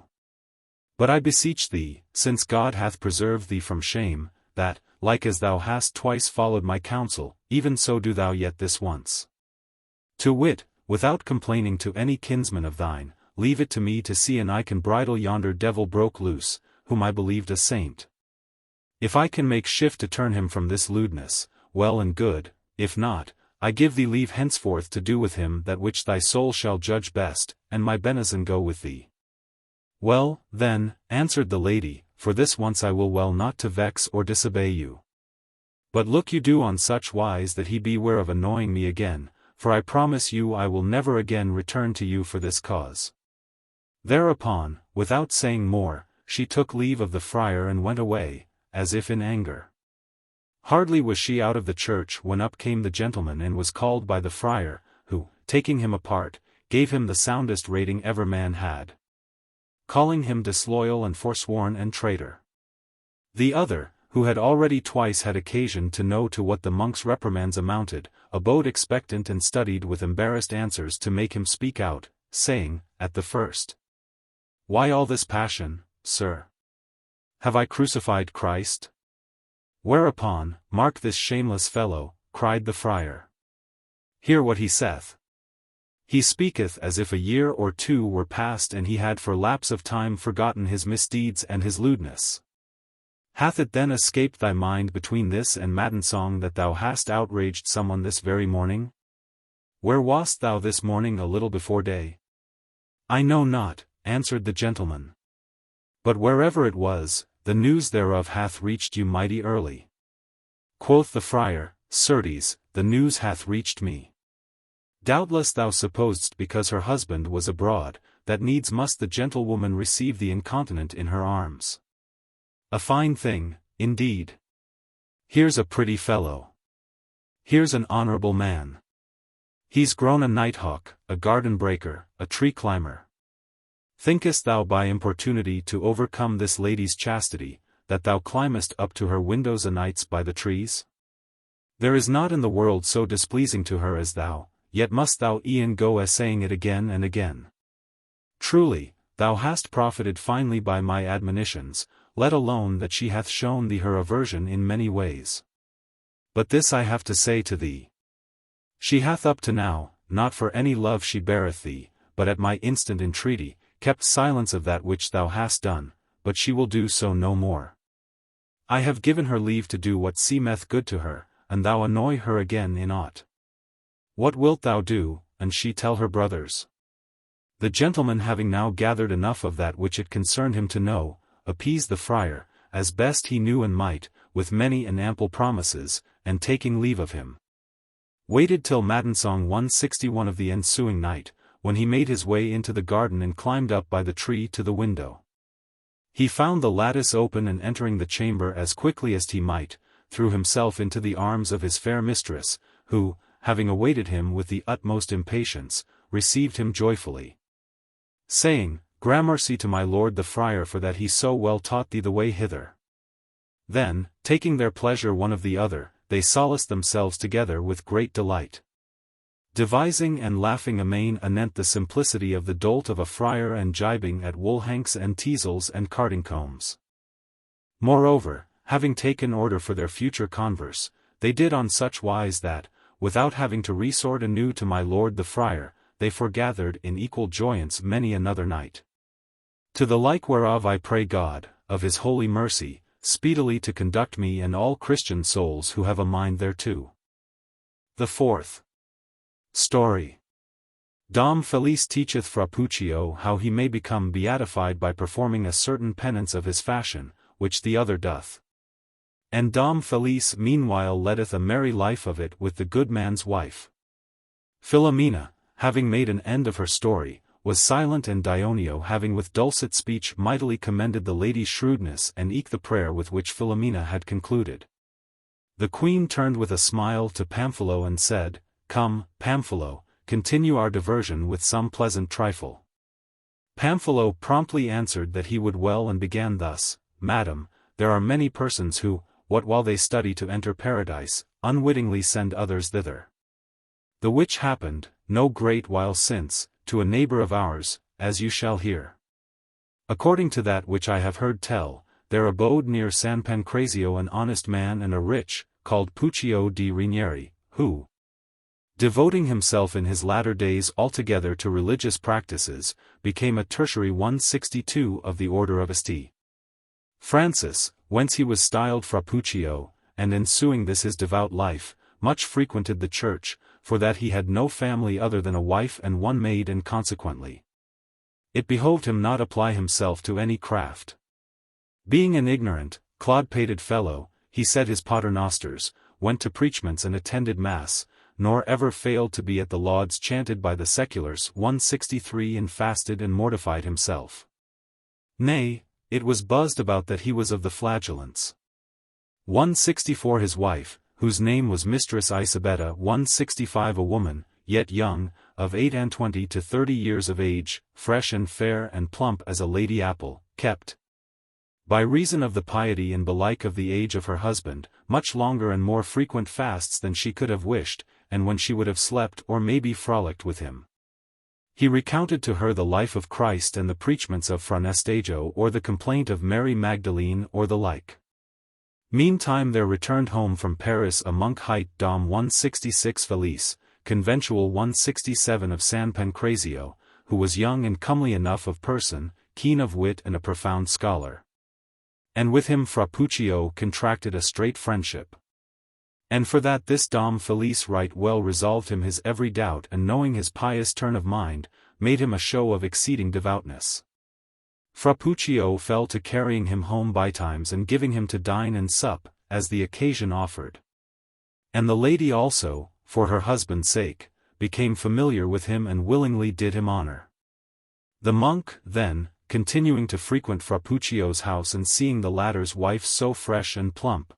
Speaker 1: But I beseech thee, since God hath preserved thee from shame, that, like as thou hast twice followed my counsel, even so do thou yet this once. To wit, without complaining to any kinsman of thine, leave it to me to see and I can bridle yonder devil broke loose, whom I believed a saint. If I can make shift to turn him from this lewdness, well and good, if not, I give thee leave henceforth to do with him that which thy soul shall judge best, and my benison go with thee. Well, then, answered the lady, for this once I will well not to vex or disobey you. But look you do on such wise that he beware of annoying me again, for I promise you I will never again return to you for this cause. Thereupon, without saying more, she took leave of the friar and went away, as if in anger. Hardly was she out of the church when up came the gentleman and was called by the friar, who, taking him apart, gave him the soundest rating ever man had, calling him disloyal and forsworn and traitor. The other, who had already twice had occasion to know to what the monk's reprimands amounted, abode expectant and studied with embarrassed answers to make him speak out, saying, at the first, Why all this passion, sir? Have I crucified Christ? Whereupon, Mark this shameless fellow, cried the friar. Hear what he saith. He speaketh as if a year or two were past and he had for lapse of time forgotten his misdeeds and his lewdness. Hath it then escaped thy mind between this and matin song that thou hast outraged someone this very morning? Where wast thou this morning a little before day? I know not, answered the gentleman. But wherever it was, the news thereof hath reached you mighty early. Quoth the friar, Certes, the news hath reached me. Doubtless thou supposedst because her husband was abroad, that needs must the gentlewoman receive the incontinent in her arms. A fine thing, indeed. Here's a pretty fellow. Here's an honorable man. He's grown a nighthawk, a garden breaker, a tree climber. Thinkest thou by importunity to overcome this lady's chastity, that thou climbest up to her windows o' nights by the trees? There is naught in the world so displeasing to her as thou, yet must thou e'en go essaying it again and again. Truly, thou hast profited finely by my admonitions, let alone that she hath shown thee her aversion in many ways. But this I have to say to thee. She hath up to now, not for any love she beareth thee, but at my instant entreaty, kept silence of that which thou hast done, but she will do so no more. I have given her leave to do what seemeth good to her, and thou annoy her again in aught. What wilt thou do, and she tell her brothers? The gentleman having now gathered enough of that which it concerned him to know, appeased the friar, as best he knew and might, with many and ample promises, and taking leave of him, waited till Matensong 161 of the ensuing night, when he made his way into the garden and climbed up by the tree to the window. He found the lattice open, and entering the chamber as quickly as he might, threw himself into the arms of his fair mistress, who, having awaited him with the utmost impatience, received him joyfully, saying, Gramercy to my lord the friar for that he so well taught thee the way hither. Then, taking their pleasure one of the other, they solaced themselves together with great delight, devising and laughing amain anent the simplicity of the dolt of a friar, and gibing at woolhanks and teazels and carding combs. Moreover, having taken order for their future converse, they did on such wise that, without having to resort anew to my lord the friar, they foregathered in equal joyance many another night. To the like whereof I pray God, of his holy mercy, speedily to conduct me and all Christian souls who have a mind thereto. The fourth story. Dom Felice teacheth Frappuccio how he may become beatified by performing a certain penance of his fashion, which the other doth. And Dom Felice meanwhile leadeth a merry life of it with the good man's wife. Filomena, having made an end of her story, was silent, and Dioneo having with dulcet speech mightily commended the lady's shrewdness and eke the prayer with which Filomena had concluded. The queen turned with a smile to Panfilo and said, Come, Panfilo, continue our diversion with some pleasant trifle. Panfilo promptly answered that he would well, and began thus, Madam, there are many persons who, what while they study to enter paradise, unwittingly send others thither. The which happened, no great while since, to a neighbor of ours, as you shall hear. According to that which I have heard tell, there abode near San Pancrazio an honest man and a rich, called Puccio di Ranieri, who, devoting himself in his latter days altogether to religious practices, became a tertiary 162 of the order of St. Francis, whence he was styled Frappuccio, and ensuing this his devout life, much frequented the church, for that he had no family other than a wife and one maid, and consequently it behoved him not apply himself to any craft. Being an ignorant, clod-pated fellow, he said his paternosters, went to preachments and attended mass, nor ever failed to be at the lauds chanted by the seculars 163, and fasted and mortified himself. Nay, it was buzzed about that he was of the flagellants. 164 his wife, whose name was Mistress Isabetta 165 a woman, yet young, of 28 to 30 years of age, fresh and fair and plump as a lady apple, kept, by reason of the piety and belike of the age of her husband, much longer and more frequent fasts than she could have wished, and when she would have slept or maybe frolicked with him. He recounted to her the life of Christ and the preachments of Fra Anastasio, or the complaint of Mary Magdalene, or the like. Meantime there returned home from Paris a monk hight Dom 166 Felice, conventual 167 of San Pancrazio, who was young and comely enough of person, keen of wit and a profound scholar. And with him Frappuccio contracted a straight friendship. And for that this Dom Felice right well resolved him his every doubt, and knowing his pious turn of mind, made him a show of exceeding devoutness. Frappuccio fell to carrying him home betimes and giving him to dine and sup, as the occasion offered. And the lady also, for her husband's sake, became familiar with him and willingly did him honor. The monk, then, continuing to frequent Frappuccio's house and seeing the latter's wife so fresh and plump,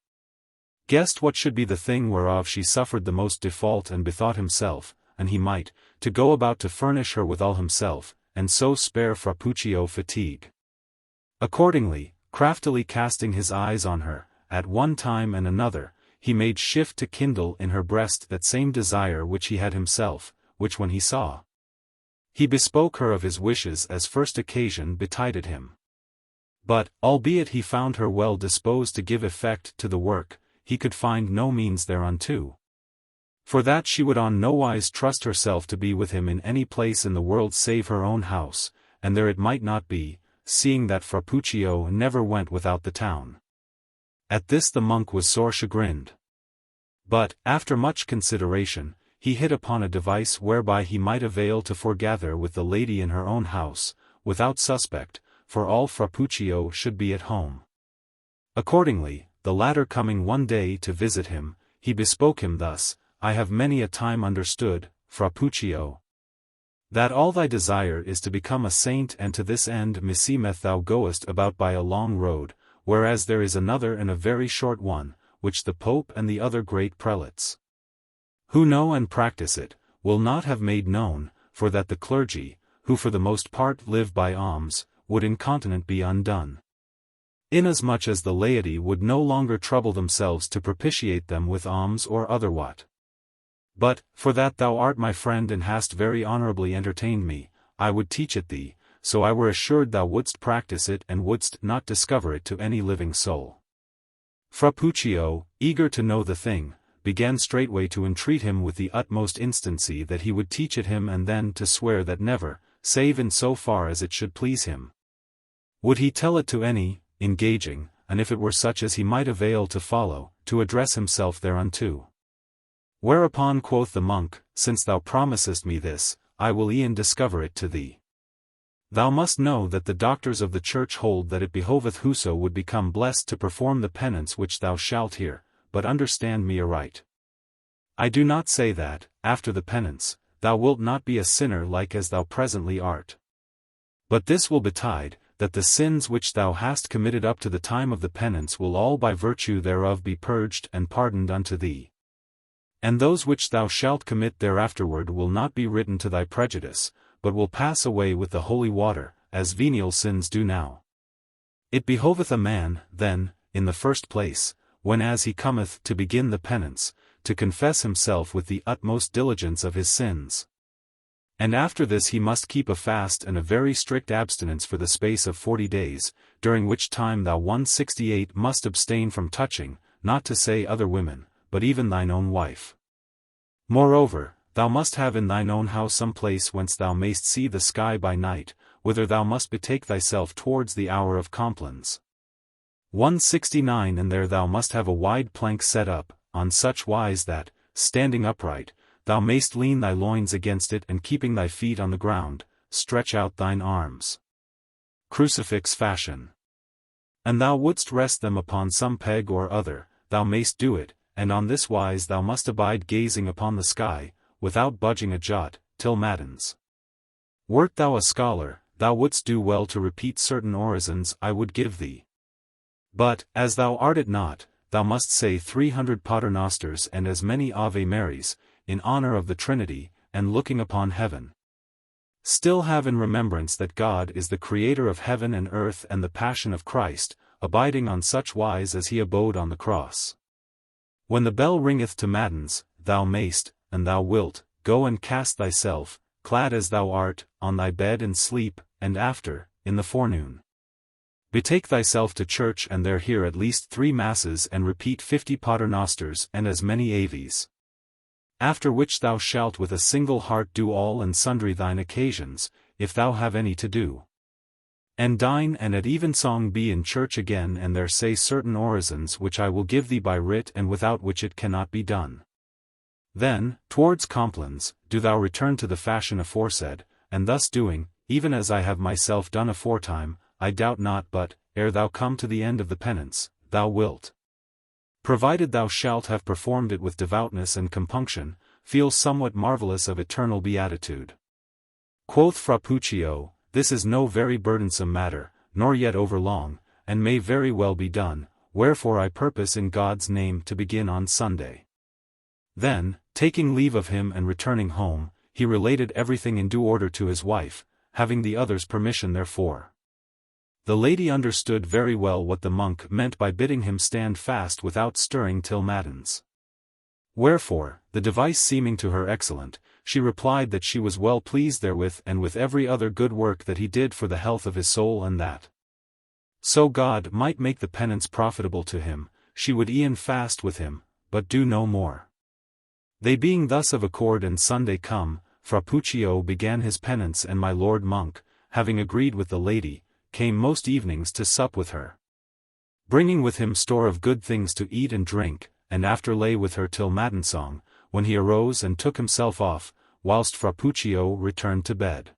Speaker 1: guessed what should be the thing whereof she suffered the most default, and bethought himself, and he might, to go about to furnish her withal himself, and so spare Frappuccio fatigue. Accordingly, craftily casting his eyes on her, at one time and another, he made shift to kindle in her breast that same desire which he had himself, which when he saw, he bespoke her of his wishes as first occasion betided him. But, albeit he found her well disposed to give effect to the work, he could find no means thereunto. For that she would on nowise trust herself to be with him in any place in the world save her own house, and there it might not be, seeing that Frappuccio never went without the town. At this the monk was sore chagrined. But, after much consideration, he hit upon a device whereby he might avail to foregather with the lady in her own house, without suspect, for all Frappuccio should be at home. Accordingly, the latter coming one day to visit him, he bespoke him thus: I have many a time understood, Frappuccio, that all thy desire is to become a saint, and to this end meseemeth thou goest about by a long road, whereas there is another and a very short one, which the Pope and the other great prelates, who know and practice it, will not have made known, for that the clergy, who for the most part live by alms, would incontinent be undone. Inasmuch as the laity would no longer trouble themselves to propitiate them with alms or other what. But, for that thou art my friend and hast very honorably entertained me, I would teach it thee, so I were assured thou wouldst practice it and wouldst not discover it to any living soul. Frappuccio, eager to know the thing, began straightway to entreat him with the utmost instancy that he would teach it him, and then to swear that never, save in so far as it should please him, would he tell it to any, engaging, and if it were such as he might avail to follow, to address himself thereunto. Whereupon quoth the monk, Since thou promisest me this, I will e'en discover it to thee. Thou must know that the doctors of the Church hold that it behoveth whoso would become blessed to perform the penance which thou shalt hear, but understand me aright. I do not say that, after the penance, thou wilt not be a sinner like as thou presently art. But this will betide, that the sins which thou hast committed up to the time of the penance will all by virtue thereof be purged and pardoned unto thee. And those which thou shalt commit thereafterward will not be written to thy prejudice, but will pass away with the holy water, as venial sins do now. It behoveth a man, then, in the first place, whenas he cometh to begin the penance, to confess himself with the utmost diligence of his sins. And after this he must keep a fast and a very strict abstinence for the space of 40 days, during which time thou 168 must abstain from touching, not to say other women, but even thine own wife. Moreover, thou must have in thine own house some place whence thou mayst see the sky by night, whither thou must betake thyself towards the hour of complines. 169 And there thou must have a wide plank set up, on such wise that, standing upright, thou mayst lean thy loins against it, and keeping thy feet on the ground, stretch out thine arms, crucifix fashion. And thou wouldst rest them upon some peg or other, thou mayst do it, and on this wise thou must abide gazing upon the sky, without budging a jot, till matins. Wert thou a scholar, thou wouldst do well to repeat certain orisons I would give thee. But, as thou art it not, thou must say 300 paternosters and as many Ave Marys, in honor of the Trinity, and looking upon heaven. Still have in remembrance that God is the Creator of heaven and earth, and the passion of Christ, abiding on such wise as he abode on the cross. When the bell ringeth to matins, thou mayst, and thou wilt, go and cast thyself, clad as thou art, on thy bed and sleep, and after, in the forenoon, betake thyself to church, and there hear at least 3 masses and repeat 50 paternosters and as many aves. After which thou shalt with a single heart do all and sundry thine occasions, if thou have any to do. And dine, and at evensong be in church again, and there say certain orisons which I will give thee by writ, and without which it cannot be done. Then, towards complines, do thou return to the fashion aforesaid, and thus doing, even as I have myself done aforetime, I doubt not but, ere thou come to the end of the penance, thou wilt, provided thou shalt have performed it with devoutness and compunction, feel somewhat marvellous of eternal beatitude. Quoth Frappuccio, This is no very burdensome matter, nor yet overlong, and may very well be done, wherefore I purpose in God's name to begin on Sunday. Then, taking leave of him and returning home, he related everything in due order to his wife, having the others' permission therefore. The lady understood very well what the monk meant by bidding him stand fast without stirring till matins. Wherefore, the device seeming to her excellent, she replied that she was well pleased therewith and with every other good work that he did for the health of his soul, and that, so God might make the penance profitable to him, she would e'en fast with him, but do no more. They being thus of accord and Sunday come, Fra Puccio began his penance, and my lord monk, having agreed with the lady, came most evenings to sup with her, bringing with him store of good things to eat and drink, and after lay with her till matensong, when he arose and took himself off, whilst Fra Puccio returned to bed.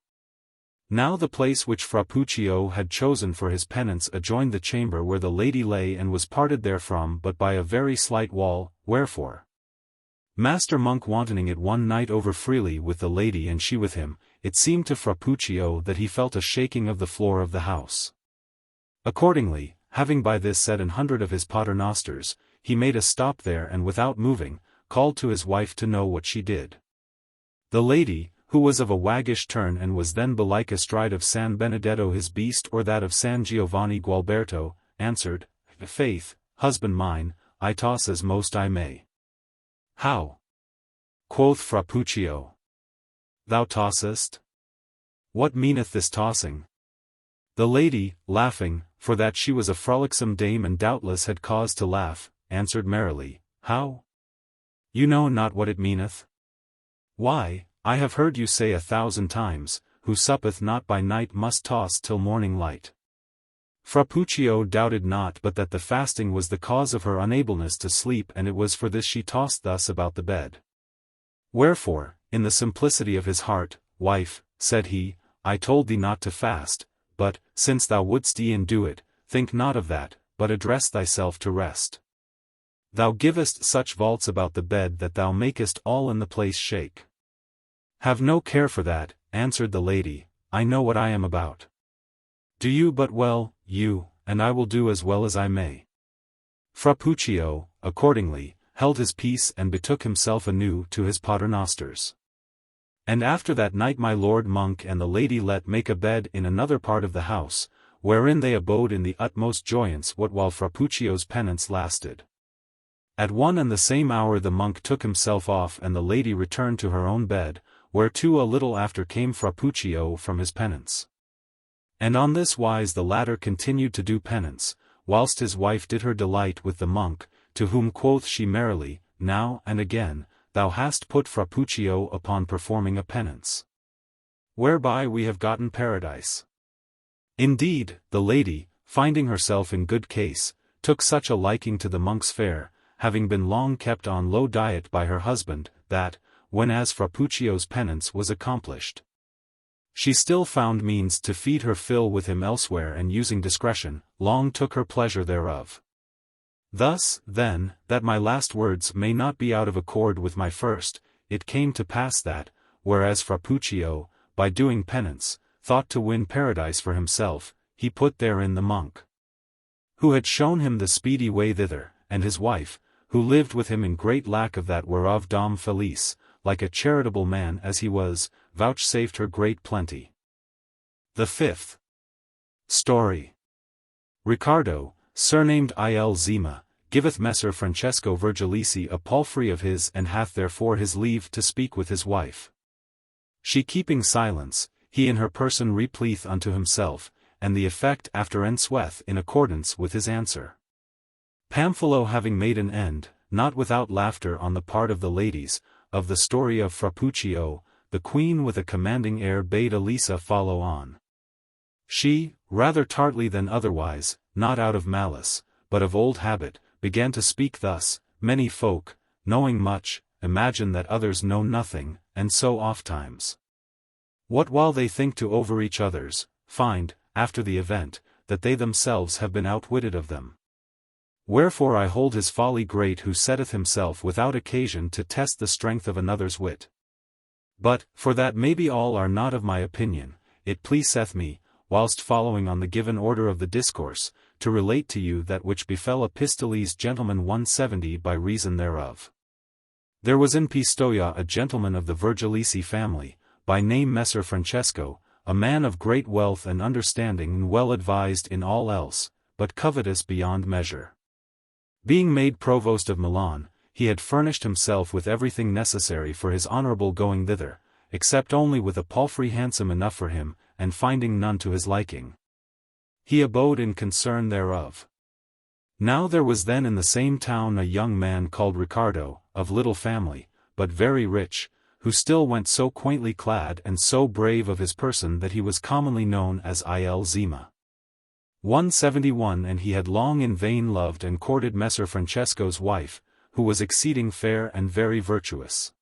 Speaker 1: Now the place which Fra Puccio had chosen for his penance adjoined the chamber where the lady lay, and was parted therefrom but by a very slight wall, wherefore, Master Monk wantoning it one night over freely with the lady and she with him, it seemed to Fra Puccio that he felt a shaking of the floor of the house. Accordingly, having by this said 100 of his paternosters, he made a stop there, and without moving, called to his wife to know what she did. The lady, who was of a waggish turn and was then belike astride of San Benedetto his beast or that of San Giovanni Gualberto, answered, Faith, husband mine, I toss as most I may. How? Quoth Fra Puccio. Thou tossest? What meaneth this tossing? The lady, laughing, for that she was a frolicsome dame and doubtless had cause to laugh, answered merrily, How? You know not what it meaneth? Why, I have heard you say 1,000 times, who suppeth not by night must toss till morning light. Fra Puccio doubted not but that the fasting was the cause of her unableness to sleep, and it was for this she tossed thus about the bed. Wherefore, in the simplicity of his heart, Wife, said he, I told thee not to fast, but, since thou wouldst e'en do it, think not of that, but address thyself to rest. Thou givest such vaults about the bed that thou makest all in the place shake. Have no care for that, answered the lady, I know what I am about. Do you but well, you, and I will do as well as I may. Fra Puccio, accordingly, held his peace and betook himself anew to his paternosters. And after that night my lord monk and the lady let make a bed in another part of the house, wherein they abode in the utmost joyance what while Fra Puccio's penance lasted. At one and the same hour the monk took himself off and the lady returned to her own bed, whereto a little after came Fra Puccio from his penance. And on this wise the latter continued to do penance, whilst his wife did her delight with the monk, to whom quoth she merrily, Now and again, thou hast put Fra Puccio upon performing a penance, whereby we have gotten paradise. Indeed, the lady, finding herself in good case, took such a liking to the monk's fare, having been long kept on low diet by her husband, that, whenas Fra Puccio's penance was accomplished, she still found means to feed her fill with him elsewhere, and using discretion, long took her pleasure thereof. Thus, then, that my last words may not be out of accord with my first, it came to pass that, whereas Fra Puccio, by doing penance, thought to win paradise for himself, he put therein the monk, who had shown him the speedy way thither, and his wife, who lived with him in great lack of that whereof Dom Felice, like a charitable man as he was, vouchsafed her great plenty. The fifth story. Riccardo, surnamed Il Zima, giveth Messer Francesco Vergilisi a palfrey of his, and hath therefore his leave to speak with his wife. She keeping silence, he in her person replieth unto himself, and the effect after ensueth in accordance with his answer. Panfilo having made an end, not without laughter on the part of the ladies, of the story of Fra Puccio, the queen with a commanding air bade Elissa follow on. She, rather tartly than otherwise, not out of malice, but of old habit, began to speak thus, Many folk, knowing much, imagine that others know nothing, and so ofttimes, what while they think to overreach others, find, after the event, that they themselves have been outwitted of them. Wherefore I hold his folly great who setteth himself without occasion to test the strength of another's wit. But, for that maybe all are not of my opinion, it pleaseth me, whilst following on the given order of the discourse, to relate to you that which befell Epistoles gentleman 170 by reason thereof. There was in Pistoia a gentleman of the Vergilici family, by name Messer Francesco, a man of great wealth and understanding and well advised in all else, but covetous beyond measure. Being made provost of Milan, he had furnished himself with everything necessary for his honorable going thither, except only with a palfrey handsome enough for him, and finding none to his liking, he abode in concern thereof. Now there was then in the same town a young man called Riccardo, of little family, but very rich, who still went so quaintly clad and so brave of his person that he was commonly known as Il Zima. 171 And he had long in vain loved and courted Messer Francesco's wife, who was exceeding fair and very virtuous.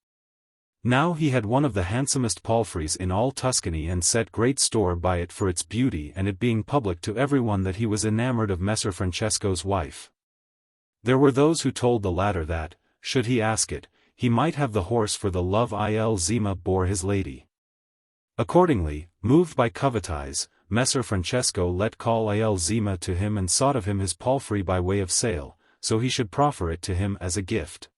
Speaker 1: Now he had one of the handsomest palfreys in all Tuscany and set great store by it for its beauty and it being public to everyone that he was enamored of Messer Francesco's wife. There were those who told the latter that, should he ask it, he might have the horse for the love Il Zima bore his lady. Accordingly, moved by covetise, Messer Francesco let call Il Zima to him and sought of him his palfrey by way of sale, so he should proffer it to him as a gift.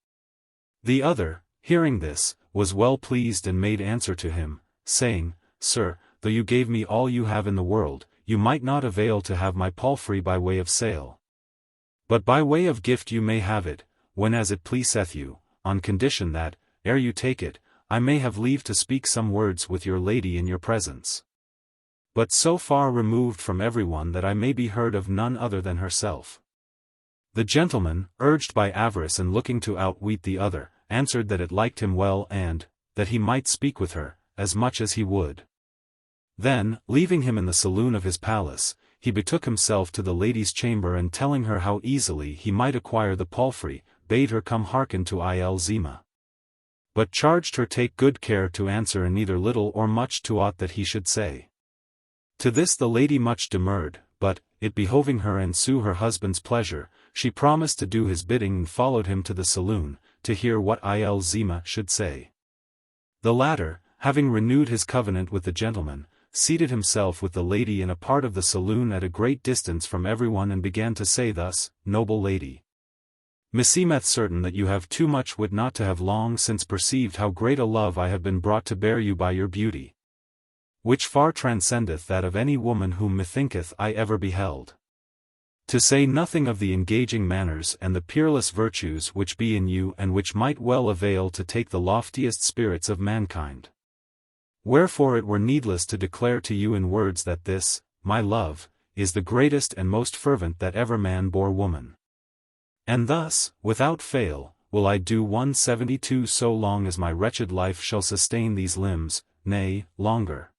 Speaker 1: The other, hearing this, was well pleased and made answer to him, saying, Sir, though you gave me all you have in the world, you might not avail to have my palfrey by way of sale. But by way of gift you may have it, when as it pleaseth you, on condition that, ere you take it, I may have leave to speak some words with your lady in your presence. But so far removed from everyone that I may be heard of none other than herself. The gentleman, urged by avarice and looking to outweat the other, answered that it liked him well and, that he might speak with her, as much as he would. Then, leaving him in the saloon of his palace, he betook himself to the lady's chamber and telling her how easily he might acquire the palfrey, bade her come hearken to Il Zima. But charged her take good care to answer in neither little or much to aught that he should say. To this the lady much demurred, but, it behoving her and sue her husband's pleasure, she promised to do his bidding and followed him to the saloon, to hear what Il Zima should say. The latter, having renewed his covenant with the gentleman, seated himself with the lady in a part of the saloon at a great distance from everyone and began to say thus, Noble lady, meseemeth certain that you have too much wit not to have long since perceived how great a love I have been brought to bear you by your beauty, which far transcendeth that of any woman whom methinketh I ever beheld. To say nothing of the engaging manners and the peerless virtues which be in you and which might well avail to take the loftiest spirits of mankind. Wherefore it were needless to declare to you in words that this, my love, is the greatest and most fervent that ever man bore woman. And thus, without fail, will I do 172 so long as my wretched life shall sustain these limbs, nay, longer.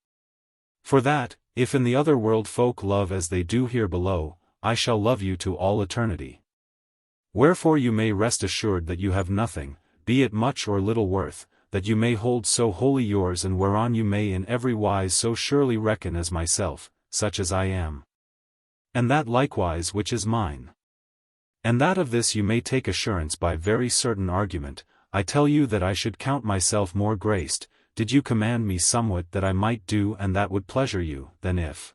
Speaker 1: For that, if in the other world folk love as they do here below, I shall love you to all eternity. Wherefore you may rest assured that you have nothing, be it much or little worth, that you may hold so wholly yours and whereon you may in every wise so surely reckon as myself, such as I am. And that likewise which is mine. And that of this you may take assurance by very certain argument, I tell you that I should count myself more graced, did you command me somewhat that I might do and that would pleasure you, than if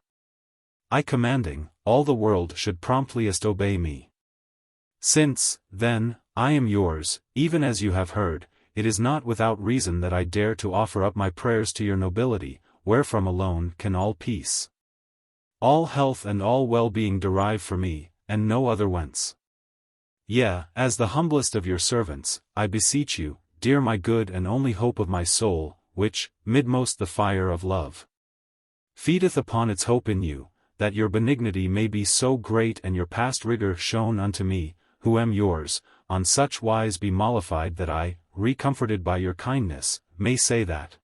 Speaker 1: I commanding, all the world should promptliest obey me. Since, then, I am yours, even as you have heard, it is not without reason that I dare to offer up my prayers to your nobility, wherefrom alone can all peace, all health and all well-being derive for me, and no other whence. Yea, as the humblest of your servants, I beseech you, dear my good and only hope of my soul, which, midmost the fire of love, feedeth upon its hope in you, that your benignity may be so great and your past rigor shown unto me, who am yours, on such wise be mollified that I, recomforted by your kindness, may say that,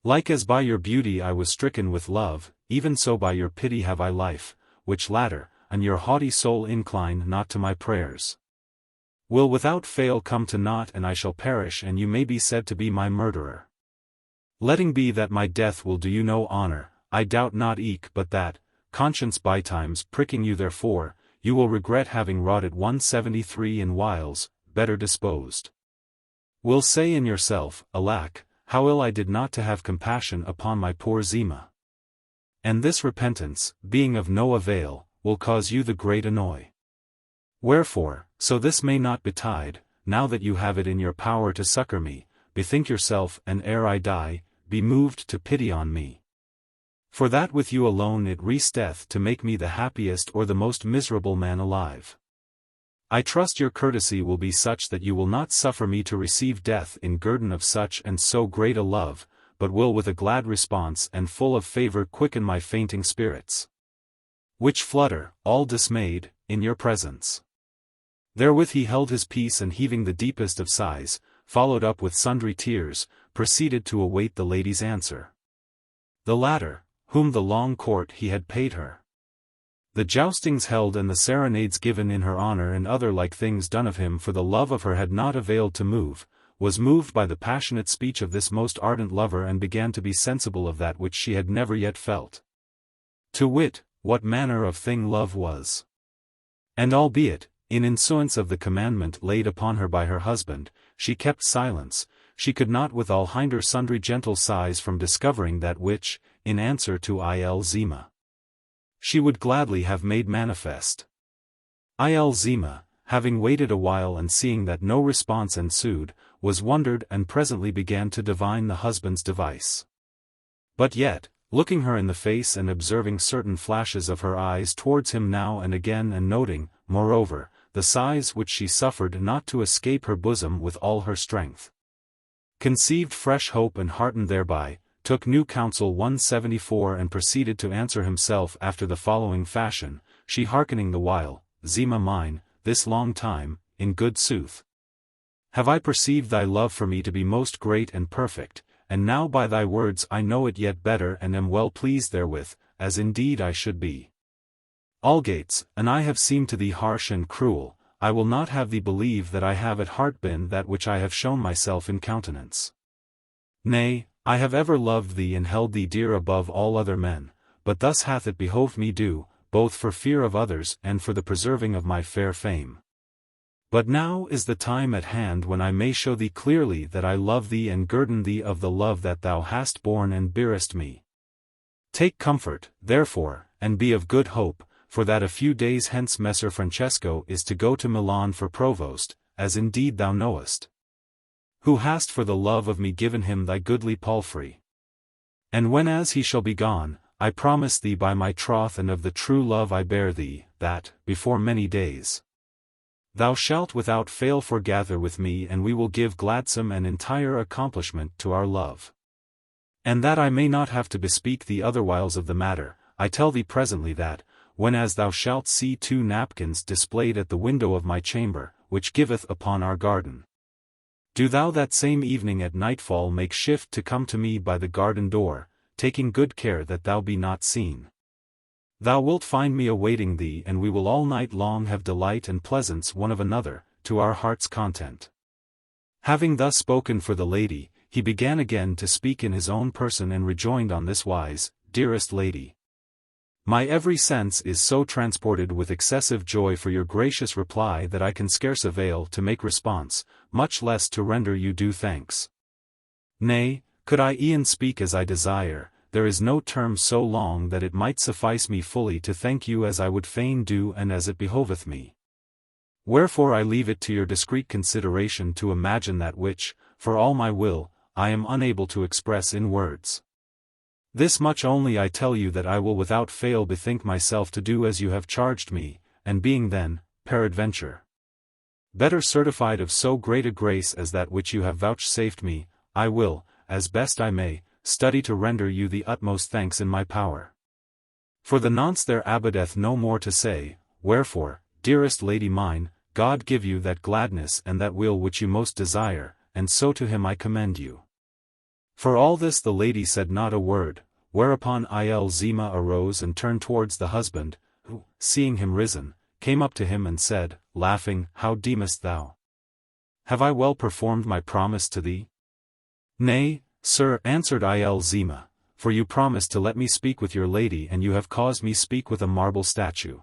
Speaker 1: like as by your beauty I was stricken with love, even so by your pity have I life, which latter, and your haughty soul incline not to my prayers, will without fail come to naught and I shall perish and you may be said to be my murderer. Letting be that my death will do you no honor, I doubt not eke but that, conscience bytimes pricking you therefore, you will regret having wrought it 173 in whiles, better disposed. Will say in yourself, alack, how ill I did not to have compassion upon my poor Zima. And this repentance, being of no avail, will cause you the great annoy. Wherefore, so this may not betide, now that you have it in your power to succor me, bethink yourself, and ere I die, be moved to pity on me. For that with you alone it resteth to make me the happiest or the most miserable man alive. I trust your courtesy will be such that you will not suffer me to receive death in guerdon of such and so great a love, but will with a glad response and full of favour quicken my fainting spirits, which flutter, all dismayed, in your presence. Therewith he held his peace, and heaving the deepest of sighs, followed up with sundry tears, proceeded to await the lady's answer. The latter, whom the long court he had paid her, the joustings held and the serenades given in her honour and other like things done of him for the love of her had not availed to move, was moved by the passionate speech of this most ardent lover, and began to be sensible of that which she had never yet felt. To wit, what manner of thing love was. And albeit, in insuance of the commandment laid upon her by her husband, she kept silence, she could not withal hinder sundry gentle sighs from discovering that which, in answer to Zema, she would gladly have made manifest. Zema, having waited a while and seeing that no response ensued, was wondered and presently began to divine the husband's device. But yet, looking her in the face and observing certain flashes of her eyes towards him now and again, and noting, moreover, the sighs which she suffered not to escape her bosom with all her strength, conceived fresh hope, and heartened thereby, took new counsel 174 and proceeded to answer himself after the following fashion, she hearkening the while: Zema mine, this long time, in good sooth, have I perceived thy love for me to be most great and perfect, and now by thy words I know it yet better, and am well pleased therewith, as indeed I should be. Algates, and I have seemed to thee harsh and cruel, I will not have thee believe that I have at heart been that which I have shown myself in countenance. Nay, I have ever loved thee and held thee dear above all other men, but thus hath it behoved me do, both for fear of others and for the preserving of my fair fame. But now is the time at hand when I may show thee clearly that I love thee, and guerdon thee of the love that thou hast borne and bearest me. Take comfort, therefore, and be of good hope, for that a few days hence Messer Francesco is to go to Milan for provost, as indeed thou knowest, who hast for the love of me given him thy goodly palfrey. And whenas he shall be gone, I promise thee by my troth and of the true love I bear thee, that, before many days, thou shalt without fail foregather with me, and we will give gladsome and entire accomplishment to our love. And that I may not have to bespeak thee otherwhiles of the matter, I tell thee presently that, whenas thou shalt see 2 napkins displayed at the window of my chamber, which giveth upon our garden, do thou that same evening at nightfall make shift to come to me by the garden door, taking good care that thou be not seen. Thou wilt find me awaiting thee, and we will all night long have delight and pleasance one of another, to our heart's content. Having thus spoken for the lady, he began again to speak in his own person, and rejoined on this wise: Dearest lady, my every sense is so transported with excessive joy for your gracious reply that I can scarce avail to make response, much less to render you due thanks. Nay, could I e'en speak as I desire, there is no term so long that it might suffice me fully to thank you as I would fain do and as it behoveth me. Wherefore I leave it to your discreet consideration to imagine that which, for all my will, I am unable to express in words. This much only I tell you, that I will without fail bethink myself to do as you have charged me, and being then, peradventure, better certified of so great a grace as that which you have vouchsafed me, I will, as best I may, study to render you the utmost thanks in my power. For the nonce there abideth no more to say, wherefore, dearest lady mine, God give you that gladness and that will which you most desire, and so to him I commend you. For all this the lady said not a word, whereupon Zema arose and turned towards the husband, who, seeing him risen, came up to him and said, laughing, How deemest thou? Have I well performed my promise to thee? Nay, sir, answered Zema, for you promised to let me speak with your lady, and you have caused me speak with a marble statue.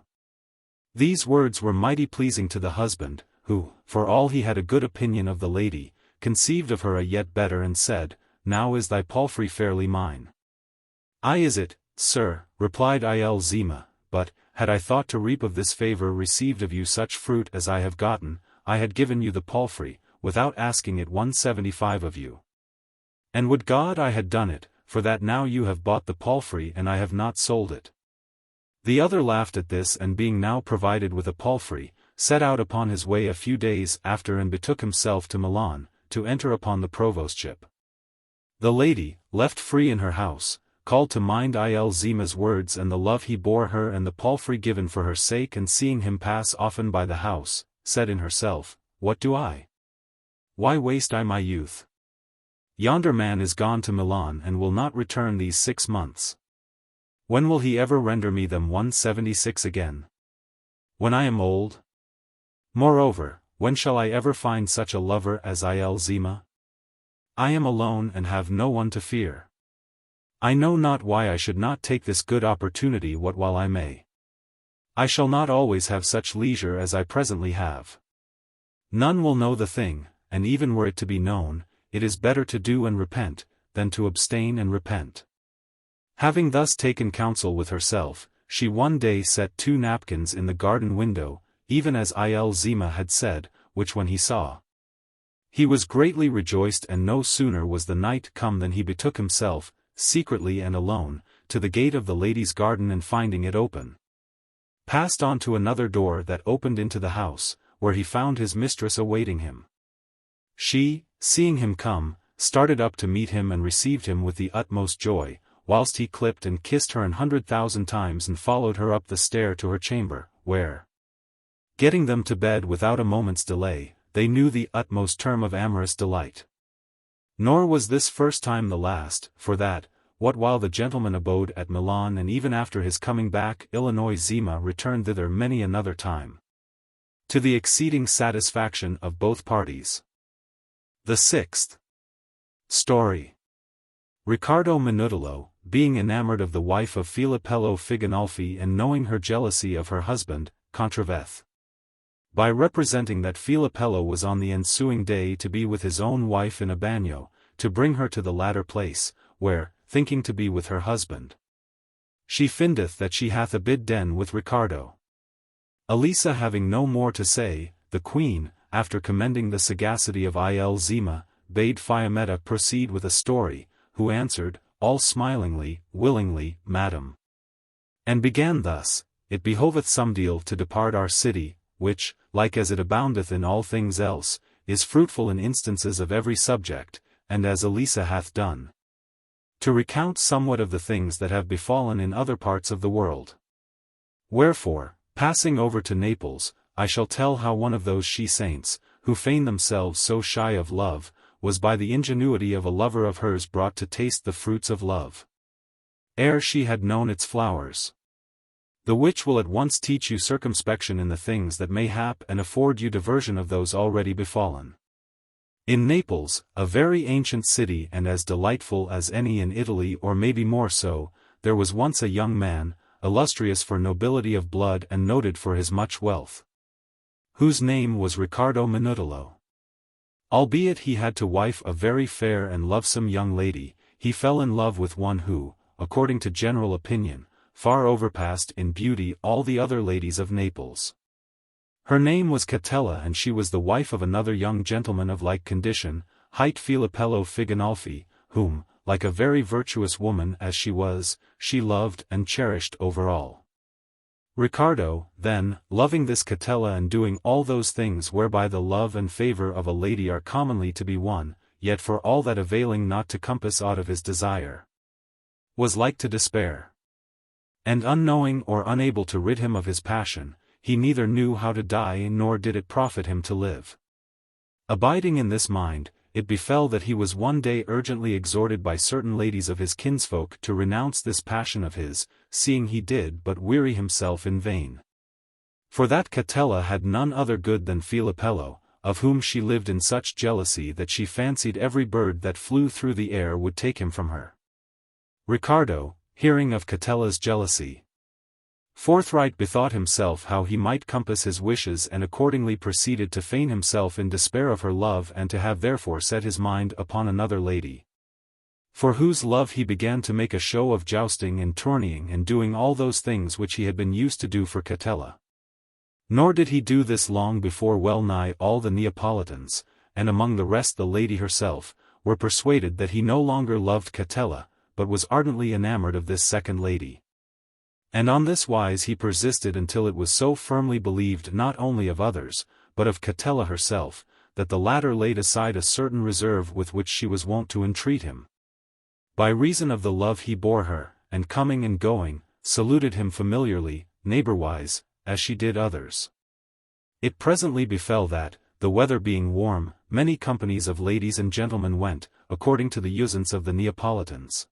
Speaker 1: These words were mighty pleasing to the husband, who, for all he had a good opinion of the lady, conceived of her a yet better, and said, Now is thy palfrey fairly mine. Is it, sir, replied Zema, but, had I thought to reap of this favor received of you such fruit as I have gotten, I had given you the palfrey, without asking it 175 of you. And would God I had done it, for that now you have bought the palfrey and I have not sold it. The other laughed at this, and being now provided with a palfrey, set out upon his way a few days after and betook himself to Milan, to enter upon the provostship. The lady, left free in her house, called to mind Ilzima's words and the love he bore her and the palfrey given for her sake, and seeing him pass often by the house, said in herself, What do I? Why waste I my youth? Yonder man is gone to Milan and will not return these 6 months. When will he ever render me them 176 again? When I am old? Moreover, when shall I ever find such a lover as Ilzima? I am alone and have no one to fear. I know not why I should not take this good opportunity what while I may. I shall not always have such leisure as I presently have. None will know the thing, and even were it to be known, it is better to do and repent, than to abstain and repent. Having thus taken counsel with herself, she one day set 2 napkins in the garden window, even as Ilzima had said, which when he saw, he was greatly rejoiced, and no sooner was the night come than he betook himself, secretly and alone, to the gate of the lady's garden, and finding it open, passed on to another door that opened into the house, where he found his mistress awaiting him. She, seeing him come, started up to meet him and received him with the utmost joy, whilst he clipped and kissed her 100,000 times and followed her up the stair to her chamber, where, getting them to bed without a moment's delay, they knew the utmost term of amorous delight. Nor was this first time the last, for that, what while the gentleman abode at Milan and even after his coming back Zima returned thither many another time, to the exceeding satisfaction of both parties. The 6th story. Riccardo Minutolo, being enamored of the wife of Filipello Figanolfi and knowing her jealousy of her husband, contraveth, by representing that Filipello was on the ensuing day to be with his own wife in a bagno, to bring her to the latter place, where, thinking to be with her husband, she findeth that she hath a bid den with Riccardo. Elissa having no more to say, the queen, after commending the sagacity of Ilzima, bade Fiammetta proceed with a story, who answered, all smilingly, willingly, madam. And began thus, It behoveth some deal to depart our city, which, like as it aboundeth in all things else, is fruitful in instances of every subject, and as Elissa hath done, to recount somewhat of the things that have befallen in other parts of the world. Wherefore, passing over to Naples, I shall tell how one of those she-saints, who feign themselves so shy of love, was by the ingenuity of a lover of hers brought to taste the fruits of love, ere she had known its flowers. The which will at once teach you circumspection in the things that may hap and afford you diversion of those already befallen. In Naples, a very ancient city and as delightful as any in Italy or maybe more so, there was once a young man, illustrious for nobility of blood and noted for his much wealth, whose name was Riccardo Minutolo. Albeit he had to wife a very fair and lovesome young lady, he fell in love with one who, according to general opinion, far overpassed in beauty all the other ladies of Naples. Her name was Catella, and she was the wife of another young gentleman of like condition, hight Filipello Figanolfi, whom, like a very virtuous woman as she was, she loved and cherished over all. Riccardo, then, loving this Catella and doing all those things whereby the love and favor of a lady are commonly to be won, yet for all that availing not to compass aught of his desire, was like to despair. And unknowing or unable to rid him of his passion, he neither knew how to die nor did it profit him to live. Abiding in this mind, it befell that he was one day urgently exhorted by certain ladies of his kinsfolk to renounce this passion of his, seeing he did but weary himself in vain. For that Catella had none other good than Filipello, of whom she lived in such jealousy that she fancied every bird that flew through the air would take him from her. Riccardo, hearing of Catella's jealousy, forthright bethought himself how he might compass his wishes, and accordingly proceeded to feign himself in despair of her love and to have therefore set his mind upon another lady. for whose love he began to make a show of jousting and tourneying and doing all those things which he had been used to do for Catella. Nor did he do this long before well nigh all the Neapolitans, and among the rest the lady herself, were persuaded that he no longer loved Catella, but was ardently enamored of this second lady. And on this wise he persisted until it was so firmly believed not only of others, but of Catella herself, that the latter laid aside a certain reserve with which she was wont to entreat him. By reason of the love he bore her, and coming and going, saluted him familiarly, neighbour-wise, as she did others. It presently befell that, the weather being warm, many companies of ladies and gentlemen went, according to the usance of the Neapolitans,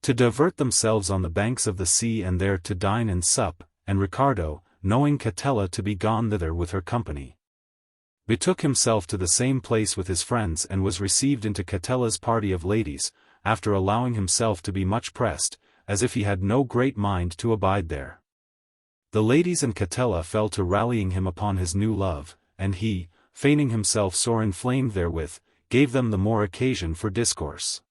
Speaker 1: to divert themselves on the banks of the sea and there to dine and sup, and Ricardo, knowing Catella to be gone thither with her company, betook himself to the same place with his friends and was received into Catella's party of ladies, after allowing himself to be much pressed, as if he had no great mind to abide there. The ladies and Catella fell to rallying him upon his new love, and he, feigning himself sore inflamed therewith, gave them the more occasion for discourse.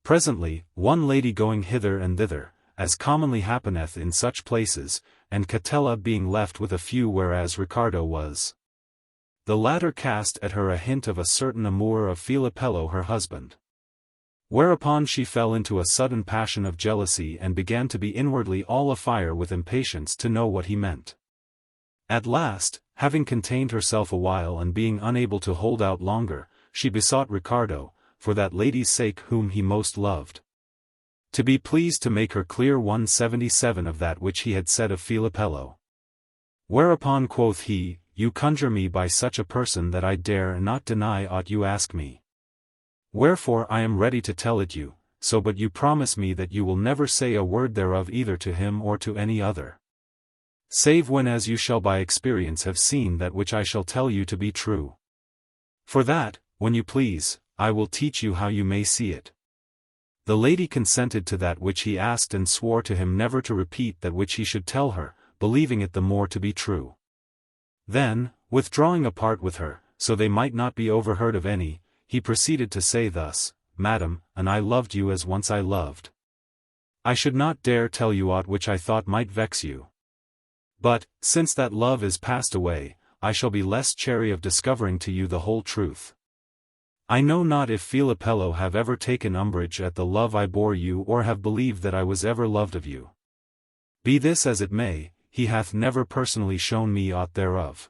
Speaker 1: Presently, one lady going hither and thither, as commonly happeneth in such places, and Catella being left with a few whereas Ricardo was, the latter cast at her a hint of a certain amour of Filipello her husband. Whereupon she fell into a sudden passion of jealousy and began to be inwardly all afire with impatience to know what he meant. At last, having contained herself a while and being unable to hold out longer, she besought Ricardo, for that lady's sake whom he most loved, to be pleased to make her clear 177 of that which he had said of Filipello. Whereupon quoth he, You conjure me by such a person that I dare not deny aught you ask me. Wherefore I am ready to tell it you, so but you promise me that you will never say a word thereof either to him or to any other, save when as you shall by experience have seen that which I shall tell you to be true. For that, when you please, I will teach you how you may see it. The lady consented to that which he asked and swore to him never to repeat that which he should tell her, believing it the more to be true. Then, withdrawing apart with her, so they might not be overheard of any, he proceeded to say thus, Madam, and I loved you as once I loved. I should not dare tell you aught which I thought might vex you. But, since that love is passed away, I shall be less chary of discovering to you the whole truth. I know not if Filipello have ever taken umbrage at the love I bore you or have believed that I was ever loved of you. Be this as it may, he hath never personally shown me aught thereof.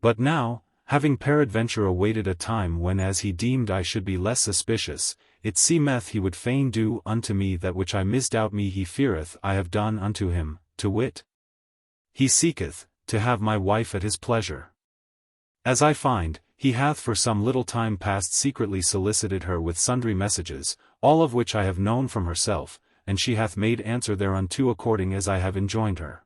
Speaker 1: But now, having peradventure awaited a time when as he deemed I should be less suspicious, it seemeth he would fain do unto me that which I misdoubt me he feareth I have done unto him, to wit, he seeketh, to have my wife at his pleasure. As I find, he hath for some little time past secretly solicited her with sundry messages, all of which I have known from herself, and she hath made answer thereunto according as I have enjoined her.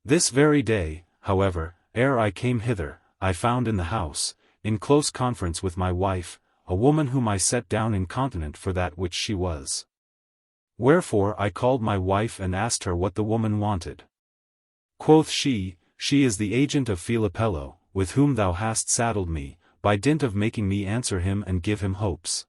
Speaker 1: This very day, however, ere I came hither, I found in the house, in close conference with my wife, a woman whom I set down incontinent for that which she was. Wherefore I called my wife and asked her what the woman wanted. Quoth she, She is the agent of Filipello, with whom thou hast saddled me, by dint of making me answer him and give him hopes.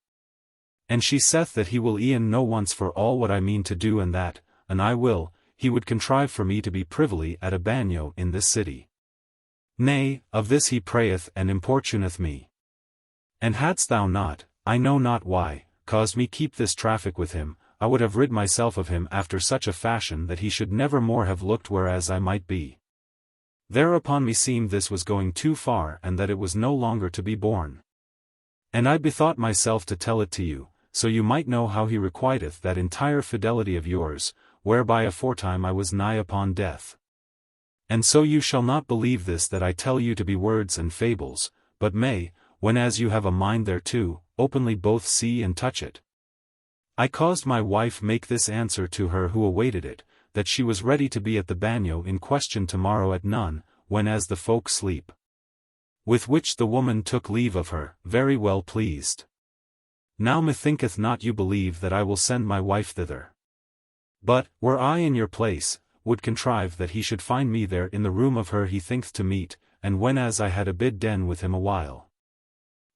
Speaker 1: And she saith that he will e'en know once for all what I mean to do and that, and I will, he would contrive for me to be privily at a bagnio in this city. Nay, of this he prayeth and importuneth me. And hadst thou not, I know not why, caused me keep this traffic with him, I would have rid myself of him after such a fashion that he should never more have looked whereas I might be. Thereupon meseemed this was going too far and that it was no longer to be borne. And I bethought myself to tell it to you, so you might know how he requiteth that entire fidelity of yours, whereby aforetime I was nigh upon death. And so you shall not believe this that I tell you to be words and fables, but may, whenas you have a mind thereto, openly both see and touch it. I caused my wife make this answer to her who awaited it, that she was ready to be at the bagnio in question tomorrow at none, whenas the folk sleep. With which the woman took leave of her, very well pleased. Now methinketh not you believe that I will send my wife thither. But, were I in your place, would contrive that he should find me there in the room of her he thinketh to meet, and whenas I had a bid den with him a while.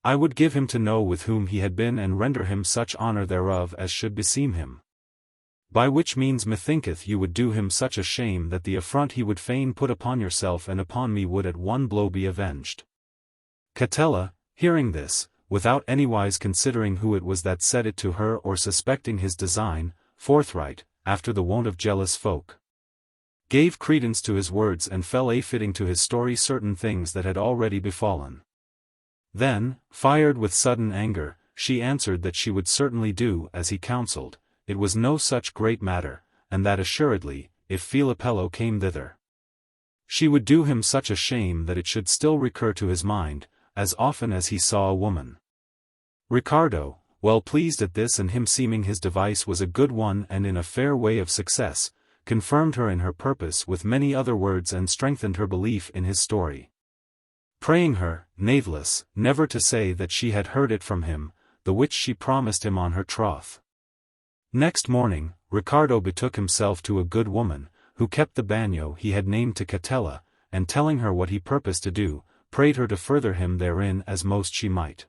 Speaker 1: I would give him to know with whom he had been and render him such honour thereof as should beseem him. By which means methinketh you would do him such a shame that the affront he would fain put upon yourself and upon me would at one blow be avenged. Catella, hearing this, without anywise considering who it was that said it to her or suspecting his design, forthright, after the wont of jealous folk, gave credence to his words and fell a-fitting to his story certain things that had already befallen. Then, fired with sudden anger, she answered that she would certainly do as he counselled, it was no such great matter, and that assuredly, if Filipello came thither, she would do him such a shame that it should still recur to his mind, as often as he saw a woman. Ricardo, well pleased at this and him seeming his device was a good one and in a fair way of success, confirmed her in her purpose with many other words and strengthened her belief in his story, praying her, natheless, never to say that she had heard it from him, the which she promised him on her troth. Next morning, Ricardo betook himself to a good woman, who kept the bagnio he had named to Catella, and telling her what he purposed to do, prayed her to further him therein as most she might.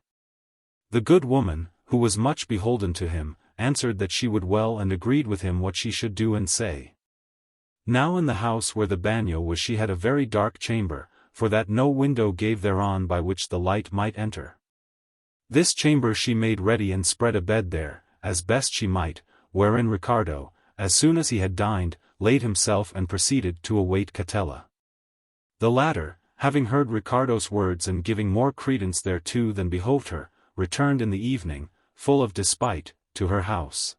Speaker 1: The good woman, who was much beholden to him, answered that she would well and agreed with him what she should do and say. Now in the house where the bagnio was she had a very dark chamber, for that no window gave thereon by which the light might enter. This chamber she made ready and spread a bed there, as best she might, wherein Ricardo, as soon as he had dined, laid himself and proceeded to await Catella. The latter, having heard Ricardo's words and giving more credence thereto than behoved her, returned in the evening, full of despite, to her house.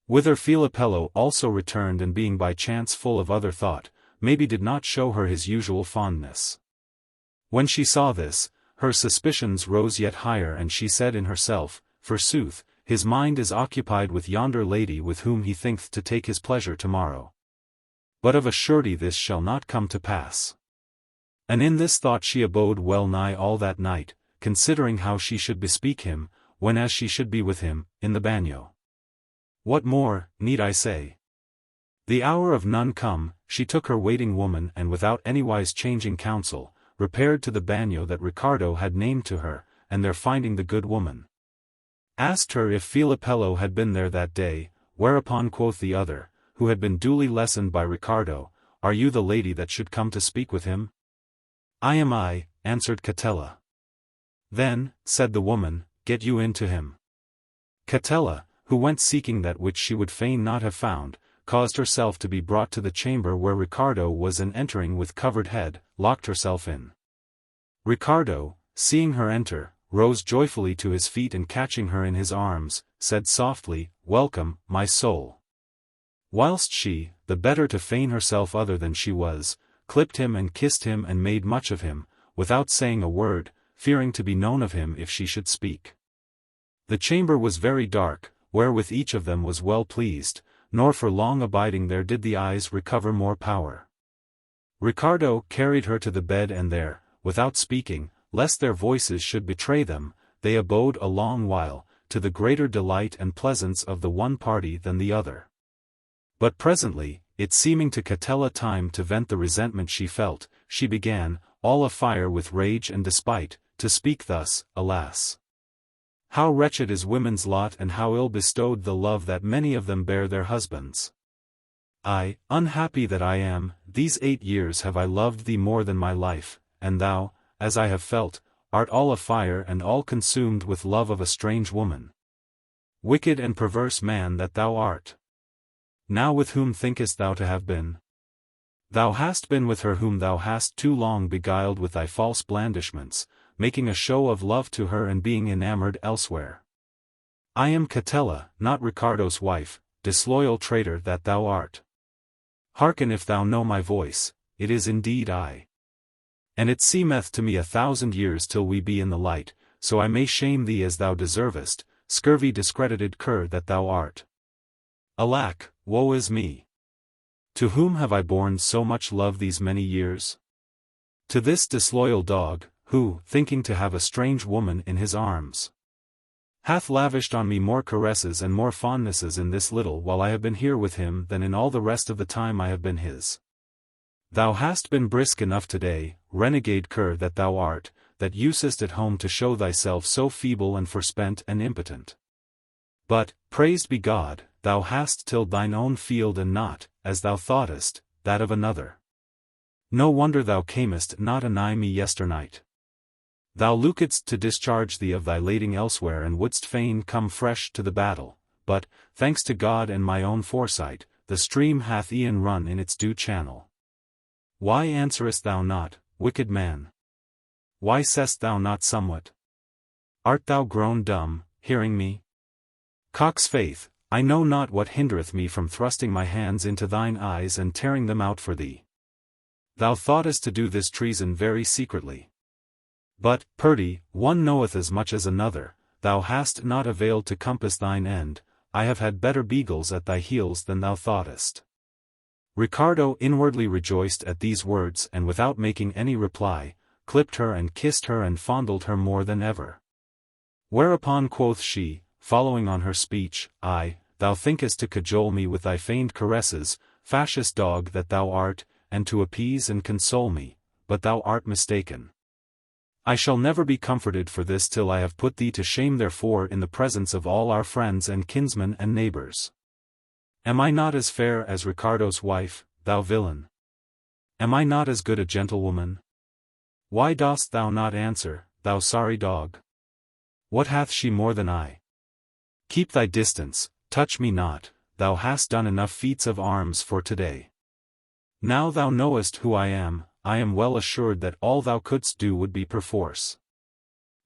Speaker 1: Whither Filipello also returned and being by chance full of other thought, maybe did not show her his usual fondness. When she saw this, her suspicions rose yet higher and she said in herself, forsooth, his mind is occupied with yonder lady with whom he thinketh to take his pleasure tomorrow. But of a surety this shall not come to pass. And in this thought she abode well nigh all that night, considering how she should bespeak him, whenas she should be with him, in the bagnio. What more, need I say? The hour of none come, she took her waiting woman and without anywise changing counsel, repaired to the bagnio that Ricardo had named to her, and there finding the good woman, asked her if Filipello had been there that day, whereupon quoth the other, who had been duly lessoned by Ricardo, are you the lady that should come to speak with him? I am I, answered Catella. Then, said the woman, get you in to him. Catella, who went seeking that which she would fain not have found, caused herself to be brought to the chamber where Ricardo was and entering with covered head, locked herself in. Ricardo, seeing her enter, rose joyfully to his feet and catching her in his arms, said softly, welcome, my soul. Whilst she, the better to feign herself other than she was, clipped him and kissed him and made much of him, without saying a word, fearing to be known of him if she should speak. The chamber was very dark, wherewith each of them was well pleased, nor for long abiding there did the eyes recover more power. Ricardo carried her to the bed and there, without speaking, lest their voices should betray them, they abode a long while, to the greater delight and pleasance of the one party than the other. But presently, it seeming to Catella time to vent the resentment she felt, she began, all afire with rage and despite, to speak thus, alas! How wretched is women's lot and how ill bestowed the love that many of them bear their husbands. I, unhappy that I am, these 8 years have I loved thee more than my life, and thou, as I have felt, art all afire and all consumed with love of a strange woman. Wicked and perverse man that thou art! Now with whom thinkest thou to have been? Thou hast been with her whom thou hast too long beguiled with thy false blandishments, making a show of love to her and being enamored elsewhere. I am Catella, not Ricardo's wife, disloyal traitor that thou art. Hearken if thou know my voice, it is indeed I. And it seemeth to me 1,000 years till we be in the light, so I may shame thee as thou deservest, scurvy discredited cur that thou art. Alack, woe is me! To whom have I borne so much love these many years? To this disloyal dog, who, thinking to have a strange woman in his arms, hath lavished on me more caresses and more fondnesses in this little while I have been here with him than in all the rest of the time I have been his. Thou hast been brisk enough today, renegade cur that thou art, that usest at home to show thyself so feeble and forspent and impotent. But, praised be God, thou hast tilled thine own field and not, as thou thoughtest, that of another. No wonder thou camest not anigh me yesternight. Thou look'dst to discharge thee of thy lading elsewhere and wouldst fain come fresh to the battle, but, thanks to God and my own foresight, the stream hath e'en run in its due channel. Why answerest thou not, wicked man? Why say'st thou not somewhat? Art thou grown dumb, hearing me? Cock's faith, I know not what hindereth me from thrusting my hands into thine eyes and tearing them out for thee. Thou thoughtest to do this treason very secretly. But, Purdy, one knoweth as much as another, thou hast not availed to compass thine end. I have had better beagles at thy heels than thou thoughtest. Ricardo inwardly rejoiced at these words and without making any reply, clipped her and kissed her and fondled her more than ever. Whereupon quoth she, following on her speech, thou thinkest to cajole me with thy feigned caresses, fascist dog that thou art, and to appease and console me, but thou art mistaken. I shall never be comforted for this till I have put thee to shame therefore in the presence of all our friends and kinsmen and neighbors. Am I not as fair as Ricardo's wife, thou villain? Am I not as good a gentlewoman? Why dost thou not answer, thou sorry dog? What hath she more than I? Keep thy distance, touch me not, thou hast done enough feats of arms for today. Now thou knowest who I am well assured that all thou couldst do would be perforce.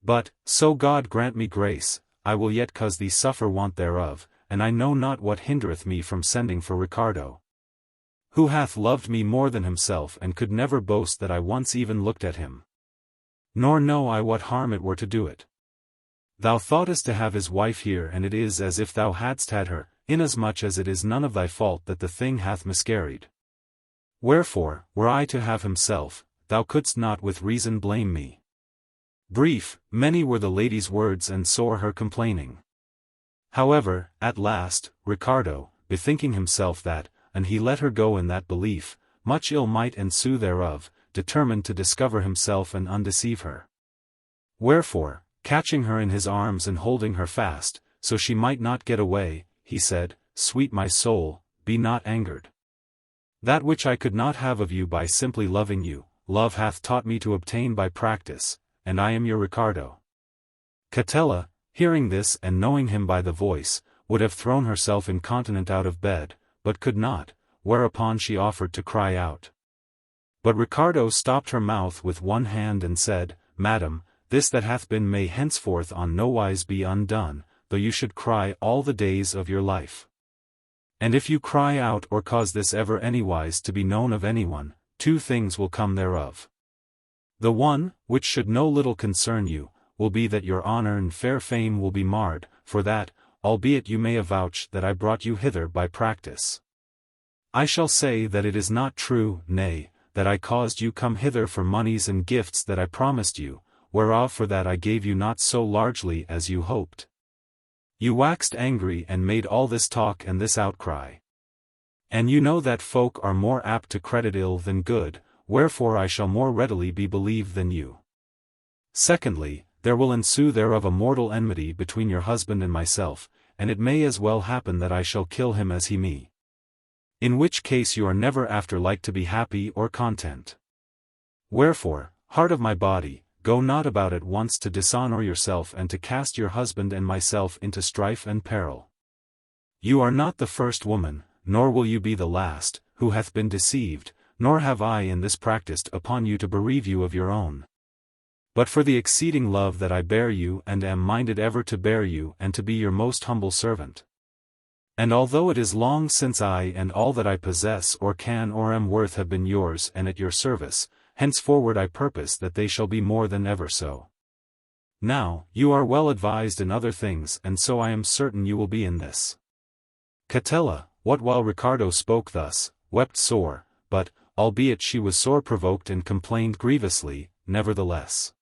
Speaker 1: But, so God grant me grace, I will yet cause thee suffer want thereof, and I know not what hindereth me from sending for Ricardo, who hath loved me more than himself and could never boast that I once even looked at him. Nor know I what harm it were to do it. Thou thoughtest to have his wife here and it is as if thou hadst had her, inasmuch as it is none of thy fault that the thing hath miscarried. Wherefore, were I to have himself, thou couldst not with reason blame me. Brief, many were the lady's words and sore her complaining. However, at last, Ricardo, bethinking himself that, and he let her go in that belief, much ill might ensue thereof, determined to discover himself and undeceive her. Wherefore, catching her in his arms and holding her fast, so she might not get away, he said, Sweet my soul, be not angered. That which I could not have of you by simply loving you, love hath taught me to obtain by practice, and I am your Ricardo. Catella, hearing this and knowing him by the voice, would have thrown herself incontinent out of bed, but could not, whereupon she offered to cry out. But Ricardo stopped her mouth with one hand and said, Madam, this that hath been may henceforth on no wise be undone, though you should cry all the days of your life. And if you cry out or cause this ever anywise to be known of anyone, two things will come thereof. The one, which should no little concern you, will be that your honor and fair fame will be marred, for that, albeit you may avouch that I brought you hither by practice. I shall say that it is not true, nay, that I caused you come hither for moneys and gifts that I promised you, whereof for that I gave you not so largely as you hoped. You waxed angry and made all this talk and this outcry. And you know that folk are more apt to credit ill than good, wherefore I shall more readily be believed than you. Secondly, there will ensue thereof a mortal enmity between your husband and myself, and it may as well happen that I shall kill him as he me. In which case you are never after like to be happy or content. Wherefore, heart of my body, go not about at once to dishonor yourself and to cast your husband and myself into strife and peril. You are not the first woman, nor will you be the last, who hath been deceived, nor have I in this practiced upon you to bereave you of your own. But for the exceeding love that I bear you and am minded ever to bear you and to be your most humble servant. And although it is long since I and all that I possess or can or am worth have been yours and at your service, henceforward I purpose that they shall be more than ever so. Now, you are well advised in other things and so I am certain you will be in this. Catella, what while Ricardo spoke thus, wept sore, but, albeit she was sore provoked and complained grievously, nevertheless.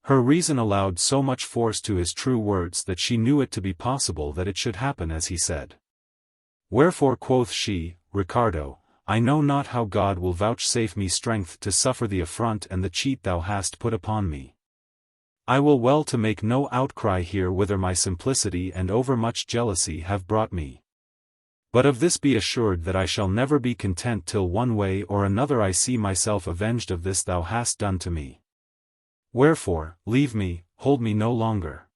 Speaker 1: Her reason allowed so much force to his true words that she knew it to be possible that it should happen as he said. Wherefore quoth she, Ricardo, I know not how God will vouchsafe me strength to suffer the affront and the cheat thou hast put upon me. I will well to make no outcry here whither my simplicity and overmuch jealousy have brought me. But of this be assured that I shall never be content till one way or another I see myself avenged of this thou hast done to me. Wherefore, leave me, hold me no longer.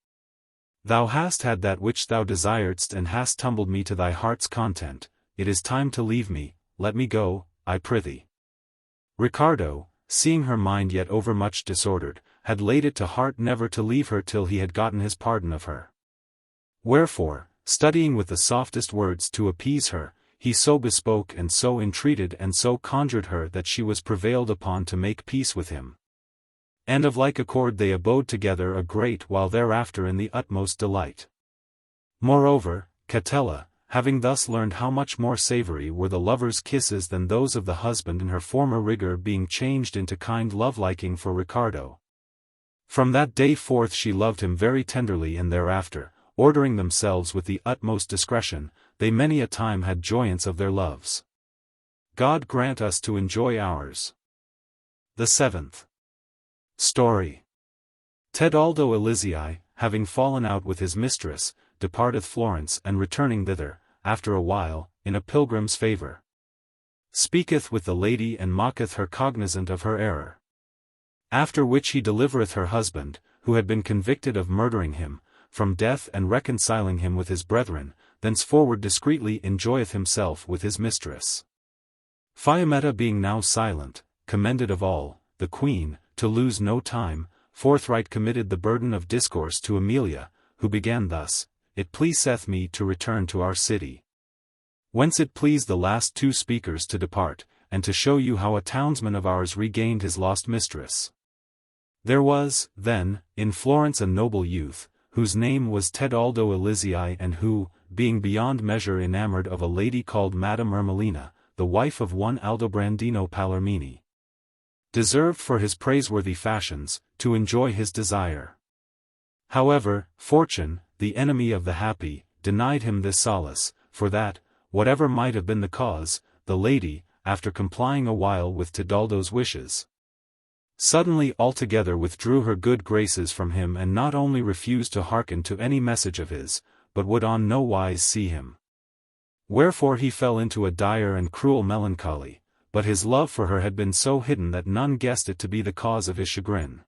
Speaker 1: Thou hast had that which thou desiredst and hast tumbled me to thy heart's content, it is time to leave me, let me go, I prithee. Ricardo, seeing her mind yet overmuch disordered, had laid it to heart never to leave her till he had gotten his pardon of her. Wherefore, studying with the softest words to appease her, he so bespoke and so entreated and so conjured her that she was prevailed upon to make peace with him. And of like accord they abode together a great while thereafter in the utmost delight. Moreover, Catella, having thus learned how much more savory were the lover's kisses than those of the husband in her former rigor being changed into kind love-liking for Ricardo. From that day forth she loved him very tenderly and thereafter, ordering themselves with the utmost discretion, they many a time had joyance of their loves. God grant us to enjoy ours. The 7th Story. Tedaldo Elizii, having fallen out with his mistress, departeth Florence and returning thither, after a while, in a pilgrim's favour. Speaketh with the lady and mocketh her cognizant of her error. After which he delivereth her husband, who had been convicted of murdering him, from death and reconciling him with his brethren, thenceforward discreetly enjoyeth himself with his mistress. Fiammetta being now silent, commended of all, the queen, to lose no time, forthright committed the burden of discourse to Emilia, who began thus, It pleaseth me to return to our city. Whence it pleased the last two speakers to depart, and to show you how a townsman of ours regained his lost mistress. There was, then, in Florence a noble youth, whose name was Tedaldo Elizii and who, being beyond measure enamored of a lady called Madame Ermelina, the wife of one Aldobrandino Palermini, deserved for his praiseworthy fashions, to enjoy his desire. However, fortune, the enemy of the happy, denied him this solace, for that, whatever might have been the cause, the lady, after complying a while with Tedaldo's wishes, suddenly altogether withdrew her good graces from him and not only refused to hearken to any message of his, but would on no wise see him. Wherefore he fell into a dire and cruel melancholy, but his love for her had been so hidden that none guessed it to be the cause of his chagrin.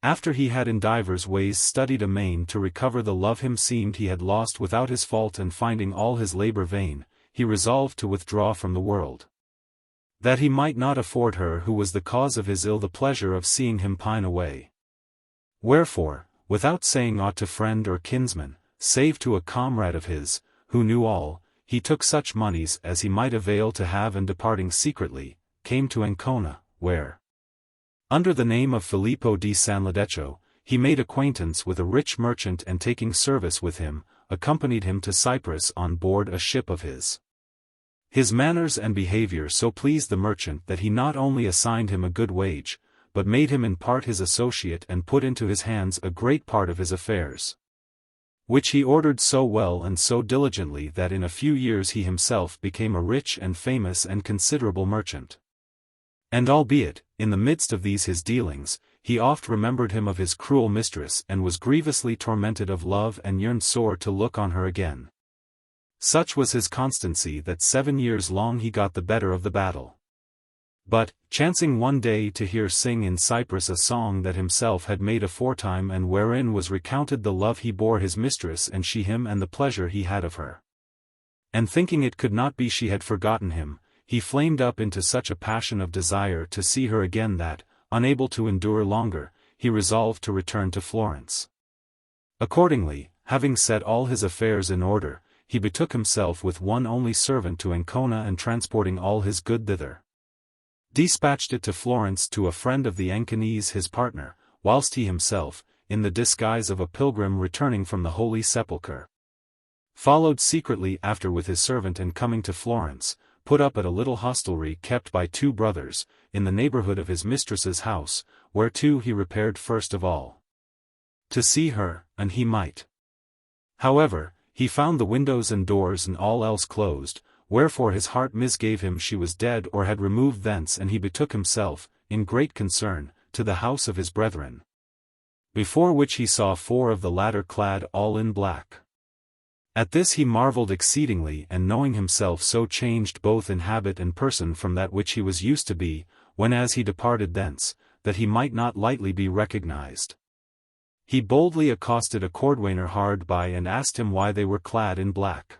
Speaker 1: After he had in divers ways studied amain to recover the love him seemed he had lost without his fault and finding all his labour vain, he resolved to withdraw from the world, that he might not afford her who was the cause of his ill the pleasure of seeing him pine away. Wherefore, without saying aught to friend or kinsman, save to a comrade of his, who knew all, he took such moneys as he might avail to have and departing secretly, came to Ancona, where, under the name of Filippo di San Ladeccio, he made acquaintance with a rich merchant and taking service with him, accompanied him to Cyprus on board a ship of his. His manners and behavior so pleased the merchant that he not only assigned him a good wage, but made him in part his associate and put into his hands a great part of his affairs, which he ordered so well and so diligently that in a few years he himself became a rich and famous and considerable merchant. And albeit, in the midst of these his dealings, he oft remembered him of his cruel mistress and was grievously tormented of love and yearned sore to look on her again. Such was his constancy that 7 years long he got the better of the battle. But, chancing one day to hear sing in Cyprus a song that himself had made aforetime and wherein was recounted the love he bore his mistress and she him and the pleasure he had of her, and thinking it could not be she had forgotten him, he flamed up into such a passion of desire to see her again that, unable to endure longer, he resolved to return to Florence. Accordingly, having set all his affairs in order, he betook himself with one only servant to Ancona and transporting all his good thither, dispatched it to Florence to a friend of the Anconese his partner, whilst he himself, in the disguise of a pilgrim returning from the Holy Sepulchre, followed secretly after with his servant and coming to Florence, put up at a little hostelry kept by two brothers, in the neighbourhood of his mistress's house, whereto he repaired first of all, to see her, and he might. However, he found the windows and doors and all else closed, wherefore his heart misgave him she was dead or had removed thence and he betook himself, in great concern, to the house of his brethren. before which he saw 4 of the latter clad all in black. At this he marveled exceedingly, and knowing himself so changed both in habit and person from that which he was used to be, when as he departed thence, that he might not lightly be recognized, he boldly accosted a cordwainer hard by and asked him why they were clad in black.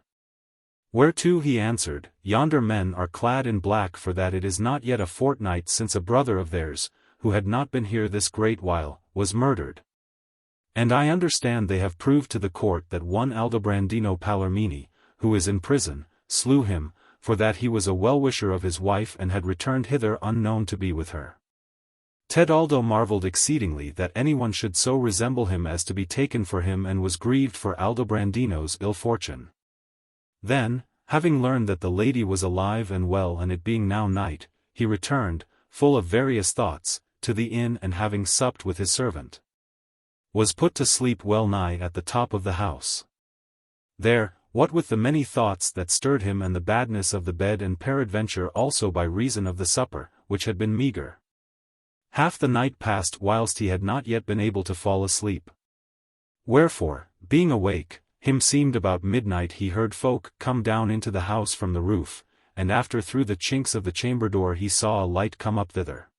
Speaker 1: Whereto he answered, Yonder men are clad in black for that it is not yet a fortnight since a brother of theirs, who had not been here this great while, was murdered. And I understand they have proved to the court that one Aldobrandino Palermini, who is in prison, slew him, for that he was a well-wisher of his wife and had returned hither unknown to be with her. Tedaldo marveled exceedingly that anyone should so resemble him as to be taken for him, and was grieved for Aldobrandino's ill fortune. Then, having learned that the lady was alive and well, and it being now night, he returned, full of various thoughts, to the inn, and having supped with his servant, was put to sleep well nigh at the top of the house. There, what with the many thoughts that stirred him and the badness of the bed, and peradventure also by reason of the supper, which had been meagre, half the night passed whilst he had not yet been able to fall asleep. Wherefore, being awake, him seemed about midnight he heard folk come down into the house from the roof, and after through the chinks of the chamber door he saw a light come up thither.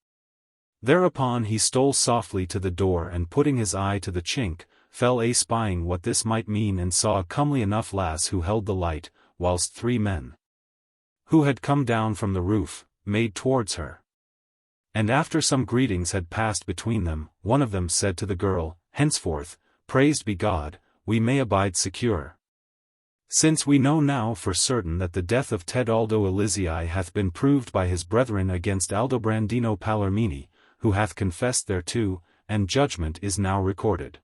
Speaker 1: Thereupon he stole softly to the door, and putting his eye to the chink, fell a spying what this might mean, and saw a comely enough lass who held the light, whilst 3 men, who had come down from the roof, made towards her. And after some greetings had passed between them, one of them said to the girl, Henceforth, praised be God, we may abide secure, since we know now for certain that the death of Tedaldo Elizii hath been proved by his brethren against Aldobrandino Palermini, who hath confessed thereto, and judgment is now recorded.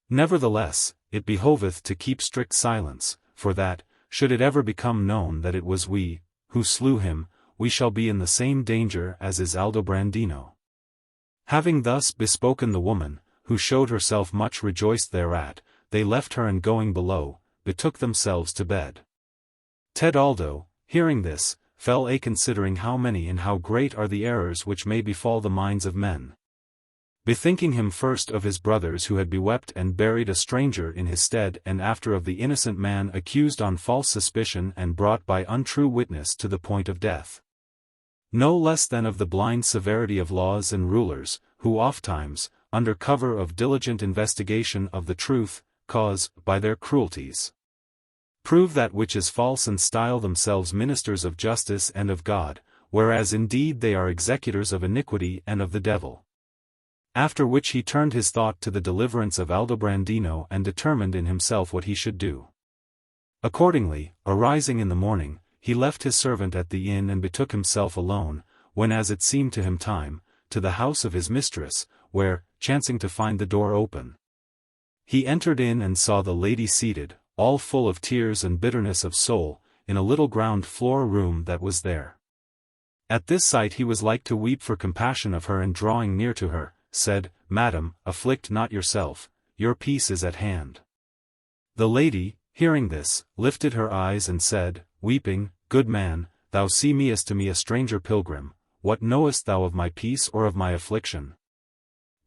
Speaker 1: Nevertheless, it behoveth to keep strict silence, for that, should it ever become known that it was we, who slew him, we shall be in the same danger as is Aldobrandino. Having thus bespoken the woman, who showed herself much rejoiced thereat, they left her, and going below, betook themselves to bed. Tedaldo, hearing this, fell a considering how many and how great are the errors which may befall the minds of men. Bethinking him first of his brothers who had bewept and buried a stranger in his stead, and after of the innocent man accused on false suspicion and brought by untrue witness to the point of death. No less than of the blind severity of laws and rulers, who ofttimes, under cover of diligent investigation of the truth, cause, by their cruelties, prove that which is false, and style themselves ministers of justice and of God, whereas indeed they are executors of iniquity and of the devil. After which he turned his thought to the deliverance of Aldobrandino, and determined in himself what he should do. Accordingly, arising in the morning, he left his servant at the inn and betook himself alone, when as it seemed to him time, to the house of his mistress, where, chancing to find the door open, he entered in and saw the lady seated, all full of tears and bitterness of soul, in a little ground floor room that was there. At this sight he was like to weep for compassion of her, and drawing near to her, said, Madam, afflict not yourself, your peace is at hand. The lady, hearing this, lifted her eyes and said, weeping, Good man, thou seemest to me a stranger pilgrim, what knowest thou of my peace or of my affliction?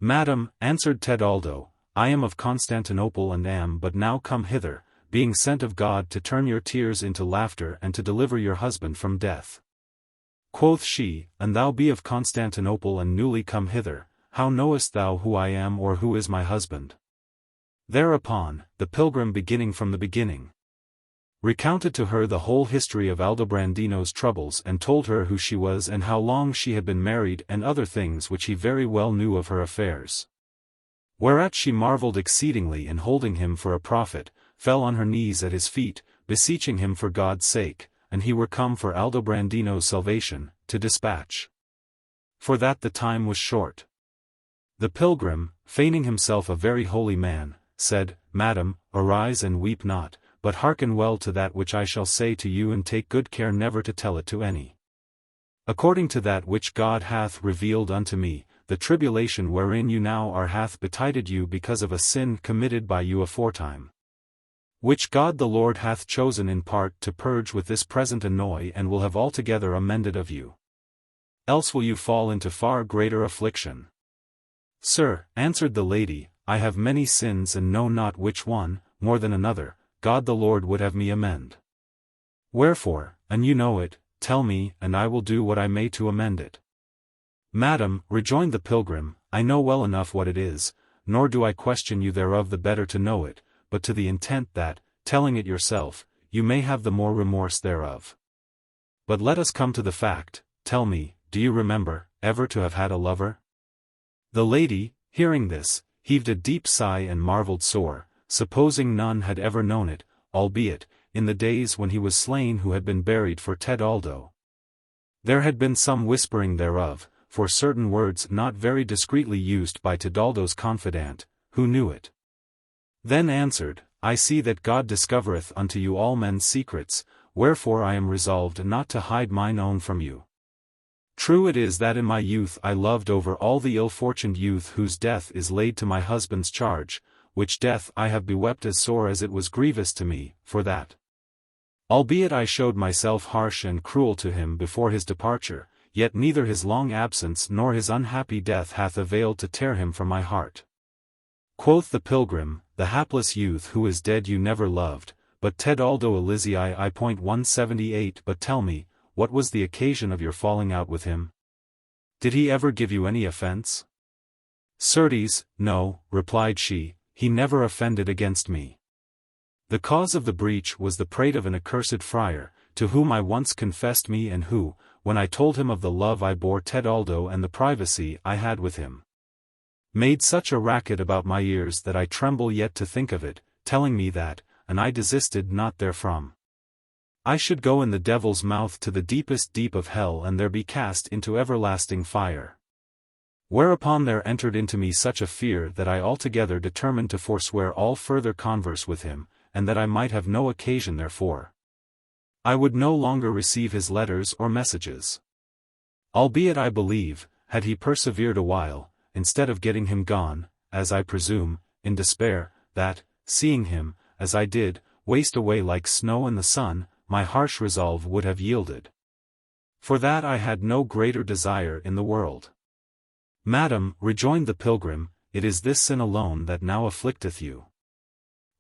Speaker 1: Madam, answered Tedaldo, I am of Constantinople, and am but now come hither, being sent of God to turn your tears into laughter and to deliver your husband from death. Quoth she, And thou be of Constantinople and newly come hither, how knowest thou who I am or who is my husband? Thereupon, the pilgrim, beginning from the beginning, recounted to her the whole history of Aldobrandino's troubles, and told her who she was and how long she had been married, and other things which he very well knew of her affairs. Whereat she marveled exceedingly, and holding him for a prophet, fell on her knees at his feet, beseeching him for God's sake, and he were come for Aldobrandino's salvation, to dispatch, for that the time was short. The pilgrim, feigning himself a very holy man, said, Madam, arise and weep not, but hearken well to that which I shall say to you, and take good care never to tell it to any. According to that which God hath revealed unto me, the tribulation wherein you now are hath betided you because of a sin committed by you aforetime, which God the Lord hath chosen in part to purge with this present annoy, and will have altogether amended of you. Else will you fall into far greater affliction. Sir, answered the lady, I have many sins and know not which one, more than another, God the Lord would have me amend. Wherefore, and you know it, tell me, and I will do what I may to amend it. Madam, rejoined the pilgrim, I know well enough what it is, nor do I question you thereof the better to know it, but to the intent that, telling it yourself, you may have the more remorse thereof. But let us come to the fact. Tell me, do you remember, ever to have had a lover? The lady, hearing this, heaved a deep sigh and marveled sore, supposing none had ever known it, albeit, in the days when he was slain who had been buried for Tedaldo. There had been some whispering thereof, for certain words not very discreetly used by Tedaldo's confidant, who knew it. Then answered, I see that God discovereth unto you all men's secrets, wherefore I am resolved not to hide mine own from you. True it is that in my youth I loved over all the ill-fortuned youth whose death is laid to my husband's charge, which death I have bewept as sore as it was grievous to me, for that. Albeit I showed myself harsh and cruel to him before his departure, yet neither his long absence nor his unhappy death hath availed to tear him from my heart. Quoth the pilgrim, the hapless youth who is dead you never loved, but Tedaldo Elizii I. 178. But tell me, what was the occasion of your falling out with him? Did he ever give you any offense? Certes, no, replied she, he never offended against me. The cause of the breach was the prate of an accursed friar, to whom I once confessed me and who, when I told him of the love I bore Tedaldo and the privacy I had with him, made such a racket about my ears that I tremble yet to think of it, telling me that, and I desisted not therefrom, I should go in the devil's mouth to the deepest deep of hell and there be cast into everlasting fire. Whereupon there entered into me such a fear that I altogether determined to forswear all further converse with him, and that I might have no occasion therefore. I would no longer receive his letters or messages. Albeit I believe, had he persevered a while, instead of getting him gone, as I presume, in despair, that, seeing him, as I did, waste away like snow in the sun, my harsh resolve would have yielded. For that I had no greater desire in the world. Madam, rejoined the pilgrim, it is this sin alone that now afflicteth you.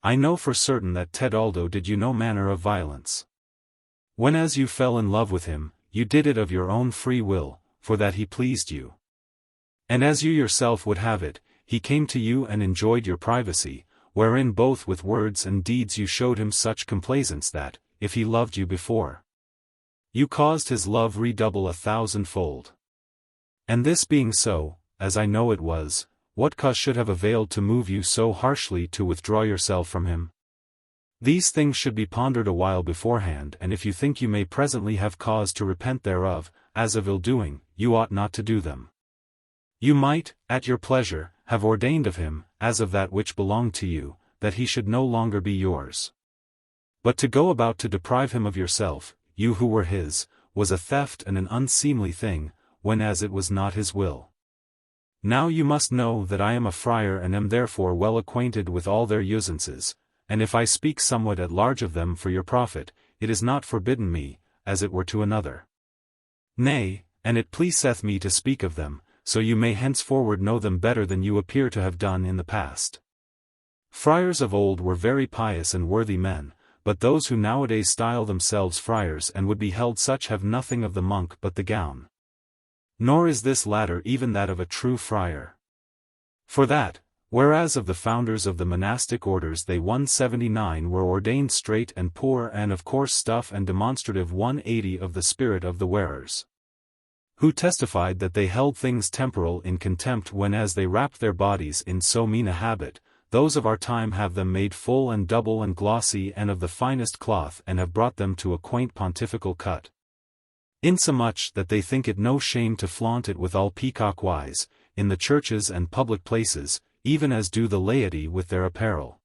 Speaker 1: I know for certain that Tedaldo did you no manner of violence. Whenas you fell in love with him, you did it of your own free will, for that he pleased you. And as you yourself would have it, he came to you and enjoyed your privacy, wherein both with words and deeds you showed him such complaisance that, if he loved you before, you caused his love redouble 1,000-fold. And this being so, as I know it was, what cause should have availed to move you so harshly to withdraw yourself from him? These things should be pondered a while beforehand, and if you think you may presently have cause to repent thereof, as of ill-doing, you ought not to do them. You might, at your pleasure, have ordained of him, as of that which belonged to you, that he should no longer be yours. But to go about to deprive him of yourself, you who were his, was a theft and an unseemly thing, whenas it was not his will. Now you must know that I am a friar and am therefore well acquainted with all their usances, and if I speak somewhat at large of them for your profit, it is not forbidden me, as it were to another. Nay, and it pleaseth me to speak of them, so you may henceforward know them better than you appear to have done in the past. Friars of old were very pious and worthy men, but those who nowadays style themselves friars and would be held such have nothing of the monk but the gown. Nor is this latter even that of a true friar. For that, whereas of the founders of the monastic orders they 179 were ordained straight and poor and of coarse stuff and demonstrative 180 of the spirit of the wearers, who testified that they held things temporal in contempt whenas they wrapped their bodies in so mean a habit, those of our time have them made full and double and glossy and of the finest cloth and have brought them to a quaint pontifical cut, insomuch that they think it no shame to flaunt it with all peacock wise, in the churches and public places, even as do the laity with their apparel.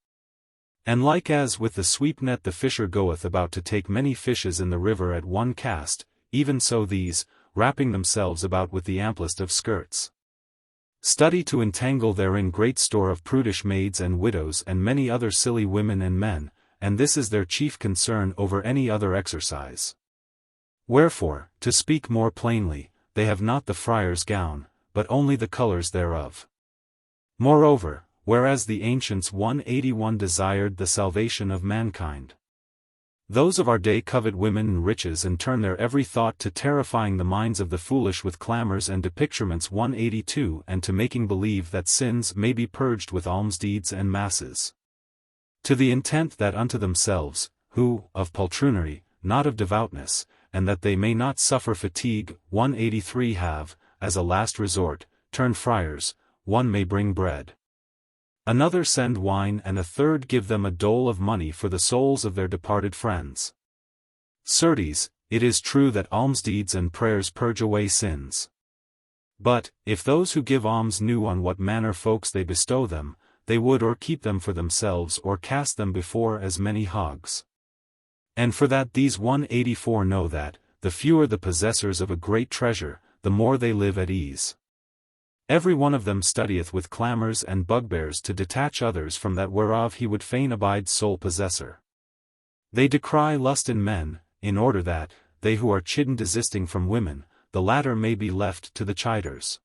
Speaker 1: And like as with the sweep net the fisher goeth about to take many fishes in the river at one cast, even so these, wrapping themselves about with the amplest of skirts, study to entangle therein great store of prudish maids and widows and many other silly women and men, and this is their chief concern over any other exercise. Wherefore, to speak more plainly, they have not the friar's gown, but only the colors thereof. Moreover, whereas the ancients 181 desired the salvation of mankind. Those of our day covet women and riches and turn their every thought to terrifying the minds of the foolish with clamors and depicturements 182 and to making believe that sins may be purged with almsdeeds and masses. To the intent that unto themselves, who, of poltroonery, not of devoutness, and that they may not suffer fatigue, 183 have, as a last resort, turned friars, one may bring bread. Another send wine and a third give them a dole of money for the souls of their departed friends. Certes, it is true that almsdeeds and prayers purge away sins. But, if those who give alms knew on what manner folks they bestow them, they would or keep them for themselves or cast them before as many hogs. And for that these 184 know that, the fewer the possessors of a great treasure, the more they live at ease. Every one of them studieth with clamors and bugbears to detach others from that whereof he would fain abide sole possessor. They decry lust in men, in order that, they who are chidden desisting from women, the latter may be left to the chiders.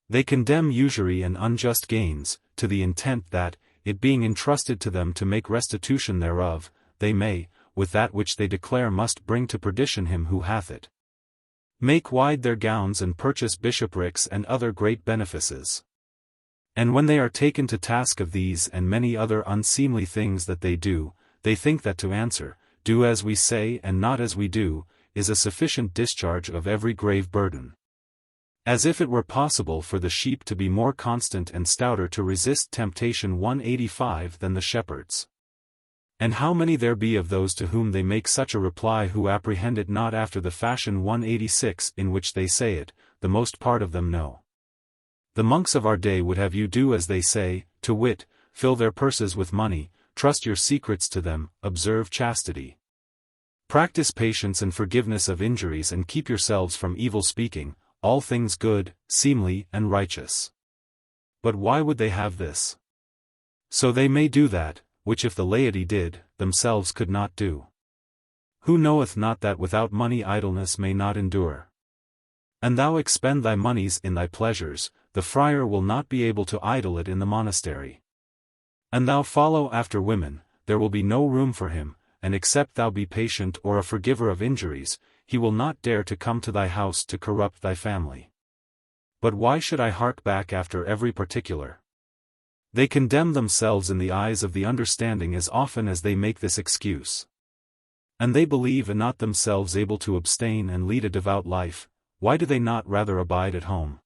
Speaker 1: They condemn usury and unjust gains, to the intent that, it being entrusted to them to make restitution thereof, they may, with that which they declare must bring to perdition him who hath it, make wide their gowns and purchase bishoprics and other great benefices. And when they are taken to task of these and many other unseemly things that they do, they think that to answer, do as we say and not as we do, is a sufficient discharge of every grave burden. As if it were possible for the sheep to be more constant and stouter to resist temptation 185 than the shepherds. And how many there be of those to whom they make such a reply who apprehend it not after the fashion 186 in which they say it, the most part of them know. The monks of our day would have you do as they say, to wit, fill their purses with money, trust your secrets to them, observe chastity. Practice patience and forgiveness of injuries and keep yourselves from evil speaking, all things good, seemly and righteous. But why would they have this? So they may do that, which if the laity did, themselves could not do. Who knoweth not that without money idleness may not endure? And thou expend thy monies in thy pleasures, the friar will not be able to idle it in the monastery. And thou follow after women, there will be no room for him, and except thou be patient or a forgiver of injuries, he will not dare to come to thy house to corrupt thy family. But why should I hark back after every particular? They condemn themselves in the eyes of the understanding as often as they make this excuse. And they believe and not themselves able to abstain and lead a devout life, why do they not rather abide at home?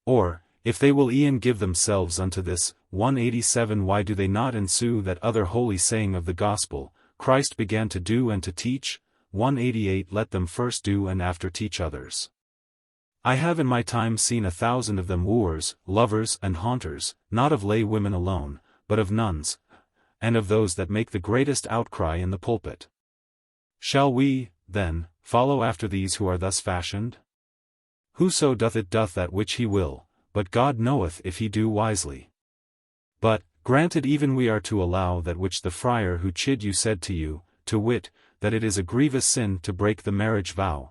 Speaker 1: Or, if they will e'en give themselves unto this, 187 why do they not ensue that other holy saying of the gospel, Christ began to do and to teach, 188 let them first do and after teach others. I have in my time seen 1,000 of them wooers, lovers and haunters, not of lay women alone, but of nuns, and of those that make the greatest outcry in the pulpit. Shall we, then, follow after these who are thus fashioned? Whoso doth it doth that which he will, but God knoweth if he do wisely. But, granted even we are to allow that which the friar who chid you said to you, to wit, that it is a grievous sin to break the marriage vow.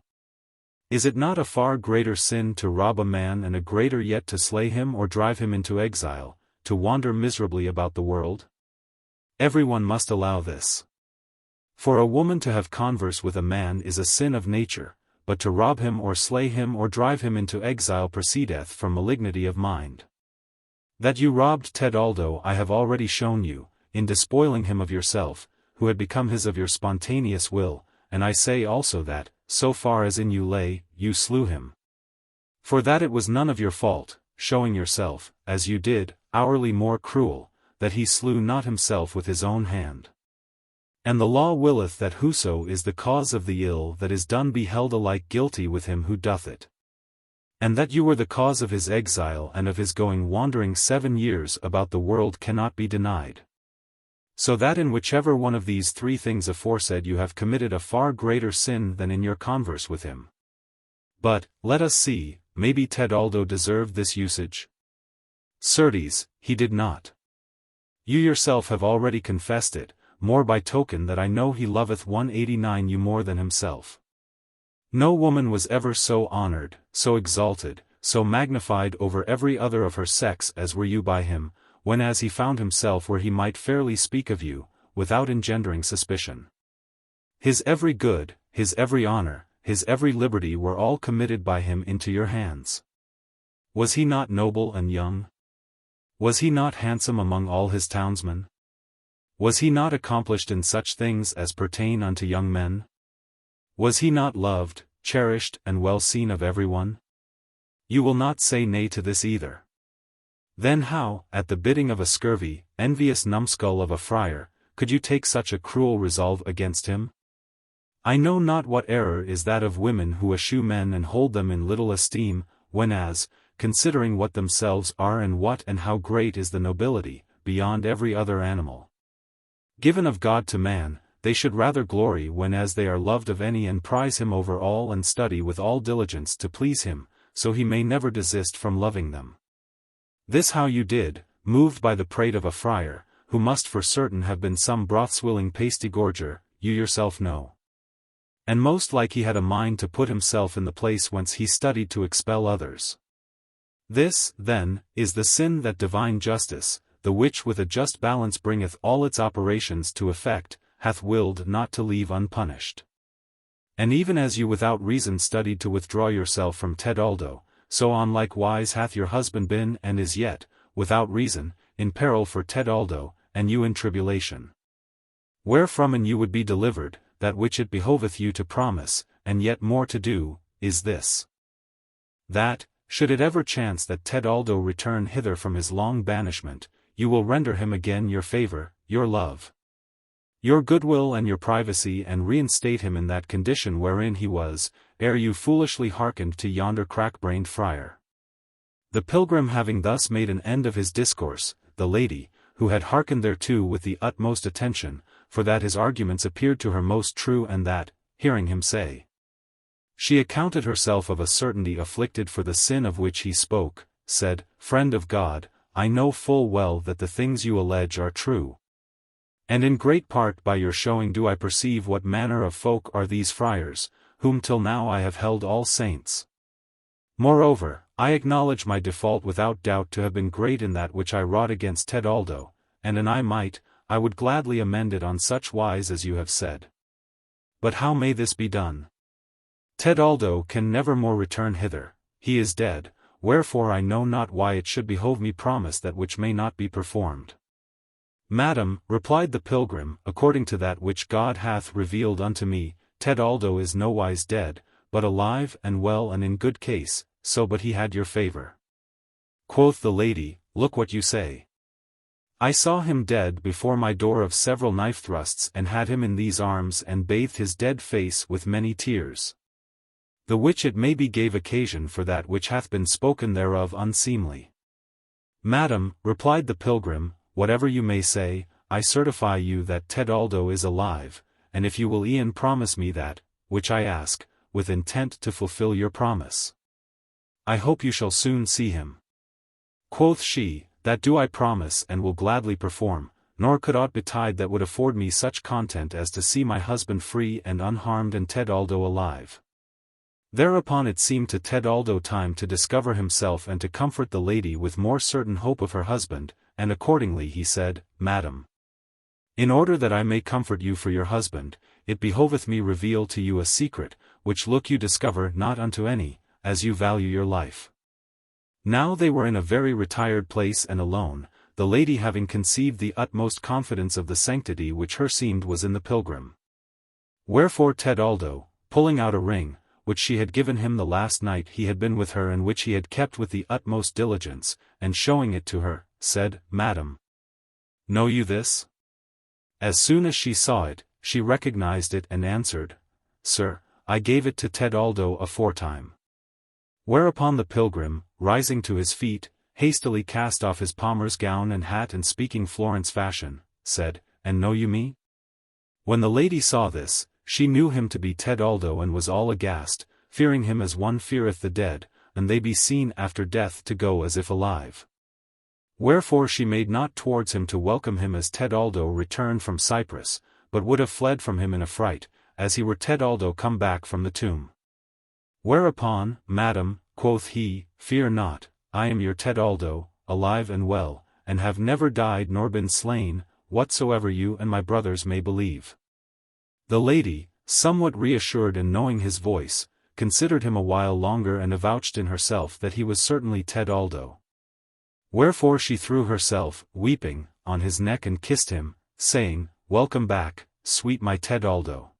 Speaker 1: Is it not a far greater sin to rob a man and a greater yet to slay him or drive him into exile, to wander miserably about the world? Everyone must allow this. For a woman to have converse with a man is a sin of nature, but to rob him or slay him or drive him into exile proceedeth from malignity of mind. That you robbed Tedaldo I have already shown you, in despoiling him of yourself, who had become his of your spontaneous will, and I say also that, so far as in you lay, you slew him. For that it was none of your fault, showing yourself, as you did, hourly more cruel, that he slew not himself with his own hand. And the law willeth that whoso is the cause of the ill that is done be held alike guilty with him who doth it. And that you were the cause of his exile and of his going wandering 7 years about the world cannot be denied. So that in whichever one of these 3 things aforesaid you have committed a far greater sin than in your converse with him. But, let us see, maybe Tedaldo deserved this usage? Certes, he did not. You yourself have already confessed it, more by token that I know he loveth 189 you more than himself. No woman was ever so honored, so exalted, so magnified over every other of her sex as were you by him, whenas he found himself where he might fairly speak of you, without engendering suspicion. His every good, his every honor, his every liberty were all committed by him into your hands. Was he not noble and young? Was he not handsome among all his townsmen? Was he not accomplished in such things as pertain unto young men? Was he not loved, cherished, and well seen of everyone? You will not say nay to this either. Then how, at the bidding of a scurvy, envious numbskull of a friar, could you take such a cruel resolve against him? I know not what error is that of women who eschew men and hold them in little esteem, whenas, considering what themselves are and what and how great is the nobility, beyond every other animal given of God to man, they should rather glory whenas they are loved of any and prize him over all and study with all diligence to please him, so he may never desist from loving them. This how you did, moved by the prate of a friar, who must for certain have been some broth-swilling pasty-gorger, you yourself know. And most like he had a mind to put himself in the place whence he studied to expel others. This, then, is the sin that divine justice, the which with a just balance bringeth all its operations to effect, hath willed not to leave unpunished. And even as you without reason studied to withdraw yourself from Tedaldo, so on likewise hath your husband been and is yet, without reason, in peril for Tedaldo, and you in tribulation. Wherefrom and you would be delivered, that which it behoveth you to promise, and yet more to do, is this. That, should it ever chance that Tedaldo return hither from his long banishment, you will render him again your favor, your love, your goodwill and your privacy, and reinstate him in that condition wherein he was, ere you foolishly hearkened to yonder crack-brained friar. The pilgrim having thus made an end of his discourse, the lady, who had hearkened thereto with the utmost attention, for that his arguments appeared to her most true and that, hearing him say, she accounted herself of a certainty afflicted for the sin of which he spoke, said, Friend of God, I know full well that the things you allege are true. And in great part by your showing do I perceive what manner of folk are these friars, whom till now I have held all saints. Moreover, I acknowledge my default without doubt to have been great in that which I wrought against Tedaldo, and an I would gladly amend it on such wise as you have said. But how may this be done? Tedaldo can never more return hither, he is dead, wherefore I know not why it should behove me promise that which may not be performed. Madam, replied the pilgrim, according to that which God hath revealed unto me, Tedaldo is nowise dead, but alive and well and in good case, so but he had your favor. Quoth the lady, Look what you say. I saw him dead before my door of several knife thrusts and had him in these arms and bathed his dead face with many tears. The which it may be gave occasion for that which hath been spoken thereof unseemly. Madam, replied the pilgrim, whatever you may say, I certify you that Tedaldo is alive, and if you will e'en promise me that, which I ask, with intent to fulfill your promise, I hope you shall soon see him. Quoth she, That do I promise and will gladly perform, nor could aught betide that would afford me such content as to see my husband free and unharmed and Tedaldo alive. Thereupon it seemed to Tedaldo time to discover himself and to comfort the lady with more certain hope of her husband, and accordingly he said, Madam, in order that I may comfort you for your husband, it behoveth me reveal to you a secret, which look you discover not unto any, as you value your life. Now they were in a very retired place and alone, the lady having conceived the utmost confidence of the sanctity which her seemed was in the pilgrim. Wherefore Tedaldo, pulling out a ring, which she had given him the last night he had been with her and which he had kept with the utmost diligence, and showing it to her, said, Madam, know you this? As soon as she saw it, she recognized it and answered, Sir, I gave it to Tedaldo aforetime. Whereupon the pilgrim, rising to his feet, hastily cast off his palmer's gown and hat and speaking Florence fashion, said, And know you me? When the lady saw this, she knew him to be Tedaldo and was all aghast, fearing him as one feareth the dead, and they be seen after death to go as if alive. Wherefore she made not towards him to welcome him as Tedaldo returned from Cyprus, but would have fled from him in affright, as he were Tedaldo come back from the tomb. Whereupon, Madam, quoth he, fear not, I am your Tedaldo, alive and well, and have never died nor been slain, whatsoever you and my brothers may believe. The lady, somewhat reassured in knowing his voice, considered him a while longer and avouched in herself that he was certainly Tedaldo. Wherefore she threw herself, weeping, on his neck and kissed him, saying, "Welcome back, sweet my Tedaldo."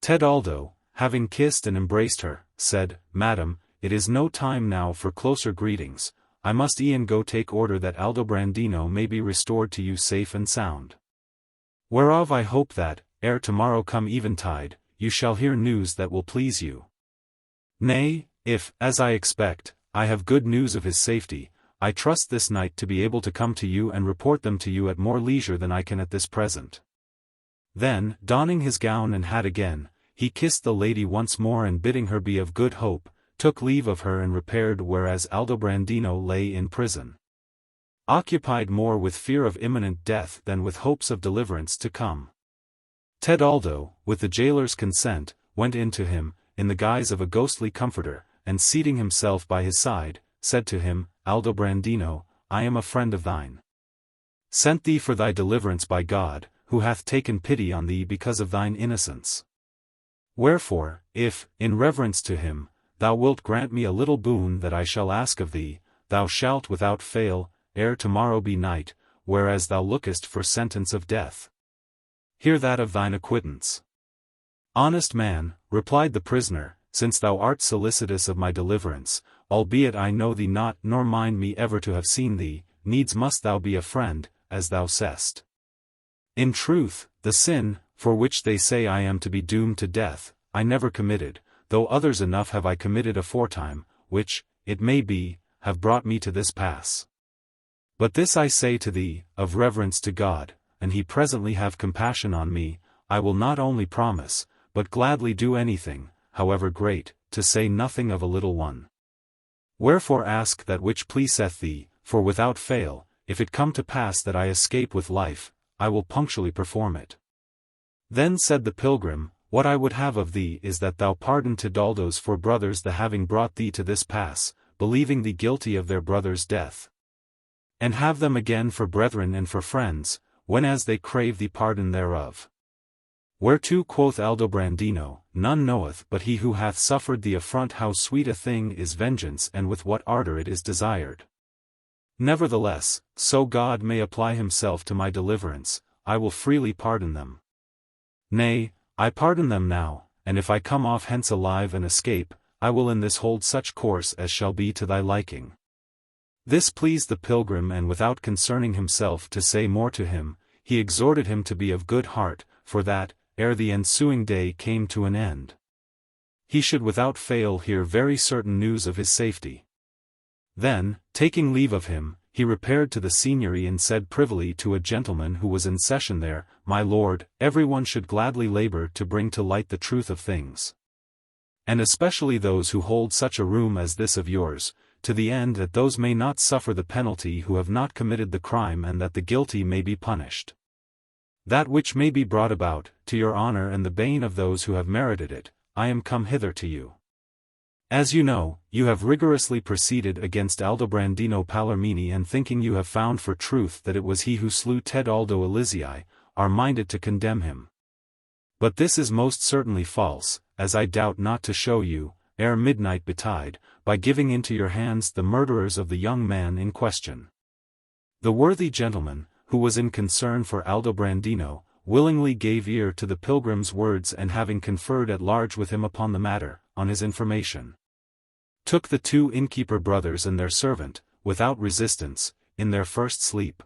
Speaker 1: Tedaldo, having kissed and embraced her, said, "Madam, it is no time now for closer greetings. I must e'en go take order that Aldobrandino may be restored to you safe and sound. Whereof I hope that, ere tomorrow come eventide, you shall hear news that will please you. Nay, if, as I expect, I have good news of his safety, I trust this night to be able to come to you and report them to you at more leisure than I can at this present." Then, donning his gown and hat again, he kissed the lady once more and bidding her be of good hope, took leave of her and repaired whereas Aldobrandino lay in prison, occupied more with fear of imminent death than with hopes of deliverance to come. Tedaldo, with the jailer's consent, went in to him, in the guise of a ghostly comforter, and seating himself by his side, said to him, "Aldobrandino, I am a friend of thine. Sent thee for thy deliverance by God, who hath taken pity on thee because of thine innocence. Wherefore, if, in reverence to him, thou wilt grant me a little boon that I shall ask of thee, thou shalt without fail, ere tomorrow be night, whereas thou lookest for sentence of death, hear that of thine acquittance." "Honest man," replied the prisoner, "since thou art solicitous of my deliverance, albeit I know thee not nor mind me ever to have seen thee, needs must thou be a friend, as thou sayest. In truth, the sin, for which they say I am to be doomed to death, I never committed, though others enough have I committed aforetime, which, it may be, have brought me to this pass. But this I say to thee, of reverence to God, and he presently have compassion on me, I will not only promise, but gladly do anything, however great, to say nothing of a little one. Wherefore ask that which pleaseth thee, for without fail, if it come to pass that I escape with life, I will punctually perform it." Then said the pilgrim, "What I would have of thee is that thou pardon Tedaldo's four brothers the having brought thee to this pass, believing thee guilty of their brother's death. And have them again for brethren and for friends, whenas they crave thee pardon thereof." Whereto quoth Aldobrandino, "None knoweth but he who hath suffered the affront how sweet a thing is vengeance and with what ardor it is desired. Nevertheless, so God may apply himself to my deliverance, I will freely pardon them. Nay, I pardon them now, and if I come off hence alive and escape, I will in this hold such course as shall be to thy liking." This pleased the pilgrim, and without concerning himself to say more to him, he exhorted him to be of good heart, for that, ere the ensuing day came to an end, he should without fail hear very certain news of his safety. Then, taking leave of him, he repaired to the signory and said privily to a gentleman who was in session there, "My lord, everyone should gladly labor to bring to light the truth of things, and especially those who hold such a room as this of yours, to the end that those may not suffer the penalty who have not committed the crime and that the guilty may be punished. That which may be brought about, to your honor and the bane of those who have merited it, I am come hither to you. As you know, you have rigorously proceeded against Aldobrandino Palermini, and thinking you have found for truth that it was he who slew Tedaldo Elissii, are minded to condemn him. But this is most certainly false, as I doubt not to show you, ere midnight betide, by giving into your hands the murderers of the young man in question." The worthy gentleman, who was in concern for Aldobrandino, willingly gave ear to the pilgrim's words, and having conferred at large with him upon the matter, on his information, took the two innkeeper brothers and their servant, without resistance, in their first sleep.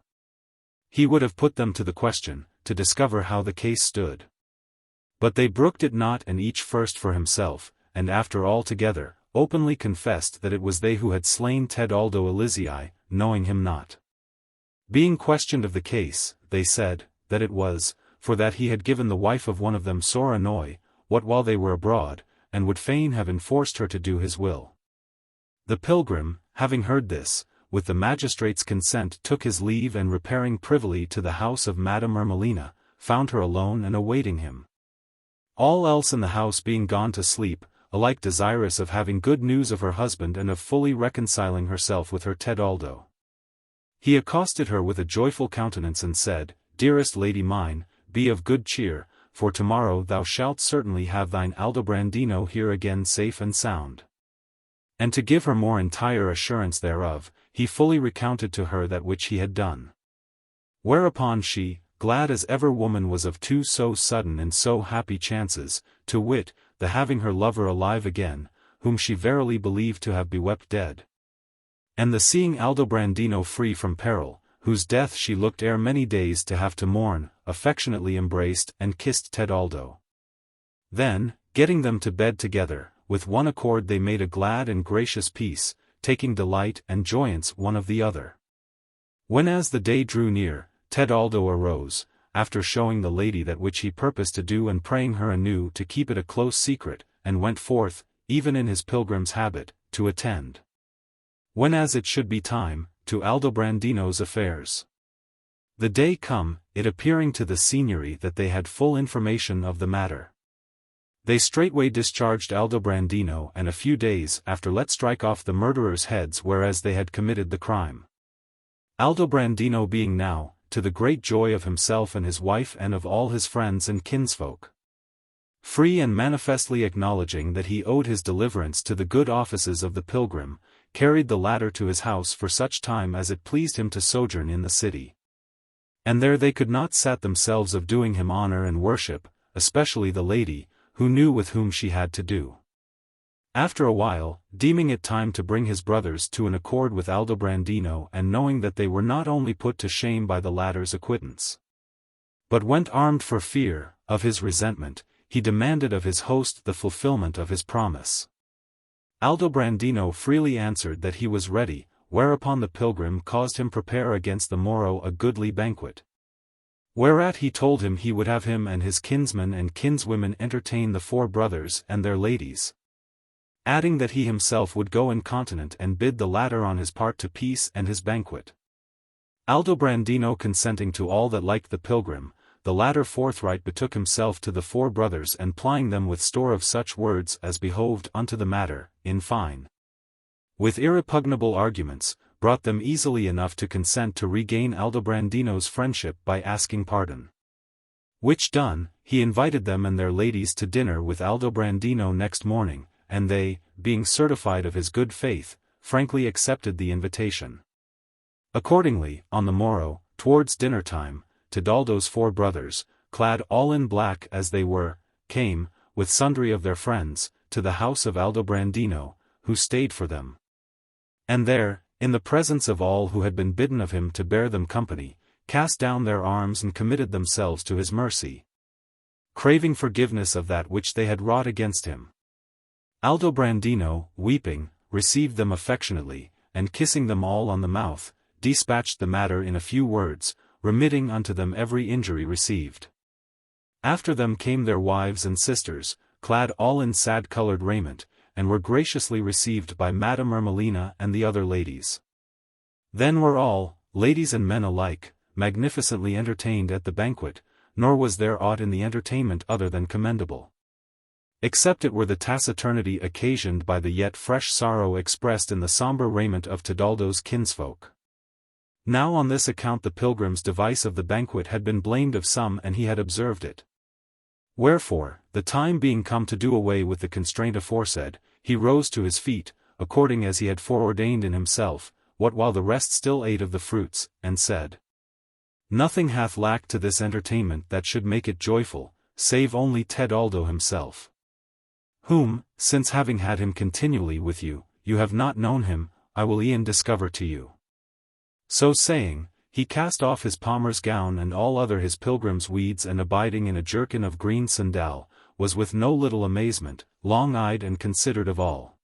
Speaker 1: He would have put them to the question, to discover how the case stood. But they brooked it not, and each first for himself, and after all together, openly confessed that it was they who had slain Tedaldo Elissii, knowing him not. Being questioned of the case, they said, that it was, for that he had given the wife of one of them sore annoy, what while they were abroad, and would fain have enforced her to do his will. The pilgrim, having heard this, with the magistrate's consent took his leave, and repairing privily to the house of Madame Ermelina, found her alone and awaiting him. All else in the house being gone to sleep, alike desirous of having good news of her husband and of fully reconciling herself with her Tedaldo. He accosted her with a joyful countenance and said, "Dearest lady mine, be of good cheer, for tomorrow thou shalt certainly have thine Aldobrandino here again safe and sound." And to give her more entire assurance thereof, he fully recounted to her that which he had done. Whereupon she, glad as ever woman was of two so sudden and so happy chances, to wit, the having her lover alive again, whom she verily believed to have bewept dead, and the seeing Aldobrandino free from peril, whose death she looked ere many days to have to mourn, affectionately embraced and kissed Tedaldo. Then, getting them to bed together, with one accord they made a glad and gracious peace, taking delight and joyance one of the other. When as the day drew near, Tedaldo arose, after showing the lady that which he purposed to do and praying her anew to keep it a close secret, and went forth, even in his pilgrim's habit, to attend, when as it should be time, to Aldobrandino's affairs. The day come, it appearing to the Signory that they had full information of the matter, they straightway discharged Aldobrandino and a few days after let strike off the murderers' heads whereas they had committed the crime. Aldobrandino being now, to the great joy of himself and his wife and of all his friends and kinsfolk, free and manifestly acknowledging that he owed his deliverance to the good offices of the pilgrim, carried the latter to his house for such time as it pleased him to sojourn in the city. And there they could not sat themselves of doing him honor and worship, especially the lady, who knew with whom she had to do. After a while, deeming it time to bring his brothers to an accord with Aldobrandino and knowing that they were not only put to shame by the latter's acquittance, but went armed for fear of his resentment, he demanded of his host the fulfillment of his promise. Aldobrandino freely answered that he was ready, whereupon the pilgrim caused him prepare against the morrow a goodly banquet. Whereat he told him he would have him and his kinsmen and kinswomen entertain the four brothers and their ladies, adding that he himself would go incontinent and bid the latter on his part to peace and his banquet. Aldobrandino consenting to all that liked the pilgrim, the latter forthright betook himself to the four brothers and plying them with store of such words as behoved unto the matter, in fine, with irrepugnable arguments, brought them easily enough to consent to regain Aldobrandino's friendship by asking pardon. Which done, he invited them and their ladies to dinner with Aldobrandino next morning, and they, being certified of his good faith, frankly accepted the invitation. Accordingly, on the morrow, towards dinner time, Tedaldo's four brothers, clad all in black as they were, came, with sundry of their friends, to the house of Aldobrandino, who stayed for them. And there, in the presence of all who had been bidden of him to bear them company, cast down their arms and committed themselves to his mercy, craving forgiveness of that which they had wrought against him. Aldobrandino, weeping, received them affectionately, and kissing them all on the mouth, dispatched the matter in a few words, remitting unto them every injury received. After them came their wives and sisters, clad all in sad-colored raiment, and were graciously received by Madame Ermelina and the other ladies. Then were all, ladies and men alike, magnificently entertained at the banquet, nor was there aught in the entertainment other than commendable, except it were the taciturnity occasioned by the yet fresh sorrow expressed in the sombre raiment of Tedaldo's kinsfolk. Now on this account the pilgrim's device of the banquet had been blamed of some and he had observed it. Wherefore, the time being come to do away with the constraint aforesaid, he rose to his feet, according as he had foreordained in himself, what while the rest still ate of the fruits, and said, Nothing hath lacked to this entertainment that should make it joyful, save only Tedaldo himself, whom, since having had him continually with you, you have not known him, I will e'en discover to you. So saying, he cast off his palmer's gown and all other his pilgrim's weeds and abiding in a jerkin of green sandal, was with no little amazement, long-eyed and considered of all,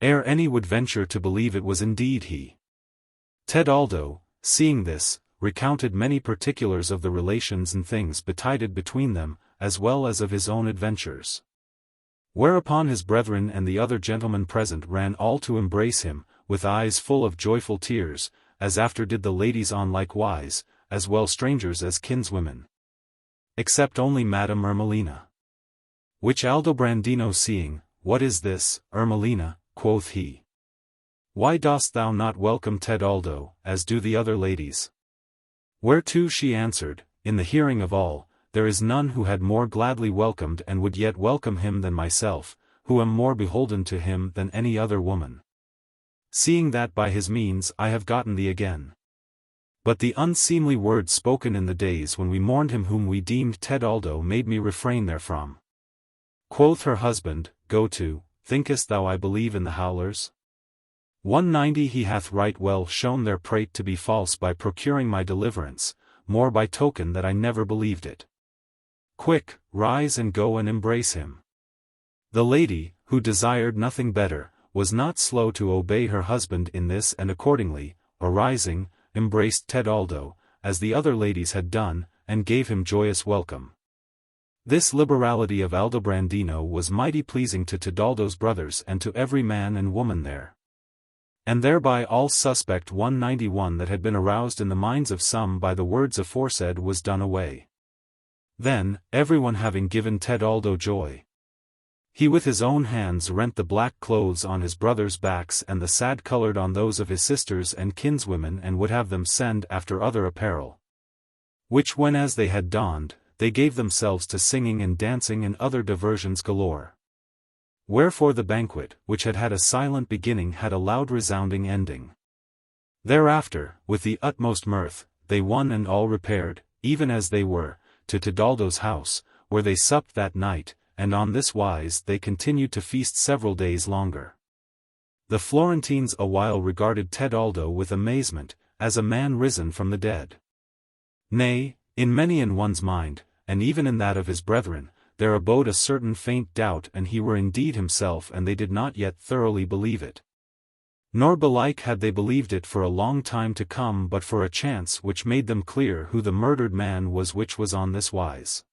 Speaker 1: ere any would venture to believe it was indeed he. Tedaldo, seeing this, recounted many particulars of the relations and things betided between them, as well as of his own adventures. Whereupon his brethren and the other gentlemen present ran all to embrace him, with eyes full of joyful tears, as after did the ladies on like wise, as well strangers as kinswomen, except only Madame Ermelina. Which Aldobrandino seeing, What is this, Ermelina, quoth he. Why dost thou not welcome Tedaldo, as do the other ladies? Whereto she answered, in the hearing of all, there is none who had more gladly welcomed and would yet welcome him than myself, who am more beholden to him than any other woman. Seeing that by his means I have gotten thee again. But the unseemly words spoken in the days when we mourned him whom we deemed Tedaldo made me refrain therefrom. Quoth her husband, Go to, thinkest thou I believe in the howlers? 190 He hath right well shown their prate to be false by procuring my deliverance, more by token that I never believed it. Quick, rise and go and embrace him. The lady, who desired nothing better, was not slow to obey her husband in this, and accordingly, arising, embraced Tedaldo, as the other ladies had done, and gave him joyous welcome. This liberality of Aldobrandino was mighty pleasing to Tedaldo's brothers and to every man and woman there. And thereby all suspect 191 that had been aroused in the minds of some by the words aforesaid was done away. Then, everyone having given Tedaldo joy, he with his own hands rent the black clothes on his brothers' backs and the sad colored on those of his sisters and kinswomen, and would have them send after other apparel. Which when as they had donned, they gave themselves to singing and dancing and other diversions galore. Wherefore the banquet, which had had a silent beginning, had a loud resounding ending. Thereafter, with the utmost mirth, they one and all repaired, even as they were, to Tedaldo's house, where they supped that night, and on this wise they continued to feast several days longer. The Florentines awhile regarded Tedaldo with amazement, as a man risen from the dead. Nay, in many an one's mind, and even in that of his brethren, there abode a certain faint doubt and he were indeed himself, and they did not yet thoroughly believe it. Nor belike had they believed it for a long time to come, but for a chance which made them clear who the murdered man was, which was on this wise.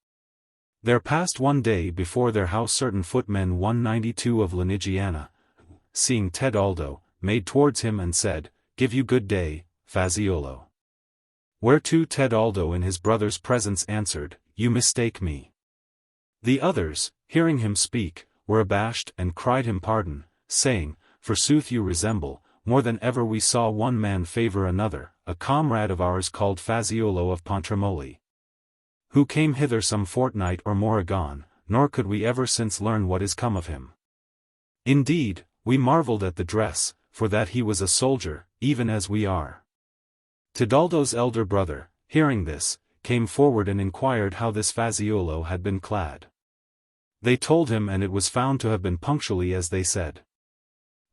Speaker 1: There passed one day before their house certain footmen 192 of Lunigiana, who, seeing Tedaldo, made towards him and said, Give you good day, Faziolo. Whereto Tedaldo in his brother's presence answered, You mistake me. The others, hearing him speak, were abashed and cried him pardon, saying, Forsooth you resemble, more than ever we saw one man favor another, a comrade of ours called Faziolo of Pontremoli, who came hither some fortnight or more agone, nor could we ever since learn what is come of him. Indeed, we marveled at the dress, for that he was a soldier, even as we are. Tedaldo's elder brother, hearing this, came forward and inquired how this Faziolo had been clad. They told him, and it was found to have been punctually as they said.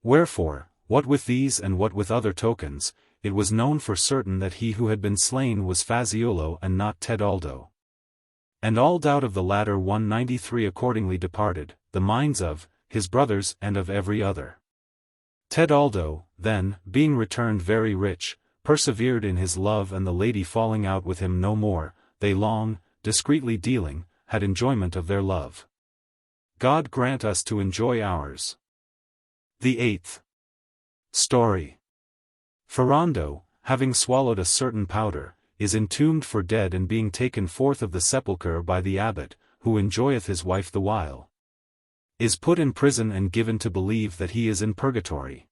Speaker 1: Wherefore, what with these and what with other tokens, it was known for certain that he who had been slain was Faziolo and not Tedaldo. And all doubt of the latter 193 accordingly departed, the minds of his brothers and of every other. Tedaldo, then, being returned very rich, persevered in his love, and the lady falling out with him no more, they long, discreetly dealing, had enjoyment of their love. God grant us to enjoy ours. The 8th story. Ferrando, having swallowed a certain powder, is entombed for dead, and being taken forth of the sepulchre by the abbot, who enjoyeth his wife the while, is put in prison and given to believe that he is in purgatory.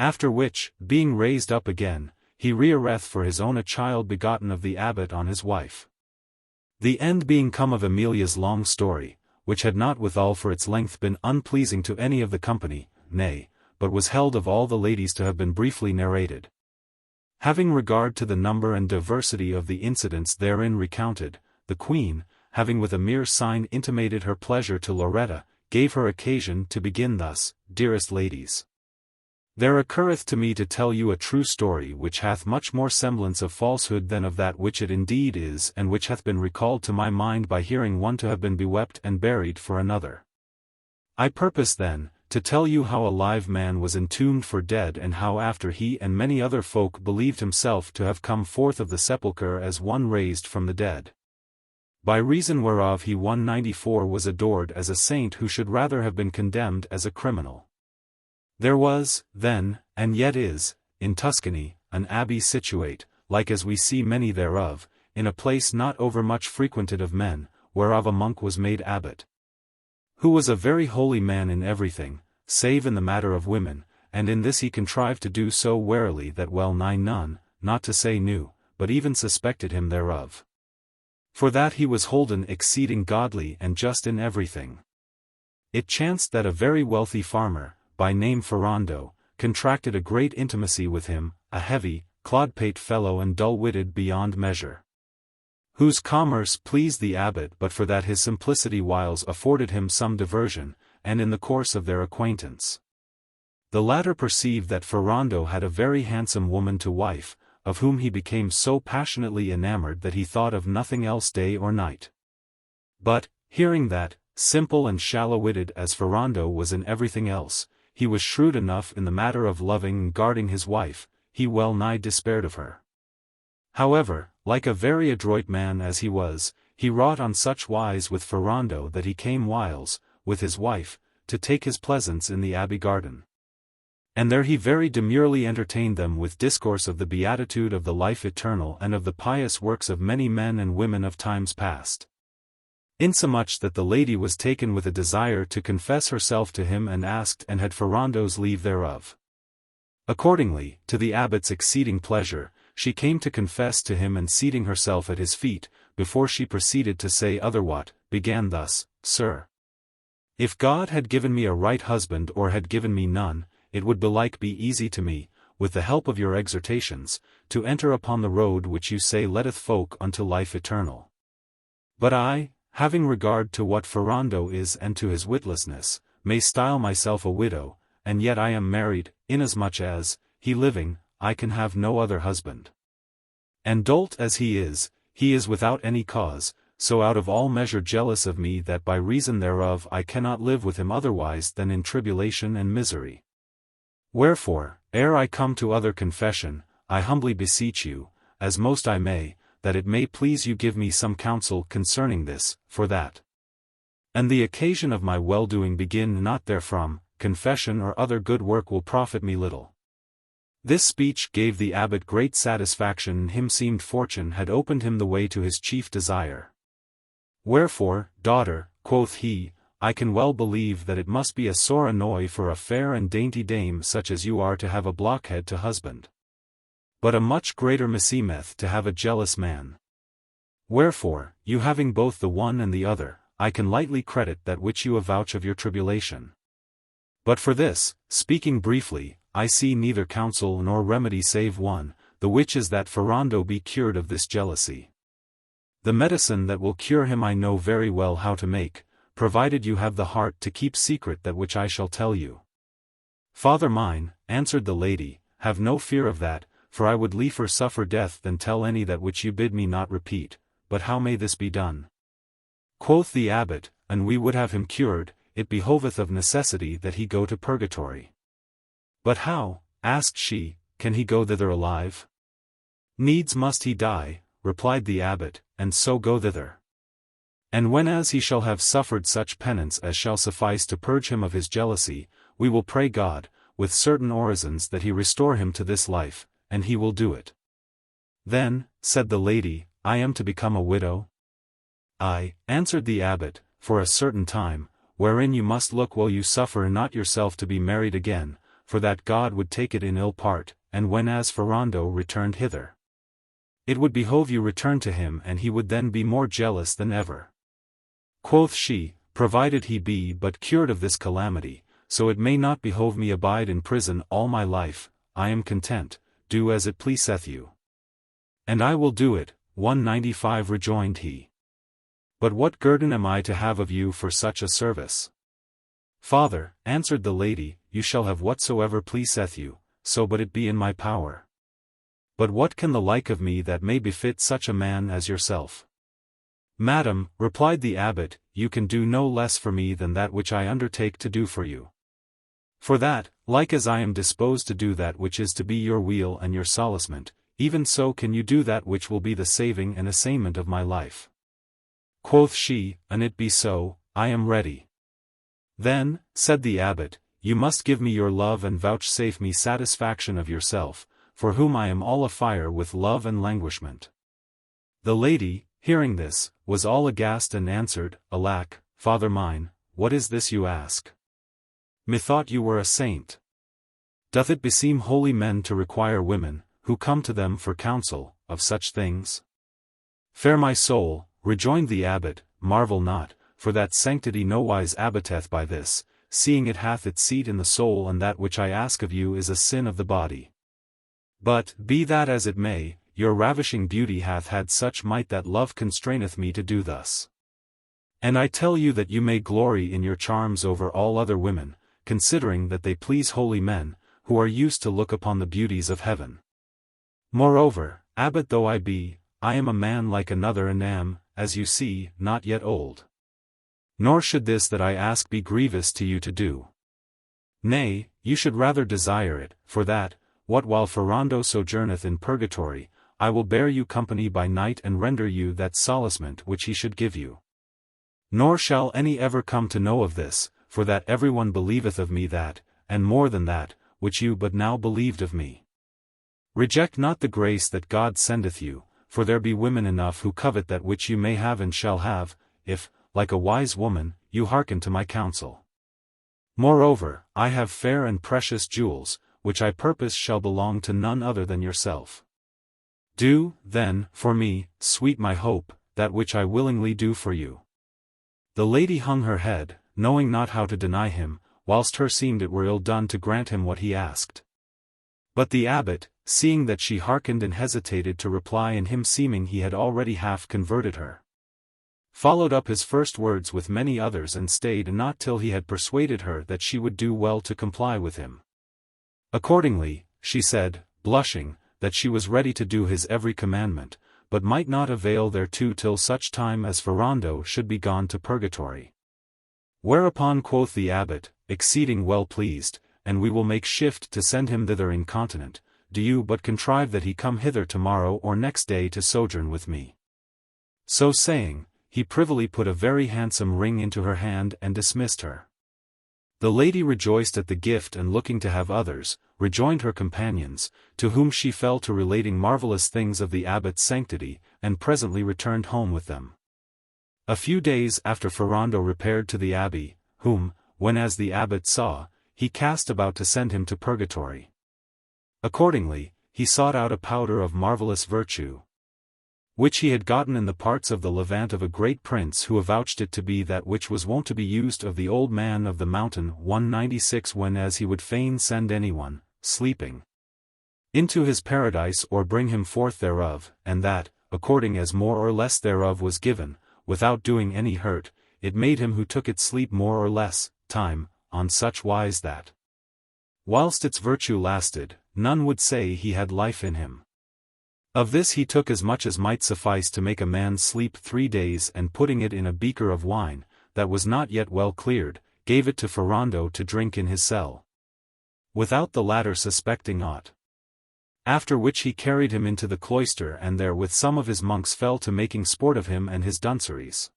Speaker 1: After which, being raised up again, he rearreth for his own a child begotten of the abbot on his wife. The end being come of Emilia's long story, which had not withal for its length been unpleasing to any of the company, nay, but was held of all the ladies to have been briefly narrated. Having regard to the number and diversity of the incidents therein recounted, the queen, having with a mere sign intimated her pleasure to Lauretta, gave her occasion to begin thus, Dearest ladies, there occurreth to me to tell you a true story which hath much more semblance of falsehood than of that which it indeed is, and which hath been recalled to my mind by hearing one to have been bewept and buried for another. I purpose then, to tell you how a live man was entombed for dead, and how after he and many other folk believed himself to have come forth of the sepulchre as one raised from the dead. By reason whereof he 194 was adored as a saint who should rather have been condemned as a criminal. There was, then, and yet is, in Tuscany, an abbey situate, like as we see many thereof, in a place not overmuch frequented of men, whereof a monk was made abbot, who was a very holy man in everything, save in the matter of women, and in this he contrived to do so warily that well-nigh none, not to say knew, but even suspected him thereof. For that he was holden exceeding godly and just in everything. It chanced that a very wealthy farmer, by name Ferrando, contracted a great intimacy with him, a heavy, clodpate fellow and dull-witted beyond measure, whose commerce pleased the abbot but for that his simplicity whiles afforded him some diversion, and in the course of their acquaintance, the latter perceived that Ferrando had a very handsome woman to wife, of whom he became so passionately enamored that he thought of nothing else day or night. But, hearing that, simple and shallow-witted as Ferrando was in everything else, he was shrewd enough in the matter of loving and guarding his wife, he well-nigh despaired of her. However, like a very adroit man as he was, he wrought on such wise with Ferrando that he came whiles, with his wife, to take his pleasance in the abbey garden. And there he very demurely entertained them with discourse of the beatitude of the life eternal and of the pious works of many men and women of times past. Insomuch that the lady was taken with a desire to confess herself to him and asked and had Ferrando's leave thereof. Accordingly, to the abbot's exceeding pleasure, she came to confess to him and seating herself at his feet, before she proceeded to say otherwhat, began thus, Sir, if God had given me a right husband or had given me none, it would belike be easy to me, with the help of your exhortations, to enter upon the road which you say leadeth folk unto life eternal. But I, having regard to what Ferrando is and to his witlessness, may style myself a widow, and yet I am married, inasmuch as, he living, I can have no other husband. And dolt as he is without any cause, so out of all measure jealous of me that by reason thereof I cannot live with him otherwise than in tribulation and misery. Wherefore, ere I come to other confession, I humbly beseech you, as most I may, that it may please you give me some counsel concerning this, for that, and the occasion of my well-doing begin not therefrom, confession or other good work will profit me little. This speech gave the abbot great satisfaction, and him seemed fortune had opened him the way to his chief desire. Wherefore, daughter, quoth he, I can well believe that it must be a sore annoy for a fair and dainty dame such as you are to have a blockhead to husband. But a much greater meseemeth to have a jealous man. Wherefore, you having both the one and the other, I can lightly credit that which you avouch of your tribulation. But for this, speaking briefly, I see neither counsel nor remedy save one, the which is that Ferrando be cured of this jealousy. The medicine that will cure him I know very well how to make, provided you have the heart to keep secret that which I shall tell you. Father mine, answered the lady, have no fear of that, for I would liefer suffer death than tell any that which you bid me not repeat, but how may this be done? Quoth the abbot, and we would have him cured, it behoveth of necessity that he go to purgatory. But how, asked she, can he go thither alive? Needs must he die, replied the abbot, and so go thither. And whenas he shall have suffered such penance as shall suffice to purge him of his jealousy, we will pray God, with certain orisons that he restore him to this life, and he will do it. Then, said the lady, I am to become a widow? Aye, answered the abbot, for a certain time, wherein you must look while you suffer not yourself to be married again, for that God would take it in ill part, and whenas Ferrando returned hither, it would behove you return to him and he would then be more jealous than ever. Quoth she, provided he be but cured of this calamity, so it may not behove me abide in prison all my life, I am content, do as it pleaseth you. And I will do it, 195 rejoined he. But what guerdon am I to have of you for such a service? Father, answered the lady, you shall have whatsoever pleaseth you, so but it be in my power. But what can the like of me that may befit such a man as yourself? Madam, replied the abbot, you can do no less for me than that which I undertake to do for you. For that, like as I am disposed to do that which is to be your weal and your solacement, even so can you do that which will be the saving and assainment of my life. Quoth she, an it be so, I am ready. Then, said the abbot, you must give me your love and vouchsafe me satisfaction of yourself, for whom I am all afire with love and languishment. The lady, hearing this, was all aghast and answered, Alack, father mine, what is this you ask? Methought you were a saint. Doth it beseem holy men to require women, who come to them for counsel, of such things? Fair my soul, rejoined the abbot, marvel not, for that sanctity nowise abatteth by this, seeing it hath its seat in the soul, and that which I ask of you is a sin of the body. But, be that as it may, your ravishing beauty hath had such might that love constraineth me to do thus. And I tell you that you may glory in your charms over all other women, considering that they please holy men, who are used to look upon the beauties of heaven. Moreover, abbot though I be, I am a man like another and am, as you see, not yet old. Nor should this that I ask be grievous to you to do. Nay, you should rather desire it, for that, what while Ferrando sojourneth in purgatory, I will bear you company by night and render you that solacement which he should give you. Nor shall any ever come to know of this, for that everyone believeth of me that, and more than that, which you but now believed of me. Reject not the grace that God sendeth you, for there be women enough who covet that which you may have and shall have, if, like a wise woman, you hearken to my counsel. Moreover, I have fair and precious jewels, which I purpose shall belong to none other than yourself. Do, then, for me, sweet my hope, that which I willingly do for you. The lady hung her head, knowing not how to deny him, whilst her seemed it were ill done to grant him what he asked. But the abbot, seeing that she hearkened and hesitated to reply, and him seeming he had already half converted her, followed up his first words with many others, and stayed not till he had persuaded her that she would do well to comply with him. Accordingly, she said, blushing, that she was ready to do his every commandment, but might not avail thereto till such time as Ferrando should be gone to purgatory. Whereupon quoth the abbot, exceeding well pleased, and we will make shift to send him thither incontinent, do you but contrive that he come hither tomorrow or next day to sojourn with me. So saying, he privily put a very handsome ring into her hand and dismissed her. The lady rejoiced at the gift, and looking to have others, rejoined her companions, to whom she fell to relating marvellous things of the abbot's sanctity, and presently returned home with them. A few days after Ferrando repaired to the abbey, whom, when as the abbot saw, he cast about to send him to purgatory. Accordingly, he sought out a powder of marvellous virtue, which he had gotten in the parts of the Levant of a great prince, who avouched it to be that which was wont to be used of the old man of the mountain 196 whenas he would fain send anyone, sleeping, into his paradise or bring him forth thereof, and that, according as more or less thereof was given, without doing any hurt, it made him who took it sleep more or less time, on such wise that, whilst its virtue lasted, none would say he had life in him. Of this he took as much as might suffice to make a man sleep 3 days, and putting it in a beaker of wine, that was not yet well cleared, gave it to Ferrando to drink in his cell, without the latter suspecting aught. After which he carried him into the cloister, and there with some of his monks fell to making sport of him and his dunceries.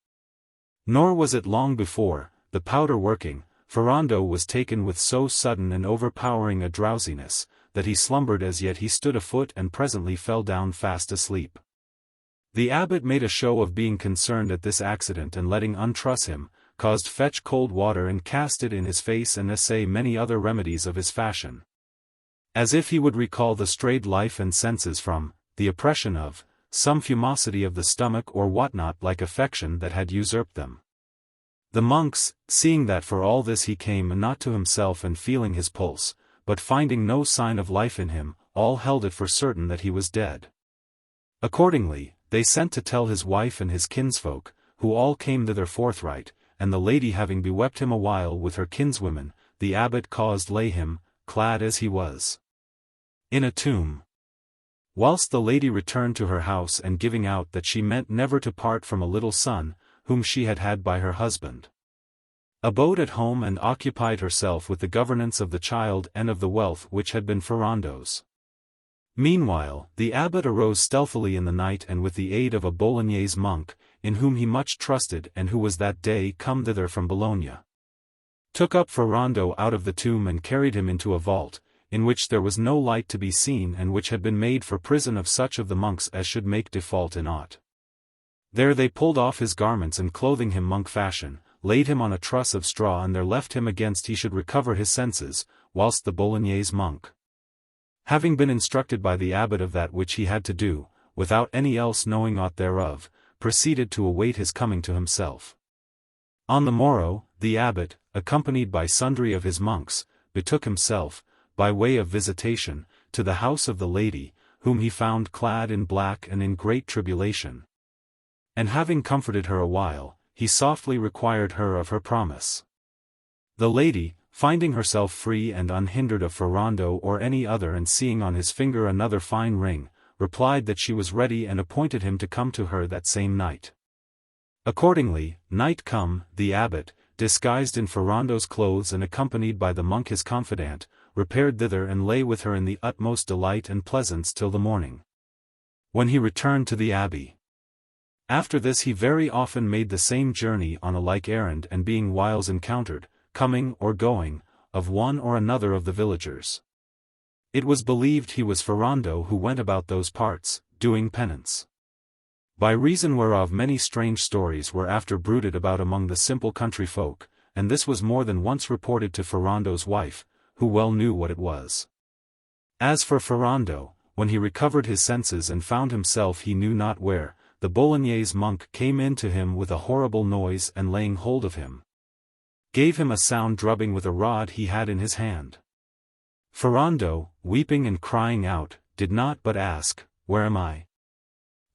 Speaker 1: Nor was it long before, the powder working, Ferrando was taken with so sudden and overpowering a drowsiness, that he slumbered as yet he stood afoot, and presently fell down fast asleep. The abbot made a show of being concerned at this accident, and letting untruss him, caused fetch cold water and cast it in his face, and essay many other remedies of his fashion, as if he would recall the strayed life and senses from the oppression of some fumosity of the stomach or whatnot like affection that had usurped them. The monks, seeing that for all this he came not to himself, and feeling his pulse, but finding no sign of life in him, all held it for certain that he was dead. Accordingly, they sent to tell his wife and his kinsfolk, who all came thither forthright, and the lady having bewept him a while with her kinswomen, the abbot caused lay him, clad as he was, in a tomb. Whilst the lady returned to her house, and giving out that she meant never to part from a little son, whom she had had by her husband, abode at home and occupied herself with the governance of the child and of the wealth which had been Ferrando's. Meanwhile, the abbot arose stealthily in the night, and with the aid of a Bolognese monk, in whom he much trusted and who was that day come thither from Bologna, took up Ferrando out of the tomb and carried him into a vault, in which there was no light to be seen, and which had been made for prison of such of the monks as should make default in aught. There they pulled off his garments, and clothing him monk fashion, laid him on a truss of straw and there left him against he should recover his senses, whilst the Bolognese monk, having been instructed by the abbot of that which he had to do, without any else knowing aught thereof, proceeded to await his coming to himself. On the morrow, the abbot, accompanied by sundry of his monks, betook himself, by way of visitation, to the house of the lady, whom he found clad in black and in great tribulation. And having comforted her a while, he softly required her of her promise. The lady, finding herself free and unhindered of Ferrando or any other and seeing on his finger another fine ring, replied that she was ready and appointed him to come to her that same night. Accordingly, night come, the abbot, disguised in Ferrando's clothes and accompanied by the monk his confidant, repaired thither and lay with her in the utmost delight and pleasance till the morning, when he returned to the abbey. After this he very often made the same journey on a like errand and being whiles encountered, coming or going, of one or another of the villagers. It was believed he was Ferrando who went about those parts, doing penance. By reason whereof many strange stories were after bruited about among the simple country folk, and this was more than once reported to Ferrando's wife, who well knew what it was. As for Ferrando, when he recovered his senses and found himself he knew not where, the Bolognese monk came in to him with a horrible noise and laying hold of him, gave him a sound drubbing with a rod he had in his hand. Ferrando, weeping and crying out, did not but ask, "Where am I?"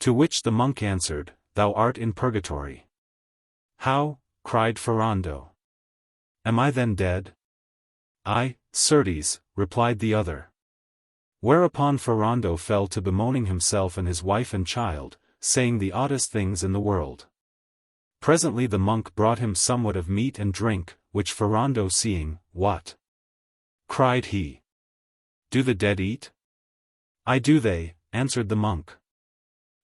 Speaker 1: To which the monk answered, "Thou art in purgatory." "How?" cried Ferrando. "Am I then dead?" "Aye, certes," replied the other. Whereupon Ferrando fell to bemoaning himself and his wife and child, saying the oddest things in the world. Presently the monk brought him somewhat of meat and drink, which Ferrando seeing, "What?" cried he. "Do the dead eat?" "Aye do they," answered the monk.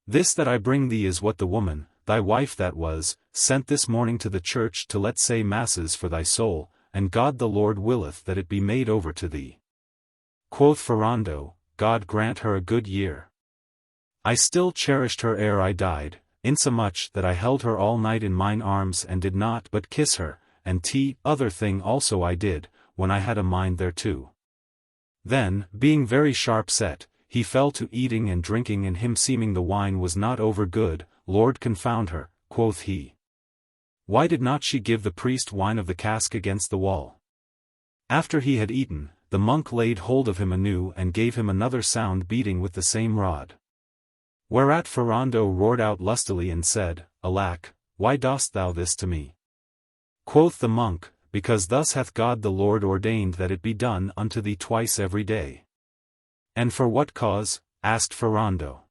Speaker 1: "This that I bring thee is what the woman, thy wife that was, sent this morning to the church to let say masses for thy soul, and God the Lord willeth that it be made over to thee." Quoth Ferrando, "God grant her a good year. I still cherished her ere I died, insomuch that I held her all night in mine arms and did not but kiss her, and other thing also I did, when I had a mind thereto." Then, being very sharp set, he fell to eating and drinking and him seeming the wine was not over good, "Lord confound her," quoth he. "Why did not she give the priest wine of the cask against the wall?" After he had eaten, the monk laid hold of him anew and gave him another sound beating with the same rod. Whereat Ferrando roared out lustily and said, "Alack, why dost thou this to me?" Quoth the monk, "Because thus hath God the Lord ordained that it be done unto thee twice every day." "And for what cause?" asked Ferrando.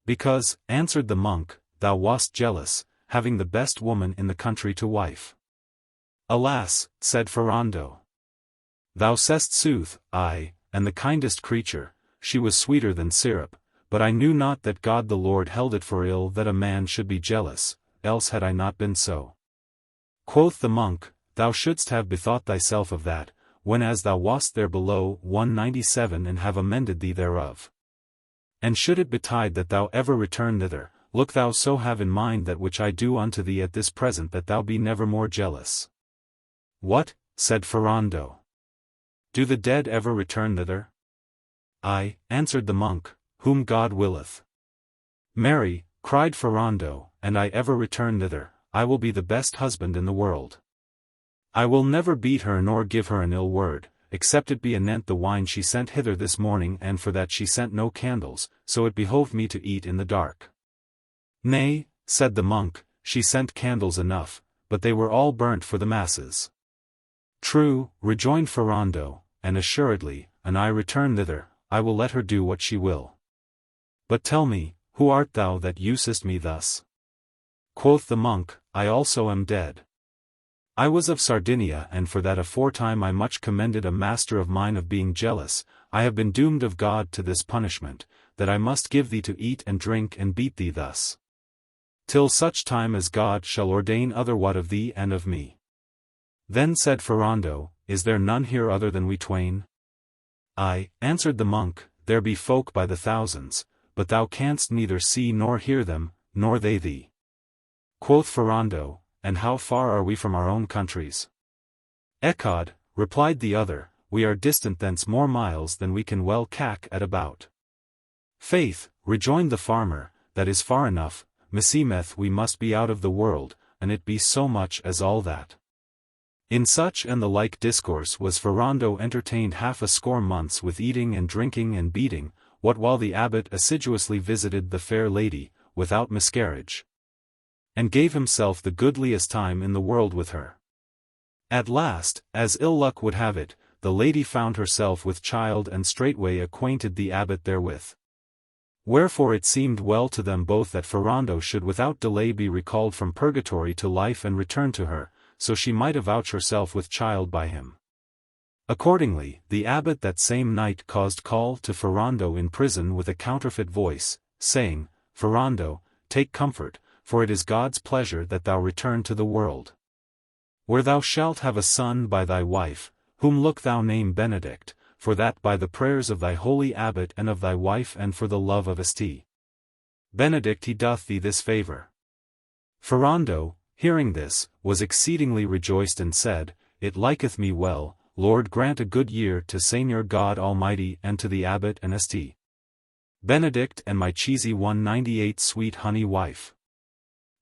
Speaker 1: "Because," answered the monk, "thou wast jealous, having the best woman in the country to wife." "Alas," said Ferrando. "Thou sayst sooth, aye, and the kindest creature, she was sweeter than syrup, but I knew not that God the Lord held it for ill that a man should be jealous, else had I not been so." Quoth the monk, "Thou shouldst have bethought thyself of that, when as thou wast there below 197 and have amended thee thereof. And should it betide that thou ever return thither, look thou so have in mind that which I do unto thee at this present that thou be never more jealous." "What?" said Ferrando. "Do the dead ever return thither?" "Aye," answered the monk, "whom God willeth." "Marry," cried Ferrando, "and I ever return thither, I will be the best husband in the world. I will never beat her nor give her an ill word, except it be anent the wine she sent hither this morning and for that she sent no candles, so it behoved me to eat in the dark." "Nay," said the monk, "she sent candles enough, but they were all burnt for the masses." "True," rejoined Ferrando, "and assuredly, an I return thither, I will let her do what she will. But tell me, who art thou that usest me thus?" Quoth the monk, "I also am dead. I was of Sardinia and for that aforetime I much commended a master of mine of being jealous, I have been doomed of God to this punishment, that I must give thee to eat and drink and beat thee thus, till such time as God shall ordain otherwhat of thee and of me." Then said Ferrando, "Is there none here other than we twain?" "Aye," answered the monk, "there be folk by the thousands, but thou canst neither see nor hear them, nor they thee." Quoth Ferrando, and how far are we from our own countries? Ecod, replied the other, we are distant thence more miles than we can well cack at about. Faith, rejoined the farmer, that is far enough, meseemeth we must be out of the world, and it be so much as all that. In such and the like discourse was Ferrando entertained 60 months with eating and drinking and beating, what while the abbot assiduously visited the fair lady, without miscarriage, and gave himself the goodliest time in the world with her. At last, as ill luck would have it, the lady found herself with child and straightway acquainted the abbot therewith. Wherefore it seemed well to them both that Ferrando should without delay be recalled from purgatory to life and return to her, so she might avouch herself with child by him. Accordingly, the abbot that same night caused call to Ferrando in prison with a counterfeit voice, saying, Ferrando, take comfort, for it is God's pleasure that thou return to the world, where thou shalt have a son by thy wife, whom look thou name Benedict, for that by the prayers of thy holy abbot and of thy wife and for the love of St. Benedict he doth thee this favour. Ferrando, hearing this, was exceedingly rejoiced and said, It liketh me well, Lord grant a good year to Seigneur God Almighty and to the abbot and St. Benedict and my cheesy 198 sweet honey wife.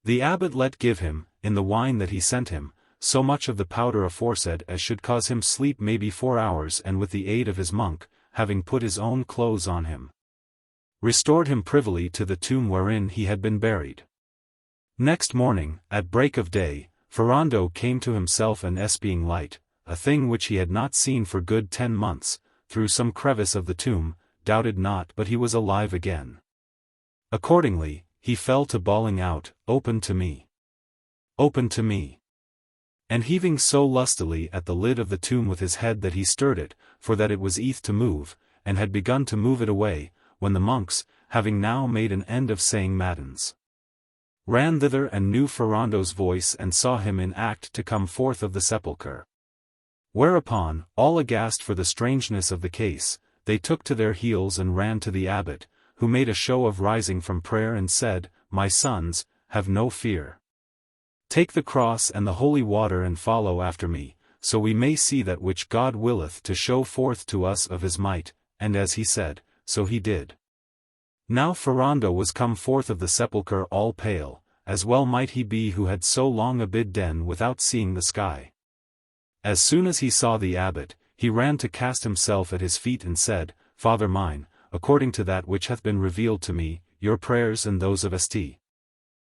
Speaker 1: The abbot let give him, in the wine that he sent him, so much of the powder aforesaid as should cause him sleep maybe 4 hours, and with the aid of his monk, having put his own clothes on him, restored him privily to the tomb wherein he had been buried. Next morning, at break of day, Ferrando came to himself and being light, a thing which he had not seen for good 10 months, through some crevice of the tomb, doubted not but he was alive again. Accordingly, he fell to bawling out, Open to me! Open to me! And heaving so lustily at the lid of the tomb with his head that he stirred it, for that it was eath to move, and had begun to move it away, when the monks, having now made an end of saying matins, ran thither and knew Ferrando's voice and saw him in act to come forth of the sepulchre. Whereupon, all aghast for the strangeness of the case, they took to their heels and ran to the abbot, who made a show of rising from prayer and said, My sons, have no fear. Take the cross and the holy water and follow after me, so we may see that which God willeth to show forth to us of his might, and as he said, so he did. Now Ferrando was come forth of the sepulchre all pale, as well might he be who had so long abid den without seeing the sky. As soon as he saw the abbot, he ran to cast himself at his feet and said, Father mine, according to that which hath been revealed to me, your prayers and those of St.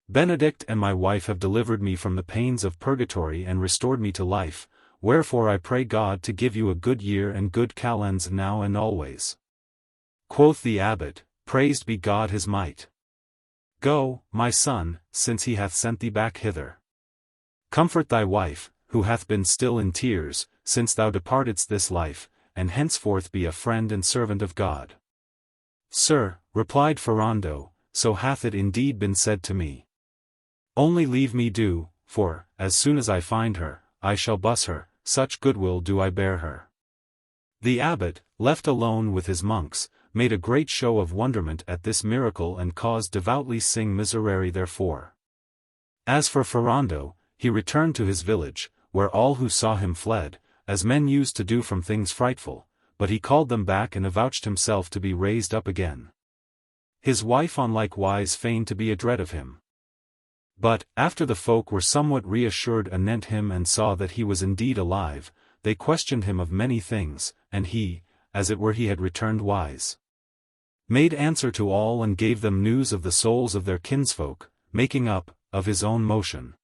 Speaker 1: Benedict and my wife have delivered me from the pains of purgatory and restored me to life, wherefore I pray God to give you a good year and good calends now and always. Quoth the abbot, Praised be God his might. Go, my son, since he hath sent thee back hither. Comfort thy wife, who hath been still in tears, since thou departedst this life, and henceforth be a friend and servant of God. Sir, replied Ferrando, so hath it indeed been said to me. Only leave me do, for, as soon as I find her, I shall buss her, such goodwill do I bear her. The abbot, left alone with his monks, made a great show of wonderment at this miracle and caused devoutly sing miserere therefore. As for Ferrando, he returned to his village, where all who saw him fled, as men used to do from things frightful, but he called them back and avouched himself to be raised up again. His wife on like wise feigned to be adread of him. But, after the folk were somewhat reassured anent him and saw that he was indeed alive, they questioned him of many things, and he, as it were he had returned wise, made answer to all and gave them news of the souls of their kinsfolk, making up, of his own motion,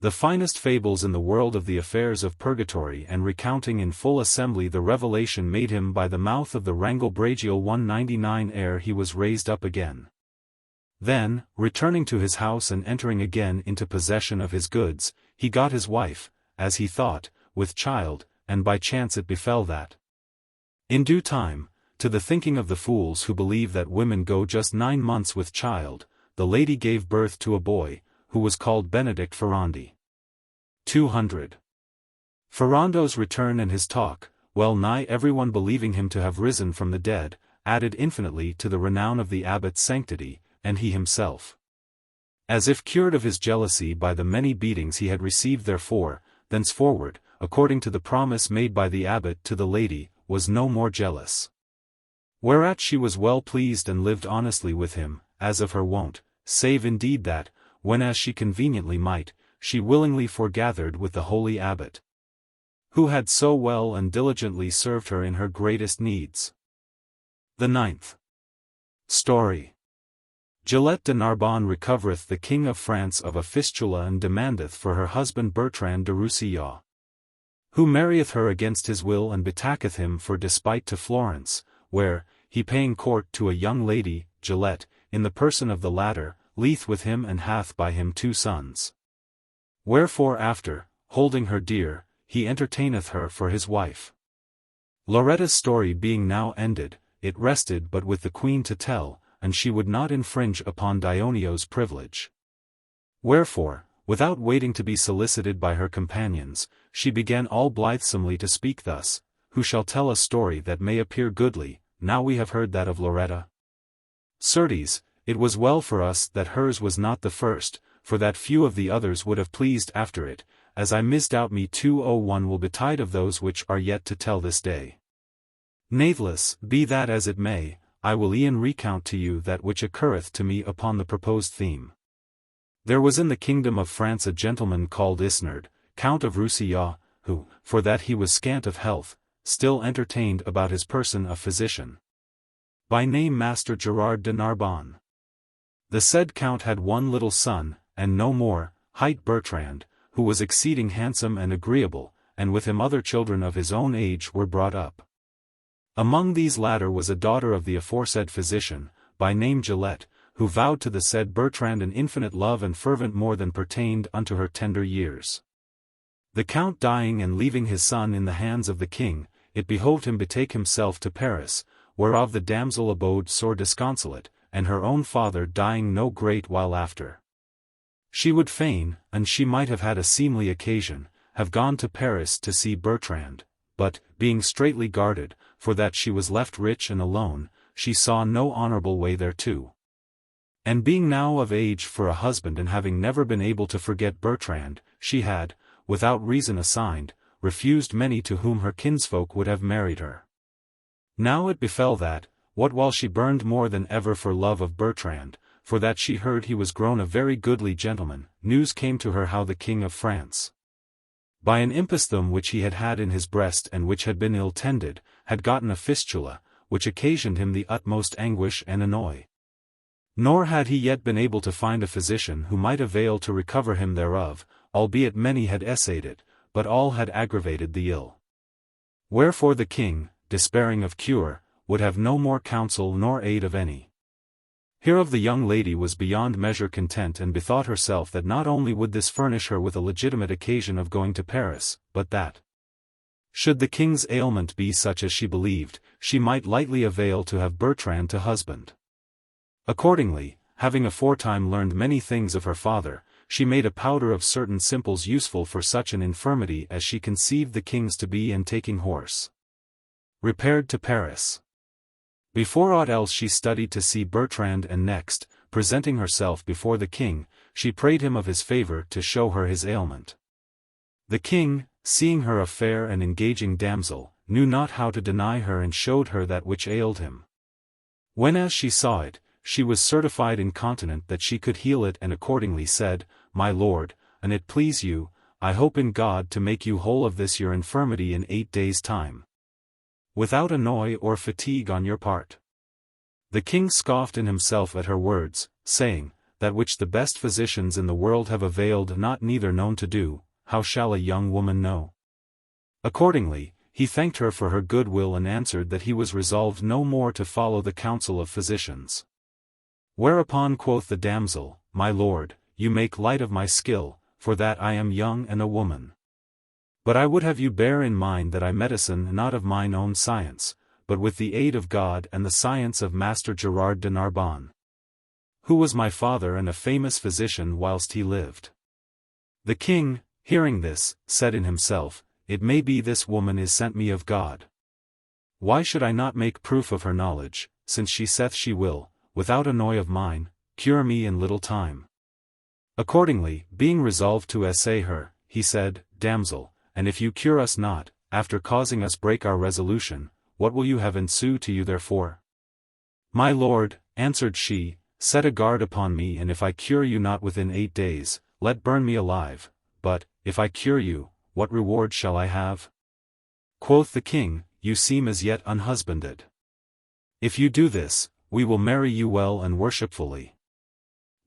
Speaker 1: the finest fables in the world of the affairs of purgatory and recounting in full assembly the revelation made him by the mouth of the Wrangle Bragial 199 ere he was raised up again. Then, returning to his house and entering again into possession of his goods, he got his wife, as he thought, with child, and by chance it befell that, in due time, to the thinking of the fools who believe that women go just 9 months with child, the lady gave birth to a boy, who was called Benedict Ferrandi. 200. Ferrando's return and his talk, well nigh everyone believing him to have risen from the dead, added infinitely to the renown of the abbot's sanctity, and he himself As if cured of his jealousy by the many beatings he had received therefore, thenceforward, according to the promise made by the abbot to the lady, was no more jealous. Whereat she was well pleased and lived honestly with him, as of her wont, save indeed that, when as she conveniently might, she willingly foregathered with the holy abbot, who had so well and diligently served her in her greatest needs. The 9th story. Gillette de Narbonne recovereth the King of France of a fistula and demandeth for her husband Bertrand de Roussillon, who marrieth her against his will and betaketh him for despite to Florence, where, he paying court to a young lady, Gillette, in the person of the latter, lieth with him and hath by him 2 sons. Wherefore after, holding her dear, he entertaineth her for his wife. Lauretta's story being now ended, it rested but with the queen to tell, and she would not infringe upon Dioneo's privilege. Wherefore, without waiting to be solicited by her companions, she began all blithesomely to speak thus: Who shall tell a story that may appear goodly, now we have heard that of Lauretta? Certes, it was well for us that hers was not the first, for that few of the others would have pleased after it, as I misdoubt me 201 will betide of those which are yet to tell this day. Natheless, be that as it may, I will e'en recount to you that which occurreth to me upon the proposed theme. There was in the kingdom of France a gentleman called Isnard, Count of Roussillon, who, for that he was scant of health, still entertained about his person a physician, by name Master Gerard de Narbonne. The said count had one little son, and no more, hight Bertrand, who was exceeding handsome and agreeable, and with him other children of his own age were brought up. Among these latter was a daughter of the aforesaid physician, by name Gillette, who vowed to the said Bertrand an infinite love and fervent more than pertained unto her tender years. The count dying and leaving his son in the hands of the king, it behoved him betake himself to Paris, whereof the damsel abode sore disconsolate, and her own father dying no great while after. She would fain, and she might have had a seemly occasion, have gone to Paris to see Bertrand, but, being straitly guarded, for that she was left rich and alone, she saw no honorable way thereto. And being now of age for a husband and having never been able to forget Bertrand, she had, without reason assigned, refused many to whom her kinsfolk would have married her. Now it befell that, what while she burned more than ever for love of Bertrand, for that she heard he was grown a very goodly gentleman, news came to her how the King of France, by an impostum which he had had in his breast and which had been ill tended, had gotten a fistula, which occasioned him the utmost anguish and annoy. Nor had he yet been able to find a physician who might avail to recover him thereof, albeit many had essayed it, but all had aggravated the ill. Wherefore the king, despairing of cure, would have no more counsel nor aid of any. Hereof the young lady was beyond measure content and bethought herself that not only would this furnish her with a legitimate occasion of going to Paris, but that, should the king's ailment be such as she believed, she might lightly avail to have Bertrand to husband. Accordingly, having aforetime learned many things of her father, she made a powder of certain simples useful for such an infirmity as she conceived the king's to be, and taking horse, repaired to Paris. Before aught else she studied to see Bertrand, and next, presenting herself before the king, she prayed him of his favor to show her his ailment. The king, seeing her a fair and engaging damsel, knew not how to deny her and showed her that which ailed him. Whenas she saw it, she was certified incontinent that she could heal it, and accordingly said, My lord, an it please you, I hope in God to make you whole of this your infirmity in 8 days' time, without annoy or fatigue on your part. The king scoffed in himself at her words, saying, That which the best physicians in the world have availed not neither known to do, how shall a young woman know? Accordingly, he thanked her for her good will and answered that he was resolved no more to follow the counsel of physicians. Whereupon quoth the damsel, My lord, you make light of my skill, for that I am young and a woman. But I would have you bear in mind that I medicine not of mine own science, but with the aid of God and the science of Master Gerard de Narbonne, who was my father and a famous physician whilst he lived. The king, hearing this, said in himself, It may be this woman is sent me of God. Why should I not make proof of her knowledge, since she saith she will, without annoy of mine, cure me in little time? Accordingly, being resolved to essay her, he said, Damsel, and if you cure us not, after causing us break our resolution, what will you have ensue to you therefore? My lord, answered she, set a guard upon me, and if I cure you not within 8 days, let burn me alive, but, if I cure you, what reward shall I have? Quoth the king, you seem as yet unhusbanded. If you do this, we will marry you well and worshipfully.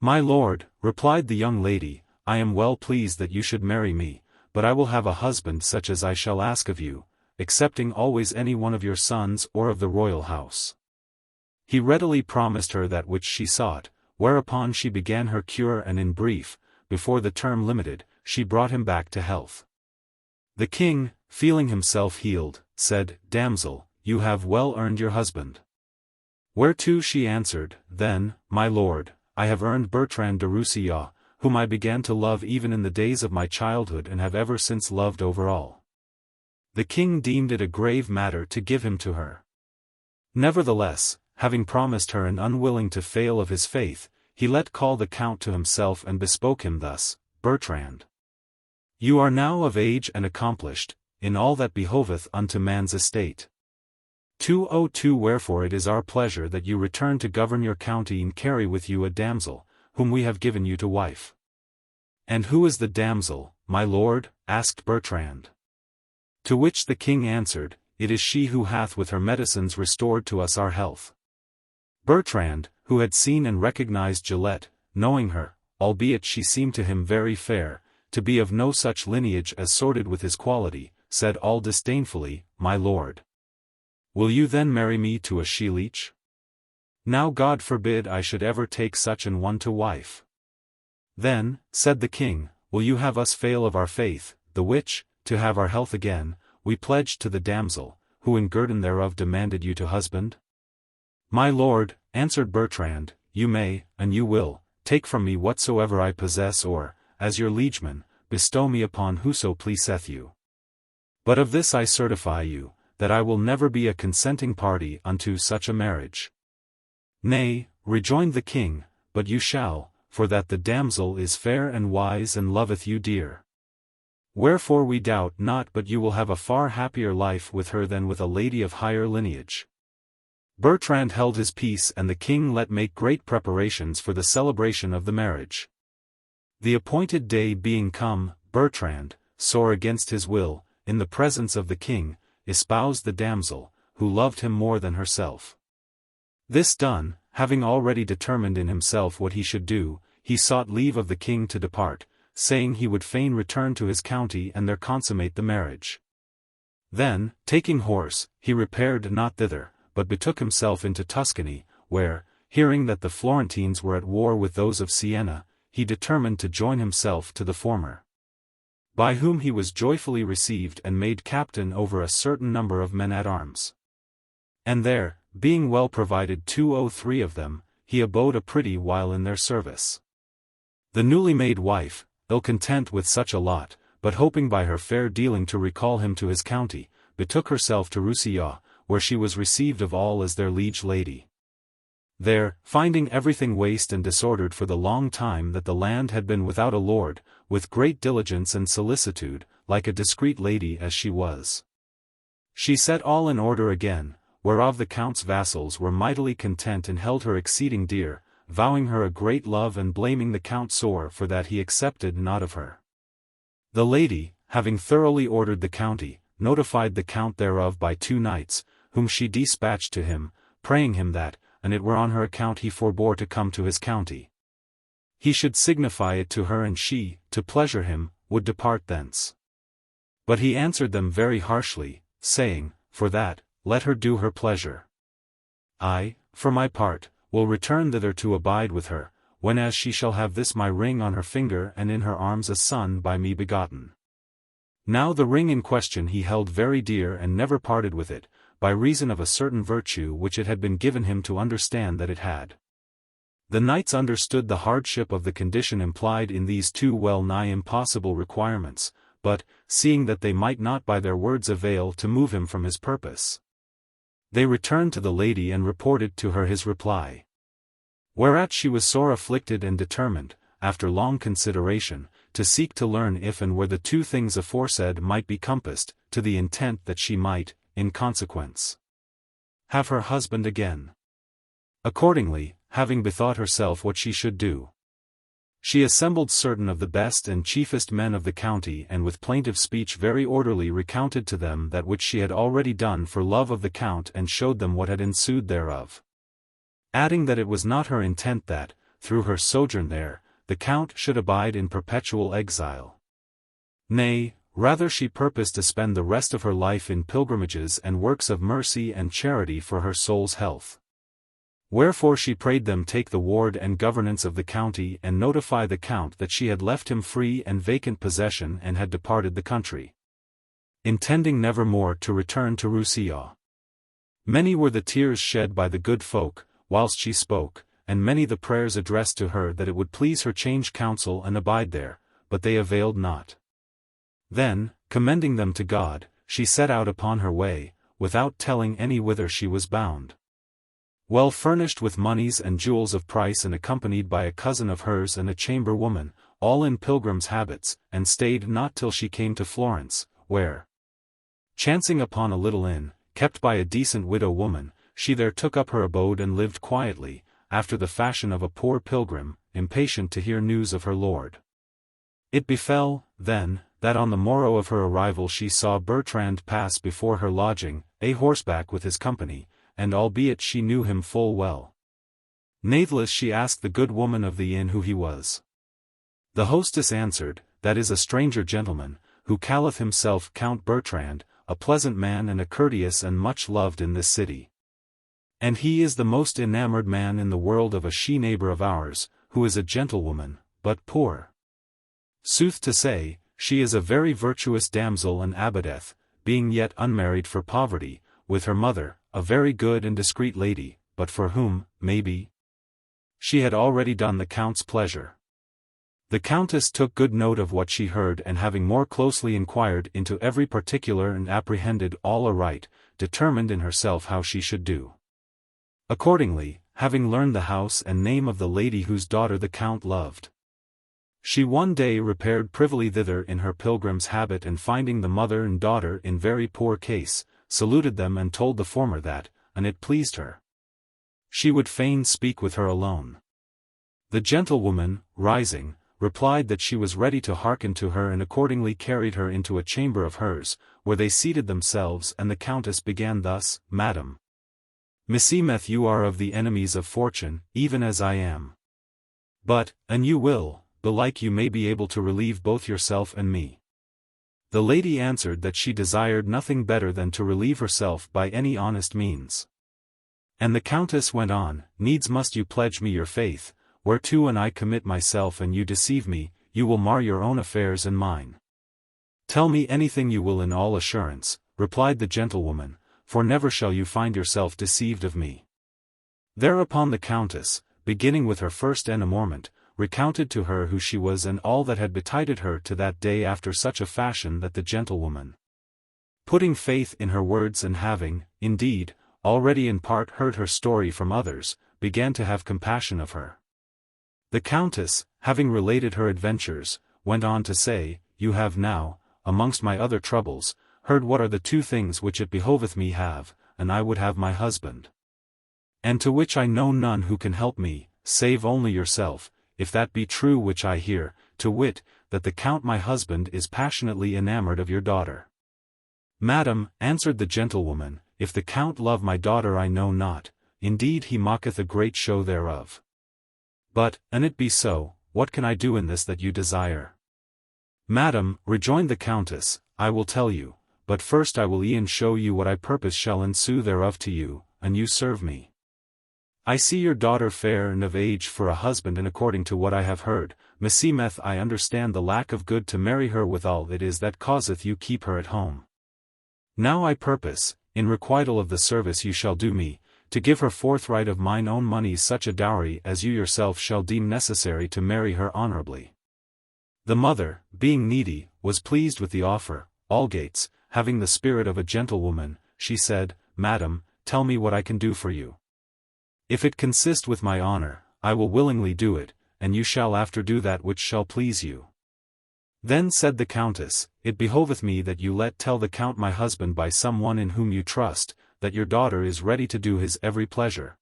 Speaker 1: My lord, replied the young lady, I am well pleased that you should marry me, but I will have a husband such as I shall ask of you, excepting always any one of your sons or of the royal house. He readily promised her that which she sought, whereupon she began her cure, and in brief, before the term limited, she brought him back to health. The king, feeling himself healed, said, Damsel, you have well earned your husband. Whereto she answered, Then, my lord, I have earned Bertrand de Roussillon, whom I began to love even in the days of my childhood and have ever since loved over all. The king deemed it a grave matter to give him to her. Nevertheless, having promised her and unwilling to fail of his faith, he let call the count to himself and bespoke him thus, Bertrand, you are now of age and accomplished, in all that behoveth unto man's estate. 202 Wherefore it is our pleasure that you return to govern your county and carry with you a damsel, whom we have given you to wife. And who is the damsel, my lord? Asked Bertrand. To which the king answered, It is she who hath with her medicines restored to us our health. Bertrand, who had seen and recognized Gillette, knowing her, albeit she seemed to him very fair, to be of no such lineage as sorted with his quality, said all disdainfully, My lord, will you then marry me to a she-leech? Now God forbid I should ever take such an one to wife. Then, said the king, will you have us fail of our faith, the which, to have our health again, we pledged to the damsel, who in guerdon thereof demanded you to husband? My lord, answered Bertrand, you may, and you will, take from me whatsoever I possess or, as your liegeman, bestow me upon whoso pleaseth you. But of this I certify you, that I will never be a consenting party unto such a marriage. Nay, rejoined the king, but you shall, for that the damsel is fair and wise and loveth you dear. Wherefore we doubt not but you will have a far happier life with her than with a lady of higher lineage. Bertrand held his peace, and the king let make great preparations for the celebration of the marriage. The appointed day being come, Bertrand, sore against his will, in the presence of the king, espoused the damsel, who loved him more than herself. This done, having already determined in himself what he should do, he sought leave of the king to depart, saying he would fain return to his county and there consummate the marriage. Then, taking horse, he repaired not thither, but betook himself into Tuscany, where, hearing that the Florentines were at war with those of Siena, he determined to join himself to the former. By whom he was joyfully received and made captain over a certain number of men-at-arms. And there, being well provided 203 of them, he abode a pretty while in their service. The newly made wife, ill content with such a lot, but hoping by her fair dealing to recall him to his county, betook herself to Roussillon, where she was received of all as their liege lady. There, finding everything waste and disordered for the long time that the land had been without a lord, with great diligence and solicitude, like a discreet lady as she was, she set all in order again, whereof the count's vassals were mightily content and held her exceeding dear, vowing her a great love and blaming the count sore for that he accepted not of her. The lady, having thoroughly ordered the county, notified the count thereof by 2 knights, whom she dispatched to him, praying him that, and it were on her account he forbore to come to his county, he should signify it to her, and she, to pleasure him, would depart thence. But he answered them very harshly, saying, For that, let her do her pleasure. I, for my part, will return thither to abide with her, whenas she shall have this my ring on her finger and in her arms a son by me begotten. Now the ring in question he held very dear and never parted with it, by reason of a certain virtue which it had been given him to understand that it had. The knights understood the hardship of the condition implied in these 2 well-nigh impossible requirements, but, seeing that they might not by their words avail to move him from his purpose, they returned to the lady and reported to her his reply. Whereat she was sore afflicted and determined, after long consideration, to seek to learn if and where the two things aforesaid might be compassed, to the intent that she might, in consequence, have her husband again. Accordingly, having bethought herself what she should do, she assembled certain of the best and chiefest men of the county, and with plaintive speech very orderly recounted to them that which she had already done for love of the count, and showed them what had ensued thereof, adding that it was not her intent that, through her sojourn there, the count should abide in perpetual exile. Nay, rather she purposed to spend the rest of her life in pilgrimages and works of mercy and charity for her soul's health. Wherefore she prayed them take the ward and governance of the county, and notify the count that she had left him free and vacant possession and had departed the country, intending never more to return to Roussillon. Many were the tears shed by the good folk, whilst she spoke, and many the prayers addressed to her that it would please her change counsel and abide there, but they availed not. Then, commending them to God, she set out upon her way, without telling any whither she was bound. Well furnished with moneys and jewels of price, and accompanied by a cousin of hers and a chamber-woman, all in pilgrim's habits, and stayed not till she came to Florence, where, chancing upon a little inn, kept by a decent widow woman, she there took up her abode and lived quietly, after the fashion of a poor pilgrim, impatient to hear news of her lord. It befell, then, that on the morrow of her arrival she saw Bertrand pass before her lodging, a horseback with his company, and albeit she knew him full well, natheless she asked the good woman of the inn who he was. The hostess answered, that is a stranger gentleman, who calleth himself Count Bertrand, a pleasant man and a courteous and much loved in this city. And he is the most enamoured man in the world of a she-neighbour of ours, who is a gentlewoman, but poor. Sooth to say, she is a very virtuous damsel and abbadeth, being yet unmarried for poverty, with her mother, a very good and discreet lady, but for whom, maybe, she had already done the count's pleasure. The countess took good note of what she heard, and having more closely inquired into every particular and apprehended all aright, determined in herself how she should do. Accordingly, having learned the house and name of the lady whose daughter the count loved, she one day repaired privily thither in her pilgrim's habit, and finding the mother and daughter in very poor case, saluted them and told the former that, an it pleased her, she would fain speak with her alone. The gentlewoman, rising, replied that she was ready to hearken to her, and accordingly carried her into a chamber of hers, where they seated themselves, and the countess began thus: Madam, meseemeth you are of the enemies of fortune, even as I am. But, an you will, belike you may be able to relieve both yourself and me. The lady answered that she desired nothing better than to relieve herself by any honest means. And the countess went on, Needs must you pledge me your faith, whereto an I commit myself and you deceive me, you will mar your own affairs and mine. Tell me anything you will in all assurance, replied the gentlewoman, for never shall you find yourself deceived of me. Thereupon the countess, beginning with her first enamorment, recounted to her who she was and all that had betided her to that day, after such a fashion that the gentlewoman, putting faith in her words and having, indeed, already in part heard her story from others, began to have compassion of her. The countess, having related her adventures, went on to say, You have now, amongst my other troubles, heard what are the two things which it behoveth me have, and I would have my husband. And to which I know none who can help me, save only yourself, if that be true which I hear, to wit, that the count my husband is passionately enamoured of your daughter. Madam, answered the gentlewoman, if the count love my daughter I know not, indeed he mocketh a great show thereof. But, an it be so, what can I do in this that you desire? Madam, rejoined the countess, I will tell you, but first I will e'en show you what I purpose shall ensue thereof to you, and you serve me. I see your daughter fair and of age for a husband, and according to what I have heard, meseemeth I understand the lack of good to marry her withal it is that causeth you keep her at home. Now I purpose, in requital of the service you shall do me, to give her forthright of mine own money such a dowry as you yourself shall deem necessary to marry her honourably. The mother, being needy, was pleased with the offer. Algates, having the spirit of a gentlewoman, she said, Madam, tell me what I can do for you. If it consist with my honour, I will willingly do it, and you shall after do that which shall please you. Then said the countess, It behoveth me that you let tell the count my husband by some one in whom you trust, that your daughter is ready to do his every pleasure.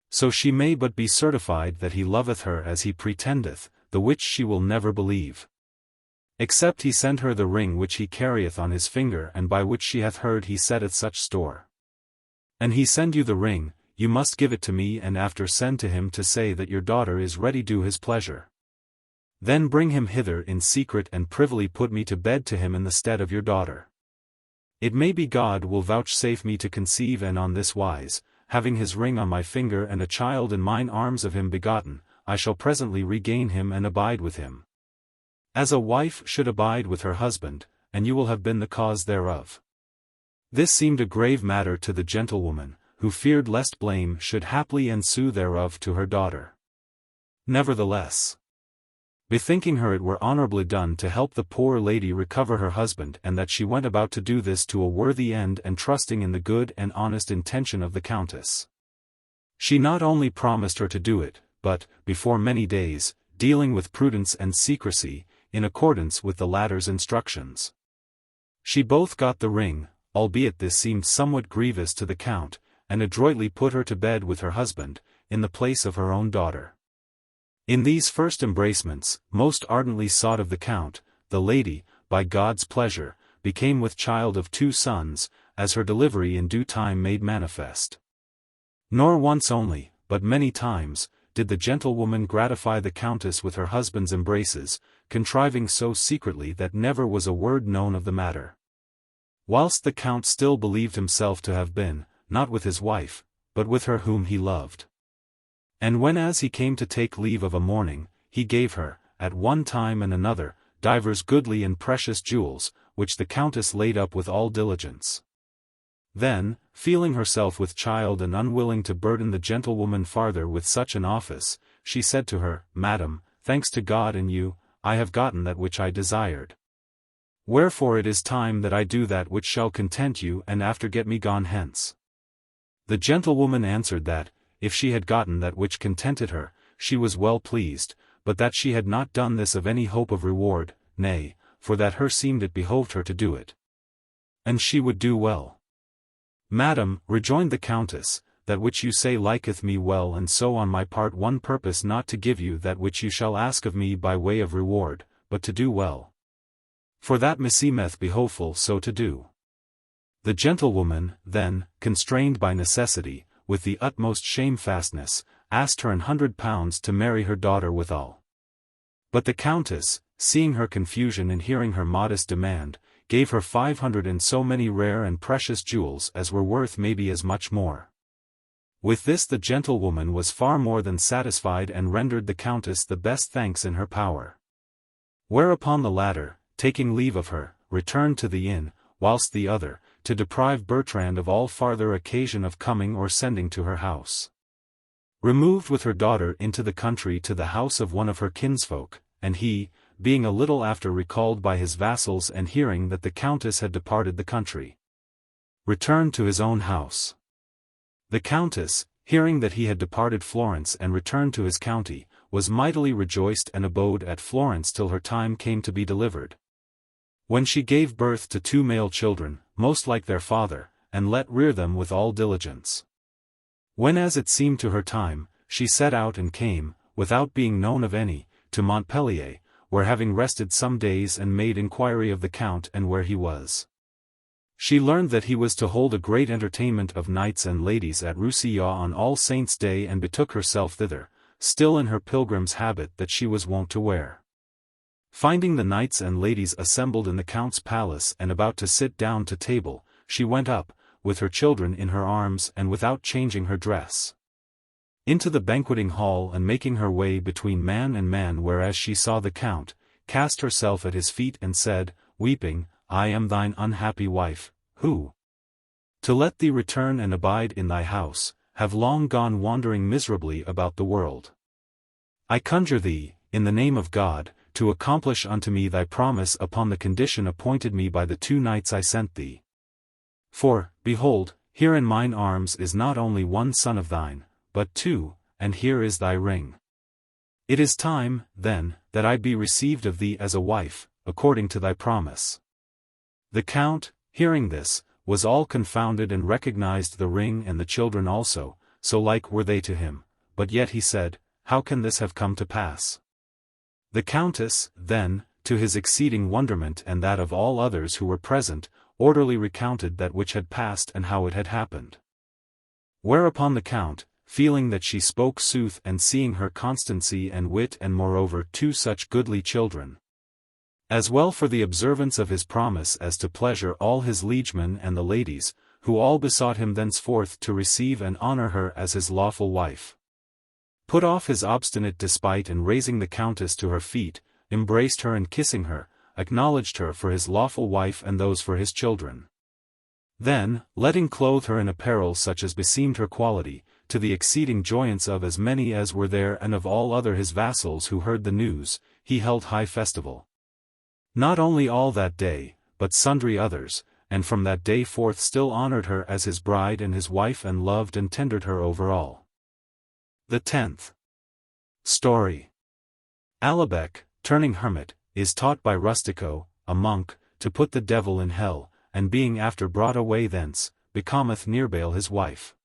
Speaker 1: So she may but be certified that he loveth her as he pretendeth, the which she will never believe. Except he send her the ring which he carrieth on his finger and by which she hath heard he setteth such store. And he send you the ring, you must give it to me and after send to him to say that your daughter is ready do his pleasure. Then bring him hither in secret and privily put me to bed to him in the stead of your daughter. It may be God will vouchsafe me to conceive and on this wise, having his ring on my finger and a child in mine arms of him begotten, I shall presently regain him and abide with him. As a wife should abide with her husband, and you will have been the cause thereof. This seemed a grave matter to the gentlewoman, who feared lest blame should haply ensue thereof to her daughter. Nevertheless, bethinking her it were honourably done to help the poor lady recover her husband and that she went about to do this to a worthy end and trusting in the good and honest intention of the countess, she not only promised her to do it, but, before many days, dealing with prudence and secrecy, in accordance with the latter's instructions, she both got the ring, albeit this seemed somewhat grievous to the count, and adroitly put her to bed with her husband, in the place of her own daughter. In these first embracements, most ardently sought of the count, the lady, by God's pleasure, became with child of 2 sons, as her delivery in due time made manifest. Nor once only, but many times, did the gentlewoman gratify the countess with her husband's embraces, contriving so secretly that never was a word known of the matter. Whilst the count still believed himself to have been, not with his wife, but with her whom he loved. And when as he came to take leave of a morning, he gave her, at one time and another, divers goodly and precious jewels, which the countess laid up with all diligence. Then, feeling herself with child and unwilling to burden the gentlewoman farther with such an office, she said to her, Madam, thanks to God and you, I have gotten that which I desired. Wherefore it is time that I do that which shall content you and after get me gone hence. The gentlewoman answered that, if she had gotten that which contented her, she was well pleased, but that she had not done this of any hope of reward, nay, for that her seemed it behoved her to do it. And she would do well. Madam, rejoined the countess, that which you say liketh me well and so on my part one purpose not to give you that which you shall ask of me by way of reward, but to do well. For that meseemeth behoveful so to do. The gentlewoman, then, constrained by necessity, with the utmost shamefastness, asked her £100 to marry her daughter withal. But the countess, seeing her confusion and hearing her modest demand, gave her 500 and so many rare and precious jewels as were worth maybe as much more. With this the gentlewoman was far more than satisfied and rendered the countess the best thanks in her power. Whereupon the latter, taking leave of her, returned to the inn, whilst the other, to deprive Bertrand of all farther occasion of coming or sending to her house, removed with her daughter into the country to the house of one of her kinsfolk, and he, being a little after recalled by his vassals and hearing that the countess had departed the country, returned to his own house. The countess, hearing that he had departed Florence and returned to his county, was mightily rejoiced and abode at Florence till her time came to be delivered, when she gave birth to 2 male children, most like their father, and let rear them with all diligence. When as it seemed to her time, she set out and came, without being known of any, to Montpellier, where having rested some days and made inquiry of the count and where he was, she learned that he was to hold a great entertainment of knights and ladies at Roussillon on All Saints' Day and betook herself thither, still in her pilgrim's habit that she was wont to wear. Finding the knights and ladies assembled in the count's palace and about to sit down to table, she went up, with her children in her arms and without changing her dress, into the banqueting hall and making her way between man and man whereas she saw the count, cast herself at his feet and said, weeping, I am thine unhappy wife, who, to let thee return and abide in thy house, have long gone wandering miserably about the world. I conjure thee, in the name of God, to accomplish unto me thy promise upon the condition appointed me by the 2 knights I sent thee. For, behold, here in mine arms is not only 1 son of thine, but 2, and here is thy ring. It is time, then, that I be received of thee as a wife, according to thy promise. The count, hearing this, was all confounded and recognized the ring and the children also, so like were they to him, but yet he said, How can this have come to pass? The countess, then, to his exceeding wonderment and that of all others who were present, orderly recounted that which had passed and how it had happened. Whereupon the count, feeling that she spoke sooth and seeing her constancy and wit and moreover 2 such goodly children, as well for the observance of his promise as to pleasure all his liegemen and the ladies, who all besought him thenceforth to receive and honor her as his lawful wife, put off his obstinate despite and raising the countess to her feet, embraced her and kissing her, acknowledged her for his lawful wife and those for his children. Then, letting clothe her in apparel such as beseemed her quality, to the exceeding joyance of as many as were there and of all other his vassals who heard the news, he held high festival. Not only all that day, but sundry others, and from that day forth still honored her as his bride and his wife and loved and tendered her over all. The 10th story. Alabec, turning hermit, is taught by Rustico, a monk, to put the devil in hell, and being after brought away thence, becometh Neifile his wife.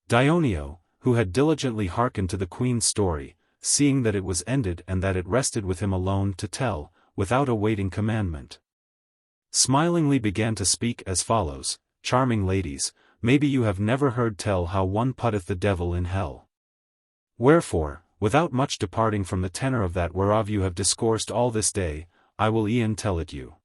Speaker 1: Dioneo, who had diligently hearkened to the queen's story, seeing that it was ended and that it rested with him alone to tell, without awaiting commandment, smilingly began to speak as follows, Charming ladies, maybe you have never heard tell how one putteth the devil in hell. Wherefore, without much departing from the tenor of that whereof you have discoursed all this day, I will e'en tell it you.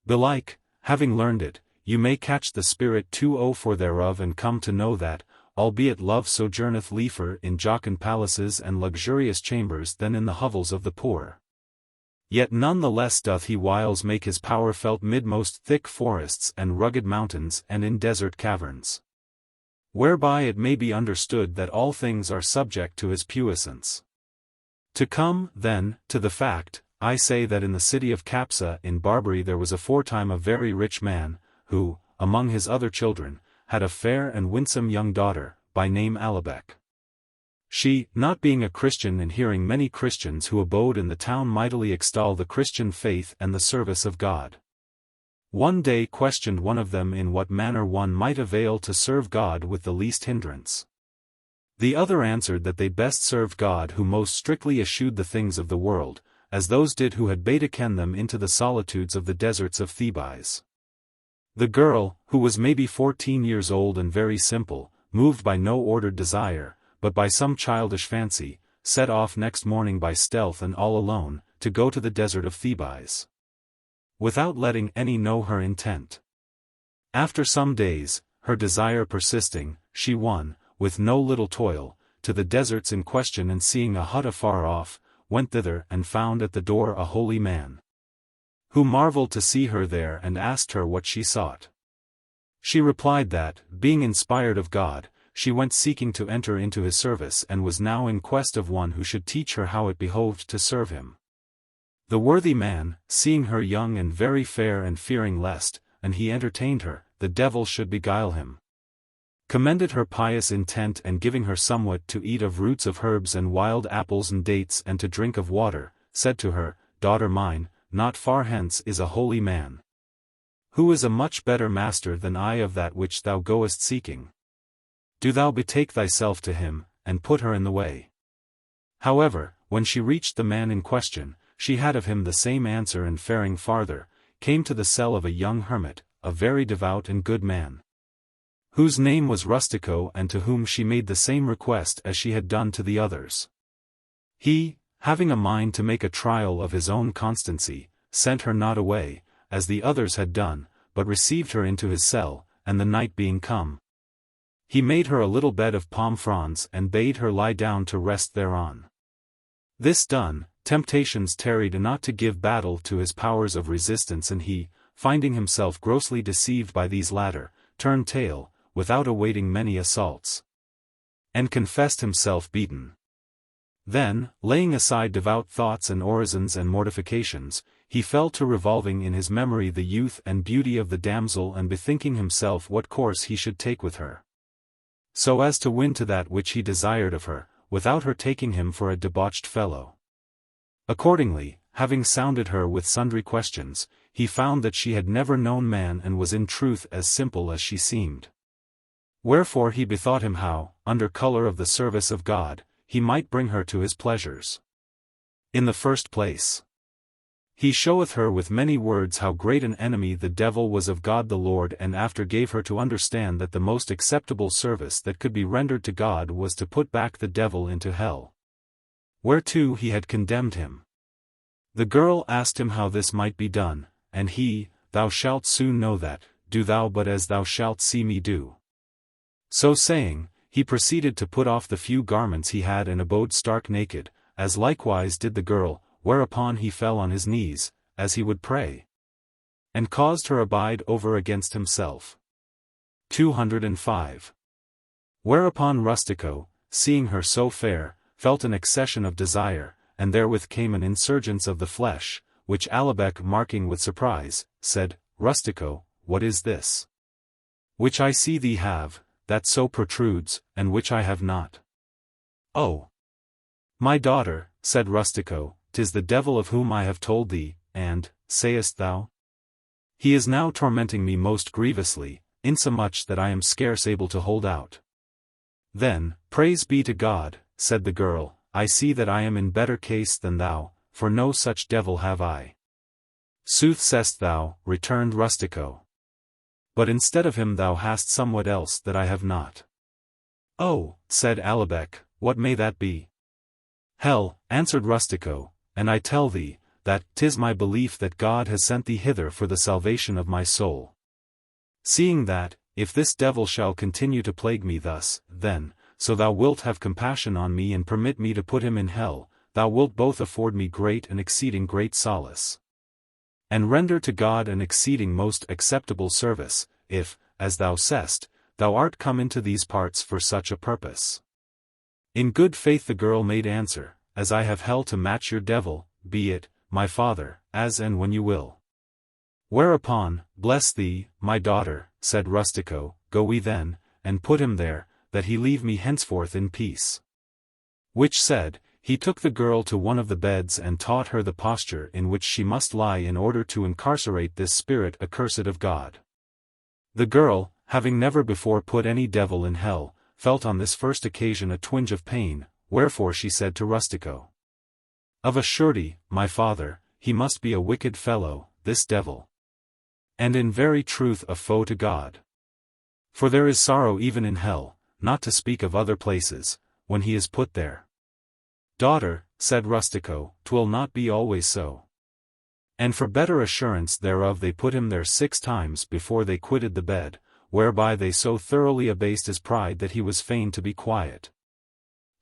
Speaker 1: Belike, having learned it, you may catch the spirit too for thereof and come to know that, albeit love sojourneth liefer in jocund palaces and luxurious chambers than in the hovels of the poor, yet none the less doth he whiles make his power felt mid most thick forests and rugged mountains and in desert caverns. Whereby it may be understood that all things are subject to his puissance. To come, then, to the fact, I say that in the city of Capsa in Barbary there was aforetime a very rich man, who, among his other children, had a fair and winsome young daughter, by name Alabec. She, not being a Christian and hearing many Christians who abode in the town mightily extol the Christian faith and the service of God, one day questioned one of them in what manner one might avail to serve God with the least hindrance. The other answered that they best served God who most strictly eschewed the things of the world, as those did who had bade ken them into the solitudes of the deserts of Thebes. The girl, who was maybe 14 years old and very simple, moved by no ordered desire, but by some childish fancy, set off next morning by stealth and all alone, to go to the desert of Thebes, without letting any know her intent. After some days, her desire persisting, she won, with no little toil, to the deserts in question and seeing a hut afar off, went thither and found at the door a holy man, who marveled to see her there and asked her what she sought. She replied that, being inspired of God, she went seeking to enter into his service and was now in quest of one who should teach her how it behoved to serve him. The worthy man, seeing her young and very fair and fearing lest, and he entertained her, the devil should beguile him, commended her pious intent and giving her somewhat to eat of roots of herbs and wild apples and dates and to drink of water, said to her, Daughter mine, not far hence is a holy man, who is a much better master than I of that which thou goest seeking. Do thou betake thyself to him, and put her in the way. However, when she reached the man in question, she had of him the same answer and faring farther, came to the cell of a young hermit, a very devout and good man, whose name was Rustico and to whom she made the same request as she had done to the others. He, having a mind to make a trial of his own constancy, sent her not away, as the others had done, but received her into his cell, and the night being come, he made her a little bed of palm fronds and bade her lie down to rest thereon. This done, temptations tarried not to give battle to his powers of resistance, and he, finding himself grossly deceived by these latter, turned tail, without awaiting many assaults, and confessed himself beaten. Then, laying aside devout thoughts and orisons and mortifications, he fell to revolving in his memory the youth and beauty of the damsel and bethinking himself what course he should take with her, so as to win to that which he desired of her, without her taking him for a debauched fellow. Accordingly, having sounded her with sundry questions, he found that she had never known man and was in truth as simple as she seemed. Wherefore he bethought him how, under colour of the service of God, he might bring her to his pleasures. In the first place, he showeth her with many words how great an enemy the devil was of God the Lord, and after gave her to understand that the most acceptable service that could be rendered to God was to put back the devil into hell, whereto he had condemned him. The girl asked him how this might be done, and he, Thou shalt soon know that, do thou but as thou shalt see me do. So saying, he proceeded to put off the few garments he had and abode stark naked, as likewise did the girl, whereupon he fell on his knees, as he would pray, and caused her abide over against himself. 205. Whereupon Rustico, seeing her so fair, felt an accession of desire, and therewith came an insurgence of the flesh, which Alabec marking with surprise, said, Rustico, what is this which I see thee have, that so protrudes, and which I have not? Oh, my daughter, said Rustico, 'tis the devil of whom I have told thee, and, sayest thou? He is now tormenting me most grievously, insomuch that I am scarce able to hold out. Then, praise be to God, said the girl, I see that I am in better case than thou, for no such devil have I. Sooth sayest thou, returned Rustico. But instead of him thou hast somewhat else that I have not. Oh, said Alabec, what may that be? Hell, answered Rustico, and I tell thee, that 'tis my belief that God has sent thee hither for the salvation of my soul. Seeing that, if this devil shall continue to plague me thus, then, so thou wilt have compassion on me and permit me to put him in hell, thou wilt both afford me great and exceeding great solace, and render to God an exceeding most acceptable service, if, as thou sayest, thou art come into these parts for such a purpose. In good faith the girl made answer, as I have hell to match your devil, be it, my father, as and when you will. Whereupon, bless thee, my daughter, said Rustico, go we then, and put him there, that he leave me henceforth in peace. Which said, he took the girl to one of the beds and taught her the posture in which she must lie in order to incarcerate this spirit accursed of God. The girl, having never before put any devil in hell, felt on this first occasion a twinge of pain, wherefore she said to Rustico, of a surety, my father, he must be a wicked fellow, this devil, and in very truth a foe to God. For there is sorrow even in hell, not to speak of other places, when he is put there. Daughter, said Rustico, 'twill not be always so. And for better assurance thereof they put him there 6 times before they quitted the bed, whereby they so thoroughly abased his pride that he was fain to be quiet.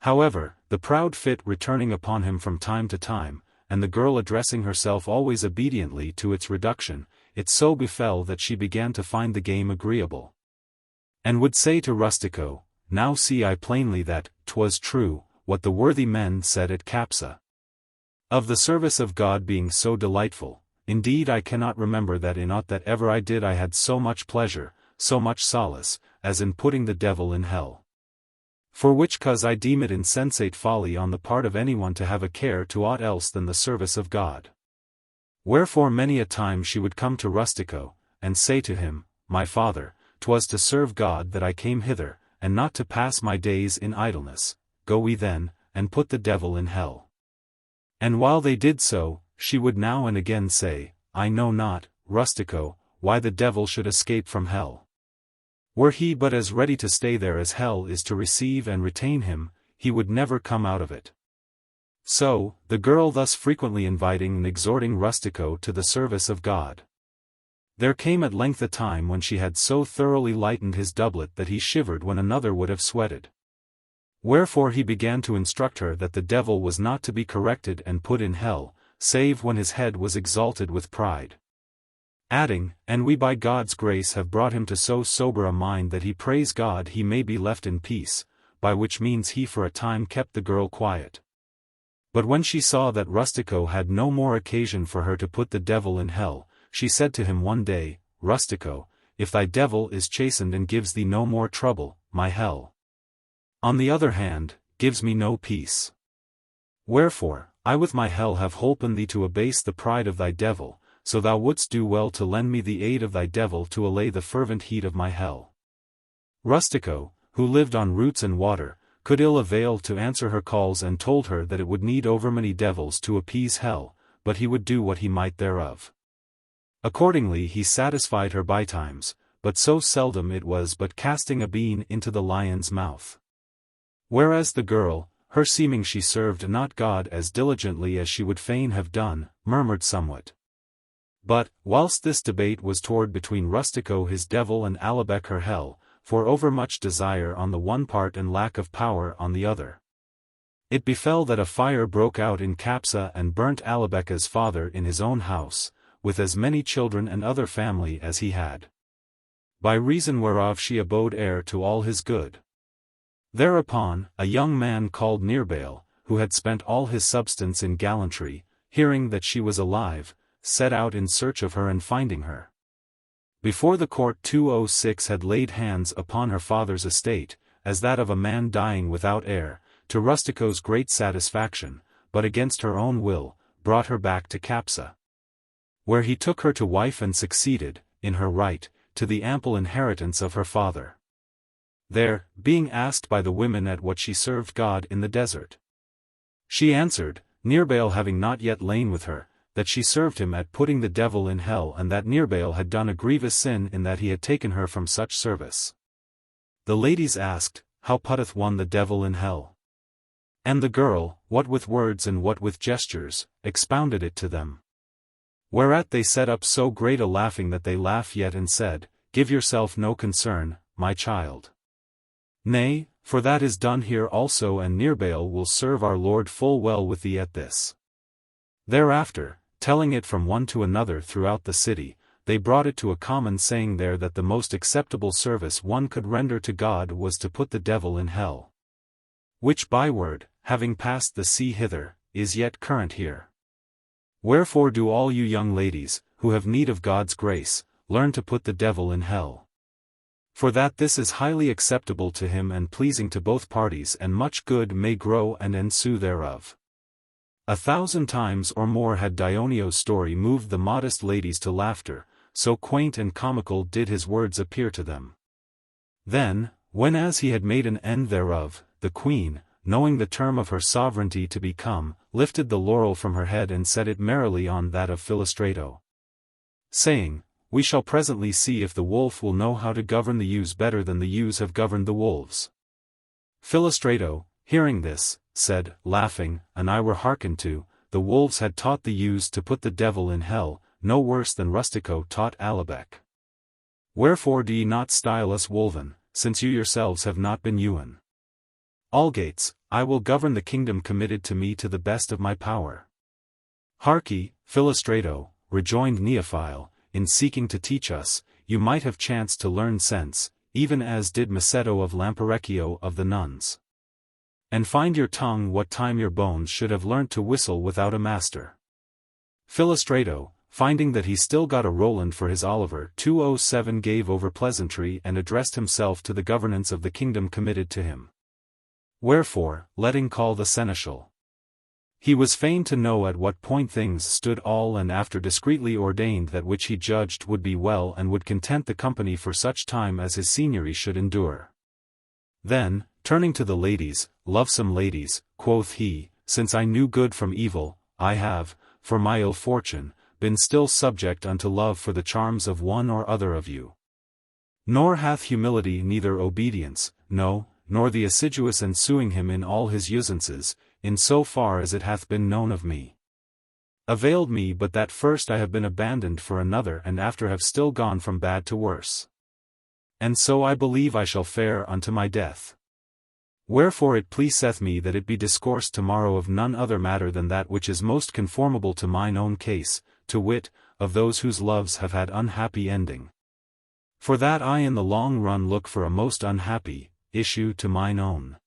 Speaker 1: However, the proud fit returning upon him from time to time, and the girl addressing herself always obediently to its reduction, it so befell that she began to find the game agreeable, and would say to Rustico, now see I plainly that, 'twas true, what the worthy men said at Capsa, of the service of God being so delightful. Indeed I cannot remember that in aught that ever I did I had so much pleasure, so much solace, as in putting the devil in hell. For which cause I deem it insensate folly on the part of anyone to have a care to aught else than the service of God. Wherefore many a time she would come to Rustico, and say to him, my father, 'twas to serve God that I came hither, and not to pass my days in idleness, go we then, and put the devil in hell. And while they did so, she would now and again say, I know not, Rustico, why the devil should escape from hell. Were he but as ready to stay there as hell is to receive and retain him, he would never come out of it. So, the girl thus frequently inviting and exhorting Rustico to the service of God. There came at length a time when she had so thoroughly lightened his doublet that he shivered when another would have sweated. Wherefore he began to instruct her that the devil was not to be corrected and put in hell, save when his head was exalted with pride. Adding, and we by God's grace have brought him to so sober a mind that he prays God he may be left in peace, by which means he for a time kept the girl quiet. But when she saw that Rustico had no more occasion for her to put the devil in hell, she said to him one day, Rustico, if thy devil is chastened and gives thee no more trouble, my hell, on the other hand, gives me no peace. Wherefore, I with my hell have holpen thee to abase the pride of thy devil, so thou wouldst do well to lend me the aid of thy devil to allay the fervent heat of my hell. Rustico, who lived on roots and water, could ill avail to answer her calls and told her that it would need overmany devils to appease hell, but he would do what he might thereof. Accordingly he satisfied her bytimes, but so seldom it was but casting a bean into the lion's mouth. Whereas the girl, her seeming she served not God as diligently as she would fain have done, murmured somewhat. But, whilst this debate was toward between Rustico his devil and Alabec her hell, for overmuch desire on the one part and lack of power on the other, it befell that a fire broke out in Capsa and burnt Alabeca's father in his own house, with as many children and other family as he had. By reason whereof she abode heir to all his good. Thereupon, a young man called Neifile, who had spent all his substance in gallantry, hearing that she was alive, set out in search of her and finding her before the court 206 had laid hands upon her father's estate, as that of a man dying without heir, to Rustico's great satisfaction, but against her own will, brought her back to Capsa, where he took her to wife and succeeded, in her right, to the ample inheritance of her father. There, being asked by the women at what she served God in the desert, she answered, Neifile having not yet lain with her, that she served him at putting the devil in hell, and that Neifile had done a grievous sin in that he had taken her from such service. The ladies asked, How putteth one the devil in hell? And the girl, what with words and what with gestures, expounded it to them. Whereat they set up so great a laughing that they laugh yet and said, Give yourself no concern, my child. Nay, for that is done here also, and Neifile will serve our Lord full well with thee at this. Thereafter, telling it from one to another throughout the city, they brought it to a common saying there that the most acceptable service one could render to God was to put the devil in hell. Which byword, having passed the sea hither, is yet current here. Wherefore do all you young ladies, who have need of God's grace, learn to put the devil in hell. For that this is highly acceptable to him and pleasing to both parties, and much good may grow and ensue thereof. 1,000 times or more had Dioneo's story moved the modest ladies to laughter, so quaint and comical did his words appear to them. Then, whenas he had made an end thereof, the queen, knowing the term of her sovereignty to be come, lifted the laurel from her head and set it merrily on that of Filostrato, saying, We shall presently see if the wolf will know how to govern the ewes better than the ewes have governed the wolves. Filostrato, hearing this, said, laughing, An I were hearkened to, the wolves had taught the ewes to put the devil in hell, no worse than Rustico taught Alabec. Wherefore do ye not style us wolven, since you yourselves have not been ewen? Algates, I will govern the kingdom committed to me to the best of my power. Harkee, Filostrato, rejoined Neifile, in seeking to teach us, you might have chanced to learn sense, even as did Macedo of Lamperecchio of the nuns. And find your tongue what time your bones should have learnt to whistle without a master. Filostrato, finding that he still got a Roland for his Oliver 207, gave over pleasantry and addressed himself to the governance of the kingdom committed to him. Wherefore, letting call the seneschal, he was fain to know at what point things stood, all and after discreetly ordained that which he judged would be well and would content the company for such time as his seigneury should endure. Then, turning to the ladies, Lovesome ladies, quoth he, since I knew good from evil, I have, for my ill fortune, been still subject unto love for the charms of one or other of you. Nor hath humility neither obedience, no, nor the assiduous ensuing him in all his usances, in so far as it hath been known of me, availed me, but that first I have been abandoned for another, and after have still gone from bad to worse. And so I believe I shall fare unto my death. Wherefore it pleaseth me that it be discoursed tomorrow of none other matter than that which is most conformable to mine own case, to wit, of those whose loves have had unhappy ending. For that I in the long run look for a most unhappy issue to mine own.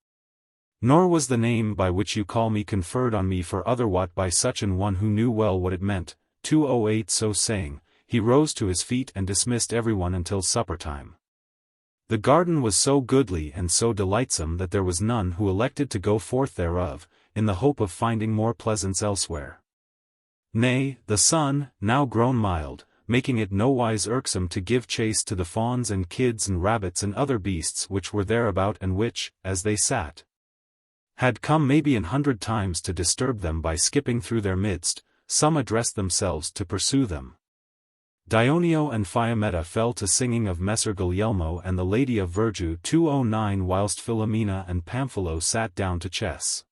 Speaker 1: Nor was the name by which you call me conferred on me for otherwhat by such an one who knew well what it meant. 208. So saying, he rose to his feet and dismissed everyone until supper time. The garden was so goodly and so delightsome that there was none who elected to go forth thereof, in the hope of finding more pleasance elsewhere. Nay, the sun, now grown mild, making it nowise irksome to give chase to the fawns and kids and rabbits and other beasts which were thereabout and which, as they sat, had come maybe 100 times to disturb them by skipping through their midst, some addressed themselves to pursue them. Dioneo and Fiammetta fell to singing of Messer Guglielmo and the Lady of Virtue 209 whilst Filomena and Panfilo sat down to chess.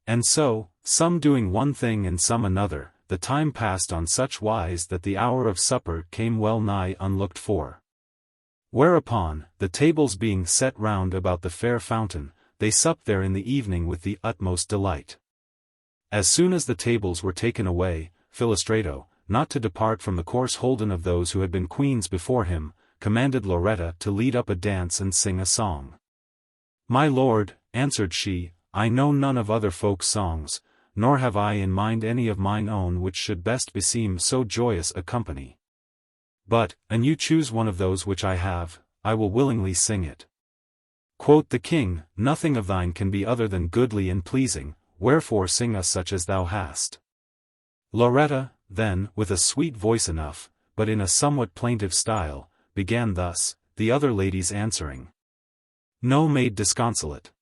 Speaker 1: And so, some doing one thing and some another, the time passed on such wise that the hour of supper came well nigh unlooked for. Whereupon, the tables being set round about the fair fountain, they supped there in the evening with the utmost delight. As soon as the tables were taken away, Filostrato, not to depart from the course holden of those who had been queens before him, commanded Lauretta to lead up a dance and sing a song. "My lord," answered she, "I know none of other folks' songs, nor have I in mind any of mine own which should best beseem so joyous a company. But, an you choose one of those which I have, I will willingly sing it." Quoth the king, "Nothing of thine can be other than goodly and pleasing, wherefore sing us such as thou hast." Lauretta, then, with a sweet voice enough, but in a somewhat plaintive style, began thus, the other ladies answering. "No maid disconsolate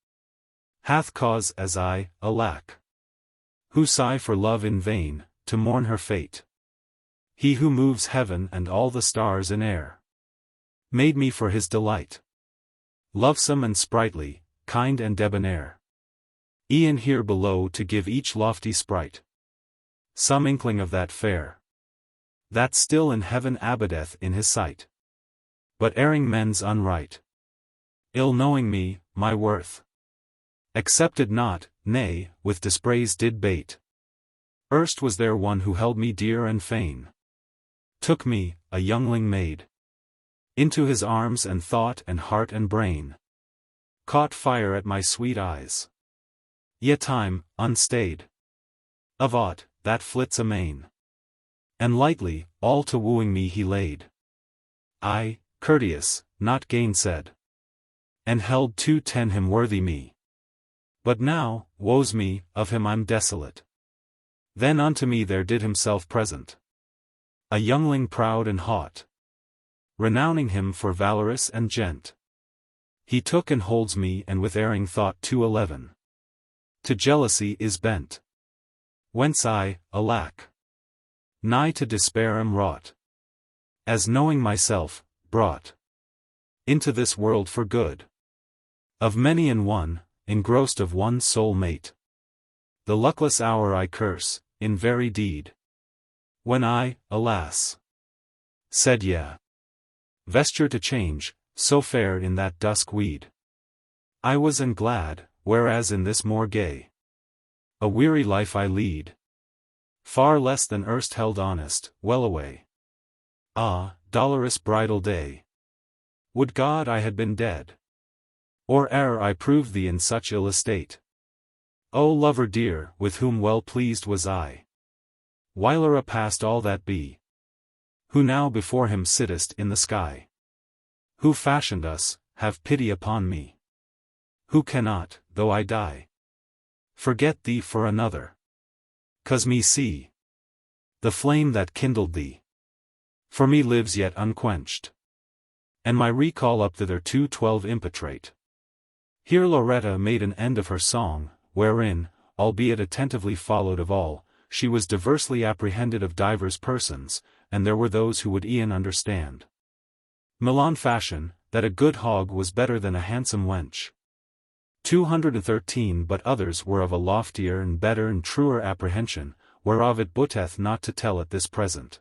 Speaker 1: hath cause as I, alack, who sigh for love in vain, to mourn her fate. He who moves heaven and all the stars in air, made me for his delight. Lovesome and sprightly, kind and debonair, e'en here below to give each lofty sprite some inkling of that fair, that still in heaven abideth in his sight. But erring men's unright, ill knowing me, my worth, accepted not, nay, with dispraise did bait. Erst was there one who held me dear and fain, took me, a youngling maid, into his arms and thought and heart and brain, caught fire at my sweet eyes. Yet time, unstayed, of aught that flits amain, and lightly, all to wooing me he laid. I, courteous, not gainsaid, and held to ten him worthy me. But now, woe's me, of him I'm desolate. Then unto me there did himself present, a youngling proud and haught, renowning him for valorous and gent. He took and holds me and with erring thought 211. To jealousy is bent. Whence I, alack, nigh to despair am wrought, as knowing myself, brought into this world for good, of many an one, engrossed of one sole mate. The luckless hour I curse, in very deed, when I, alas, said yea, vesture to change, so fair in that dusk weed. I was and glad, whereas in this more gay, a weary life I lead, far less than erst held honest, well away. Ah, dolorous bridal day! Would God I had been dead, or ere I proved thee in such ill estate. O lover dear, with whom well pleased was I, whilere past all that be, who now before him sittest in the sky, who fashioned us, have pity upon me, who cannot, though I die, forget thee for another. 'Cause me see, the flame that kindled thee, for me lives yet unquenched, and my recall up thither 212 impetrate. Here Lauretta made an end of her song, wherein, albeit attentively followed of all, she was diversely apprehended of divers persons, and there were those who would e'en understand, Milan fashion, that a good hog was better than a handsome wench. 213 But others were of a loftier and better and truer apprehension, whereof it booteth not to tell at this present.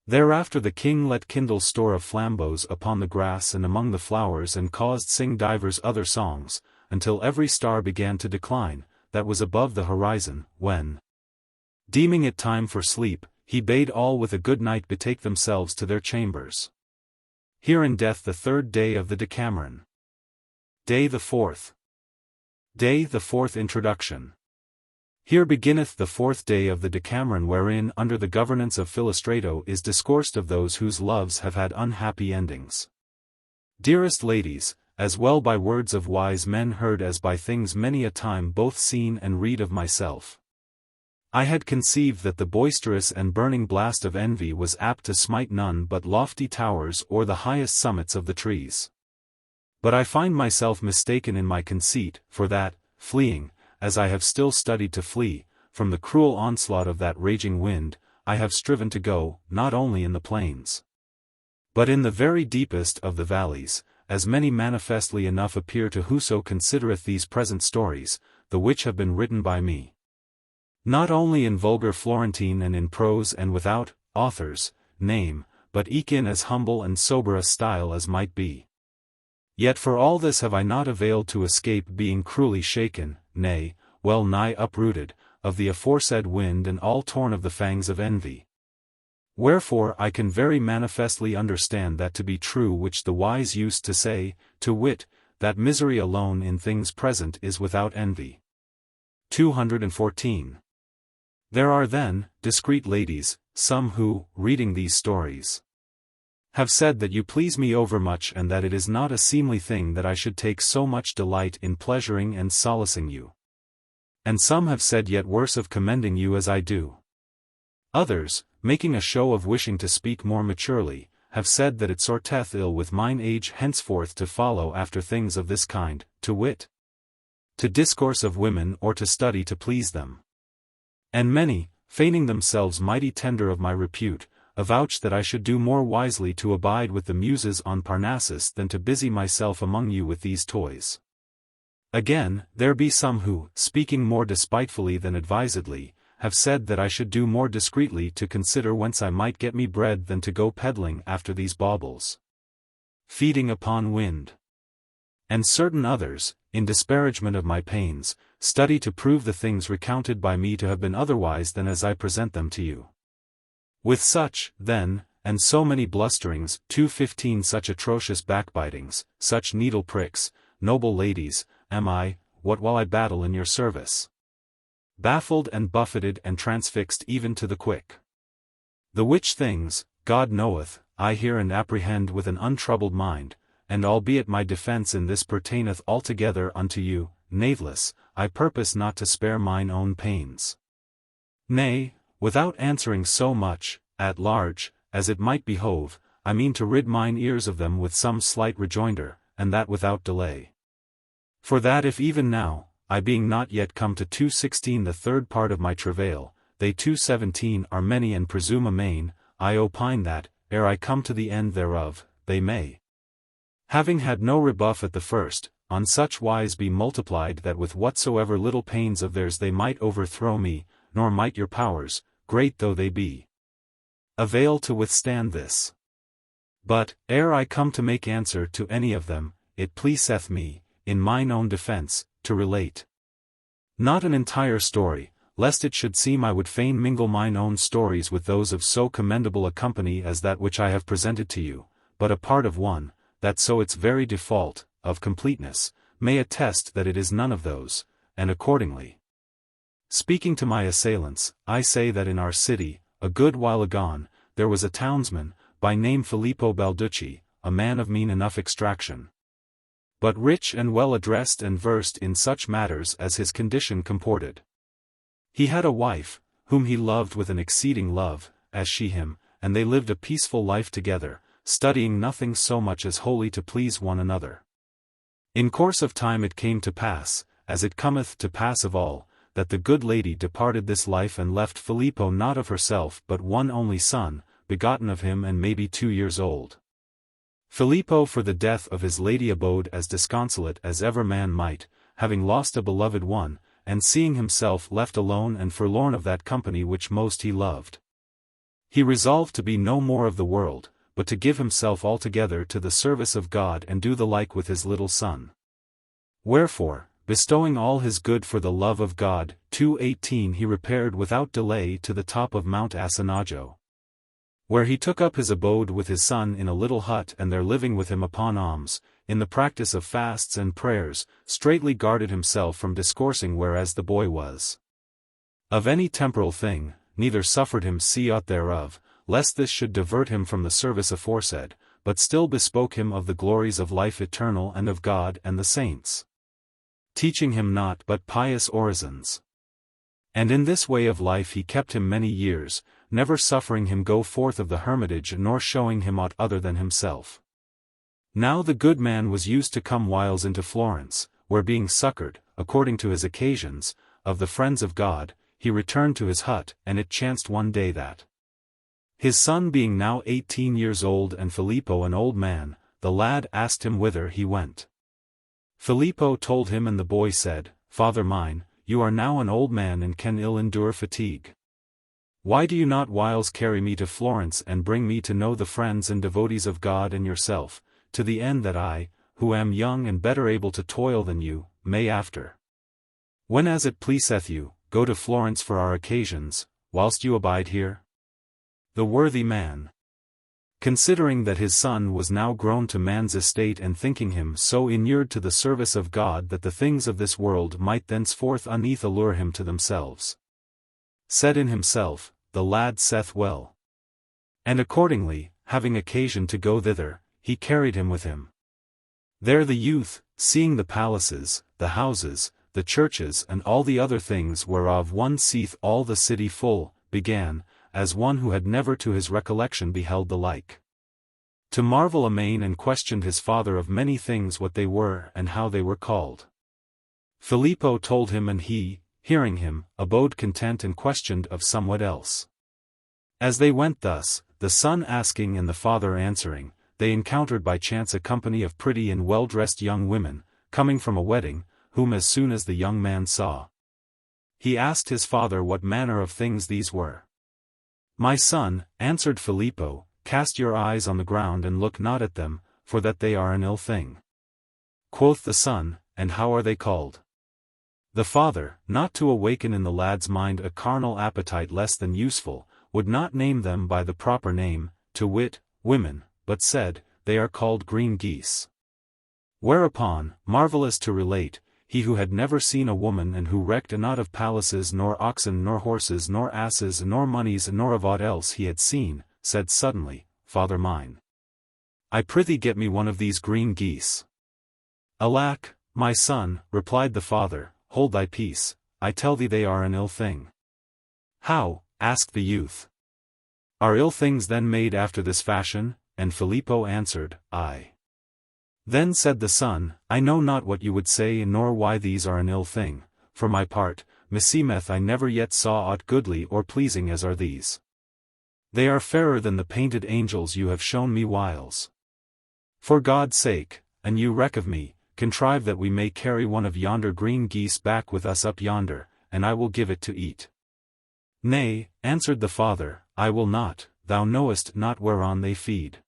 Speaker 1: Thereafter the king let kindle store of flambeaux upon the grass and among the flowers and caused sing divers other songs, until every star began to decline, that was above the horizon, when, deeming it time for sleep, he bade all with a good night betake themselves to their chambers. Here endeth the 3rd day of the Decameron. Day the 4th. Day the 4th Introduction. Here beginneth the 4th day of the Decameron, wherein under the governance of Filostrato is discoursed of those whose loves have had unhappy endings. Dearest ladies, as well by words of wise men heard as by things many a time both seen and read of myself, I had conceived that the boisterous and burning blast of envy was apt to smite none but lofty towers or the highest summits of the trees. But I find myself mistaken in my conceit, for that, fleeing, as I have still studied to flee, from the cruel onslaught of that raging wind, I have striven to go, not only in the plains, but in the very deepest of the valleys, as many manifestly enough appear to whoso considereth these present stories, the which have been written by me, not only in vulgar Florentine and in prose and without author's name, but eke in as humble and sober a style as might be. Yet for all this have I not availed to escape being cruelly shaken, nay, well nigh uprooted, of the aforesaid wind and all torn of the fangs of envy. Wherefore I can very manifestly understand that to be true which the wise used to say, to wit, that misery alone in things present is without envy. 214. There are then, discreet ladies, some who, reading these stories, have said that you please me overmuch and that it is not a seemly thing that I should take so much delight in pleasuring and solacing you. And some have said yet worse of commending you as I do. Others, making a show of wishing to speak more maturely, have said that it sorteth ill with mine age henceforth to follow after things of this kind, to wit, to discourse of women or to study to please them. And many, feigning themselves mighty tender of my repute, avouch that I should do more wisely to abide with the Muses on Parnassus than to busy myself among you with these toys. Again, there be some who, speaking more despitefully than advisedly, have said that I should do more discreetly to consider whence I might get me bread than to go peddling after these baubles, feeding upon wind. And certain others, in disparagement of my pains, study to prove the things recounted by me to have been otherwise than as I present them to you. With such, then, and so many blusterings, 215 such atrocious backbitings, such needle pricks, noble ladies, am I, what while I battle in your service, baffled and buffeted and transfixed even to the quick. The which things, God knoweth, I hear and apprehend with an untroubled mind, and albeit my defence in this pertaineth altogether unto you, naveless, I purpose not to spare mine own pains. Nay, without answering so much, at large, as it might behove, I mean to rid mine ears of them with some slight rejoinder, and that without delay. For that if even now, I being not yet come to 216 the third part of my travail, they 217 are many and presume amain, I opine that, ere I come to the end thereof, they may, having had no rebuff at the first, on such wise be multiplied that with whatsoever little pains of theirs they might overthrow me, nor might your powers, great though they be, avail to withstand this. But, ere I come to make answer to any of them, it pleaseth me, in mine own defence, to relate, not an entire story, lest it should seem I would fain mingle mine own stories with those of so commendable a company as that which I have presented to you, but a part of one, that so its very default, of completeness, may attest that it is none of those, and accordingly, speaking to my assailants, I say that in our city, a good while agone, there was a townsman, by name Filippo Balducci, a man of mean enough extraction, but rich and well addressed and versed in such matters as his condition comported. He had a wife, whom he loved with an exceeding love, as she him, and they lived a peaceful life together, studying nothing so much as wholly to please one another. In course of time it came to pass, as it cometh to pass of all, that the good lady departed this life and left Filippo not of herself but one only son, begotten of him and maybe 2 years old. Filippo for the death of his lady abode as disconsolate as ever man might, having lost a beloved one, and seeing himself left alone and forlorn of that company which most he loved. He resolved to be no more of the world, but to give himself altogether to the service of God and do the like with his little son. Wherefore, bestowing all his good for the love of God, 218 he repaired without delay to the top of Mount Asinaggio, where he took up his abode with his son in a little hut and there living with him upon alms, in the practice of fasts and prayers, straitly guarded himself from discoursing whereas the boy was of any temporal thing, neither suffered him see aught thereof, lest this should divert him from the service aforesaid, but still bespoke him of the glories of life eternal and of God and the saints, teaching him naught but pious orisons. And in this way of life he kept him many years, never suffering him go forth of the hermitage nor showing him aught other than himself. Now the good man was used to come whiles into Florence, where being succoured, according to his occasions, of the friends of God, he returned to his hut, and it chanced one day that, his son being now 18 years old and Filippo an old man, the lad asked him whither he went. Filippo told him, and the boy said, Father mine, you are now an old man and can ill endure fatigue. Why do you not whiles carry me to Florence and bring me to know the friends and devotees of God and yourself, to the end that I, who am young and better able to toil than you, may after, when as it pleaseth you, go to Florence for our occasions, whilst you abide here? The worthy man, considering that his son was now grown to man's estate and thinking him so inured to the service of God that the things of this world might thenceforth uneath allure him to themselves, said in himself, the lad saith well. And accordingly, having occasion to go thither, he carried him with him. There the youth, seeing the palaces, the houses, the churches and all the other things whereof one seeth all the city full, began, as one who had never to his recollection beheld the like, to marvel amain, and questioned his father of many things what they were and how they were called. Filippo told him, and he, hearing him, abode content and questioned of somewhat else. As they went thus, the son asking and the father answering, they encountered by chance a company of pretty and well-dressed young women, coming from a wedding, whom as soon as the young man saw, he asked his father what manner of things these were. My son, answered Filippo, cast your eyes on the ground and look not at them, for that they are an ill thing. Quoth the son, and how are they called? The father, not to awaken in the lad's mind a carnal appetite less than useful, would not name them by the proper name, to wit, women, but said, they are called green geese. Whereupon, marvellous to relate, he who had never seen a woman and who recked not of palaces nor oxen nor horses nor asses nor moneys nor of aught else he had seen, said suddenly, Father mine, I prithee get me one of these green geese. Alack, my son, replied the father, hold thy peace, I tell thee they are an ill thing. How? Asked the youth. Are ill things then made after this fashion? And Filippo answered, Aye. Then said the son, I know not what you would say nor why these are an ill thing, for my part, meseemeth I never yet saw aught goodly or pleasing as are these. They are fairer than the painted angels you have shown me whiles. For God's sake, and you reck of me, contrive that we may carry one of yonder green geese back with us up yonder, and I will give it to eat. Nay, answered the father, I will not, thou knowest not whereon they feed.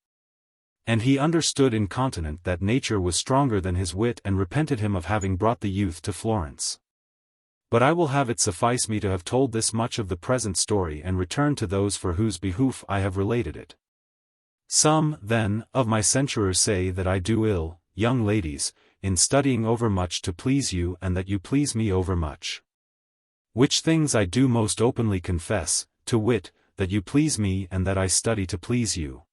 Speaker 1: And he understood incontinent that nature was stronger than his wit and repented him of having brought the youth to Florence. But I will have it suffice me to have told this much of the present story and return to those for whose behoof I have related it. Some, then, of my censurers say that I do ill, young ladies, in studying overmuch to please you and that you please me overmuch. Which things I do most openly confess, to wit, that you please me and that I study to please you.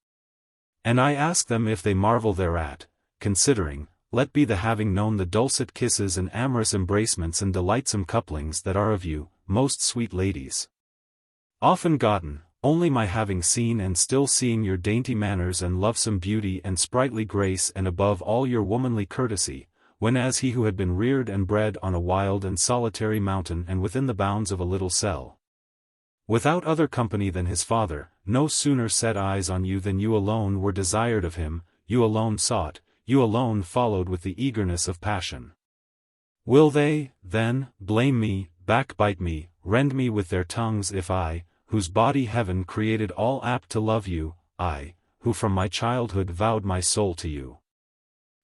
Speaker 1: And I ask them if they marvel thereat, considering, let be the having known the dulcet kisses and amorous embracements and delightsome couplings that are of you, most sweet ladies, often gotten, only my having seen and still seeing your dainty manners and lovesome beauty and sprightly grace and above all your womanly courtesy, whenas he who had been reared and bred on a wild and solitary mountain and within the bounds of a little cell, without other company than his father, no sooner set eyes on you than you alone were desired of him, you alone sought, you alone followed with the eagerness of passion. Will they, then, blame me, backbite me, rend me with their tongues if I, whose body heaven created all apt to love you, I, who from my childhood vowed my soul to you,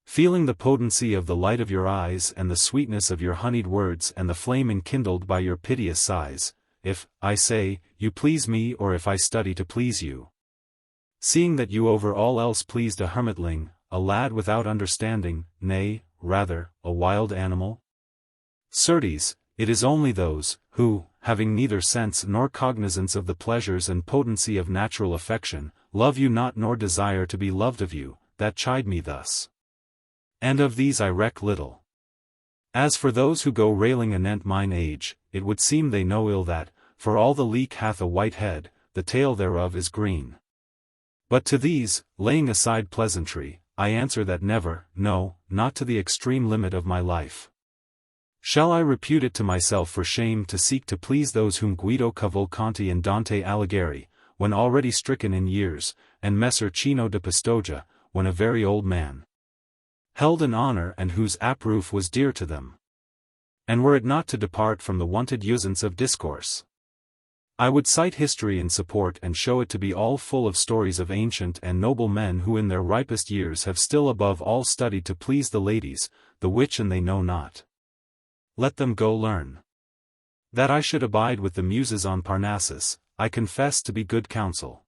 Speaker 1: feeling the potency of the light of your eyes and the sweetness of your honeyed words and the flame enkindled by your piteous sighs, if, I say, you please me or if I study to please you. Seeing that you over all else pleased a hermitling, a lad without understanding, nay, rather, a wild animal? Certes, it is only those, who, having neither sense nor cognizance of the pleasures and potency of natural affection, love you not nor desire to be loved of you, that chide me thus. And of these I reck little. As for those who go railing anent mine age, it would seem they know ill that, for all the leek hath a white head, the tail thereof is green. But to these, laying aside pleasantry, I answer that never, no, not to the extreme limit of my life. Shall I repute it to myself for shame to seek to please those whom Guido Cavalcanti and Dante Alighieri, when already stricken in years, and Messer Cino da Pistoia, when a very old man, held in honor and whose approof was dear to them? And were it not to depart from the wonted usance of discourse, I would cite history in support and show it to be all full of stories of ancient and noble men who in their ripest years have still above all studied to please the ladies, the which and they know not. Let them go learn. That I should abide with the Muses on Parnassus, I confess to be good counsel.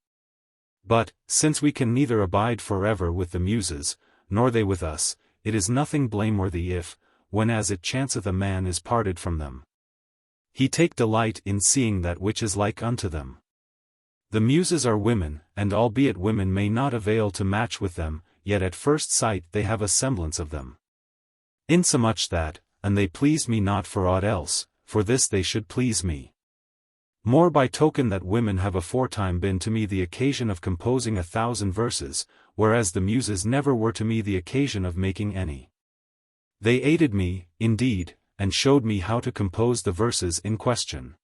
Speaker 1: But, since we can neither abide forever with the Muses, nor they with us, it is nothing blameworthy if, whenas it chanceth a man is parted from them, he take delight in seeing that which is like unto them. The Muses are women, and albeit women may not avail to match with them, yet at first sight they have a semblance of them. Insomuch that, and they pleased me not for aught else, for this they should please me more by token that women have aforetime been to me the occasion of composing 1,000 verses, whereas the Muses never were to me the occasion of making any. They aided me, indeed, and showed me how to compose the verses in question.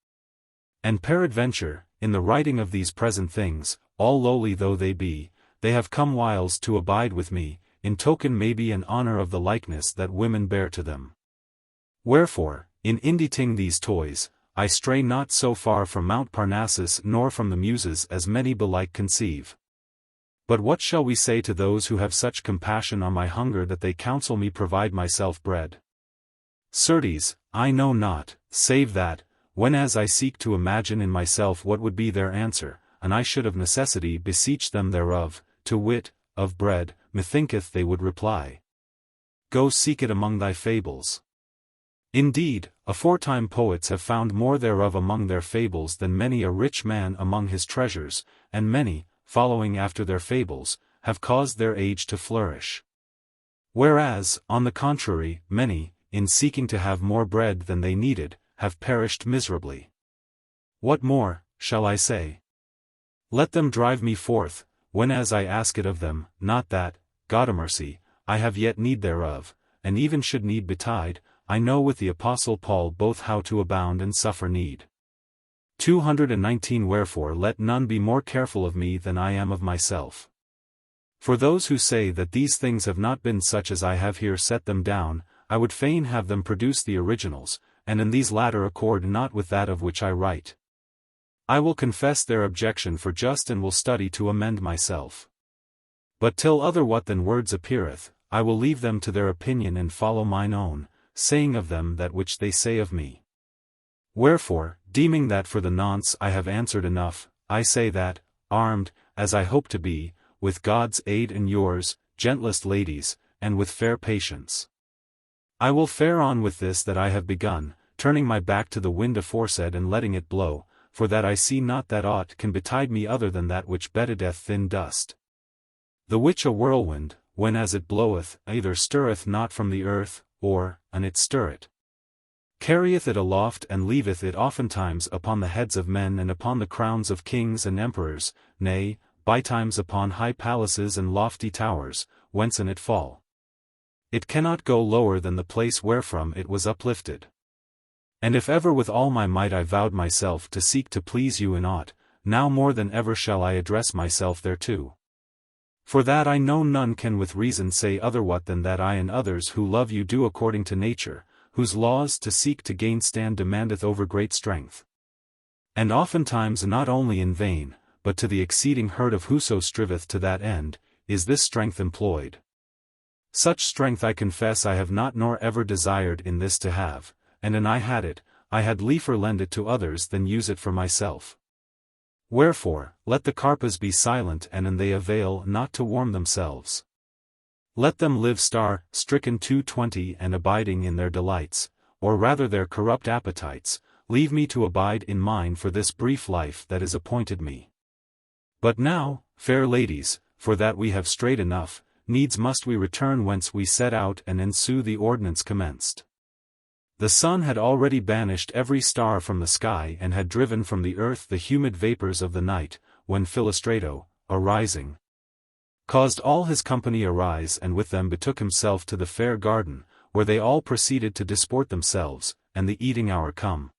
Speaker 1: And peradventure, in the writing of these present things, all lowly though they be, they have come whiles to abide with me, in token maybe and honor of the likeness that women bear to them. Wherefore, in inditing these toys, I stray not so far from Mount Parnassus nor from the Muses as many belike conceive. But what shall we say to those who have such compassion on my hunger that they counsel me provide myself bread? Certes, I know not, save that, whenas I seek to imagine in myself what would be their answer, and I should of necessity beseech them thereof, to wit, of bread, methinketh they would reply, go seek it among thy fables. Indeed, aforetime poets have found more thereof among their fables than many a rich man among his treasures, and many, following after their fables, have caused their age to flourish. Whereas, on the contrary, many, in seeking to have more bread than they needed, have perished miserably. What more, shall I say? Let them drive me forth, whenas I ask it of them, not that, Godamercy, I have yet need thereof, and even should need betide, I know with the Apostle Paul both how to abound and suffer need. 219 Wherefore let none be more careful of me than I am of myself. For those who say that these things have not been such as I have here set them down, I would fain have them produce the originals, and in these latter accord not with that of which I write. I will confess their objection for just and will study to amend myself. But till other what than words appeareth, I will leave them to their opinion and follow mine own, saying of them that which they say of me. Wherefore, deeming that for the nonce I have answered enough, I say that, armed, as I hope to be, with God's aid and yours, gentlest ladies, and with fair patience, I will fare on with this that I have begun, turning my back to the wind aforesaid and letting it blow, for that I see not that aught can betide me other than that which bedideth thin dust. The which a whirlwind, when as it bloweth, either stirreth not from the earth, or, an it stir it, carrieth it aloft and leaveth it oftentimes upon the heads of men and upon the crowns of kings and emperors, nay, bytimes upon high palaces and lofty towers, whence an it fall, it cannot go lower than the place wherefrom it was uplifted. And if ever with all my might I vowed myself to seek to please you in aught, now more than ever shall I address myself thereto. For that I know none can with reason say otherwhat than that I and others who love you do according to nature, whose laws to seek to gain stand demandeth over great strength. And oftentimes not only in vain, but to the exceeding hurt of whoso striveth to that end, is this strength employed. Such strength I confess I have not nor ever desired in this to have, and an I had it, I had liefer lend it to others than use it for myself. Wherefore, let the Carpas be silent and an they avail not to warm themselves. Let them live stricken 220 and abiding in their delights, or rather their corrupt appetites, leave me to abide in mine for this brief life that is appointed me. But now, fair ladies, for that we have strayed enough, needs must we return whence we set out and ensue the ordinance commenced. The sun had already banished every star from the sky and had driven from the earth the humid vapors of the night, when Filostrato, arising, caused all his company arise and with them betook himself to the fair garden, where they all proceeded to disport themselves, and the eating hour come.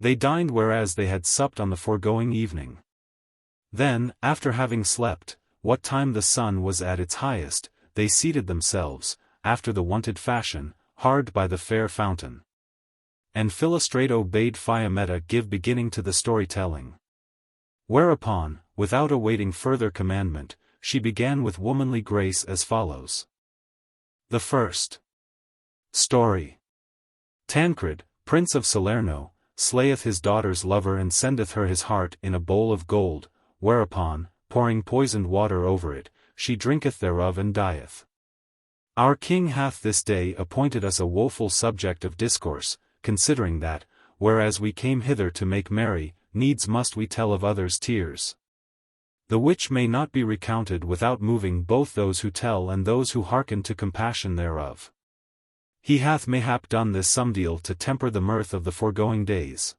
Speaker 1: They dined whereas they had supped on the foregoing evening. Then, after having slept, what time the sun was at its highest, they seated themselves, after the wonted fashion, hard by the fair fountain. And Filostrato bade Fiammetta give beginning to the story-telling. Whereupon, without awaiting further commandment, she began with womanly grace as follows. The first story. Tancred, prince of Salerno, slayeth his daughter's lover and sendeth her his heart in a bowl of gold, whereupon, pouring poisoned water over it, she drinketh thereof and dieth. Our king hath this day appointed us a woeful subject of discourse, considering that, whereas we came hither to make merry, needs must we tell of others' tears. The which may not be recounted without moving both those who tell and those who hearken to compassion thereof. He hath mayhap done this somedeal to temper the mirth of the foregoing days.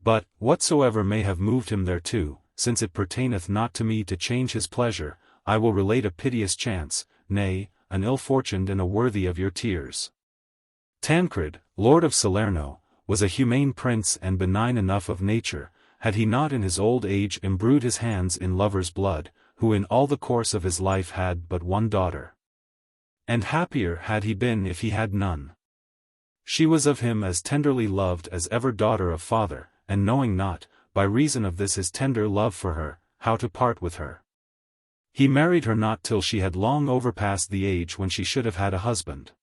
Speaker 1: But, whatsoever may have moved him thereto, since it pertaineth not to me to change his pleasure, I will relate a piteous chance, nay, an ill-fortuned and a worthy of your tears. Tancred, lord of Salerno, was a humane prince and benign enough of nature, had he not in his old age imbrued his hands in lovers' blood, who in all the course of his life had but one daughter. And happier had he been if he had none. She was of him as tenderly loved as ever daughter of father, and knowing not, by reason of this his tender love for her, how to part with her, he married her not till she had long overpassed the age when she should have had a husband.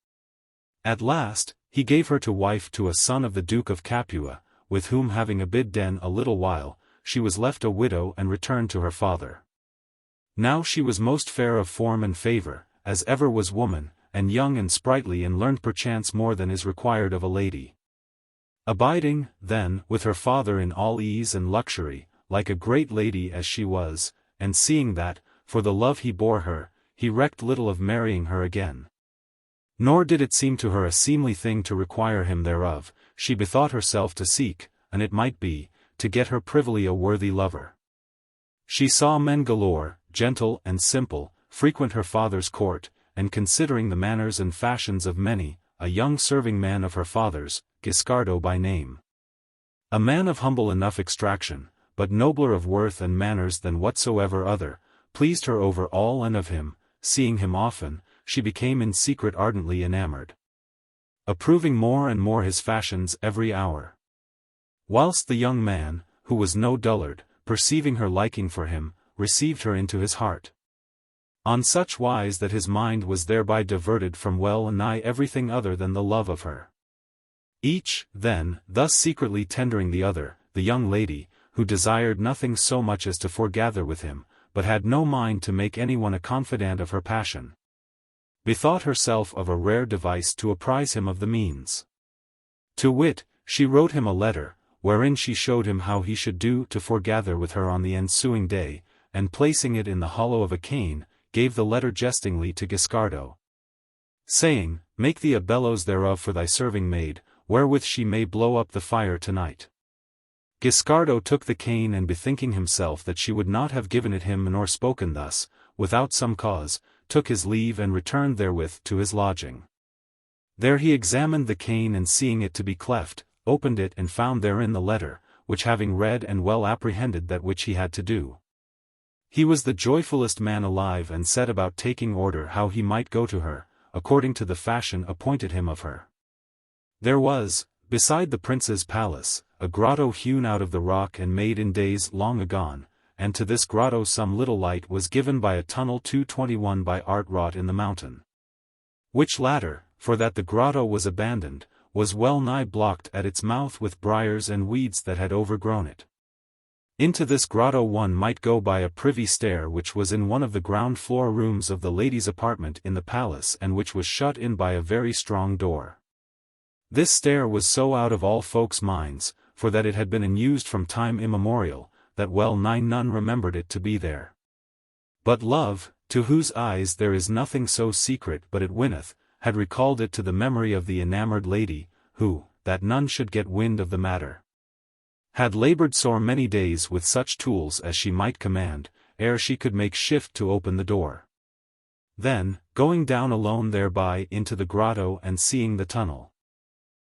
Speaker 1: At last, he gave her to wife to a son of the Duke of Capua, with whom having abidden a little while, she was left a widow and returned to her father. Now she was most fair of form and favour, as ever was woman, and young and sprightly and learned perchance more than is required of a lady. Abiding, then, with her father in all ease and luxury, like a great lady as she was, and seeing that, for the love he bore her, he recked little of marrying her again. Nor did it seem to her a seemly thing to require him thereof, she bethought herself to seek, and it might be, to get her privily a worthy lover. She saw men galore, gentle and simple, frequent her father's court, and considering the manners and fashions of many, a young serving man of her father's, Giscardo by name. A man of humble enough extraction, but nobler of worth and manners than whatsoever other, pleased her over all and of him, seeing him often, she became in secret ardently enamored, approving more and more his fashions every hour. Whilst the young man, who was no dullard, perceiving her liking for him, received her into his heart, on such wise that his mind was thereby diverted from well nigh everything other than the love of her. Each, then, thus secretly tendering the other, the young lady, who desired nothing so much as to foregather with him, but had no mind to make anyone a confidant of her passion, bethought herself of a rare device to apprise him of the means. To wit, she wrote him a letter, wherein she showed him how he should do to foregather with her on the ensuing day, and placing it in the hollow of a cane, gave the letter jestingly to Giscardo, saying, Make thee a bellows thereof for thy serving maid, wherewith she may blow up the fire tonight. Giscardo took the cane and bethinking himself that she would not have given it him nor spoken thus, without some cause, took his leave and returned therewith to his lodging. There he examined the cane and seeing it to be cleft, opened it and found therein the letter, which having read and well apprehended that which he had to do, he was the joyfullest man alive and set about taking order how he might go to her, according to the fashion appointed him of her. There was, beside the prince's palace, a grotto hewn out of the rock and made in days long agone, and to this grotto some little light was given by a tunnel 221 by art wrought in the mountain. Which latter, for that the grotto was abandoned, was well nigh blocked at its mouth with briars and weeds that had overgrown it. Into this grotto one might go by a privy stair which was in one of the ground floor rooms of the lady's apartment in the palace and which was shut in by a very strong door. This stair was so out of all folks' minds, for that it had been unused from time immemorial, that well nigh none remembered it to be there. But love, to whose eyes there is nothing so secret but it winneth, had recalled it to the memory of the enamoured lady, who, that none should get wind of the matter, had laboured sore many days with such tools as she might command, ere she could make shift to open the door. Then, going down alone thereby into the grotto and seeing the tunnel,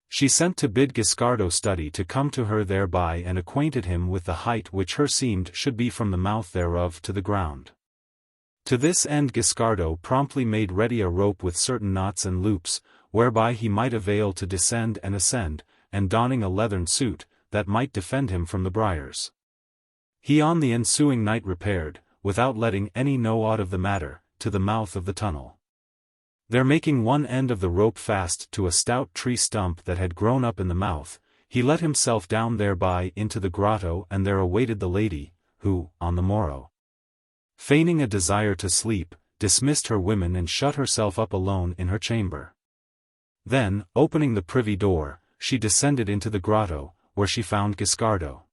Speaker 1: she sent to bid Giscardo study to come to her thereby and acquainted him with the height which her seemed should be from the mouth thereof to the ground. To this end Giscardo promptly made ready a rope with certain knots and loops, whereby he might avail to descend and ascend, and donning a leathern suit, that might defend him from the briars. He on the ensuing night repaired, without letting any know aught of the matter, to the mouth of the tunnel. There making one end of the rope fast to a stout tree stump that had grown up in the mouth, he let himself down thereby into the grotto and there awaited the lady, who, on the morrow, feigning a desire to sleep, dismissed her women and shut herself up alone in her chamber. Then, opening the privy door, she descended into the grotto, where she found Giscardo.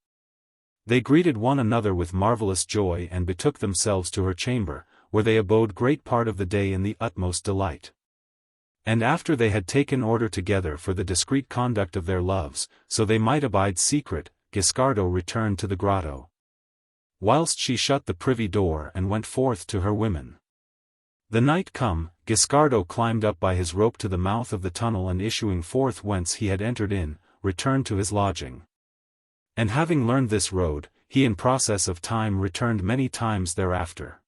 Speaker 1: They greeted one another with marvellous joy and betook themselves to her chamber, where they abode great part of the day in the utmost delight. And after they had taken order together for the discreet conduct of their loves, so they might abide secret, Giscardo returned to the grotto, whilst she shut the privy door and went forth to her women. The night come, Giscardo climbed up by his rope to the mouth of the tunnel and issuing forth whence he had entered in, returned to his lodging. And having learned this road, he in process of time returned many times thereafter.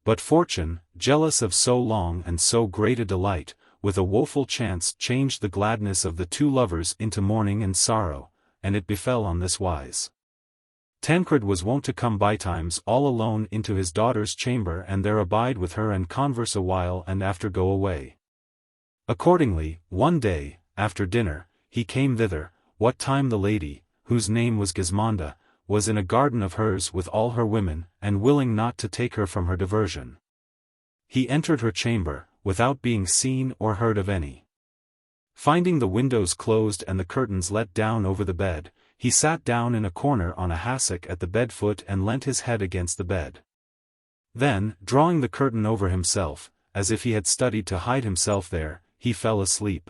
Speaker 1: But fortune, jealous of so long and so great a delight, with a woeful chance changed the gladness of the two lovers into mourning and sorrow, and it befell on this wise. Tancred was wont to come bytimes all alone into his daughter's chamber and there abide with her and converse a while and after go away. Accordingly, one day, after dinner, he came thither, what time the lady, whose name was Gismonda, was in a garden of hers with all her women, and willing not to take her from her diversion. He entered her chamber, without being seen or heard of any. Finding the windows closed and the curtains let down over the bed, he sat down in a corner on a hassock at the bed foot and leant his head against the bed. Then, drawing the curtain over himself, as if he had studied to hide himself there, he fell asleep.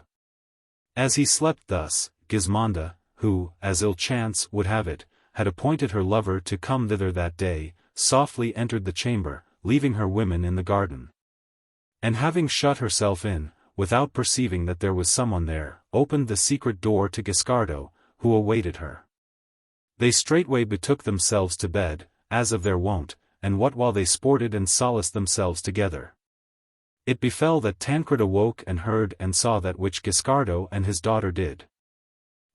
Speaker 1: As he slept thus, Gismonda, who, as ill chance would have it, had appointed her lover to come thither that day, softly entered the chamber, leaving her women in the garden. And having shut herself in, without perceiving that there was someone there, opened the secret door to Giscardo, who awaited her. They straightway betook themselves to bed, as of their wont, and what while they sported and solaced themselves together. It befell that Tancred awoke and heard and saw that which Giscardo and his daughter did.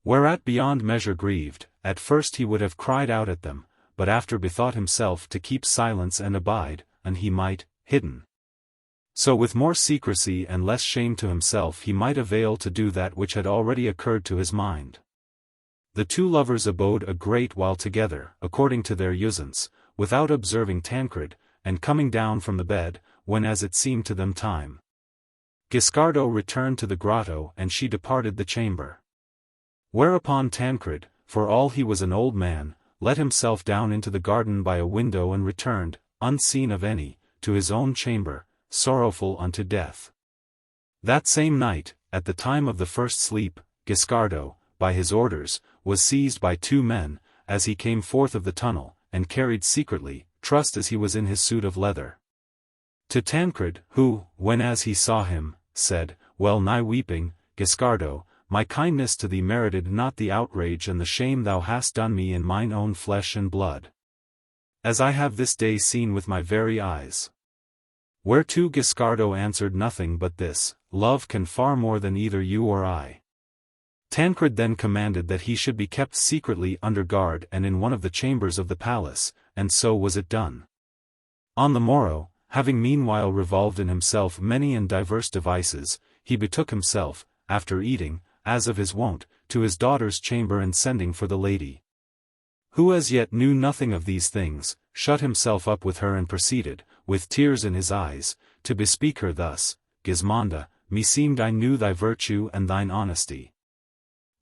Speaker 1: Whereat beyond measure grieved, at first he would have cried out at them, but after bethought himself to keep silence and abide, and he might, hidden. So with more secrecy and less shame to himself he might avail to do that which had already occurred to his mind. The two lovers abode a great while together, according to their usance, without observing Tancred, and coming down from the bed, when as it seemed to them time, Giscardo returned to the grotto and she departed the chamber. Whereupon Tancred, for all he was an old man, let himself down into the garden by a window and returned, unseen of any, to his own chamber, sorrowful unto death. That same night, at the time of the first sleep, Giscardo, by his orders, was seized by two men, as he came forth of the tunnel, and carried secretly, trussed as he was in his suit of leather. To Tancred, who, when as he saw him, said, well nigh weeping, Giscardo, my kindness to thee merited not the outrage and the shame thou hast done me in mine own flesh and blood, as I have this day seen with my very eyes. Whereto Giscardo answered nothing but this, love can far more than either you or I. Tancred then commanded that he should be kept secretly under guard and in one of the chambers of the palace, and so was it done. On the morrow, having meanwhile revolved in himself many and diverse devices, he betook himself, after eating, as of his wont, to his daughter's chamber and sending for the lady, who as yet knew nothing of these things, shut himself up with her and proceeded, with tears in his eyes, to bespeak her thus, Gismonda, meseemed I knew thy virtue and thine honesty.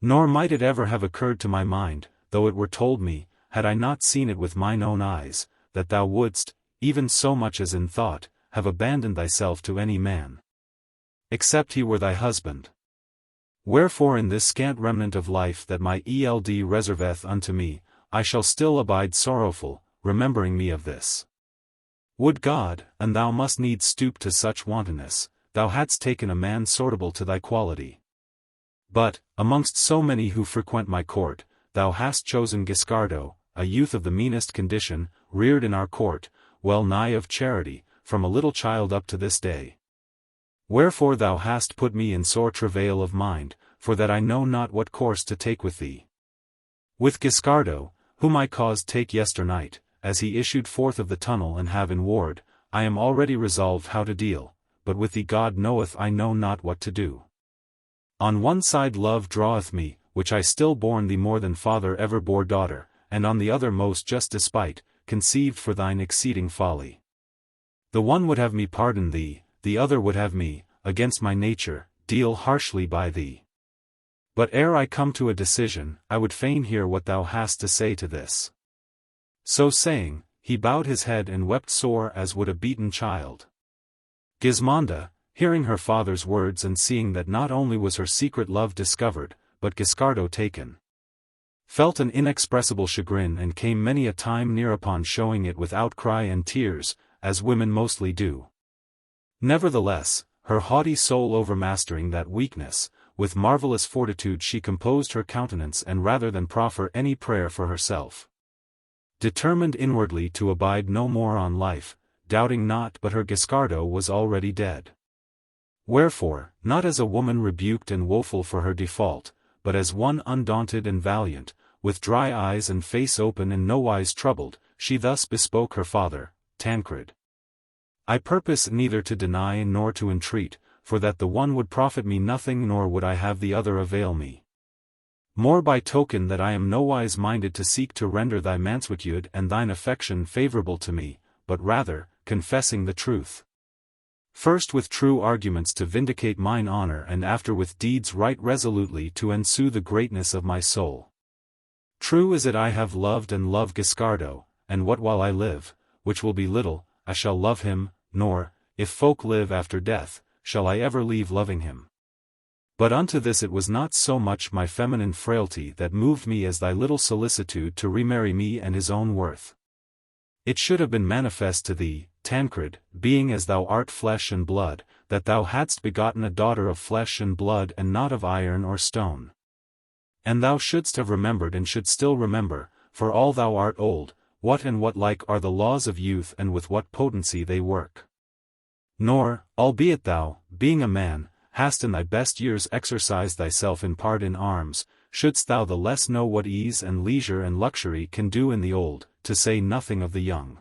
Speaker 1: Nor might it ever have occurred to my mind, though it were told me, had I not seen it with mine own eyes, that thou wouldst, even so much as in thought, have abandoned thyself to any man, except he were thy husband. Wherefore in this scant remnant of life that my eld reserveth unto me, I shall still abide sorrowful, remembering me of this. Would God, and thou must needs stoop to such wantonness, thou hadst taken a man sortable to thy quality. But, amongst so many who frequent my court, thou hast chosen Guiscardo, a youth of the meanest condition, reared in our court, well nigh of charity, from a little child up to this day. Wherefore thou hast put me in sore travail of mind, for that I know not what course to take with thee. With Guiscardo, whom I caused take yesternight, as he issued forth of the tunnel and have in ward, I am already resolved how to deal, but with thee God knoweth I know not what to do. On one side love draweth me, which I still borne thee more than father ever bore daughter, and on the other most just despite, conceived for thine exceeding folly. The one would have me pardon thee, the other would have me, against my nature, deal harshly by thee. But ere I come to a decision, I would fain hear what thou hast to say to this. So saying, he bowed his head and wept sore as would a beaten child. Gismonda, hearing her father's words and seeing that not only was her secret love discovered, but Guiscardo taken, felt an inexpressible chagrin and came many a time near upon showing it with outcry and tears, as women mostly do. Nevertheless, her haughty soul overmastering that weakness, with marvelous fortitude she composed her countenance and rather than proffer any prayer for herself, determined inwardly to abide no more on life, doubting not but her Guiscardo was already dead. Wherefore, not as a woman rebuked and woeful for her default, but as one undaunted and valiant, with dry eyes and face open and nowise troubled, she thus bespoke her father, Tancred. I purpose neither to deny nor to entreat, for that the one would profit me nothing nor would I have the other avail me. More by token that I am nowise minded to seek to render thy mansuetude and thine affection favourable to me, but rather, confessing the truth, first with true arguments to vindicate mine honour and after with deeds right resolutely to ensue the greatness of my soul. True is it I have loved and love Guiscardo, and what while I live, which will be little, I shall love him, nor, if folk live after death, shall I ever leave loving him. But unto this it was not so much my feminine frailty that moved me as thy little solicitude to remarry me and his own worth. It should have been manifest to thee, Tancred, being as thou art flesh and blood, that thou hadst begotten a daughter of flesh and blood and not of iron or stone. And thou shouldst have remembered and should still remember, for all thou art old, what and what like are the laws of youth and with what potency they work. Nor, albeit thou, being a man, hast in thy best years exercised thyself in part in arms, shouldst thou the less know what ease and leisure and luxury can do in the old, to say nothing of the young.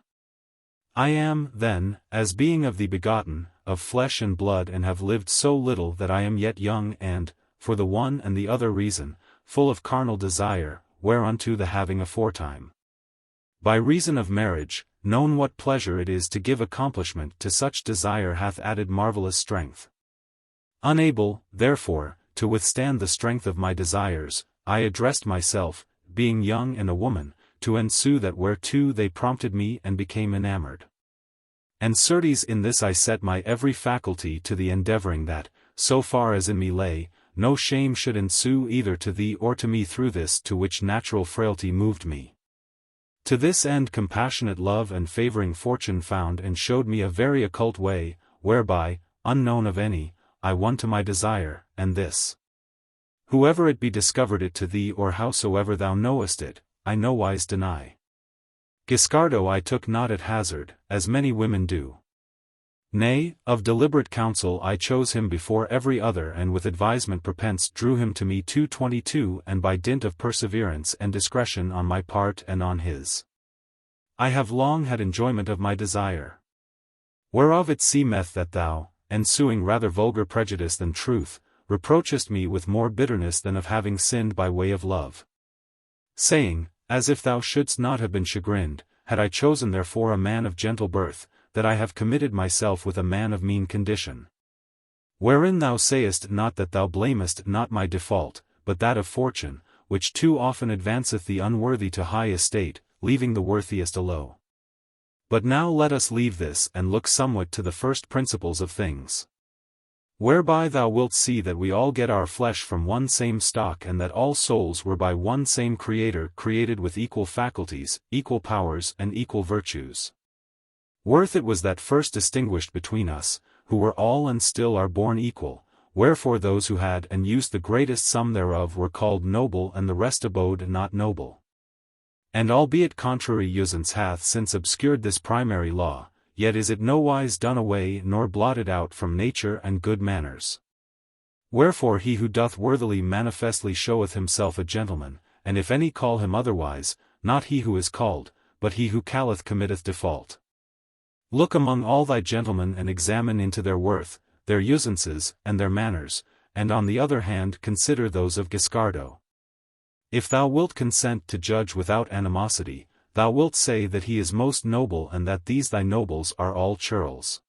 Speaker 1: I am, then, as being of thee begotten, of flesh and blood and have lived so little that I am yet young and, for the one and the other reason, full of carnal desire, whereunto the having aforetime, by reason of marriage, known what pleasure it is to give accomplishment to such desire hath added marvellous strength. Unable, therefore, to withstand the strength of my desires, I addressed myself, being young and a woman, to ensue that whereto they prompted me and became enamoured. And certes in this I set my every faculty to the endeavouring that, so far as in me lay, no shame should ensue either to thee or to me through this to which natural frailty moved me. To this end compassionate love and favouring fortune found and showed me a very occult way, whereby, unknown of any, I won to my desire, and this. Whoever it be discovered it to thee or howsoever thou knowest it, I nowise deny. Guiscardo I took not at hazard, as many women do. Nay, of deliberate counsel I chose him before every other and with advisement prepense drew him to me 222 and by dint of perseverance and discretion on my part and on his. I have long had enjoyment of my desire. Whereof it seemeth that thou, ensuing rather vulgar prejudice than truth, reproachest me with more bitterness than of having sinned by way of love. Saying, as if thou shouldst not have been chagrined, had I chosen therefore a man of gentle birth, that I have committed myself with a man of mean condition. Wherein thou sayest not that thou blamest not my default, but that of fortune, which too often advanceth the unworthy to high estate, leaving the worthiest alow. But now let us leave this and look somewhat to the first principles of things. Whereby thou wilt see that we all get our flesh from one same stock, and that all souls were by one same Creator created with equal faculties, equal powers and equal virtues. Worth it was that first distinguished between us, who were all and still are born equal, wherefore those who had and used the greatest sum thereof were called noble, and the rest abode not noble. And albeit contrary usance hath since obscured this primary law, yet is it nowise done away nor blotted out from nature and good manners. Wherefore he who doth worthily manifestly showeth himself a gentleman, and if any call him otherwise, not he who is called, but he who calleth committeth default. Look among all thy gentlemen and examine into their worth, their usances, and their manners, and on the other hand consider those of Guiscardo. If thou wilt consent to judge without animosity, thou wilt say that he is most noble, and that these thy nobles are all churls.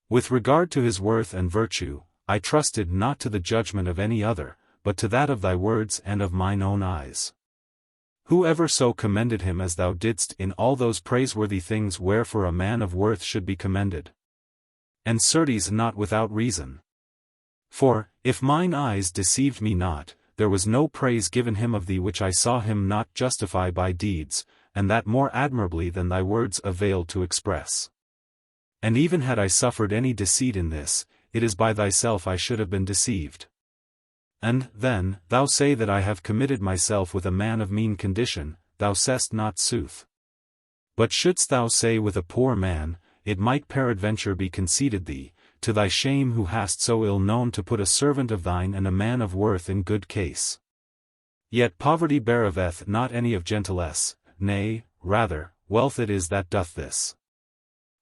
Speaker 1: With regard to his worth and virtue, I trusted not to the judgment of any other, but to that of thy words and of mine own eyes. Who ever so commended him as thou didst in all those praiseworthy things wherefore a man of worth should be commended? And certes not without reason. For, if mine eyes deceived me not, there was no praise given him of thee which I saw him not justify by deeds, and that more admirably than thy words availed to express. And even had I suffered any deceit in this, it is by thyself I should have been deceived. And, then, thou say that I have committed myself with a man of mean condition, thou sayst not sooth. But shouldst thou say with a poor man, it might peradventure be conceded thee, to thy shame who hast so ill known to put a servant of thine and a man of worth in good case. Yet poverty beareth not any of gentilesse, nay, rather, wealth it is that doth this.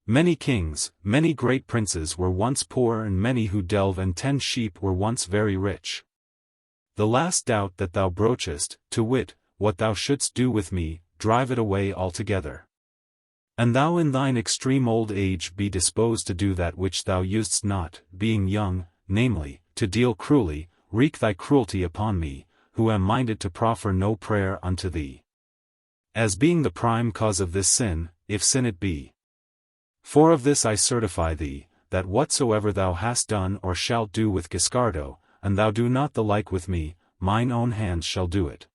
Speaker 1: Many kings, many great princes were once poor, and many who delve and tend sheep were once very rich. The last doubt that thou broachest, to wit, what thou shouldst do with me, drive it away altogether. And thou in thine extreme old age be disposed to do that which thou usedst not, being young, namely, to deal cruelly, wreak thy cruelty upon me, who am minded to proffer no prayer unto thee. As being the prime cause of this sin, if sin it be. For of this I certify thee, that whatsoever thou hast done or shalt do with Guiscardo, and thou do not the like with me, mine own hands shall do it.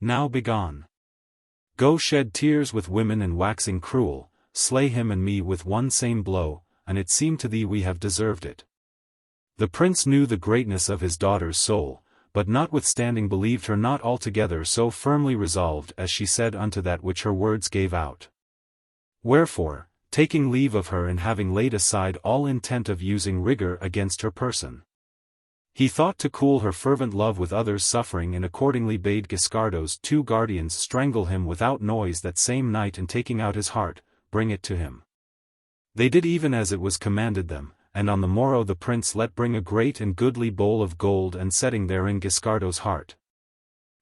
Speaker 1: Now begone. Go shed tears with women, and waxing cruel, slay him and me with one same blow, and it seem to thee we have deserved it. The prince knew the greatness of his daughter's soul, but notwithstanding believed her not altogether so firmly resolved as she said unto that which her words gave out. Wherefore, taking leave of her and having laid aside all intent of using rigor against her person, he thought to cool her fervent love with others' suffering, and accordingly bade Guiscardo's 2 guardians strangle him without noise that same night, and taking out his heart, bring it to him. They did even as it was commanded them, and on the morrow the prince let bring a great and goodly bowl of gold, and setting therein Guiscardo's heart,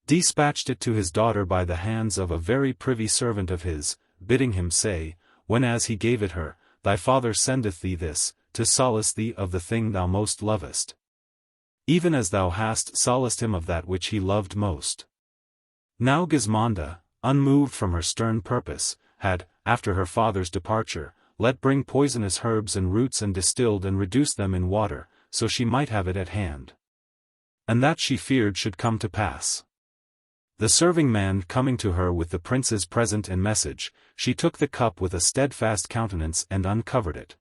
Speaker 1: dispatched it to his daughter by the hands of a very privy servant of his, bidding him say, whenas he gave it her, thy father sendeth thee this, to solace thee of the thing thou most lovest, even as thou hast solaced him of that which he loved most. Now Gismonda, unmoved from her stern purpose, had, after her father's departure, let bring poisonous herbs and roots, and distilled and reduced them in water, so she might have it at hand. And that she feared should come to pass. The serving man coming to her with the prince's present and message, she took the cup with a steadfast countenance and uncovered it.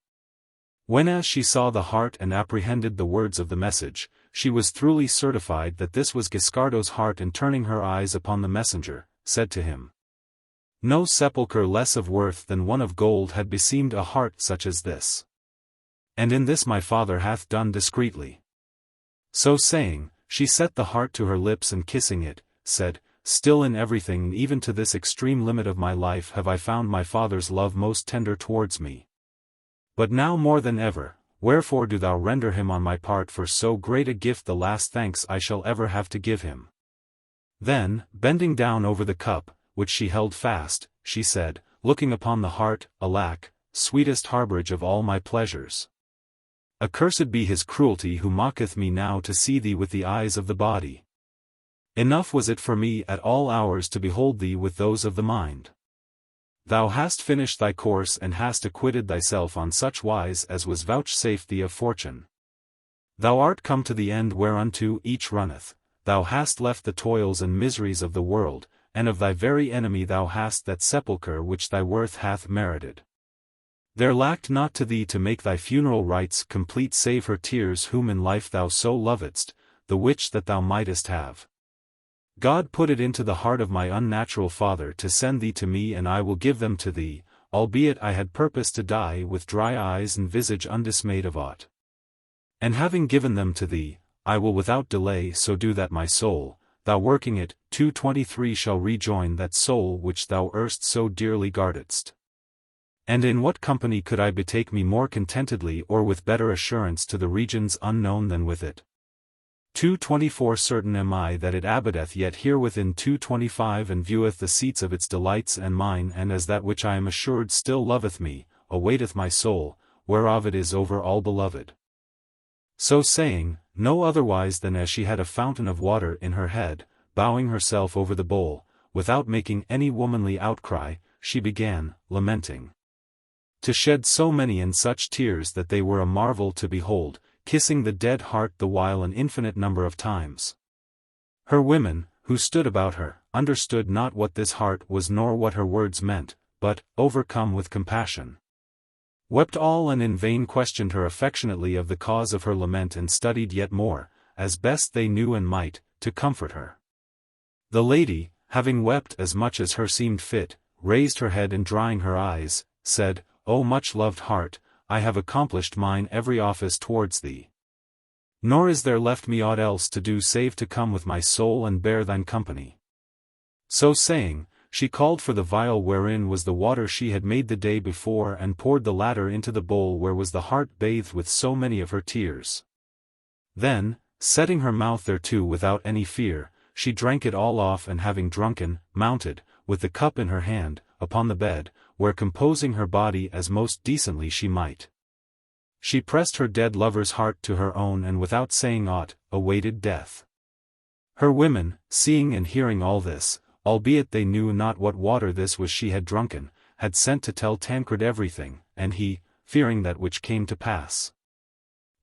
Speaker 1: Whenas she saw the heart and apprehended the words of the message, she was truly certified that this was Guiscardo's heart, and turning her eyes upon the messenger, said to him, no sepulchre less of worth than one of gold had beseemed a heart such as this. And in this my father hath done discreetly. So saying, she set the heart to her lips, and kissing it, said, still in everything, even to this extreme limit of my life, have I found my father's love most tender towards me. But now more than ever, wherefore do thou render him on my part for so great a gift the last thanks I shall ever have to give him. Then, bending down over the cup, which she held fast, she said, looking upon the heart, alack, sweetest harborage of all my pleasures. Accursed be his cruelty who mocketh me now to see thee with the eyes of the body. Enough was it for me at all hours to behold thee with those of the mind. Thou hast finished thy course and hast acquitted thyself on such wise as was vouchsafed thee of fortune. Thou art come to the end whereunto each runneth, thou hast left the toils and miseries of the world, and of thy very enemy thou hast that sepulchre which thy worth hath merited. There lacked not to thee to make thy funeral rites complete save her tears whom in life thou so lovedst, the which that thou mightest have. God put it into the heart of my unnatural father to send thee to me, and I will give them to thee, albeit I had purposed to die with dry eyes and visage undismayed of aught. And having given them to thee, I will without delay so do that my soul, thou working it, 2:23 shall rejoin that soul which thou erst so dearly guardedst. And in what company could I betake me more contentedly or with better assurance to the regions unknown than with it? 2:24 Certain am I that it abideth yet here within 2:25 and vieweth the seats of its delights and mine, and as that which I am assured still loveth me, awaiteth my soul, whereof it is over all beloved. So saying, no otherwise than as she had a fountain of water in her head, bowing herself over the bowl, without making any womanly outcry, she began, lamenting. To shed so many and such tears that they were a marvel to behold, kissing the dead heart the while an infinite number of times. Her women, who stood about her, understood not what this heart was nor what her words meant, but, overcome with compassion, wept all and in vain questioned her affectionately of the cause of her lament and studied yet more, as best they knew and might, to comfort her. The lady, having wept as much as her seemed fit, raised her head and drying her eyes, said, O much-loved heart, I have accomplished mine every office towards thee. Nor is there left me aught else to do save to come with my soul and bear thine company. So saying, she called for the vial wherein was the water she had made the day before and poured the latter into the bowl where was the heart bathed with so many of her tears. Then, setting her mouth thereto without any fear, she drank it all off, and having drunken, mounted, with the cup in her hand, upon the bed, where composing her body as most decently she might, she pressed her dead lover's heart to her own and without saying aught, awaited death. Her women, seeing and hearing all this, albeit they knew not what water this was she had drunken, had sent to tell Tancred everything, and he, fearing that which came to pass,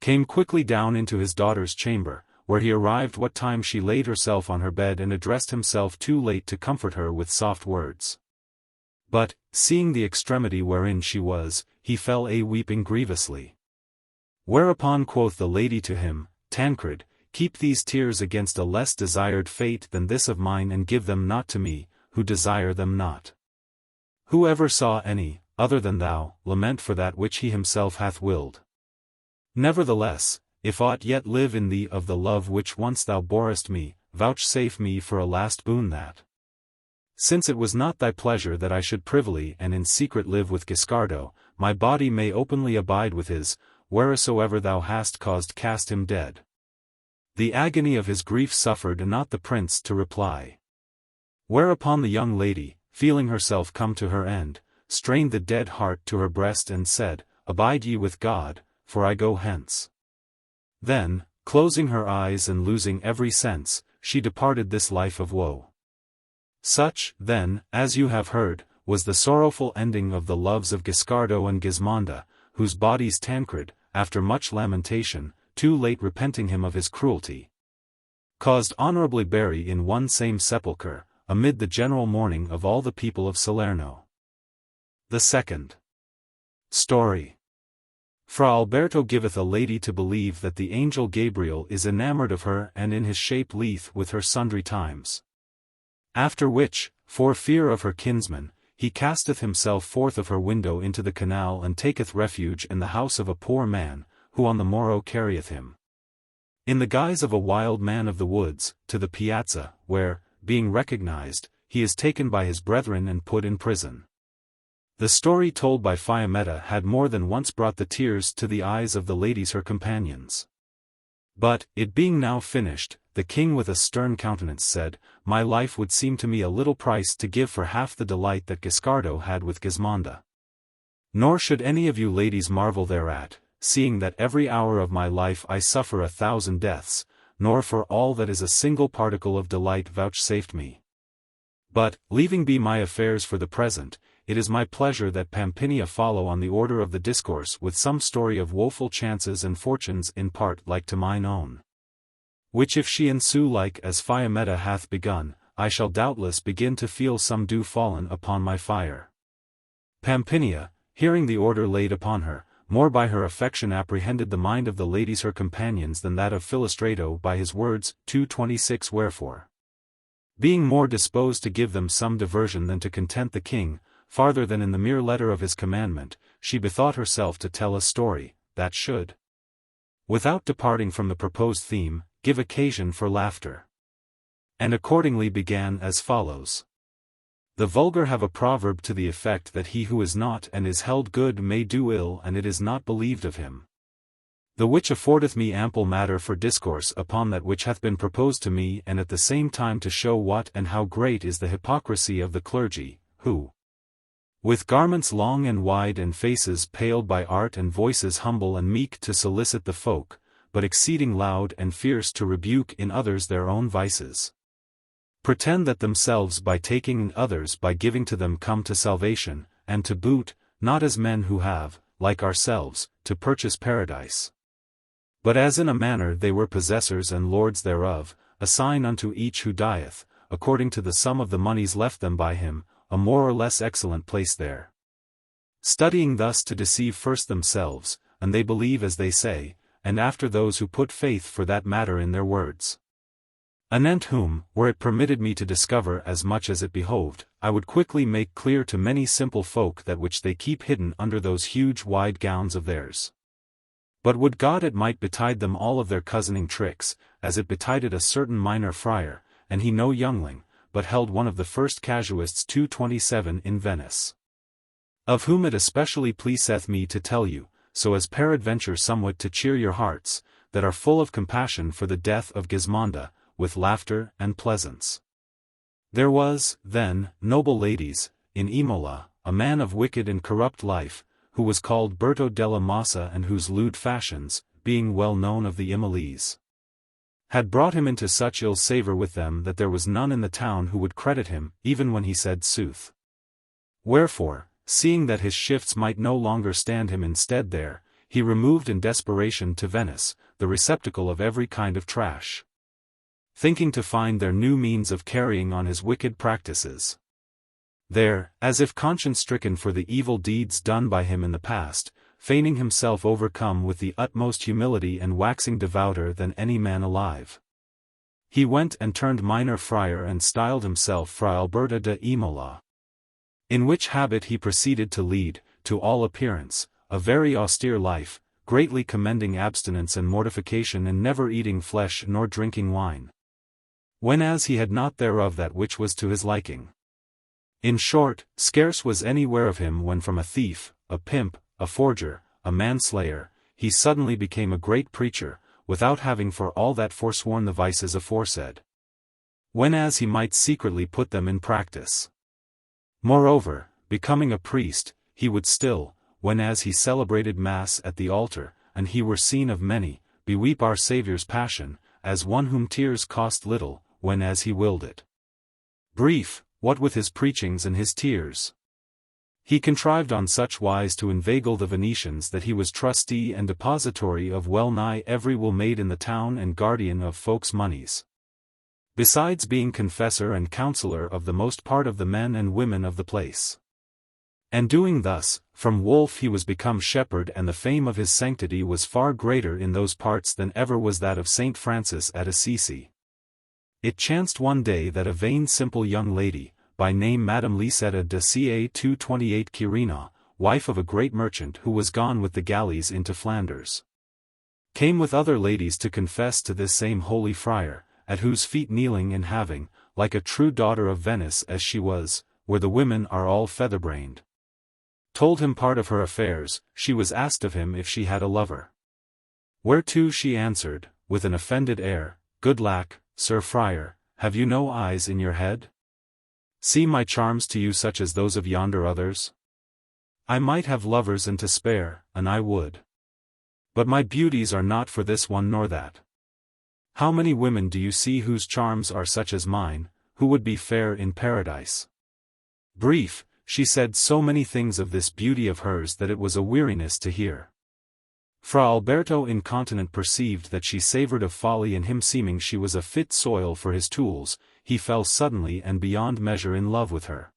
Speaker 1: came quickly down into his daughter's chamber, where he arrived what time she laid herself on her bed and addressed himself too late to comfort her with soft words. But, seeing the extremity wherein she was, he fell a-weeping grievously. Whereupon quoth the lady to him, Tancred, keep these tears against a less desired fate than this of mine, and give them not to me, who desire them not. Who ever saw any, other than thou, lament for that which he himself hath willed? Nevertheless, if aught yet live in thee of the love which once thou borest me, vouchsafe me for a last boon that, since it was not thy pleasure that I should privily and in secret live with Guiscardo, my body may openly abide with his, wheresoever thou hast caused cast him dead. The agony of his grief suffered not the prince to reply. Whereupon the young lady, feeling herself come to her end, strained the dead heart to her breast and said, Abide ye with God, for I go hence. Then, closing her eyes and losing every sense, she departed this life of woe. Such, then, as you have heard, was the sorrowful ending of the loves of Guiscardo and Gismonda, whose bodies Tancred, after much lamentation, too late repenting him of his cruelty, caused honorably bury in one same sepulchre, amid the general mourning of all the people of Salerno. The second story. Fra Alberto giveth a lady to believe that the angel Gabriel is enamoured of her and in his shape lieth with her sundry times. After which, for fear of her kinsman, he casteth himself forth of her window into the canal and taketh refuge in the house of a poor man, who on the morrow carrieth him, in the guise of a wild man of the woods, to the piazza, where, being recognized, he is taken by his brethren and put in prison. The story told by Fiammetta had more than once brought the tears to the eyes of the ladies her companions. But, it being now finished, the king with a stern countenance said, My life would seem to me a little price to give for half the delight that Guiscardo had with Gismonda. Nor should any of you ladies marvel thereat, seeing that every hour of my life I suffer 1,000 deaths, nor for all that is a single particle of delight vouchsafed me. But, leaving be my affairs for the present, it is my pleasure that Pampinea follow on the order of the discourse with some story of woeful chances and fortunes in part like to mine own. Which if she ensue like as Fiammetta hath begun, I shall doubtless begin to feel some dew fallen upon my fire. Pampinea, hearing the order laid upon her, more by her affection apprehended the mind of the ladies her companions than that of Filostrato by his words. 2:26 Wherefore, being more disposed to give them some diversion than to content the king, farther than in the mere letter of his commandment, she bethought herself to tell a story, that should, without departing from the proposed theme, give occasion for laughter. And accordingly began as follows. The vulgar have a proverb to the effect that he who is not and is held good may do ill and it is not believed of him. The which affordeth me ample matter for discourse upon that which hath been proposed to me and at the same time to show what and how great is the hypocrisy of the clergy, who, with garments long and wide and faces paled by art and voices humble and meek to solicit the folk, but exceeding loud and fierce to rebuke in others their own vices, pretend that themselves by taking in others by giving to them come to salvation, and to boot, not as men who have, like ourselves, to purchase paradise, but as in a manner they were possessors and lords thereof, assign unto each who dieth, according to the sum of the moneys left them by him, a more or less excellent place there. Studying thus to deceive first themselves, and they believe as they say, and after those who put faith for that matter in their words. Anent whom, were it permitted me to discover as much as it behoved, I would quickly make clear to many simple folk that which they keep hidden under those huge wide gowns of theirs. But would God it might betide them all of their cozening tricks, as it betided a certain minor friar, and he no youngling, but held one of the first casuists 227 in Venice. Of whom it especially pleaseth me to tell you, so as peradventure somewhat to cheer your hearts, that are full of compassion for the death of Gismonda, with laughter and pleasance. There was, then, noble ladies, in Imola, a man of wicked and corrupt life, who was called Berto della Massa and whose lewd fashions, being well known of the Imilese, had brought him into such ill savour with them that there was none in the town who would credit him, even when he said sooth. Wherefore, seeing that his shifts might no longer stand him in stead there, he removed in desperation to Venice, the receptacle of every kind of trash, thinking to find there new means of carrying on his wicked practices. There, as if conscience-stricken for the evil deeds done by him in the past, feigning himself overcome with the utmost humility and waxing devouter than any man alive, he went and turned minor friar and styled himself Fra Alberto de Imola. In which habit he proceeded to lead, to all appearance, a very austere life, greatly commending abstinence and mortification and never eating flesh nor drinking wine, whenas he had not thereof that which was to his liking. In short, scarce was anywhere of him when from a thief, a pimp, a forger, a manslayer, he suddenly became a great preacher, without having for all that forsworn the vices aforesaid, whenas he might secretly put them in practice. Moreover, becoming a priest, he would still, whenas he celebrated Mass at the altar, and he were seen of many, beweep our Saviour's passion, as one whom tears cost little, whenas he willed it. Brief, what with his preachings and his tears, he contrived on such wise to inveigle the Venetians that he was trustee and depository of well-nigh every will made in the town and guardian of folks' moneys, besides being confessor and counsellor of the most part of the men and women of the place. And doing thus, from wolf he was become shepherd, and the fame of his sanctity was far greater in those parts than ever was that of Saint Francis at Assisi. It chanced one day that a vain simple young lady, by name Madame Lisetta de Ca 228 Quirina, wife of a great merchant who was gone with the galleys into Flanders, came with other ladies to confess to this same holy friar, at whose feet kneeling and having, like a true daughter of Venice as she was, where the women are all feather-brained, told him part of her affairs. She was asked of him if she had a lover. Whereto she answered, with an offended air, "Good lack, Sir Friar, have you no eyes in your head? See my charms to you such as those of yonder others? I might have lovers and to spare, and I would. But my beauties are not for this one nor that. How many women do you see whose charms are such as mine, who would be fair in paradise? Brief, she said so many things of this beauty of hers that it was a weariness to hear. Fra Alberto incontinent perceived that she savoured of folly, and him seeming she was a fit soil for his tools, he fell suddenly and beyond measure in love with her.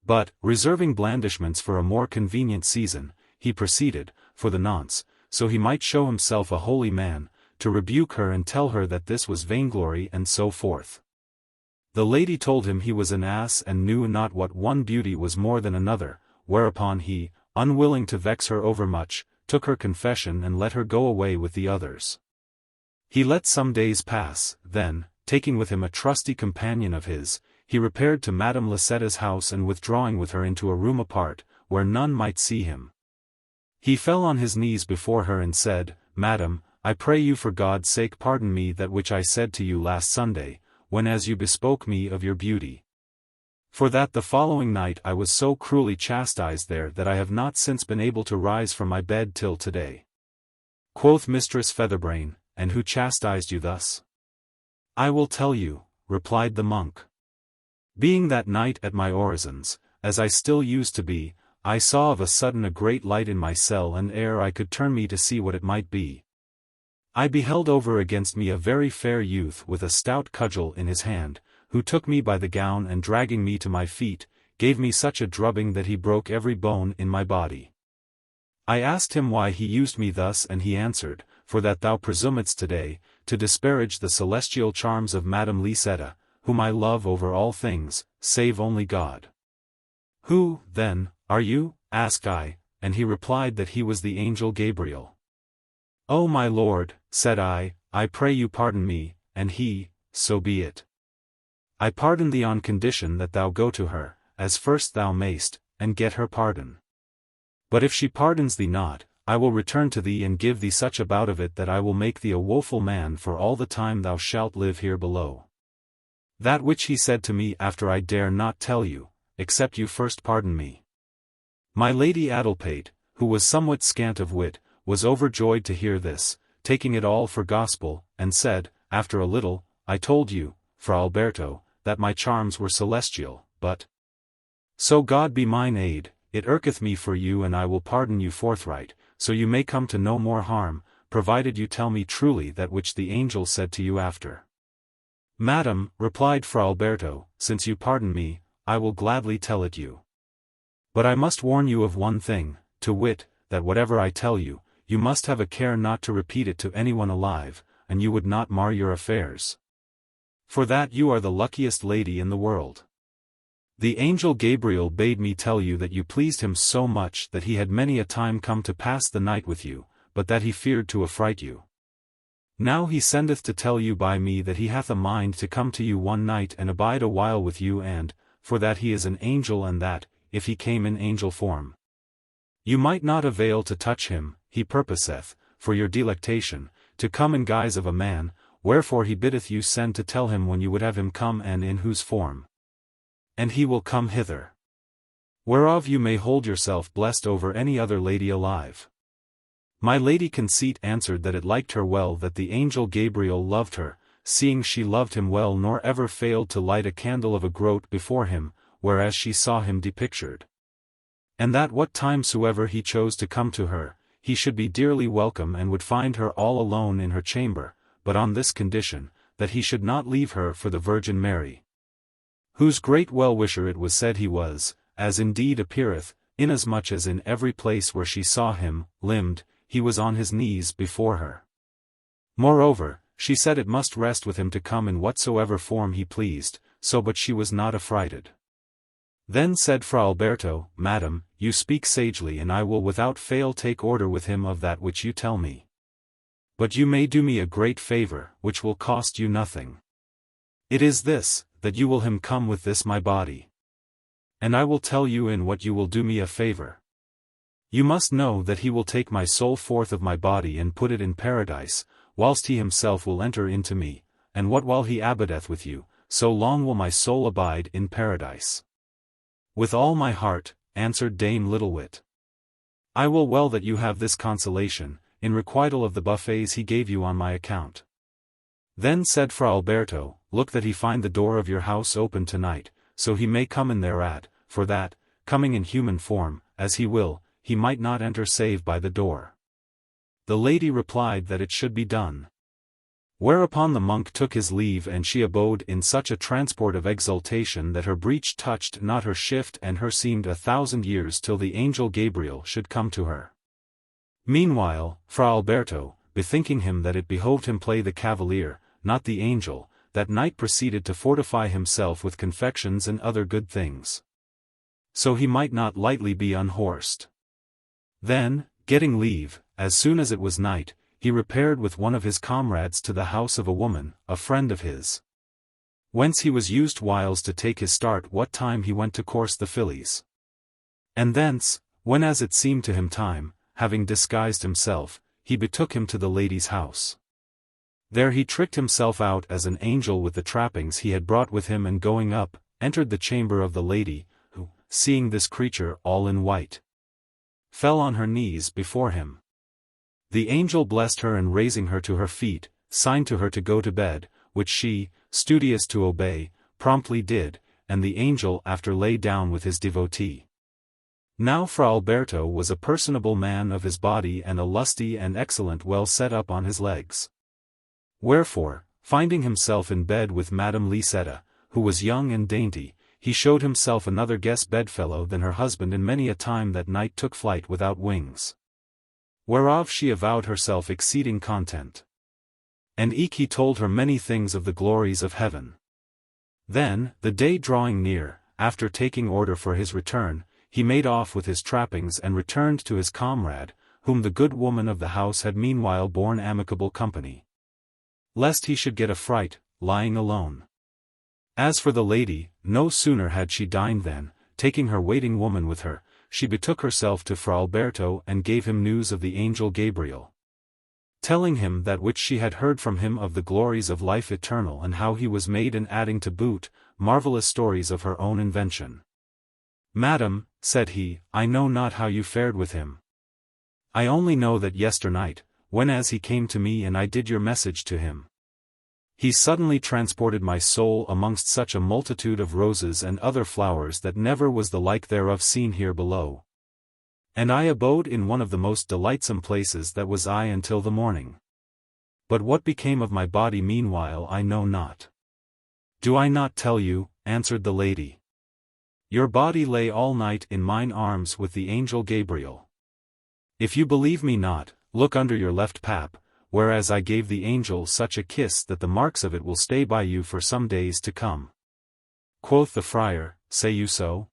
Speaker 1: But, reserving blandishments for a more convenient season, he proceeded, for the nonce, so he might show himself a holy man, to rebuke her and tell her that this was vainglory and so forth. The lady told him he was an ass and knew not what one beauty was more than another, whereupon he, unwilling to vex her overmuch, took her confession and let her go away with the others. He let some days pass, then, taking with him a trusty companion of his, he repaired to Madame Licetta's house, and withdrawing with her into a room apart, where none might see him, he fell on his knees before her and said, "Madam, I pray you for God's sake pardon me that which I said to you last Sunday, when as you bespoke me of your beauty. For that the following night I was so cruelly chastised there that I have not since been able to rise from my bed till today." Quoth Mistress Featherbrain, "And who chastised you thus?" "I will tell you," replied the monk. "Being that night at my orisons, as I still used to be, I saw of a sudden a great light in my cell, and ere I could turn me to see what it might be, I beheld over against me a very fair youth with a stout cudgel in his hand, who took me by the gown and dragging me to my feet, gave me such a drubbing that he broke every bone in my body. I asked him why he used me thus, and he answered, For that thou presumedst today, to disparage the celestial charms of Madame Lisetta, whom I love over all things, save only God. Who, then, are you? Asked I, and he replied that he was the angel Gabriel. Oh my lord, said I pray you pardon me, and he, so be it. I pardon thee on condition that thou go to her, as first thou mayst, and get her pardon. But if she pardons thee not, I will return to thee and give thee such a bout of it that I will make thee a woeful man for all the time thou shalt live here below. That which he said to me after I dare not tell you, except you first pardon me. My lady Adelpate, who was somewhat scant of wit, was overjoyed to hear this, taking it all for gospel, and said, after a little, I told you, Fra Alberto, that my charms were celestial, but so God be mine aid, it irketh me for you, and I will pardon you forthright, so you may come to no more harm, provided you tell me truly that which the angel said to you after. Madam, replied Fra Alberto, since you pardon me, I will gladly tell it you. But I must warn you of one thing, to wit, that whatever I tell you, you must have a care not to repeat it to anyone alive, and you would not mar your affairs. For that you are the luckiest lady in the world. The angel Gabriel bade me tell you that you pleased him so much that he had many a time come to pass the night with you, but that he feared to affright you. Now he sendeth to tell you by me that he hath a mind to come to you one night and abide a while with you, and, for that he is an angel, and that, if he came in angel form, you might not avail to touch him, he purposeth, for your delectation, to come in guise of a man, wherefore he biddeth you send to tell him when you would have him come and in whose form. And he will come hither. Whereof you may hold yourself blessed over any other lady alive. My lady Conceit answered that it liked her well that the angel Gabriel loved her, seeing she loved him well, nor ever failed to light a candle of a groat before him, whereas she saw him depictured. And that what time soever he chose to come to her, he should be dearly welcome and would find her all alone in her chamber, but on this condition, that he should not leave her for the Virgin Mary, whose great well-wisher it was said he was, as indeed appeareth, inasmuch as in every place where she saw him, limbed, he was on his knees before her. Moreover, she said it must rest with him to come in whatsoever form he pleased, so but she was not affrighted. Then said Fra Alberto, Madam, you speak sagely, and I will without fail take order with him of that which you tell me. But you may do me a great favor, which will cost you nothing. It is this, that you will him come with this my body. And I will tell you in what you will do me a favor. You must know that he will take my soul forth of my body and put it in paradise, whilst he himself will enter into me, and what while he abideth with you, so long will my soul abide in paradise. With all my heart, answered Dame Littlewit. I will well that you have this consolation, in requital of the buffets he gave you on my account. Then said Fra Alberto, look that he find the door of your house open tonight, so he may come in thereat, for that, coming in human form, as he will, he might not enter save by the door. The lady replied that it should be done. Whereupon the monk took his leave, and she abode in such a transport of exultation that her breech touched not her shift, and her seemed 1,000 years till the angel Gabriel should come to her. Meanwhile, Fra Alberto, bethinking him that it behoved him play the cavalier, not the angel, that night proceeded to fortify himself with confections and other good things, so he might not lightly be unhorsed. Then, getting leave, as soon as it was night, he repaired with one of his comrades to the house of a woman, a friend of his, whence he was used whiles to take his start what time he went to course the fillies. And thence, when as it seemed to him time, having disguised himself, he betook him to the lady's house. There he tricked himself out as an angel with the trappings he had brought with him, and going up, entered the chamber of the lady, who, seeing this creature all in white, fell on her knees before him. The angel blessed her, and raising her to her feet, signed to her to go to bed, which she, studious to obey, promptly did, and the angel after lay down with his devotee. Now Fra Alberto was a personable man of his body, and a lusty and excellent, well set up on his legs. Wherefore, finding himself in bed with Madame Lisetta, who was young and dainty, he showed himself another guest bedfellow than her husband in many a time that night took flight without wings. Whereof she avowed herself exceeding content. And eke he told her many things of the glories of heaven. Then, the day drawing near, after taking order for his return, he made off with his trappings and returned to his comrade, whom the good woman of the house had meanwhile borne amicable company, lest he should get a fright, lying alone. As for the lady, no sooner had she dined than, taking her waiting woman with her, she betook herself to Fra Alberto and gave him news of the angel Gabriel, telling him that which she had heard from him of the glories of life eternal, and how he was made, and adding to boot, marvelous stories of her own invention. "Madam," said he, "I know not how you fared with him. I only know that yesternight, when as he came to me and I did your message to him, he suddenly transported my soul amongst such a multitude of roses and other flowers that never was the like thereof seen here below. And I abode in one of the most delightsome places that was I until the morning. But what became of my body meanwhile I know not." "Do I not tell you?" answered the lady. "Your body lay all night in mine arms with the angel Gabriel. If you believe me not, look under your left pap, whereas I gave the angel such a kiss that the marks of it will stay by you for some days to come." Quoth the friar, "Say you so?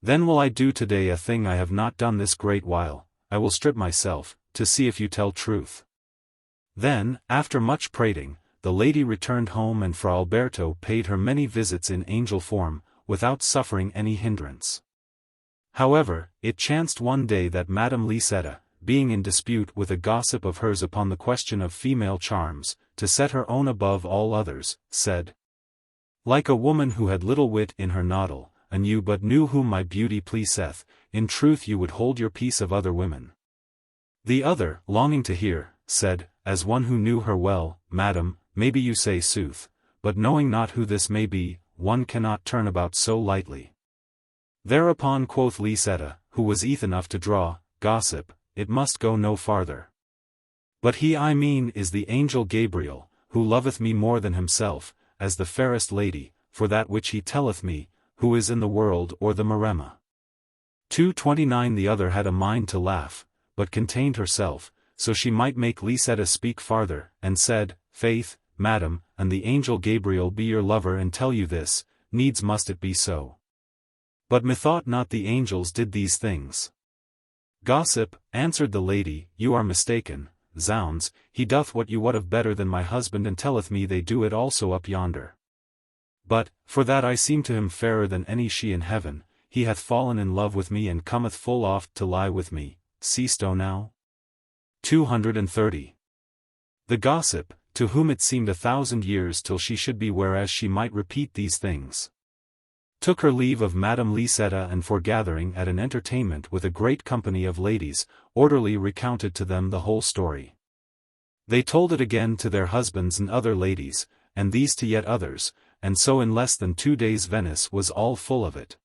Speaker 1: Then will I do today a thing I have not done this great while, I will strip myself, to see if you tell truth." Then, after much prating, the lady returned home, and Fra Alberto paid her many visits in angel form, without suffering any hindrance. However, it chanced one day that Madame Lisetta, being in dispute with a gossip of hers upon the question of female charms, to set her own above all others, said, "Like a woman who had little wit in her noddle, and you but knew whom my beauty pleaseth, in truth you would hold your peace of other women." The other, longing to hear, said, as one who knew her well, "Madam, maybe you say sooth, but knowing not who this may be, one cannot turn about so lightly." Thereupon quoth Lisetta, who was eth enough to draw gossip, "It must go no farther. But he I mean is the angel Gabriel, who loveth me more than himself, as the fairest lady, for that which he telleth me, who is in the world or the Maremma." 229. The other had a mind to laugh, but contained herself, so she might make Lisetta speak farther, and said, "Faith, madam, and the angel Gabriel be your lover and tell you this, needs must it be so. But methought not the angels did these things." "Gossip," answered the lady, "you are mistaken. Zounds, he doth what you would of better than my husband, and telleth me they do it also up yonder. But, for that I seem to him fairer than any she in heaven, he hath fallen in love with me and cometh full oft to lie with me. Seesto now?" 230. The gossip, to whom it seemed 1,000 years till she should be whereas she might repeat these things, took her leave of Madame Lisetta, and foregathering at an entertainment with a great company of ladies, orderly recounted to them the whole story. They told it again to their husbands and other ladies, and these to yet others, and so in less than 2 days Venice was all full of it.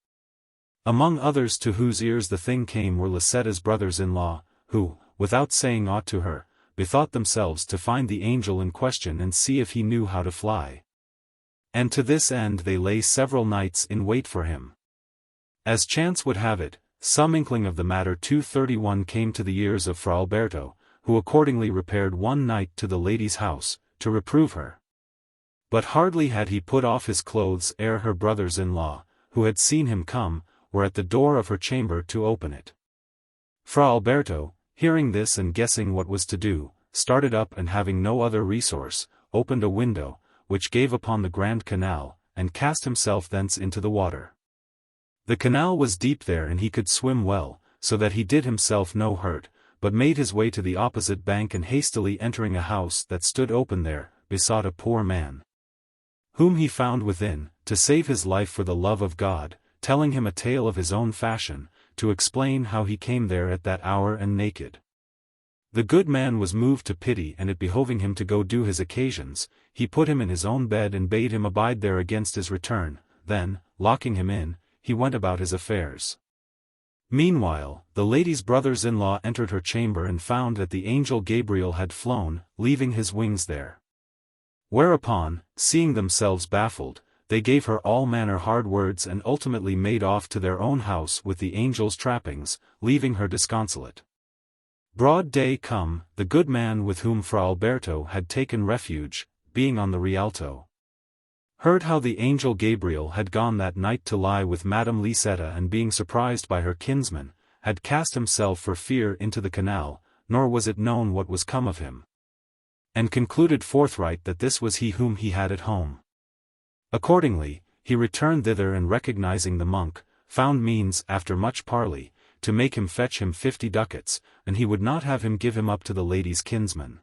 Speaker 1: Among others to whose ears the thing came were Licetta's brothers-in-law, who, without saying aught to her, bethought themselves to find the angel in question and see if he knew how to fly. And to this end they lay several nights in wait for him. As chance would have it, some inkling of the matter 231 came to the ears of Fra Alberto, who accordingly repaired one night to the lady's house, to reprove her. But hardly had he put off his clothes ere her brothers-in-law, who had seen him come, were at the door of her chamber to open it. Fra Alberto, hearing this and guessing what was to do, started up and having no other resource, opened a window, which gave upon the Grand Canal, and cast himself thence into the water. The canal was deep there and he could swim well, so that he did himself no hurt, but made his way to the opposite bank and hastily entering a house that stood open there, besought a poor man, whom he found within, to save his life for the love of God, telling him a tale of his own fashion, to explain how he came there at that hour and naked. The good man was moved to pity, and it behoving him to go do his occasions, he put him in his own bed and bade him abide there against his return. Then, locking him in, he went about his affairs. Meanwhile, the lady's brothers-in-law entered her chamber and found that the angel Gabriel had flown, leaving his wings there. Whereupon, seeing themselves baffled, they gave her all manner hard words and ultimately made off to their own house with the angel's trappings, leaving her disconsolate. Broad day come, the good man with whom Fra Alberto had taken refuge, being on the Rialto, heard how the angel Gabriel had gone that night to lie with Madame Lisetta, and being surprised by her kinsman, had cast himself for fear into the canal, nor was it known what was come of him, and concluded forthright that this was he whom he had at home. Accordingly, he returned thither and recognizing the monk, found means, after much parley, to make him fetch him 50 ducats, and he would not have him give him up to the lady's kinsman.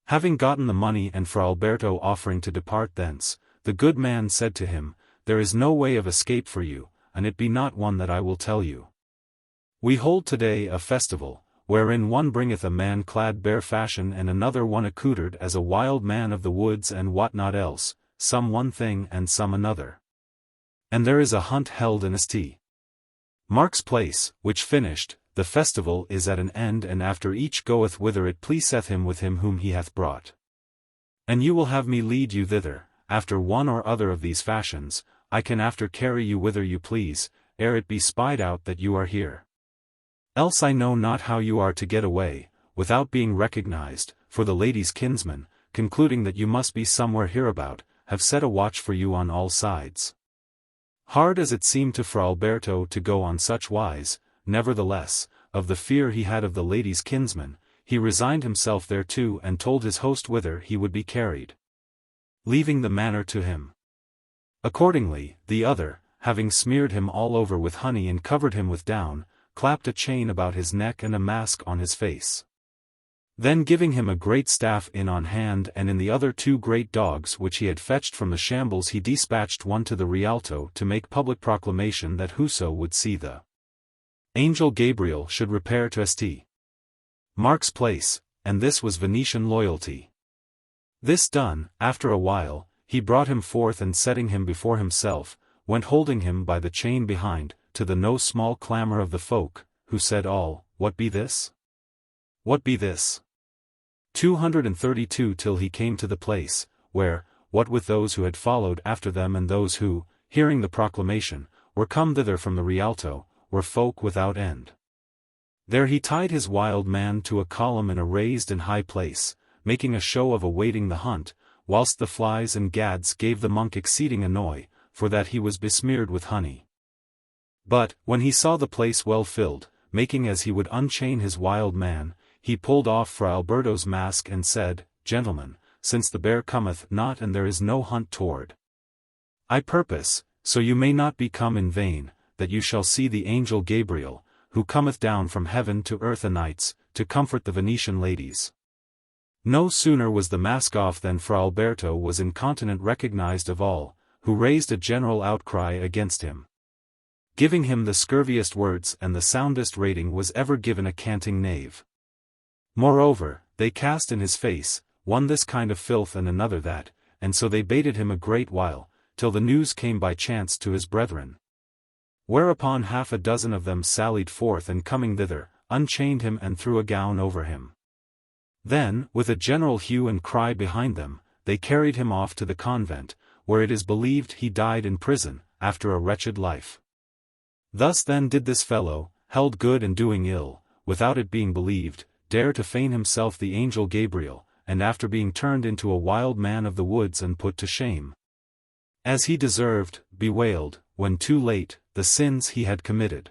Speaker 1: Having gotten the money and Fra Alberto offering to depart thence, the good man said to him, "There is no way of escape for you, and it be not one that I will tell you. We hold today a festival, wherein one bringeth a man clad bare fashion and another one accoutred as a wild man of the woods and what not else, some one thing and some another. And there is a hunt held in St. Mark's place, which finished, the festival is at an end, and after each goeth whither it pleaseth him with him whom he hath brought. And you will have me lead you thither, after one or other of these fashions. I can after carry you whither you please, ere it be spied out that you are here. Else I know not how you are to get away, without being recognized, for the lady's kinsman, concluding that you must be somewhere hereabout, have set a watch for you on all sides." Hard as it seemed to Fra Alberto to go on such wise, nevertheless, of the fear he had of the lady's kinsman, he resigned himself thereto and told his host whither he would be carried, leaving the manner to him. Accordingly, the other, having smeared him all over with honey and covered him with down, clapped a chain about his neck and a mask on his face. Then giving him a great staff in on hand and in the other 2 great dogs which he had fetched from the shambles, he dispatched one to the Rialto to make public proclamation that whoso would see the angel Gabriel should repair to St. Mark's place, and this was Venetian loyalty. This done, after a while, he brought him forth and setting him before himself, went holding him by the chain behind, to the no small clamour of the folk, who said all, "What be this? What be this?" 232 till he came to the place, where, what with those who had followed after them and those who, hearing the proclamation, were come thither from the Rialto, were folk without end. There he tied his wild man to a column in a raised and high place, making a show of awaiting the hunt, whilst the flies and gads gave the monk exceeding annoy, for that he was besmeared with honey. But, when he saw the place well filled, making as he would unchain his wild man, he pulled off Fra Alberto's mask and said, "Gentlemen, since the bear cometh not and there is no hunt toward, I purpose, so you may not be come in vain, that you shall see the angel Gabriel, who cometh down from heaven to earth o' nights, to comfort the Venetian ladies." No sooner was the mask off than Fra Alberto was incontinent recognized of all, who raised a general outcry against him, giving him the scurviest words, and the soundest rating was ever given a canting knave. Moreover, they cast in his face, one this kind of filth and another that, and so they baited him a great while, till the news came by chance to his brethren. Whereupon 6 of them sallied forth and coming thither, unchained him and threw a gown over him. Then, with a general hue and cry behind them, they carried him off to the convent, where it is believed he died in prison, after a wretched life. Thus then did this fellow, held good and doing ill, without it being believed, dare to feign himself the angel Gabriel, and after being turned into a wild man of the woods and put to shame, as he deserved, bewailed, when too late, the sins he had committed.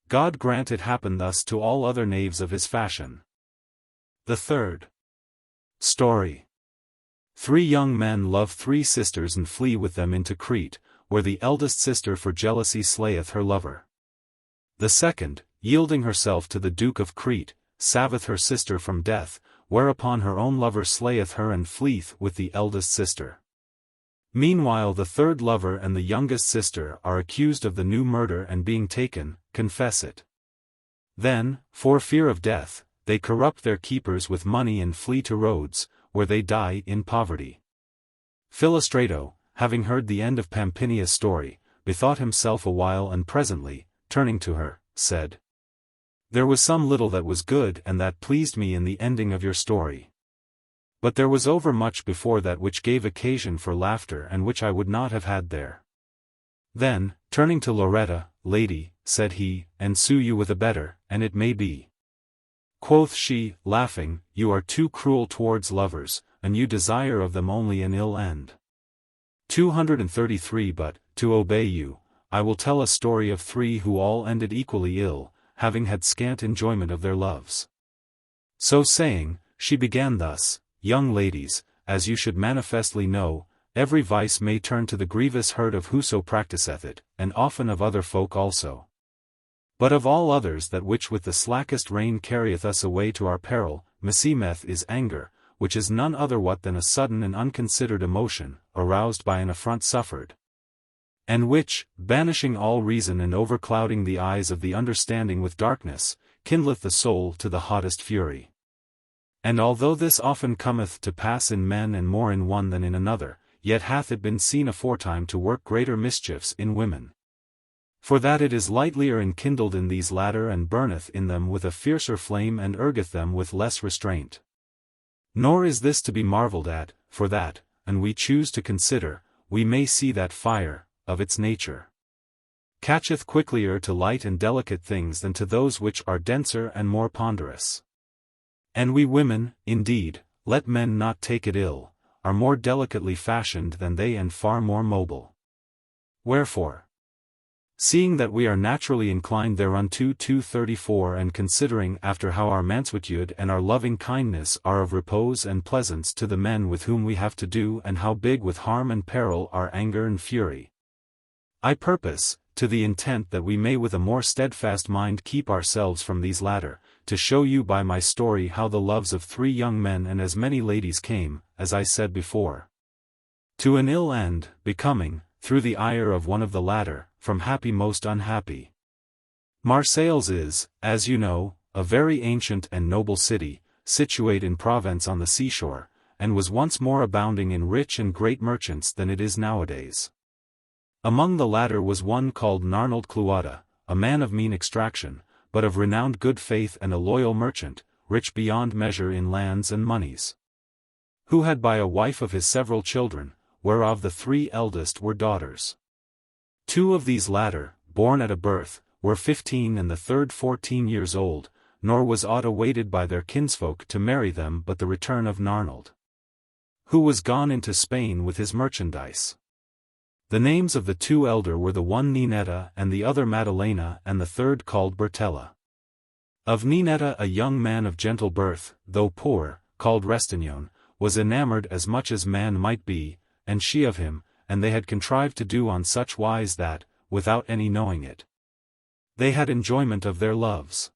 Speaker 1: God grant it happen thus to all other knaves of his fashion. The third story. 3 young men love 3 sisters and flee with them into Crete, where the eldest sister for jealousy slayeth her lover. The second, yielding herself to the Duke of Crete, saveth her sister from death, whereupon her own lover slayeth her and fleeth with the eldest sister. Meanwhile the third lover and the youngest sister are accused of the new murder and being taken, confess it. Then, for fear of death, they corrupt their keepers with money and flee to Rhodes, where they die in poverty. Filostrato, having heard the end of Pampinea's story, bethought himself a while and presently, turning to her, said, "There was some little that was good and that pleased me in the ending of your story. But there was overmuch before that which gave occasion for laughter and which I would not have had there." Then, turning to Lauretta, "Lady," said he, "and sue you with a better, and it may be." Quoth she, laughing, "You are too cruel towards lovers, and you desire of them only an ill end." 233 But, to obey you, I will tell a story of 3 who all ended equally ill, having had scant enjoyment of their loves. So saying, she began thus, "Young ladies, as you should manifestly know, every vice may turn to the grievous hurt of whoso practiseth it, and often of other folk also. But of all others that which with the slackest rein carrieth us away to our peril, meseemeth is anger, which is none other what than a sudden and unconsidered emotion, aroused by an affront suffered, and which, banishing all reason and overclouding the eyes of the understanding with darkness, kindleth the soul to the hottest fury. And although this often cometh to pass in men and more in one than in another, yet hath it been seen aforetime to work greater mischiefs in women. For that it is lightlier enkindled in these latter and burneth in them with a fiercer flame and urgeth them with less restraint. Nor is this to be marvelled at, for that, and we choose to consider, we may see that fire, of its nature, catcheth quicklier to light and delicate things than to those which are denser and more ponderous. And we women, indeed, let men not take it ill, are more delicately fashioned than they and far more mobile. Wherefore, seeing that we are naturally inclined thereunto 234 and considering after how our mansuetude and our loving kindness are of repose and pleasance to the men with whom we have to do and how big with harm and peril our anger and fury, I purpose, to the intent that we may with a more steadfast mind keep ourselves from these latter, to show you by my story how the loves of 3 young men and as many ladies came, as I said before, to an ill end, becoming, through the ire of one of the latter, from happy most unhappy. Marseilles is, as you know, a very ancient and noble city, situate in Provence on the seashore, and was once more abounding in rich and great merchants than it is nowadays. Among the latter was one called Narnold Cluada, a man of mean extraction, but of renowned good faith and a loyal merchant, rich beyond measure in lands and moneys, who had by a wife of his several children, whereof the 3 eldest were daughters. 2 of these latter, born at a birth, were 15 and the third 14 years old, nor was aught awaited by their kinsfolk to marry them but the return of Narnold, who was gone into Spain with his merchandise. The names of the 2 elder were the one Ninetta and the other Maddalena and the third called Bertella. Of Ninetta a young man of gentle birth, though poor, called Rastignac, was enamoured as much as man might be, and she of him, and they had contrived to do on such wise that, without any knowing it, they had enjoyment of their loves.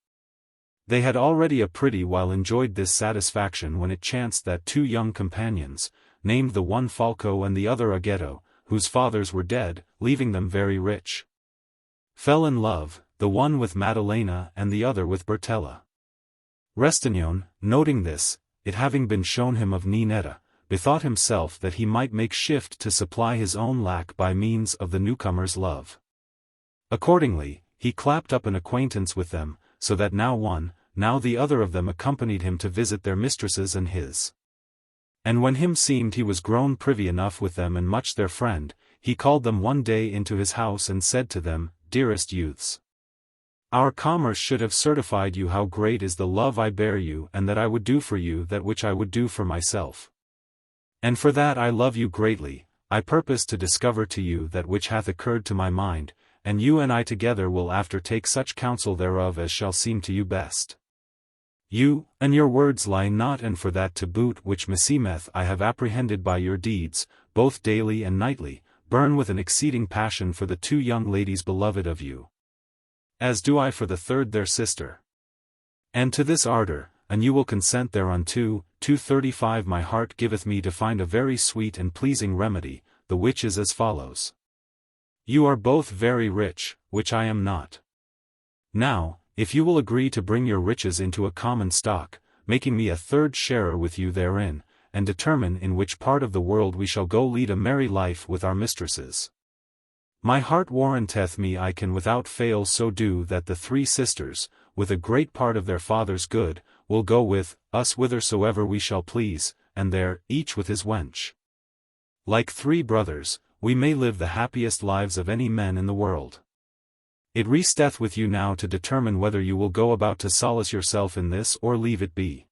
Speaker 1: They had already a pretty while enjoyed this satisfaction when it chanced that 2 young companions, named the one Falco and the other Aghetto, whose fathers were dead, leaving them very rich, fell in love, the one with Maddalena and the other with Bertella. Rastignac, noting this, it having been shown him of Ninetta, bethought himself that he might make shift to supply his own lack by means of the newcomer's love. Accordingly, he clapped up an acquaintance with them, so that now one, now the other of them accompanied him to visit their mistresses and his. And when him seemed he was grown privy enough with them and much their friend, he called them one day into his house and said to them, Dearest youths, our commerce should have certified you how great is the love I bear you and that I would do for you that which I would do for myself. And for that I love you greatly, I purpose to discover to you that which hath occurred to my mind, and you and I together will after take such counsel thereof as shall seem to you best. You, and your words lie not, and for that to boot which meseemeth I have apprehended by your deeds, both daily and nightly, burn with an exceeding passion for the two young ladies beloved of you. As do I for the third their sister. And to this ardour, and you will consent thereunto, 235 my heart giveth me to find a very sweet and pleasing remedy, the which is as follows. You are both very rich, which I am not. Now, if you will agree to bring your riches into a common stock, making me a third sharer with you therein, and determine in which part of the world we shall go lead a merry life with our mistresses. My heart warranteth me I can without fail so do that the three sisters, with a great part of their father's good, will go with us whithersoever we shall please, and there, each with his wench. Like three brothers, we may live the happiest lives of any men in the world. It resteth with you now to determine whether you will go about to solace yourself in this or leave it be.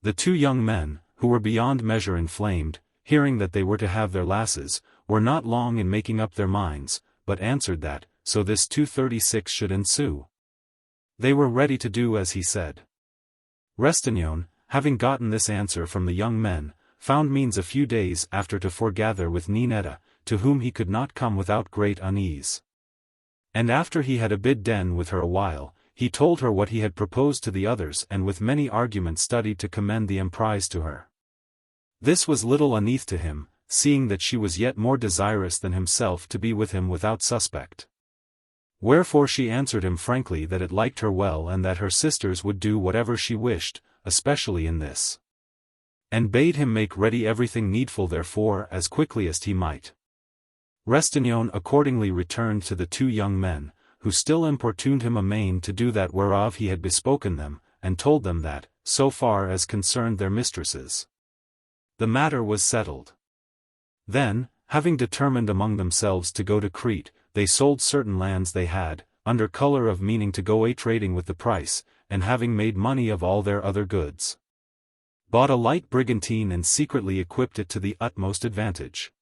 Speaker 1: The two young men, who were beyond measure inflamed, hearing that they were to have their lasses, were not long in making up their minds, but answered that, so this 236 should ensue. They were ready to do as he said. Restignone, having gotten this answer from the young men, found means a few days after to foregather with Ninetta, to whom he could not come without great unease. And after he had abid den with her a while, he told her what he had proposed to the others and with many arguments studied to commend the emprise to her. This was little uneath to him, seeing that she was yet more desirous than himself to be with him without suspect. Wherefore she answered him frankly that it liked her well and that her sisters would do whatever she wished, especially in this. And bade him make ready everything needful therefore as quickly as he might. Restignone accordingly returned to the two young men, who still importuned him amain to do that whereof he had bespoken them, and told them that, so far as concerned their mistresses, the matter was settled. Then, having determined among themselves to go to Crete, they sold certain lands they had, under colour of meaning to go a-trading with the price, and having made money of all their other goods, bought a light brigantine and secretly equipped it to the utmost advantage.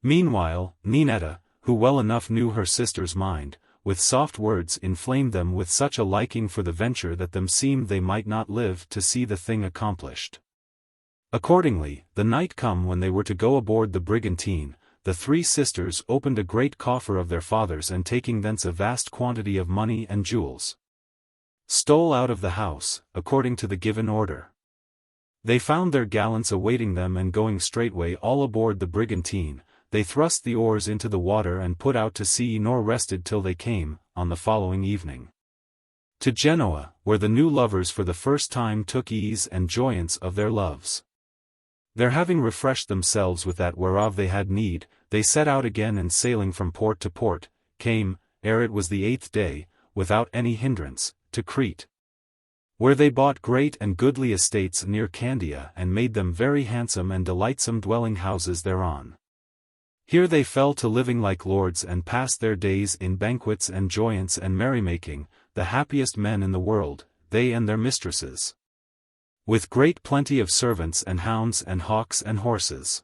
Speaker 1: Meanwhile, Ninetta, who well enough knew her sister's mind, with soft words inflamed them with such a liking for the venture that them seemed they might not live to see the thing accomplished. Accordingly, the night come when they were to go aboard the brigantine, the three sisters opened a great coffer of their father's and taking thence a vast quantity of money and jewels, stole out of the house, according to the given order. They found their gallants awaiting them and going straightway all aboard the brigantine, they thrust the oars into the water and put out to sea nor rested till they came, on the following evening, to Genoa, where the new lovers for the first time took ease and joyance of their loves. There having refreshed themselves with that whereof they had need, they set out again and sailing from port to port, came, ere it was the 8th day, without any hindrance, to Crete, where they bought great and goodly estates near Candia and made them very handsome and delightsome dwelling houses thereon. Here they fell to living like lords and passed their days in banquets and joyance and merrymaking, the happiest men in the world, they and their mistresses, with great plenty of servants and hounds and hawks and horses.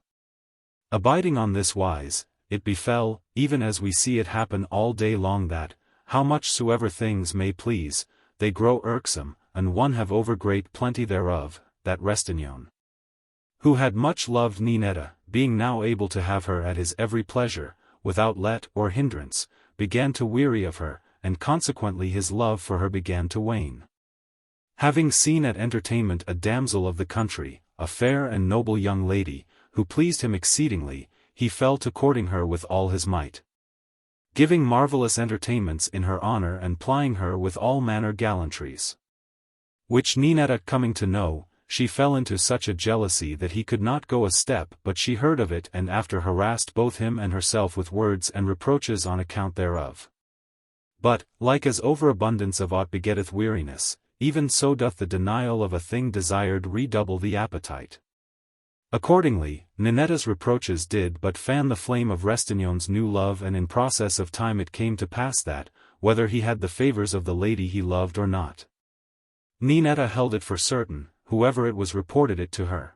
Speaker 1: Abiding on this wise, it befell, even as we see it happen all day long that, how much soever things may please, they grow irksome, and one have overgreat plenty thereof, that Restignone, who had much loved Ninetta, being now able to have her at his every pleasure, without let or hindrance, began to weary of her, and consequently his love for her began to wane. Having seen at entertainment a damsel of the country, a fair and noble young lady, who pleased him exceedingly, he fell to courting her with all his might, giving marvellous entertainments in her honour and plying her with all manner gallantries. Which Ninetta coming to know, she fell into such a jealousy that he could not go a step but she heard of it and after harassed both him and herself with words and reproaches on account thereof. But, like as overabundance of aught begetteth weariness, even so doth the denial of a thing desired redouble the appetite. Accordingly, Ninetta's reproaches did but fan the flame of Restignon's new love, and in process of time it came to pass that, whether he had the favors of the lady he loved or not, Ninetta held it for certain, whoever it was reported it to her.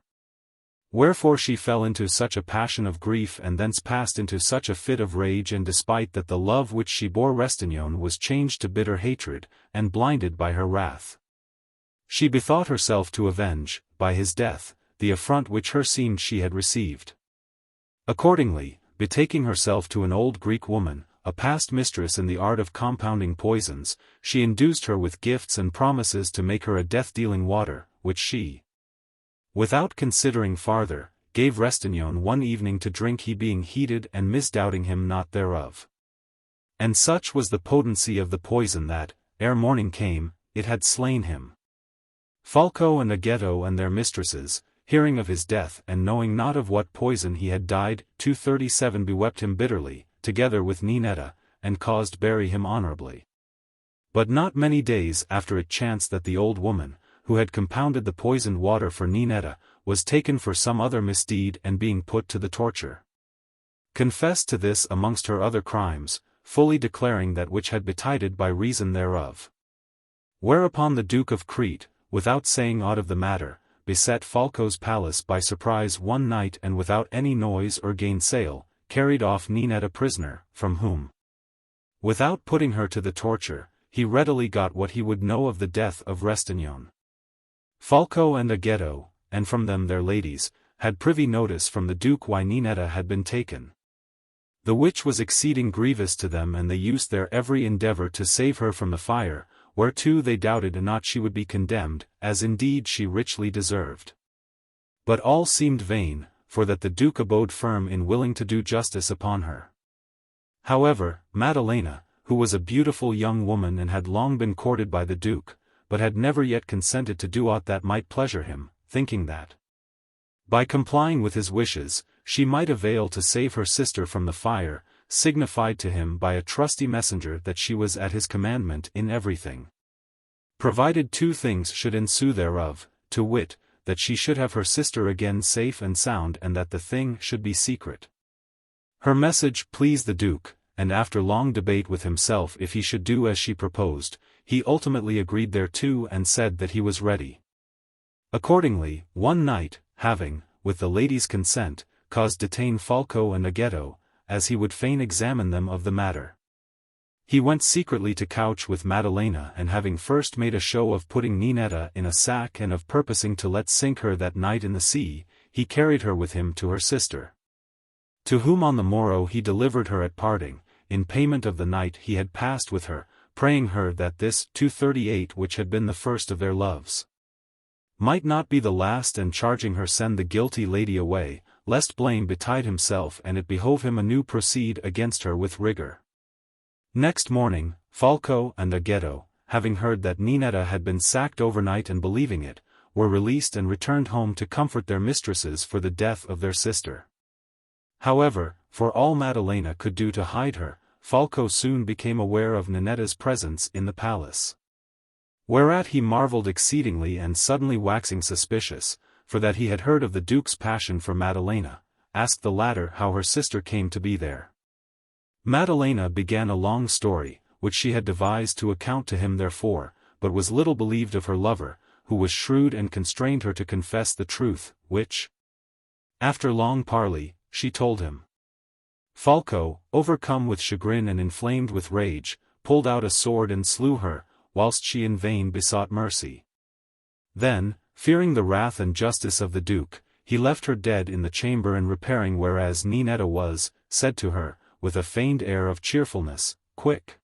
Speaker 1: Wherefore she fell into such a passion of grief, and thence passed into such a fit of rage and despite, that the love which she bore Restignon was changed to bitter hatred, and blinded by her wrath, she bethought herself to avenge, by his death, the affront which her seemed she had received. Accordingly, betaking herself to an old Greek woman, a past mistress in the art of compounding poisons, she induced her with gifts and promises to make her a death-dealing water, which she, without considering farther, gave Restignon one evening to drink, he being heated and misdoubting him not thereof. And such was the potency of the poison that, ere morning came, it had slain him. Falco and Agetto and their mistresses, hearing of his death and knowing not of what poison he had died, 237 bewept him bitterly, together with Ninetta, and caused bury him honorably. But not many days after it chanced that the old woman, who had compounded the poisoned water for Ninetta, was taken for some other misdeed and being put to the torture, confessed to this amongst her other crimes, fully declaring that which had betided by reason thereof. Whereupon the Duke of Crete, without saying aught of the matter, beset Falco's palace by surprise one night, and without any noise or gainsayal, carried off Ninetta prisoner, from whom, without putting her to the torture, he readily got what he would know of the death of Restignon. Falco and Agetto, and from them their ladies, had privy notice from the Duke why Ninetta had been taken, the which was exceeding grievous to them, and they used their every endeavor to save her from the fire, whereto they doubted not she would be condemned, as indeed she richly deserved. But all seemed vain, for that the Duke abode firm in willing to do justice upon her. However, Maddalena, who was a beautiful young woman and had long been courted by the Duke, but had never yet consented to do aught that might pleasure him, thinking that, by complying with his wishes, she might avail to save her sister from the fire, signified to him by a trusty messenger that she was at his commandment in everything, provided two things should ensue thereof, to wit, that she should have her sister again safe and sound, and that the thing should be secret. Her message pleased the Duke, and after long debate with himself if he should do as she proposed, he ultimately agreed thereto and said that he was ready. Accordingly, one night, having, with the lady's consent, caused detain Falco and Agetto, as he would fain examine them of the matter, he went secretly to couch with Maddalena, and having first made a show of putting Ninetta in a sack and of purposing to let sink her that night in the sea, he carried her with him to her sister, to whom on the morrow he delivered her at parting, in payment of the night he had passed with her, praying her that this 238 which had been the first of their loves might not be the last, and charging her send the guilty lady away, lest blame betide himself and it behove him anew proceed against her with rigor. Next morning, Falco and Agetto, having heard that Ninetta had been sacked overnight and believing it, were released and returned home to comfort their mistresses for the death of their sister. However, for all Maddalena could do to hide her, Falco soon became aware of Ninetta's presence in the palace, whereat he marveled exceedingly, and suddenly waxing suspicious, for that he had heard of the Duke's passion for Maddalena, asked the latter how her sister came to be there. Maddalena began a long story, which she had devised to account to him therefore, but was little believed of her lover, who was shrewd and constrained her to confess the truth, which, after long parley, she told him. Falco, overcome with chagrin and inflamed with rage, pulled out a sword and slew her, whilst she in vain besought mercy. Then, fearing the wrath and justice of the Duke, he left her dead in the chamber, and repairing whereas Ninetta was, said to her, with a feigned air of cheerfulness, "Quick!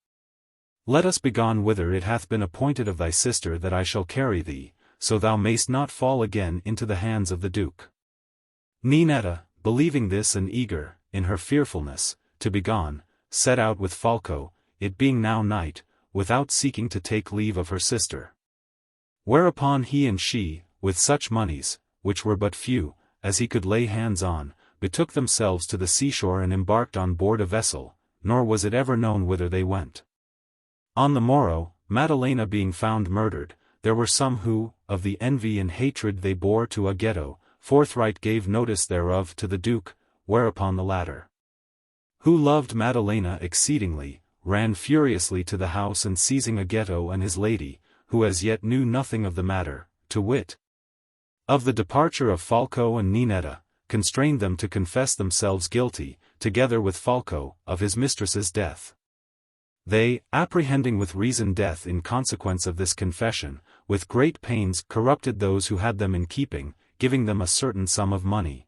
Speaker 1: Let us begone whither it hath been appointed of thy sister that I shall carry thee, so thou mayst not fall again into the hands of the Duke." Ninetta, believing this and eager, in her fearfulness, to be gone, set out with Falco, it being now night, without seeking to take leave of her sister. Whereupon he and she, with such moneys, which were but few, as he could lay hands on, betook themselves to the seashore and embarked on board a vessel, nor was it ever known whither they went. On the morrow, Maddalena being found murdered, there were some who, of the envy and hatred they bore to Aghetto, forthright gave notice thereof to the Duke, whereupon the latter, who loved Maddalena exceedingly, ran furiously to the house and seizing Aghetto and his lady, who as yet knew nothing of the matter, to wit, of the departure of Falco and Ninetta, constrained them to confess themselves guilty, together with Falco, of his mistress's death. They, apprehending with reason death in consequence of this confession, with great pains corrupted those who had them in keeping, giving them a certain sum of money,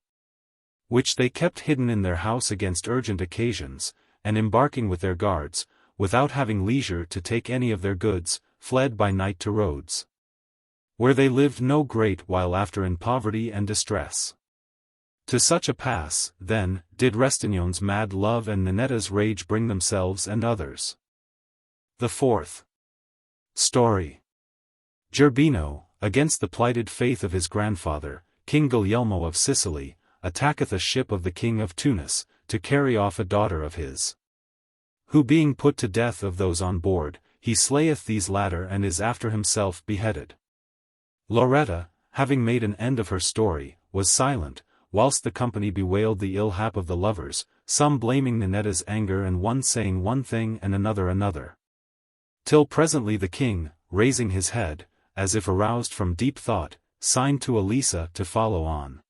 Speaker 1: which they kept hidden in their house against urgent occasions, and embarking with their guards, without having leisure to take any of their goods, fled by night to Rhodes, where they lived no great while after in poverty and distress. To such a pass, then, did Restignon's mad love and Ninetta's rage bring themselves and others. The fourth story. Gerbino, against the plighted faith of his grandfather, King Guglielmo of Sicily, attacketh a ship of the king of Tunis, to carry off a daughter of his, who being put to death of those on board, he slayeth these latter and is after himself beheaded. Lauretta, having made an end of her story, was silent, whilst the company bewailed the ill hap of the lovers, some blaming Ninetta's anger and one saying one thing and another another. Till presently the king, raising his head, as if aroused from deep thought, signed to Elissa to follow on.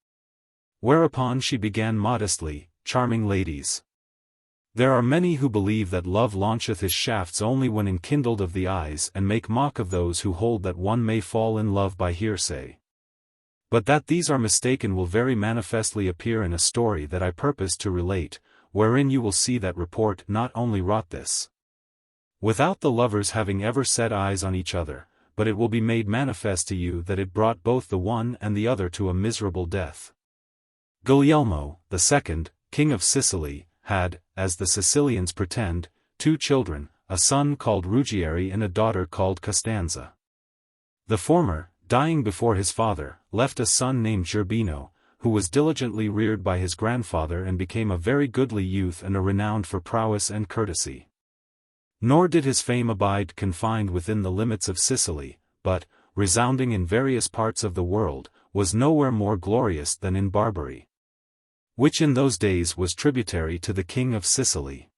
Speaker 1: Whereupon she began modestly, "Charming ladies, there are many who believe that love launcheth his shafts only when enkindled of the eyes and make mock of those who hold that one may fall in love by hearsay. But that these are mistaken will very manifestly appear in a story that I purpose to relate, wherein you will see that report not only wrought this, without the lovers having ever set eyes on each other, but it will be made manifest to you that it brought both the one and the other to a miserable death. Guglielmo, the second, king of Sicily, had, as the Sicilians pretend, 2 children, a son called Ruggieri and a daughter called Costanza. The former, dying before his father, left a son named Gerbino, who was diligently reared by his grandfather and became a very goodly youth and a renowned for prowess and courtesy. Nor did his fame abide confined within the limits of Sicily, but, resounding in various parts of the world, was nowhere more glorious than in Barbary, which in those days was tributary to the king of Sicily.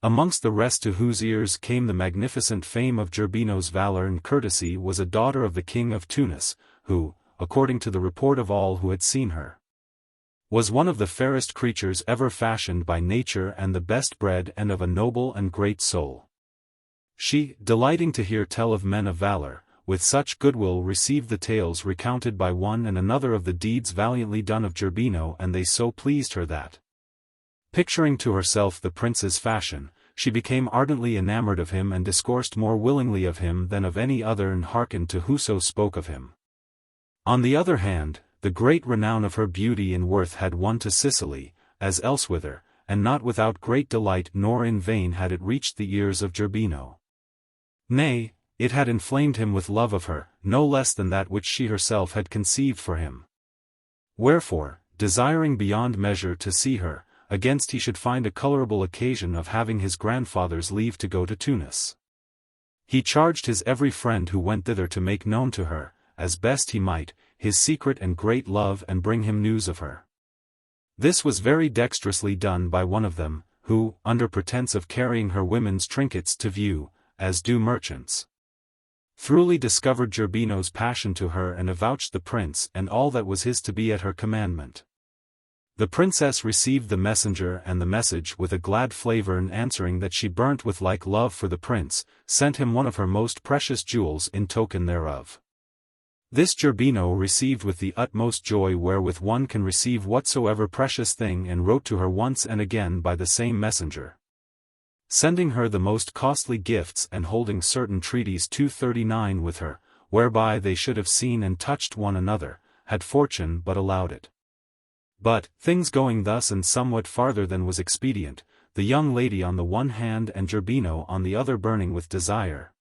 Speaker 1: Amongst the rest to whose ears came the magnificent fame of Gerbino's valor and courtesy was a daughter of the king of Tunis, who, according to the report of all who had seen her, was one of the fairest creatures ever fashioned by nature and the best bred and of a noble and great soul. She, delighting to hear tell of men of valor, with such goodwill received the tales recounted by one and another of the deeds valiantly done of Gerbino, and they so pleased her that, picturing to herself the prince's fashion, she became ardently enamored of him and discoursed more willingly of him than of any other and hearkened to whoso spoke of him. On the other hand, the great renown of her beauty and worth had won to Sicily, as elsewhither, and not without great delight nor in vain had it reached the ears of Gerbino. Nay, it had inflamed him with love of her, no less than that which she herself had conceived for him. Wherefore, desiring beyond measure to see her, against he should find a colourable occasion of having his grandfather's leave to go to Tunis, he charged his every friend who went thither to make known to her, as best he might, his secret and great love and bring him news of her. This was very dexterously done by one of them, who, under pretence of carrying her women's trinkets to view, as do merchants, thoroughly discovered Gerbino's passion to her and avouched the prince and all that was his to be at her commandment. The princess received the messenger and the message with a glad flavor, and answering that she burnt with like love for the prince, sent him one of her most precious jewels in token thereof. This Gerbino received with the utmost joy wherewith one can receive whatsoever precious thing, and wrote to her once and again by the same messenger, sending her the most costly gifts and holding certain treaties 239 with her, whereby they should have seen and touched one another, had fortune but allowed it. But, things going thus and somewhat farther than was expedient, the young lady on the one hand and Gerbino on the other burning with desire,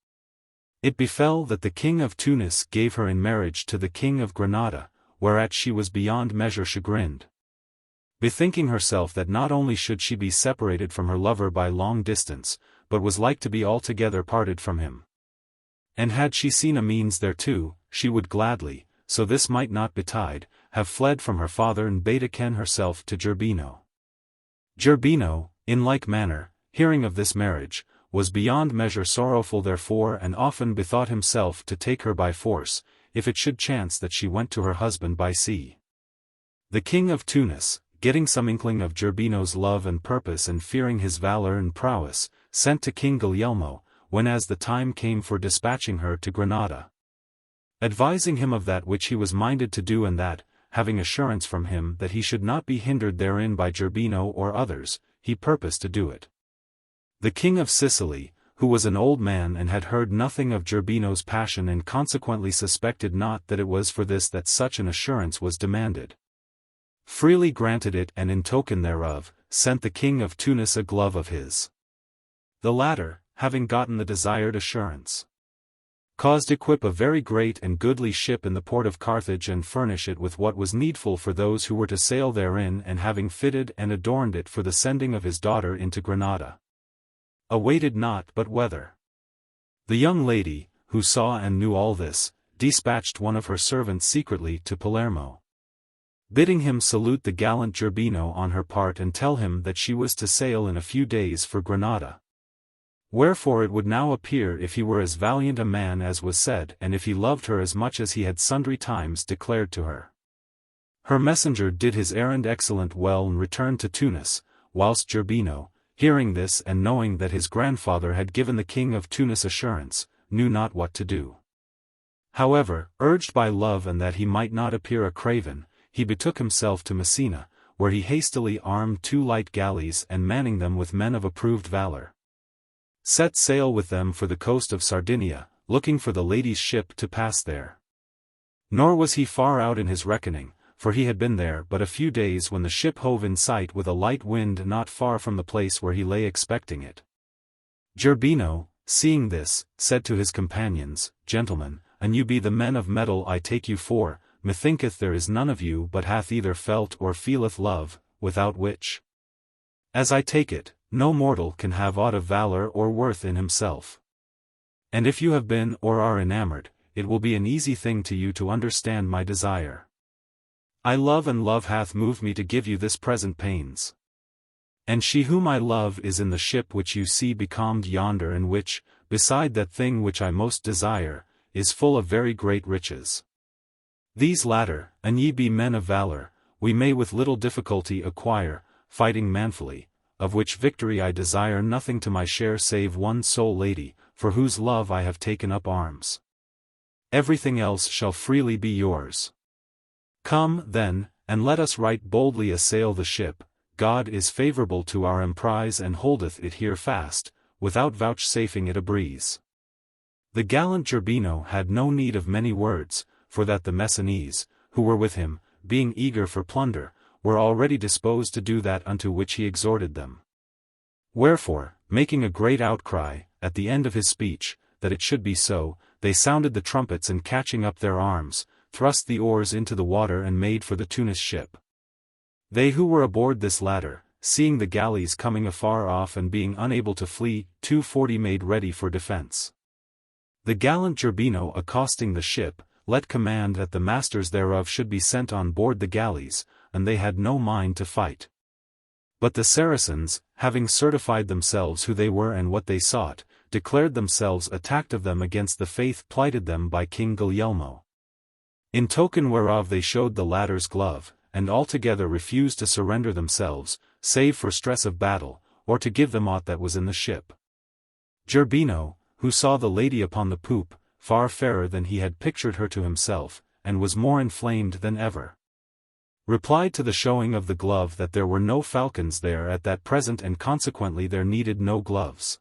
Speaker 1: it befell that the king of Tunis gave her in marriage to the king of Granada, whereat she was beyond measure chagrined. bethinking herself that not only should she be separated from her lover by long distance, but was like to be altogether parted from him. And had she seen a means thereto, she would gladly, so this might not betide, have fled from her father and bade ken herself to Gerbino. Gerbino, in like manner, hearing of this marriage, was beyond measure sorrowful therefore and often bethought himself to take her by force, if it should chance that she went to her husband by sea. The king of Tunis, getting some inkling of Gerbino's love and purpose and fearing his valor and prowess, sent to King Guglielmo, when as the time came for dispatching her to Granada, advising him of that which he was minded to do and that, having assurance from him that he should not be hindered therein by Gerbino or others, he purposed to do it. The king of Sicily, who was an old man and had heard nothing of Gerbino's passion and consequently suspected not that it was for this that such an assurance was demanded, freely granted it and in token thereof, sent the king of Tunis a glove of his. The latter, having gotten the desired assurance, caused equip a very great and goodly ship in the port of Carthage and furnish it with what was needful for those who were to sail therein and having fitted and adorned it for the sending of his daughter into Granada, awaited not but whether. The young lady, who saw and knew all this, dispatched one of her servants secretly to Palermo, bidding him salute the gallant Gerbino on her part and tell him that she was to sail in a few days for Granada. Wherefore it would now appear if he were as valiant a man as was said and if he loved her as much as he had sundry times declared to her. Her messenger did his errand excellent well and returned to Tunis, whilst Gerbino, hearing this and knowing that his grandfather had given the king of Tunis assurance, knew not what to do. However, urged by love and that he might not appear a craven, he betook himself to Messina, where he hastily armed 2 light galleys and manning them with men of approved valor, set sail with them for the coast of Sardinia, looking for the lady's ship to pass there. Nor was he far out in his reckoning, for he had been there but a few days when the ship hove in sight with a light wind not far from the place where he lay expecting it. Gerbino, seeing this, said to his companions, Gentlemen, an you be the men of mettle I take you for, methinketh there is none of you but hath either felt or feeleth love, without which, as I take it, no mortal can have aught of valor or worth in himself. And if you have been or are enamored, it will be an easy thing to you to understand my desire. I love and love hath moved me to give you this present pains. And she whom I love is in the ship which you see becalmed yonder and which, beside that thing which I most desire, is full of very great riches. These latter, an ye be men of valor, we may with little difficulty acquire, fighting manfully, of which victory I desire nothing to my share save one sole lady, for whose love I have taken up arms. Everything else shall freely be yours. Come, then, and let us right boldly assail the ship. God is favorable to our emprise and holdeth it here fast, without vouchsafing it a breeze. The gallant Gerbino had no need of many words, for that the Messinese, who were with him, being eager for plunder, were already disposed to do that unto which he exhorted them. Wherefore, making a great outcry, at the end of his speech, that it should be so, they sounded the trumpets and catching up their arms, thrust the oars into the water and made for the Tunis ship. They who were aboard this latter, seeing the galleys coming afar off and being unable to flee, 240 made ready for defense. The gallant Gerbino accosting the ship, let command that the masters thereof should be sent on board the galleys, and they had no mind to fight. But the Saracens, having certified themselves who they were and what they sought, declared themselves attacked of them against the faith plighted them by King Guglielmo. In token whereof they showed the latter's glove, and altogether refused to surrender themselves, save for stress of battle, or to give them aught that was in the ship. Gerbino, who saw the lady upon the poop, far fairer than he had pictured her to himself, and was more inflamed than ever, replied to the showing of the glove that there were no falcons there at that present and consequently there needed no gloves.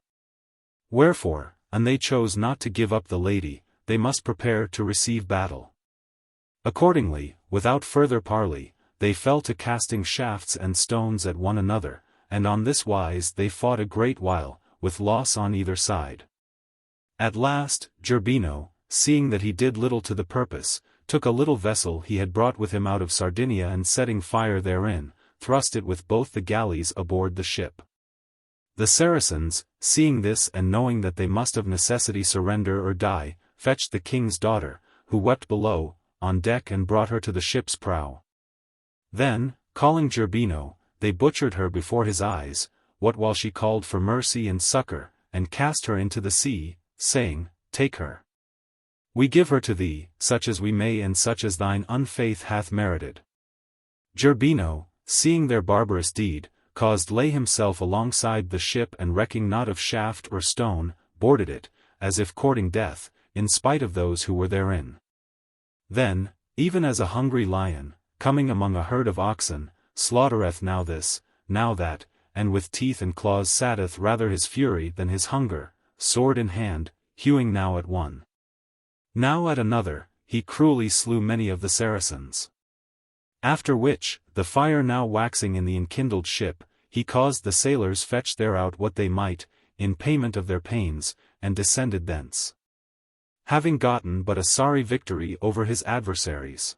Speaker 1: Wherefore, and they chose not to give up the lady, they must prepare to receive battle. Accordingly, without further parley, they fell to casting shafts and stones at one another, and on this wise they fought a great while, with loss on either side. At last, Gerbino, seeing that he did little to the purpose, took a little vessel he had brought with him out of Sardinia and setting fire therein, thrust it with both the galleys aboard the ship. The Saracens, seeing this and knowing that they must of necessity surrender or die, fetched the king's daughter, who wept below, on deck and brought her to the ship's prow. Then, calling Gerbino, they butchered her before his eyes, what while she called for mercy and succor, and cast her into the sea, saying, Take her. We give her to thee, such as we may and such as thine unfaith hath merited. Gerbino, seeing their barbarous deed, caused lay himself alongside the ship and recking not of shaft or stone, boarded it, as if courting death, in spite of those who were therein. Then, even as a hungry lion, coming among a herd of oxen, slaughtereth now this, now that, and with teeth and claws satteth rather his fury than his hunger, sword in hand, hewing now at one, now at another, he cruelly slew many of the Saracens. After which, the fire now waxing in the enkindled ship, he caused the sailors fetch thereout what they might, in payment of their pains, and descended thence, having gotten but a sorry victory over his adversaries.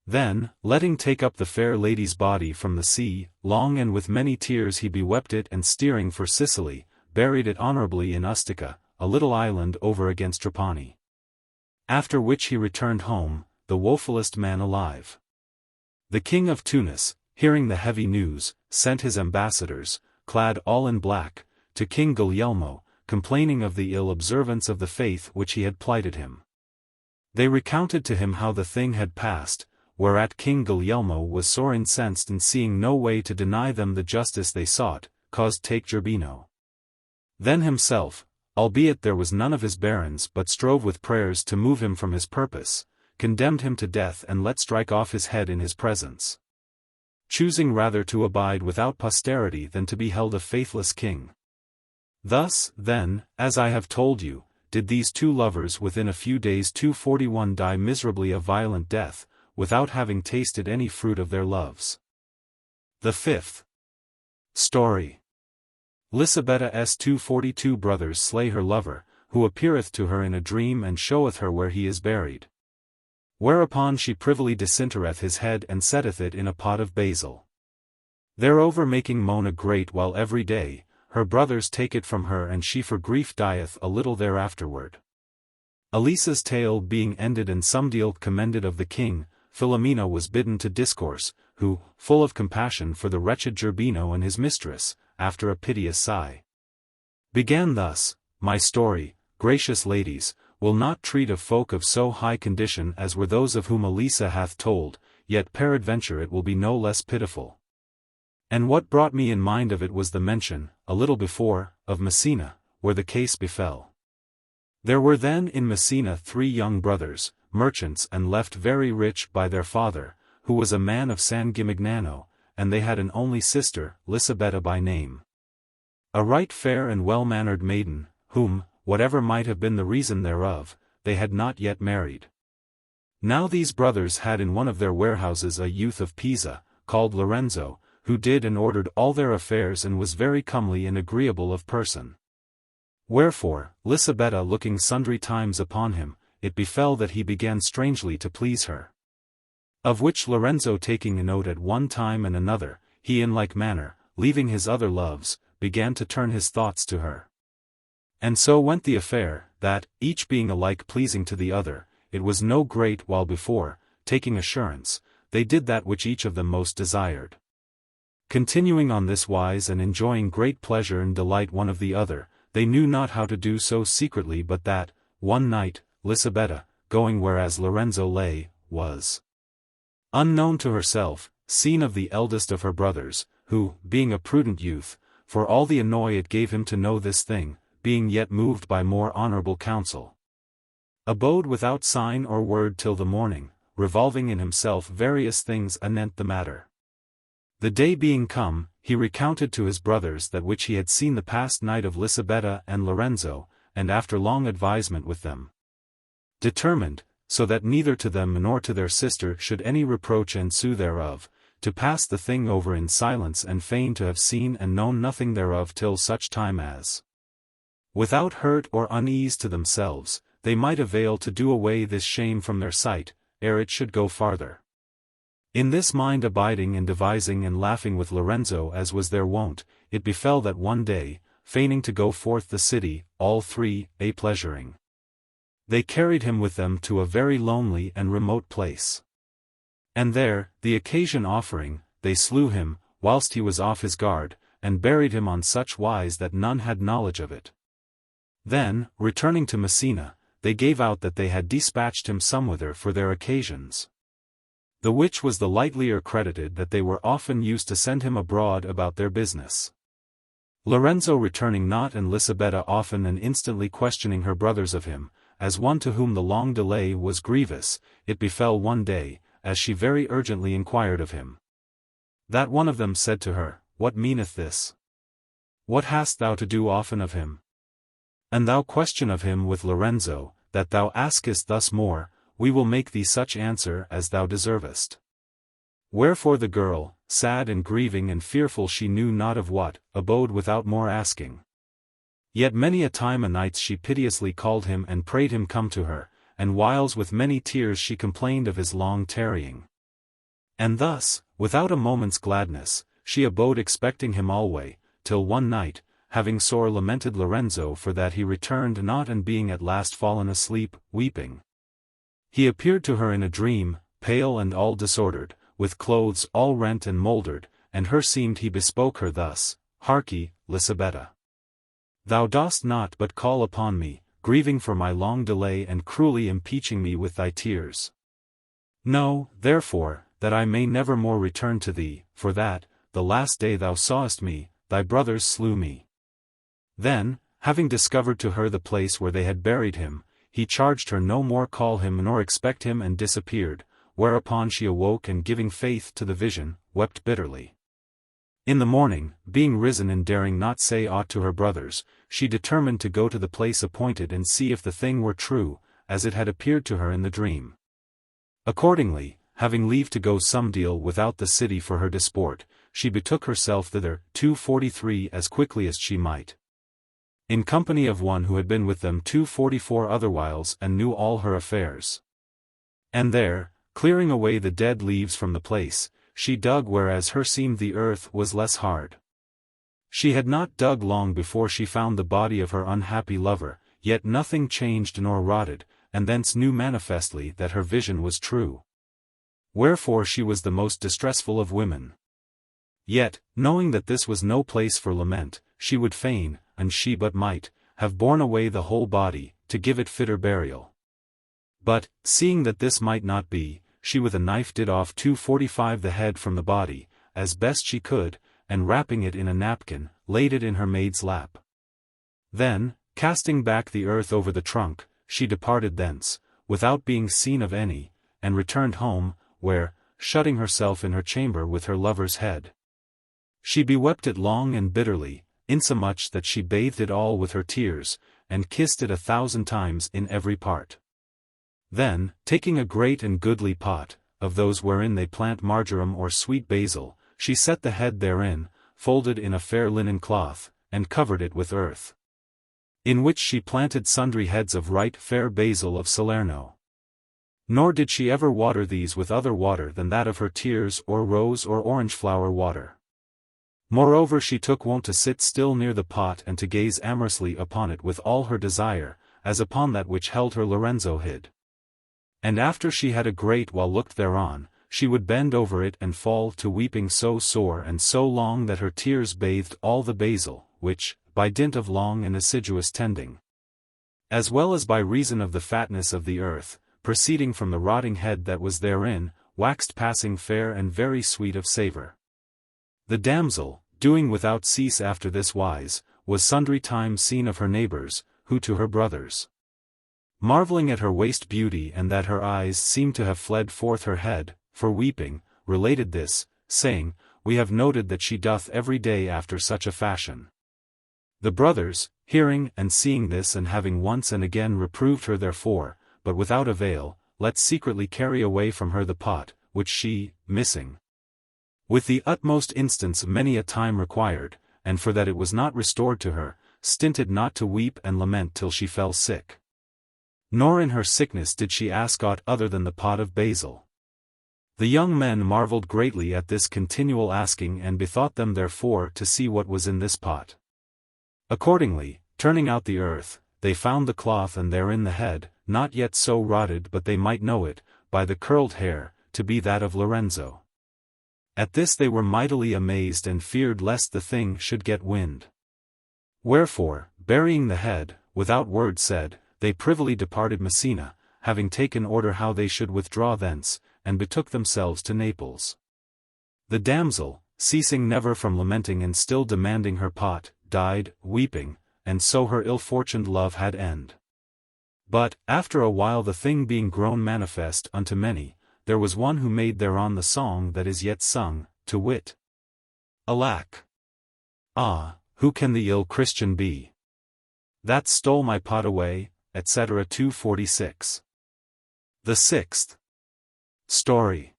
Speaker 1: Then, letting take up the fair lady's body from the sea, long and with many tears he bewept it and steering for Sicily, buried it honorably in Ustica, a little island over against Trapani. After which he returned home, the wofullest man alive. The king of Tunis, hearing the heavy news, sent his ambassadors, clad all in black, to King Guglielmo, complaining of the ill observance of the faith which he had plighted him. They recounted to him how the thing had passed, whereat King Guglielmo was sore incensed, and seeing no way to deny them the justice they sought, caused take Gerbino. Then himself, albeit there was none of his barons but strove with prayers to move him from his purpose, condemned him to death and let strike off his head in his presence, choosing rather to abide without posterity than to be held a faithless king. Thus, then, as I have told you, did these two lovers within a few days 241 die miserably a violent death, without having tasted any fruit of their loves. The fifth story. Lisabetta 242 brothers slay her lover, who appeareth to her in a dream and showeth her where he is buried. Whereupon she privily disinterreth his head and setteth it in a pot of basil. Thereover making moan a great while every day, her brothers take it from her and she for grief dieth a little thereafterward. Elissa's tale being ended and some deal commended of the king, Filomena was bidden to discourse, who, full of compassion for the wretched Gerbino and his mistress, after a piteous sigh, began thus, My story, gracious ladies, will not treat of folk of so high condition as were those of whom Elissa hath told, yet peradventure it will be no less pitiful. And what brought me in mind of it was the mention, a little before, of Messina, where the case befell. There were then in Messina 3 young brothers, merchants and left very rich by their father, who was a man of San Gimignano, and they had an only sister, Lisabetta by name. A right fair and well-mannered maiden, whom, whatever might have been the reason thereof, they had not yet married. Now these brothers had in one of their warehouses a youth of Pisa, called Lorenzo, who did and ordered all their affairs and was very comely and agreeable of person. Wherefore, Lisabetta looking sundry times upon him, it befell that he began strangely to please her. Of which Lorenzo taking a note at one time and another, he in like manner, leaving his other loves, began to turn his thoughts to her. And so went the affair, that, each being alike pleasing to the other, it was no great while before, taking assurance, they did that which each of them most desired. Continuing on this wise and enjoying great pleasure and delight one of the other, they knew not how to do so secretly but that, one night, Lisabetta, going whereas Lorenzo lay, was, unknown to herself, seen of the eldest of her brothers, who, being a prudent youth, for all the annoy it gave him to know this thing, being yet moved by more honorable counsel, abode without sign or word till the morning, revolving in himself various things anent the matter. The day being come, he recounted to his brothers that which he had seen the past night of Lisabetta and Lorenzo, and after long advisement with them, determined, so that neither to them nor to their sister should any reproach ensue thereof, to pass the thing over in silence and feign to have seen and known nothing thereof till such time as, without hurt or unease to themselves, they might avail to do away this shame from their sight, ere it should go farther. In this mind abiding and devising and laughing with Lorenzo as was their wont, it befell that one day, feigning to go forth the city, all three, a-pleasuring. They carried him with them to a very lonely and remote place. And there, the occasion offering, they slew him, whilst he was off his guard, and buried him on such wise that none had knowledge of it. Then, returning to Messina, they gave out that they had dispatched him somewhither for their occasions. The which was the lightlier credited that they were often used to send him abroad about their business. Lorenzo returning not and Lisabetta often and instantly questioning her brothers of him, as one to whom the long delay was grievous, it befell one day, as she very urgently inquired of him, that one of them said to her, What meaneth this? What hast thou to do often of him? And thou question of him with Lorenzo, that thou askest thus more, we will make thee such answer as thou deservest. Wherefore the girl, sad and grieving and fearful she knew not of what, abode without more asking. Yet many a time a nights she piteously called him and prayed him come to her, and whiles with many tears she complained of his long tarrying. And thus, without a moment's gladness, she abode expecting him alway, till one night, having sore lamented Lorenzo for that he returned not and being at last fallen asleep, weeping, he appeared to her in a dream, pale and all disordered, with clothes all rent and mouldered, and her seemed he bespoke her thus, Harkee, Lisabetta. Thou dost not but call upon me, grieving for my long delay and cruelly impeaching me with thy tears. Know, therefore, that I may never more return to thee, for that, the last day thou sawest me, thy brothers slew me. Then, having discovered to her the place where they had buried him, he charged her no more call him nor expect him and disappeared, whereupon she awoke and giving faith to the vision, wept bitterly. In the morning, being risen and daring not say aught to her brothers, she determined to go to the place appointed and see if the thing were true, as it had appeared to her in the dream. Accordingly, having leave to go some deal without the city for her disport, she betook herself thither, 243 as quickly as she might, in company of one who had been with them 244 otherwhiles and knew all her affairs. And there, clearing away the dead leaves from the place, she dug whereas her seemed the earth was less hard. She had not dug long before she found the body of her unhappy lover, yet nothing changed nor rotted, and thence knew manifestly that her vision was true. Wherefore she was the most distressful of women. Yet, knowing that this was no place for lament, she would fain, and she but might, have borne away the whole body, to give it fitter burial. But, seeing that this might not be, she with a knife did off 245 the head from the body, as best she could, and wrapping it in a napkin, laid it in her maid's lap. Then, casting back the earth over the trunk, she departed thence, without being seen of any, and returned home, where, shutting herself in her chamber with her lover's head, she bewept it long and bitterly, insomuch that she bathed it all with her tears, and kissed it 1,000 times in every part. Then, taking a great and goodly pot, of those wherein they plant marjoram or sweet basil, she set the head therein, folded in a fair linen cloth, and covered it with earth, in which she planted sundry heads of right fair basil of Salerno. Nor did she ever water these with other water than that of her tears or rose or orange flower water. Moreover she took wont to sit still near the pot and to gaze amorously upon it with all her desire, as upon that which held her Lorenzo hid. And after she had a great while looked thereon, she would bend over it and fall to weeping so sore and so long that her tears bathed all the basil, which, by dint of long and assiduous tending, as well as by reason of the fatness of the earth, proceeding from the rotting head that was therein, waxed passing fair and very sweet of savour. The damsel, doing without cease after this wise, was sundry times seen of her neighbours, who to her brothers, marvelling at her waste beauty and that her eyes seemed to have fled forth her head, for weeping, related this, saying, We have noted that she doth every day after such a fashion. The brothers, hearing and seeing this and having once and again reproved her therefor, but without avail, let secretly carry away from her the pot, which she, missing, with the utmost instance many a time required, and for that it was not restored to her, stinted not to weep and lament till she fell sick. Nor in her sickness did she ask aught other than the pot of basil. The young men marveled greatly at this continual asking and bethought them therefore to see what was in this pot. Accordingly, turning out the earth, they found the cloth and therein the head, not yet so rotted but they might know it, by the curled hair, to be that of Lorenzo. At this they were mightily amazed and feared lest the thing should get wind. Wherefore, burying the head, without word said, they privily departed Messina, having taken order how they should withdraw thence, and betook themselves to Naples. The damsel, ceasing never from lamenting and still demanding her pot, died, weeping, and so her ill-fortuned love had end. But, after a while the thing being grown manifest unto many, there was one who made thereon the song that is yet sung, to wit. Alack! Ah, who can the ill Christian be? That stole my pot away, etc. 246. The sixth story.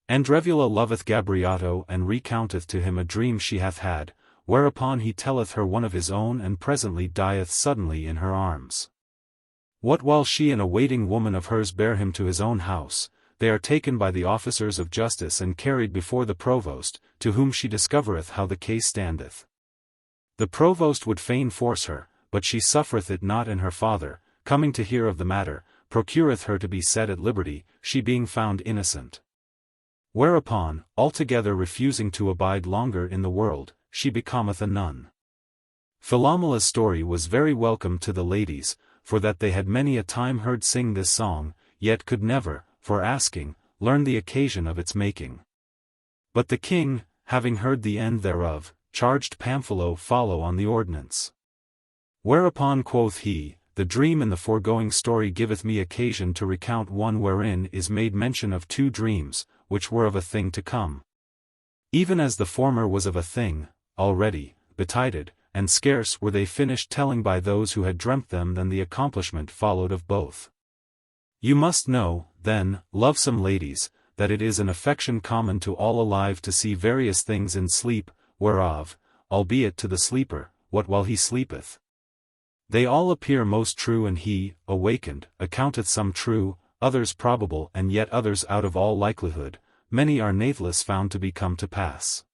Speaker 1: Andrevula loveth Gabriato and recounteth to him a dream she hath had, whereupon he telleth her one of his own and presently dieth suddenly in her arms. What while she and a waiting woman of hers bear him to his own house, they are taken by the officers of justice and carried before the provost, to whom she discovereth how the case standeth. The provost would fain force her, but she suffereth it not, and her father, coming to hear of the matter, procureth her to be set at liberty, she being found innocent. Whereupon, altogether refusing to abide longer in the world, she becometh a nun. Philomela's story was very welcome to the ladies, for that they had many a time heard sing this song, yet could never, for asking, learn the occasion of its making. But the king, having heard the end thereof, charged Panfilo follow on the ordinance. Whereupon quoth he, the dream in the foregoing story giveth me occasion to recount one wherein is made mention of two dreams, which were of a thing to come. Even as the former was of a thing, already, betided, and scarce were they finished telling by those who had dreamt them than the accomplishment followed of both. You must know, then, lovesome ladies, that it is an affection common to all alive to see various things in sleep, whereof, albeit to the sleeper, what while he sleepeth, they all appear most true, and he, awakened, accounteth some true, others probable, and yet others out of all likelihood, many are nathless found to be come to pass.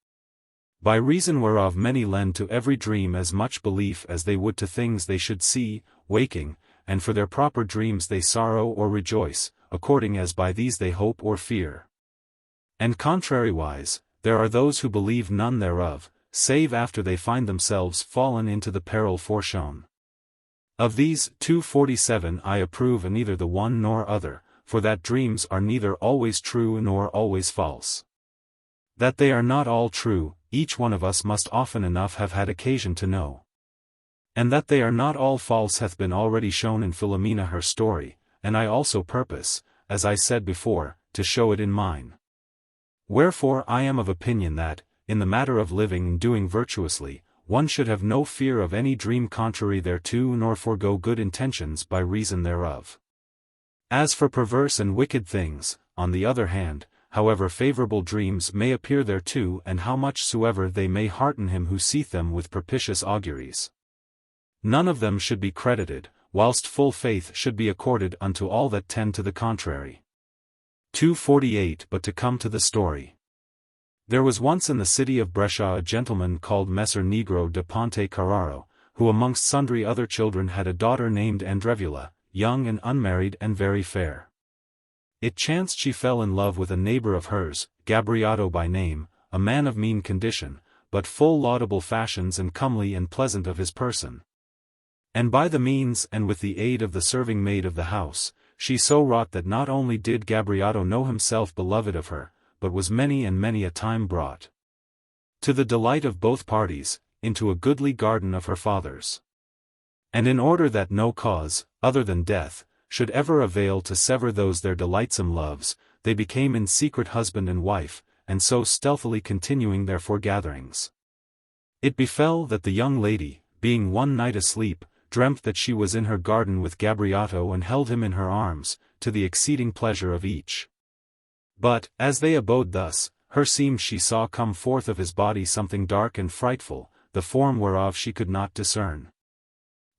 Speaker 1: By reason whereof many lend to every dream as much belief as they would to things they should see, waking, and for their proper dreams they sorrow or rejoice, according as by these they hope or fear. And contrariwise, there are those who believe none thereof, save after they find themselves fallen into the peril foreshown. Of these, 247 I approve neither the one nor other, for that dreams are neither always true nor always false. That they are not all true, each one of us must often enough have had occasion to know. And that they are not all false hath been already shown in Filomena her story, and I also purpose, as I said before, to show it in mine. Wherefore I am of opinion that, in the matter of living and doing virtuously, one should have no fear of any dream contrary thereto nor forego good intentions by reason thereof. As for perverse and wicked things, on the other hand, however favorable dreams may appear thereto and how much soever they may hearten him who seeth them with propitious auguries, none of them should be credited, whilst full faith should be accorded unto all that tend to the contrary. 248 But to come to the story. There was once in the city of Brescia a gentleman called Messer Negro de Ponte Carraro, who amongst sundry other children had a daughter named Andrevula, young and unmarried and very fair. It chanced she fell in love with a neighbor of hers, Gabriato by name, a man of mean condition, but full laudable fashions and comely and pleasant of his person. And by the means and with the aid of the serving maid of the house, she so wrought that not only did Gabriato know himself beloved of her, but was many and many a time brought, to the delight of both parties, into a goodly garden of her father's. And in order that no cause, other than death, should ever avail to sever those their delightsome loves, they became in secret husband and wife, and so stealthily continuing their foregatherings. It befell that the young lady, being one night asleep, dreamt that she was in her garden with Gabriato and held him in her arms, to the exceeding pleasure of each. But, as they abode thus, her seemed she saw come forth of his body something dark and frightful, the form whereof she could not discern.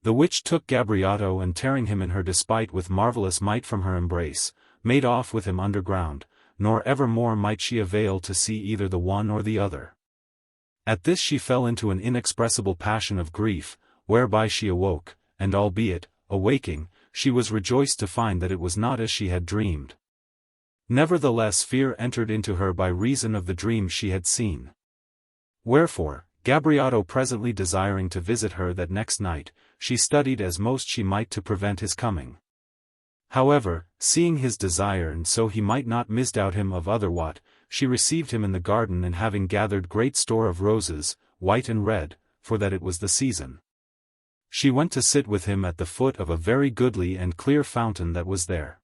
Speaker 1: The which took Gabriato and tearing him in her despite with marvellous might from her embrace, made off with him underground, nor ever more might she avail to see either the one or the other. At this she fell into an inexpressible passion of grief, whereby she awoke, and albeit, awaking, she was rejoiced to find that it was not as she had dreamed. Nevertheless fear entered into her by reason of the dream she had seen. Wherefore, Gabriotto presently desiring to visit her that next night, she studied as most she might to prevent his coming. However, seeing his desire and so he might not misdoubt him of other what, she received him in the garden and having gathered great store of roses, white and red, for that it was the season. She went to sit with him at the foot of a very goodly and clear fountain that was there.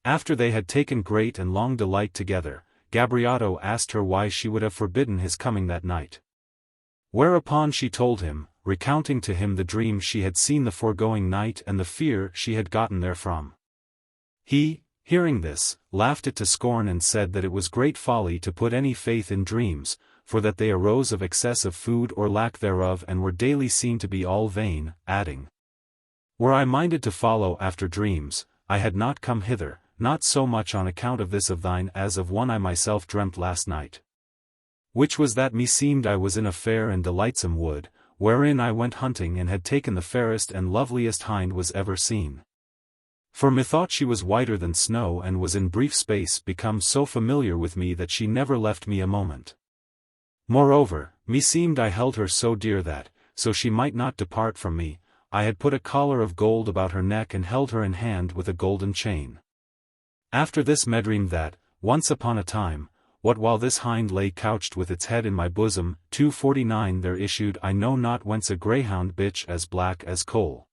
Speaker 1: After they had taken great and long delight together, Gabriotto asked her why she would have forbidden his coming that night. Whereupon she told him, recounting to him the dream she had seen the foregoing night and the fear she had gotten therefrom. He, hearing this, laughed it to scorn and said that it was great folly to put any faith in dreams, for that they arose of excess of food or lack thereof and were daily seen to be all vain, adding, "Were I minded to follow after dreams, I had not come hither, not so much on account of this of thine as of one I myself dreamt last night. Which was that meseemed I was in a fair and delightsome wood, wherein I went hunting and had taken the fairest and loveliest hind was ever seen. For methought she was whiter than snow and was in brief space become so familiar with me that she never left me a moment. Moreover, meseemed I held her so dear that, so she might not depart from me, I had put a collar of gold about her neck and held her in hand with a golden chain. After this medreamed that, once upon a time, what while this hind lay couched with its head in my bosom, 249 there issued I know not whence a greyhound bitch as black as coal.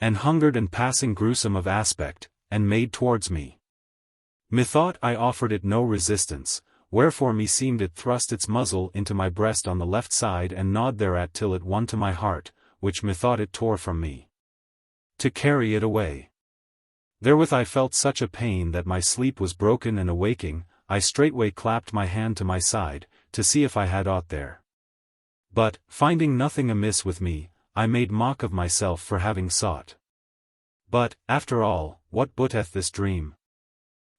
Speaker 1: And hungered and passing gruesome of aspect, and made towards me. Methought I offered it no resistance, wherefore meseemed it thrust its muzzle into my breast on the left side and gnawed thereat till it won to my heart, which methought it tore from me. To carry it away. Therewith I felt such a pain that my sleep was broken and awaking, I straightway clapped my hand to my side, to see if I had aught there. But, finding nothing amiss with me, I made mock of myself for having sought. But, after all, what booteth this dream?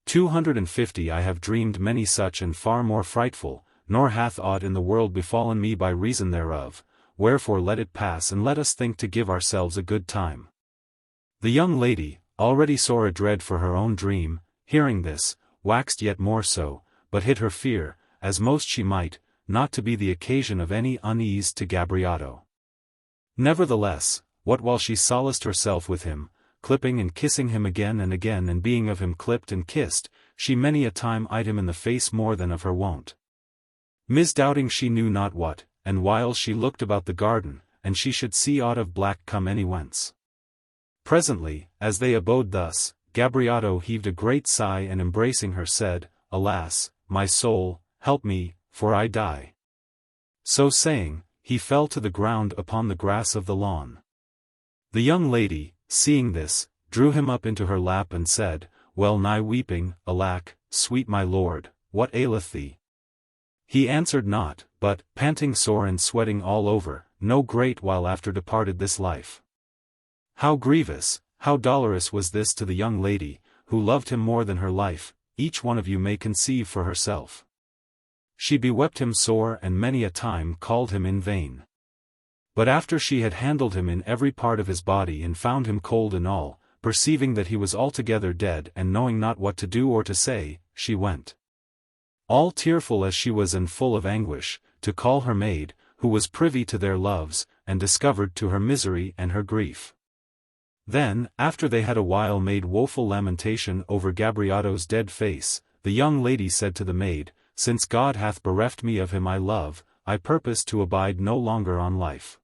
Speaker 1: 250 I have dreamed many such and far more frightful, nor hath aught in the world befallen me by reason thereof, wherefore let it pass and let us think to give ourselves a good time. The young lady, already sore adread for her own dream, hearing this, waxed yet more so, but hid her fear, as most she might, not to be the occasion of any unease to Gabriotto. Nevertheless, what while she solaced herself with him, clipping and kissing him again and being of him clipped and kissed, she many a time eyed him in the face more than of her wont. Misdoubting she knew not what, and whiles she looked about the garden, and she should see aught of black come anywhence. Presently, as they abode thus, Gabriotto heaved a great sigh and embracing her said, "Alas, my soul, help me, for I die." So saying, he fell to the ground upon the grass of the lawn. The young lady, seeing this, drew him up into her lap and said, well nigh weeping, "Alack, sweet my lord, what aileth thee?" He answered not, but, panting sore and sweating all over, no great while after departed this life. How grievous, how dolorous was this to the young lady, who loved him more than her life, each one of you may conceive for herself. She bewept him sore and many a time called him in vain. But after she had handled him in every part of his body and found him cold in all, perceiving that he was altogether dead and knowing not what to do or to say, she went. All tearful as she was and full of anguish, to call her maid, who was privy to their loves, and discovered to her misery and her grief. Then, after they had a while made woeful lamentation over Gabriotto's dead face, the young lady said to the maid, "Since God hath bereft me of him I love, I purpose to abide no longer on life.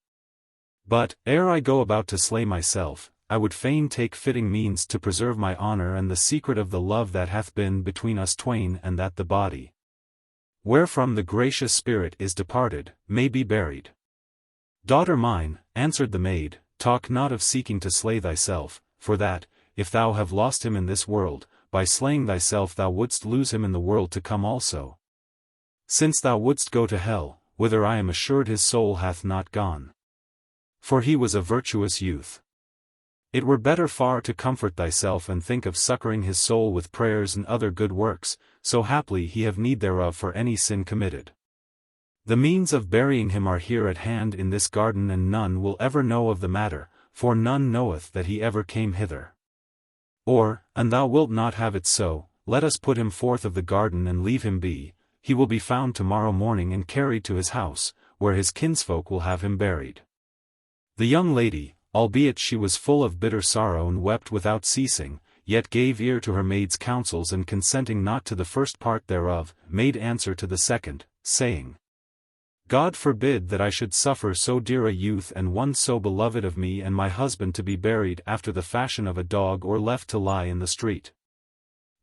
Speaker 1: But, ere I go about to slay myself, I would fain take fitting means to preserve my honor and the secret of the love that hath been between us twain and that the body, wherefrom the gracious spirit is departed, may be buried." "Daughter mine," answered the maid, "talk not of seeking to slay thyself, for that, if thou have lost him in this world, by slaying thyself thou wouldst lose him in the world to come also. Since thou wouldst go to hell, whither I am assured his soul hath not gone. For he was a virtuous youth. It were better far to comfort thyself and think of succoring his soul with prayers and other good works, so haply he have need thereof for any sin committed. The means of burying him are here at hand in this garden, and none will ever know of the matter, for none knoweth that he ever came hither. Or, an thou wilt not have it so, let us put him forth of the garden and leave him be. He will be found tomorrow morning and carried to his house, where his kinsfolk will have him buried. The young lady, albeit she was full of bitter sorrow and wept without ceasing, yet gave ear to her maid's counsels, and consenting not to the first part thereof, made answer to the second, saying, God forbid that I should suffer so dear a youth and one so beloved of me and my husband to be buried after the fashion of a dog, or left to lie in the street.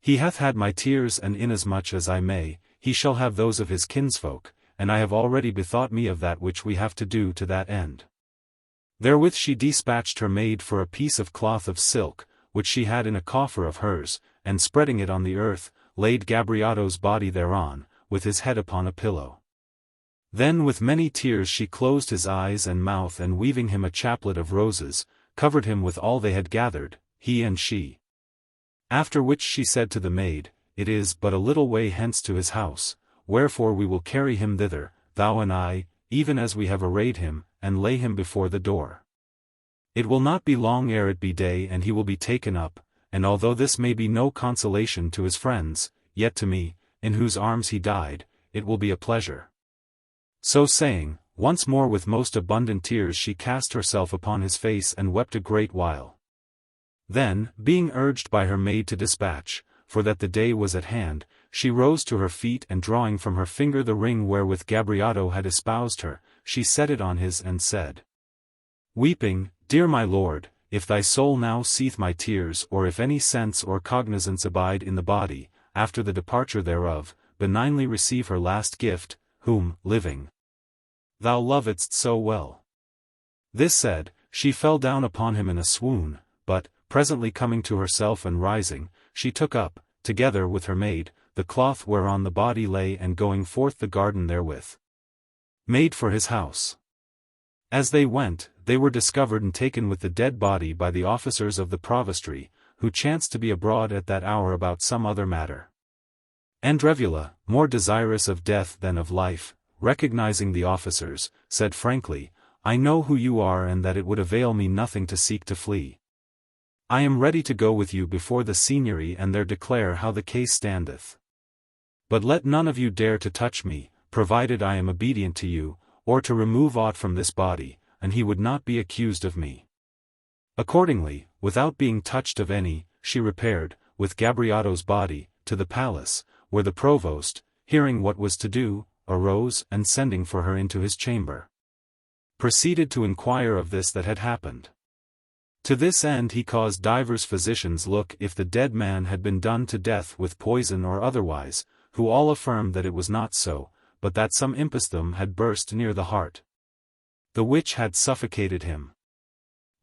Speaker 1: He hath had my tears, and inasmuch as I may, he shall have those of his kinsfolk, and I have already bethought me of that which we have to do to that end. Therewith she dispatched her maid for a piece of cloth of silk, which she had in a coffer of hers, and spreading it on the earth, laid Gabriato's body thereon, with his head upon a pillow. Then with many tears she closed his eyes and mouth, and weaving him a chaplet of roses, covered him with all they had gathered, he and she. After which she said to the maid, It is but a little way hence to his house, wherefore we will carry him thither, thou and I, even as we have arrayed him, and lay him before the door. It will not be long ere it be day, and he will be taken up, and although this may be no consolation to his friends, yet to me, in whose arms he died, it will be a pleasure. So saying, once more with most abundant tears she cast herself upon his face and wept a great while. Then, being urged by her maid to dispatch, for that the day was at hand, she rose to her feet, and drawing from her finger the ring wherewith Gabriato had espoused her, she set it on his and said, Weeping, Dear my lord, if thy soul now seeth my tears, or if any sense or cognizance abide in the body, after the departure thereof, benignly receive her last gift, whom, living, thou lovedst so well. This said, she fell down upon him in a swoon, but, presently coming to herself and rising, she took up, together with her maid, the cloth whereon the body lay, and going forth the garden therewith, made for his house. As they went, they were discovered and taken with the dead body by the officers of the provostry, who chanced to be abroad at that hour about some other matter. Andrevula, more desirous of death than of life, recognizing the officers, said frankly, I know who you are, and that it would avail me nothing to seek to flee. I am ready to go with you before the Signory and there declare how the case standeth. But let none of you dare to touch me, provided I am obedient to you, or to remove aught from this body, and he would not be accused of me. Accordingly, without being touched of any, she repaired, with Gabriato's body, to the palace, where the provost, hearing what was to do, arose, and sending for her into his chamber, proceeded to inquire of this that had happened. To this end he caused divers physicians look if the dead man had been done to death with poison or otherwise, who all affirmed that it was not so, but that some impostum had burst near the heart, the which had suffocated him.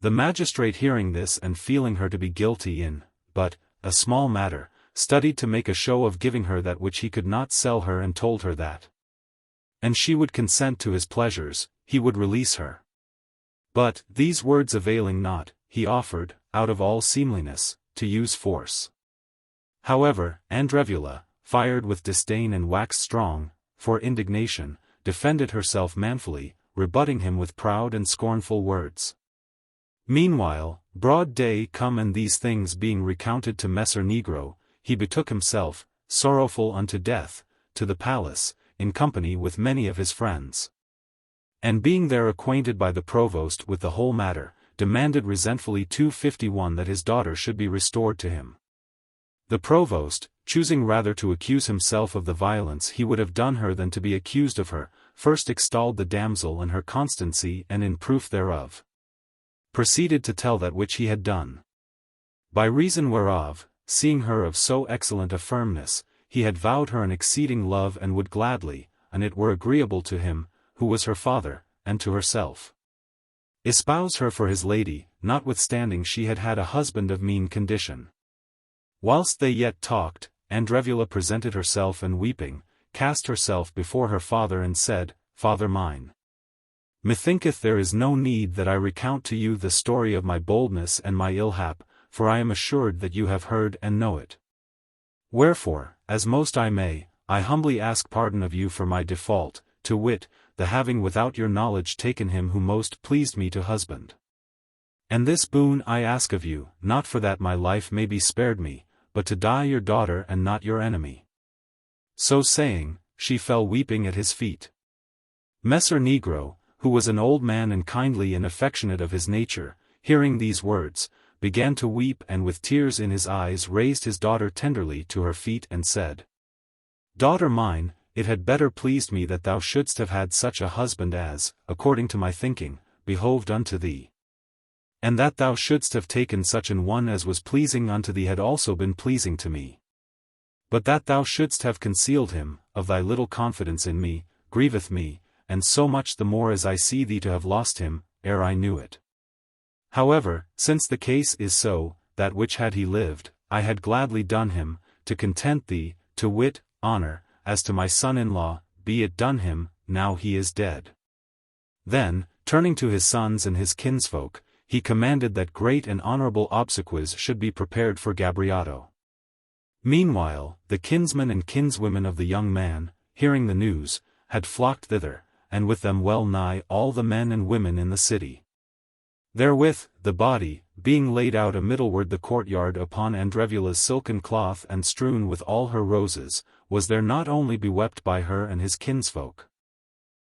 Speaker 1: The magistrate hearing this and feeling her to be guilty in, but, a small matter, studied to make a show of giving her that which he could not sell her, and told her that, and she would consent to his pleasures, he would release her. But, these words availing not, he offered, out of all seemliness, to use force. However, Andrevula, fired with disdain and waxed strong, for indignation, defended herself manfully, rebutting him with proud and scornful words. Meanwhile, broad day come, and these things being recounted to Messer Negro, he betook himself, sorrowful unto death, to the palace, in company with many of his friends. And being there acquainted by the provost with the whole matter, demanded resentfully 251 that his daughter should be restored to him. The provost, choosing rather to accuse himself of the violence he would have done her than to be accused of her, first extolled the damsel and her constancy, and in proof thereof, proceeded to tell that which he had done. By reason whereof, seeing her of so excellent a firmness, he had vowed her an exceeding love, and would gladly, and it were agreeable to him, who was her father, and to herself, espouse her for his lady, notwithstanding she had had a husband of mean condition. Whilst they yet talked, Andrevula presented herself, and weeping, cast herself before her father and said, Father mine, Methinketh there is no need that I recount to you the story of my boldness and my ill hap, for I am assured that you have heard and know it. Wherefore, as most I may, I humbly ask pardon of you for my default, to wit, the having without your knowledge taken him who most pleased me to husband. And this boon I ask of you, not for that my life may be spared me, but to die your daughter and not your enemy. So saying, she fell weeping at his feet. Messer Negro, who was an old man and kindly and affectionate of his nature, hearing these words, began to weep and with tears in his eyes raised his daughter tenderly to her feet and said, Daughter mine, it had better pleased me that thou shouldst have had such a husband as, according to my thinking, behoved unto thee. And that thou shouldst have taken such an one as was pleasing unto thee had also been pleasing to me. But that thou shouldst have concealed him, of thy little confidence in me, grieveth me, and so much the more as I see thee to have lost him, ere I knew it. However, since the case is so, that which had he lived, I had gladly done him, to content thee, to wit, honor, as to my son-in-law, be it done him, now he is dead. Then, turning to his sons and his kinsfolk, he commanded that great and honorable obsequies should be prepared for Gabriato. Meanwhile, the kinsmen and kinswomen of the young man, hearing the news, had flocked thither, and with them well nigh all the men and women in the city. Therewith, the body, being laid out a middleward the courtyard upon Andrevula's silken cloth and strewn with all her roses, was there not only bewept by her and his kinsfolk,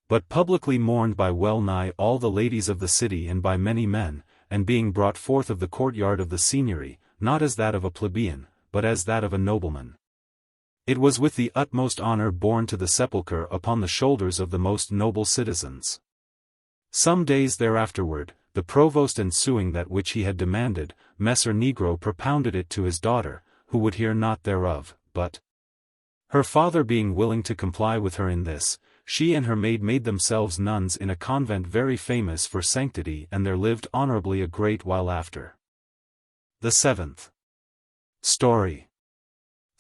Speaker 1: but publicly mourned by well nigh all the ladies of the city and by many men, and being brought forth of the courtyard of the signory, not as that of a plebeian, but as that of a nobleman. It was with the utmost honor borne to the sepulchre upon the shoulders of the most noble citizens. Some days thereafterward, the provost ensuing that which he had demanded, Messer Negro propounded it to his daughter, who would hear not thereof, but her father being willing to comply with her in this, she and her maid made themselves nuns in a convent very famous for sanctity and there lived honorably a great while after. The 7th story.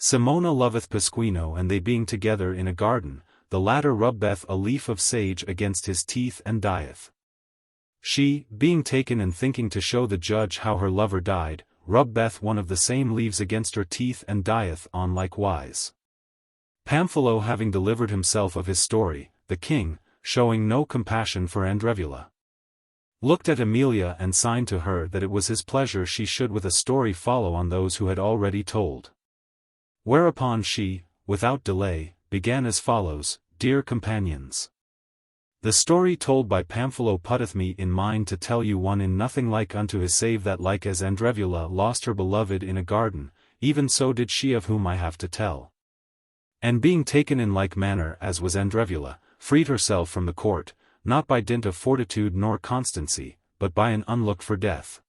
Speaker 1: Simona loveth Pasquino and they being together in a garden, the latter rubbeth a leaf of sage against his teeth and dieth. She, being taken and thinking to show the judge how her lover died, rubbeth one of the same leaves against her teeth and dieth on like wise. Panfilo having delivered himself of his story, the king, showing no compassion for Andrevula, looked at Emilia and signed to her that it was his pleasure she should with a story follow on those who had already told. Whereupon she, without delay, began as follows, Dear companions. The story told by Panfilo putteth me in mind to tell you one in nothing like unto his save that like as Andrevula lost her beloved in a garden, even so did she of whom I have to tell. And being taken in like manner as was Andrevula, freed herself from the court, not by dint of fortitude nor constancy, but by an unlooked for death.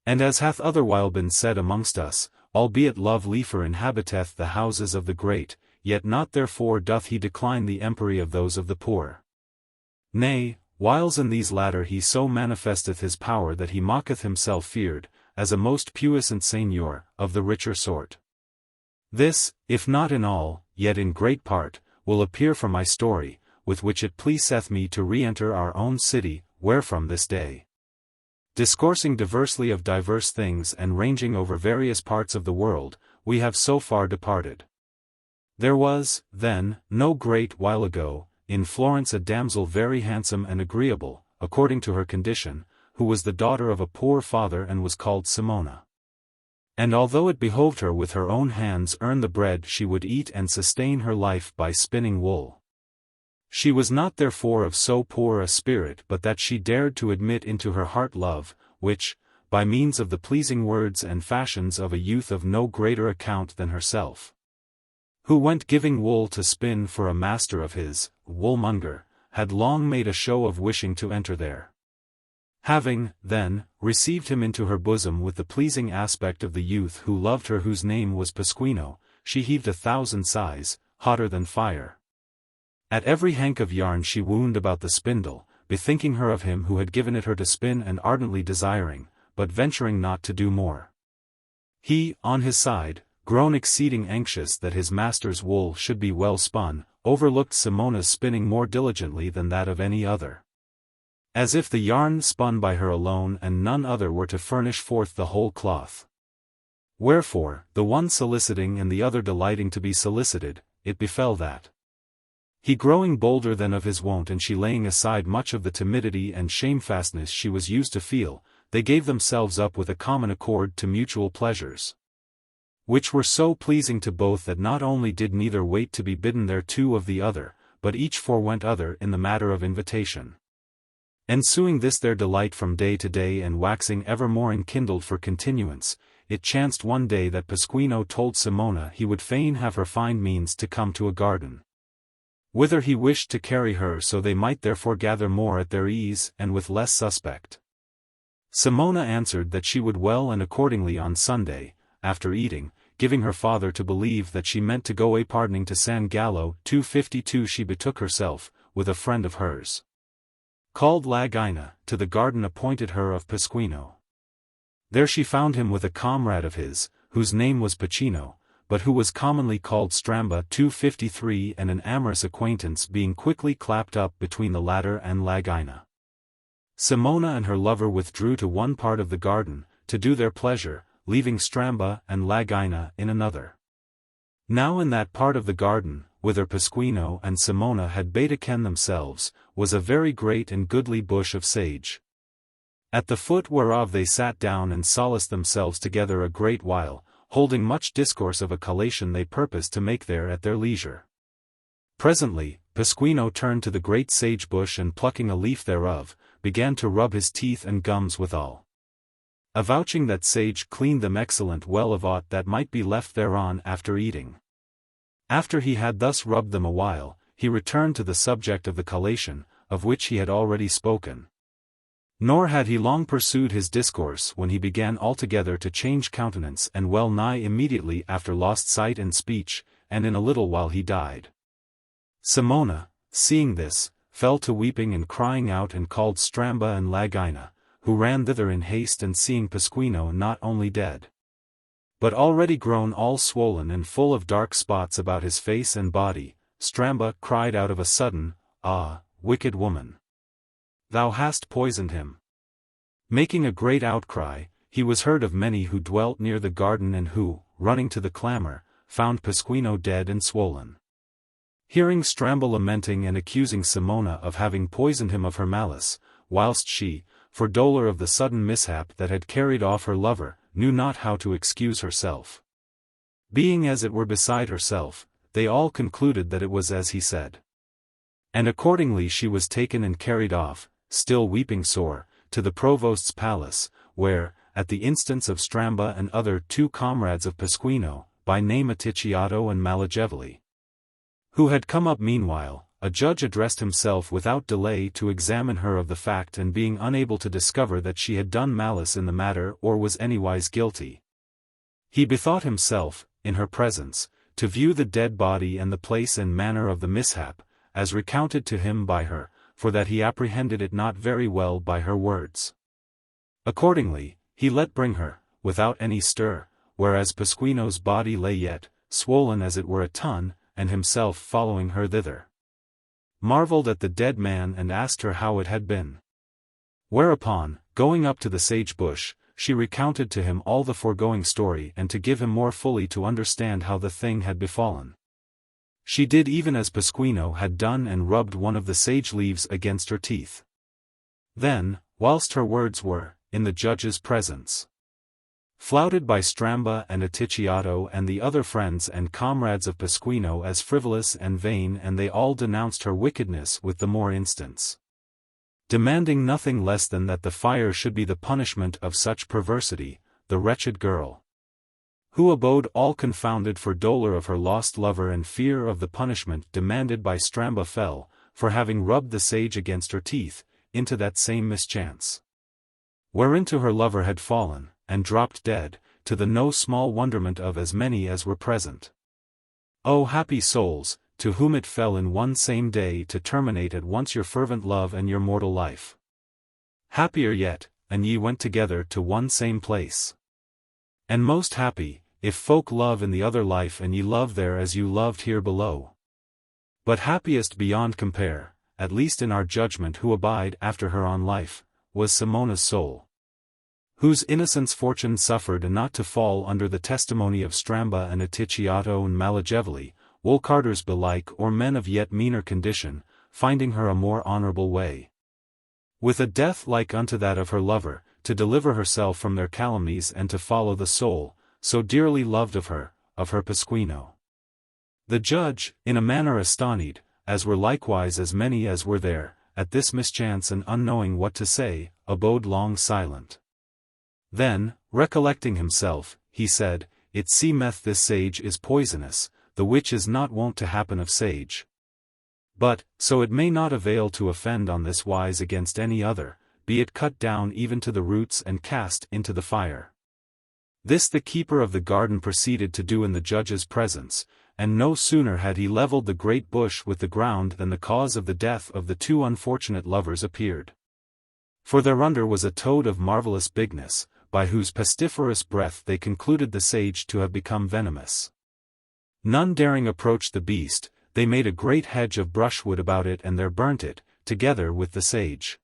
Speaker 1: And as hath otherwhile been said amongst us, albeit love liefer inhabiteth the houses of the great, yet not therefore doth he decline the empery of those of the poor. Nay, whiles in these latter he so manifesteth his power that he mocketh himself feared, as a most puissant seigneur, of the richer sort. This, if not in all, yet in great part, will appear from my story, with which it pleaseth me to re-enter our own city, wherefrom this day, discoursing diversely of diverse things and ranging over various parts of the world, we have so far departed. There was, then, no great while ago, in Florence a damsel very handsome and agreeable, according to her condition, who was the daughter of a poor father and was called Simona. And although it behoved her with her own hands earn the bread she would eat and sustain her life by spinning wool, she was not therefore of so poor a spirit but that she dared to admit into her heart love, which, by means of the pleasing words and fashions of a youth of no greater account than herself, who went giving wool to spin for a master of his, woolmonger, had long made a show of wishing to enter there. Having, then, received him into her bosom with the pleasing aspect of the youth who loved her whose name was Pasquino, she heaved 1,000 sighs, hotter than fire. At every hank of yarn she wound about the spindle, bethinking her of him who had given it her to spin and ardently desiring, but venturing not to do more. He, on his side, grown exceeding anxious that his master's wool should be well spun, overlooked Simona's spinning more diligently than that of any other. as if the yarn spun by her alone and none other were to furnish forth the whole cloth. Wherefore, the one soliciting and the other delighting to be solicited, it befell that, he growing bolder than of his wont and she laying aside much of the timidity and shamefastness she was used to feel, they gave themselves up with a common accord to mutual pleasures, which were so pleasing to both that not only did neither wait to be bidden thereto of the other, but each forewent other in the matter of invitation. Ensuing this their delight from day to day and waxing ever more enkindled for continuance, it chanced one day that Pasquino told Simona he would fain have her find means to come to a garden, whither he wished to carry her so they might therefore gather more at their ease and with less suspect. Simona answered that she would well, and accordingly on Sunday, after eating, giving her father to believe that she meant to go a pardoning to San Gallo 252, she betook herself, with a friend of hers, called Lagina, to the garden appointed her of Pasquino. There she found him with a comrade of his, whose name was Pacino, but who was commonly called Stramba 253, and an amorous acquaintance being quickly clapped up between the latter and Lagina. Simona and her lover withdrew to one part of the garden, to do their pleasure, leaving Stramba and Lagina in another. Now in that part of the garden, whither Pasquino and Simona had bade ken themselves, was a very great and goodly bush of sage, at the foot whereof they sat down and solaced themselves together a great while, holding much discourse of a collation they purposed to make there at their leisure. Presently, Pasquino turned to the great sage bush and plucking a leaf thereof, began to rub his teeth and gums withal, avouching that sage cleaned them excellent well of aught that might be left thereon after eating. After he had thus rubbed them a while, he returned to the subject of the collation, of which he had already spoken. Nor had he long pursued his discourse when he began altogether to change countenance, and well nigh immediately after lost sight and speech, and in a little while he died. Simona, seeing this, fell to weeping and crying out and called Stramba and Lagina, who ran thither in haste, and seeing Pasquino not only dead, but already grown all swollen and full of dark spots about his face and body, Stramba cried out of a sudden, "Ah, wicked woman! Thou hast poisoned him." Making a great outcry, he was heard of many who dwelt near the garden and who, running to the clamor, found Pasquino dead and swollen. Hearing Stramba lamenting and accusing Simona of having poisoned him of her malice, whilst she, for dolour of the sudden mishap that had carried off her lover, knew not how to excuse herself, being as it were beside herself, they all concluded that it was as he said. And accordingly she was taken and carried off, still weeping sore, to the provost's palace, where, at the instance of Stramba and other two comrades of Pasquino, by name Atticciato and Malagevoli, who had come up meanwhile, a judge addressed himself without delay to examine her of the fact, and being unable to discover that she had done malice in the matter or was anywise guilty, he bethought himself, in her presence, to view the dead body and the place and manner of the mishap, as recounted to him by her, for that he apprehended it not very well by her words. Accordingly, he let bring her, without any stir, whereas Pasquino's body lay yet, swollen as it were a ton, and himself following her thither, marvelled at the dead man and asked her how it had been. Whereupon, going up to the sage bush, she recounted to him all the foregoing story, and to give him more fully to understand how the thing had befallen, she did even as Pasquino had done and rubbed one of the sage leaves against her teeth. Then, whilst her words were, in the judge's presence, flouted by Stramba and Atticciato and the other friends and comrades of Pasquino as frivolous and vain, and they all denounced her wickedness with the more instance, demanding nothing less than that the fire should be the punishment of such perversity, the wretched girl, who abode all confounded for dolour of her lost lover and fear of the punishment demanded by Stramba, fell, for having rubbed the sage against her teeth, into that same mischance, whereinto her lover had fallen, and dropped dead, to the no small wonderment of as many as were present. O happy souls, to whom it fell in one same day to terminate at once your fervent love and your mortal life! Happier yet, an ye went together to one same place. And most happy, if folk love in the other life and ye love there as you loved here below. But happiest beyond compare, at least in our judgment who abide after her on life, was Simona's soul, whose innocence fortune suffered not to fall under the testimony of Stramba and Atticciato and Malagevoli, woolcarters belike or men of yet meaner condition, finding her a more honourable way, with a death like unto that of her lover, to deliver herself from their calumnies and to follow the soul, so dearly loved of her Pasquino. The judge, in a manner astonied, as were likewise as many as were there, at this mischance and unknowing what to say, abode long silent. Then, recollecting himself, he said, It seemeth this sage is poisonous, the which is not wont to happen of sage. But, so it may not avail to offend on this wise against any other, be it cut down even to the roots and cast into the fire. This the keeper of the garden proceeded to do in the judge's presence, and no sooner had he levelled the great bush with the ground than the cause of the death of the two unfortunate lovers appeared. For thereunder was a toad of marvellous bigness, by whose pestiferous breath they concluded the sage to have become venomous. None daring approach the beast, they made a great hedge of brushwood about it and there burnt it, together with the sage.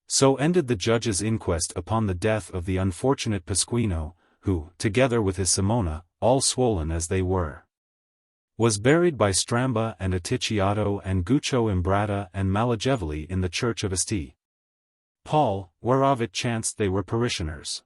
Speaker 1: So ended the judge's inquest upon the death of the unfortunate Pasquino, who, together with his Simona, all swollen as they were, was buried by Stramba and Atticciato and Guccio Imbrata and Malagevoli in the church of St. Paul, whereof it chanced they were parishioners.